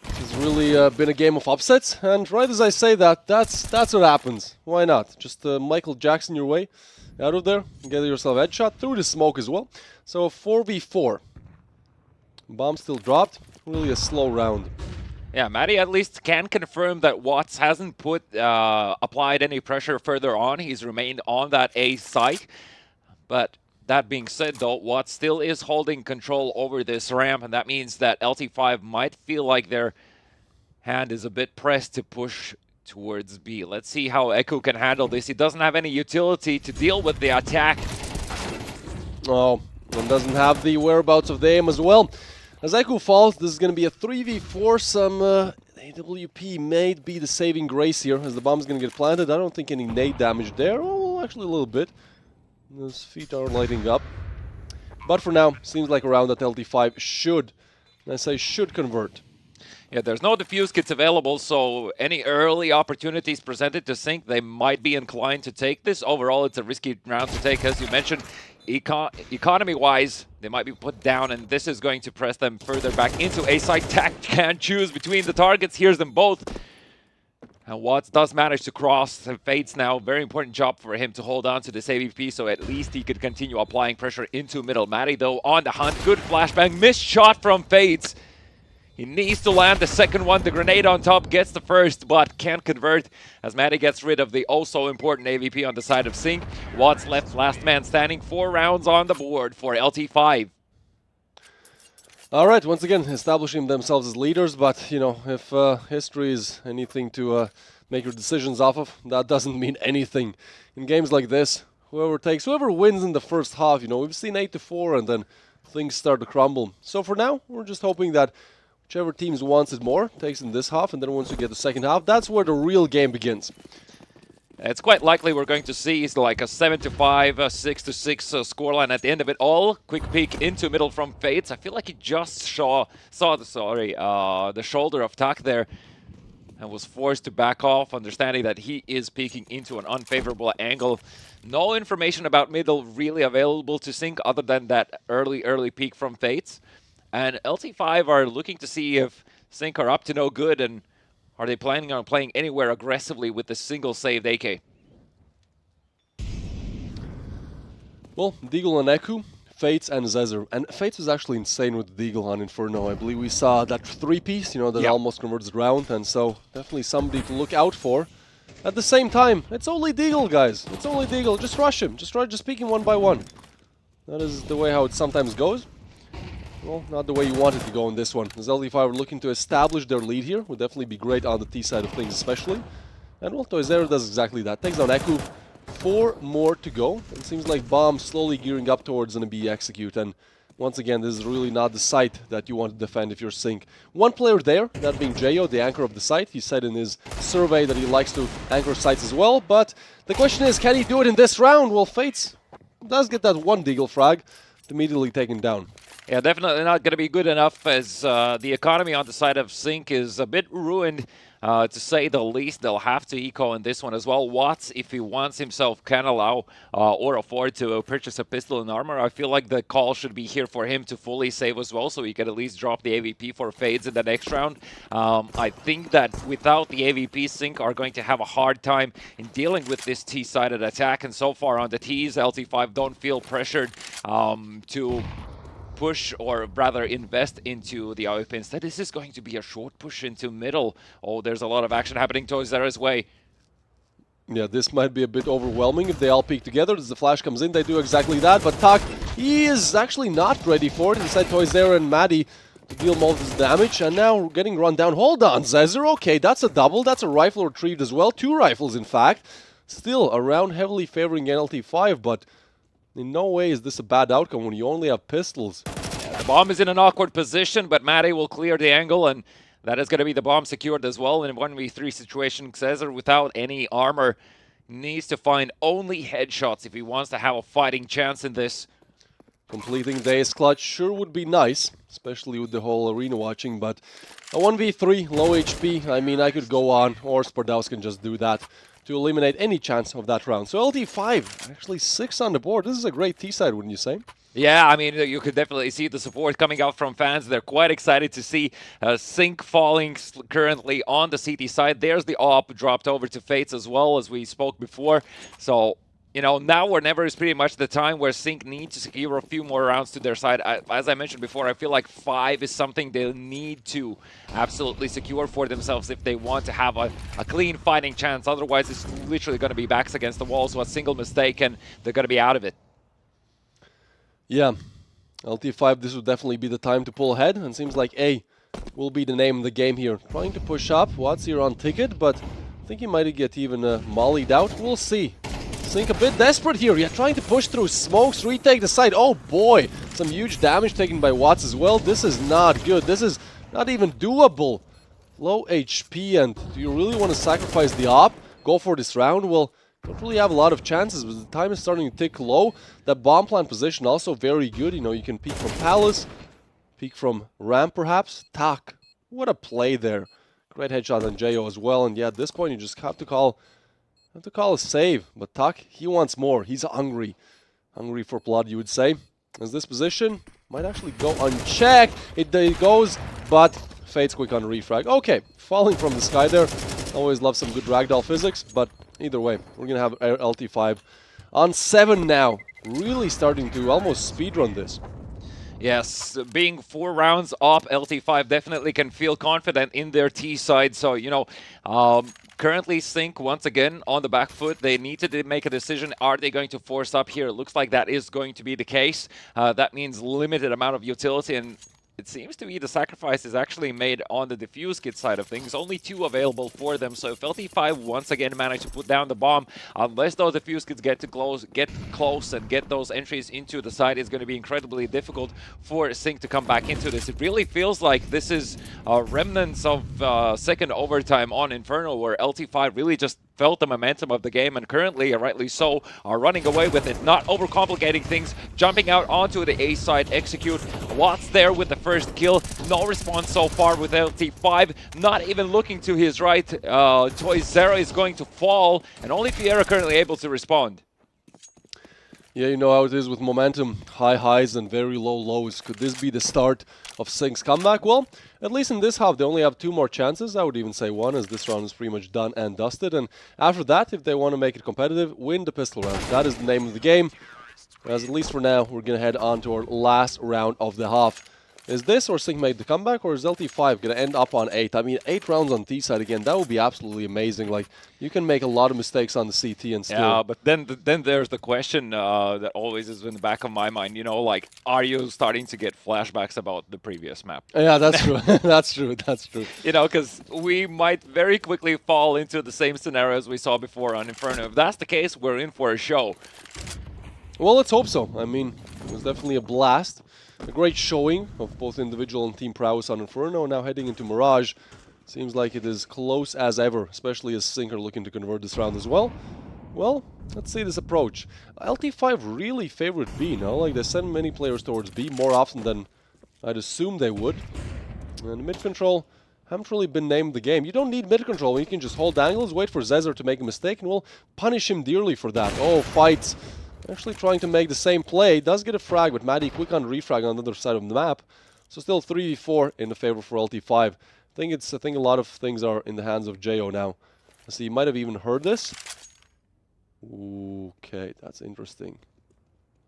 It's really been a game of upsets, and right as I say that, that's what happens. Why not? Just Michael Jackson your way out of there, get yourself a headshot through the smoke as well. So 4v4. Bomb still dropped. Really a slow round. Yeah, Matty at least can confirm that Watts hasn't applied any pressure further on. He's remained on that A site. But that being said, though, Watts still is holding control over this ramp, and that means that LT5 might feel like their hand is a bit pressed to push towards B. Let's see how Eku can handle this. He doesn't have any utility to deal with the attack. Oh, and doesn't have the whereabouts of the aim as well. As Echo falls, this is going to be a 3v4. Some AWP may be the saving grace here, as the bomb's going to get planted. I don't think any nade damage there. Oh, actually a little bit. Those feet are lighting up. But for now, seems like a round that LT5 should, and I say should, convert. Yeah, there's no defuse kits available, so any early opportunities presented to Sync, they might be inclined to take this. Overall, it's a risky round to take, as you mentioned. Economy-wise, they might be put down, and this is going to press them further back into A side. Tac can't choose between the targets, hears them both. And Watts does manage to cross and Fates now. Very important job for him to hold on to this AVP, so at least he could continue applying pressure into middle. Matty, though, on the hunt. Good flashbang. Missed shot from Fates. He needs to land the second one. The grenade on top gets the first, but can't convert as Matty gets rid of the oh-so-important AVP on the side of Sync. Watts left last man standing. 4 rounds on the board for LT5. All right, once again, establishing themselves as leaders, but, you know, if history is anything to make your decisions off of, that doesn't mean anything. In games like this, whoever wins in the first half, you know, we've seen 8-4 and then things start to crumble. So for now, we're just hoping that whichever teams wants it more takes in this half, and then once we get the second half, that's where the real game begins. It's quite likely we're going to see like a 7-5, 6-6 scoreline at the end of it all. Quick peek into middle from Fates. I feel like he just saw the shoulder of Tak there and was forced to back off, understanding that he is peeking into an unfavorable angle. No information about middle really available to Sync other than that early peek from Fates. And LT5 are looking to see if Sync are up to no good, and are they planning on playing anywhere aggressively with the single saved AK? Well, Deagle and Eku, Fates and Zezer. And Fates was actually insane with Deagle on Inferno. I believe we saw that 3-piece, you know, that almost converts the round, and so definitely somebody to look out for. At the same time, it's only Deagle, guys. It's only Deagle. Just rush him. Just peek him one by one. That is the way how it sometimes goes. Well, not the way you want it to go in this one. As LD5 are looking to establish their lead here, would definitely be great on the T side of things especially. And well, Toyzero does exactly that. Takes down Eku. 4 more to go. It seems like Bomb slowly gearing up towards an B execute. And once again, this is really not the site that you want to defend if you're Sync. One player there, that being Jayo, the anchor of the site. He said in his survey that he likes to anchor sites as well. But the question is, can he do it in this round? Well, Fates does get that one Deagle frag, immediately taken down. Yeah, definitely not going to be good enough, as the economy on the side of Sync is a bit ruined, to say the least. They'll have to eco in this one as well. Watts, if he wants himself, can allow or afford to purchase a pistol and armor. I feel like the call should be here for him to fully save as well, so he can at least drop the AVP for Fades in the next round. I think that without the AVP, Sync are going to have a hard time in dealing with this T-sided attack, and so far on the Ts, LT5 don't feel pressured to push, or rather invest into the AWP. Instead, this is going to be a short push into middle. Oh, there's a lot of action happening towards Zera's way. Yeah, this might be a bit overwhelming if they all peek together. As the flash comes in, they do exactly that. But Tak, he is actually not ready for it. Instead, Toyzero and Maddie to deal most of the damage. And now getting run down. Hold on, Zezer. Okay, that's a double. That's a rifle retrieved as well. 2 rifles, in fact. Still, a round heavily favoring NLT5, but in no way is this a bad outcome when you only have pistols. Yeah, the bomb is in an awkward position, but Matty will clear the angle, and that is going to be the bomb secured as well in a 1v3 situation. Caesar, without any armor, needs to find only headshots if he wants to have a fighting chance in this. Completing the ace clutch sure would be nice, especially with the whole arena watching, but a 1v3, low HP, I mean, I could go on, or Spordaus can just do that to eliminate any chance of that round. So LT5, actually 6 on the board. This is a great T-side, wouldn't you say? Yeah, I mean, you could definitely see the support coming out from fans. They're quite excited to see Sync falling currently on the CT side. There's the AWP dropped over to Fates as well, as we spoke before. So, you know, now or never is pretty much the time where Sync needs to secure a few more rounds to their side. As I mentioned before, I feel like 5 is something they'll need to absolutely secure for themselves if they want to have a clean fighting chance. Otherwise, it's literally going to be backs against the wall, so a single mistake and they're going to be out of it. Yeah, LT5, this would definitely be the time to pull ahead, and seems like A will be the name of the game here. Trying to push up, Watts here on ticket, but I think he might get even mollied out. We'll see. Sync a bit desperate here, yeah, trying to push through smokes, retake the site. Oh boy, Some huge damage taken by Watts as well. This is not good. This is not even doable. Low HP, and do you really want to sacrifice the op? Go for this round? Well, don't really have a lot of chances, but the time is starting to tick low. That bomb plant position also very good. You know, you can peek from Palace, peek from Ramp perhaps. Tak, what a play there. Great headshot on Jo as well, and yeah, at this point you just have to call a save. But Tak, he wants more. He's hungry. Hungry for blood, you would say. As this position might actually go unchecked. It goes, but fades quick on refrag. Okay, falling from the sky there. Always love some good ragdoll physics, but either way, we're going to have LT5 on 7 now. Really starting to almost speedrun this. Yes, being 4 rounds up, LT5 definitely can feel confident in their T side. So, you know, currently Sync once again on the back foot. They need to make a decision. Are they going to force up here? It looks like that is going to be the case. That means limited amount of utility, and it seems to be the sacrifice is actually made on the defuse kit side of things. Only 2 available for them. So if LT5 once again manage to put down the bomb, unless those defuse kits get close and get those entries into the side, it's going to be incredibly difficult for Sync to come back into this. It really feels like this is remnants of second overtime on Inferno, where LT5 really just felt the momentum of the game, and currently, rightly so, are running away with it, not overcomplicating things, jumping out onto the A side, execute. Watts there with the first kill, no response so far with LT5, not even looking to his right. Toy Zero is going to fall, and only Fiera currently able to respond. Yeah, you know how it is with momentum, high highs and very low lows. Could this be the start of Sync's comeback? Well, at least in this half, they only have 2 more chances. I would even say 1, as this round is pretty much done and dusted. And after that, if they want to make it competitive, win the pistol round. That is the name of the game. As at least for now, we're going to head on to our last round of the half. Is this or Sync made the comeback, or is LT5 going to end up on 8? I mean, 8 rounds on T side again, that would be absolutely amazing. Like, you can make a lot of mistakes on the CT and still... Yeah, but then there's the question that always is in the back of my mind, you know, like, are you starting to get flashbacks about the previous map? Yeah, that's true. That's true. That's true. You know, because we might very quickly fall into the same scenarios we saw before on Inferno. If that's the case, we're in for a show. Well, let's hope so. I mean, it was definitely a blast. A great showing of both individual and team prowess on Inferno. Now heading into Mirage. Seems like it is close as ever, especially as Sync are looking to convert this round as well. Well, let's see this approach. LT5 really favored B, no? Like, they send many players towards B more often than I'd assume they would. And mid control haven't really been named the game. You don't need mid control. You can just hold angles, wait for Zezer to make a mistake, and we'll punish him dearly for that. Oh, fights. Actually trying to make the same play. Does get a frag, but Maddie quick on refrag on the other side of the map. So still 3v4 in the favor for LT5. I think a lot of things are in the hands of Jo now. So you might have even heard this. Okay, that's interesting.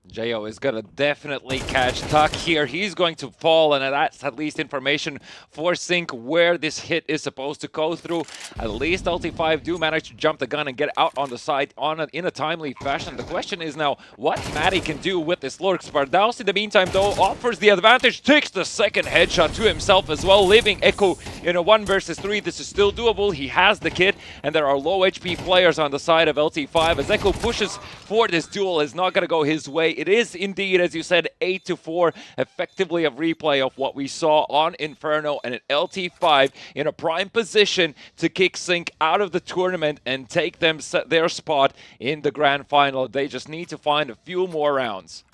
Jo is going to definitely catch Tak here. He's going to fall, and that's at least information for Sync where this hit is supposed to go through. At least LT5 do manage to jump the gun and get out on the side in a timely fashion. The question is now what Maddie can do with this lurk. Spardaus in the meantime, though, offers the advantage, takes the second headshot to himself as well, leaving Echo in a 1 versus 3. This is still doable. He has the kit, and there are low HP players on the side of LT5. As Echo pushes for this duel, is not going to go his way. It is indeed, as you said, 8-4, effectively a replay of what we saw on Inferno, and an LT5 in a prime position to kick Sync out of the tournament and take them their spot in the grand final. They just need to find a few more rounds.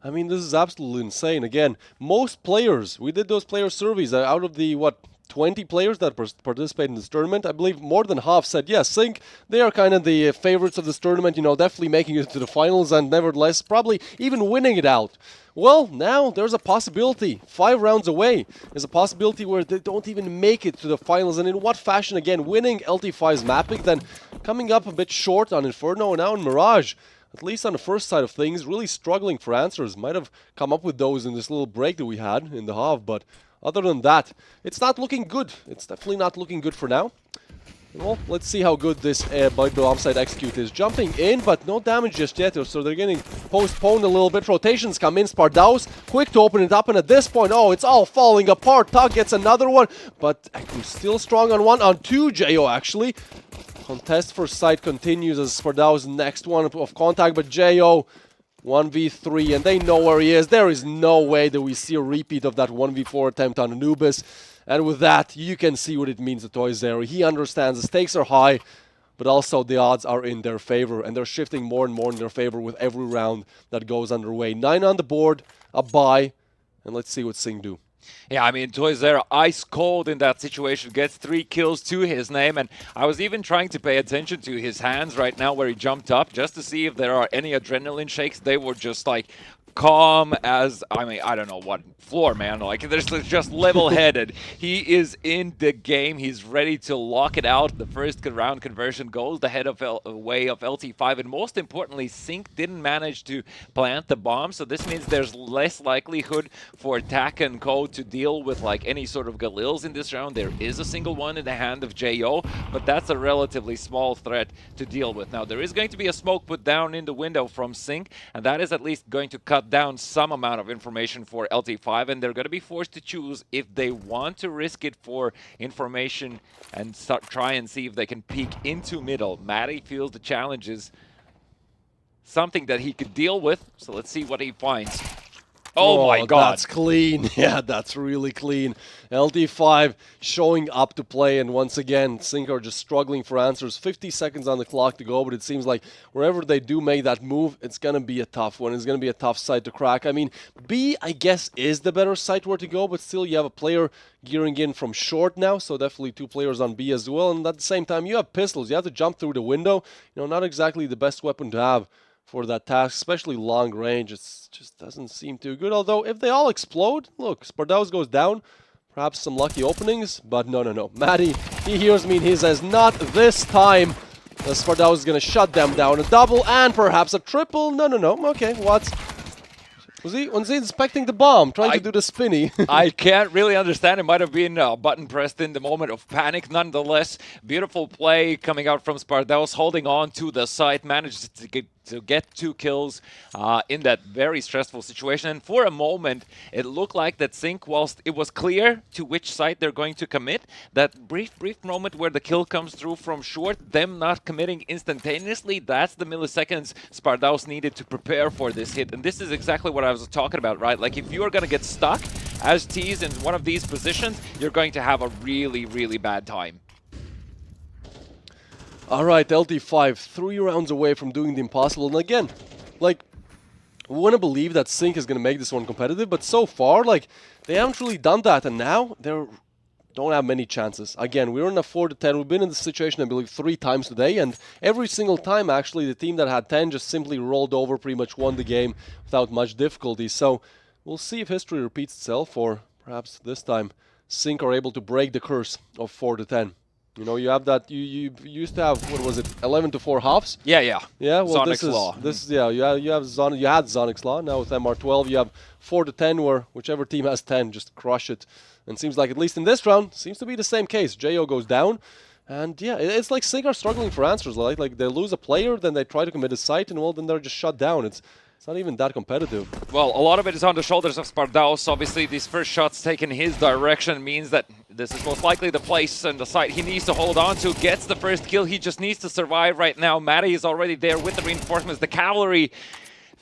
I mean, this is absolutely insane. Again, most players, we did those player surveys out of the, 20 players that participate in this tournament. I believe more than half said, yes, Sync, they are kind of the favorites of this tournament, you know, definitely making it to the finals and nevertheless probably even winning it out. Well, now there's a possibility. 5 rounds away is a possibility where they don't even make it to the finals. And in what fashion? Again, winning LT5's mapping, then coming up a bit short on Inferno and now in Mirage. At least on the first side of things, really struggling for answers. Might have come up with those in this little break that we had in the half, but other than that, it's not looking good. It's definitely not looking good for now. Well, let's see how good this bomb side execute is. Jumping in, but no damage just yet, so they're getting postponed a little bit. Rotations come in. Spardaus quick to open it up, and at this point, oh, it's all falling apart. Tug gets another one, but Echo's still strong on 1, on 2, Jo actually. Contest for site continues as Spardaus next one of contact, but Jo 1v3, and they know where he is. There is no way that we see a repeat of that 1v4 attempt on Anubis. And with that, you can see what it means to Toyzero. He understands the stakes are high, but also the odds are in their favor, and they're shifting more and more in their favor with every round that goes underway. 9 on the board, a bye, and let's see what Sing do. Yeah, I mean, Toyzero ice cold in that situation, gets 3 kills to his name, and I was even trying to pay attention to his hands right now where he jumped up just to see if there are any adrenaline shakes. They were just like calm as, I mean, I don't know what floor, man. Like, there's just level-headed. He is in the game. He's ready to lock it out. The first round conversion goes the head of way of LT5, and most importantly, Sync didn't manage to plant the bomb, so this means there's less likelihood for Tak and Co to deal with like any sort of Galils in this round. There is a single one in the hand of JO, but that's a relatively small threat to deal with. Now, there is going to be a smoke put down in the window from Sync, and that is at least going to cut down some amount of information for LT5, and they're going to be forced to choose if they want to risk it for information and try and see if they can peek into middle. Matty feels the challenge is something that he could deal with, so let's see what he finds. Oh my god. That's clean. Yeah, that's really clean. LT5 showing up to play, and once again, Sync are just struggling for answers. 50 seconds on the clock to go, but it seems like wherever they do make that move, it's going to be a tough one. It's going to be a tough site to crack. I mean, B, I guess, is the better site where to go, but still you have a player gearing in from short now, so definitely 2 players on B as well, and at the same time, you have pistols. You have to jump through the window. You know, not exactly the best weapon to have for that task, especially long range. It just doesn't seem too good. Although, if they all explode, look, Spardaus goes down. Perhaps some lucky openings, but no. Matty, he hears me and he says, not this time. Spardaus is going to shut them down. A double and perhaps a triple. No. Okay, what? Was he inspecting the bomb, trying to do the spinny? I can't really understand. It might have been a button pressed in the moment of panic. Nonetheless, beautiful play coming out from Spardaus, holding on to the site, managed to get 2 kills in that very stressful situation. And for a moment, it looked like that Sync, whilst it was clear to which side they're going to commit, that brief moment where the kill comes through from short, them not committing instantaneously, that's the milliseconds Spardaus needed to prepare for this hit. And this is exactly what I was talking about, right? Like, if you are going to get stuck as T's in one of these positions, you're going to have a really, really bad time. Alright, LT5, 3 rounds away from doing the impossible. And again, like, we want to believe that Sync is going to make this one competitive, but so far, like, they haven't really done that, and now they don't have many chances. Again, we're in a 4-10. We've been in this situation, I believe, 3 times today, and every single time, actually, the team that had 10 just simply rolled over, pretty much won the game without much difficulty. So, we'll see if history repeats itself, or perhaps this time, Sync are able to break the curse of 4-10. You know, you have that. You used to have, what was it, 11-4 halves? Yeah. Yeah. Well, Zonic's Law. You had Zonic's Law. Now with MR12, you have 4-10, where whichever team has 10, just crush it. And seems like, at least in this round, seems to be the same case. JO goes down, and yeah, it's like Sync are struggling for answers. Like they lose a player, then they try to commit a site, and well, then they're just shut down. It's not even that competitive. Well, a lot of it is on the shoulders of Spardaus. Obviously, these first shots taken his direction means that this is most likely the place and the site he needs to hold on to. Gets the first kill. He just needs to survive right now. Matty is already there with the reinforcements. The cavalry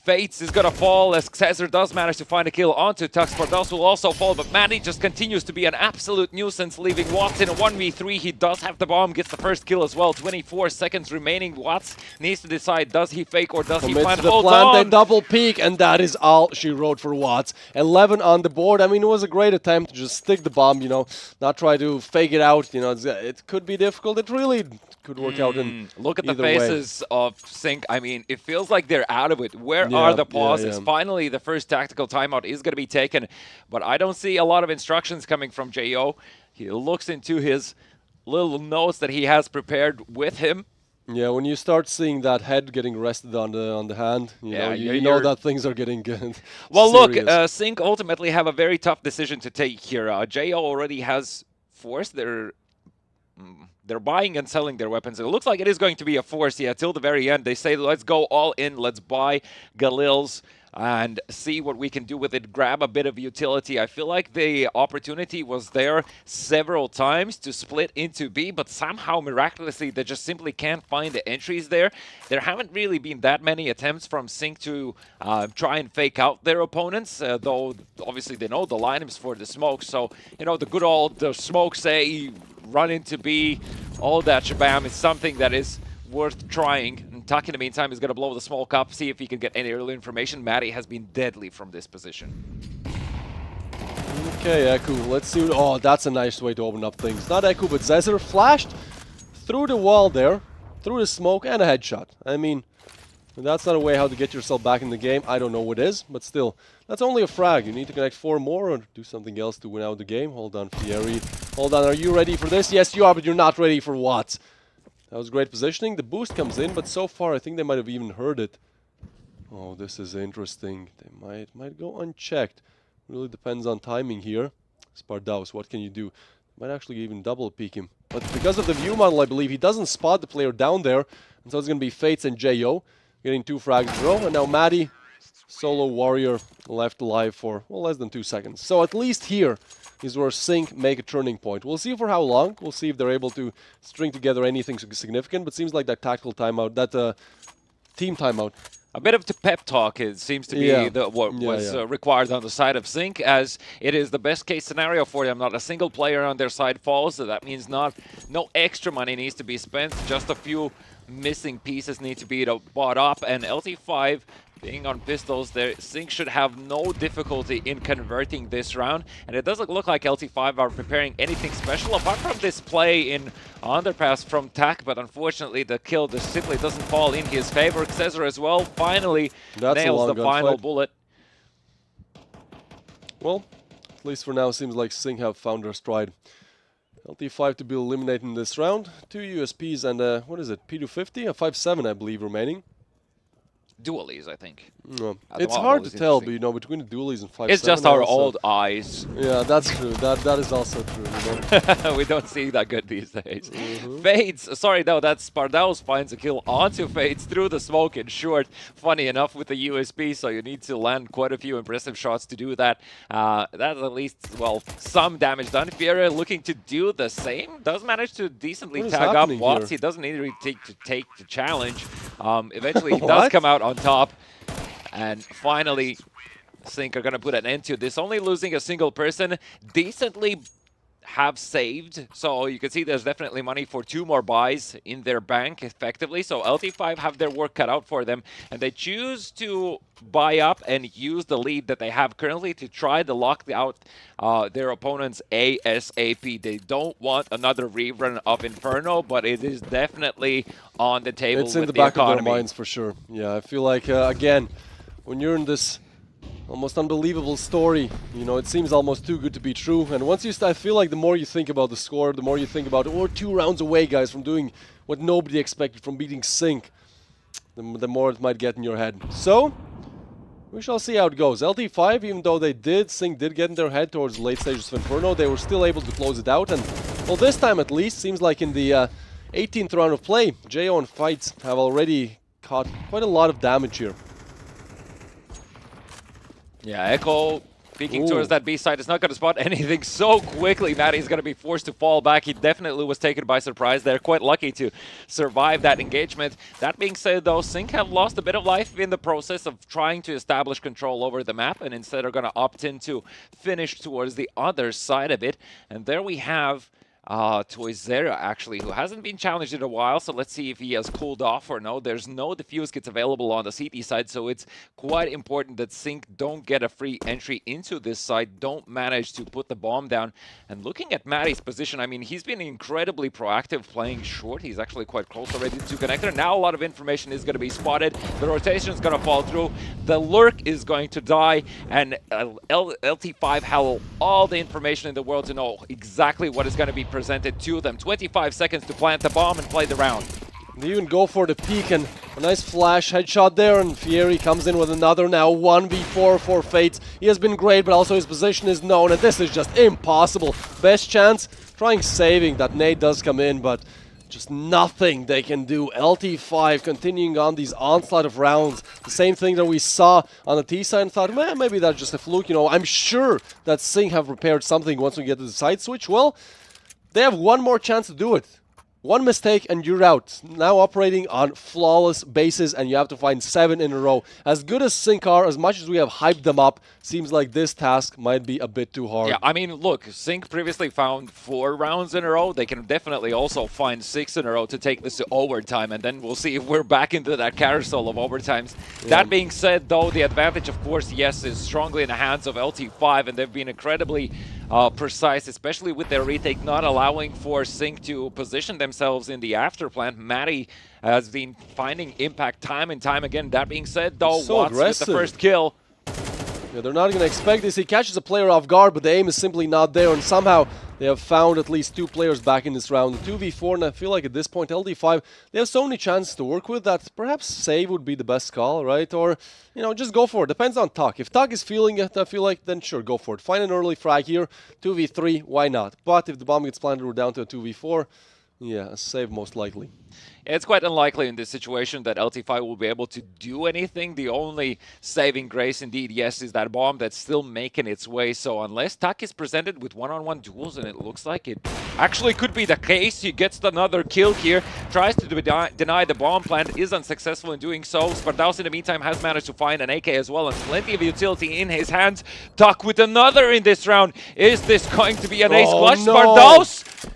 Fates is going to fall as Caesar does manage to find a kill onto Tux. Spardaus will also fall, but Matty just continues to be an absolute nuisance, leaving Watts in a 1v3. He does have the bomb, gets the first kill as well. 24 seconds remaining. Watts needs to decide, does he fake or does he plant? Hold on! They double peek, and that is all she wrote for Watts. 11 on the board. I mean, it was a great attempt to just stick the bomb, you know, not try to fake it out. You know, it could be difficult. It really could work out in Look at the faces of Sync. I mean, it feels like they're out of it. Where are the pauses? Finally, the first tactical timeout is going to be taken, but I don't see a lot of instructions coming from JO. He looks into his little notes that he has prepared with him. Yeah, when you start seeing that head getting rested on the hand, you know that things are getting good. Well, serious. Look, Sync ultimately have a very tough decision to take here. JO already has forced they're buying and selling their weapons. It looks like it is going to be a force, till the very end. They say, let's go all in, let's buy Galil's. and see what we can do with it, grab a bit of utility. I feel like the opportunity was there several times to split into B, but somehow miraculously they just simply can't find the entries there. There haven't really been that many attempts from Sync to try and fake out their opponents, though obviously they know the lineups for the smoke. So, you know, the good old smoke say, run into B, all that shabam is something that is worth trying. And Tuck, in the meantime, is going to blow the smoke up, see if he can get any early information. Matty has been deadly from this position. Okay, Eku, let's see. Oh, that's a nice way to open up things. Not Eku, but Zezer flashed through the wall there, through the smoke, and a headshot. I mean, if that's not a way how to get yourself back in the game, I don't know what is, but still, that's only a frag. You need to connect 4 more or do something else to win out the game. Hold on, Fieri. Hold on, are you ready for this? Yes, you are, but you're not ready for what? That was great positioning. The boost comes in, but so far I think they might have even heard it. Oh, this is interesting. They might go unchecked. Really depends on timing here. Spardaus, what can you do? Might actually even double peek him. But because of the view model, I believe, he doesn't spot the player down there. And so it's going to be Fates and Jo getting 2 frags in a row. And now Matty, solo warrior, left alive for, well, less than 2 seconds. So at least here is where Sync make a turning point. We'll see for how long. We'll see if they're able to string together anything significant. But seems like that tactical timeout, that team timeout. A bit of the pep talk, it seems to be what was required on the side of Sync, as it is the best case scenario for them. Not a single player on their side falls, so that means no extra money needs to be spent. Just a few missing pieces need to be bought up, and LT5 being on pistols there, Sync should have no difficulty in converting this round, and it doesn't look like LT5 are preparing anything special apart from this play in underpass from Tak, but unfortunately the kill just simply doesn't fall in his favor. Xezor as well finally nails the final bullet. Well, at least for now seems like Sync have found their stride. LT5 to be eliminated in this round. 2 USPs and what is it, P250? A 5-7 I believe remaining. Dualies, I think. No. It's hard to tell, but you know, between the dualies and 5-7. It's just our old eyes. Yeah, that's true. That is also true. You know? We don't see that good these days. Fades, sorry, no, that's Spardaus finds a kill onto Fades through the smoke in short. Funny enough with the USB, so you need to land quite a few impressive shots to do that. That's at least, well, some damage done. Fiera looking to do the same. Does manage to decently tag up Watts. He doesn't need to take the challenge. Eventually, he does come out on top. And finally, Sync are going to put an end to this. Only losing a single person. Decently have saved. So you can see there's definitely money for 2 more buys in their bank, effectively. So LT5 have their work cut out for them. And they choose to buy up and use the lead that they have currently to try to lock out their opponents ASAP. They don't want another rerun of Inferno, but it is definitely on the table. It's in the back of their minds for sure. Yeah, I feel like, again, when you're in this almost unbelievable story, you know, it seems almost too good to be true. And once you I feel like the more you think about the score, the more you think about, we're 2 rounds away, guys, from doing what nobody expected, from beating Sync, the more it might get in your head. So, we shall see how it goes. LT5, even though Sync did get in their head towards the late stages of Inferno, they were still able to close it out. And, well, this time at least, seems like in the 18th round of play, Jo and Fights have already caught quite a lot of damage here. Yeah, Echo peeking towards that B side is not going to spot anything so quickly. Matty's going to be forced to fall back. He definitely was taken by surprise there. Quite lucky to survive that engagement. That being said, though, Sync have lost a bit of life in the process of trying to establish control over the map, and instead are going to opt in to finish towards the other side of it. And there we have Toyzera, actually, who hasn't been challenged in a while, so let's see if he has cooled off or no. There's no defuse kits available on the CT side, so it's quite important that Sync don't get a free entry into this side, don't manage to put the bomb down. And looking at Matty's position, I mean, he's been incredibly proactive playing short. He's actually quite close already to connector. Now a lot of information is going to be spotted. The rotation is going to fall through. The lurk is going to die, and LT5 have all the information in the world to know exactly what is going to be presented to them. 25 seconds to plant the bomb and play the round. They even go for the peek, and a nice flash headshot there, and Fieri comes in with another now 1v4 for Fates. He has been great, but also his position is known, and this is just impossible. Best chance, trying saving. That nade does come in, but just nothing they can do. LT5 continuing on these onslaught of rounds. The same thing that we saw on the T side and thought, man, maybe that's just a fluke. You know, I'm sure that Sing have prepared something once we get to the side switch. Well, they have one more chance to do it. One mistake and you're out. Now operating on flawless bases and you have to find 7 in a row. As good as Sync are, as much as we have hyped them up, seems like this task might be a bit too hard. Yeah, I mean, look, Sync previously found 4 rounds in a row. They can definitely also find 6 in a row to take this to overtime, and then we'll see if we're back into that carousel of overtimes. Yeah. That being said, though, the advantage, of course, yes, is strongly in the hands of LT5, and they've been incredibly precise, especially with their retake not allowing for Sync to position themselves in the after plant. Matty has been finding impact time and time again. That being said, though, so Watts aggressive. with the first kill. Yeah, they're not going to expect this. He catches a player off guard, but the aim is simply not there, and somehow they have found at least 2 players back in this round. 2v4, and I feel like at this point, LD5, they have so many chances to work with that perhaps save would be the best call, right? Or, you know, just go for it. Depends on Tuck. If Tuck is feeling it, I feel like, then sure, go for it. Find an early frag here. 2v3, why not? But if the bomb gets planted, we're down to a 2v4. Yeah, a save most likely. It's quite unlikely in this situation that LT5 will be able to do anything. The only saving grace, indeed, yes, is that bomb that's still making its way. So unless Tak is presented with one-on-one duels, and it looks like it actually could be the case, he gets another kill here, tries to deny the bomb plant, is unsuccessful in doing so. Spardaus, in the meantime, has managed to find an AK as well, and plenty of utility in his hands. Tak with another in this round. Is this going to be an ace clutch? No. Spardaus!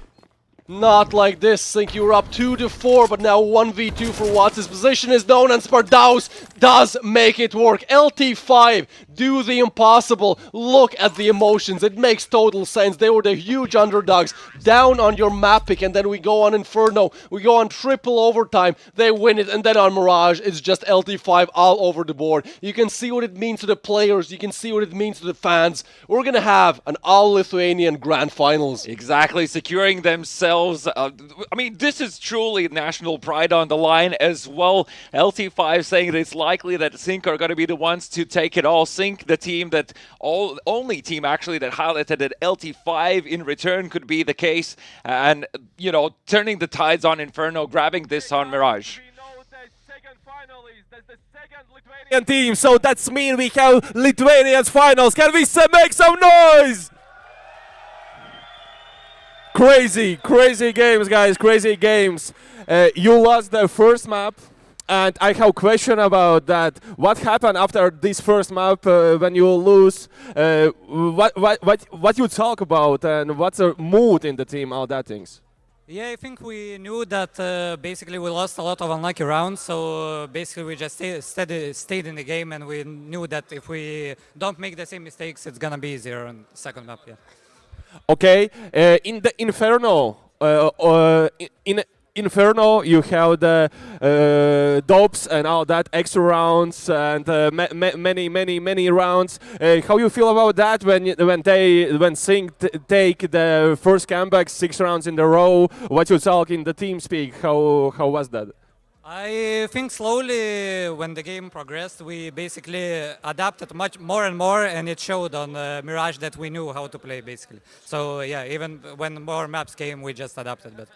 Not like this. Think you were up 2-4, but now 1v2 for Watts. His position is known, and Spardaus does make it work. LT5 do the impossible. Look at the emotions. It makes total sense. They were the huge underdogs. Down on your map pick, and then we go on Inferno. We go on triple overtime. They win it, and then on Mirage, it's just LT5 all over the board. You can see what it means to the players. You can see what it means to the fans. We're going to have an all-Lithuanian Grand Finals. Exactly, securing themselves. I mean, this is truly national pride on the line as well. LT5 saying that it's likely that Sync are going to be the ones to take it all. Sync, the team that only team actually that highlighted that LT5 in return could be the case, and you know, turning the tides on Inferno, grabbing this on Mirage. Team, so that's mean we have Lithuanians finals. Can we make some noise? Crazy games, guys, crazy games. You lost the first map, and I have a question about that. What happened after this first map when you lose? What you talk about, and what's the mood in the team, all that things? Yeah, I think we knew that basically we lost a lot of unlucky rounds, so basically we just stayed in the game, and we knew that if we don't make the same mistakes, it's gonna be easier on the second map, yeah. Okay, in the Inferno, in Inferno, you have the dopes and all that extra rounds and many rounds. How you feel about that when Sync take the first comeback 6 rounds in a row? What you talk in the team speak? How was that? I think slowly, when the game progressed, we basically adapted much more and more, and it showed on Mirage that we knew how to play, basically. So yeah, even when more maps came, we just adapted better.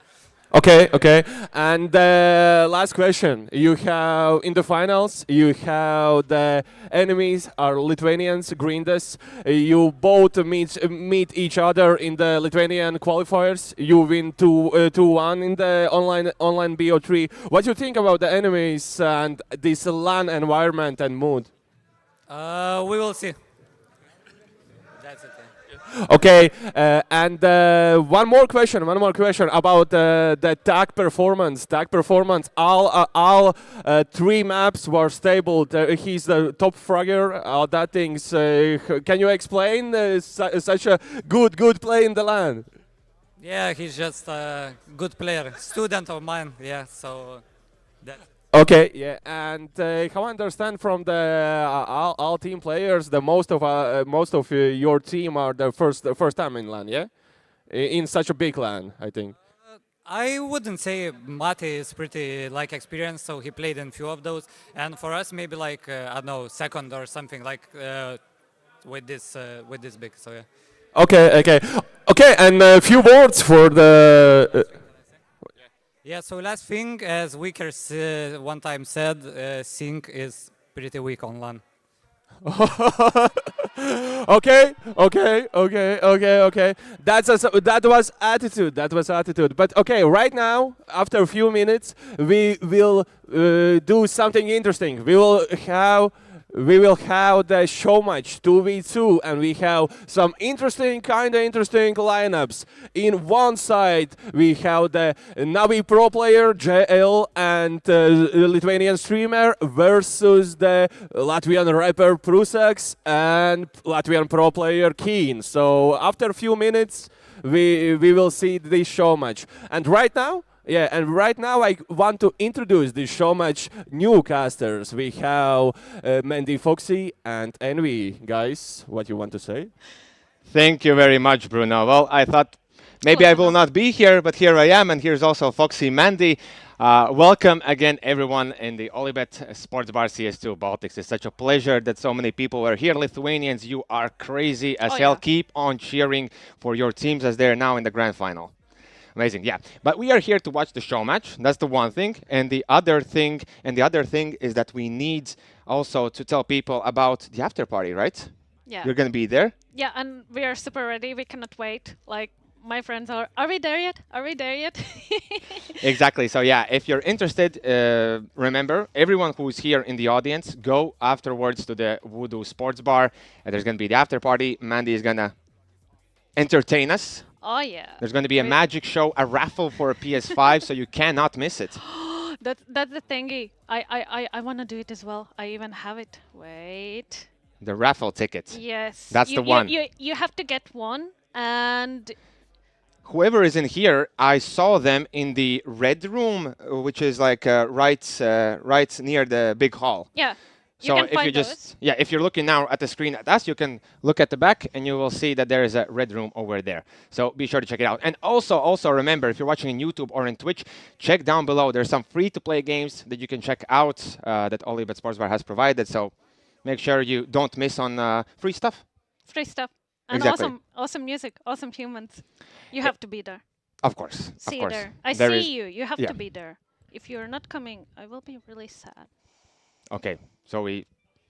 Okay. And last question. You have, in the finals, you have the enemies are Lithuanians, Grindas. You both meet each other in the Lithuanian qualifiers. You win 2-1 in the online BO3. What do you think about the enemies and this LAN environment and mood? We will see. That's it. Okay, and one more question about the TAC performance. All 3 maps were stable. He's the top fragger. All that things. Can you explain such a good play in the LAN? Yeah, he's just a good player, student of mine. Yeah, so. Okay, yeah, and how I understand from the all team players, the most of your team are the first time in LAN, yeah, in such a big LAN, I think. I wouldn't say Mate is pretty experienced, so he played in few of those, and for us maybe I don't know, second or something with this big, so yeah. Okay, and a few words for the. Yeah, so last thing, as Wickers one time said, Sync is pretty weak on LAN. Okay. That was attitude. That was attitude. But okay, right now, after a few minutes, we will do something interesting. We will have the show match 2v2, and we have some kind of interesting lineups. In one side, we have the Navi pro player JL and Lithuanian streamer versus the Latvian rapper Prusax and Latvian pro player Keen. So after a few minutes, we will see this show match. And right now, I want to introduce the show match newcasters. We have Mandy, Foxy, and Envy. Guys, what you want to say? Thank you very much, Bruno. Well, I thought maybe I will not be here, but here I am, and here's also Foxy, Mandy. Welcome again, everyone, in the Olybet Sports Bar CS2 Baltics. It's such a pleasure that so many people are here. Lithuanians, you are crazy as hell. Keep on cheering for your teams as they're now in the grand final. Amazing, yeah. But we are here to watch the show match. That's the one thing. And the other thing is that we need also to tell people about the after party, right? Yeah. You're going to be there? Yeah, and we are super ready. We cannot wait. Like, my friends are we there yet? Are we there yet? Exactly. So, yeah, if you're interested, remember, everyone who's here in the audience, go afterwards to the Voodoo Sports Bar. There's going to be the after party. Mandy is going to entertain us. Oh, yeah. There's going to be a magic show, a raffle for a PS5, so you cannot miss it. That's the thingy. I want to do it as well. I even have it. Wait. The raffle ticket. Yes. That's the one. You have to get one, and whoever is in here, I saw them in the red room, which is like right near the big hall. Yeah. So if you're looking now at the screen at us, you can look at the back and you will see that there is a red room over there. So be sure to check it out. And also remember, if you're watching on YouTube or on Twitch, check down below. There's some free-to-play games that you can check out that Olybet Sports Bar has provided. So make sure you don't miss on free stuff. Free stuff. And awesome music, awesome humans. You have to be there. Of course. See you there. I see you. You have to be there. If you're not coming, I will be really sad. Okay, so we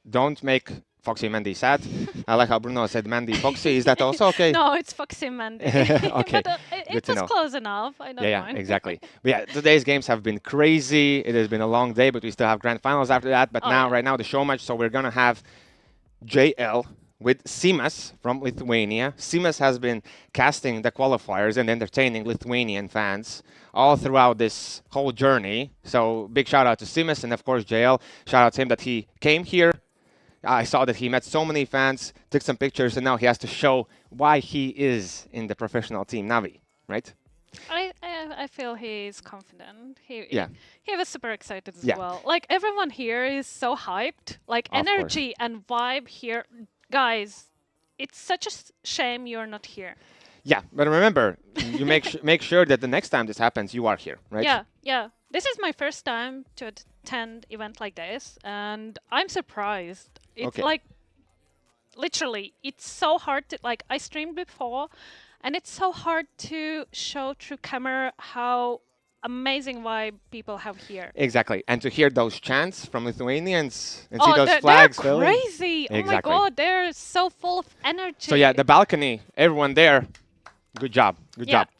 don't make Foxy and Mandy sad. I like how Bruno said Mandy, Foxy. Is that also okay? No, it's Foxy and Mandy. Okay, but it was close enough. I don't mind. Exactly. But yeah, today's games have been crazy. It has been a long day, but we still have grand finals after that. But right now, the show match. So we're going to have JL with Simas from Lithuania. Simas has been casting the qualifiers and entertaining Lithuanian fans all throughout this whole journey. So big shout out to Simas and of course JL. Shout out to him that he came here. I saw that he met so many fans, took some pictures, and now he has to show why he is in the professional team Navi, right? I feel he's confident. He was super excited as well. Like everyone here is so hyped. Like energy and vibe here. Guys, it's such a shame you're not here. Yeah, but remember, you make sure that the next time this happens, you are here, right? Yeah. This is my first time to attend event like this, and I'm surprised. It's like, literally, it's so hard to, like, I streamed before, and it's so hard to show through camera how amazing vibe people have here. Exactly, and to hear those chants from Lithuanians and see those flags they're crazy. Oh my God, they're so full of energy. So yeah, the balcony, everyone there, good job.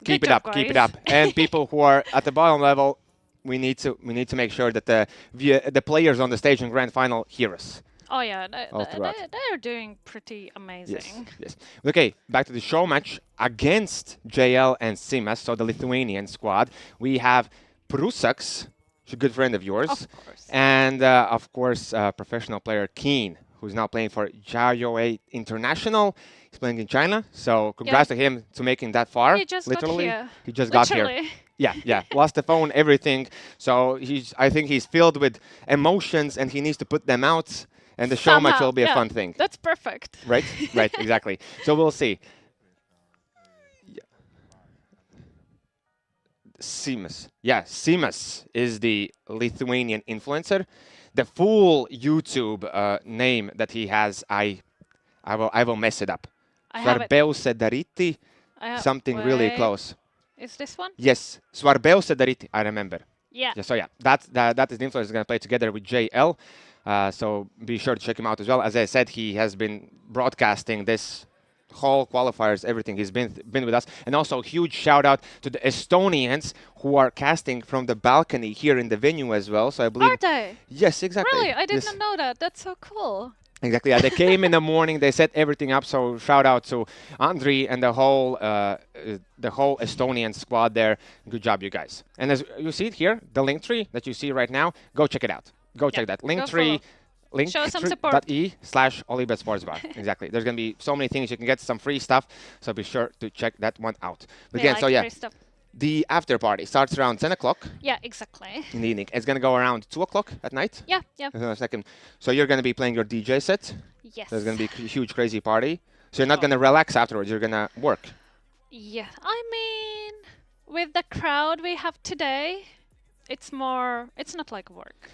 Keep it up. And people who are at the bottom level, we need to make sure that the players on the stage in grand final hear us. Oh yeah, they're doing pretty amazing. Yes. Okay, back to the show match against JL and Simas, so the Lithuanian squad. We have Prusax, who's a good friend of yours. Of course. And of course, professional player Keen, who's now playing for Jiaoyue International. He's playing in China, so congrats to him to making that far. He just literally. got here. He just got here. Yeah. Lost the phone, everything. So I think he's filled with emotions and he needs to put them out. And the show match will be a fun thing. That's perfect. Right, exactly. So we'll see. Simas. Yeah, Simas is the Lithuanian influencer. The full YouTube name that he has, I will mess it up. Svarbiausia daryti, something really close. Is this one? Yes, Suarbeu Sedariti, I remember. Yeah. So yeah, that is the influencer going to play together with JL. So be sure to check him out as well. As I said, he has been broadcasting this whole qualifiers, everything. He's been with us. And also huge shout out to the Estonians who are casting from the balcony here in the venue as well. So I believe. Are they? Yes, exactly. Really? I did Yes. not know that. That's so cool. Exactly. Yeah, they came in the morning. They set everything up. So shout out to Andri and the whole Estonian squad there. Good job, you guys. And as you see it here, the link tree that you see right now, go check it out. Go check that link tree. Show some support. Link.e/Olybet Sports Bar. Exactly. There's going to be so many things. You can get some free stuff. So be sure to check that one out. But again, so yeah. The after party starts around 10 o'clock. Yeah, exactly. In the evening. It's going to go around 2 o'clock at night. Yeah, yeah. Second. So you're going to be playing your DJ set. Yes. There's going to be a huge, crazy party. So you're not going to relax afterwards. You're going to work. Yeah. I mean, with the crowd we have today, it's not like work.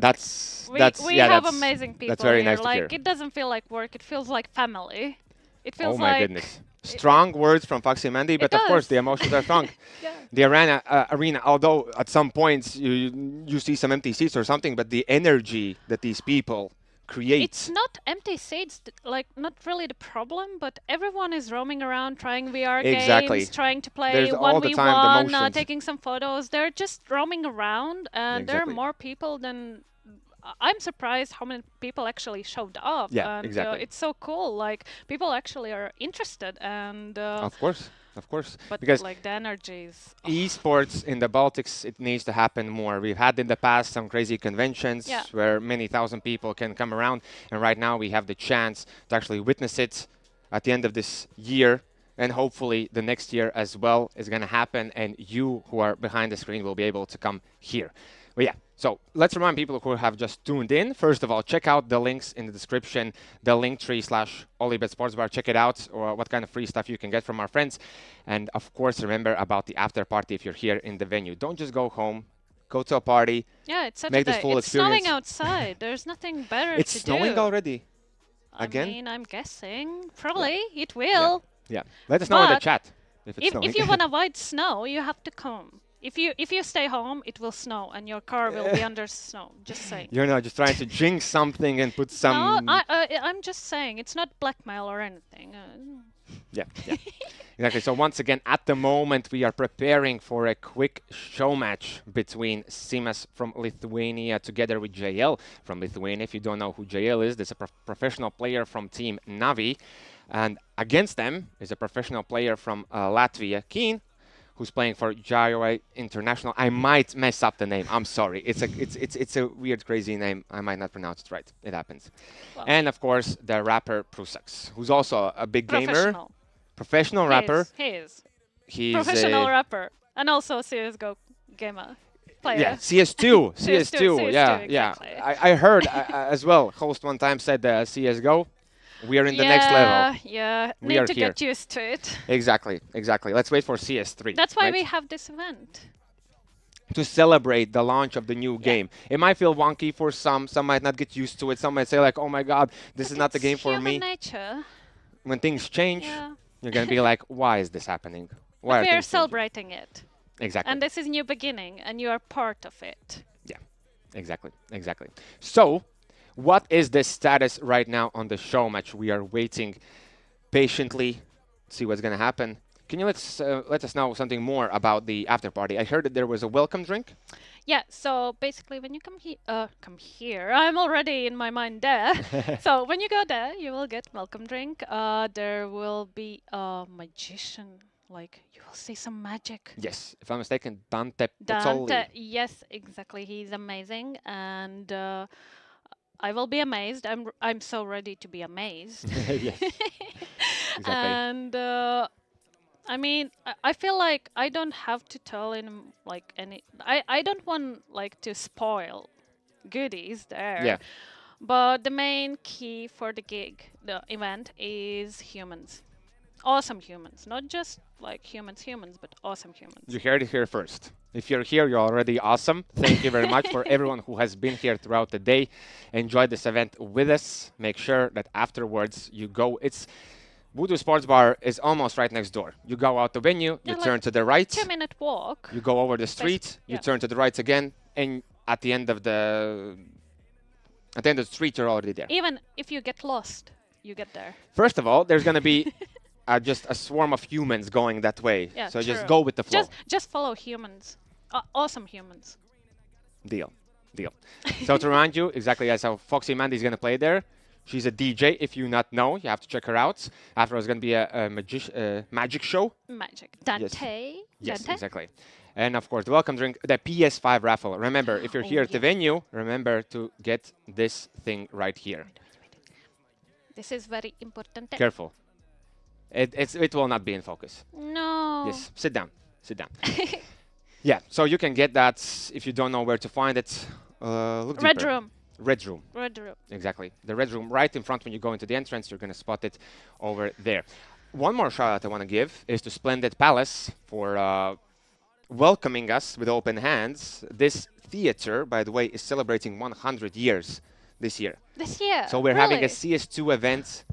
We have amazing people that's very here. nice to hear. Like, it doesn't feel like work. It feels like family. It feels oh my goodness. Strong words from Foxy Mandy, but of course the emotions are strong. Yeah. The arena, although at some points you see some empty seats or something, but the energy that these people create. It's not empty seats, like not really the problem, but everyone is roaming around trying VR games, trying to play There's all the time 1v1, the motions. taking some photos. They're just roaming around, and there are more people than. I'm surprised how many people actually showed up. Yeah, and, exactly. It's so cool. Like, people actually are interested, and. Of course. But because like the energies. Esports in the Baltics, it needs to happen more. We've had in the past some crazy conventions where many thousand people can come around, and right now we have the chance to actually witness it at the end of this year, and hopefully the next year as well is going to happen, and you who are behind the screen will be able to come here. But yeah, so let's remind people who have just tuned in. First of all, check out the links in the description, the linktree/Olybet Sports Bar. Check it out, or what kind of free stuff you can get from our friends. And of course, remember about the after party if you're here in the venue. Don't just go home. Go to a party. Yeah, it's such make a day. this full It's experience. snowing outside. There's nothing better It's to do. snowing already. Again? I mean, I'm guessing. Probably. It will. Yeah. Let us know in the chat if it's snowing. If you want to avoid snow, you have to come. If you stay home, it will snow, and your car will be under snow. Just saying. You're not just trying to jinx something and put some... No, I'm just saying. It's not blackmail or anything. Yeah. Exactly. So once again, at the moment, we are preparing for a quick show match between Simas from Lithuania together with JL from Lithuania. If you don't know who JL is, there's a professional player from Team Navi. And against them is a professional player from Latvia, Keen, who's playing for Jaioi International. I might mess up the name. I'm sorry. It's a weird, crazy name. I might not pronounce it right. It happens. Wow. And of course, the rapper Prusax, who's also a big gamer. Professional rapper. He's professional rapper. And also CSGO gamer. Player. Yeah, CS2. CS2. Yeah. Exactly. I heard as well, host one time said CSGO. We are in the next level. Yeah, we need are to here. get used to it. Exactly. Let's wait for CS3. That's why we have this event. To celebrate the launch of the new game. It might feel wonky for some might not get used to it. Some might say like, oh my god, this is not the game for me. Nature. When things change, you're going to be like, why is this happening? Why we are celebrating it. Exactly. And this is new beginning, and you are part of it. Yeah, exactly. So, what is the status right now on the show match? We are waiting patiently to see what's going to happen. Can you let us know something more about the after party? I heard that there was a welcome drink. Yeah, so basically when you come here, I'm already in my mind there. So when you go there, you will get welcome drink. There will be a magician. Like, you will see some magic. Yes, if I'm mistaken, Dante Pezzoli. Yes, exactly. He's amazing, and I will be amazed. I'm so ready to be amazed. Yes. Exactly. And I mean, I feel like I don't have to tell him like any. I don't want like to spoil goodies there. Yeah. But the main key for the event is humans. Awesome humans, not just like humans, but awesome humans. You heard it here first. If you're here, you're already awesome. Thank you very much for everyone who has been here throughout the day. Enjoy this event with us. Make sure that afterwards you go. Voodoo Sports Bar is almost right next door. You go out the venue, you Yeah, turn like to the right. 2-minute walk. You go over the street, you turn to the right again, and at the end of the street, you're already there. Even if you get lost, you get there. First of all, there's going to be just a swarm of humans going that way. Yeah, so just true. go with the flow. Just follow humans. Awesome humans. Deal. So to remind you, exactly as how Foxy Mandy is going to play there. She's a DJ. If you not know, you have to check her out. After it's going to be a magic show. Magic. Dante. Yes, Dante? exactly. And of course, the welcome drink, the PS5 raffle. Remember, if you're here at the venue, remember to get this thing right here. This is very important. Careful. It will not be in focus. No. Yes, sit down. Yeah, so you can get that if you don't know where to find it. Look Red deeper. room. Red room. Red room. Exactly. The red room right in front when you go into the entrance. You're going to spot it over there. One more shout out I want to give is to Splendid Palace for welcoming us with open hands. This theater, by the way, is celebrating 100 years this year. This year? So we're having a Really? CS2 event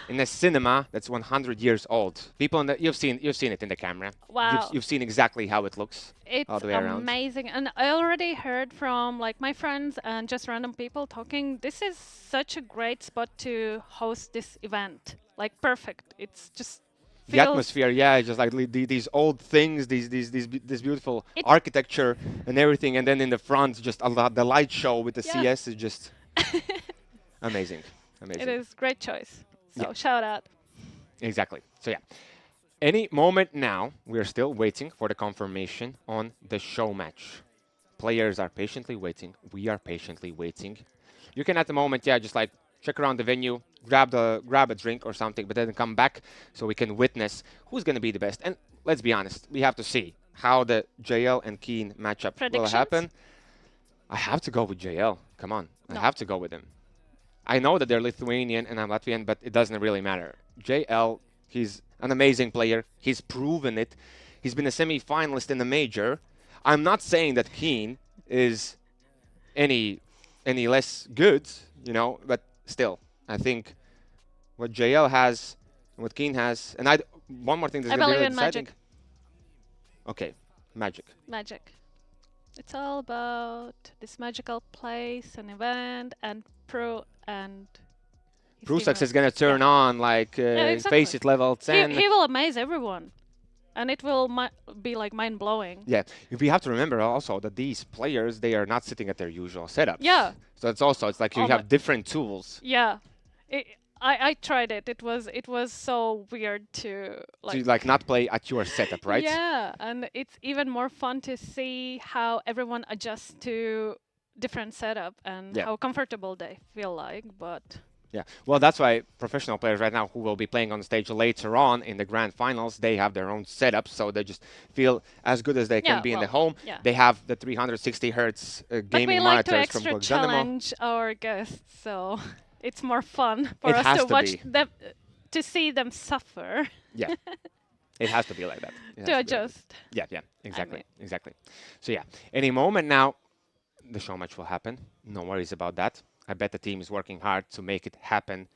in a cinema that's 100 years old. People, you've seen it in the camera. Wow. You've seen exactly how it looks It's all the way around. amazing. And I already heard from like my friends and just random people talking, this is such a great spot to host this event. Like perfect. It's just The atmosphere, yeah, just like these old things, this beautiful architecture and everything, and then in the front, just a lot, the light show with the CS is just amazing. It is great choice. So Yeah. shout out. Exactly. So yeah, any moment now, we're still waiting for the confirmation on the show match. Players are patiently waiting. We are patiently waiting. You can at the moment, just like check around the venue, grab a drink or something, but then come back so we can witness who's going to be the best. And let's be honest, we have to see how the JL and Keen matchup will Predictions? happen. I have to go with JL. Come on, No. I have to go with him. I know that they're Lithuanian and I'm Latvian, but it doesn't really matter. JL, he's an amazing player. He's proven it. He's been a semi-finalist in the major. I'm not saying that Keen is any less good, but still, I think what JL has and what Keen has, and one more thing that's I going to be believe really in exciting. magic. Okay, magic. Magic. It's all about this magical place and event and pro and his Prusax teammates. is going to turn on like exactly. Face It level 10. He will amaze everyone. And it will be like mind-blowing. Yeah, we have to remember also that these players, they are not sitting at their usual setups. Yeah. So it's like you Oh have different tools. Yeah. I tried it. It was so weird to So you like not play at your setup, right? Yeah, and it's even more fun to see how everyone adjusts to different setup and Yeah. how comfortable they feel like, but Yeah, well, that's why professional players right now who will be playing on stage later on in the grand finals, they have their own setup, so they just feel as good as they can be in the home. yeah. They have the 360 hertz but gaming we like to monitors from extra Guantanamo. challenge our guests, so it's more fun for It us has to to watch be. them, to see them suffer. Yeah, it has to be like that. It has To be like adjust. that. Yeah, exactly. So yeah, any moment now, the show match will happen. No worries about that. I bet the team is working hard to make it happen.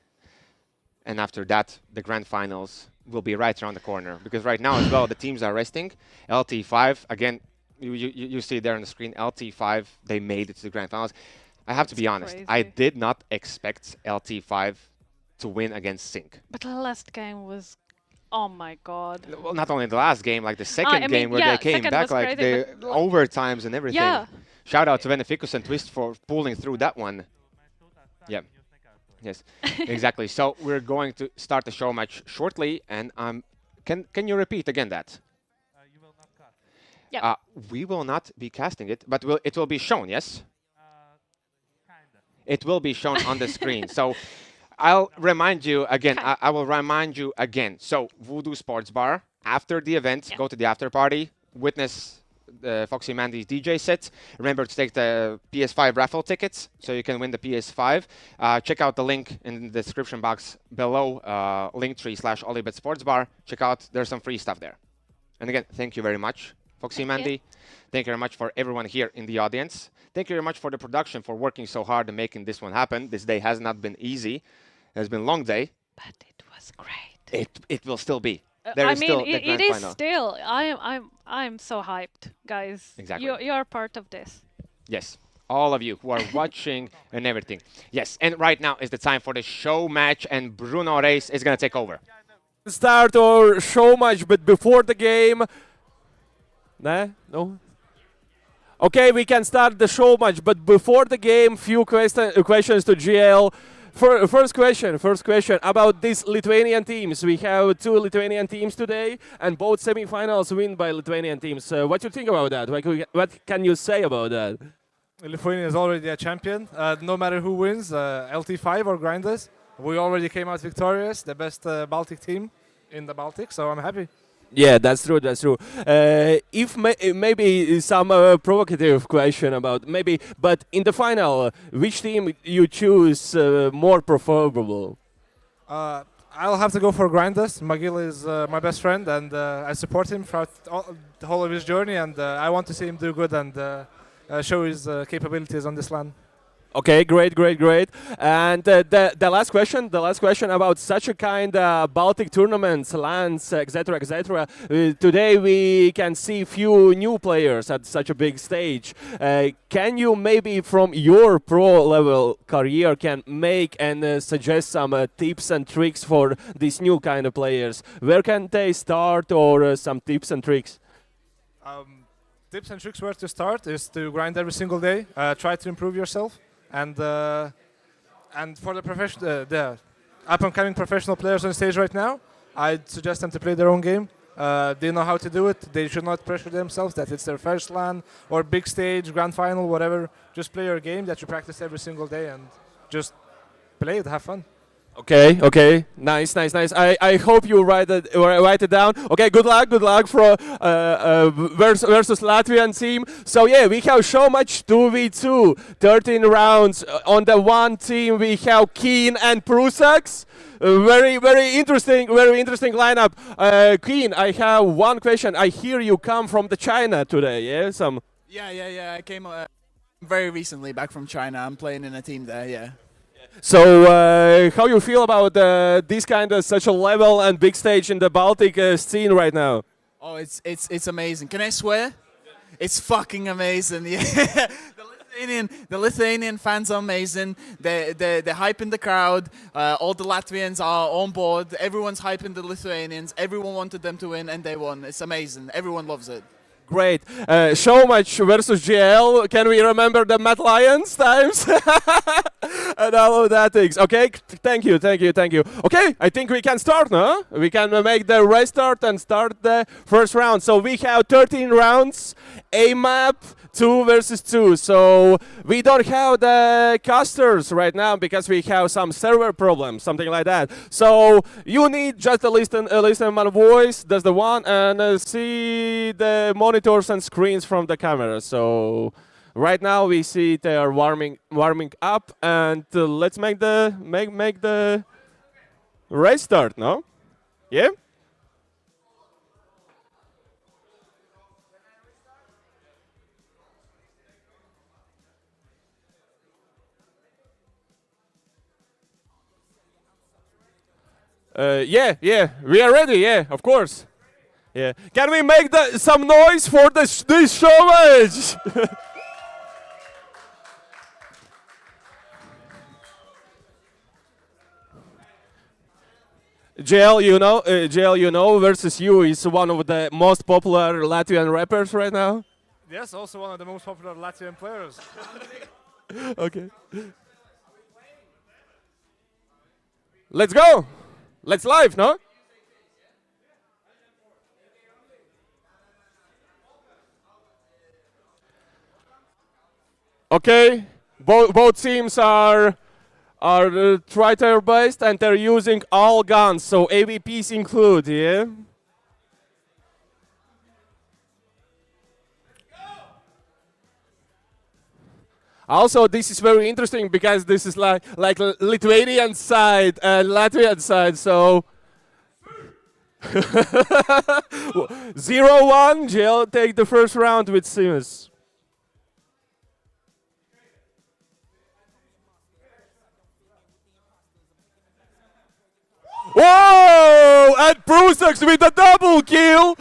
And after that, the grand finals will be right around the corner. Because right now as well, the teams are resting. LT5, again, you see there on the screen, LT5, they made it to the grand finals. I have to be honest, I crazy. did not expect LT5 to win against Sync. But the last game was, oh my god. Well, not only the last game, like the second I game mean, where yeah, they came second back, was like crazy, the but overtimes and everything. Yeah. Shout out to Beneficus and Twist for pulling through that one. Yeah. Yes, exactly. So we're going to start the show match shortly, and can you repeat again that? Yeah. We will not be casting it, but it will be shown. Yes. It will be shown on the screen. So I'll remind you again. I will remind you again. So Voodoo Sports Bar, after the event, go to the after party, witness Foxy Mandy's DJ set. Remember to take the PS5 raffle tickets so you can win the PS5. Check out the link in the description box below, linktree/Olybet Sports Bar. Check out, there's some free stuff there. And again, thank you very much, Foxy Mandy. Thank you very much for everyone here in the audience. Thank you very much for the production, for working so hard and making this one happen. This day has not been easy. It has been a long day. But it was great. It will still be. There I is mean, still the it grand is final. still. I'm so hyped, guys. Exactly. You're part of this. Yes, all of you who are watching and everything. Yes, and right now is the time for the show match, and Bruno Reis is gonna take over. Start our show match, but before the game. Nah, no. Okay, we can start the show match, but before the game, few questions to GL. First question about these Lithuanian teams. We have 2 Lithuanian teams today, and both semifinals win by Lithuanian teams. What do you think about that? What can you say about that? Lithuania is already a champion. No matter who wins, LT5 or Grinders, we already came out victorious, the best Baltic team in the Baltics, so I'm happy. Yeah, that's true. That's true. If maybe some provocative question about but in the final, which team you choose more preferable? I'll have to go for Grinders. Magil is my best friend, and I support him throughout the whole of his journey, and I want to see him do good and show his capabilities on this LAN. Okay, great. And the last question about such a kind of Baltic tournaments, LANs, etc. Today we can see few new players at such a big stage. Can you maybe from your pro level career can make and suggest some tips and tricks for these new kind of players? Where can they start, or some tips and tricks? Tips and tricks where to start is to grind every single day, try to improve yourself. And for the up-and-coming professional players on stage right now, I'd suggest them to play their own game. They know how to do it. They should not pressure themselves that it's their first LAN or big stage, grand final, whatever. Just play your game that you practice every single day and just play it, have fun. Okay, nice. I hope you write it down. Okay, good luck for versus Latvian team. So yeah, we have so much 2v2, 13 rounds. On the one team we have Keen and Prusax. Very interesting lineup. Keen, I have one question. I hear you come from the China today. Yeah, Yeah. I came very recently back from China. I'm playing in a team there. Yeah. So how you feel about this kind of such a level and big stage in the Baltic scene right now? Oh, it's amazing. Can I swear? It's fucking amazing. Yeah. The Lithuanian fans are amazing. They're hyping the crowd. All the Latvians are on board. Everyone's hyping the Lithuanians. Everyone wanted them to win, and they won. It's amazing. Everyone loves it. Great. Show match versus GL. Can we remember the Mad Lions times? And all of that things. Okay, thank you. Okay, I think we can start, no? We can make the restart and start the first round. So we have 13 rounds, a map, 2 versus 2. So we don't have the casters right now because we have some server problems, something like that. So you need just to listen my voice, that's the one, and see the monitors and screens from the camera. So right now we see they are warming up, and let's make the race start, no? Yeah? Yeah, we are ready. Yeah, of course. Yeah, can we make some noise for this show match? JL, you know, versus you is one of the most popular Latvian rappers right now. Yes, also one of the most popular Latvian players. Okay. Let's go. Let's live, no? Okay. Both teams are Triter based, and they're using all guns, so AVPs include, yeah? Also, this is very interesting because this is like Lithuanian side and Latvian side, so 0-1, JL take the first round with Simus. Whoa! Brucex with a double kill.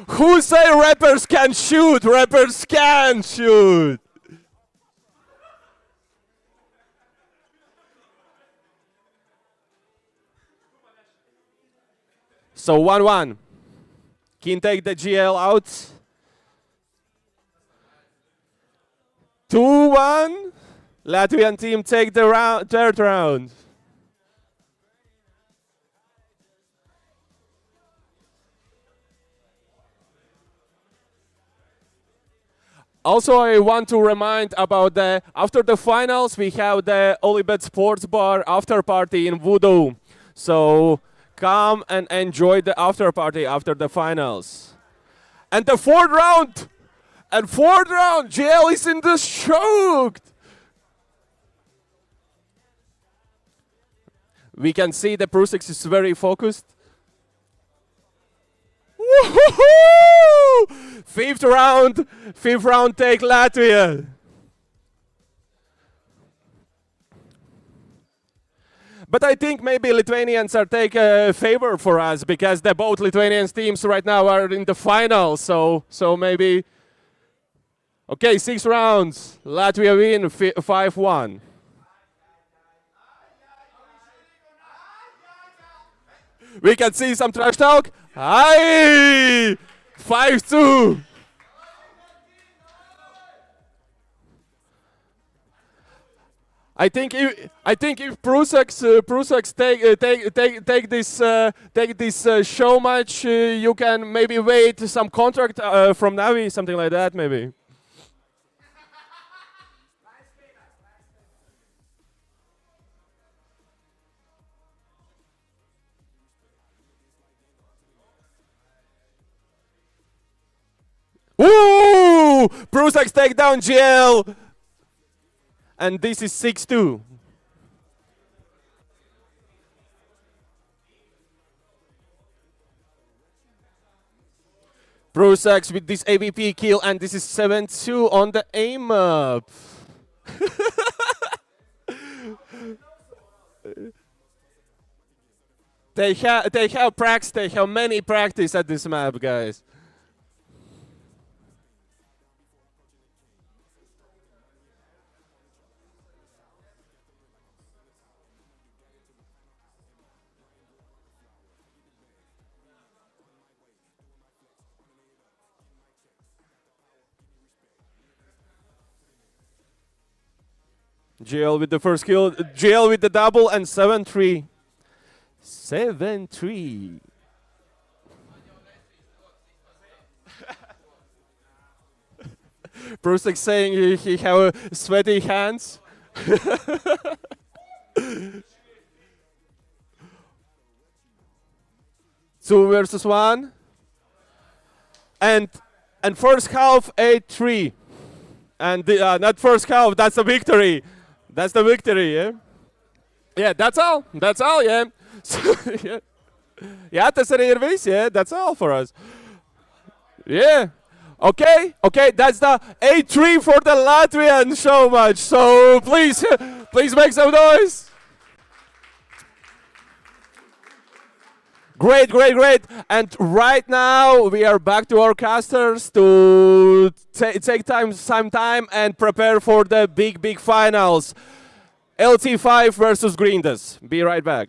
Who say rappers can shoot? Rappers can shoot. So 1-1. Can take the GL out. 2-1. Latvian team take the third round. Also, I want to remind about after the finals, we have the Olybet Sports Bar after party in Voodoo. So come and enjoy the after party after the finals. And the fourth round, GL is in the choked. We can see the Brucex is very focused. Woohoo! Fifth round take Latvia. But I think maybe Lithuanians are take a favor for us because both Lithuanian teams right now are in the final. So maybe. Okay, 6 rounds. Latvia win 5-1. We can see some trash talk. Aye! 5-2. I think if Brucex take this show match, you can maybe wait some contract from Navi, something like that, maybe. Woo! Brucex take down GL. And this is 6-2. Brucex with this AVP kill, and this is 7-2 on the aim up. They have practice. They have many practice at this map, guys. GL with the first kill, GL with the double, and 7-3. 7-3. Brucex saying he have sweaty hands. 2 versus 1. And first half 8-3. And not first half, that's a victory. That's the victory, yeah? Yeah, that's all. That's all, yeah. So, yeah. Yeah, tas arī ir viss, yeah. That's all for us. Yeah. Okay, that's the 8-3 for the Latvian show match. So please make some noise. Great. And right now we are back to our casters to take some time and prepare for the big finals. LT5 versus Greendas. Be right back.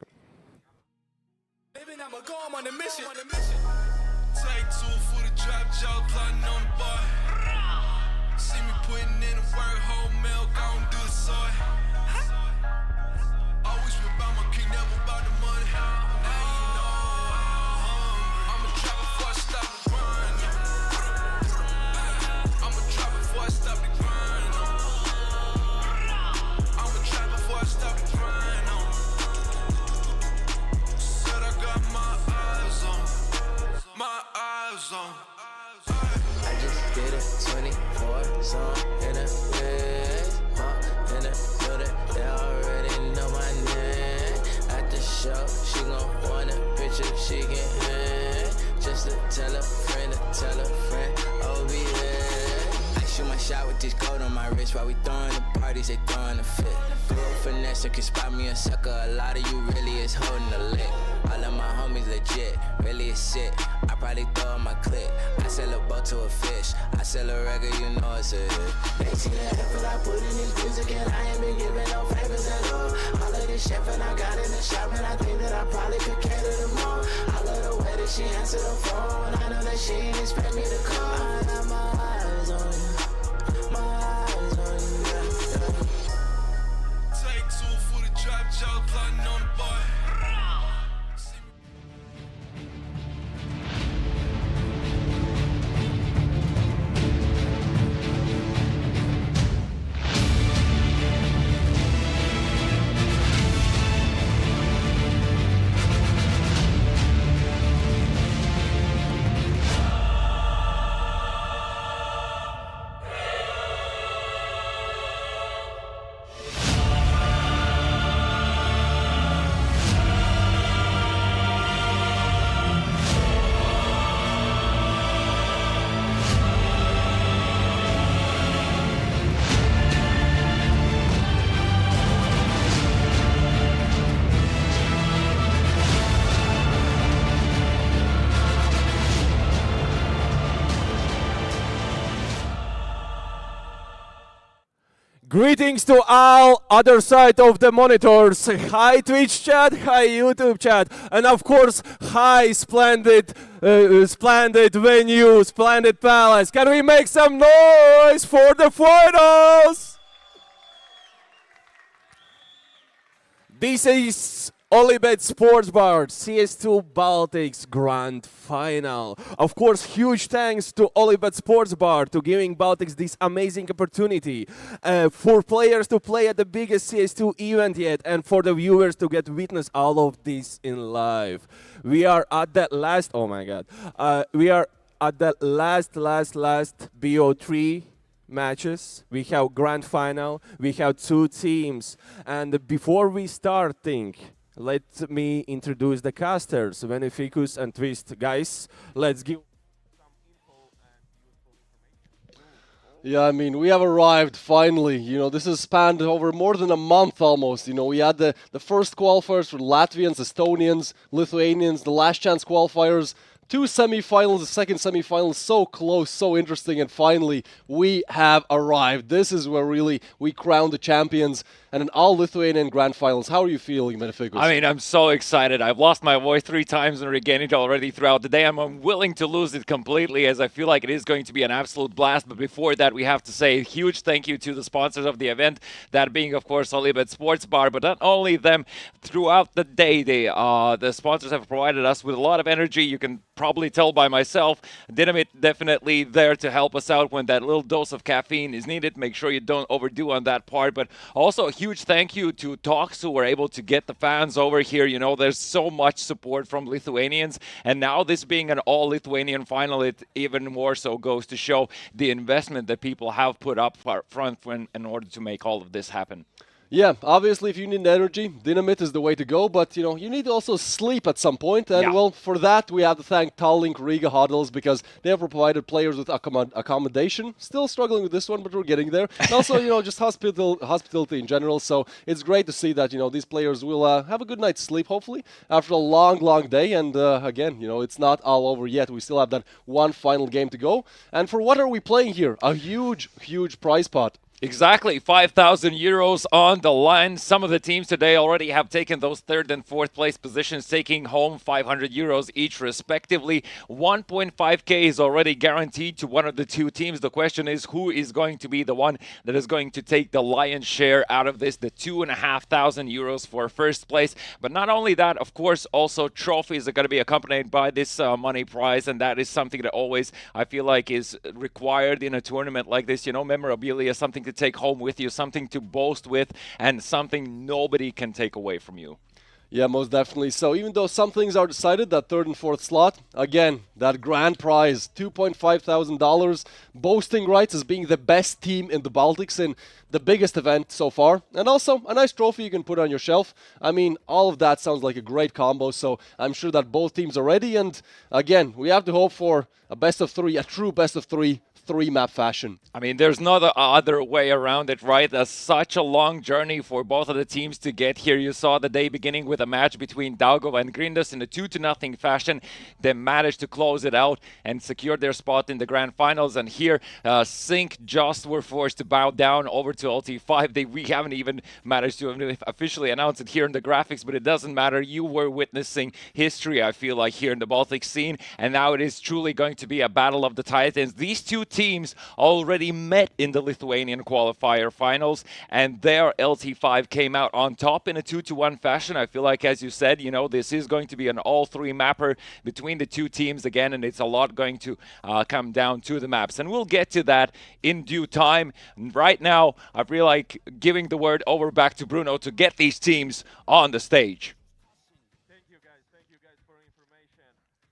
I just did a 24 song in a bed, in a building, they already know my name. At the show, she gon' want a picture, she can hang. Just to tell a friend, oh be there. I shoot my shot with this gold on my wrist while we throwing the parties, they throwing the fit. Girl finesse, can spot me a sucker, a lot of you really is holding the lick. All of my homies, they shit, really a shit. I probably throw up my clip. I sell a boat to a fish. I sell a record, you know it's a hit. They see the effort I put in this music, and I ain't been giving no favors at all. All of this chef and I got in the shop, and I think that I probably could cater to more. I love the way that she answered the phone. I know that she ain't expect me to call. I got my eyes on you. My eyes on you, yeah. Take two for the drop, Joe, plotting on the boy. Greetings to all other side of the monitors. Hi Twitch chat, hi YouTube chat, and of course, hi splendid venue, splendid palace. Can we make some noise for the finals? This is Olybet Sports Bar CS2 Baltics Grand Final. Of course, huge thanks to Olybet Sports Bar to giving Baltics this amazing opportunity for players to play at the biggest CS2 event yet, and for the viewers to get witness all of this in live. We are at that last. Oh my God! We are at that last BO3 matches. We have Grand Final. We have 2 teams, and before we start, let me introduce the casters, Beneficus and Twist. Guys, let's give some info and useful information. Yeah, I mean, we have arrived finally. You know, this has spanned over more than a month almost. You know, we had the first qualifiers for Latvians, Estonians, Lithuanians, the last chance qualifiers. 2 semi-finals, the second semi-final, so close, so interesting, and finally we have arrived. This is where really we crown the champions, and an all-Lithuanian grand finals. How are you feeling, Beneficus? I mean, I'm so excited. I've lost my voice 3 times and regained it already throughout the day. I'm unwilling to lose it completely, as I feel like it is going to be an absolute blast. But before that, we have to say a huge thank you to the sponsors of the event, that being, of course, Olybet Sports Bar. But not only them, throughout the day, the sponsors have provided us with a lot of energy. You can probably tell by myself. Dynamite definitely there to help us out when that little dose of caffeine is needed. Make sure you don't overdo on that part. But also a huge thank you to Talks, who were able to get the fans over here. You know, there's so much support from Lithuanians. And now this being an all-Lithuanian final, it even more so goes to show the investment that people have put up front in order to make all of this happen. Yeah, obviously, if you need energy, Dynamite is the way to go, but, you know, you need to also sleep at some point, and, well, for that, we have to thank Tallink Riga Huddles, because they have provided players with accommodation. Still struggling with this one, but we're getting there. And also, you know, just hospitality in general, so it's great to see that, you know, these players will have a good night's sleep, hopefully, after a long, long day, and, again, you know, it's not all over yet. We still have that one final game to go, and for what are we playing here? A huge, huge prize pot. Exactly, 5,000 euros on the line. Some of the teams today already have taken those 3rd and 4th place positions, taking home 500 euros each respectively. 1.5k is already guaranteed to one of the 2 teams. The question is, who is going to be the one that is going to take the lion's share out of this, the 2,500 euros for 1st place. But not only that, of course, also trophies are going to be accompanied by this money prize, and that is something that always, I feel like, is required in a tournament like this. You know, memorabilia, something to take home with you, something to boast with, and something nobody can take away from you. Yeah, most definitely. So even though some things are decided, that 3rd and 4th slot, again, that grand prize, $2,500, boasting rights as being the best team in the Baltics in the biggest event so far, and also a nice trophy you can put on your shelf. I mean, all of that sounds like a great combo, so I'm sure that both teams are ready, and again, we have to hope for a best of 3, a true best of 3, three-map fashion. I mean, there's no other way around it, right? That's such a long journey for both of the teams to get here. You saw the day beginning with a match between Daugava and Grindas in a 2-0 fashion. They managed to close it out and secure their spot in the grand finals. And here, Sync just were forced to bow down over to LT5. We haven't even managed to officially announce it here in the graphics, but it doesn't matter. You were witnessing history, I feel like, here in the Baltic scene. And now it is truly going to be a battle of the Titans. These two teams already met in the Lithuanian qualifier finals, and there LT5 came out on top in a 2-1 fashion. I feel like, as you said, you know, this is going to be an all-three mapper between the two teams again, and it's a lot going to come down to the maps. And we'll get to that in due time. Right now, I feel like giving the word over back to Bruno to get these teams on the stage.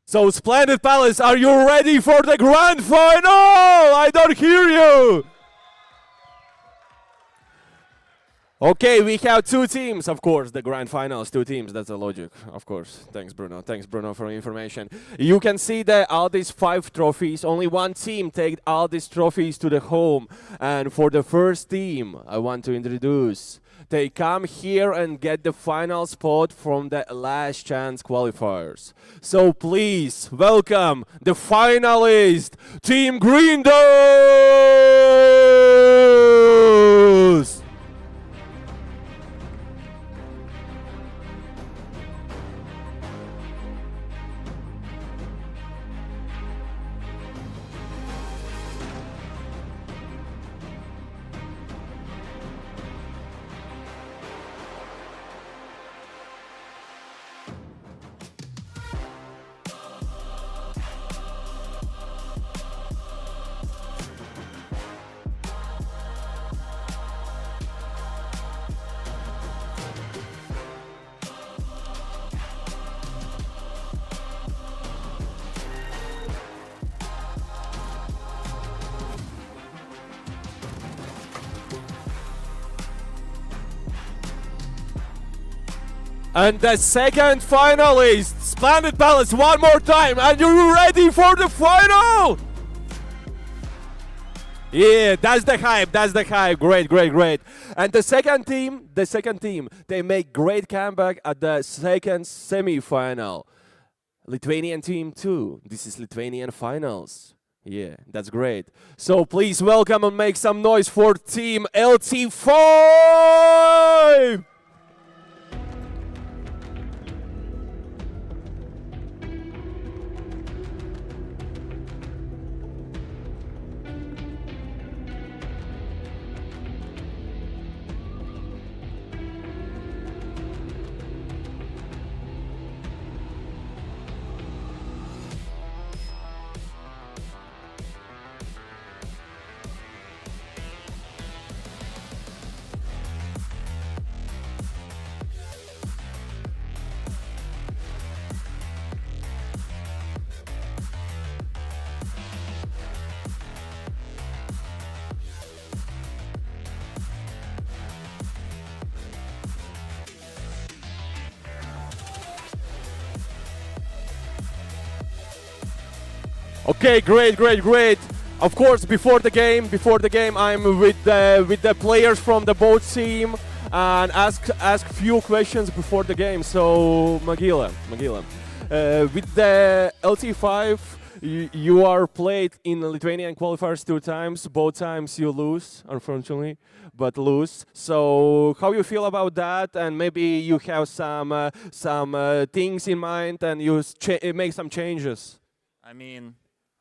So, Splendid Palace, are you ready for the grand final? I don't hear you. Okay, we have two teams, of course, the grand finals, two teams, that's the logic, of course. Thanks, Bruno. Thanks, Bruno, for the information. You can see that all these 5 trophies, only one team take all these trophies to the home. And for the first team, I want to introduce, they come here and get the final spot from the last chance qualifiers. So please welcome the finalist, Team Grindos! And the second finalist, Splendid Palace, one more time. Are you ready for the final? Yeah, that's the hype, that's the hype. Great, great, great. And the second team, they make great comeback at the second semi-final. Lithuanian team 2, this is Lithuanian finals. Yeah, that's great. So please welcome and make some noise for team LT5! Okay, great, great, great. Of course, before the game, I'm with the players from the both team and ask few questions before the game. So, Magila, with the LT5, you are played in Lithuanian qualifiers 2 times. Both times you lose, unfortunately, but lose. So, how you feel about that? And maybe you have some things in mind and you make some changes. I mean,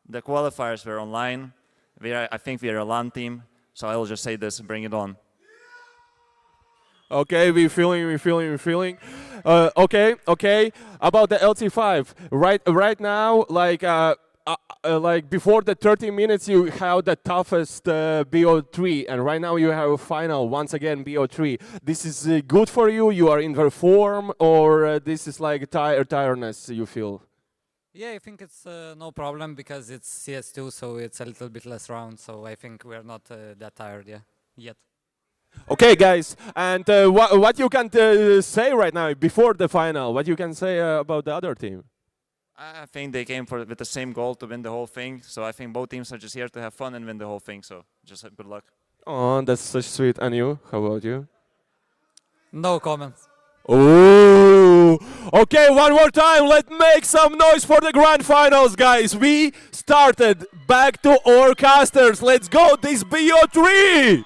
the qualifiers were online. I think we are a LAN team, so I will just say this, bring it on. Okay, we're feeling. Okay. About the LT5, right now, like before the 30 minutes, you have the toughest BO3, and right now you have a final once again BO3. This is good for you. You are in the form, or this is like tiredness you feel? Yeah, I think it's no problem because it's CS2, so it's a little bit less round. So I think we're not that tired yet. Okay, guys, and what you can say right now before the final? What you can say about the other team? I think they came with the same goal to win the whole thing. So I think both teams are just here to have fun and win the whole thing. So just good luck. Oh, that's such sweet. And you? How about you? No comments. Ooh. Okay, one more time. Let's make some noise for the grand finals, guys. We started. Back to our casters. Let's go. This BO3.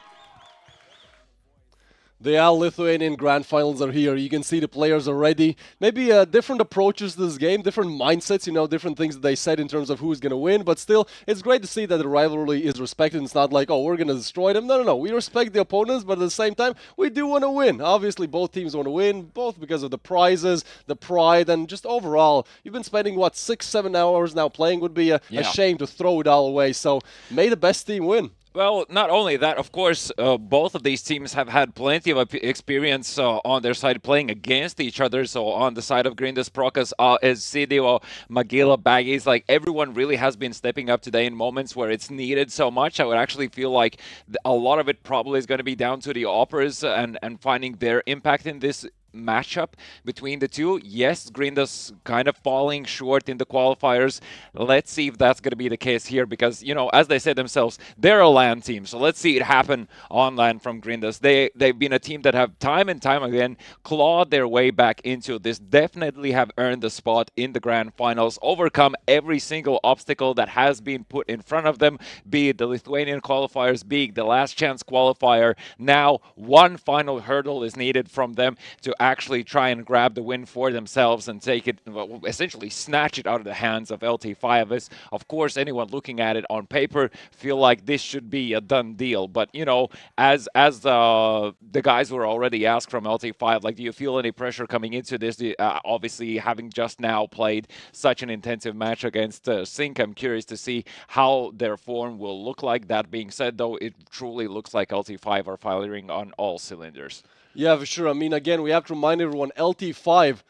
The Lithuanian Grand Finals are here. You can see the players are ready. Maybe different approaches to this game, different mindsets, different things that they said in terms of who's going to win. But still, it's great to see that the rivalry is respected. It's not like, oh, we're going to destroy them. No. We respect the opponents, but at the same time, we do want to win. Obviously, both teams want to win, both because of the prizes, the pride, and just overall. You've been spending, 6-7 hours now playing. Would be a shame to throw it all away. So, may the best team win. Well, not only that, of course, both of these teams have had plenty of experience on their side playing against each other. So on the side of Grindas, Prokas, Sidio, Magila, Baggies, like everyone really has been stepping up today in moments where it's needed so much. I would actually feel like a lot of it probably is going to be down to the Operas and finding their impact in this matchup between the two. Yes, Grindas kind of falling short in the qualifiers. Let's see if that's going to be the case here because, as they said themselves, they're a LAN team. So let's see it happen on LAN from Grindas. They've been a team that have time and time again clawed their way back into this, definitely have earned the spot in the grand finals, overcome every single obstacle that has been put in front of them, be it the Lithuanian qualifiers, be it the last chance qualifier. Now, one final hurdle is needed from them to actually try and grab the win for themselves and take it, essentially snatch it out of the hands of LT5. As, of course, anyone looking at it on paper feel like this should be a done deal. But, as the guys were already asked from LT5, like, do you feel any pressure coming into this? Obviously, having just now played such an intensive match against Sync, I'm curious to see how their form will look like. That being said, though, it truly looks like LT5 are firing on all cylinders. Yeah, for sure. I mean, again, we have to remind everyone, LT5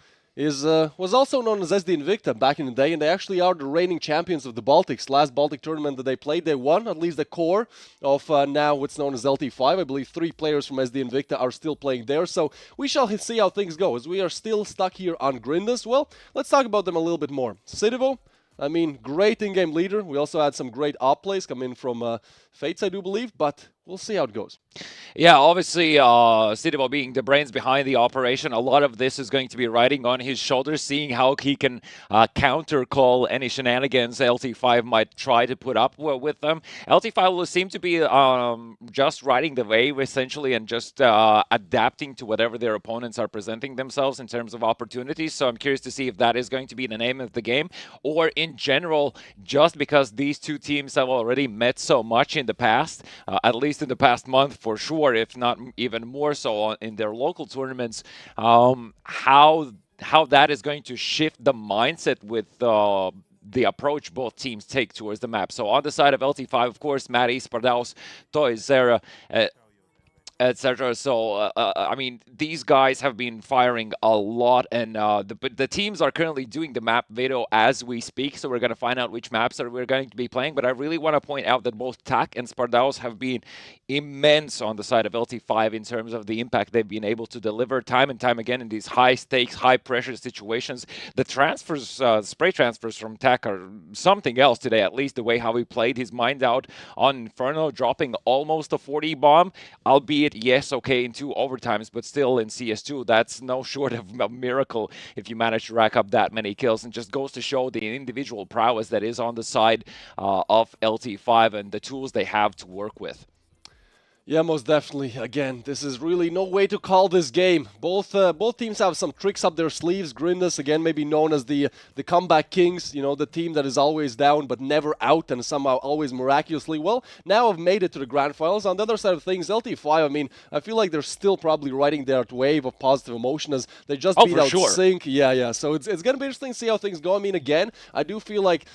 was also known as SD Invicta back in the day, and they actually are the reigning champions of the Baltics. Last Baltic tournament that they played, they won at least the core of now what's known as LT5. I believe 3 players from SD Invicta are still playing there, so we shall see how things go. As we are still stuck here on Grindas, well, let's talk about them a little bit more. Sidivo, I mean, great in-game leader. We also had some great op plays come in from Fates, I do believe, but we'll see how it goes. Yeah, obviously, Sidivo being the brains behind the operation, a lot of this is going to be riding on his shoulders, seeing how he can counter-call any shenanigans LT5 might try to put up with them. LT5 will seem to be just riding the wave, essentially, and just adapting to whatever their opponents are presenting themselves in terms of opportunities. So I'm curious to see if that is going to be the name of the game, or in general, just because these two teams have already met so much in the past, at least in the past month for sure, if not even more so in their local tournaments, how that is going to shift the mindset with the approach both teams take towards the map. So on the side of LT5, of course, Matty, Spardaus, Toy, Zera, etc. So, I mean, these guys have been firing a lot, and the teams are currently doing the map video as we speak, so we're going to find out which maps that we're going to be playing. But I really want to point out that both Tak and Spardaus have been immense on the side of LT5 in terms of the impact they've been able to deliver time and time again in these high-stakes, high-pressure situations. The transfers, spray transfers from Tak are something else today, at least the way how he played his mind out on Inferno, dropping almost a 40 bomb, albeit yes, okay, in 2 overtimes, but still in CS2, that's no short of a miracle if you manage to rack up that many kills, and just goes to show the individual prowess that is on the side of LT5 and the tools they have to work with. Yeah, most definitely. Again, this is really no way to call this game. Both teams have some tricks up their sleeves. Grindas, again, maybe known as the comeback kings, the team that is always down but never out and somehow always miraculously, well, now have made it to the grand finals. On the other side of things, LT5, I mean, I feel like they're still probably riding that wave of positive emotion as they just beat out Sync. Yeah. So it's going to be interesting to see how things go. I mean, again, I do feel like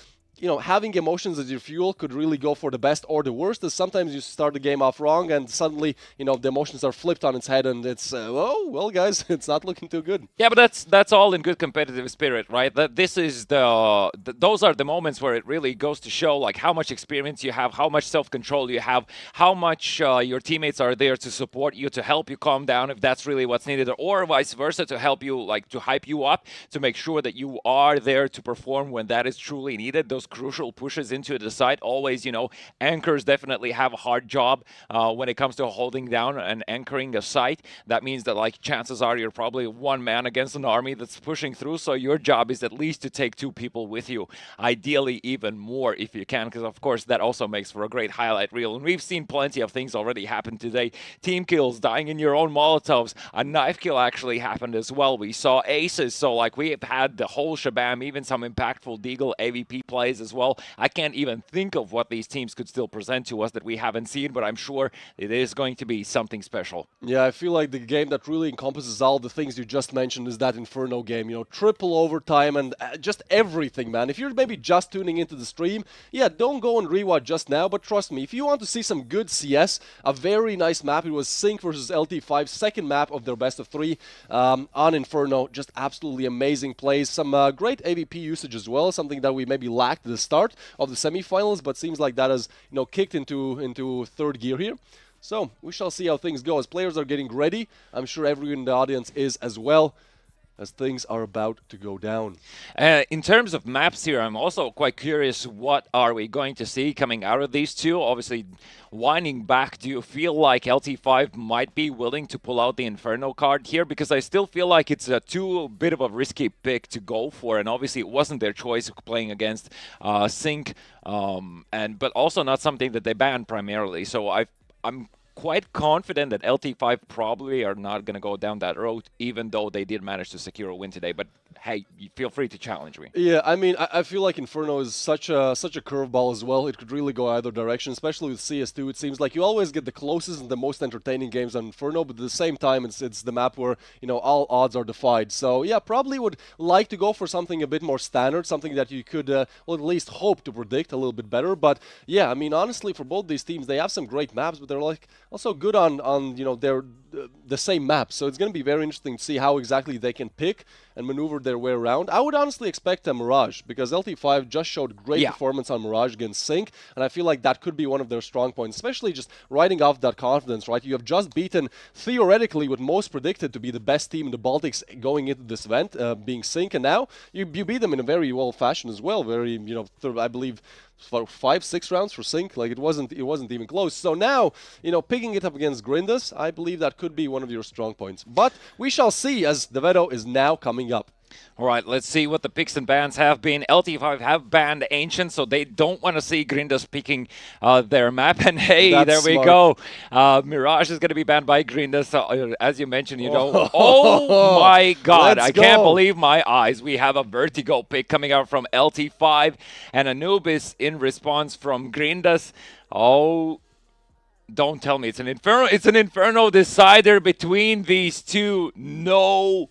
having emotions as your fuel could really go for the best or the worst. As sometimes you start the game off wrong and suddenly, the emotions are flipped on its head and it's, well, guys, it's not looking too good. Yeah, but that's all in good competitive spirit, right? That this is those are the moments where it really goes to show like how much experience you have, how much self-control you have, how much your teammates are there to support you, to help you calm down if that's really what's needed, or vice versa, to help you, like to hype you up, to make sure that you are there to perform when that is truly needed. Those crucial pushes into the site always, anchors definitely have a hard job when it comes to holding down and anchoring a site. That means that like chances are you're probably one man against an army that's pushing through, so your job is at least to take two people with you, ideally even more if you can, because of course that also makes for a great highlight reel. And we've seen plenty of things already happen today. Team kills, dying in your own Molotovs, a knife kill actually happened as well. We saw aces, so like we have had the whole shabam, even some impactful Deagle AVP plays as well. I can't even think of what these teams could still present to us that we haven't seen, but I'm sure it is going to be something special. Yeah, I feel like the game that really encompasses all the things you just mentioned is that Inferno game. Triple overtime and just everything, man. If you're maybe just tuning into the stream, yeah, don't go and rewatch just now, but trust me, if you want to see some good CS, a very nice map. It was Sync versus LT5, second map of their best of 3 on Inferno. Just absolutely amazing plays. Some great AVP usage as well, something that we maybe lacked at the start of the semifinals, but seems like that has kicked into third gear here. So we shall see how things go as players are getting ready. I'm sure everyone in the audience is as well, as things are about to go down. In terms of maps here, I'm also quite curious, what are we going to see coming out of these two? Obviously, winding back, do you feel like LT5 might be willing to pull out the Inferno card here? Because I still feel like it's a bit of a risky pick to go for, and obviously it wasn't their choice playing against Sync, but also not something that they banned primarily. So I'm quite confident that LT5 probably are not going to go down that road, even though they did manage to secure a win today. But hey, feel free to challenge me. Yeah, I mean, I feel like Inferno is such a curveball as well. It could really go either direction, especially with CS2. It seems like you always get the closest and the most entertaining games on Inferno, but at the same time, it's the map where, all odds are defied. So yeah, probably would like to go for something a bit more standard, something that you could, well, at least hope to predict a little bit better. But yeah, I mean, honestly, for both these teams, they have some great maps, but they're like also good on their the same map. So it's going to be very interesting to see how exactly they can pick and maneuver their way around. I would honestly expect a Mirage, because LT5 just showed great performance on Mirage against Sync, and I feel like that could be one of their strong points, especially just riding off that confidence, right? You have just beaten, theoretically, what most predicted to be the best team in the Baltics going into this event, being Sync, and now you beat them in a very well fashion as well. Very, I believe, 5-6 rounds for Sync. Like, it wasn't even close. So now, picking it up against Grindus, I believe that could be one of your strong points. But we shall see, as the veto is now coming up. All right, let's see what the picks and bans have been. LT5 have banned Ancient, so they don't want to see Grindus picking their map. And hey, That's there we smart. go. Mirage is going to be banned by Grindus. As you mentioned, oh my God, I can't believe my eyes. We have a Vertigo pick coming out from LT5 and Anubis in response from Grindus. Oh, don't tell me it's an Inferno. It's an Inferno decider between these two. No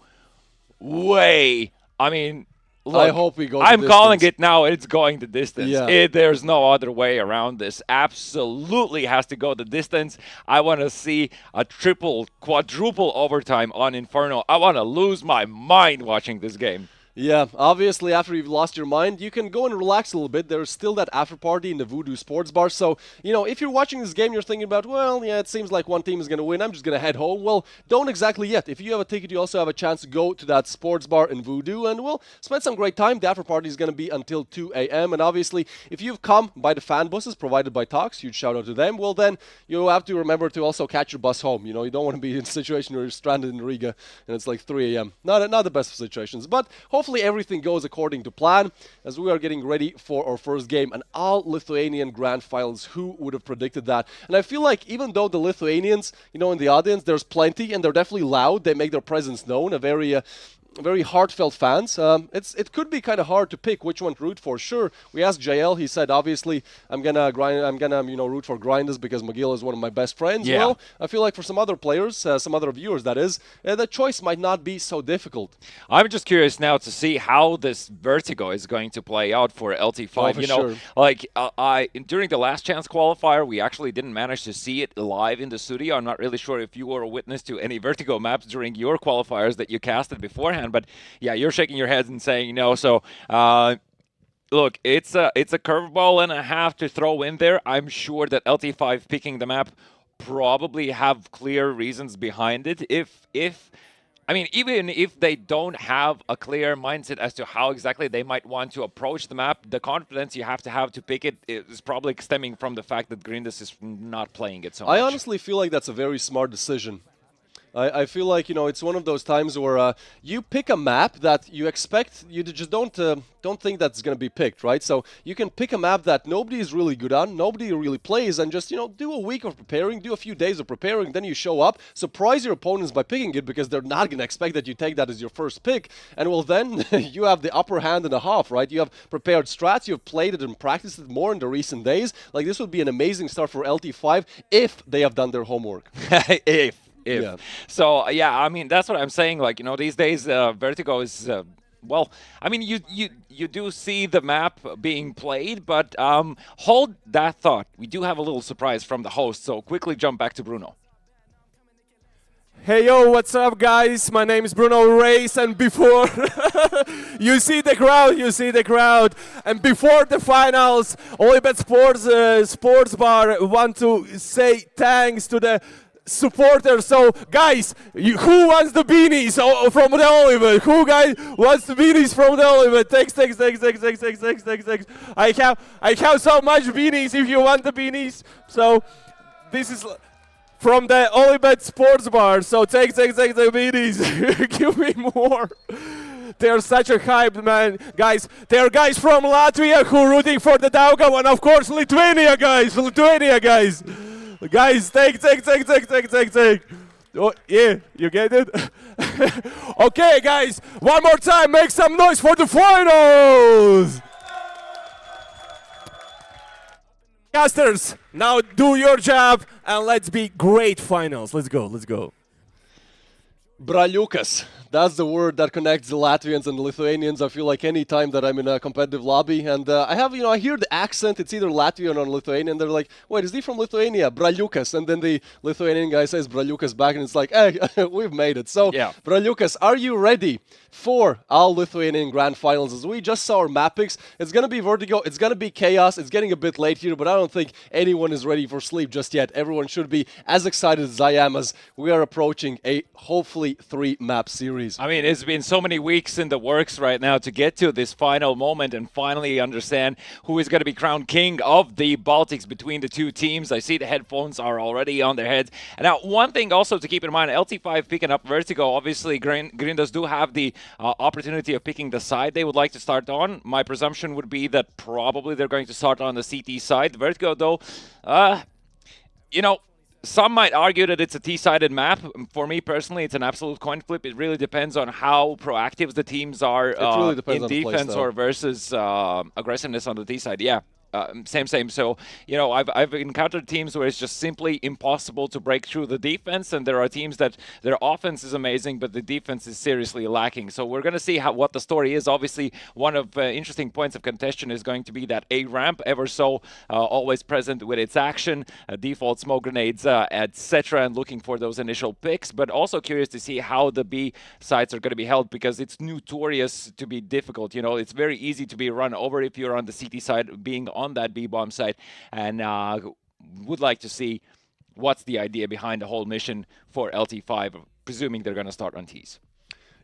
way. I mean, look, I hope we go. I'm calling it now. It's going the distance. Yeah. There's no other way around this. Absolutely has to go the distance. I want to see a triple, quadruple overtime on Inferno. I want to lose my mind watching this game. Yeah, obviously, after you've lost your mind, you can go and relax a little bit. There's still that after party in the Voodoo Sports Bar. So, if you're watching this game, you're thinking about, well, yeah, it seems like one team is going to win. I'm just going to head home. Well, don't exactly yet. If you have a ticket, you also have a chance to go to that sports bar in Voodoo and, well, spend some great time. The after party is going to be until 2 a.m. And obviously, if you've come by the fan buses provided by Tox, huge shout out to them, well, then you have to remember to also catch your bus home. You don't want to be in a situation where you're stranded in Riga and it's like 3 a.m. Not the best of situations, but hopefully everything goes according to plan as we are getting ready for our first game, an all-Lithuanian Grand Finals. Who would have predicted that? And I feel like even though the Lithuanians, in the audience, there's plenty and they're definitely loud, they make their presence known, a very very heartfelt fans. It could be kind of hard to pick which one to root for. Sure, we asked JL. He said, obviously, I'm gonna root for Grinders because McGill is one of my best friends. Yeah. Well, I feel like for some other players, some other viewers, that is, the choice might not be so difficult. I'm just curious now to see how this Vertigo is going to play out for LT5. Oh, for sure. Like during the last chance qualifier, we actually didn't manage to see it live in the studio. I'm not really sure if you were a witness to any Vertigo maps during your qualifiers that you casted beforehand, but yeah, you're shaking your head and saying no. So look, it's a curveball and a half to throw in there. I'm sure that LT5 picking the map probably have clear reasons behind it. Even if they don't have a clear mindset as to how exactly they might want to approach the map, the confidence you have to pick it is probably stemming from the fact that Grindus is not playing it so much. I honestly feel like that's a very smart decision. I feel like, it's one of those times where you pick a map that you expect, you just don't think that's going to be picked, right? So you can pick a map that nobody is really good on, nobody really plays, and just, do a week of preparing, do a few days of preparing, then you show up, surprise your opponents by picking it because they're not going to expect that you take that as your first pick, and well then you have the upper hand and a half, right? You have prepared strats, you've played it and practiced it more in the recent days. Like, this would be an amazing start for LT5 if they have done their homework. If. Yeah. So, that's what I'm saying. Like, these days, Vertigo is, you do see the map being played, but hold that thought. We do have a little surprise from the host, so quickly jump back to Bruno. Hey yo, what's up guys? My name is Bruno Reis, and before you see the crowd, and before the finals, Olybet Sports Bar want to say thanks to the supporters. So guys, who wants the beanies from the Olybet? Who guys wants the beanies from the Olybet? Thanks. I have so much beanies if you want the beanies. So this is from the Olybet Sports Bar. So take the beanies. Give me more. They're such a hype, man. Guys, there are guys from Latvia who are rooting for the Dauga, and of course Lithuania guys. Guys, take. Oh, yeah, you get it? Okay, guys, one more time, make some noise for the finals! Casters, now do your job and let's be great finals. Let's go. Braliukas. That's the word that connects the Latvians and the Lithuanians. I feel like any time that I'm in a competitive lobby and I hear the accent, it's either Latvian or Lithuanian. They're like, wait, is he from Lithuania? Braliukas. And then the Lithuanian guy says Braliukas back and it's like, hey, we've made it. So, yeah. Braliukas, are you ready for our Lithuanian Grand Finals? As we just saw our map picks, it's going to be Vertigo, it's going to be chaos. It's getting a bit late here, but I don't think anyone is ready for sleep just yet. Everyone should be as excited as I am as we are approaching a hopefully 3-map series. It's been so many weeks in the works right now to get to this final moment and finally understand who is going to be crowned king of the Baltics between the two teams. I see the headphones are already on their heads. And now, one thing also to keep in mind, LT5 picking up Vertigo. Obviously, Grindos do have the opportunity of picking the side they would like to start on. My presumption would be that probably they're going to start on the CT side. Vertigo, though, some might argue that it's a T-sided map. For me personally, it's an absolute coin flip. It really depends on how proactive the teams are in defense or versus aggressiveness on the T side. Yeah. Same. So, I've encountered teams where it's just simply impossible to break through the defense, and there are teams that their offense is amazing, but the defense is seriously lacking. So we're going to see what the story is. Obviously, one of interesting points of contention is going to be that A ramp, ever so always present with its action, default smoke grenades, etc., and looking for those initial picks. But also curious to see how the B sites are going to be held, because it's notorious to be difficult. It's very easy to be run over if you're on the CT side, being on that B-bomb site, and would like to see what's the idea behind the whole mission for LT5, presuming they're going to start on Ts.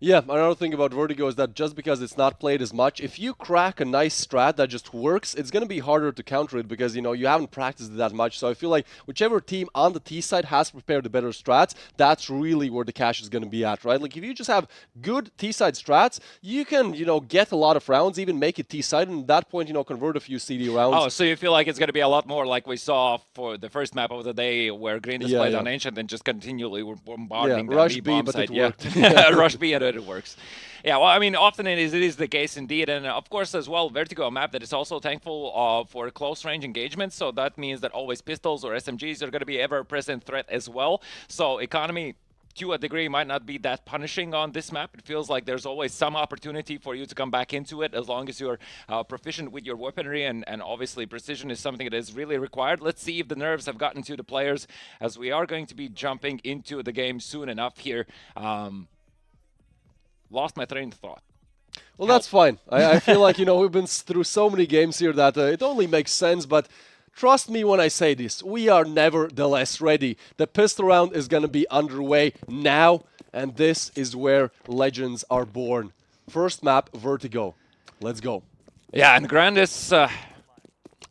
Yeah, another thing about Vertigo is that just because it's not played as much, if you crack a nice strat that just works, it's going to be harder to counter it because, you haven't practiced it that much. So I feel like whichever team on the T side has prepared the better strats, that's really where the cash is going to be at, right? Like, if you just have good T side strats, you can, get a lot of rounds, even make it T side, and at that point, convert a few CD rounds. Oh, so you feel like it's going to be a lot more like we saw for the first map of the day where Green played on Ancient and just continually were bombarding the Rush B-bomb B, but site. it worked. Rush B, and it works. Yeah, well, I mean, often it is the case indeed. And of course, as well, Vertigo, a map that is also thankful for close-range engagement. So that means that always pistols or SMGs are going to be ever-present threat as well. So economy, to a degree, might not be that punishing on this map. It feels like there's always some opportunity for you to come back into it as long as you're proficient with your weaponry, and obviously precision is something that is really required. Let's see if the nerves have gotten to the players, as we are going to be jumping into the game soon enough here. Lost my train of thought. Well, that's fine. I feel like, we've been through so many games here that it only makes sense, but trust me when I say this, we are nevertheless ready. The pistol round is going to be underway now, and this is where legends are born. First map, Vertigo. Let's go. Yeah, and Grandis...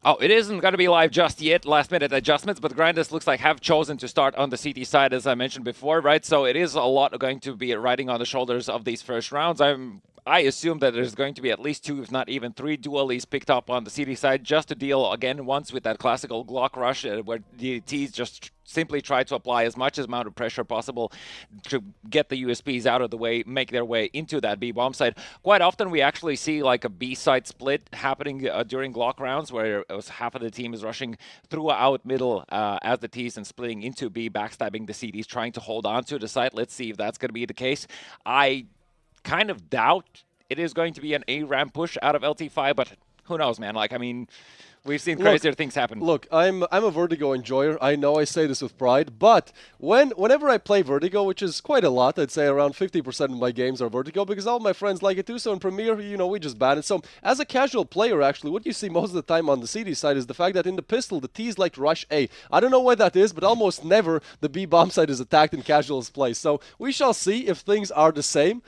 Oh, it isn't going to be live just yet, last-minute adjustments, but Grandis looks like have chosen to start on the CT side, as I mentioned before, right? So it is a lot going to be riding on the shoulders of these first rounds. I assume that there's going to be at least 2, if not even 3 dualies picked up on the CT side just to deal, again, once with that classical Glock rush where DTs just simply try to apply as much amount of pressure possible to get the USPs out of the way, make their way into that B bomb side. Quite often we actually see like a B side split happening during Glock rounds where it was half of the team is rushing throughout middle as the Ts and splitting into B, backstabbing the CDs, trying to hold on to the site. Let's see if that's going to be the case. I kind of doubt it is going to be an A-ramp push out of LT5, but who knows, man? Like, I mean, we've seen crazier things happen. Look, I'm a Vertigo enjoyer. I know I say this with pride, but whenever I play Vertigo, which is quite a lot, I'd say around 50% of my games are Vertigo because all my friends like it too. So in Premier, we just ban it. So as a casual player, actually, what you see most of the time on the CD side is the fact that in the pistol, the T's like to rush A. I don't know why that is, but almost never the B bomb side is attacked in casual's play. So we shall see if things are the same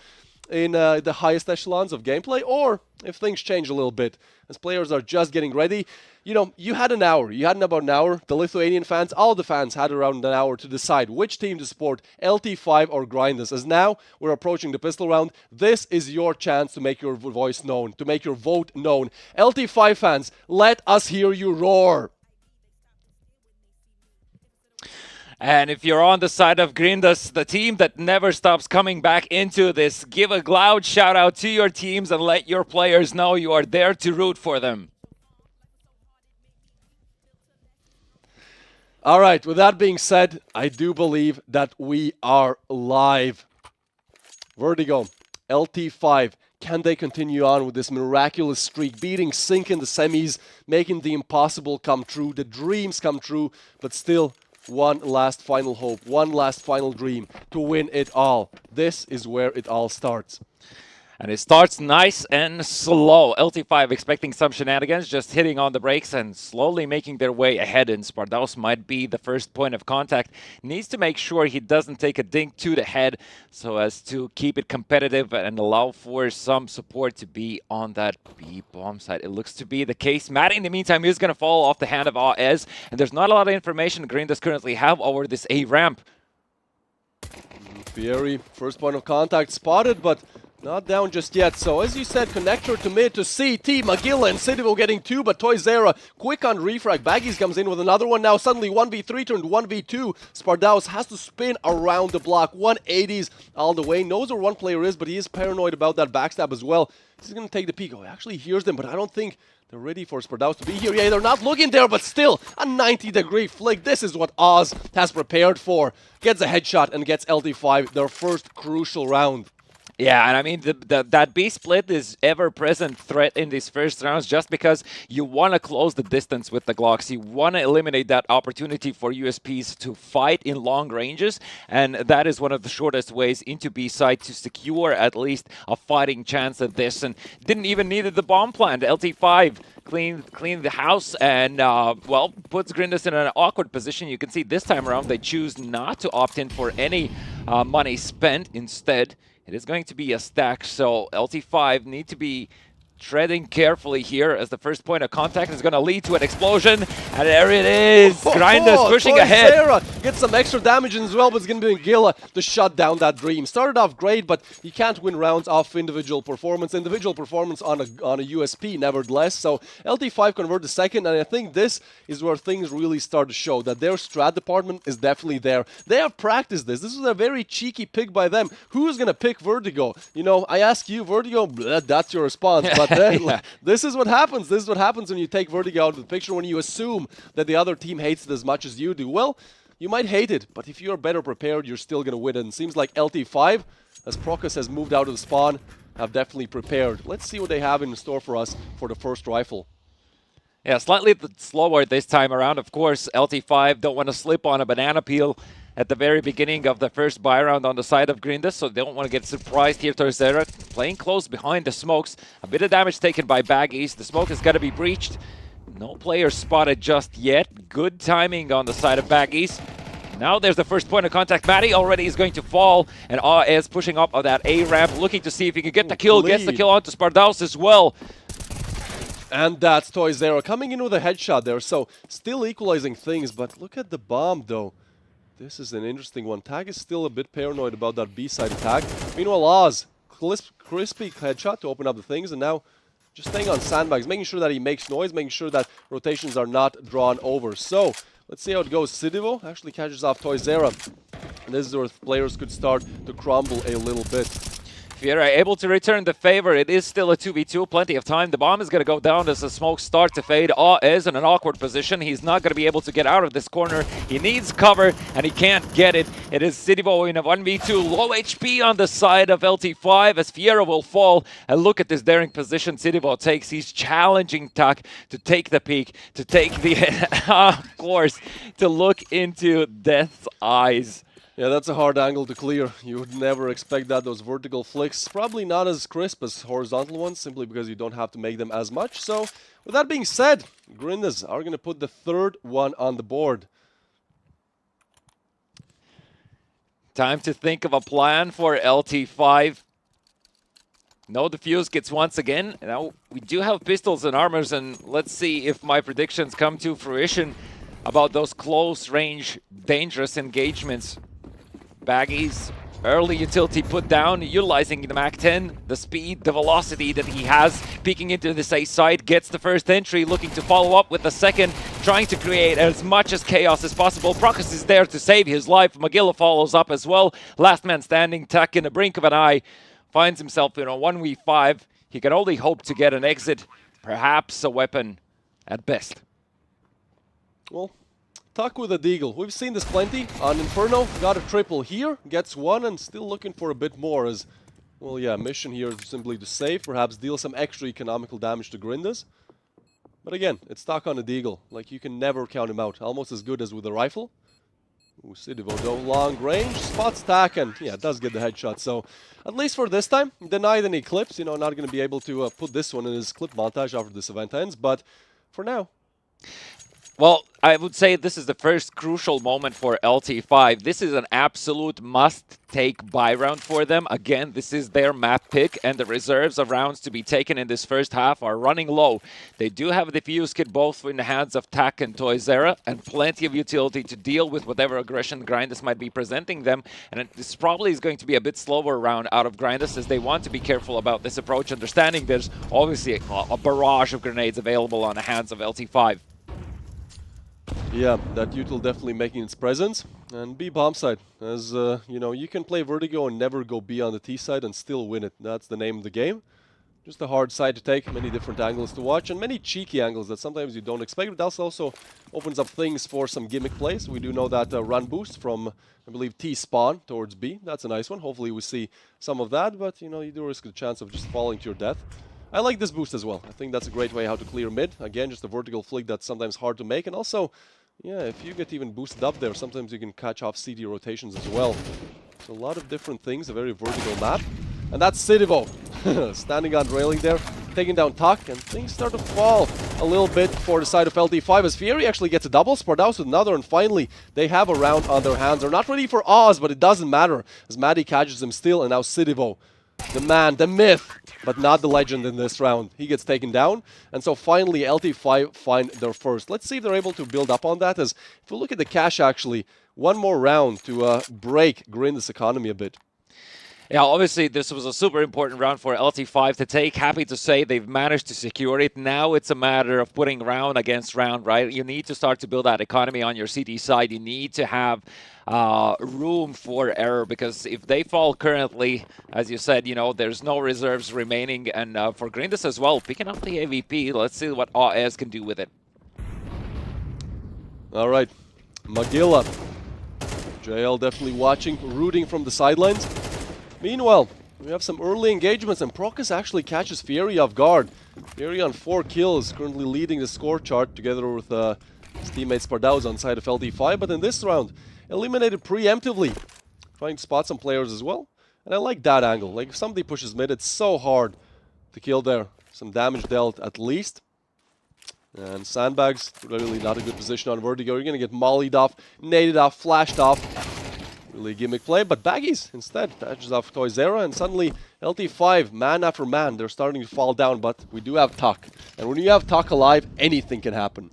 in the highest echelons of gameplay, or if things change a little bit as players are just getting ready. You had an hour. You had about an hour. The Lithuanian fans, all the fans had around an hour to decide which team to support, LT5 or Grinders. As now we're approaching the pistol round, this is your chance to make your voice known, to make your vote known. LT5 fans, let us hear you roar. And if you're on the side of Grindus, the team that never stops coming back into this, give a loud shout out to your teams and let your players know you are there to root for them. All right, with that being said, I do believe that we are live. Vertigo, LT5, can they continue on with this miraculous streak, beating Sync in the semis, making the impossible come true, the dreams come true, but still one last final hope, one last final dream to win it all. This is where it all starts. And it starts nice and slow. LT5 expecting some shenanigans, just hitting on the brakes and slowly making their way ahead. And Spardaus might be the first point of contact. Needs to make sure he doesn't take a dink to the head so as to keep it competitive and allow for some support to be on that B bomb side. It looks to be the case. Matt, in the meantime, is going to fall off the hand of AES. And there's not a lot of information Grinders currently have over this A ramp. Fieri, first point of contact spotted, but not down just yet. So as you said, connector to mid to CT. Magilla and Citivo getting 2, but Toyzera quick on refrag. Baggies comes in with another one. Now suddenly 1v3 turned 1v2. Spardaus has to spin around the block. 180s all the way. Knows where one player is, but he is paranoid about that backstab as well. He's going to take the peek. Oh, he actually hears them, but I don't think they're ready for Spardaus to be here. Yeah, they're not looking there, but still a 90-degree flick. This is what Oz has prepared for. Gets a headshot and gets LT5 their first crucial round. Yeah, and I mean, that B split is ever-present threat in these first rounds just because you want to close the distance with the Glocks. You want to eliminate that opportunity for USPs to fight in long ranges, and that is one of the shortest ways into B side to secure at least a fighting chance at this. And didn't even need the bomb plant. LT5 clean the house and, well, puts Grindus in an awkward position. You can see this time around they choose not to opt in for any money spent. Instead, it is going to be a stack, so LT5 need to be treading carefully here as the first point of contact is going to lead to an explosion. And there it is. Grinders pushing ahead. Gets some extra damage in as well, but it's going to be Gilla to shut down that dream. Started off great, but you can't win rounds off individual performance. Individual performance on a USP, nevertheless. So LT5 convert the second, and I think this is where things really start to show that their strat department is definitely there. They have practiced this. This was a very cheeky pick by them. Who's going to pick Vertigo? You know, I ask you, Vertigo, that's your response. But then, Yeah. this is what happens. This is what happens when you take Vertigo out of the picture, when you assume that the other team hates it as much as you do. Well, you might hate it, but if you're better prepared, you're still going to win it. And it seems like LT5, as Procus has moved out of the spawn, have definitely prepared. Let's see what they have in store for us for the first rifle. Yeah, slightly slower this time around. Of course, LT5 don't want to slip on a banana peel at the very beginning of the first buy round on the side of Grindus, so they don't want to get surprised here. Torzera playing close behind the smokes. A bit of damage taken by Baggies. The smoke is going to be breached. No player spotted just yet. Good timing on the side of Baggies. Now there's the first point of contact. Matty already is going to fall, and is pushing up on that A ramp, looking to see if he can get the kill. Gets the kill onto Spardaus as well. And that's Torzera coming in with a headshot there, so still equalizing things, but look at the bomb though. This is an interesting one. Tag is still a bit paranoid about that B-side attack. Meanwhile, Oz, crispy headshot to open up the things, and now just staying on sandbags, making sure that he makes noise, making sure that rotations are not drawn over. So, let's see how it goes. Sidivo actually catches off Torzera. And this is where players could start to crumble a little bit. Fiera able to return the favor. It is still a 2v2, plenty of time. The bomb is going to go down as the smoke starts to fade. Is in an awkward position. He's not going to be able to get out of this corner. He needs cover, and he can't get it. It is Sidivo in a 1v2. Low HP on the side of LT5 as Fiera will fall. And look at this daring position Sidivo takes. He's challenging Tak to take the peek, to take the, of course, to look into Death's eyes. Yeah, that's a hard angle to clear. You would never expect that. Those vertical flicks, probably not as crisp as horizontal ones, simply because you don't have to make them as much. So, with that being said, Grinders are going to put the third one on the board. Time to think of a plan for LT5. No defuse gets once again. Now, we do have pistols and armors, and let's see if my predictions come to fruition about those close-range, dangerous engagements. Baggies, early utility put down, utilizing the MAC-10, the speed, the velocity that he has, peeking into this A side, gets the first entry, looking to follow up with the second, trying to create as much as chaos as possible. Procus is there to save his life. Magilla follows up as well. Last man standing, Tuck in the brink of an eye, finds himself in a 1v5. He can only hope to get an exit, perhaps a weapon at best. Well, Tuck with a deagle. We've seen this plenty. On Inferno, got a triple here, gets one, and still looking for a bit more as, well, yeah, mission here is simply to save, perhaps deal some extra economical damage to Grinders. But again, it's Tuck on a deagle. Like, you can never count him out. Almost as good as with a rifle. Ooh, Sidivo though, long range, spots Tak, and yeah, does get the headshot. So, at least for this time, denied any clips. You know, not going to be able to put this one in his clip montage after this event ends, but for now. Well, I would say this is the first crucial moment for LT5. This is an absolute must-take buy round for them. Again, this is their map pick, and the reserves of rounds to be taken in this first half are running low. They do have the fuse kit both in the hands of Tak and Torzera, and plenty of utility to deal with whatever aggression Grindus might be presenting them. And this probably is going to be a bit slower round out of Grindus, as they want to be careful about this approach, understanding there's obviously a barrage of grenades available on the hands of LT5. Yeah, that util definitely making its presence. And B bomb side, as you know, you can play Vertigo and never go B on the T side and still win it. That's the name of the game. Just a hard side to take, many different angles to watch, and many cheeky angles that sometimes you don't expect. But that also opens up things for some gimmick plays. We do know that run boost from, I believe, T spawn towards B. That's a nice one. Hopefully we see some of that, but you know, you do risk the chance of just falling to your death. I like this boost as well. I think that's a great way how to clear mid. Again, just a vertical flick that's sometimes hard to make, and also, yeah, if you get even boosted up there, sometimes you can catch off CD rotations as well. So a lot of different things, a very vertical map. And that's Sidivo, standing on railing there, taking down Tak, and things start to fall a little bit for the side of LT5 as Fieri actually gets a double, Spardaus with another, and finally they have a round on their hands. They're not ready for Oz, but it doesn't matter as Maddie catches him still, and now Sidivo the man, the myth, but not the legend in this round. He gets taken down, and so finally LT5 find their first. Let's see if they're able to build up on that, as if we look at the cash actually, one more round to break Grinda's economy a bit. Yeah, obviously this was a super important round for LT5 to take. Happy to say they've managed to secure it. Now it's a matter of putting round against round, right? You need to start to build that economy on your CT side. You need to have room for error, because if they fall currently, as you said, you know, there's no reserves remaining. And for Grindus as well, picking up the AVP, let's see what AS can do with it. All right, Magilla. JL definitely watching, rooting from the sidelines. Meanwhile, we have some early engagements, and Procus actually catches Fury off guard. Fury on 4 kills, currently leading the score chart together with his teammate Spardauz on side of LT5, but in this round, eliminated preemptively. Trying to spot some players as well, and I like that angle. Like, if somebody pushes mid, it's so hard to kill there. Some damage dealt at least. And Sandbags, really not a good position on Vertigo. You're going to get mollied off, naded off, flashed off. Really gimmick play, but Baggies instead touches off Toyzera, and suddenly LT5, man after man, they're starting to fall down, but we do have Tuck. And when you have Tuck alive, anything can happen.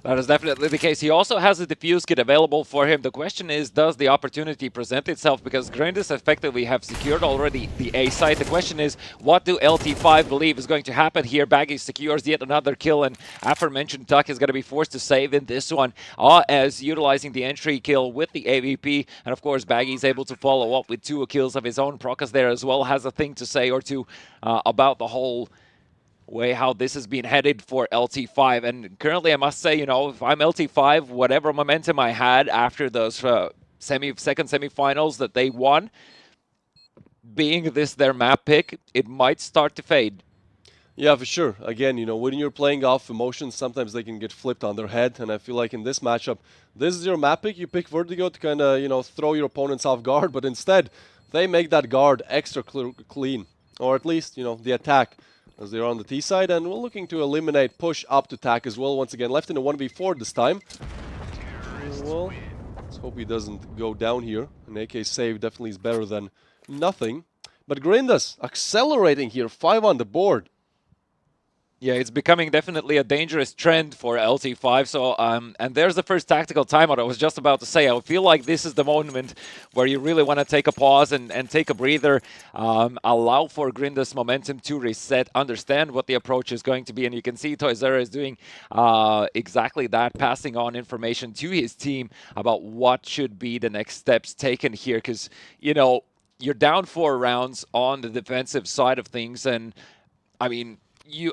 That is definitely the case. He also has a defuse kit available for him. The question is, does the opportunity present itself? Because Grindus effectively have secured already the A site. The question is, what do LT5 believe is going to happen here? Baggy secures yet another kill, and aforementioned Tuck is going to be forced to save in this one, as utilizing the entry kill with the AVP. And of course, Baggy is able to follow up with 2 kills of his own. Procus there as well has a thing to say or two about the whole way how this has been headed for LT5. And currently, I must say, you know, if I'm LT5, whatever momentum I had after those second semifinals that they won, being this their map pick, it might start to fade. Yeah, for sure. Again, you know, when you're playing off emotions, sometimes they can get flipped on their head, and I feel like in this matchup, this is your map pick. You pick Vertigo to kind of, you know, throw your opponents off guard, but instead, they make that guard extra clean, or at least, you know, the attack, as they're on the T side, and we're looking to eliminate push up to attack as well. Once again, left in a 1v4 this time. Well, let's hope he doesn't go down here. An AK save definitely is better than nothing. But Grindas accelerating here, 5 on the board. Yeah, it's becoming definitely a dangerous trend for LT5. So, and there's the first tactical timeout. I was just about to say, I feel like this is the moment where you really want to take a pause and take a breather, allow for Grinda's momentum to reset, understand what the approach is going to be. And you can see Toyzera is doing exactly that, passing on information to his team about what should be the next steps taken here. Because, you know, you're down 4 rounds on the defensive side of things. And, I mean,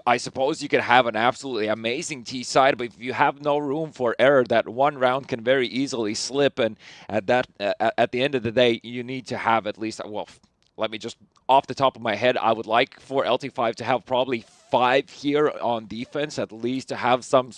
I suppose you could have an absolutely amazing T side, but if you have no room for error, that one round can very easily slip. And at the end of the day, you need to have at least, well, let me just, off the top of my head, I would like for LT5 to have probably 5 here on defense, at least to have some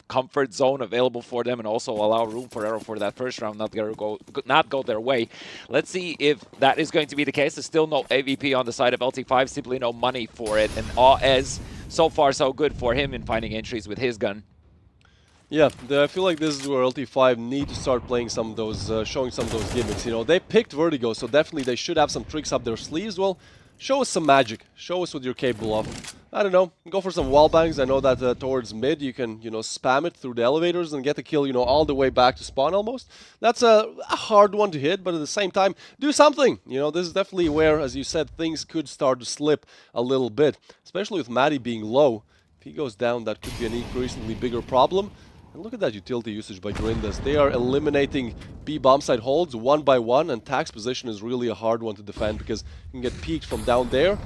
comfort zone available for them, and also allow room for error for that first round not go their way. Let's see if that is going to be the case. There's still no AVP on the side of LT5, simply no money for it, and AS, so far so good for him in finding entries with his gun. Yeah, I feel like this is where LT5 need to start playing some of those, showing some of those gimmicks. You know, they picked Vertigo, so definitely they should have some tricks up their sleeves. Well, show us some magic. Show us what you're capable of. I don't know, go for some wall bangs. I know that towards mid you can, you know, spam it through the elevators and get the kill, you know, all the way back to spawn almost. That's a hard one to hit, but at the same time, do something. You know, this is definitely where, as you said, things could start to slip a little bit, especially with Maddie being low. If he goes down, that could be an increasingly bigger problem. And look at that utility usage by Grindas. They are eliminating B bomb site holds 1 by 1, and Tack's position is really a hard one to defend because you can get peeked from down there,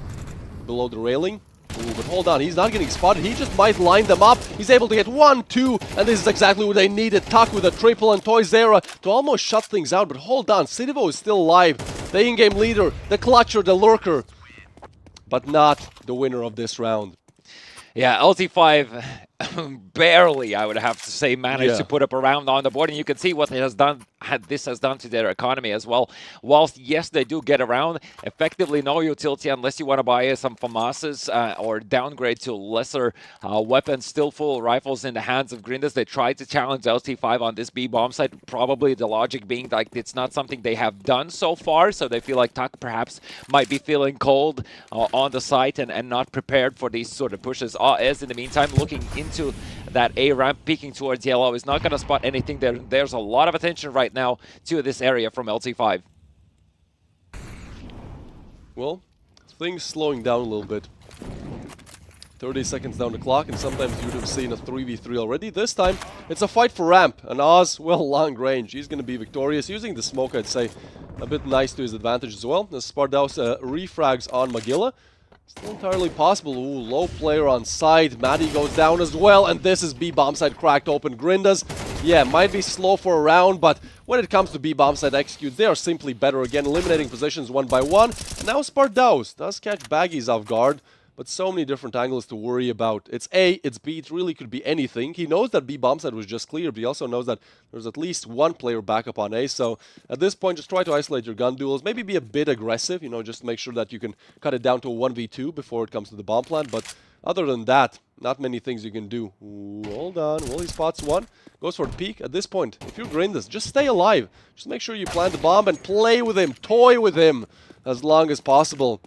below the railing. Ooh, but hold on, he's not getting spotted. He just might line them up. He's able to get 1, 2, and this is exactly what they needed. Tuck with a triple and Toyzera to almost shut things out. But hold on, Cidivo is still alive. The in-game leader, the clutcher, the lurker, but not the winner of this round. Yeah, LT5 barely, I would have to say, managed to Yeah. put up a round on the board, and you can see what it has done. This has done to their economy as well. Whilst yes, they do get around, effectively no utility unless you want to buy some FAMASs or downgrade to lesser weapons. Still full rifles in the hands of Grindus. They tried to challenge LT5 on this B bomb site. Probably the logic being like it's not something they have done so far, so they feel like Tuck perhaps might be feeling cold on the site and not prepared for these sort of pushes. As in the meantime, looking into that A ramp, peeking towards yellow, is not going to spot anything there. There's a lot of attention right now to this area from LT5. Well, things slowing down a little bit. 30 seconds down the clock, and sometimes you'd have seen a 3v3 already. This time, it's a fight for ramp, and Oz, well, long range. He's going to be victorious, using the smoke, I'd say, a bit nice to his advantage as well. As Spardaus refrags on Magilla. Still entirely possible. Ooh, low player on side. Maddie goes down as well, and this is B bomb side cracked open. Grindas, yeah, might be slow for a round, but when it comes to B bomb side execute, they are simply better again, eliminating positions one by one. And now Spardaus does catch Baggies off guard, but so many different angles to worry about. It's A, it's B, it really could be anything. He knows that B bomb side was just clear, but he also knows that there's at least one player back up on A. So at this point, just try to isolate your gun duels. Maybe be a bit aggressive, you know, just make sure that you can cut it down to a 1v2 before it comes to the bomb plant. But other than that, not many things you can do. Ooh, hold on. Well, he spots one. Goes for the peek. At this point, if you're Grindus, just stay alive. Just make sure you plant the bomb and play with him, toy with him as long as possible.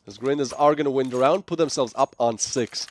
As Grindus are going to win the round, put themselves up on 6.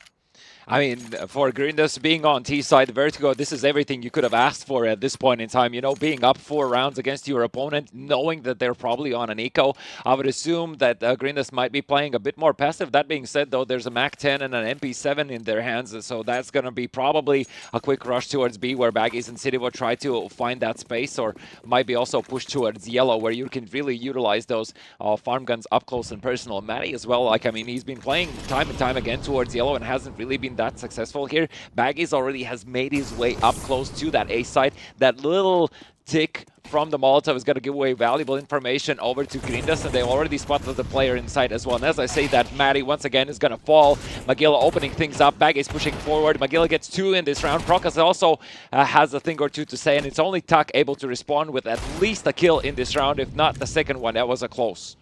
I mean, for Grindus being on T-side, Vertigo, this is everything you could have asked for at this point in time. You know, being up 4 rounds against your opponent, knowing that they're probably on an eco. I would assume that Grindus might be playing a bit more passive. That being said, though, there's a MAC-10 and an MP7 in their hands, so that's going to be probably a quick rush towards B, where Baggies and City will try to find that space, or might be also pushed towards yellow, where you can really utilize those farm guns up close and personal. Matty as well, like, I mean, he's been playing time and time again towards yellow and hasn't really been that successful here. Baggies already has made his way up close to that A side. That little tick from the Molotov is going to give away valuable information over to Grindus, and they already spotted the player inside as well. And as I say that, Matty once again is going to fall. Magilla opening things up. Baggies pushing forward. Magilla gets 2 in this round. Prokas also has a thing or two to say, and it's only Tuck able to respond with at least a kill in this round, if not the second one. That was a close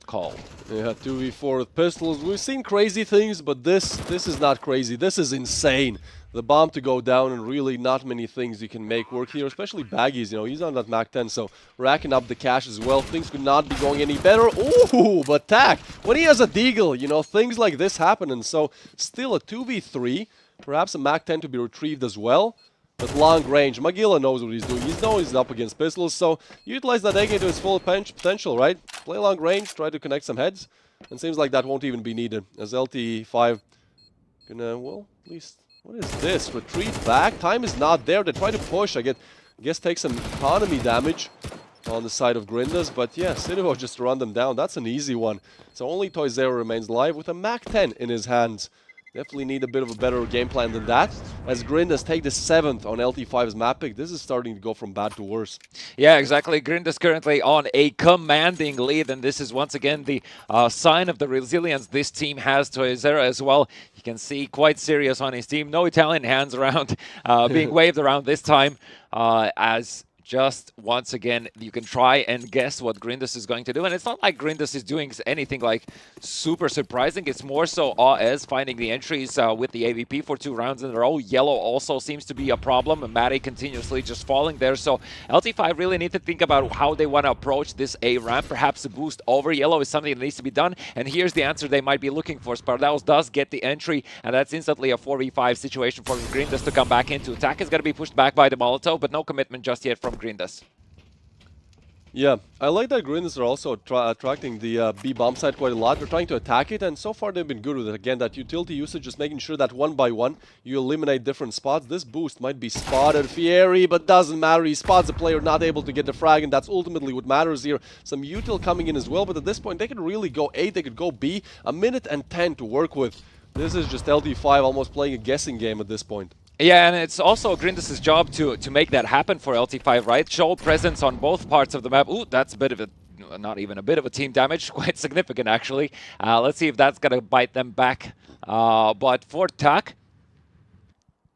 call. Yeah, 2v4 with pistols. We've seen crazy things, but this is not crazy. This is insane. The bomb to go down, and really not many things you can make work here, especially Baggies. You know, he's on that MAC-10, so racking up the cash as well. Things could not be going any better. Ooh, but Tack, when he has a deagle, you know, things like this happen, and so still a 2v3. Perhaps a MAC-10 to be retrieved as well. But long range, Magilla knows what he's doing. He knows he's up against pistols, so utilize that AK to its full potential, right? Play long range, try to connect some heads, and seems like that won't even be needed. As LT5 gonna, well, at least, what is this? Retreat back? Time is not there. They try to push. I guess take some economy damage on the side of Grindus, but yeah, Cinevo just run them down. That's an easy one. So only Toy0 remains alive with a MAC-10 in his hands. Definitely need a bit of a better game plan than that. As Grindus take the 7th on LT5's map pick, this is starting to go from bad to worse. Yeah, exactly. Grindus currently on a commanding lead, and this is once again the sign of the resilience this team has. Toy0 as well. You can see quite serious on his team. No Italian hands around being waved around this time as just once again, you can try and guess what Grindus is going to do. And it's not like Grindus is doing anything like super surprising. It's more so AS finding the entries with the AVP for 2 rounds in a row. Yellow also seems to be a problem. And Matty continuously just falling there. So LT5 really need to think about how they want to approach this A ramp. Perhaps a boost over yellow is something that needs to be done. And here's the answer they might be looking for. Spardaus does get the entry, and that's instantly a 4v5 situation for Grindus to come back into. Attack is going to be pushed back by the Molotov, but no commitment just yet from Grindus. Yeah, I like that Grindus are also attracting the B bomb site quite a lot. They're trying to attack it, and so far they've been good with it. Again, that utility usage, just making sure that one by one you eliminate different spots. This boost might be spotted Fieri, but doesn't matter. He spots the player not able to get the frag, and that's ultimately what matters here. Some util coming in as well, but at this point they could really go A, they could go B. A minute and 10 to work with. This is just LT5 almost playing a guessing game at this point. Yeah, and it's also Grindus' job to make that happen for LT5, right? Show presence on both parts of the map. Ooh, that's a bit of a, not even a bit of a team damage, quite significant actually. Let's see if that's going to bite them back. But for Tuck,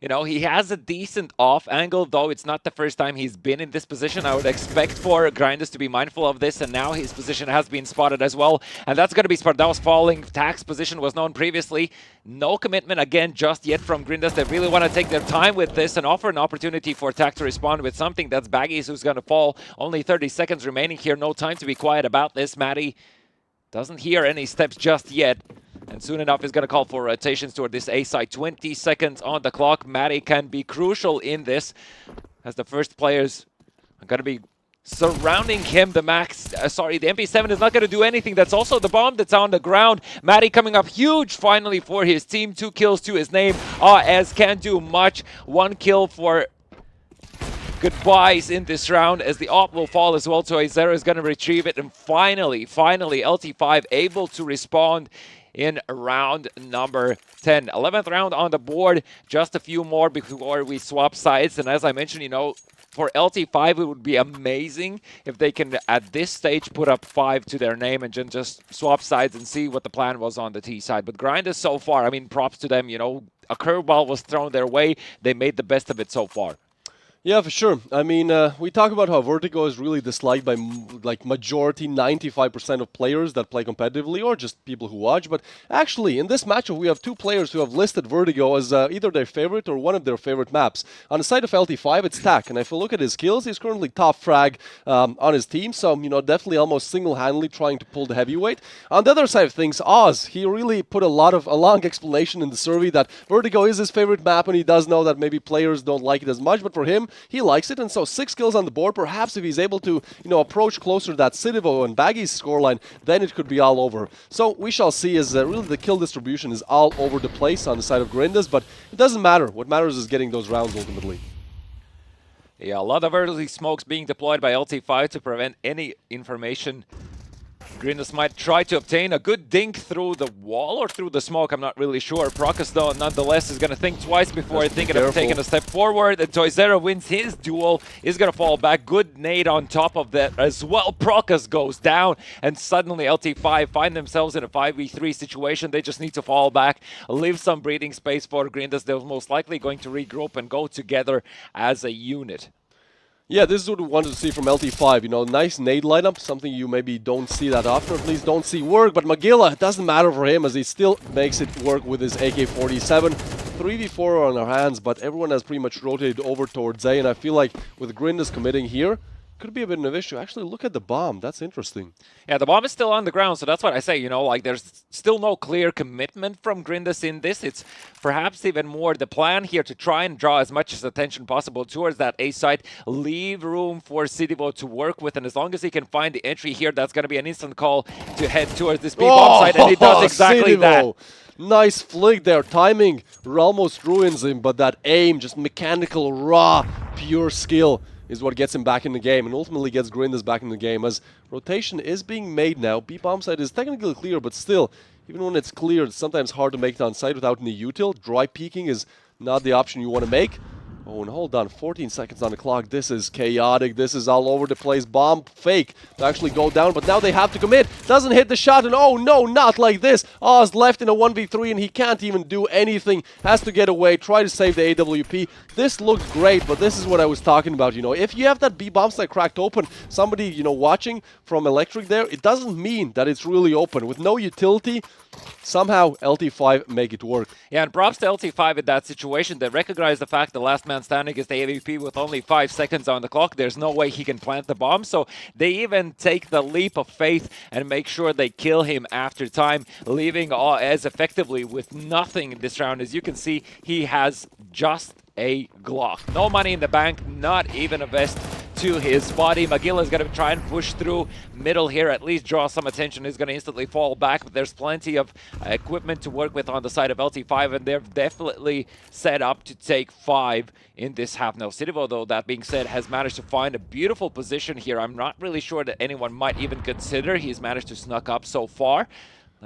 You know, he has a decent off angle, though it's not the first time he's been in this position. I would expect for Grinders to be mindful of this, and now his position has been spotted as well. And that's going to be Spardau's falling. Tax position was known previously. No commitment again just yet from Grinders. They really want to take their time with this and offer an opportunity for Tac to respond with something. That's Baggies who's going to fall. Only 30 seconds remaining here. No time to be quiet about this. Matty doesn't hear any steps just yet. And soon enough is going to call for rotations toward this A side. 20 seconds on the clock. Matty can be crucial in this as the first players are going to be surrounding him. The MP7 is not going to do anything. That's also the bomb that's on the ground. Matty coming up huge finally for his team. 2 kills to his name. AS can't do much. 1 kill for goodbyes in this round as the op will fall as well. So Zero is going to retrieve it. And finally, LT5 able to respond in round number 10. 11th round on the board. Just a few more before we swap sides. And as I mentioned, you know, for LT5, it would be amazing if they can, at this stage, put up 5 to their name and just swap sides and see what the plan was on the T side. But Grinders so far, I mean, props to them. You know, a curveball was thrown their way. They made the best of it so far. Yeah, for sure. I mean, we talk about how Vertigo is really disliked by like majority, 95% of players that play competitively or just people who watch. But actually, in this matchup, we have 2 players who have listed Vertigo as either their favorite or one of their favorite maps. On the side of LT5, it's Tac. And if you look at his skills, he's currently top frag on his team. So, you know, definitely almost single-handedly trying to pull the heavyweight. On the other side of things, Oz, he really put a long explanation in the survey that Vertigo is his favorite map, and he does know that maybe players don't like it as much. But for him, he likes it, and so 6 kills on the board. Perhaps if he's able to, you know, approach closer to that Citivo and Baggy's scoreline, then it could be all over. So we shall see as really the kill distribution is all over the place on the side of Grinders, but it doesn't matter. What matters is getting those rounds ultimately. Yeah, a lot of early smokes being deployed by LT5 to prevent any information. Grinders might try to obtain a good dink through the wall or through the smoke, I'm not really sure. Prokus, though, nonetheless, is going to think twice before thinking of taking a step forward. And Toyzera wins his duel, is going to fall back. Good nade on top of that as well. Prokus goes down, and suddenly LT5 find themselves in a 5v3 situation. They just need to fall back, leave some breathing space for Grinders. They're most likely going to regroup and go together as a unit. Yeah, this is what we wanted to see from LT5, you know, nice nade lineup, something you maybe don't see that often, or at least don't see work, but Magilla, it doesn't matter for him as he still makes it work with his AK-47. 3v4 on our hands, but everyone has pretty much rotated over towards A, and I feel like with Grinders committing here, could be a bit of an issue. Actually, look at the bomb. That's interesting. Yeah, the bomb is still on the ground, so that's what I say. You know, like there's still no clear commitment from Grinders in this. It's perhaps even more the plan here to try and draw as much attention possible towards that A site. Leave room for Citivo to work with, and as long as he can find the entry here, that's going to be an instant call to head towards this B-bomb site, and he does exactly that. Nice flick there. Timing almost ruins him, but that aim, just mechanical, raw, pure skill is what gets him back in the game and ultimately gets Grinders back in the game as rotation is being made now. B-bomb site is technically clear, but still, even when it's clear, it's sometimes hard to make it on site without any util. Dry peeking is not the option you want to make. Oh, and hold on, 14 seconds on the clock. This is chaotic. This is all over the place. Bomb fake to actually go down, but now they have to commit. Doesn't hit the shot, and oh no, not like this. Oz left in a 1v3, and he can't even do anything. Has to get away, try to save the AWP. This looked great, but this is what I was talking about. You know, if you have that B-bomb site cracked open, somebody, you know, watching from Electric there, it doesn't mean that it's really open. With no utility, somehow LT5 make it work. Yeah, and props to LT5 in that situation. They recognize the fact the last man standing is the AVP with only 5 seconds on the clock. There's no way he can plant the bomb, so they even take the leap of faith and make sure they kill him after time, leaving as effectively with nothing in this round. As you can see, he has just a Glock. No money in the bank, not even a vest to his body. Magilla is going to try and push through middle here, at least draw some attention. He's going to instantly fall back, but there's plenty of equipment to work with on the side of LT5, and they're definitely set up to take 5 in this half. Now, Citivo, though, that being said, has managed to find a beautiful position here. I'm not really sure that anyone might even consider he's managed to snuck up so far.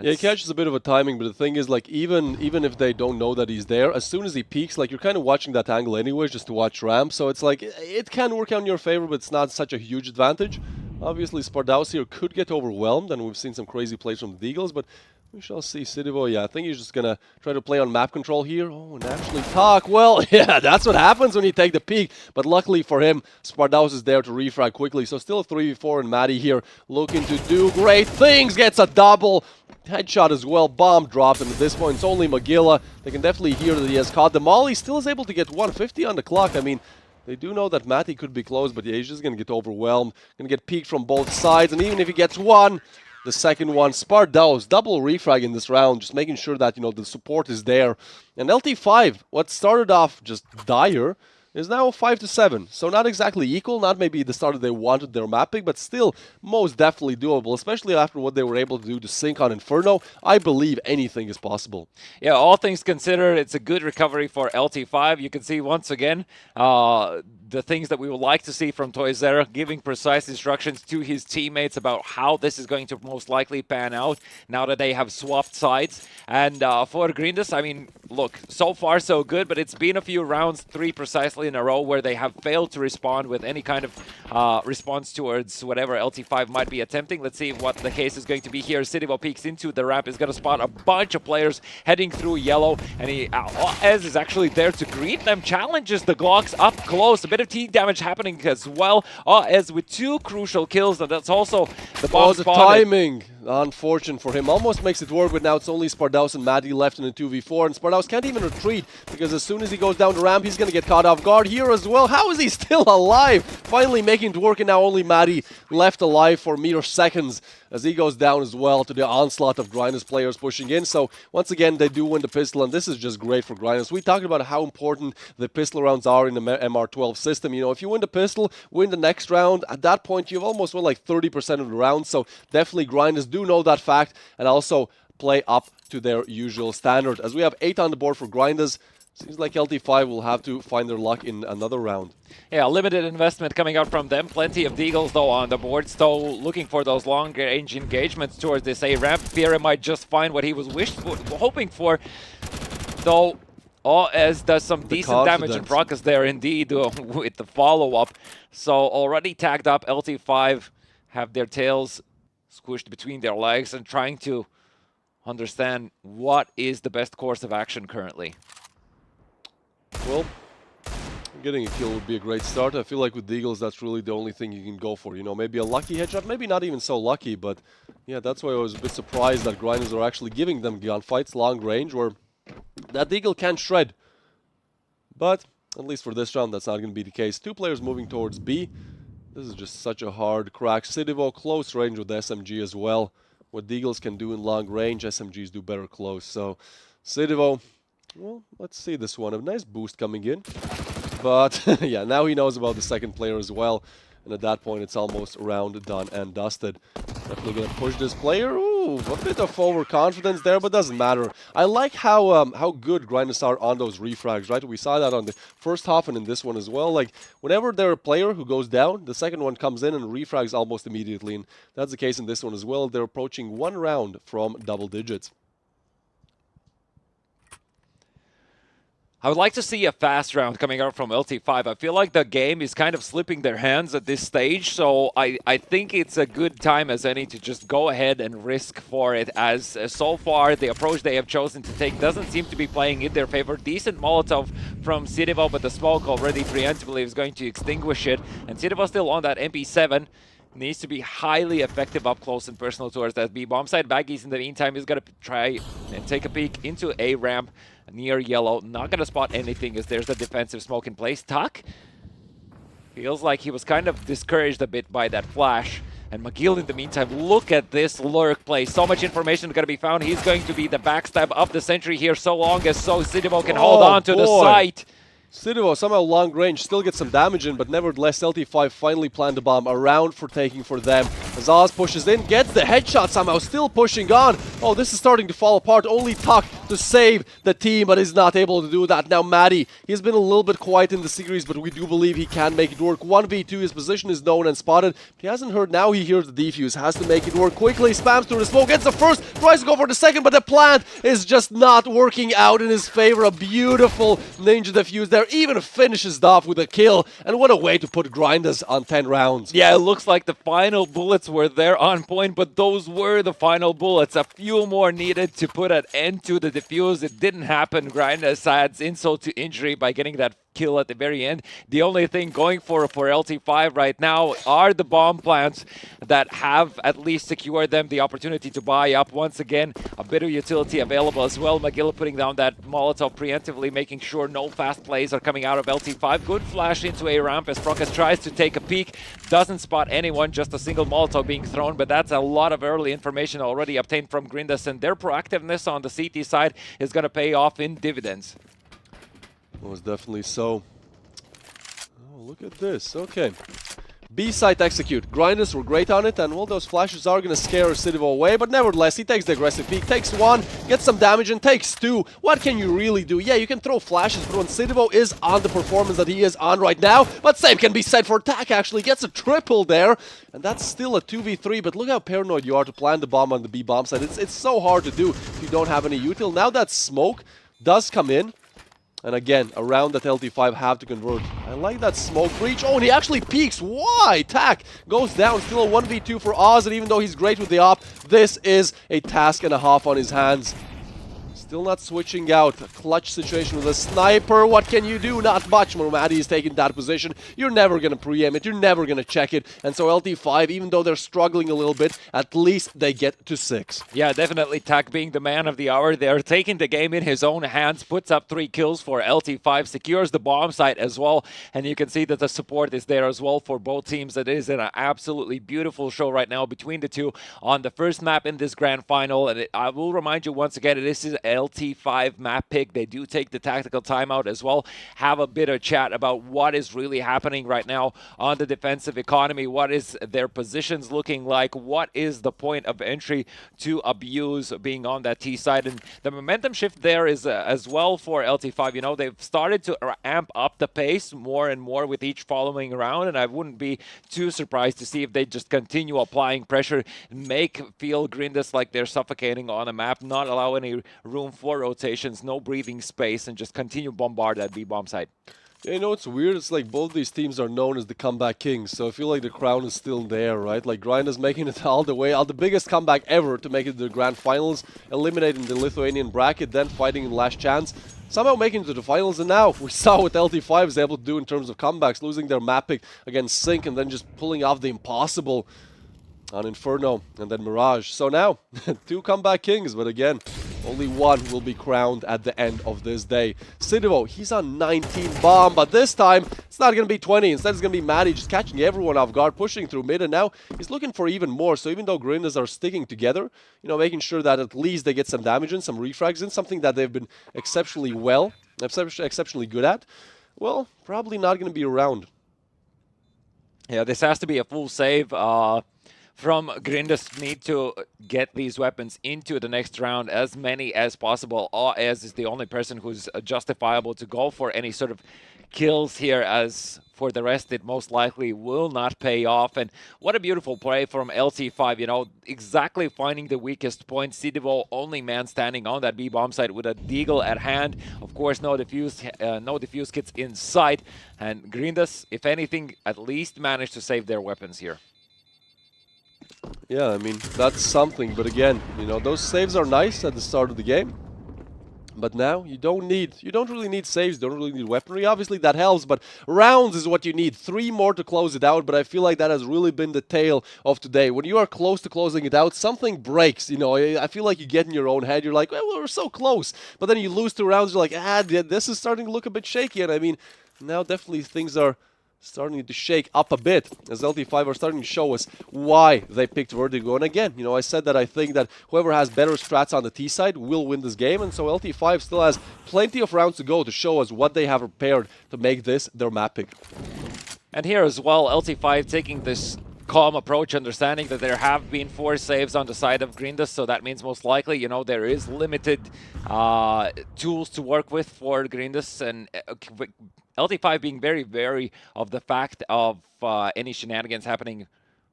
Yeah, he catches a bit of a timing, but the thing is, like, even if they don't know that he's there, as soon as he peaks, like, you're kind of watching that angle anyways, just to watch ramp, so it's like, it can work out in your favor, but it's not such a huge advantage. Obviously, Spardaus here could get overwhelmed, and we've seen some crazy plays from the Deagles, but We shall see. Sidivo, yeah, I think he's just going to try to play on map control here. Oh, and actually talk. Well, yeah, that's what happens when you take the peek. But luckily for him, Spardaus is there to refrag quickly. So still a 3v4, and Maddie here looking to do great things. Gets a double headshot as well. Bomb dropped, and at this point, it's only Magilla. They can definitely hear that he has caught the molly. Still is able to get 150 on the clock. I mean, they do know that Matty could be close, but yeah, he's just going to get overwhelmed. Going to get peeked from both sides, and even if he gets one, the second one, Spardaus, double refrag in this round, just making sure that, you know, the support is there. And LT5, what started off just dire, is now 5-7. So not exactly equal, not maybe the start that they wanted their mapping, but still most definitely doable, especially after what they were able to do to sync on Inferno. I believe anything is possible. Yeah, all things considered, it's a good recovery for LT5. You can see once again the things that we would like to see from Toyzera, giving precise instructions to his teammates about how this is going to most likely pan out now that they have swapped sides. And for Grindus, I mean, look, so far so good, but it's been a few rounds, 3 precisely in a row, where they have failed to respond with any kind of response towards whatever LT5 might be attempting. Let's see what the case is going to be here. Sidivo peeks into the ramp, is going to spot a bunch of players heading through yellow, and Ez is actually there to greet them, challenges the Glocks up close. A bit of T damage happening as well. Ez with 2 crucial kills, and that's also the bomb the spotted. timing. Unfortunate for him. Almost makes it work, but now it's only Spardaus and Maddie left in a 2v4, and Spardaus can't even retreat because as soon as he goes down the ramp, he's going to get caught off guard here as well. How is he still alive? Finally making it work, and now only Maddie left alive for mere seconds as he goes down as well to the onslaught of Grinders players pushing in. So once again, they do win the pistol, and this is just great for Grinders. We talked about how important the pistol rounds are in the MR12 system. You know, if you win the pistol, win the next round, at that point, you've almost won like 30% of the rounds. So definitely Grinders do know that fact and also play up to their usual standard. As we have 8 on the board for Grinders, seems like LT5 will have to find their luck in another round. Yeah, limited investment coming out from them. Plenty of Deagles, though, on the board. Still looking for those long-range engagements towards this A ramp. Fiera might just find what he was hoping for, though. Ez does some decent damage and Broncos there, indeed, with the follow-up. So already tagged up, LT5 have their tails squished between their legs and trying to understand what is the best course of action currently. Well, getting a kill would be a great start. I feel like with Deagles, that's really the only thing you can go for. You know, maybe a lucky headshot, maybe not even so lucky, but yeah, that's why I was a bit surprised that Grinders are actually giving them gunfights, long range, where that Deagle can shred. But at least for this round, that's not going to be the case. 2 players moving towards B. This is just such a hard crack. Sidivo, close range with the SMG as well. What Deagles can do in long range, SMGs do better close. So Sidivo, well, let's see this one. A nice boost coming in. But yeah, now he knows about the second player as well. And at that point, it's almost round done and dusted. Definitely going to push this player. Ooh, a bit of overconfidence there, but doesn't matter. I like how good Grinders are on those refrags, right? We saw that on the first half and in this one as well. Like, whenever they're a player who goes down, the second one comes in and refrags almost immediately. And that's the case in this one as well. They're approaching 1 round from double digits. I would like to see a fast round coming out from LT5. I feel like the game is kind of slipping their hands at this stage, so I think it's a good time as any to just go ahead and risk for it, as so far the approach they have chosen to take doesn't seem to be playing in their favor. Decent Molotov from Sidivo, but the smoke already preemptively is going to extinguish it, and Sidivo still on that MP7. Needs to be highly effective up close and personal towards that B bomb side. Baggies in the meantime is going to try and take a peek into A ramp near yellow. Not going to spot anything as there's the defensive smoke in place. Tuck feels like he was kind of discouraged a bit by that flash. And McGill in the meantime, look at this lurk play. So much information going to be found. He's going to be the backstab of the century here so long as Sidivo can hold on to the site. Sidivo somehow long range, still gets some damage in, but nevertheless LT5 finally planned the bomb around for taking for them. As Oz pushes in, gets the headshot somehow, still pushing on. Oh, this is starting to fall apart. Only Tuck to save the team, but is not able to do that. Now Maddie, he's been a little bit quiet in the series, but we do believe he can make it work. 1v2, his position is known and spotted. He hasn't heard, now he hears the defuse, has to make it work quickly, spams through the smoke, gets the first, tries to go for the second, but the plant is just not working out in his favor. A beautiful ninja defuse there, even finishes off with a kill, and what a way to put Grinders on 10 rounds. Yeah, it looks like the final bullets were there on point, but those were the final bullets. A few more needed to put an end to the defuse. It didn't happen. Grinders adds insult to injury by getting that kill at the very end. The only thing going for LT5 right now are the bomb plants that have at least secured them the opportunity to buy up. Once again, a bit of utility available as well. Magilla putting down that Molotov preemptively, making sure no fast plays are coming out of LT5. Good flash into a ramp as Prokas tries to take a peek. Doesn't spot anyone, just a single Molotov being thrown, but that's a lot of early information already obtained from Grindas, and their proactiveness on the CT side is going to pay off in dividends. Most definitely so. Oh, look at this. Okay. B-side execute. Grinders were great on it, and well, those flashes are going to scare Sidivo away, but nevertheless, he takes the aggressive peek, takes one, gets some damage, and takes two. What can you really do? Yeah, you can throw flashes, but when Sidivo is on the performance that he is on right now, but same can be said for Attack, actually. Gets a triple there, and that's still a 2v3, but look how paranoid you are to plant the bomb on the B-bomb side. It's so hard to do if you don't have any util. Now that smoke does come in, and again, around that LT5 have to convert. I like that smoke breach. Oh, and he actually peeks. Why? Tack goes down. Still a 1v2 for Oz, and even though he's great with the op, this is a task and a half on his hands. Still not switching out. A clutch situation with a sniper. What can you do? Not much. Mormadi is taking that position. You're never going to pre-aim it. You're never going to check it. And so LT5, even though they're struggling a little bit, at least they get to 6. Yeah, definitely. Tak being the man of the hour. They're taking the game in his own hands. Puts up 3 kills for LT5. Secures the bomb site as well. And you can see that the support is there as well for both teams. It is an absolutely beautiful show right now between the two on the first map in this grand final. And I will remind you once again, this is LT5 map pick. They do take the tactical timeout as well. Have a bit of chat about what is really happening right now on the defensive economy. What is their positions looking like? What is the point of entry to abuse being on that T side? And the momentum shift there is as well for LT5. You know, they've started to amp up the pace more and more with each following round, and I wouldn't be too surprised to see if they just continue applying pressure, feel Grindas like they're suffocating on a map, not allow any room for rotations, no breathing space, and just continue bombard that B-bomb site. Yeah, you know, it's weird. It's like both these teams are known as the comeback kings, so I feel like the crown is still there, right? Like Grinders making it all the way, the biggest comeback ever to make it to the grand finals, eliminating the Lithuanian bracket, then fighting in last chance, somehow making it to the finals, and now we saw what LT5 is able to do in terms of comebacks, losing their map pick against Sync and then just pulling off the impossible on Inferno and then Mirage. So now, 2 comeback kings, but again, only one will be crowned at the end of this day. Sidivo, he's on 19 bomb, but this time it's not going to be 20. Instead, it's going to be Maddie just catching everyone off guard, pushing through mid, and now he's looking for even more. So even though Grindas are sticking together, you know, making sure that at least they get some damage in, some refrags in, something that they've been exceptionally good at, well, probably not going to be around. Yeah, this has to be a full save. From Grindas need to get these weapons into the next round, as many as possible. AS is the only person who's justifiable to go for any sort of kills here, as for the rest it most likely will not pay off. And what a beautiful play from LT5, you know, exactly finding the weakest point. Sidivo, only man standing on that B-bomb site with a deagle at hand. Of course, no defuse kits in sight. And Grindas, if anything, at least managed to save their weapons here. Yeah, I mean, that's something, but again, you know, those saves are nice at the start of the game. But now, you don't really need saves, you don't really need weaponry. Obviously, that helps, but rounds is what you need. 3 more to close it out, but I feel like that has really been the tale of today. When you are close to closing it out, something breaks, you know. I feel like you get in your own head, you're like, well, we're so close. But then you lose 2 rounds, you're like, this is starting to look a bit shaky. And I mean, now definitely things are starting to shake up a bit, as LT5 are starting to show us why they picked Vertigo. And again, you know, I said that I think that whoever has better strats on the T side will win this game, and so LT5 still has plenty of rounds to go to show us what they have prepared to make this their map pick. And here as well, LT5 taking this calm approach, understanding that there have been 4 saves on the side of Grindas, so that means most likely, you know, there is limited tools to work with for Grindas, and LT5 being very wary of the fact of any shenanigans happening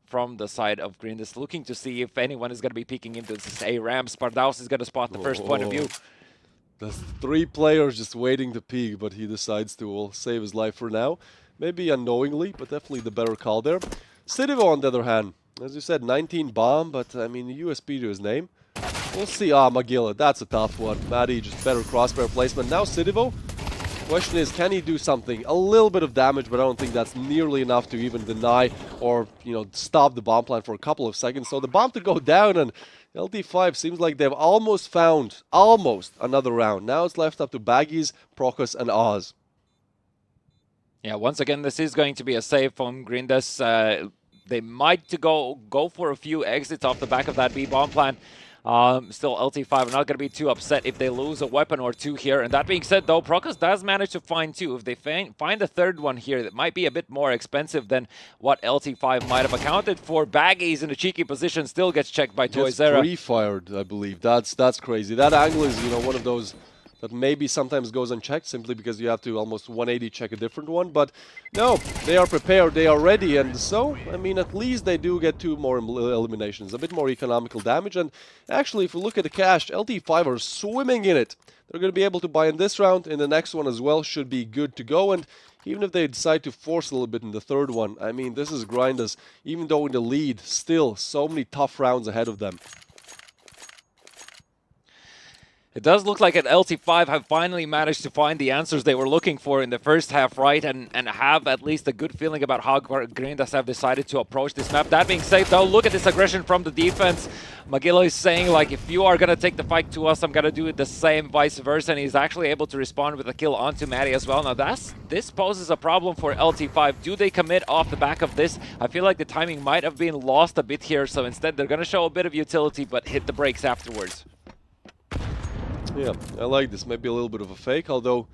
from the side of Grindas, looking to see if anyone is going to be peeking into this A-Ram. Spardaus is going to spot the first point of view. There's 3 players just waiting to peek, but he decides to save his life for now. Maybe unknowingly, but definitely the better call there. Sidivo, on the other hand, As you said, 19 bomb, but I mean, USP to his name. We'll see. Ah, Magilla, that's a tough one. Maddie, just better crossbar placement. Now Sidivo. Question is, can he do something? A little bit of damage, but I don't think that's nearly enough to even deny or, you know, stop the bomb plant for a couple of seconds. So the bomb to go down, and LT5 seems like they've almost found another round. Now it's left up to Baggies, Procus, and Oz. Yeah, once again, this is going to be a save from Grindas. They might go for a few exits off the back of that B bomb plant. Still, LT5 are not going to be too upset if they lose a weapon or two here. And that being said, though, Procus does manage to find two. If they find a third one here, that might be a bit more expensive than what LT5 might have accounted for. Baggies in a cheeky position still gets checked by Toyzera. Pre-fired, I believe. That's crazy. That angle is, you know, one of those that maybe sometimes goes unchecked simply because you have to almost 180 check a different one. But no, they are prepared, they are ready, and so, I mean, at least they do get two more eliminations, a bit more economical damage. And actually, if we look at the cash, LT5 are swimming in it. They're going to be able to buy in this round, in the next one as well, should be good to go. And even if they decide to force a little bit in the third one, I mean, this is Grinders, even though in the lead, still so many tough rounds ahead of them. It does look like LT5 have finally managed to find the answers they were looking for in the first half, right? And have at least a good feeling about how Grindas have decided to approach this map. That being said, though, look at this aggression from the defense. Magilla is saying, like, if you are going to take the fight to us, I'm going to do it the same, vice versa. And he's actually able to respond with a kill onto Maddie as well. Now, this poses a problem for LT5. Do they commit off the back of this? I feel like the timing might have been lost a bit here. So instead, they're going to show a bit of utility, but hit the brakes afterwards. Yeah, I like this. Maybe a little bit of a fake, although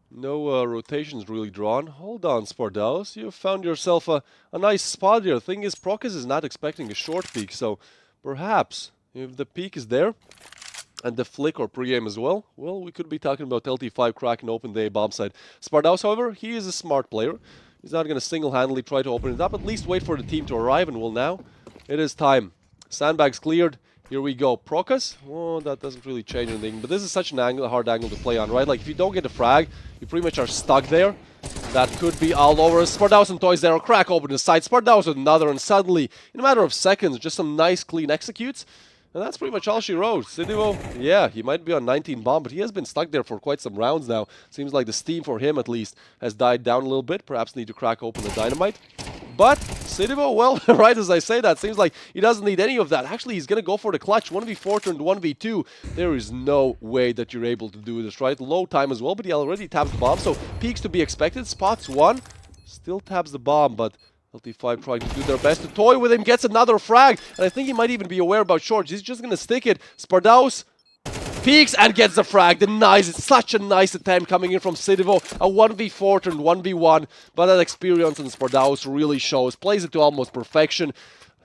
no rotations really drawn. Hold on, Spardaus. You found yourself a nice spot here. The thing is, Procus is not expecting a short peek, so perhaps if the peek is there and the flick or pre-aim as well, well, we could be talking about LT5 cracking open the bomb side. Spardaus, however, he is a smart player. He's not going to single-handedly try to open it up. At least wait for the team to arrive, and well, now it is time. Sandbags cleared. Here we go. Procus? Oh, that doesn't really change anything. But this is such a hard angle to play on, right? Like, if you don't get a frag, you pretty much are stuck there. That could be all over. Spardaus and Toyzera crack open the side. Spardaus with another, and suddenly, in a matter of seconds, just some nice, clean executes. And that's pretty much all she wrote. Sidivo, yeah, he might be on 19 bomb, but he has been stuck there for quite some rounds now. Seems like the steam for him, at least, has died down a little bit. Perhaps need to crack open the dynamite. But Sidivo, well, right as I say that, seems like he doesn't need any of that. Actually, he's going to go for the clutch. 1v4 turned 1v2. There is no way that you're able to do this, right? Low time as well, but he already taps the bomb, so peaks to be expected. Spots one, still taps the bomb, but LT5 trying to do their best to toy with him, gets another frag, and I think he might even be aware about shorts. He's just going to stick it. Spardaus peeks and gets the frag, denies it. Such a nice attempt coming in from Sidivo. A 1v4 turned 1v1, but that experience on Spardaus really shows. Plays it to almost perfection.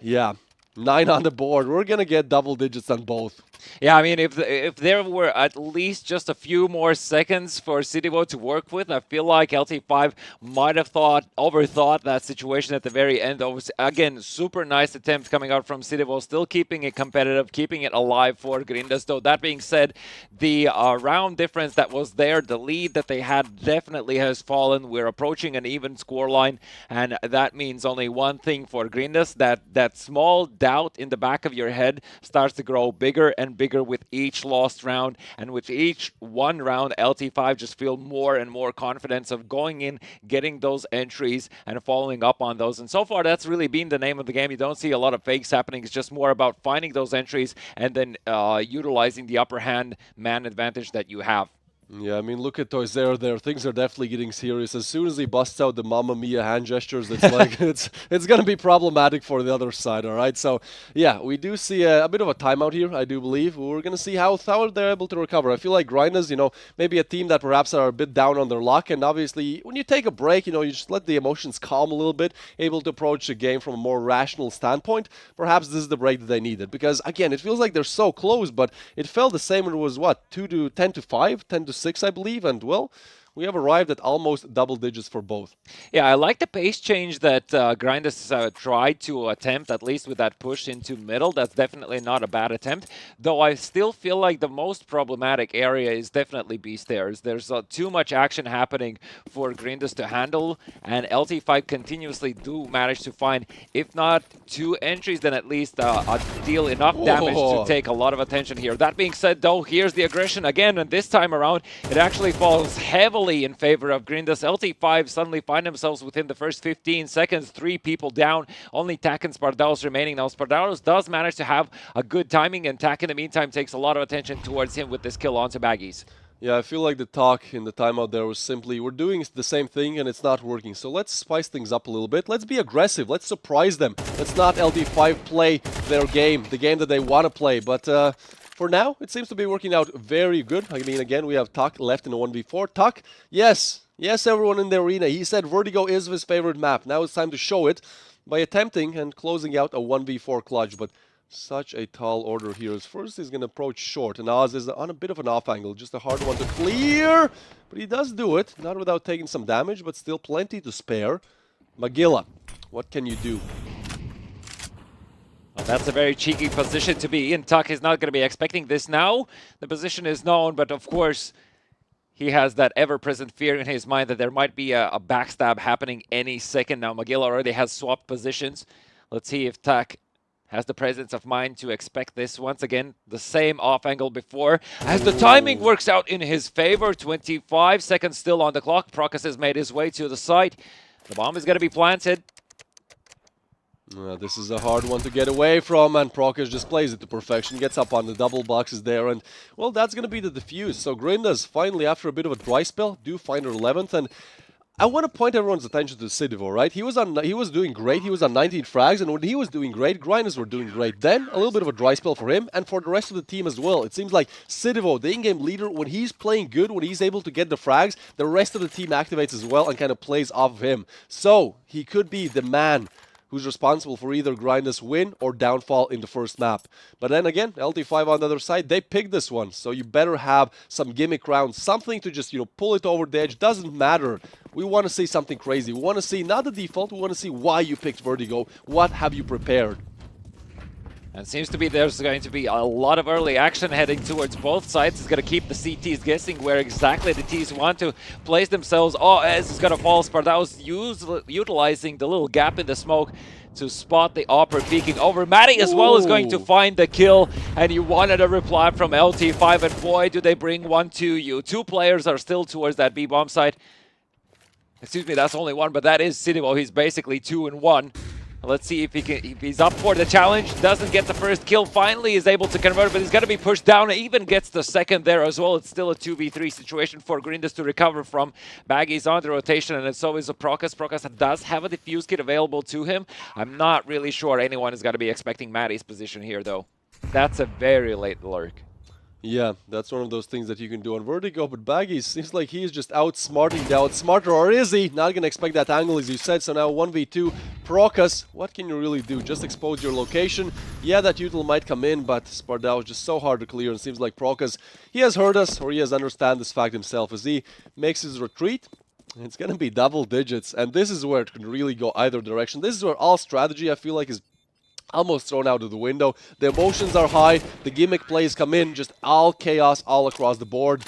Yeah, 9 on the board. We're going to get double digits on both. Yeah, I mean, if there were at least just a few more seconds for Sidivo to work with, I feel like LT5 might have overthought that situation at the very end. Again, super nice attempt coming out from Sidivo, still keeping it competitive, keeping it alive for Grindas. Though that being said, the round difference that was there, the lead that they had definitely has fallen. We're approaching an even scoreline, and that means only one thing for Grindas, that small doubt in the back of your head starts to grow bigger and bigger with each lost round, and with each one round, LT5 just feel more and more confidence of going in, getting those entries and following up on those. And so far, that's really been the name of the game. You don't see a lot of fakes happening. It's just more about finding those entries and then utilizing the upper hand man advantage that you have. Yeah, I mean, look at Toyzera there. Things are definitely getting serious. As soon as he busts out the Mamma Mia hand gestures, it's like it's going to be problematic for the other side, all right? So, yeah, we do see a bit of a timeout here, I do believe. We're going to see how they're able to recover. I feel like Grinders, you know, maybe a team that perhaps are a bit down on their luck, and obviously when you take a break, you know, you just let the emotions calm a little bit, able to approach the game from a more rational standpoint. Perhaps this is the break that they needed, because, again, it feels like they're so close, but it felt the same when it was, what, 10 to 5, 10 to 6, I believe, and, well, we have arrived at almost double digits for both. Yeah, I like the pace change that Grinders tried to attempt, at least with that push into middle. That's definitely not a bad attempt, though I still feel like the most problematic area is definitely B stairs. There's too much action happening for Grinders to handle, and LT5 continuously do manage to find, if not 2 entries, then at least deal enough damage to take a lot of attention here. That being said, though, here's the aggression again, and this time around, it actually falls heavily in favor of Grinders. LT5 suddenly find themselves within the first 15 seconds, 3 people down, only Tak and Spardalos remaining. Now, Spardalos does manage to have a good timing, and Tak in the meantime takes a lot of attention towards him with this kill onto Baggies. Yeah, I feel like the talk in the timeout there was simply, we're doing the same thing and it's not working. So let's spice things up a little bit. Let's be aggressive. Let's surprise them. Let's not LT5 play their game, the game that they want to play. But for now, it seems to be working out very good. I mean, again, we have Tak left in the 1v4. Tak, yes, everyone in the arena. He said Vertigo is his favorite map. Now it's time to show it by attempting and closing out a 1v4 clutch. But such a tall order here. As first he's going to approach short, and Oz is on a bit of an off angle, just a hard one to clear, but he does do it, not without taking some damage, but still plenty to spare. Magilla, what can you do? Well, that's a very cheeky position to be in. Tak is not going to be expecting this now. The position is known, but of course he has that ever-present fear in his mind that there might be a backstab happening any second now. Magilla already has swapped positions. Let's see if Tak has the presence of mind to expect this. Once again, the same off angle before. As the timing works out in his favor, 25 seconds still on the clock. Prokas has made his way to the site. The bomb is going to be planted. This is a hard one to get away from, and Prokas just plays it to perfection, gets up on the double boxes there, and, well, that's going to be the defuse. So Grinders, finally, after a bit of a dry spell, do find their 11th, and I want to point everyone's attention to Sidivo, right? He was doing great. He was on 19 frags, and when he was doing great, Grinders were doing great. Then a little bit of a dry spell for him, and for the rest of the team as well. It seems like Sidivo, the in-game leader, when he's playing good, when he's able to get the frags, the rest of the team activates as well and kind of plays off of him. So he could be the man who's responsible for either Grinders win or downfall in the first map. But then again, LT5 on the other side, they picked this one, so you better have some gimmick rounds, something to just, pull it over the edge. Doesn't matter. We want to see something crazy. We want to see not the default, we want to see why you picked Vertigo. What have you prepared? And seems to be there's going to be a lot of early action heading towards both sides. It's going to keep the CTs guessing where exactly the Ts want to place themselves. Oh, as it's going to fall. Spardalos utilizing the little gap in the smoke to spot the Opera peeking over. Matty as well is going to find the kill, and you wanted a reply from LT5, and boy, do they bring one to you. 2 players are still towards that B bomb site. Excuse me, that's only 1, but that is Sidivo. He's basically 2 and 1. Let's see if he's up for the challenge. Doesn't get the first kill. Finally is able to convert, but he's going to be pushed down. Even gets the second there as well. It's still a 2v3 situation for Grinders to recover from. Baggy's on the rotation, and so is a Prokas. Prokas does have a defuse kit available to him. I'm not really sure anyone is going to be expecting Matty's position here, though. That's a very late lurk. Yeah, that's one of those things that you can do on Vertigo, but Baggy seems like he's just outsmarting the outsmarter, or is he? Not going to expect that angle, as you said, so now 1v2. Prokas, what can you really do? Just expose your location. Yeah, that util might come in, but Spardalos is just so hard to clear, and it seems like Prokas, he has heard us, or he has understand this fact himself, as he makes his retreat. It's going to be double digits, and this is where it can really go either direction. This is where all strategy, I feel like, is almost thrown out of the window. The emotions are high, the gimmick plays come in, just all chaos all across the board.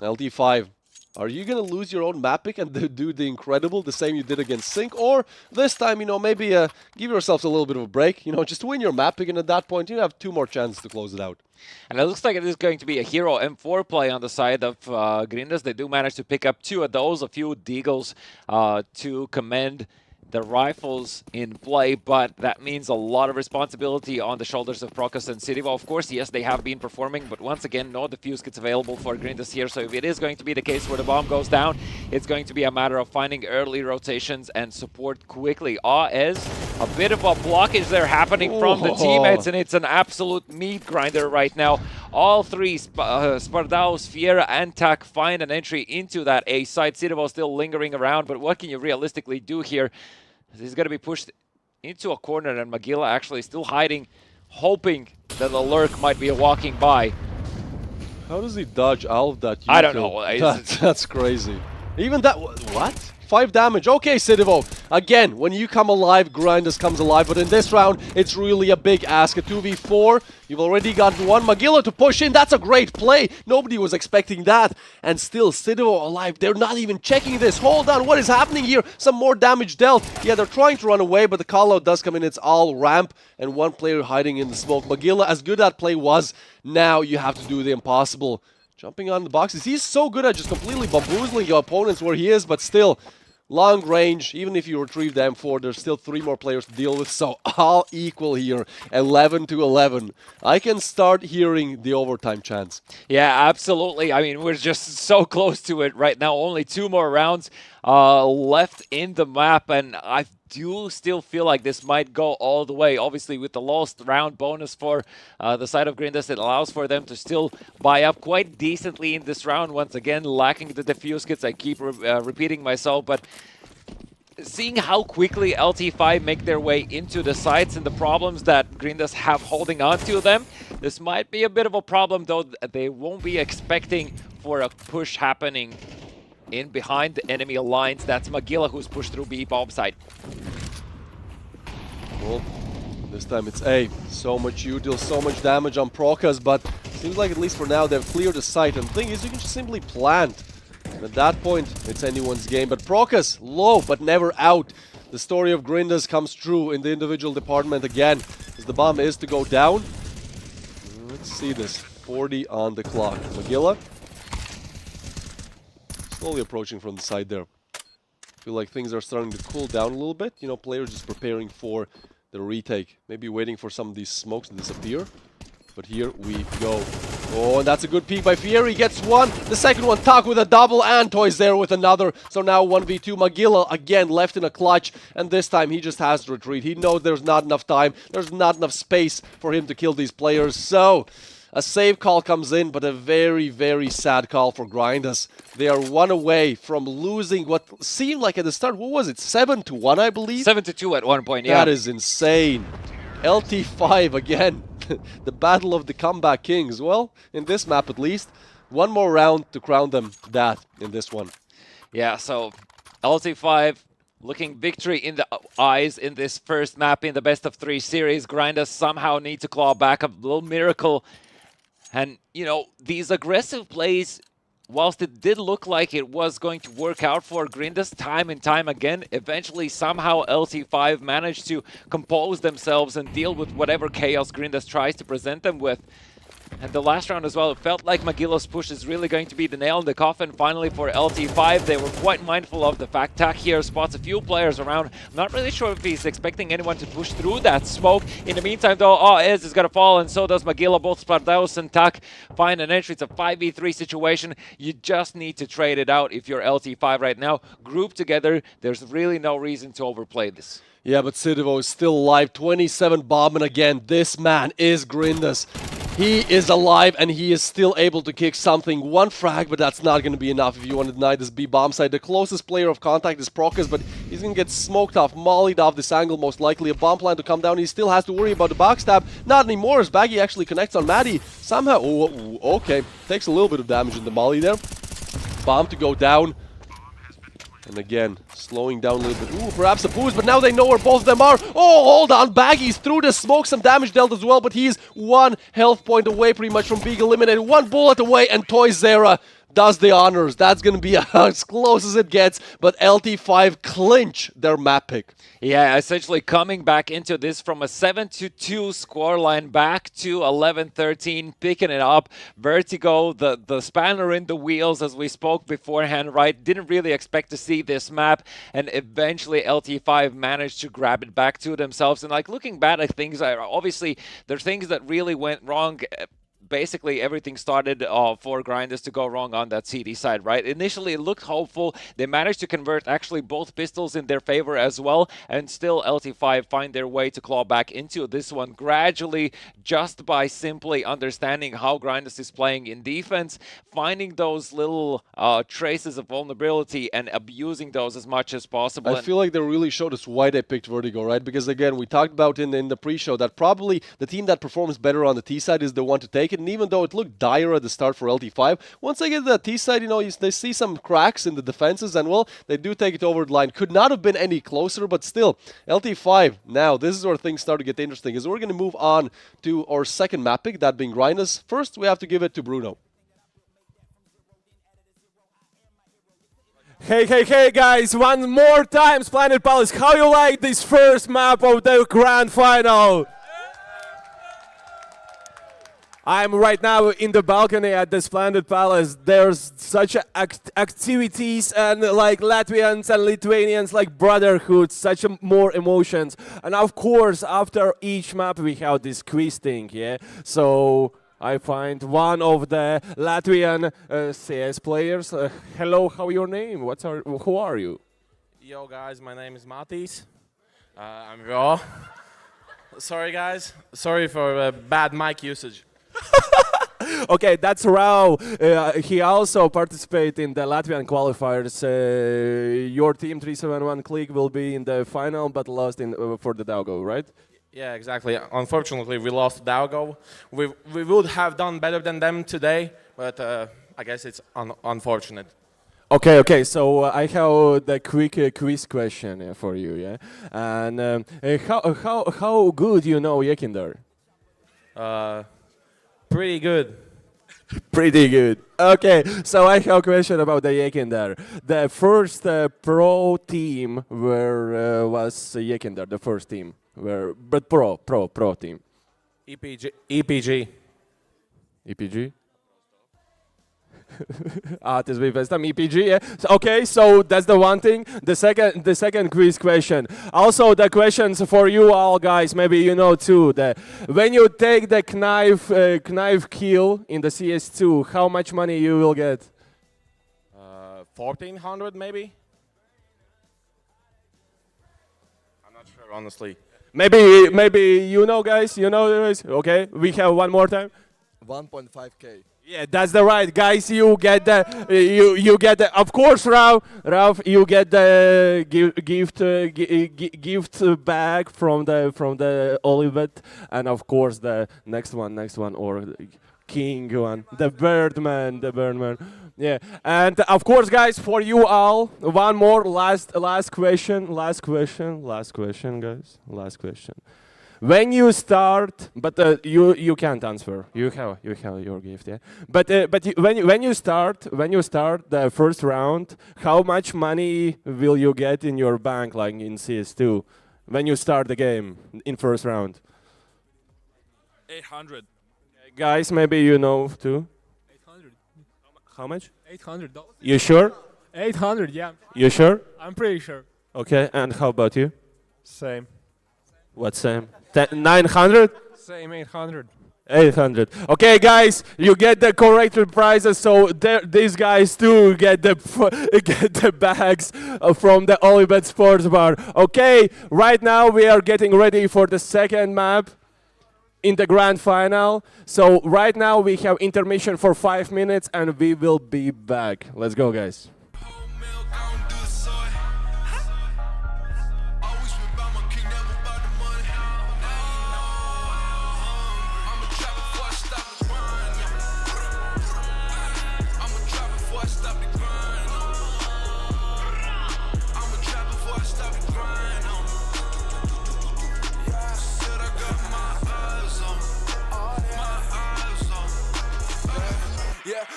LT5, are you going to lose your own map pick and do the incredible, the same you did against Sync? Or this time, maybe give yourselves a little bit of a break, just win your map pick, and at that point you have 2 more chances to close it out. And it looks like it is going to be a hero M4 play on the side of Grinders. They do manage to pick up 2 of those, a few deagles to commend the rifles in play, but that means a lot of responsibility on the shoulders of Prokas and Sidivo. Of course, yes, they have been performing, but once again, no defuse kits available for Grinders here, so if it is going to be the case where the bomb goes down, it's going to be a matter of finding early rotations and support quickly. As a bit of a blockage there happening from the teammates, and it's an absolute meat grinder right now. All 3, Spardalos, Fiera, and Tak find an entry into that A site. Sidivo still lingering around, but what can you realistically do here? He's going to be pushed into a corner, and Magilla actually still hiding, hoping that the lurk might be walking by. How does he dodge out of that? I don't know. That's crazy. Even that, what? 5 damage. Okay, Sidivo. Again, when you come alive, Grinders comes alive. But in this round, it's really a big ask. A 2v4. You've already got one Magilla to push in. That's a great play. Nobody was expecting that. And still, Sidivo alive. They're not even checking this. Hold on. What is happening here? Some more damage dealt. Yeah, they're trying to run away, but the call-out does come in. It's all ramp and one player hiding in the smoke. Magilla, as good that play was, now you have to do the impossible. Jumping on the boxes. He's so good at just completely bamboozling your opponents where he is, but still, long range. Even if you retrieve the M4, there's still 3 more players to deal with, so all equal here. 11-11. I can start hearing the overtime chants. Yeah, absolutely. I mean, we're just so close to it right now. Only 2 more rounds left in the map, and I do still feel like this might go all the way. Obviously, with the last round bonus for the side of Grinders, it allows for them to still buy up quite decently in this round. Once again, lacking the defuse kits. I keep repeating myself, but seeing how quickly LT5 make their way into the sites and the problems that Grinders have holding on to them, this might be a bit of a problem, though they won't be expecting for a push happening in behind the enemy lines. That's Magilla who's pushed through B bomb side. Well, this time it's A. So much util, so much damage on Prokas, but seems like at least for now they've cleared the site. And the thing is, you can just simply plant. And at that point, it's anyone's game. But Prokas, low, but never out. The story of Grinders comes true in the individual department again, as the bomb is to go down. Let's see this. 40 on the clock. Magilla slowly approaching from the side there. Feel like things are starting to cool down a little bit. You know, players just preparing for the retake. Maybe waiting for some of these smokes to disappear. But here we go. Oh, and that's a good peek by Fieri. Gets one. The second one, Tak with a double, and Toys there with another. So now 1v2. Magilla again left in a clutch. And this time he just has to retreat. He knows there's not enough time. There's not enough space for him to kill these players. So a save call comes in, but a very, very sad call for Grinders. They are 1 away from losing what seemed like at the start, what was it, 7-1, I believe? 7-2 at one point, yeah. That is insane. LT5 again. The battle of the comeback kings. Well, in this map at least. 1 more round to crown them that in this one. Yeah, so LT5 looking victory in the eyes in this first map in the best of 3 series. Grinders somehow need to claw back a little miracle. And, you know, these aggressive plays, whilst it did look like it was going to work out for Grinders time and time again, eventually somehow LT5 managed to compose themselves and deal with whatever chaos Grinders tries to present them with. And the last round as well, it felt like Magilla's push is really going to be the nail in the coffin finally for LT5. They were quite mindful of the fact Tak here spots a few players around. I'm not really sure if he's expecting anyone to push through that smoke. In the meantime though, Ez is going to fall and so does Magilla. Both Spardaus and Tak find an entry. It's a 5v3 situation. You just need to trade it out if you're LT5 right now. Group together, there's really no reason to overplay this. Yeah, but Sidivo is still alive. 27 bombing again. This man is Grinders. He is alive and he is still able to kick something. 1 frag, but that's not going to be enough if you want to deny this B bomb side. The closest player of contact is Prokas, but he's going to get smoked off, mollied off this angle most likely. A bomb plan to come down. He still has to worry about the backstab. Not anymore as Baggy actually connects on Maddie. Somehow, okay. Takes a little bit of damage in the molly there. Bomb to go down. And again, slowing down a little bit. Ooh, perhaps a boost, but now they know where both of them are. Oh, hold on. Baggy's through the smoke. Some damage dealt as well, but he's 1 health point away pretty much from being eliminated. 1 bullet away, and Toy Zera does the honors. That's going to be as close as it gets, but LT5 clinch their map pick. Yeah, essentially coming back into this from a 7-2 scoreline back to 11-13, picking it up. Vertigo, the spanner in the wheels, as we spoke beforehand, right? Didn't really expect to see this map, and eventually LT5 managed to grab it back to themselves. And like looking back at things, obviously there's things that really went wrong. Basically everything started for Grinders to go wrong on that CD side, right? Initially it looked hopeful. They managed to convert actually both pistols in their favor as well, and still LT5 find their way to claw back into this one gradually, just by simply understanding how Grinders is playing in defense, finding those little traces of vulnerability and abusing those as much as possible. I feel like they really showed us why they picked Vertigo, right? Because again, we talked about in the pre-show that probably the team that performs better on the T side is the one to take it. and even though it looked dire at the start for LT5, once they get to that T side, they see some cracks in the defenses, and well, they do take it over the line. Could not have been any closer, but still, LT5, now, this is where things start to get interesting, is we're going to move on to our second map pick, that being Grinders. First, we have to give it to Bruno. Hey, guys, one more time, Splendid Palace. How you like this first map of the Grand Final? I'm right now in the balcony at the Splendid Palace. There's such activities and like Latvians and Lithuanians, like brotherhood, such more emotions. And of course, after each map, we have this quiz thing, yeah? So I find one of the Latvian CS players. Hello, how your name? Who are you? Yo guys, my name is Matis. I'm raw. Sorry guys, sorry for bad mic usage. Okay, that's Rao. He also participated in the Latvian qualifiers. Your team 371 Click will be in the final, but lost for the Daugo, right? Yeah, exactly. Unfortunately, we lost Daugo. We would have done better than them today, but I guess it's unfortunate. Okay. So I have the quick quiz question for you, yeah. And how good you know Yekinder? Pretty good. Pretty good. Okay, so I have a question about the Yekinder. The first pro team was Yekinder, the first team. But pro team. EPG. EPG? Tas bija pēc tam EPG, yeah? Okay, so that's the one thing. The second quiz question. Also, the questions for you all guys, maybe you know too. When you take the knife kill in the CS2, how much money you will get? 1,400 maybe? I'm not sure, honestly. Maybe you know guys, Okay, we have one more time. 1.5k. Yeah, that's the right, guys. You get the you get the. Of course, Ralph, you get the gift bag from the Olybet, and of course the next one or king one, the Birdman. Yeah, and of course, guys, for you all, one more last question, guys, last question. When you start, but you can't answer. You have your gift, yeah. But when you start the first round, how much money will you get in your bank, like in CS2, when you start the game in first round? 800. Guys, maybe you know too. 800. How much? $800. You sure? 800, yeah. You sure? I'm pretty sure. Okay, and how about you? Same. What same? 900? Same 800. 800. Okay, guys, you get the correct prizes. So these guys too get the bags from the Olybet Sports Bar. Okay, right now we are getting ready for the second map in the grand final. So right now we have intermission for 5 minutes and we will be back. Let's go, guys.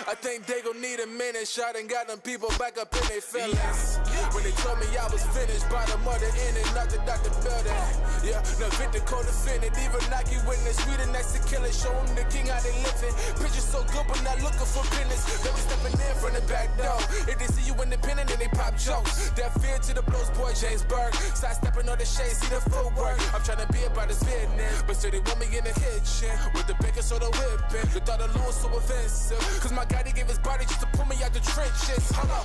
I think they gon' need a minute. Shot and got them people back up in their feelings. When they told me I was finished, by the mother in and not the doctor building. Yeah, now Victor co-defendant. Even Nike witness. We the next to kill it. Show them the king how they living. Pictures so good, but not looking for business. They be stepping in from the back door. If they see you independent, then they pop jokes. That fear to the blows, boy James Burke. Side stepping on the shade, see the footwork. I'm trying to be about this business, but still they want me in the kitchen with the bacon soda whipping. The thought of Lewis so offensive, cause my God, he gave his body just to pull me out the trenches. Hold up,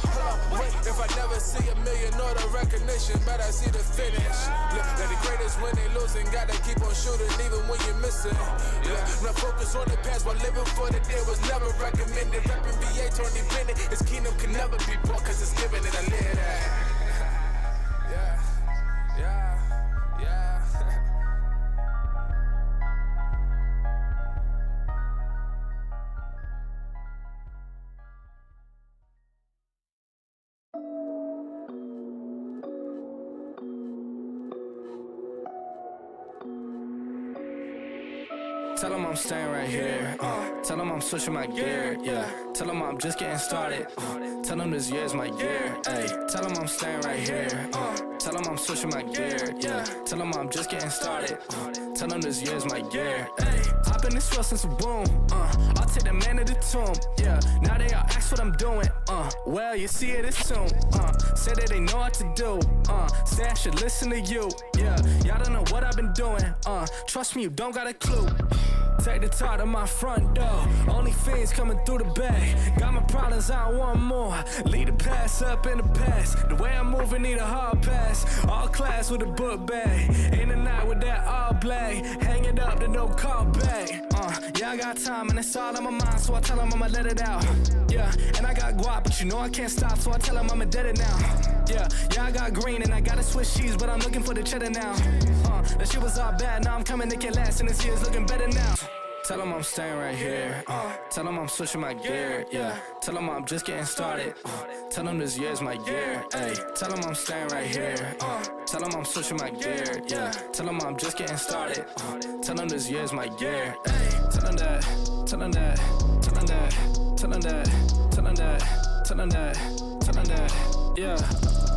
wait. If I never see a million or the recognition, but I see the finish. Look, they're the greatest when they losing. Gotta keep on shooting even when you're missing. Yeah, now focus on the past while living for the day was never recommended. Rapping VA, Tony Bennett. His kingdom can never be bought cause it's given and I live that. Yeah. Tell them I'm staying right here. Tell them I'm switching my gear. Yeah. Tell them I'm just getting started. Tell them this year's my year. Ay. Tell them I'm staying right here. Tell them I'm switching my gear. Yeah. Tell them I'm just getting started. Tell them this year's my year. Ay. I've been this rough since a boom. I'll take the man to the tomb. Yeah. Now they all ask what I'm doing. Well, you see it as soon. Say that they know what to do. Say I should listen to you. Yeah. Y'all don't know what I've been doing. Trust me, you don't got a clue. Take the top to my front door. Only fiends coming through the bag. Got my problems, I want more. Lead the past up in the past. The way I'm moving, need a hard pass. All class with a book bag. In the night with that all black. Hang it up, then no call back. Yeah, I got time and it's all on my mind, so I tell them I'ma let it out. Yeah, and I got guap, but you know I can't stop, so I tell them I'ma dead it now. Yeah, I got green and I gotta switch cheese, but I'm looking for the cheddar now. That shit was all bad, now I'm coming to get last, and this year's looking better now. Tell them I'm staying right here. Tell them I'm switching my gear. Yeah. Tell them I'm just getting started. Tell them this year's my year. Ay. Tell them I'm staying right here. Tell them I'm switching my gear. Yeah. Tell them I'm just getting started. Tell them this year's my year. Ay. Tell them that. Tell them that. Tell them that. Tell them that. Tell them that. Tell them that. Tell them that. Yeah.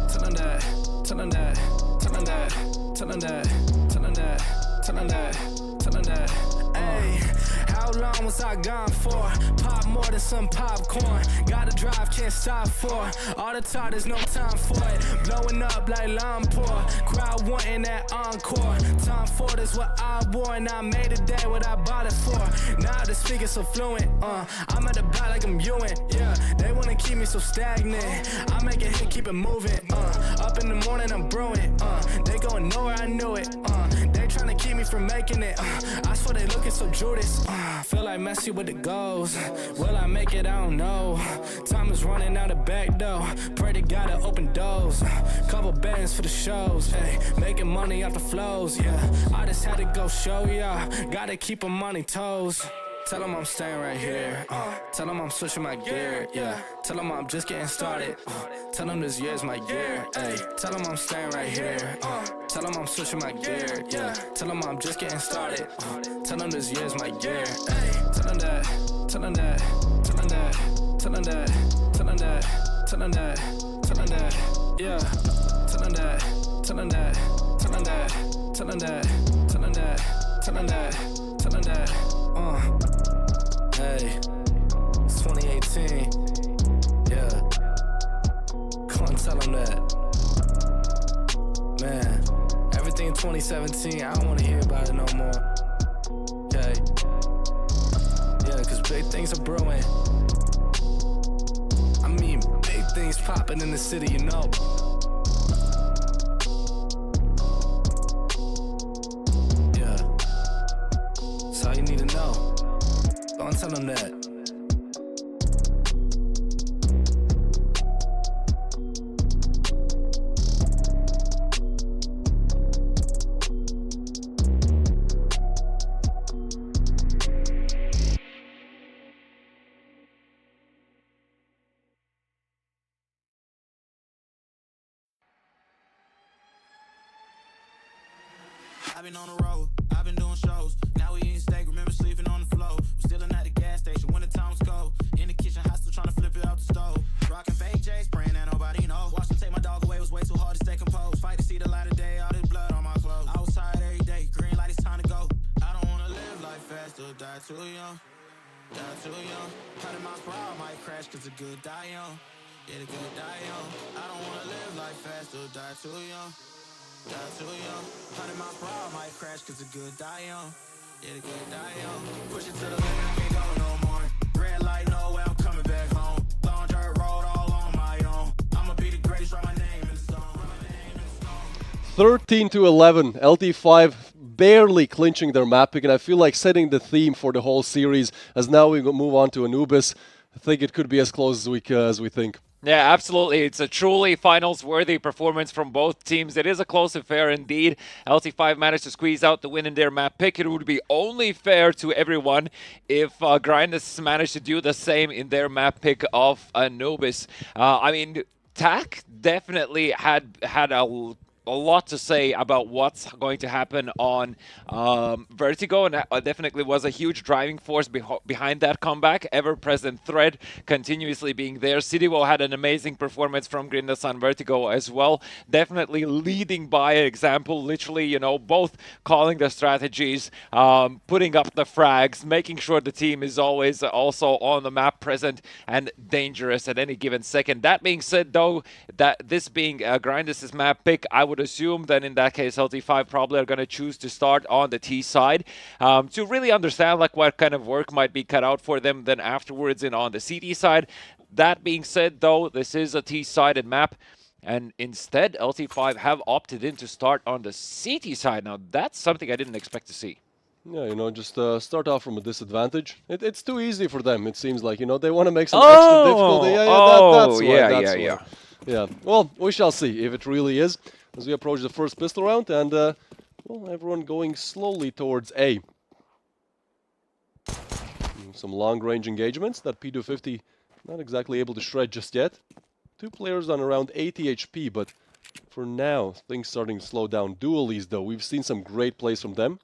Tell them that. Tell them that. Tell them that. Tell them that. Tell them that. Tell them that. Tell them that. Ay, how long was I gone for? Pop more than some popcorn. Gotta drive, can't stop for. All the time, there's no time for it. Blowing up like Lampore. Crowd wanting that encore. Tom Ford is what I wore, and I made a day what I bought it for. Now the speaker so fluent. I'm at the back like I'm Ewan. Yeah, they wanna keep me so stagnant. I make a hit, keep it moving. Up in the morning, I'm brewing. They going nowhere, I knew it. They trying to keep me from making it. I swear they looking so Judas. Feel like Messi with the goals. Will I make it? I don't know. Time is running out the back door. Pray to God to open doors. Couple bands for the shows. Hey, making money off the flows. Yeah, I just had to go show y'all. Gotta keep them on their toes. Tell them I'm staying right here. Tell them I'm switching my gear. Yeah. Tell them I'm just getting started. Tell them this year's my year. Ay. Tell them I'm staying right here. Tell them I'm switching my gear. Yeah. Tell them I'm just getting started. Tell them this year's my year. Ay. Tell them that. Tell them that. Tell them that. Tell them that. Tell them that. Tell them that. Tell them that. Yeah. Tell them that. Tell them that. Tell them that. Tell them that. Tell them that. Tell them that. Tell them that. Hey, it's 2018. Yeah. Come on, tell them that. Man, everything in 2017, I don't want to hear about it no more. Okay. Yeah, because big things are brewing. I mean, big things popping in the city, you know. Yeah. That's all you need to know. Don't tell them that. I've been on the road, I've been doing shows. Now we eating steak, remember sleeping on the floor. We're still at the gas station when the time was cold. In the kitchen, hot still trying to flip it out the stove. Rocking fake J's, praying that nobody knows. Watch them take my dog away, was way too hard to stay composed. Fight to see the light of day, all this blood on my clothes. I was tired every day, green light, it's time to go. I don't wanna live life fast or die too young. Die too young. 100 miles per hour, might crash cause the good die young. Yeah, the good die young. I don't wanna live life fast or die too young. Die too young. 100 miles per hour, might crash cause the good die young. Yeah, the good die young. Push it to the limit, I can't go no more. Red light, no way, I'm coming back home. Long dirt road, all on my own. I'ma be the greatest, write my name in the stone. 13-11, LT5 barely clinching their map pick, and I feel like setting the theme for the whole series. As now we move on to Anubis, I think it could be as close as we think. Yeah, absolutely. It's a truly finals-worthy performance from both teams. It is a close affair indeed. LT5 managed to squeeze out the win in their map pick. It would be only fair to everyone if Grinders managed to do the same in their map pick of Anubis. I mean, TAC definitely had a a lot to say about what's going to happen on Vertigo, and that definitely was a huge driving force behind that comeback. Ever-present threat continuously being there. Cityvo had an amazing performance from Grindas on Vertigo as well. Definitely leading by example, literally, you know, both calling the strategies, putting up the frags, making sure the team is always also on the map, present and dangerous at any given second. That being said, though, that this being Grinders' map pick, I would assume that in that case LT5 probably are going to choose to start on the T side to really understand like what kind of work might be cut out for them then afterwards and on the CT side. That being said, though, this is a T-sided map, and instead LT5 have opted in to start on the CT side. Now that's something I didn't expect to see. Yeah, you know, just start off from a disadvantage. It's too easy for them, it seems like. You know, they want to make some extra difficulty. That's why. Yeah, well, we shall see if it really is as we approach the first pistol round, and well, everyone going slowly towards A. Some long-range engagements that P250 not exactly able to shred just yet. Two players on around 80 HP, but for now, things starting to slow down. Dualies, though, we've seen some great plays from them.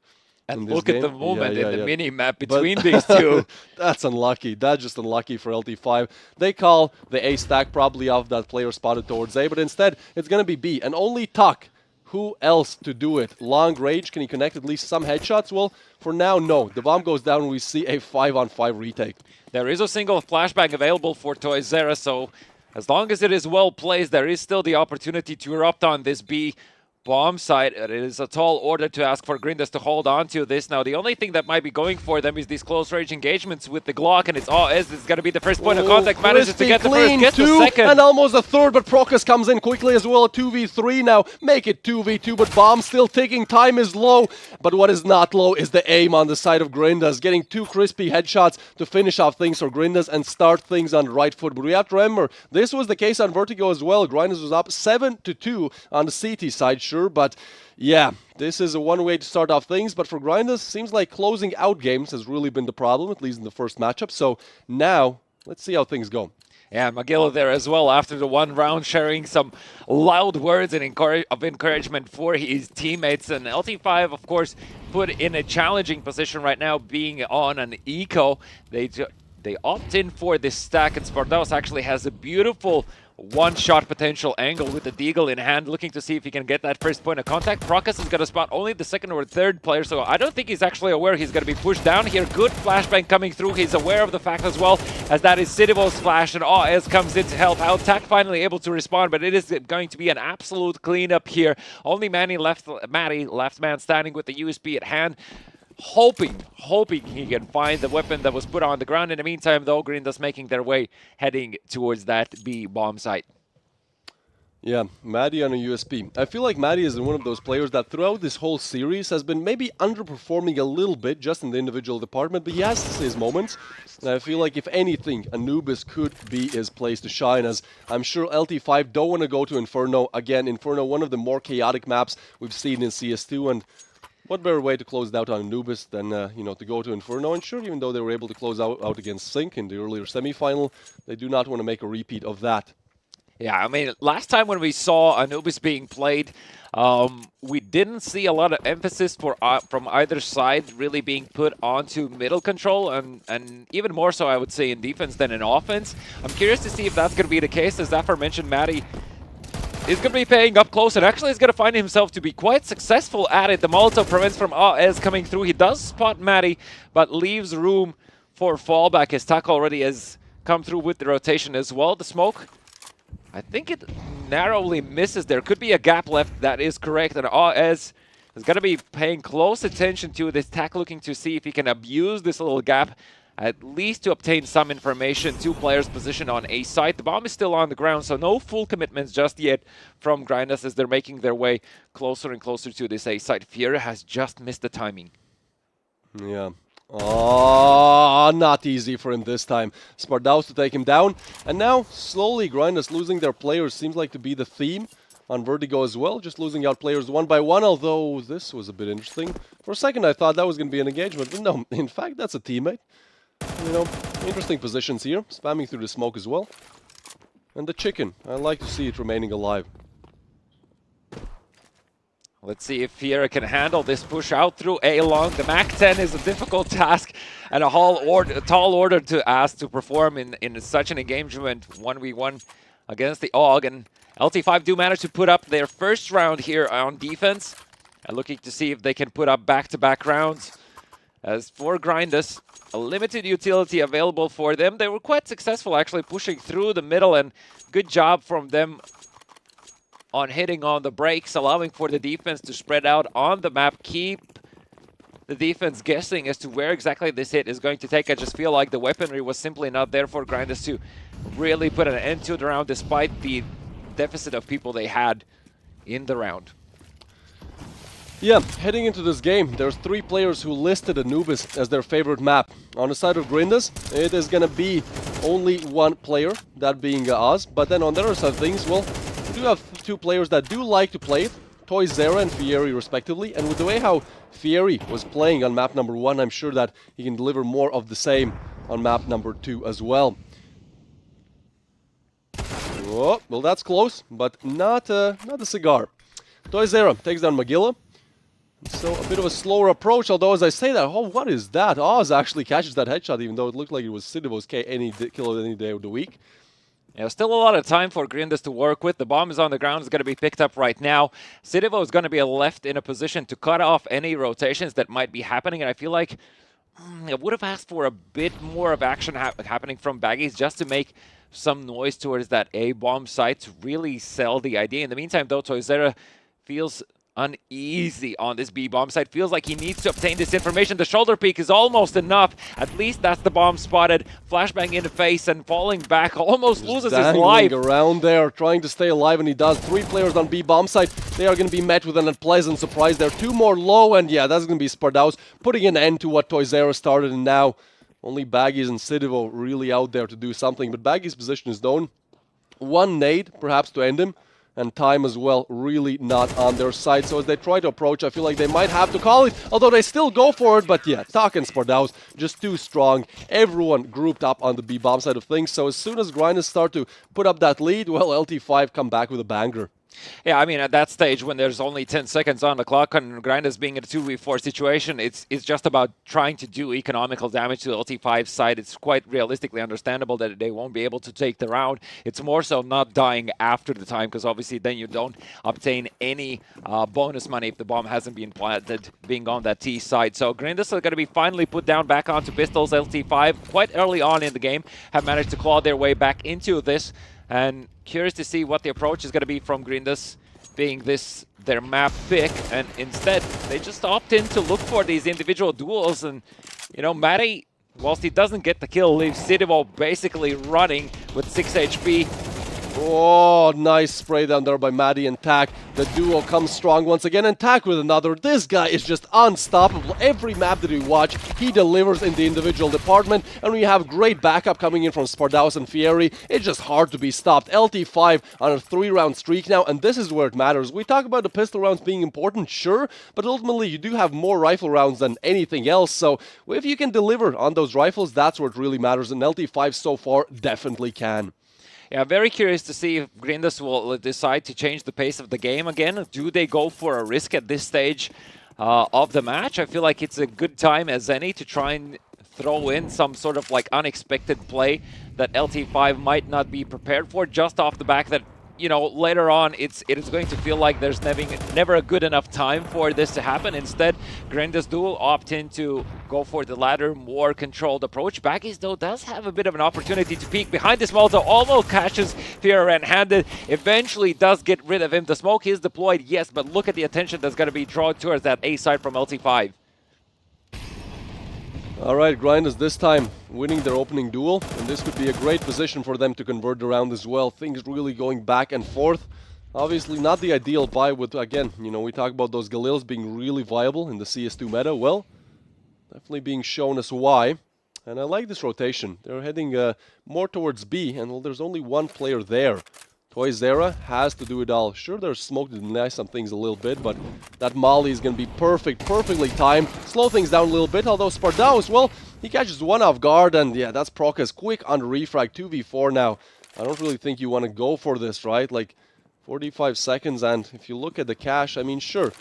And look at the movement in the mini-map between these two. That's unlucky. That's just unlucky for LT5. They call the A stack probably off that player spotted towards A, but instead it's going to be B. And only Tuck. Who else to do it? Long range, can he connect at least some headshots? Well, for now, no. The bomb goes down and we see a 5-on-5 retake. There is a single flashbang available for Toyzera, so as long as it is well placed, there is still the opportunity to erupt on this B bomb site. It is a tall order to ask for Grindas to hold on to this. Now, the only thing that might be going for them is these close-range engagements with the Glock, and it's going to be the first point of contact. Manages to get the first, gets the second. And almost a third, but Procus comes in quickly as well. 2v3 now. Make it 2v2, but bomb still ticking. Time is low, but what is not low is the aim on the side of Grindas. Getting two crispy headshots to finish off things for Grindas and start things on the right foot. But we have to remember, this was the case on Vertigo as well. Grindas was up 7-2 on the CT side, sure, but yeah, this is a one way to start off things, but for Grinders, seems like closing out games has really been the problem, at least in the first matchup. So now, let's see how things go. Yeah, Magilla there as well after the one round, sharing some loud words and of encouragement for his teammates. And LT5, of course, put in a challenging position right now, being on an eco. They opt in for this stack, and Spardaus actually has a beautiful one-shot potential angle with the Deagle in hand, looking to see if he can get that first point of contact. Procus is going to spot only the second or third player, so I don't think he's actually aware he's going to be pushed down here. Good flashbang coming through. He's aware of the fact as well, as that is Cityvo's flash, and AS comes in to help out. Tak finally able to respond, but it is going to be an absolute cleanup here. Only Matty left man standing with the USB at hand. Hoping he can find the weapon that was put on the ground. In the meantime, though, Grindas making their way, heading towards that B bomb site. Yeah, Maddie on a USP. I feel like Maddie is one of those players that throughout this whole series has been maybe underperforming a little bit just in the individual department, but he has his moments. And I feel like if anything, Anubis could be his place to shine, as I'm sure LT5 don't want to go to Inferno. Again, Inferno, one of the more chaotic maps we've seen in CS2, and what better way to close it out on Anubis than, you know, to go to Inferno. And sure, even though they were able to close out against Sync in the earlier semi-final, they do not want to make a repeat of that. Yeah, I mean, last time when we saw Anubis being played, we didn't see a lot of emphasis from either side really being put onto middle control, and even more so, I would say, in defense than in offense. I'm curious to see if that's going to be the case, as aforementioned Matty is going to be paying up close, and actually is going to find himself to be quite successful at it. The Molotov prevents from AS coming through. He does spot Matty, but leaves room for fallback. His Tak already has come through with the rotation as well. The smoke, I think it narrowly misses. There could be a gap left. That is correct. And AS is going to be paying close attention to this Tak, looking to see if he can abuse this little gap, at least to obtain some information. Two players positioned on A site. The bomb is still on the ground, so no full commitments just yet from Grinders as they're making their way closer and closer to this A site. Fiera has just missed the timing. Yeah. Oh, not easy for him this time. Spardaus to take him down. And now, slowly, Grinders losing their players seems like to be the theme on Vertigo as well. Just losing out players one by one, although this was a bit interesting. For a second, I thought that was going to be an engagement, but no, in fact, that's a teammate. You know, interesting positions here. Spamming through the smoke as well. And the chicken. I like to see it remaining alive. Let's see if Fiera can handle this push out through A long. The Mac 10 is a difficult task and a tall order to ask to perform in such an engagement 1v1 against the AUG. And LT5 do manage to put up their first round here on defense and looking to see if they can put up back-to-back rounds. As for Grindus, a limited utility available for them. They were quite successful actually pushing through the middle, and good job from them on hitting on the brakes, allowing for the defense to spread out on the map, keep the defense guessing as to where exactly this hit is going to take. I just feel like the weaponry was simply not there for Grindus to really put an end to the round, despite the deficit of people they had in the round. Yeah, heading into this game, there's 3 players who listed Anubis as their favorite map. On the side of Grindus, it is gonna be only one player, that being Oz. But then on the other side of things, well, we do have 2 players that do like to play it, Toyzera and Fieri respectively. And with the way how Fieri was playing on map number 1, I'm sure that he can deliver more of the same on map number 2 as well. Oh, well, that's close, but not a cigar. Toyzera takes down Magilla. So a bit of a slower approach, although as I say that, oh, what is that? Oz actually catches that headshot, even though it looked like it was Sidivo's kill any day of the week. Yeah, still a lot of time for Grindus to work with. The bomb is on the ground, it's going to be picked up right now. Sidivo is going to be left in a position to cut off any rotations that might be happening, and I feel like I would have asked for a bit more of action happening from Baggies just to make some noise towards that A-bomb site to really sell the idea. In the meantime, though, Toyzera feels uneasy on this B-bomb site. Feels like he needs to obtain this information. The shoulder peek is almost enough. At least that's the bomb spotted. Flashbang in the face and falling back. Almost loses his life. Around there, trying to stay alive, and he does. 3 players on B-bomb site. They are going to be met with an unpleasant surprise. There are 2 more low, and yeah, that's going to be Spardaus putting an end to what Toyzera started, and now only Baggies and Sidivo really out there to do something. But Baggies' position is known. 1 nade, perhaps, to end him. And time as well, really not on their side. So as they try to approach, I feel like they might have to call it, although they still go for it. But yeah, Tak and Spardaus just too strong. Everyone grouped up on the B-bomb side of things. So as soon as Grinders start to put up that lead, well, LT5 come back with a banger. Yeah, I mean, at that stage, when there's only 10 seconds on the clock and Grinders being in a 2v4 situation, it's just about trying to do economical damage to the LT5 side. It's quite realistically understandable that they won't be able to take the round. It's more so not dying after the time, because obviously then you don't obtain any bonus money if the bomb hasn't been planted, being on that T side. So Grinders are going to be finally put down back onto pistols. LT5, quite early on in the game, have managed to claw their way back into this. And curious to see what the approach is going to be from Grindus, being this their map pick, and instead they just opt in to look for these individual duels. And you know, Matty, whilst he doesn't get the kill, leaves Sidivo basically running with 6 HP. Oh, nice spray down there by Maddie and Tak. The duo comes strong once again, and Tak with another. This guy is just unstoppable. Every map that we watch, he delivers in the individual department, and we have great backup coming in from Spardaus and Fieri. It's just hard to be stopped. LT5 on a 3-round streak now, and this is where it matters. We talk about the pistol rounds being important, sure, but ultimately you do have more rifle rounds than anything else, so if you can deliver on those rifles, that's what really matters, and LT5 so far definitely can. Yeah, very curious to see if Grindus will decide to change the pace of the game again. Do they go for a risk at this stage of the match? I feel like it's a good time as any to try and throw in some sort of like unexpected play that LT5 might not be prepared for, just off the back that, you know, later on it is going to feel like there's never a good enough time for this to happen. Instead, Grindus do opt in to go for the latter, more controlled approach. Baggies, though, does have a bit of an opportunity to peek behind this Molotov. Almost catches Fiera red-handed. Eventually does get rid of him. The smoke is deployed, yes, but look at the attention that's going to be drawn towards that A side from LT5. Alright, Grinders this time winning their opening duel, and this could be a great position for them to convert the round as well. Things really going back and forth. Obviously not the ideal buy with, again, you know, we talk about those Galils being really viable in the CS2 meta. Well, definitely being shown as why. And I like this rotation. They're heading more towards B, and well, there's only one player there. Toyzera has to do it all. Sure, there's smoke to deny some things a little bit, but that molly is going to be perfectly timed. Slow things down a little bit, although Spardaus, well, he catches one off guard, and yeah, that's Prokas quick on refrag, 2v4 now. I don't really think you want to go for this, right? Like, 45 seconds, and if you look at the cash, I mean, sure,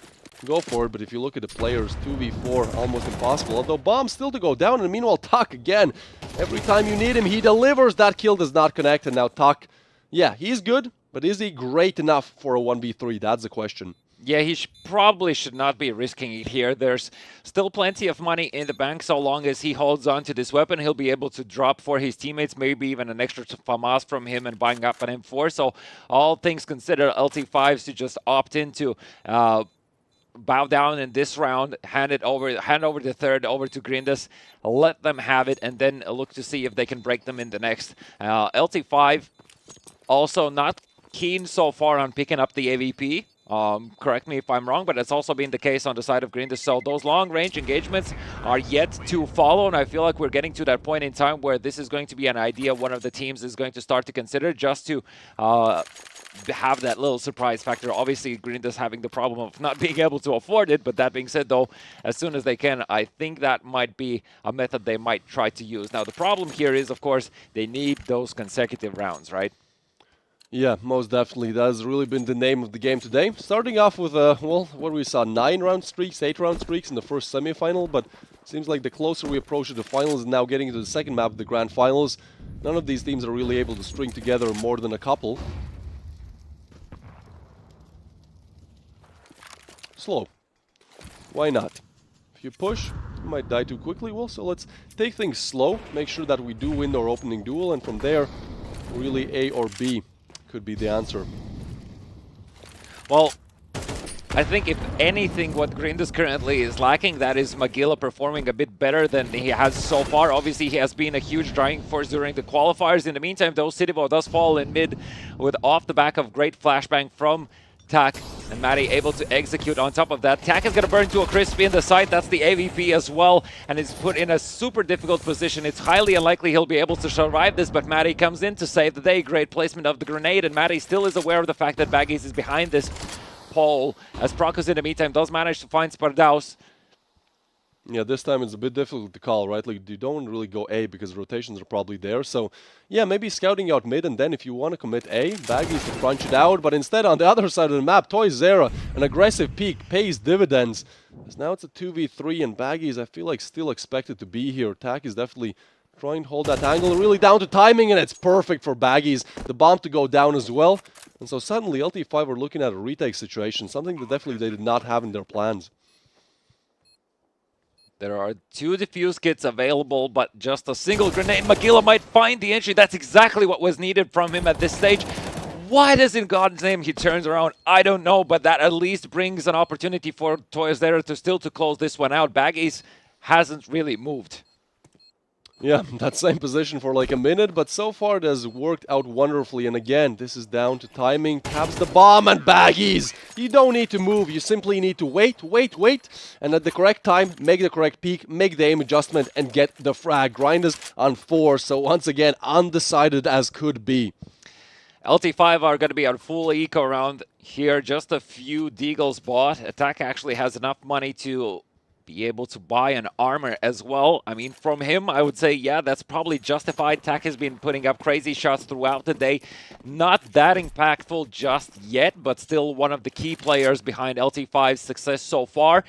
go for it, but if you look at the players, 2v4, almost impossible. Although Bomb still to go down, and meanwhile, Tuck again. Every time you need him, he delivers. That kill does not connect, and now Tuck, yeah, he's good, but is he great enough for a 1v3? That's the question. Yeah, he probably should not be risking it here. There's still plenty of money in the bank. So long as he holds on to this weapon, he'll be able to drop for his teammates, maybe even an extra FAMAS from him and buying up an M4. So all things considered, LT5s to just opt into bow down in this round, hand over the third over to Grindas, let them have it, and then look to see if they can break them in the next. LT5 also not keen so far on picking up the AVP. Correct me if I'm wrong, but it's also been the case on the side of Grindas. So those long-range engagements are yet to follow, and I feel like we're getting to that point in time where this is going to be an idea one of the teams is going to start to consider, just to have that little surprise factor. Obviously, Grindas having the problem of not being able to afford it, but that being said, though, as soon as they can, I think that might be a method they might try to use. Now, the problem here is, of course, they need those consecutive rounds, right? Yeah, most definitely. That has really been the name of the game today. Starting off with, well, what we saw, 9-round streaks, 8-round streaks in the first semi-final, but seems like the closer we approach the finals and now getting into the second map of the grand finals, none of these teams are really able to string together more than a couple. Slow. Why not? If you push, you might die too quickly. Well, so let's take things slow, make sure that we do win our opening duel, and from there, really A or B could be the answer. Well, I think if anything, what Grindas currently is lacking, that is Magilla performing a bit better than he has so far. Obviously, he has been a huge driving force during the qualifiers. In the meantime, though, Cityvo does fall in mid with off the back of great flashbang from Tak, and Matty able to execute on top of that. Tak is going to burn to a crisp in the site. That's the AVP as well, and is put in a super difficult position. It's highly unlikely he'll be able to survive this, but Matty comes in to save the day. Great placement of the grenade, and Matty still is aware of the fact that Baggies is behind this pole, as Prokos in the meantime does manage to find Spardaus. Yeah, this time it's a bit difficult to call, right? Like, you don't really go A because rotations are probably there. So, yeah, maybe scouting out mid, and then if you want to commit A, Baggies to crunch it out. But instead, on the other side of the map, Toy Zera, an aggressive peak, pays dividends. Because now it's a 2v3, and Baggies, I feel like, still expected to be here. Tak is definitely trying to hold that angle, really down to timing, and it's perfect for Baggies. The bomb to go down as well. And so suddenly, LT5 are looking at a retake situation, something that definitely they did not have in their plans. There are 2 defuse kits available, but just a single grenade. Magilla might find the entry. That's exactly what was needed from him at this stage. Why does, in God's name, he turns around? I don't know, but that at least brings an opportunity for Toys there to still to close this one out. Baggies hasn't really moved. Yeah, that same position for like a minute, but so far it has worked out wonderfully. And again, this is down to timing. Taps the bomb, and Baggies! You don't need to move, you simply need to wait, and at the correct time, make the correct peak, make the aim adjustment, and get the frag. Grinders on 4, so once again, undecided as could be. LT5 are going to be on full eco round here. Just a few deagles bought. Attack actually has enough money to be able to buy an armor as well. I mean, from him, I would say, yeah, that's probably justified. Tak has been putting up crazy shots throughout the day. Not that impactful just yet, but still one of the key players behind LT5's success so far.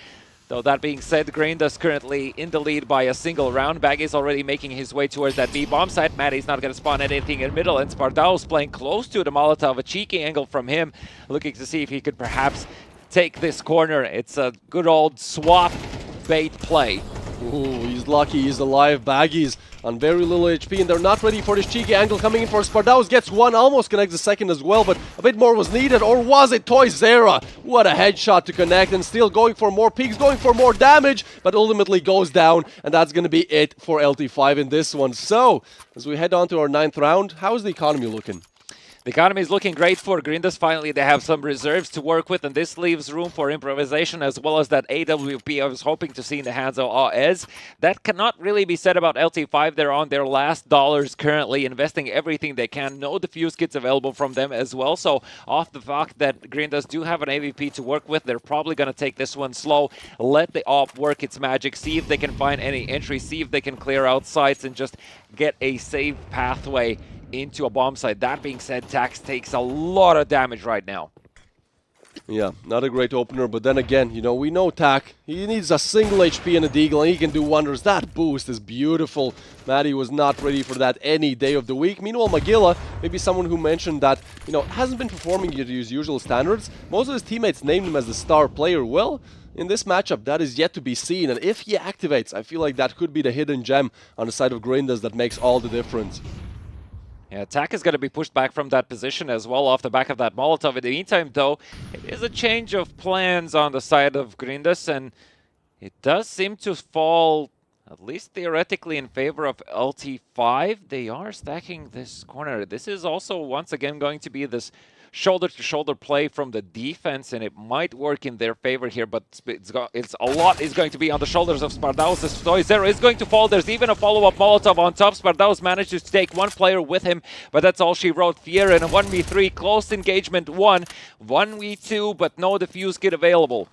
Though that being said, Grindas currently in the lead by a single round. Bag is already making his way towards that B bomb site. Matty's not going to spawn anything in the middle, and Spardaus playing close to the Molotov. A cheeky angle from him, looking to see if he could perhaps take this corner. It's a good old swap bait play. Ooh, he's lucky, he's alive. Baggies on very little HP, and they're not ready for this cheeky angle coming in for Spardaus. Gets one, almost connects the second as well, but a bit more was needed. Or was it Toy Zera? What a headshot to connect, and still going for more peaks, going for more damage, but ultimately goes down, and that's going to be it for LT5 in this one. So, as we head on to our 9th round, how is the economy looking? The economy is looking great for Grindas. Finally, they have some reserves to work with, and this leaves room for improvisation as well as that AWP I was hoping to see in the hands of AES. That cannot really be said about LT5. They're on their last dollars currently, investing everything they can. No defuse kits available from them as well. So, off the fact that Grindas do have an AVP to work with, they're probably going to take this one slow. Let the AWP work its magic. See if they can find any entry. See if they can clear out sites and just get a safe pathway into a bomb site. That being said, Tax takes a lot of damage right now. Yeah, not a great opener, but then again, you know, we know Tak. He needs a single HP and a deagle, and he can do wonders. That boost is beautiful. Matty was not ready for that any day of the week. Meanwhile, Magilla, maybe someone who mentioned that, you know, hasn't been performing to his usual standards. Most of his teammates named him as the star player. Well, in this matchup, that is yet to be seen, and if he activates, I feel like that could be the hidden gem on the side of Grindas that makes all the difference. Yeah, Tak is going to be pushed back from that position as well off the back of that Molotov. In the meantime, though, it is a change of plans on the side of Grindas, and it does seem to fall, at least theoretically, in favor of LT5. They are stacking this corner. This is also, once again, going to be this shoulder-to-shoulder play from the defense, and it might work in their favor here, but it's a lot is going to be on the shoulders of Spardaus. Zero is going to fall. There's even a follow-up Molotov on top. Spardaus manages to take one player with him, but that's all she wrote. Fiera in a 1v3, close engagement 1, 1v2, but no defuse kit available.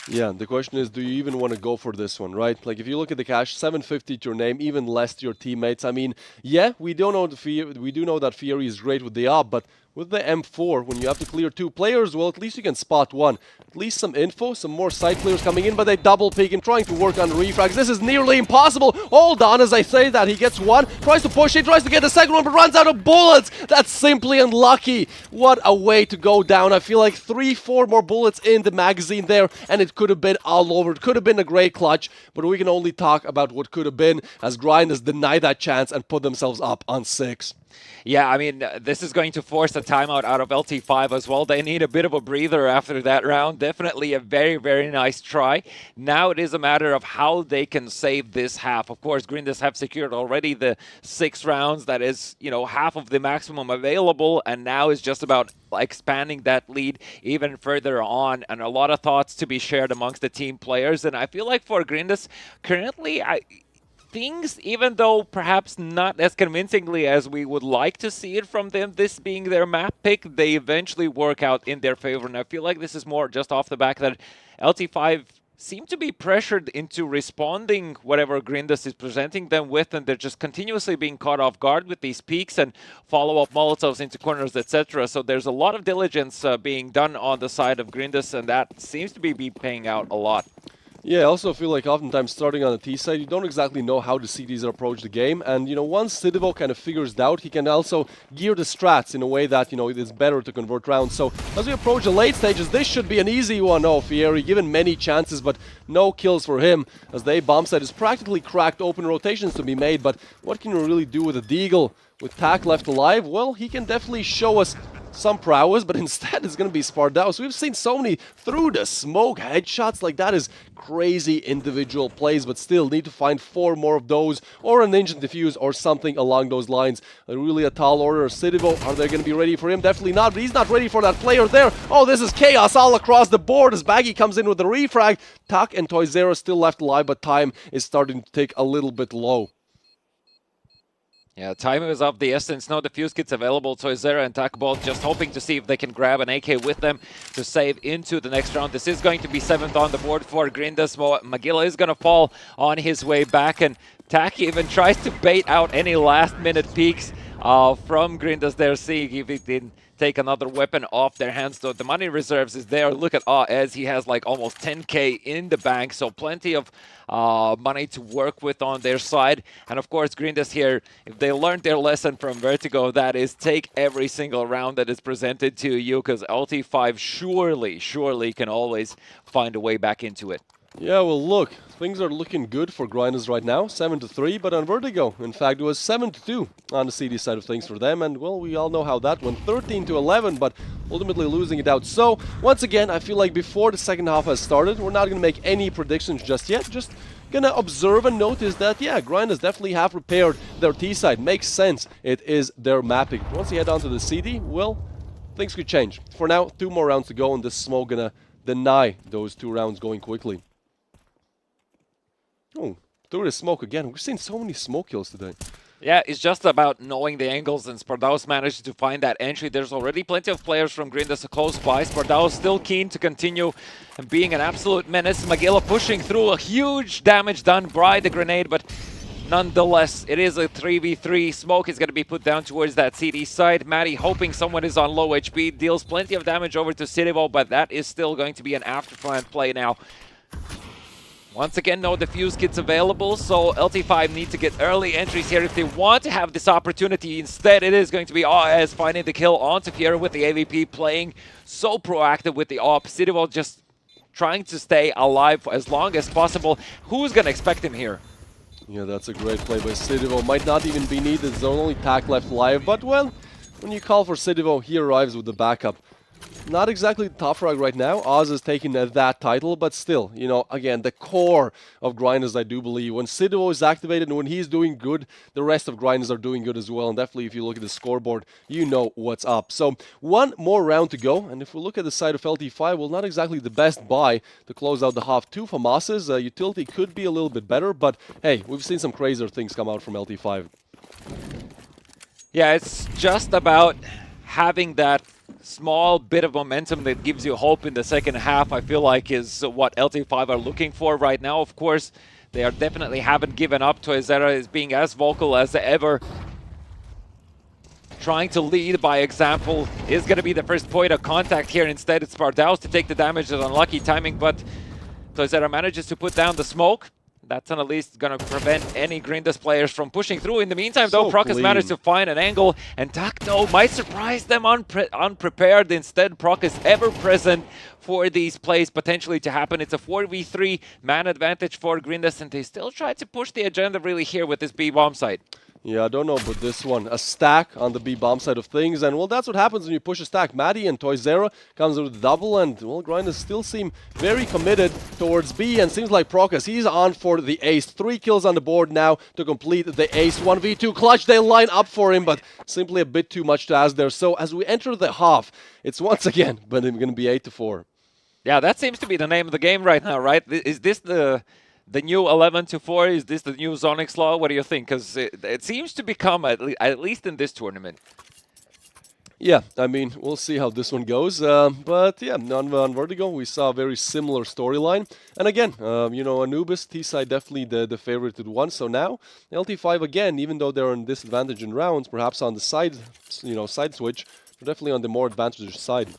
Yeah, the question is, do you even want to go for this one, right? Like, if you look at the cash, 750 to your name, even less to your teammates. I mean, yeah, we do know that Fury is great with the op, but with the M4, when you have to clear 2 players, well, at least you can spot 1. At least some info, some more side clears coming in, but they double peek him, trying to work on refrags. This is nearly impossible. Hold on, as I say that, he gets 1, tries to push it, tries to get the second one, but runs out of bullets. That's simply unlucky. What a way to go down. I feel like 3-4 more bullets in the magazine there, and it could have been all over. It could have been a great clutch, but we can only talk about what could have been, as Grind has denied that chance and put themselves up on 6. Yeah, I mean, this is going to force a timeout out of LT5 as well. They need a bit of a breather after that round. Definitely a very, very nice try. Now it is a matter of how they can save this half. Of course, Grindas have secured already the 6 rounds. That is, you know, half of the maximum available. And now it's just about expanding that lead even further on. And a lot of thoughts to be shared amongst the team players. And I feel like for Grindas, currently, things, even though perhaps not as convincingly as we would like to see it from them, this being their map pick, they eventually work out in their favor. And I feel like this is more just off the back that LT5 seem to be pressured into responding whatever Grindas is presenting them with, and they're just continuously being caught off guard with these peaks and follow-up Molotovs into corners, etc. So there's a lot of diligence being done on the side of Grindas, and that seems to be paying out a lot. Yeah, I also feel like oftentimes starting on the T side, you don't exactly know how the CDs approach the game. And, you know, once Sidivo kind of figures it out, he can also gear the strats in a way that, you know, it is better to convert rounds. So as we approach the late stages, this should be an easy one. Oh, Fieri given many chances, but no kills for him, as the bomb site is practically cracked, open rotations to be made. But what can you really do with a Deagle? With Tak left alive, well, he can definitely show us some prowess, but instead it's going to be Spardaus. We've seen so many through the smoke headshots. Like, that is crazy individual plays, but still need to find 4 more of those, or an engine defuse or something along those lines. Really a tall order. Sidivo, are they going to be ready for him? Definitely not, but he's not ready for that player there. Oh, this is chaos all across the board as Baggy comes in with the refrag. Tak and Toyzera still left alive, but time is starting to take a little bit low. Yeah, time is of the essence. No defuse kits available. Toyzera and Tak both just hoping to see if they can grab an AK with them to save into the next round. This is going to be 7th on the board for Grindas. Magilla is going to fall on his way back, and Tak even tries to bait out any last-minute peeks from Grindas there, seeing if he didn't take another weapon off their hands. So the money reserves is there. Look at Ez, he has like almost 10k in the bank, so plenty of money to work with on their side. And of course, Grindas here, if they learned their lesson from Vertigo, that is take every single round that is presented to you, because LT5 surely can always find a way back into it. Yeah, well, look, things are looking good for Grinders right now, 7-3, but on Vertigo, in fact, it was 7-2 on the CD side of things for them, and, well, we all know how that went, 13-11, but ultimately losing it out. So, once again, I feel like before the second half has started, we're not going to make any predictions just yet, just gonna observe and notice that, yeah, Grinders definitely have prepared their T side. Makes sense, it is their mapping. Once you head on to the CD, well, things could change. For now, 2 more rounds to go, and this smoke gonna deny those 2 rounds going quickly. Oh, through the smoke again. We've seen so many smoke kills today. Yeah, it's just about knowing the angles, and Spardaus managed to find that entry. There's already plenty of players from Grindas close by. Spardaus still keen to continue being an absolute menace. Magilla pushing through, a huge damage done by the grenade, but Nonetheless, it is a 3v3. Smoke is going to be put down towards that CD side. Maddie hoping someone is on low HP. Deals plenty of damage over to Cityvo, but that is still going to be an after-plant play now. Once again, no defuse kits available, so LT5 need to get early entries here if they want to have this opportunity. Instead, it is going to be AS finding the kill onto Fiera with the AVP, playing so proactive with the AWP. Cityvo just trying to stay alive for as long as possible. Who's going to expect him here? Yeah, that's a great play by Cityvo. Might not even be needed. There's only tack left live, but well, when you call for Cityvo, he arrives with the backup. Not exactly the top frag right now. Oz is taking that title, but still, you know, again, the core of Grinders, I do believe. When Cityvo is activated and when he's doing good, the rest of Grinders are doing good as well. And definitely, if you look at the scoreboard, you know what's up. So, one more round to go. And if we look at the side of LT5, well, not exactly the best buy to close out the half. 2 FAMASes. Utility could be a little bit better, but hey, we've seen some crazier things come out from LT5. Yeah, it's just about having that small bit of momentum that gives you hope in the second half, I feel like is what LT5 are looking for right now. Of course, they are definitely haven't given up. Toyzera is being as vocal as ever. Trying to lead by example is going to be the first point of contact here. Instead, it's Spardaus to take the damage at unlucky timing, but Toyzera manages to put down the smoke. That's at least going to prevent any Grinders players from pushing through. In the meantime, though, Proc has managed to find an angle, and Takto might surprise them unprepared. Instead, Proc is ever present for these plays potentially to happen. It's a 4v3 man advantage for Grinders, and they still try to push the agenda really here with this B-bomb side. Yeah, I don't know about this one. A stack on the B-bomb side of things, and well, that's what happens when you push a stack. Maddie and Toyzera comes with a double, and well, Grinders still seem very committed towards B, and seems like Procus, he's on for the ace. 3 kills on the board now to complete the ace. 1v2 clutch, they line up for him, but simply a bit too much to ask there. So as we enter the half, it's once again going to be 8-4. Yeah, that seems to be the name of the game right now, right? Is this the new 11-4? Is this the new Zonix law? What do you think? Because it seems to become, at least in this tournament. Yeah, I mean, we'll see how this one goes. But yeah, on Vertigo, we saw a very similar storyline. And again, you know, Anubis, T-side definitely the favorited one. So now, LT5 again, even though they're on disadvantage in rounds, perhaps on the side, you know, side switch, they're definitely on the more advantageous side.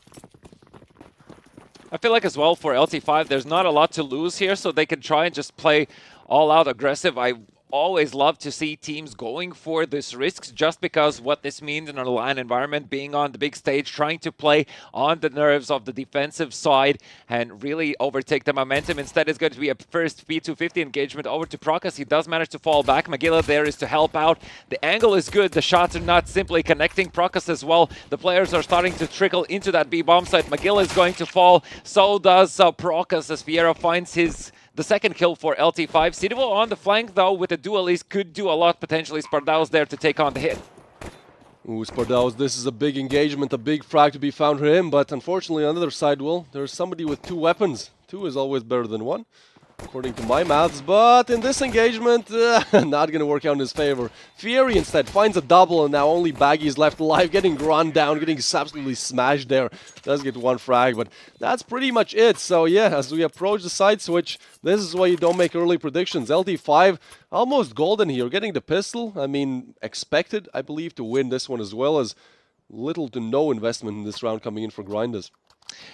I feel like as well for LT5, there's not a lot to lose here, so they can try and just play all out aggressive. I always love to see teams going for this risks just because what this means in a LAN environment, being on the big stage, trying to play on the nerves of the defensive side and really overtake the momentum. Instead, it's going to be a first P250 engagement over to Procus. He does manage to fall back. Magilla there is to help out. The angle is good. The shots are not simply connecting. Procus as well. The players are starting to trickle into that B-bomb site. Magilla is going to fall. So does Procus as Fiera finds the second kill for LT5. Cityvo on the flank, though, with the duelist could do a lot, potentially. Spardaus there to take on the hit. Ooh, Spardaus, this is a big engagement, a big frag to be found for him, but unfortunately on the other side, well, there's somebody with 2 weapons. 2 is always better than 1, according to my maths, but in this engagement, not going to work out in his favor. Fury instead finds a double, and now only Baggy is left alive, getting run down, getting absolutely smashed there. Does get 1 frag, but that's pretty much it. So yeah, as we approach the side switch, this is why you don't make early predictions. LT5 almost golden here, getting the pistol. I mean, expected, I believe, to win this one as well, as little to no investment in this round coming in for Grinders.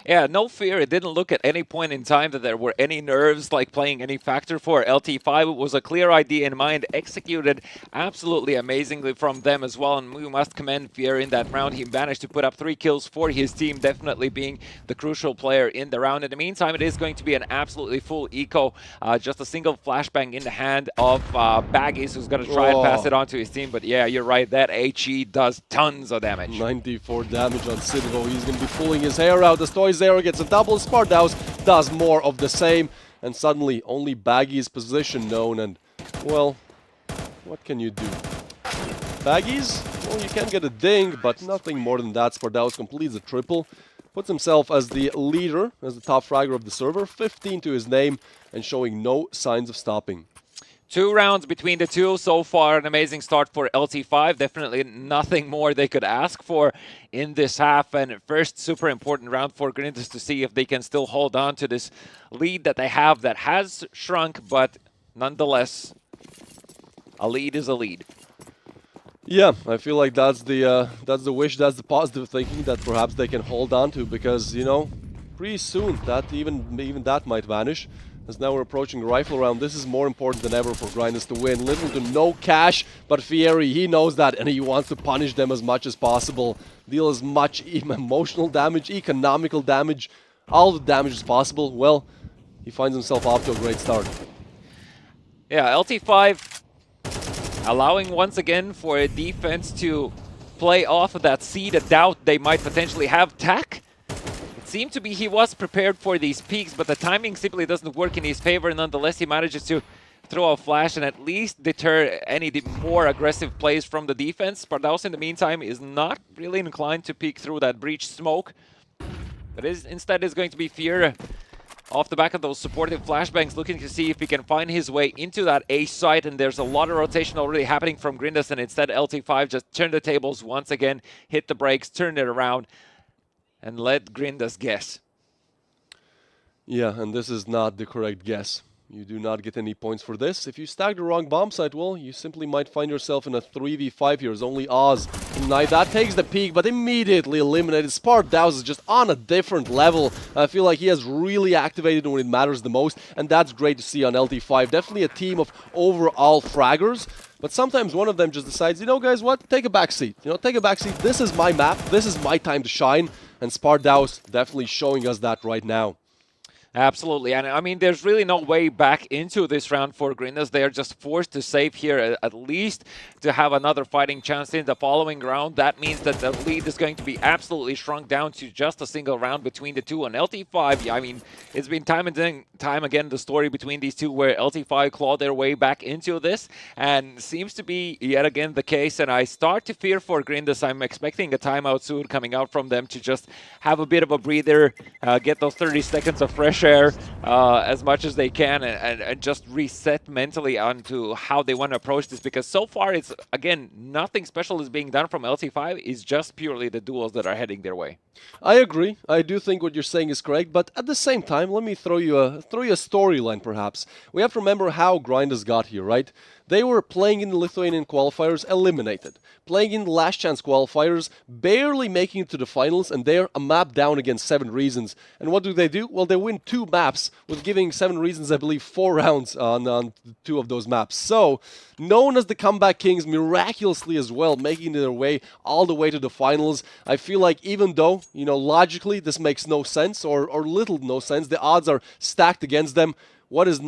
Yeah, no fear. It didn't look at any point in time that there were any nerves like playing any factor for LT5. It was a clear idea in mind, executed absolutely amazingly from them as well. And we must commend Fear in that round. He managed to put up 3 kills for his team, definitely being the crucial player in the round. In the meantime, it is going to be an absolutely full eco. Just a single flashbang in the hand of Baggies, who's going to try and pass it on to his team. But yeah, you're right. That HE does tons of damage. 94 damage on Cityvo. He's going to be pulling his hair out. Toyzera gets a double. Spardaus does more of the same, and suddenly only Baggy's position known, and well, what can you do? Baggies? Well, you can get a ding, but nothing more than that. Spardaus completes a triple, puts himself as the leader, as the top fragger of the server, 15 to his name, and showing no signs of stopping. 2 rounds between the two. So far, an amazing start for LT5. Definitely nothing more they could ask for in this half. And first super important round for Grinders to see if they can still hold on to this lead that they have that has shrunk, but nonetheless, A lead is a lead. Yeah, I feel like that's the wish, that's the positive thinking that perhaps they can hold on to, because pretty soon that even that might vanish. As now we're approaching the rifle round, this is more important than ever for Grinders to win. Little to no cash, but Fieri, he knows that, and he wants to punish them as much as possible. Deal as much emotional damage, economical damage, all the damage as possible. Well, he finds himself off to a great start. Yeah, LT5 allowing once again for a defense to play off of that seed of doubt they might potentially have. TAC, it seemed to be he was prepared for these peaks, but the timing simply doesn't work in his favor. Nonetheless, he manages to throw a flash and at least deter any more aggressive plays from the defense. Spardaus, in the meantime, is not really inclined to peek through that breach smoke. But instead is going to be Fear off the back of those supportive flashbangs, looking to see if he can find his way into that A site, and there's a lot of rotation already happening from Grinders, and instead LT5 just turned the tables once again, hit the brakes, turned it around, and let Grinders guess. Yeah, and this is not the correct guess. You do not get any points for this. If you stack the wrong bomb site, well, you simply might find yourself in a 3v5 here. It's only Oz tonight. That takes the peak, but immediately eliminated. Spardaus is just on a different level. I feel like he has really activated when it matters the most, and that's great to see on LT5. Definitely a team of overall fraggers, but sometimes one of them just decides, guys, what? Take a back seat. Take a back seat. This is my map. This is my time to shine, and Spardaus definitely showing us that right now. Absolutely, and I mean, there's really no way back into this round for Grinders. They are just forced to save here, at least to have another fighting chance in the following round. That means that the lead is going to be absolutely shrunk down to just a single round between the two. And LT5, yeah, I mean, it's been time again the story between these two where LT5 clawed their way back into this, and seems to be yet again the case. And I start to fear for Grinders. I'm expecting a timeout soon coming out from them to just have a bit of a breather, get those 30 seconds of fresh air as much as they can, and just reset mentally onto how they want to approach this, because so far it's, again, nothing special is being done from LT5. It's just purely the duels that are heading their way. I agree. I do think what you're saying is correct, but at the same time, let me throw you a storyline perhaps. We have to remember how Grinders got here, right? They were playing in the Lithuanian qualifiers, eliminated. Playing in the last chance qualifiers, barely making it to the finals, and they're a map down against 7 Reasons. And what do? Well, they win 2 maps, with giving 7 Reasons, I believe, 4 rounds on 2 of those maps. So, known as the Comeback Kings, miraculously as well, making their way all the way to the finals. I feel like even though, logically this makes no sense, or little no sense, the odds are stacked against them, what is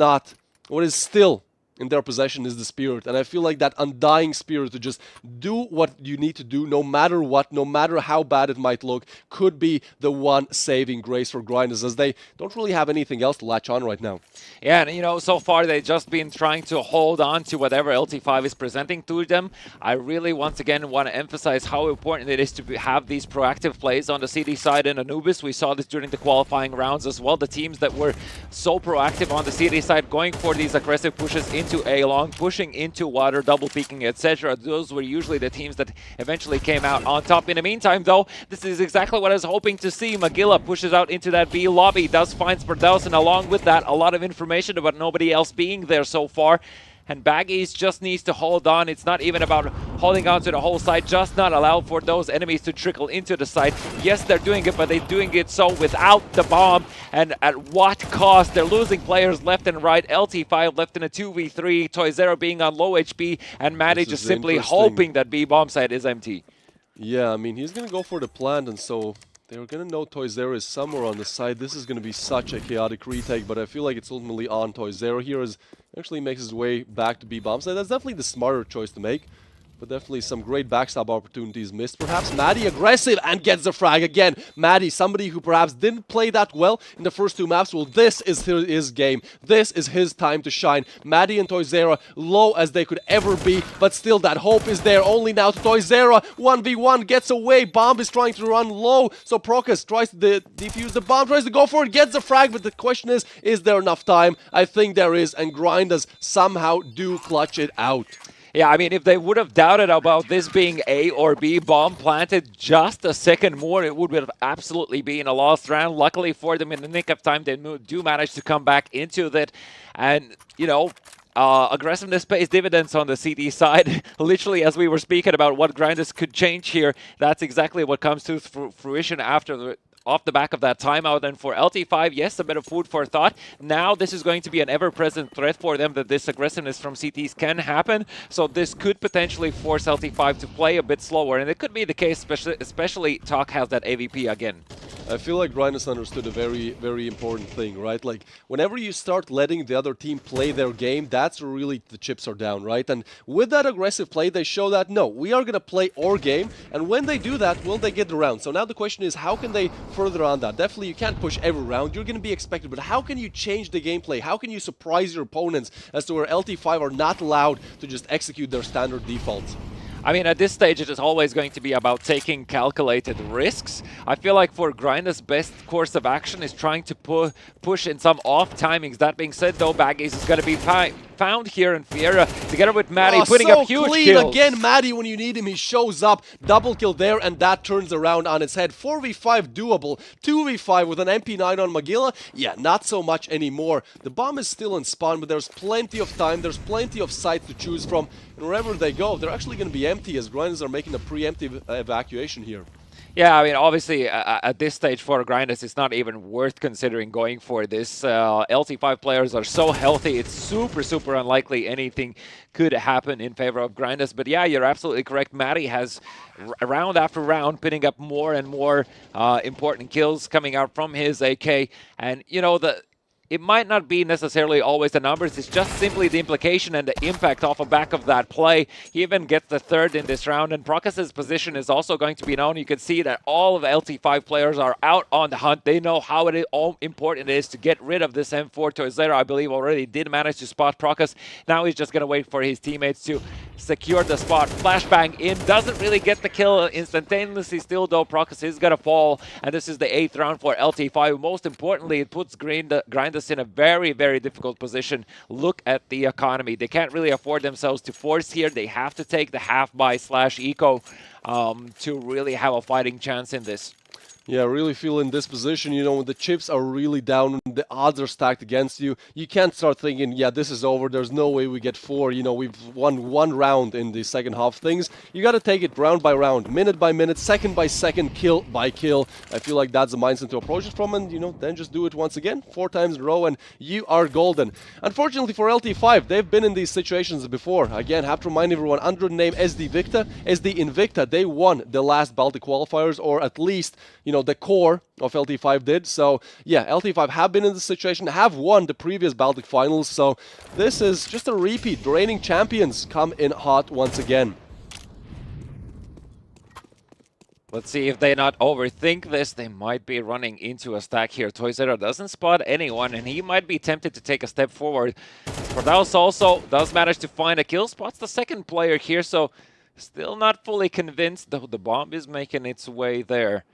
still in their possession is the spirit. And I feel like that undying spirit to just do what you need to do, no matter what, no matter how bad it might look, could be the one saving grace for Grinders, as they don't really have anything else to latch on right now. Yeah, and so far they've just been trying to hold on to whatever LT5 is presenting to them. I really, once again, want to emphasize how important it is to have these proactive plays on the CD side in Anubis. We saw this during the qualifying rounds as well. The teams that were so proactive on the CD side, going for these aggressive pushes into A long, pushing into water, double peeking, etc. Those were usually the teams that eventually came out on top. In the meantime, though, this is exactly what I was hoping to see. Magilla pushes out into that B lobby, does find Spardaus, and along with that, a lot of information about nobody else being there so far. And Baggies just needs to hold on. It's not even about holding on to the whole site, just not allow for those enemies to trickle into the site. Yes, they're doing it, but they're doing it so without the bomb. And at what cost? They're losing players left and right. LT5 left in a 2v3, Toyzero being on low HP, and Maddie just simply hoping that B bomb site is empty. Yeah, I mean, he's going to go for the plant, and so they're going to know Toyzero is somewhere on the side. This is going to be such a chaotic retake, but I feel like it's ultimately on Toyzero here, as actually makes his way back to B bomb side. That's definitely the smarter choice to make, but definitely some great backstab opportunities missed. Perhaps Maddie aggressive and gets the frag again. Maddie, somebody who perhaps didn't play that well in the first 2 maps. Well, this is his game. This is his time to shine. Maddie and Toyzero low as they could ever be, but still that hope is there. Only now to Toyzero. 1v1 gets away. Bomb is trying to run low, so Procus tries to defuse the bomb, tries to go for it, gets the frag, but the question is there enough time? I think there is, and Grinders somehow do clutch it out. Yeah, I mean, if they would have doubted about this being A or B bomb planted just a second more, it would have absolutely been a lost round. Luckily for them, in the nick of time, they do manage to come back into that. And, aggressiveness pays dividends on the CD side. Literally, as we were speaking about what Grinders could change here, that's exactly what comes to fruition after off the back of that timeout. And for LT5, yes, a bit of food for thought. Now this is going to be an ever-present threat for them that this aggressiveness from CTs can happen. So this could potentially force LT5 to play a bit slower. And it could be the case, especially Talk has that AVP again. I feel like Grinders understood a very, very important thing, right? Like, whenever you start letting the other team play their game, that's where really the chips are down, right? And with that aggressive play, they show that, no, we are going to play our game. And when they do that, will they get the round? So now the question is, how can they further on that? Definitely, you can't push every round. You're going to be expected. But how can you change the gameplay? How can you surprise your opponents as to where LT5 are not allowed to just execute their standard defaults? I mean, at this stage, it is always going to be about taking calculated risks. I feel like for Grinders, best course of action is trying to push in some off timings. That being said, though, Baggies is going to be found here in Fiera together with Maddie, putting up huge clean. kills. Again, Maddie, when you need him, he shows up. Double kill there, and that turns around on its head. 4v5 doable. 2v5 with an MP9 on Magilla. Yeah, not so much anymore. The bomb is still in spawn, but there's plenty of time. There's plenty of sites to choose from. And wherever they go, they're actually going to be empty as Grinders are making a preemptive evacuation here. Yeah, I mean, obviously, at this stage for Grinders, it's not even worth considering going for this. LT5 players are so healthy, it's super, super unlikely anything could happen in favor of Grinders. But yeah, you're absolutely correct. Matty has, round after round, putting up more and more important kills coming out from his AK. And, you know, it might not be necessarily always the numbers, it's just simply the implication and the impact off the back of that play. He even gets the third in this round, and Prokas's position is also going to be known. You can see that all of the LT5 players are out on the hunt. They know how important it is to get rid of this M4. Toizera, I believe, already did manage to spot Prokas. Now he's just going to wait for his teammates to secure the spot. Flashbang in, doesn't really get the kill instantaneously still, though Prokas is going to fall, and this is the 8th round for LT5. Most importantly, it puts Grinders in a very, very difficult position. Look at the economy. They can't really afford themselves to force here. They have to take the half-buy/eco to really have a fighting chance in this. Yeah, I really feel in this position, you know, when the chips are really down, the odds are stacked against you, you can't start thinking, yeah, this is over, there's no way we get 4, you know, we've won 1 round in the second half things. You got to take it round by round, minute by minute, second by second, kill by kill. I feel like that's the mindset to approach it from, and, you know, then just do it once again, 4 times in a row, and you are golden. Unfortunately for LT5, they've been in these situations before. Again, have to remind everyone, under the name SD Invicta, they won the last Baltic qualifiers, or at least, you know, the core of LT5 did. So yeah, LT5 have been in this situation, have won the previous Baltic finals, so this is just a repeat. The reigning champions come in hot once again. Let's see if they not overthink this. They might be running into a stack here. Toizera doesn't spot anyone, and he might be tempted to take a step forward. Fordaus also does manage to find a kill. Spots the second player here, so still not fully convinced, though the bomb is making its way there.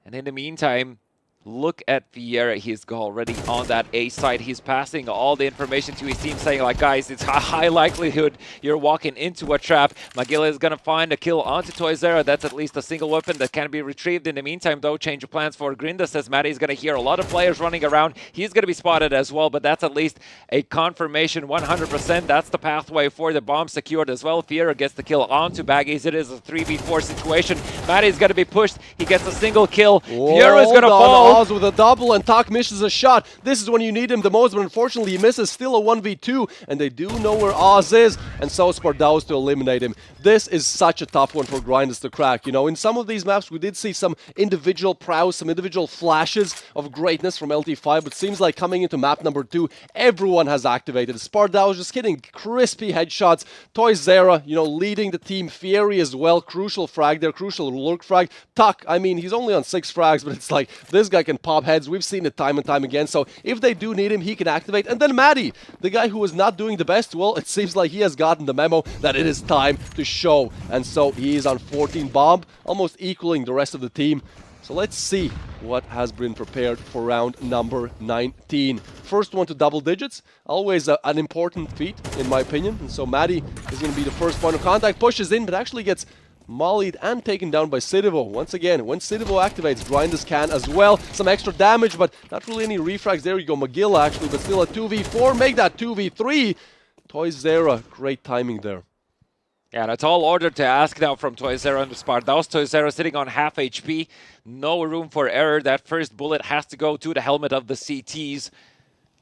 And in the meantime, look at Vieira. He's already on that A side. He's passing all the information to his team, saying, like, guys, it's a high likelihood you're walking into a trap. Magilla is going to find a kill onto Toizera. That's at least a single weapon that can be retrieved. In the meantime, though, change of plans for Grinda, says Matty is going to hear a lot of players running around. He's going to be spotted as well, but that's at least a confirmation 100%. That's the pathway for the bomb secured as well. Vieira gets the kill onto Baggies. It is a 3v4 situation. Matty is going to be pushed. He gets a single kill. Vieira is going to fall. With a double, and Tak misses a shot. This is when you need him the most, but unfortunately he misses. Still a 1v2, and they do know where Oz is, and so is Pardaus to eliminate him. This is such a tough one for Grinders to crack. You know, in some of these maps we did see some individual prowess, some individual flashes of greatness from LT5, but seems like coming into map number 2, everyone has activated. Pardaus just hitting crispy headshots. Toizera, you know, leading the team. Fieri as well, crucial frag there, crucial lurk frag. Tak, I mean, he's only on 6 frags, but it's like, this guy can pop heads. We've seen it time and time again, so if they do need him, he can activate. And then Maddie, the guy who was not doing the best, well, it seems like he has gotten the memo that it is time to show, and so he is on 14 bomb, almost equaling the rest of the team. So let's see what has been prepared for round number 19. First one to double digits, always an important feat in my opinion, and so Maddie is going to be the first point of contact, pushes in, but actually gets mollied and taken down by Sidivo. Once again, when Sidivo activates, Grinders can as well. Some extra damage, but not really any refrags. There you go, Magilla actually, but still a 2v4. Make that 2v3. Toysera, great timing there. Yeah, and a tall order to ask now from Toysera and Spardaus. Toysera sitting on half HP. No room for error. That first bullet has to go to the helmet of the CTs.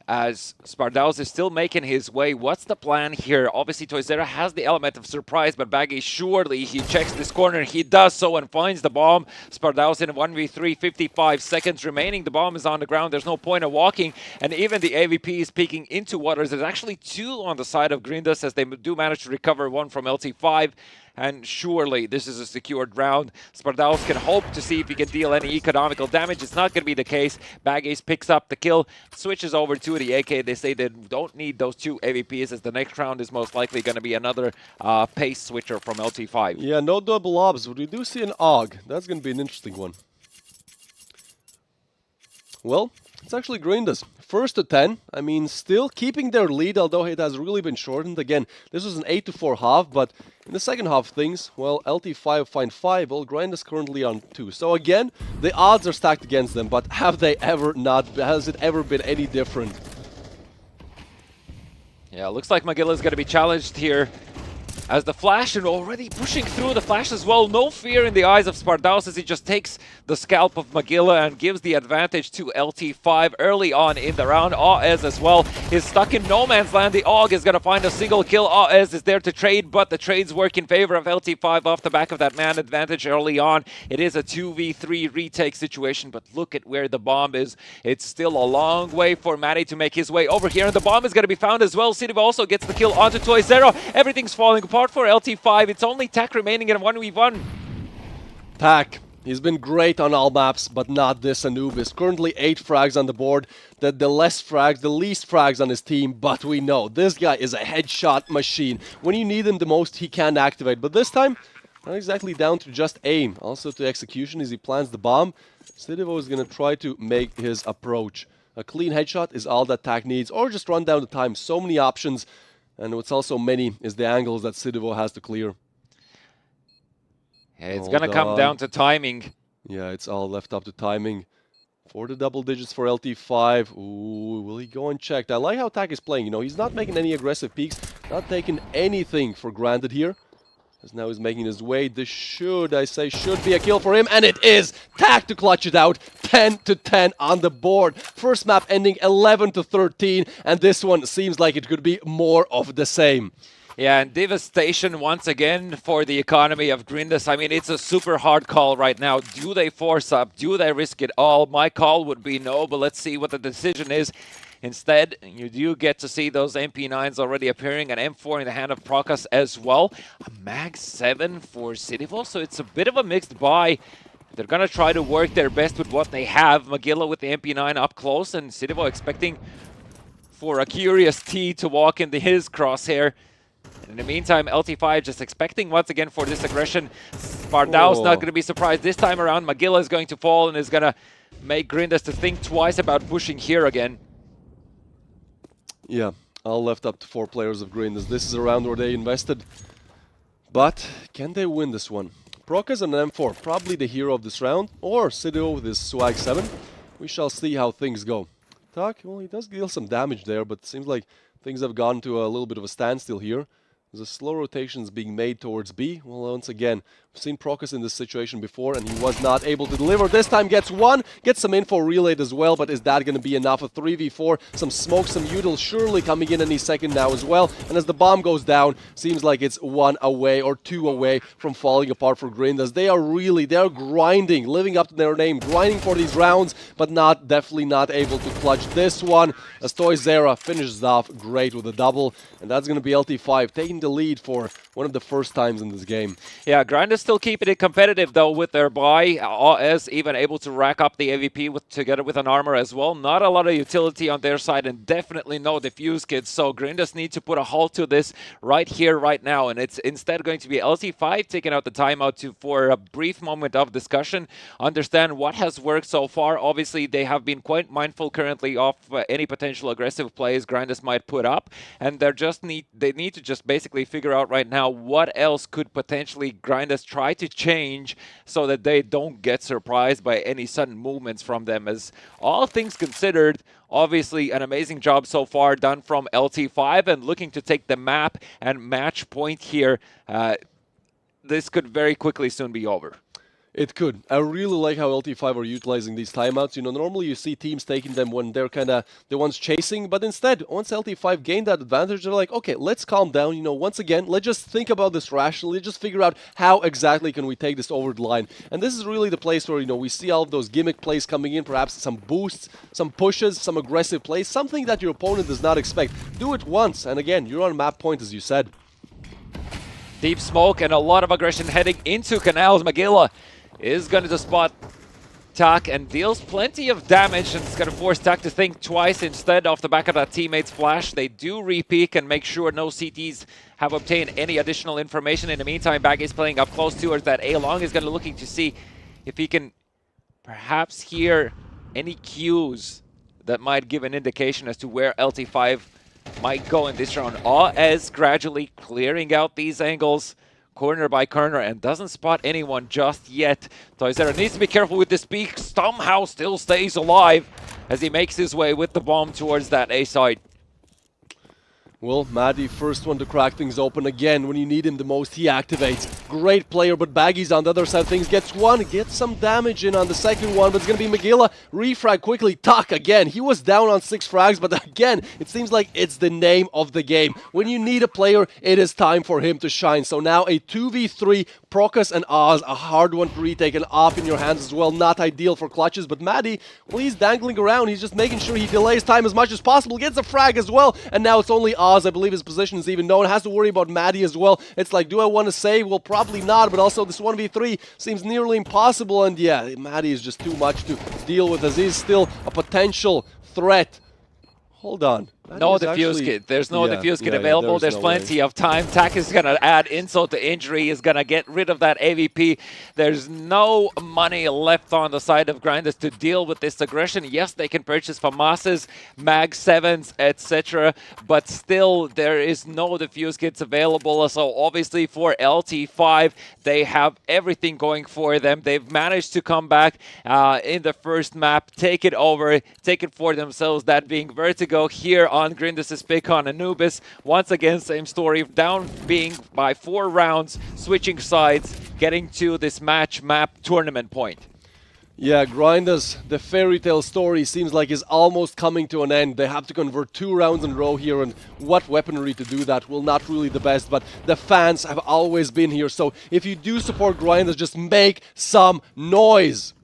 As Spardaus is still making his way. What's the plan here? Obviously, Toysera has the element of surprise, but Baggy surely he checks this corner. He does so and finds the bomb. Spardaus in 1v3, 55 seconds remaining. The bomb is on the ground. There's no point of walking. And even the AVP is peeking into waters. There's actually two on the side of Grindas as they do manage to recover one from LT5. And surely this is a secured round. Spardaus can hope to see if he can deal any economical damage. It's not going to be the case. Baggace picks up the kill, switches over to the AK. They say they don't need those two AVPs as the next round is most likely going to be another pace switcher from LT5. Yeah, no double obs, but we do see an AUG. That's going to be an interesting one. Well, it's actually Grindas. First to 10. I mean, still keeping their lead, although it has really been shortened. Again, this was an 8-4 half, but in the second half of things, well, LT5 find 5, while Grindas currently on 2. So again, the odds are stacked against them, but have they ever not, has it ever been any different? Yeah, looks like Magilla is going to be challenged here. As the flash and already pushing through the flash as well. No fear in the eyes of Spardaus as he just takes the scalp of Magilla and gives the advantage to LT5 early on in the round. AES as well is stuck in no man's land. The AUG is going to find a single kill. AES is there to trade, but the trades work in favor of LT5 off the back of that man advantage early on. It is a 2v3 retake situation, but look at where the bomb is. It's still a long way for Matty to make his way over here, and the bomb is going to be found as well. Sidiv also gets the kill onto Toysera. Everything's falling apart for LT5. It's only Tak remaining in 1v1. Tak, he's been great on all maps, but not this Anubis. Currently 8 frags on the board. The least frags on his team, but we know this guy is a headshot machine. When you need him the most, he can activate. But this time, not exactly down to just aim. Also to execution as he plants the bomb. Sidivo is going to try to make his approach. A clean headshot is all that Tak needs, or just run down the time. So many options. And what's also many is the angles that Sidivo has to clear. Yeah, it's going to come down to timing. Yeah, it's all left up to timing. For the double digits for LT5. Ooh, will he go unchecked? I like how Tak is playing. You know, he's not making any aggressive peeks. Not taking anything for granted here. As now he's making his way. This should be a kill for him. And it is! Tak to clutch it out. 10-10 on the board. First map ending 11-13. And this one seems like it could be more of the same. Yeah, and devastation once again for the economy of Grindas. I mean, it's a super hard call right now. Do they force up? Do they risk it all? My call would be no, but let's see what the decision is. Instead, you do get to see those MP9s already appearing, an M4 in the hand of Prokas as well. A Mag 7 for Sidivo, so it's a bit of a mixed buy. They're going to try to work their best with what they have. Magilla with the MP9 up close, and Sidivo expecting for a curious T to walk into his crosshair. And in the meantime, LT5 just expecting once again for this aggression. Spardaus not going to be surprised this time around. Magilla is going to fall and is going to make Grindas to think twice about pushing here again. Yeah, all left up to 4 players of Grindas. This is a round where they invested. But can they win this one? Prokas and an M4, probably the hero of this round. Or Sidio with his Swag 7. We shall see how things go. Tak, well, he does deal some damage there, but it seems like things have gone to a little bit of a standstill here. There's a slow rotations being made towards B. Well, once again, we've seen Prokas in this situation before, and he was not able to deliver. This time gets one, gets some info relayed as well, but is that going to be enough? A 3v4, some smoke, some util surely coming in any second now as well. And as the bomb goes down, seems like it's 1 away or 2 away from falling apart for Grindas. They are grinding, living up to their name, grinding for these rounds, but definitely not able to clutch this one. As Toysera finishes off great with a double, and that's going to be LT5 taking the lead for one of the first times in this game. Yeah, Grinders still keeping it competitive though with their buy. AES even able to rack up the AVP together with an armor as well. Not a lot of utility on their side and definitely no defuse kits. So Grinders need to put a halt to this right here, right now. And it's instead going to be LT5 taking out the timeout for a brief moment of discussion. Understand what has worked so far. Obviously, they have been quite mindful currently of any potential aggressive plays Grinders might put up. And they need to just basically basically figure out right now what else could potentially Grinders try to change so that they don't get surprised by any sudden movements from them. As all things considered, obviously an amazing job so far done from LT5, and looking to take the map and match point here. This could very quickly soon be over. It could. I really like how LT5 are utilizing these timeouts. You know, normally you see teams taking them when they're kind of the ones chasing, but instead, once LT5 gained that advantage, they're like, okay, let's calm down. You know, once again, let's just think about this rationally, just figure out how exactly can we take this over the line. And this is really the place where, you know, we see all of those gimmick plays coming in, perhaps some boosts, some pushes, some aggressive plays, something that your opponent does not expect. Do it once, and again, you're on map point, as you said. Deep smoke and a lot of aggression heading into Canals. Magilla is going to spot Tak and deals plenty of damage, and it's going to force Tak to think twice instead off the back of that teammate's flash. They do re-peek and make sure no CTs have obtained any additional information. In the meantime, Baggy is playing up close towards that A-Long. Is going to looking to see if he can perhaps hear any cues that might give an indication as to where LT5 might go in this round. AS gradually clearing out these angles corner by corner and doesn't spot anyone just yet. Toizera needs to be careful with this peak. Somehow still stays alive as he makes his way with the bomb towards that A side. Well, Maddie, first one to crack things open again. When you need him the most, he activates. Great player, but Baggy's on the other side of things. Gets one, gets some damage in on the second one, but it's going to be Magilla. Refrag quickly. Tak again. He was down on 6 frags, but again, it seems like it's the name of the game. When you need a player, it is time for him to shine. So now a 2v3, Procus and Oz, a hard one to retake, and off in your hands as well. Not ideal for clutches, but Maddie, well, he's dangling around. He's just making sure he delays time as much as possible. Gets a frag as well, and now it's only Oz. I believe his position is even known. Has to worry about Maddie as well. It's like, do I want to save? Well, probably not, but also this 1v3 seems nearly impossible, and yeah, Maddie is just too much to deal with as he's still a potential threat. Hold on. No defuse kit. There's no defuse kit available. There's plenty of time. Tak is going to add insult to injury. He's going to get rid of that AVP. There's no money left on the side of Grinders to deal with this aggression. Yes, they can purchase FAMASs, Mag 7s, etc. But still, there is no defuse kits available. So obviously for LT5, they have everything going for them. They've managed to come back in the first map, take it over, take it for themselves, that being Vertigo here on Grinders' pick on Anubis. Once again, same story, down being by 4 rounds, switching sides, getting to this match map tournament point. Yeah, Grinders, the fairy tale story seems like is almost coming to an end. They have to convert 2 rounds in a row here, and what weaponry to do that? Well, not really the best, but the fans have always been here. So if you do support Grinders, just make some noise.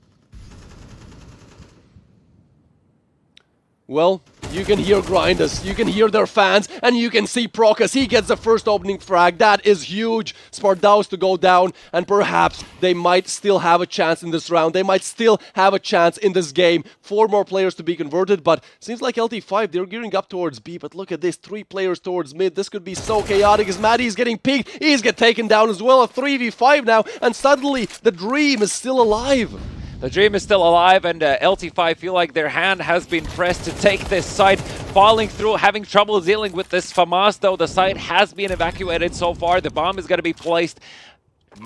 Well, you can hear Grinders, you can hear their fans, and you can see Procus. He gets the first opening frag. That is huge. Spardaus to go down, and perhaps they might still have a chance in this round. They might still have a chance in this game. 4 more players to be converted, but seems like LT5, they're gearing up towards B, but look at this, 3 players towards mid. This could be so chaotic as Maddie's getting peeked. He's get taken down as well, a 3v5 now, and suddenly the dream is still alive. The dream is still alive, and LT5 feel like their hand has been pressed to take this site, falling through, having trouble dealing with this FAMAS, though the site has been evacuated so far. The bomb is going to be placed.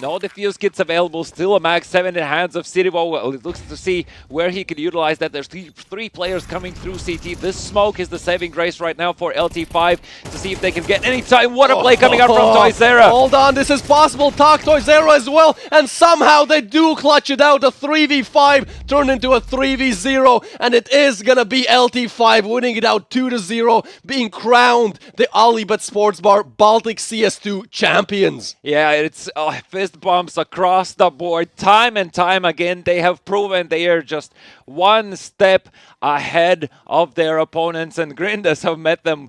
No defuse kits available, still a Mag 7 in the hands of Cityvo. Well, it looks to see where he could utilize that. There's 3 players coming through CT. This smoke is the saving grace right now for LT5 to see if they can get any time. What a play coming out from Toizera. Hold on, this is possible. Tak Toizera as well, and somehow they do clutch it out. A 3v5 turned into a 3v0, and it is gonna be LT5 winning it out 2-0, being crowned the Olybet Sports Bar Baltics CS2 champions. Yeah, it's fist bumps across the board. Time and time again, they have proven they are just one step ahead of their opponents, and Grinders have met them.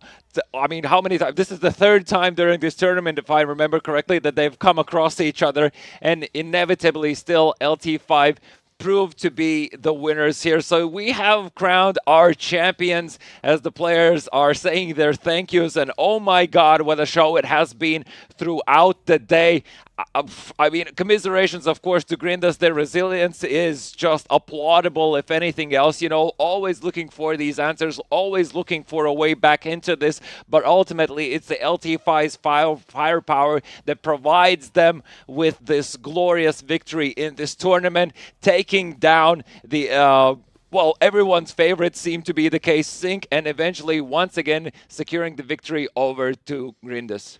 I mean, how many times? This is the 3rd time during this tournament, if I remember correctly, that they've come across each other, and inevitably still LT5 proved to be the winners here. So we have crowned our champions as the players are saying their thank yous. And oh my God, what a show it has been throughout the day. I mean, commiserations, of course, to Grindas. Their resilience is just applaudable, if anything else. You know, always looking for these answers, always looking for a way back into this. But ultimately, it's the LT5's firepower that provides them with this glorious victory in this tournament, taking down the well, everyone's favorite seemed to be the case, Sync, and eventually, once again, securing the victory over to Grindas.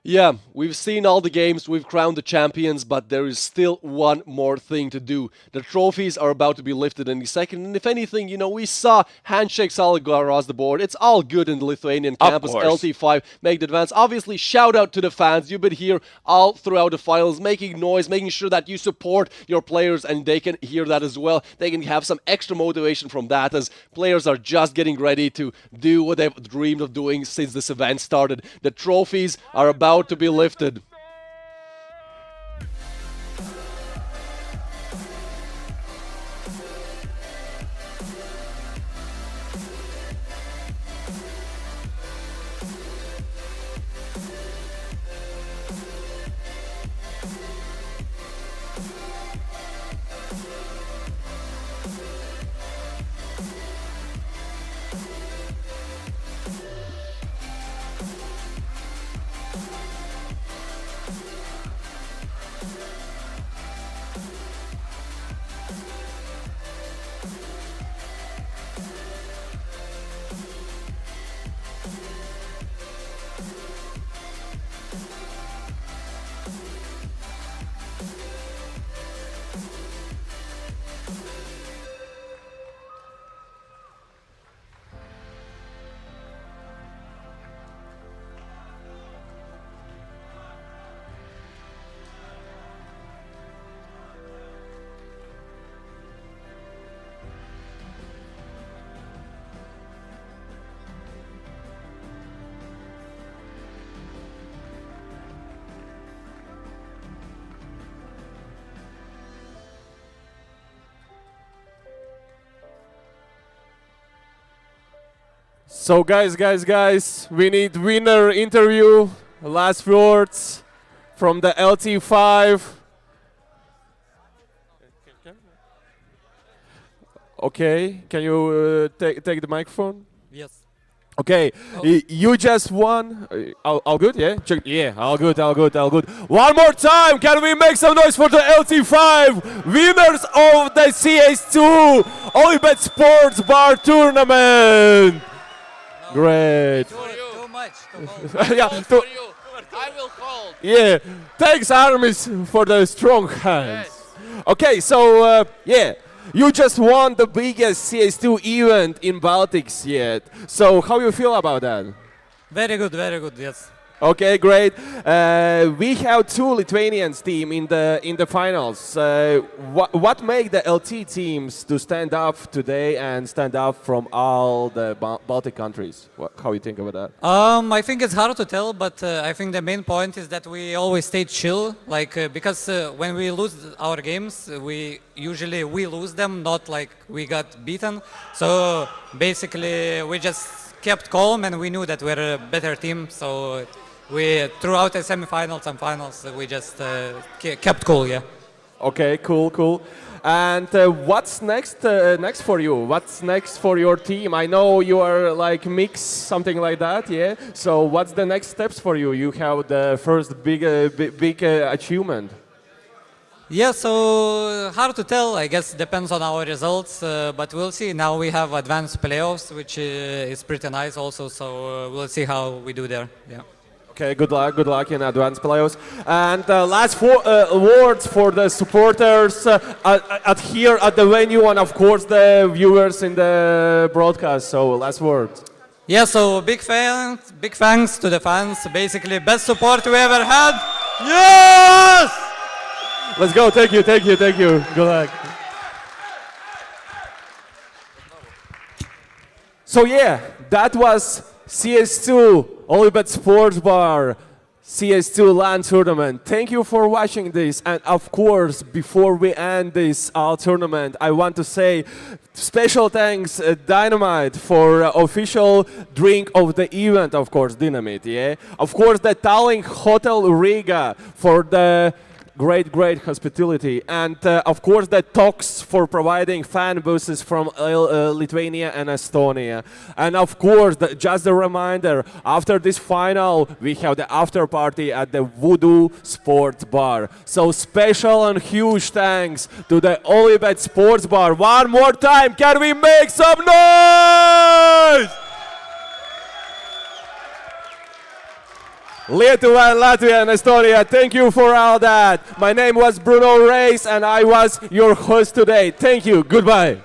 Yeah, we've seen all the games, we've crowned the champions, but there is still one more thing to do. The trophies are about to be lifted any second, and if anything, you know, we saw handshakes all across the board. It's all good in the Lithuanian campus. LT5 make the advance. Obviously, shout out to the fans. You've been here all throughout the finals, making noise, making sure that you support your players, and they can hear that as well. They can have some extra motivation from that, as players are just getting ready to do what they've dreamed of doing since this event started. The trophies are about to be lifted. So guys, we need winner interview. Last words from the LT5. Okay, can you take the microphone? Yes. Okay, you just won. All good, yeah? Yeah, all good. One more time, can we make some noise for the LT5 winners of the CS2 Olybet Sports Bar Tournament? Great. Too much. Yeah, I will call. yeah, thanks Armis for the strong hands. Okay, so yeah, you just won the biggest CS2 event in Baltics yet. So how you feel about that? Very good, yes. Okay, great. We have two Lithuanians team in the finals. What make the LT teams to stand up today and stand up from all the Baltic countries? How you think about that? I think it's hard to tell, but I think the main point is that we always stay chill. Like because when we lose our games, we usually lose them, not like we got beaten. So basically, we just kept calm and we knew that we're a better team. So we throughout the semifinals and finals, we just kept cool, yeah. Okay, cool. And what's next for you? What's next for your team? I know you are like mix, something like that, yeah? So what's the next steps for you? You have the first big achievement. Yeah, so hard to tell. I guess depends on our results, but we'll see. Now we have advanced playoffs, which is pretty nice also, so we'll see how we do there, yeah. Okay, good luck in advanced playoffs. And last words for the supporters here at the venue, and of course the viewers in the broadcast. So last words. Yeah, so big thanks to the fans. Basically, best support we ever had. Yes! Let's go. Thank you. Good luck. So yeah, that was CS2 Olybet Sports Bar CS2 LAN tournament. Thank you for watching this. And of course, before we end this tournament, I want to say special thanks Dynamite for official drink of the event, of course, Dynamite, yeah? Of course, the Tallinn Hotel Riga for the great hospitality, and of course the Talks for providing fan buses from Lithuania and Estonia. And of course, just a reminder, after this final we have the after party at the Voodoo Sports Bar. So special and huge thanks to the Olybet Sports Bar. One more time, can we make some noise? Lietuva, Latvia, and Estonia, thank you for all that. My name was Bruno Reis, and I was your host today. Thank you. Goodbye.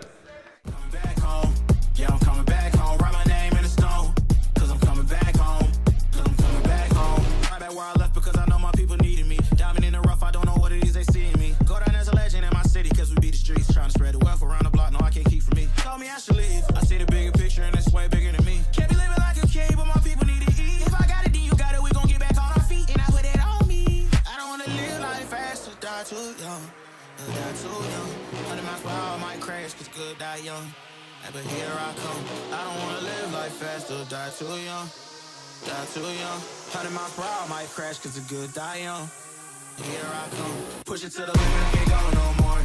Yeah, I'm coming back home. Write my name in the stone. Cause I'm coming back home. Cause I'm coming back home. Right back where I left because I know my people needed me. Diamond in the rough, I don't know what it is they see in me. Go down as a legend in my city cause we beat the streets. Trying to spread the wealth around the block. No, I can't keep from me. Told me I should leave. I see the bigger picture and it's way bigger than me. Can't be living like a king, but my people need to eat. If I got it, then you got it. We gon' get back on our feet. And I put it on me. I don't wanna live life fast or die too young. Die too young. 100 miles per hour, I might crash cause good die young. But here I come. I don't wanna live life fast or die too young. Die too young. 100 miles per hour, I might crash cause the good die young. Here I come. Push it to the limit, I can't go no more.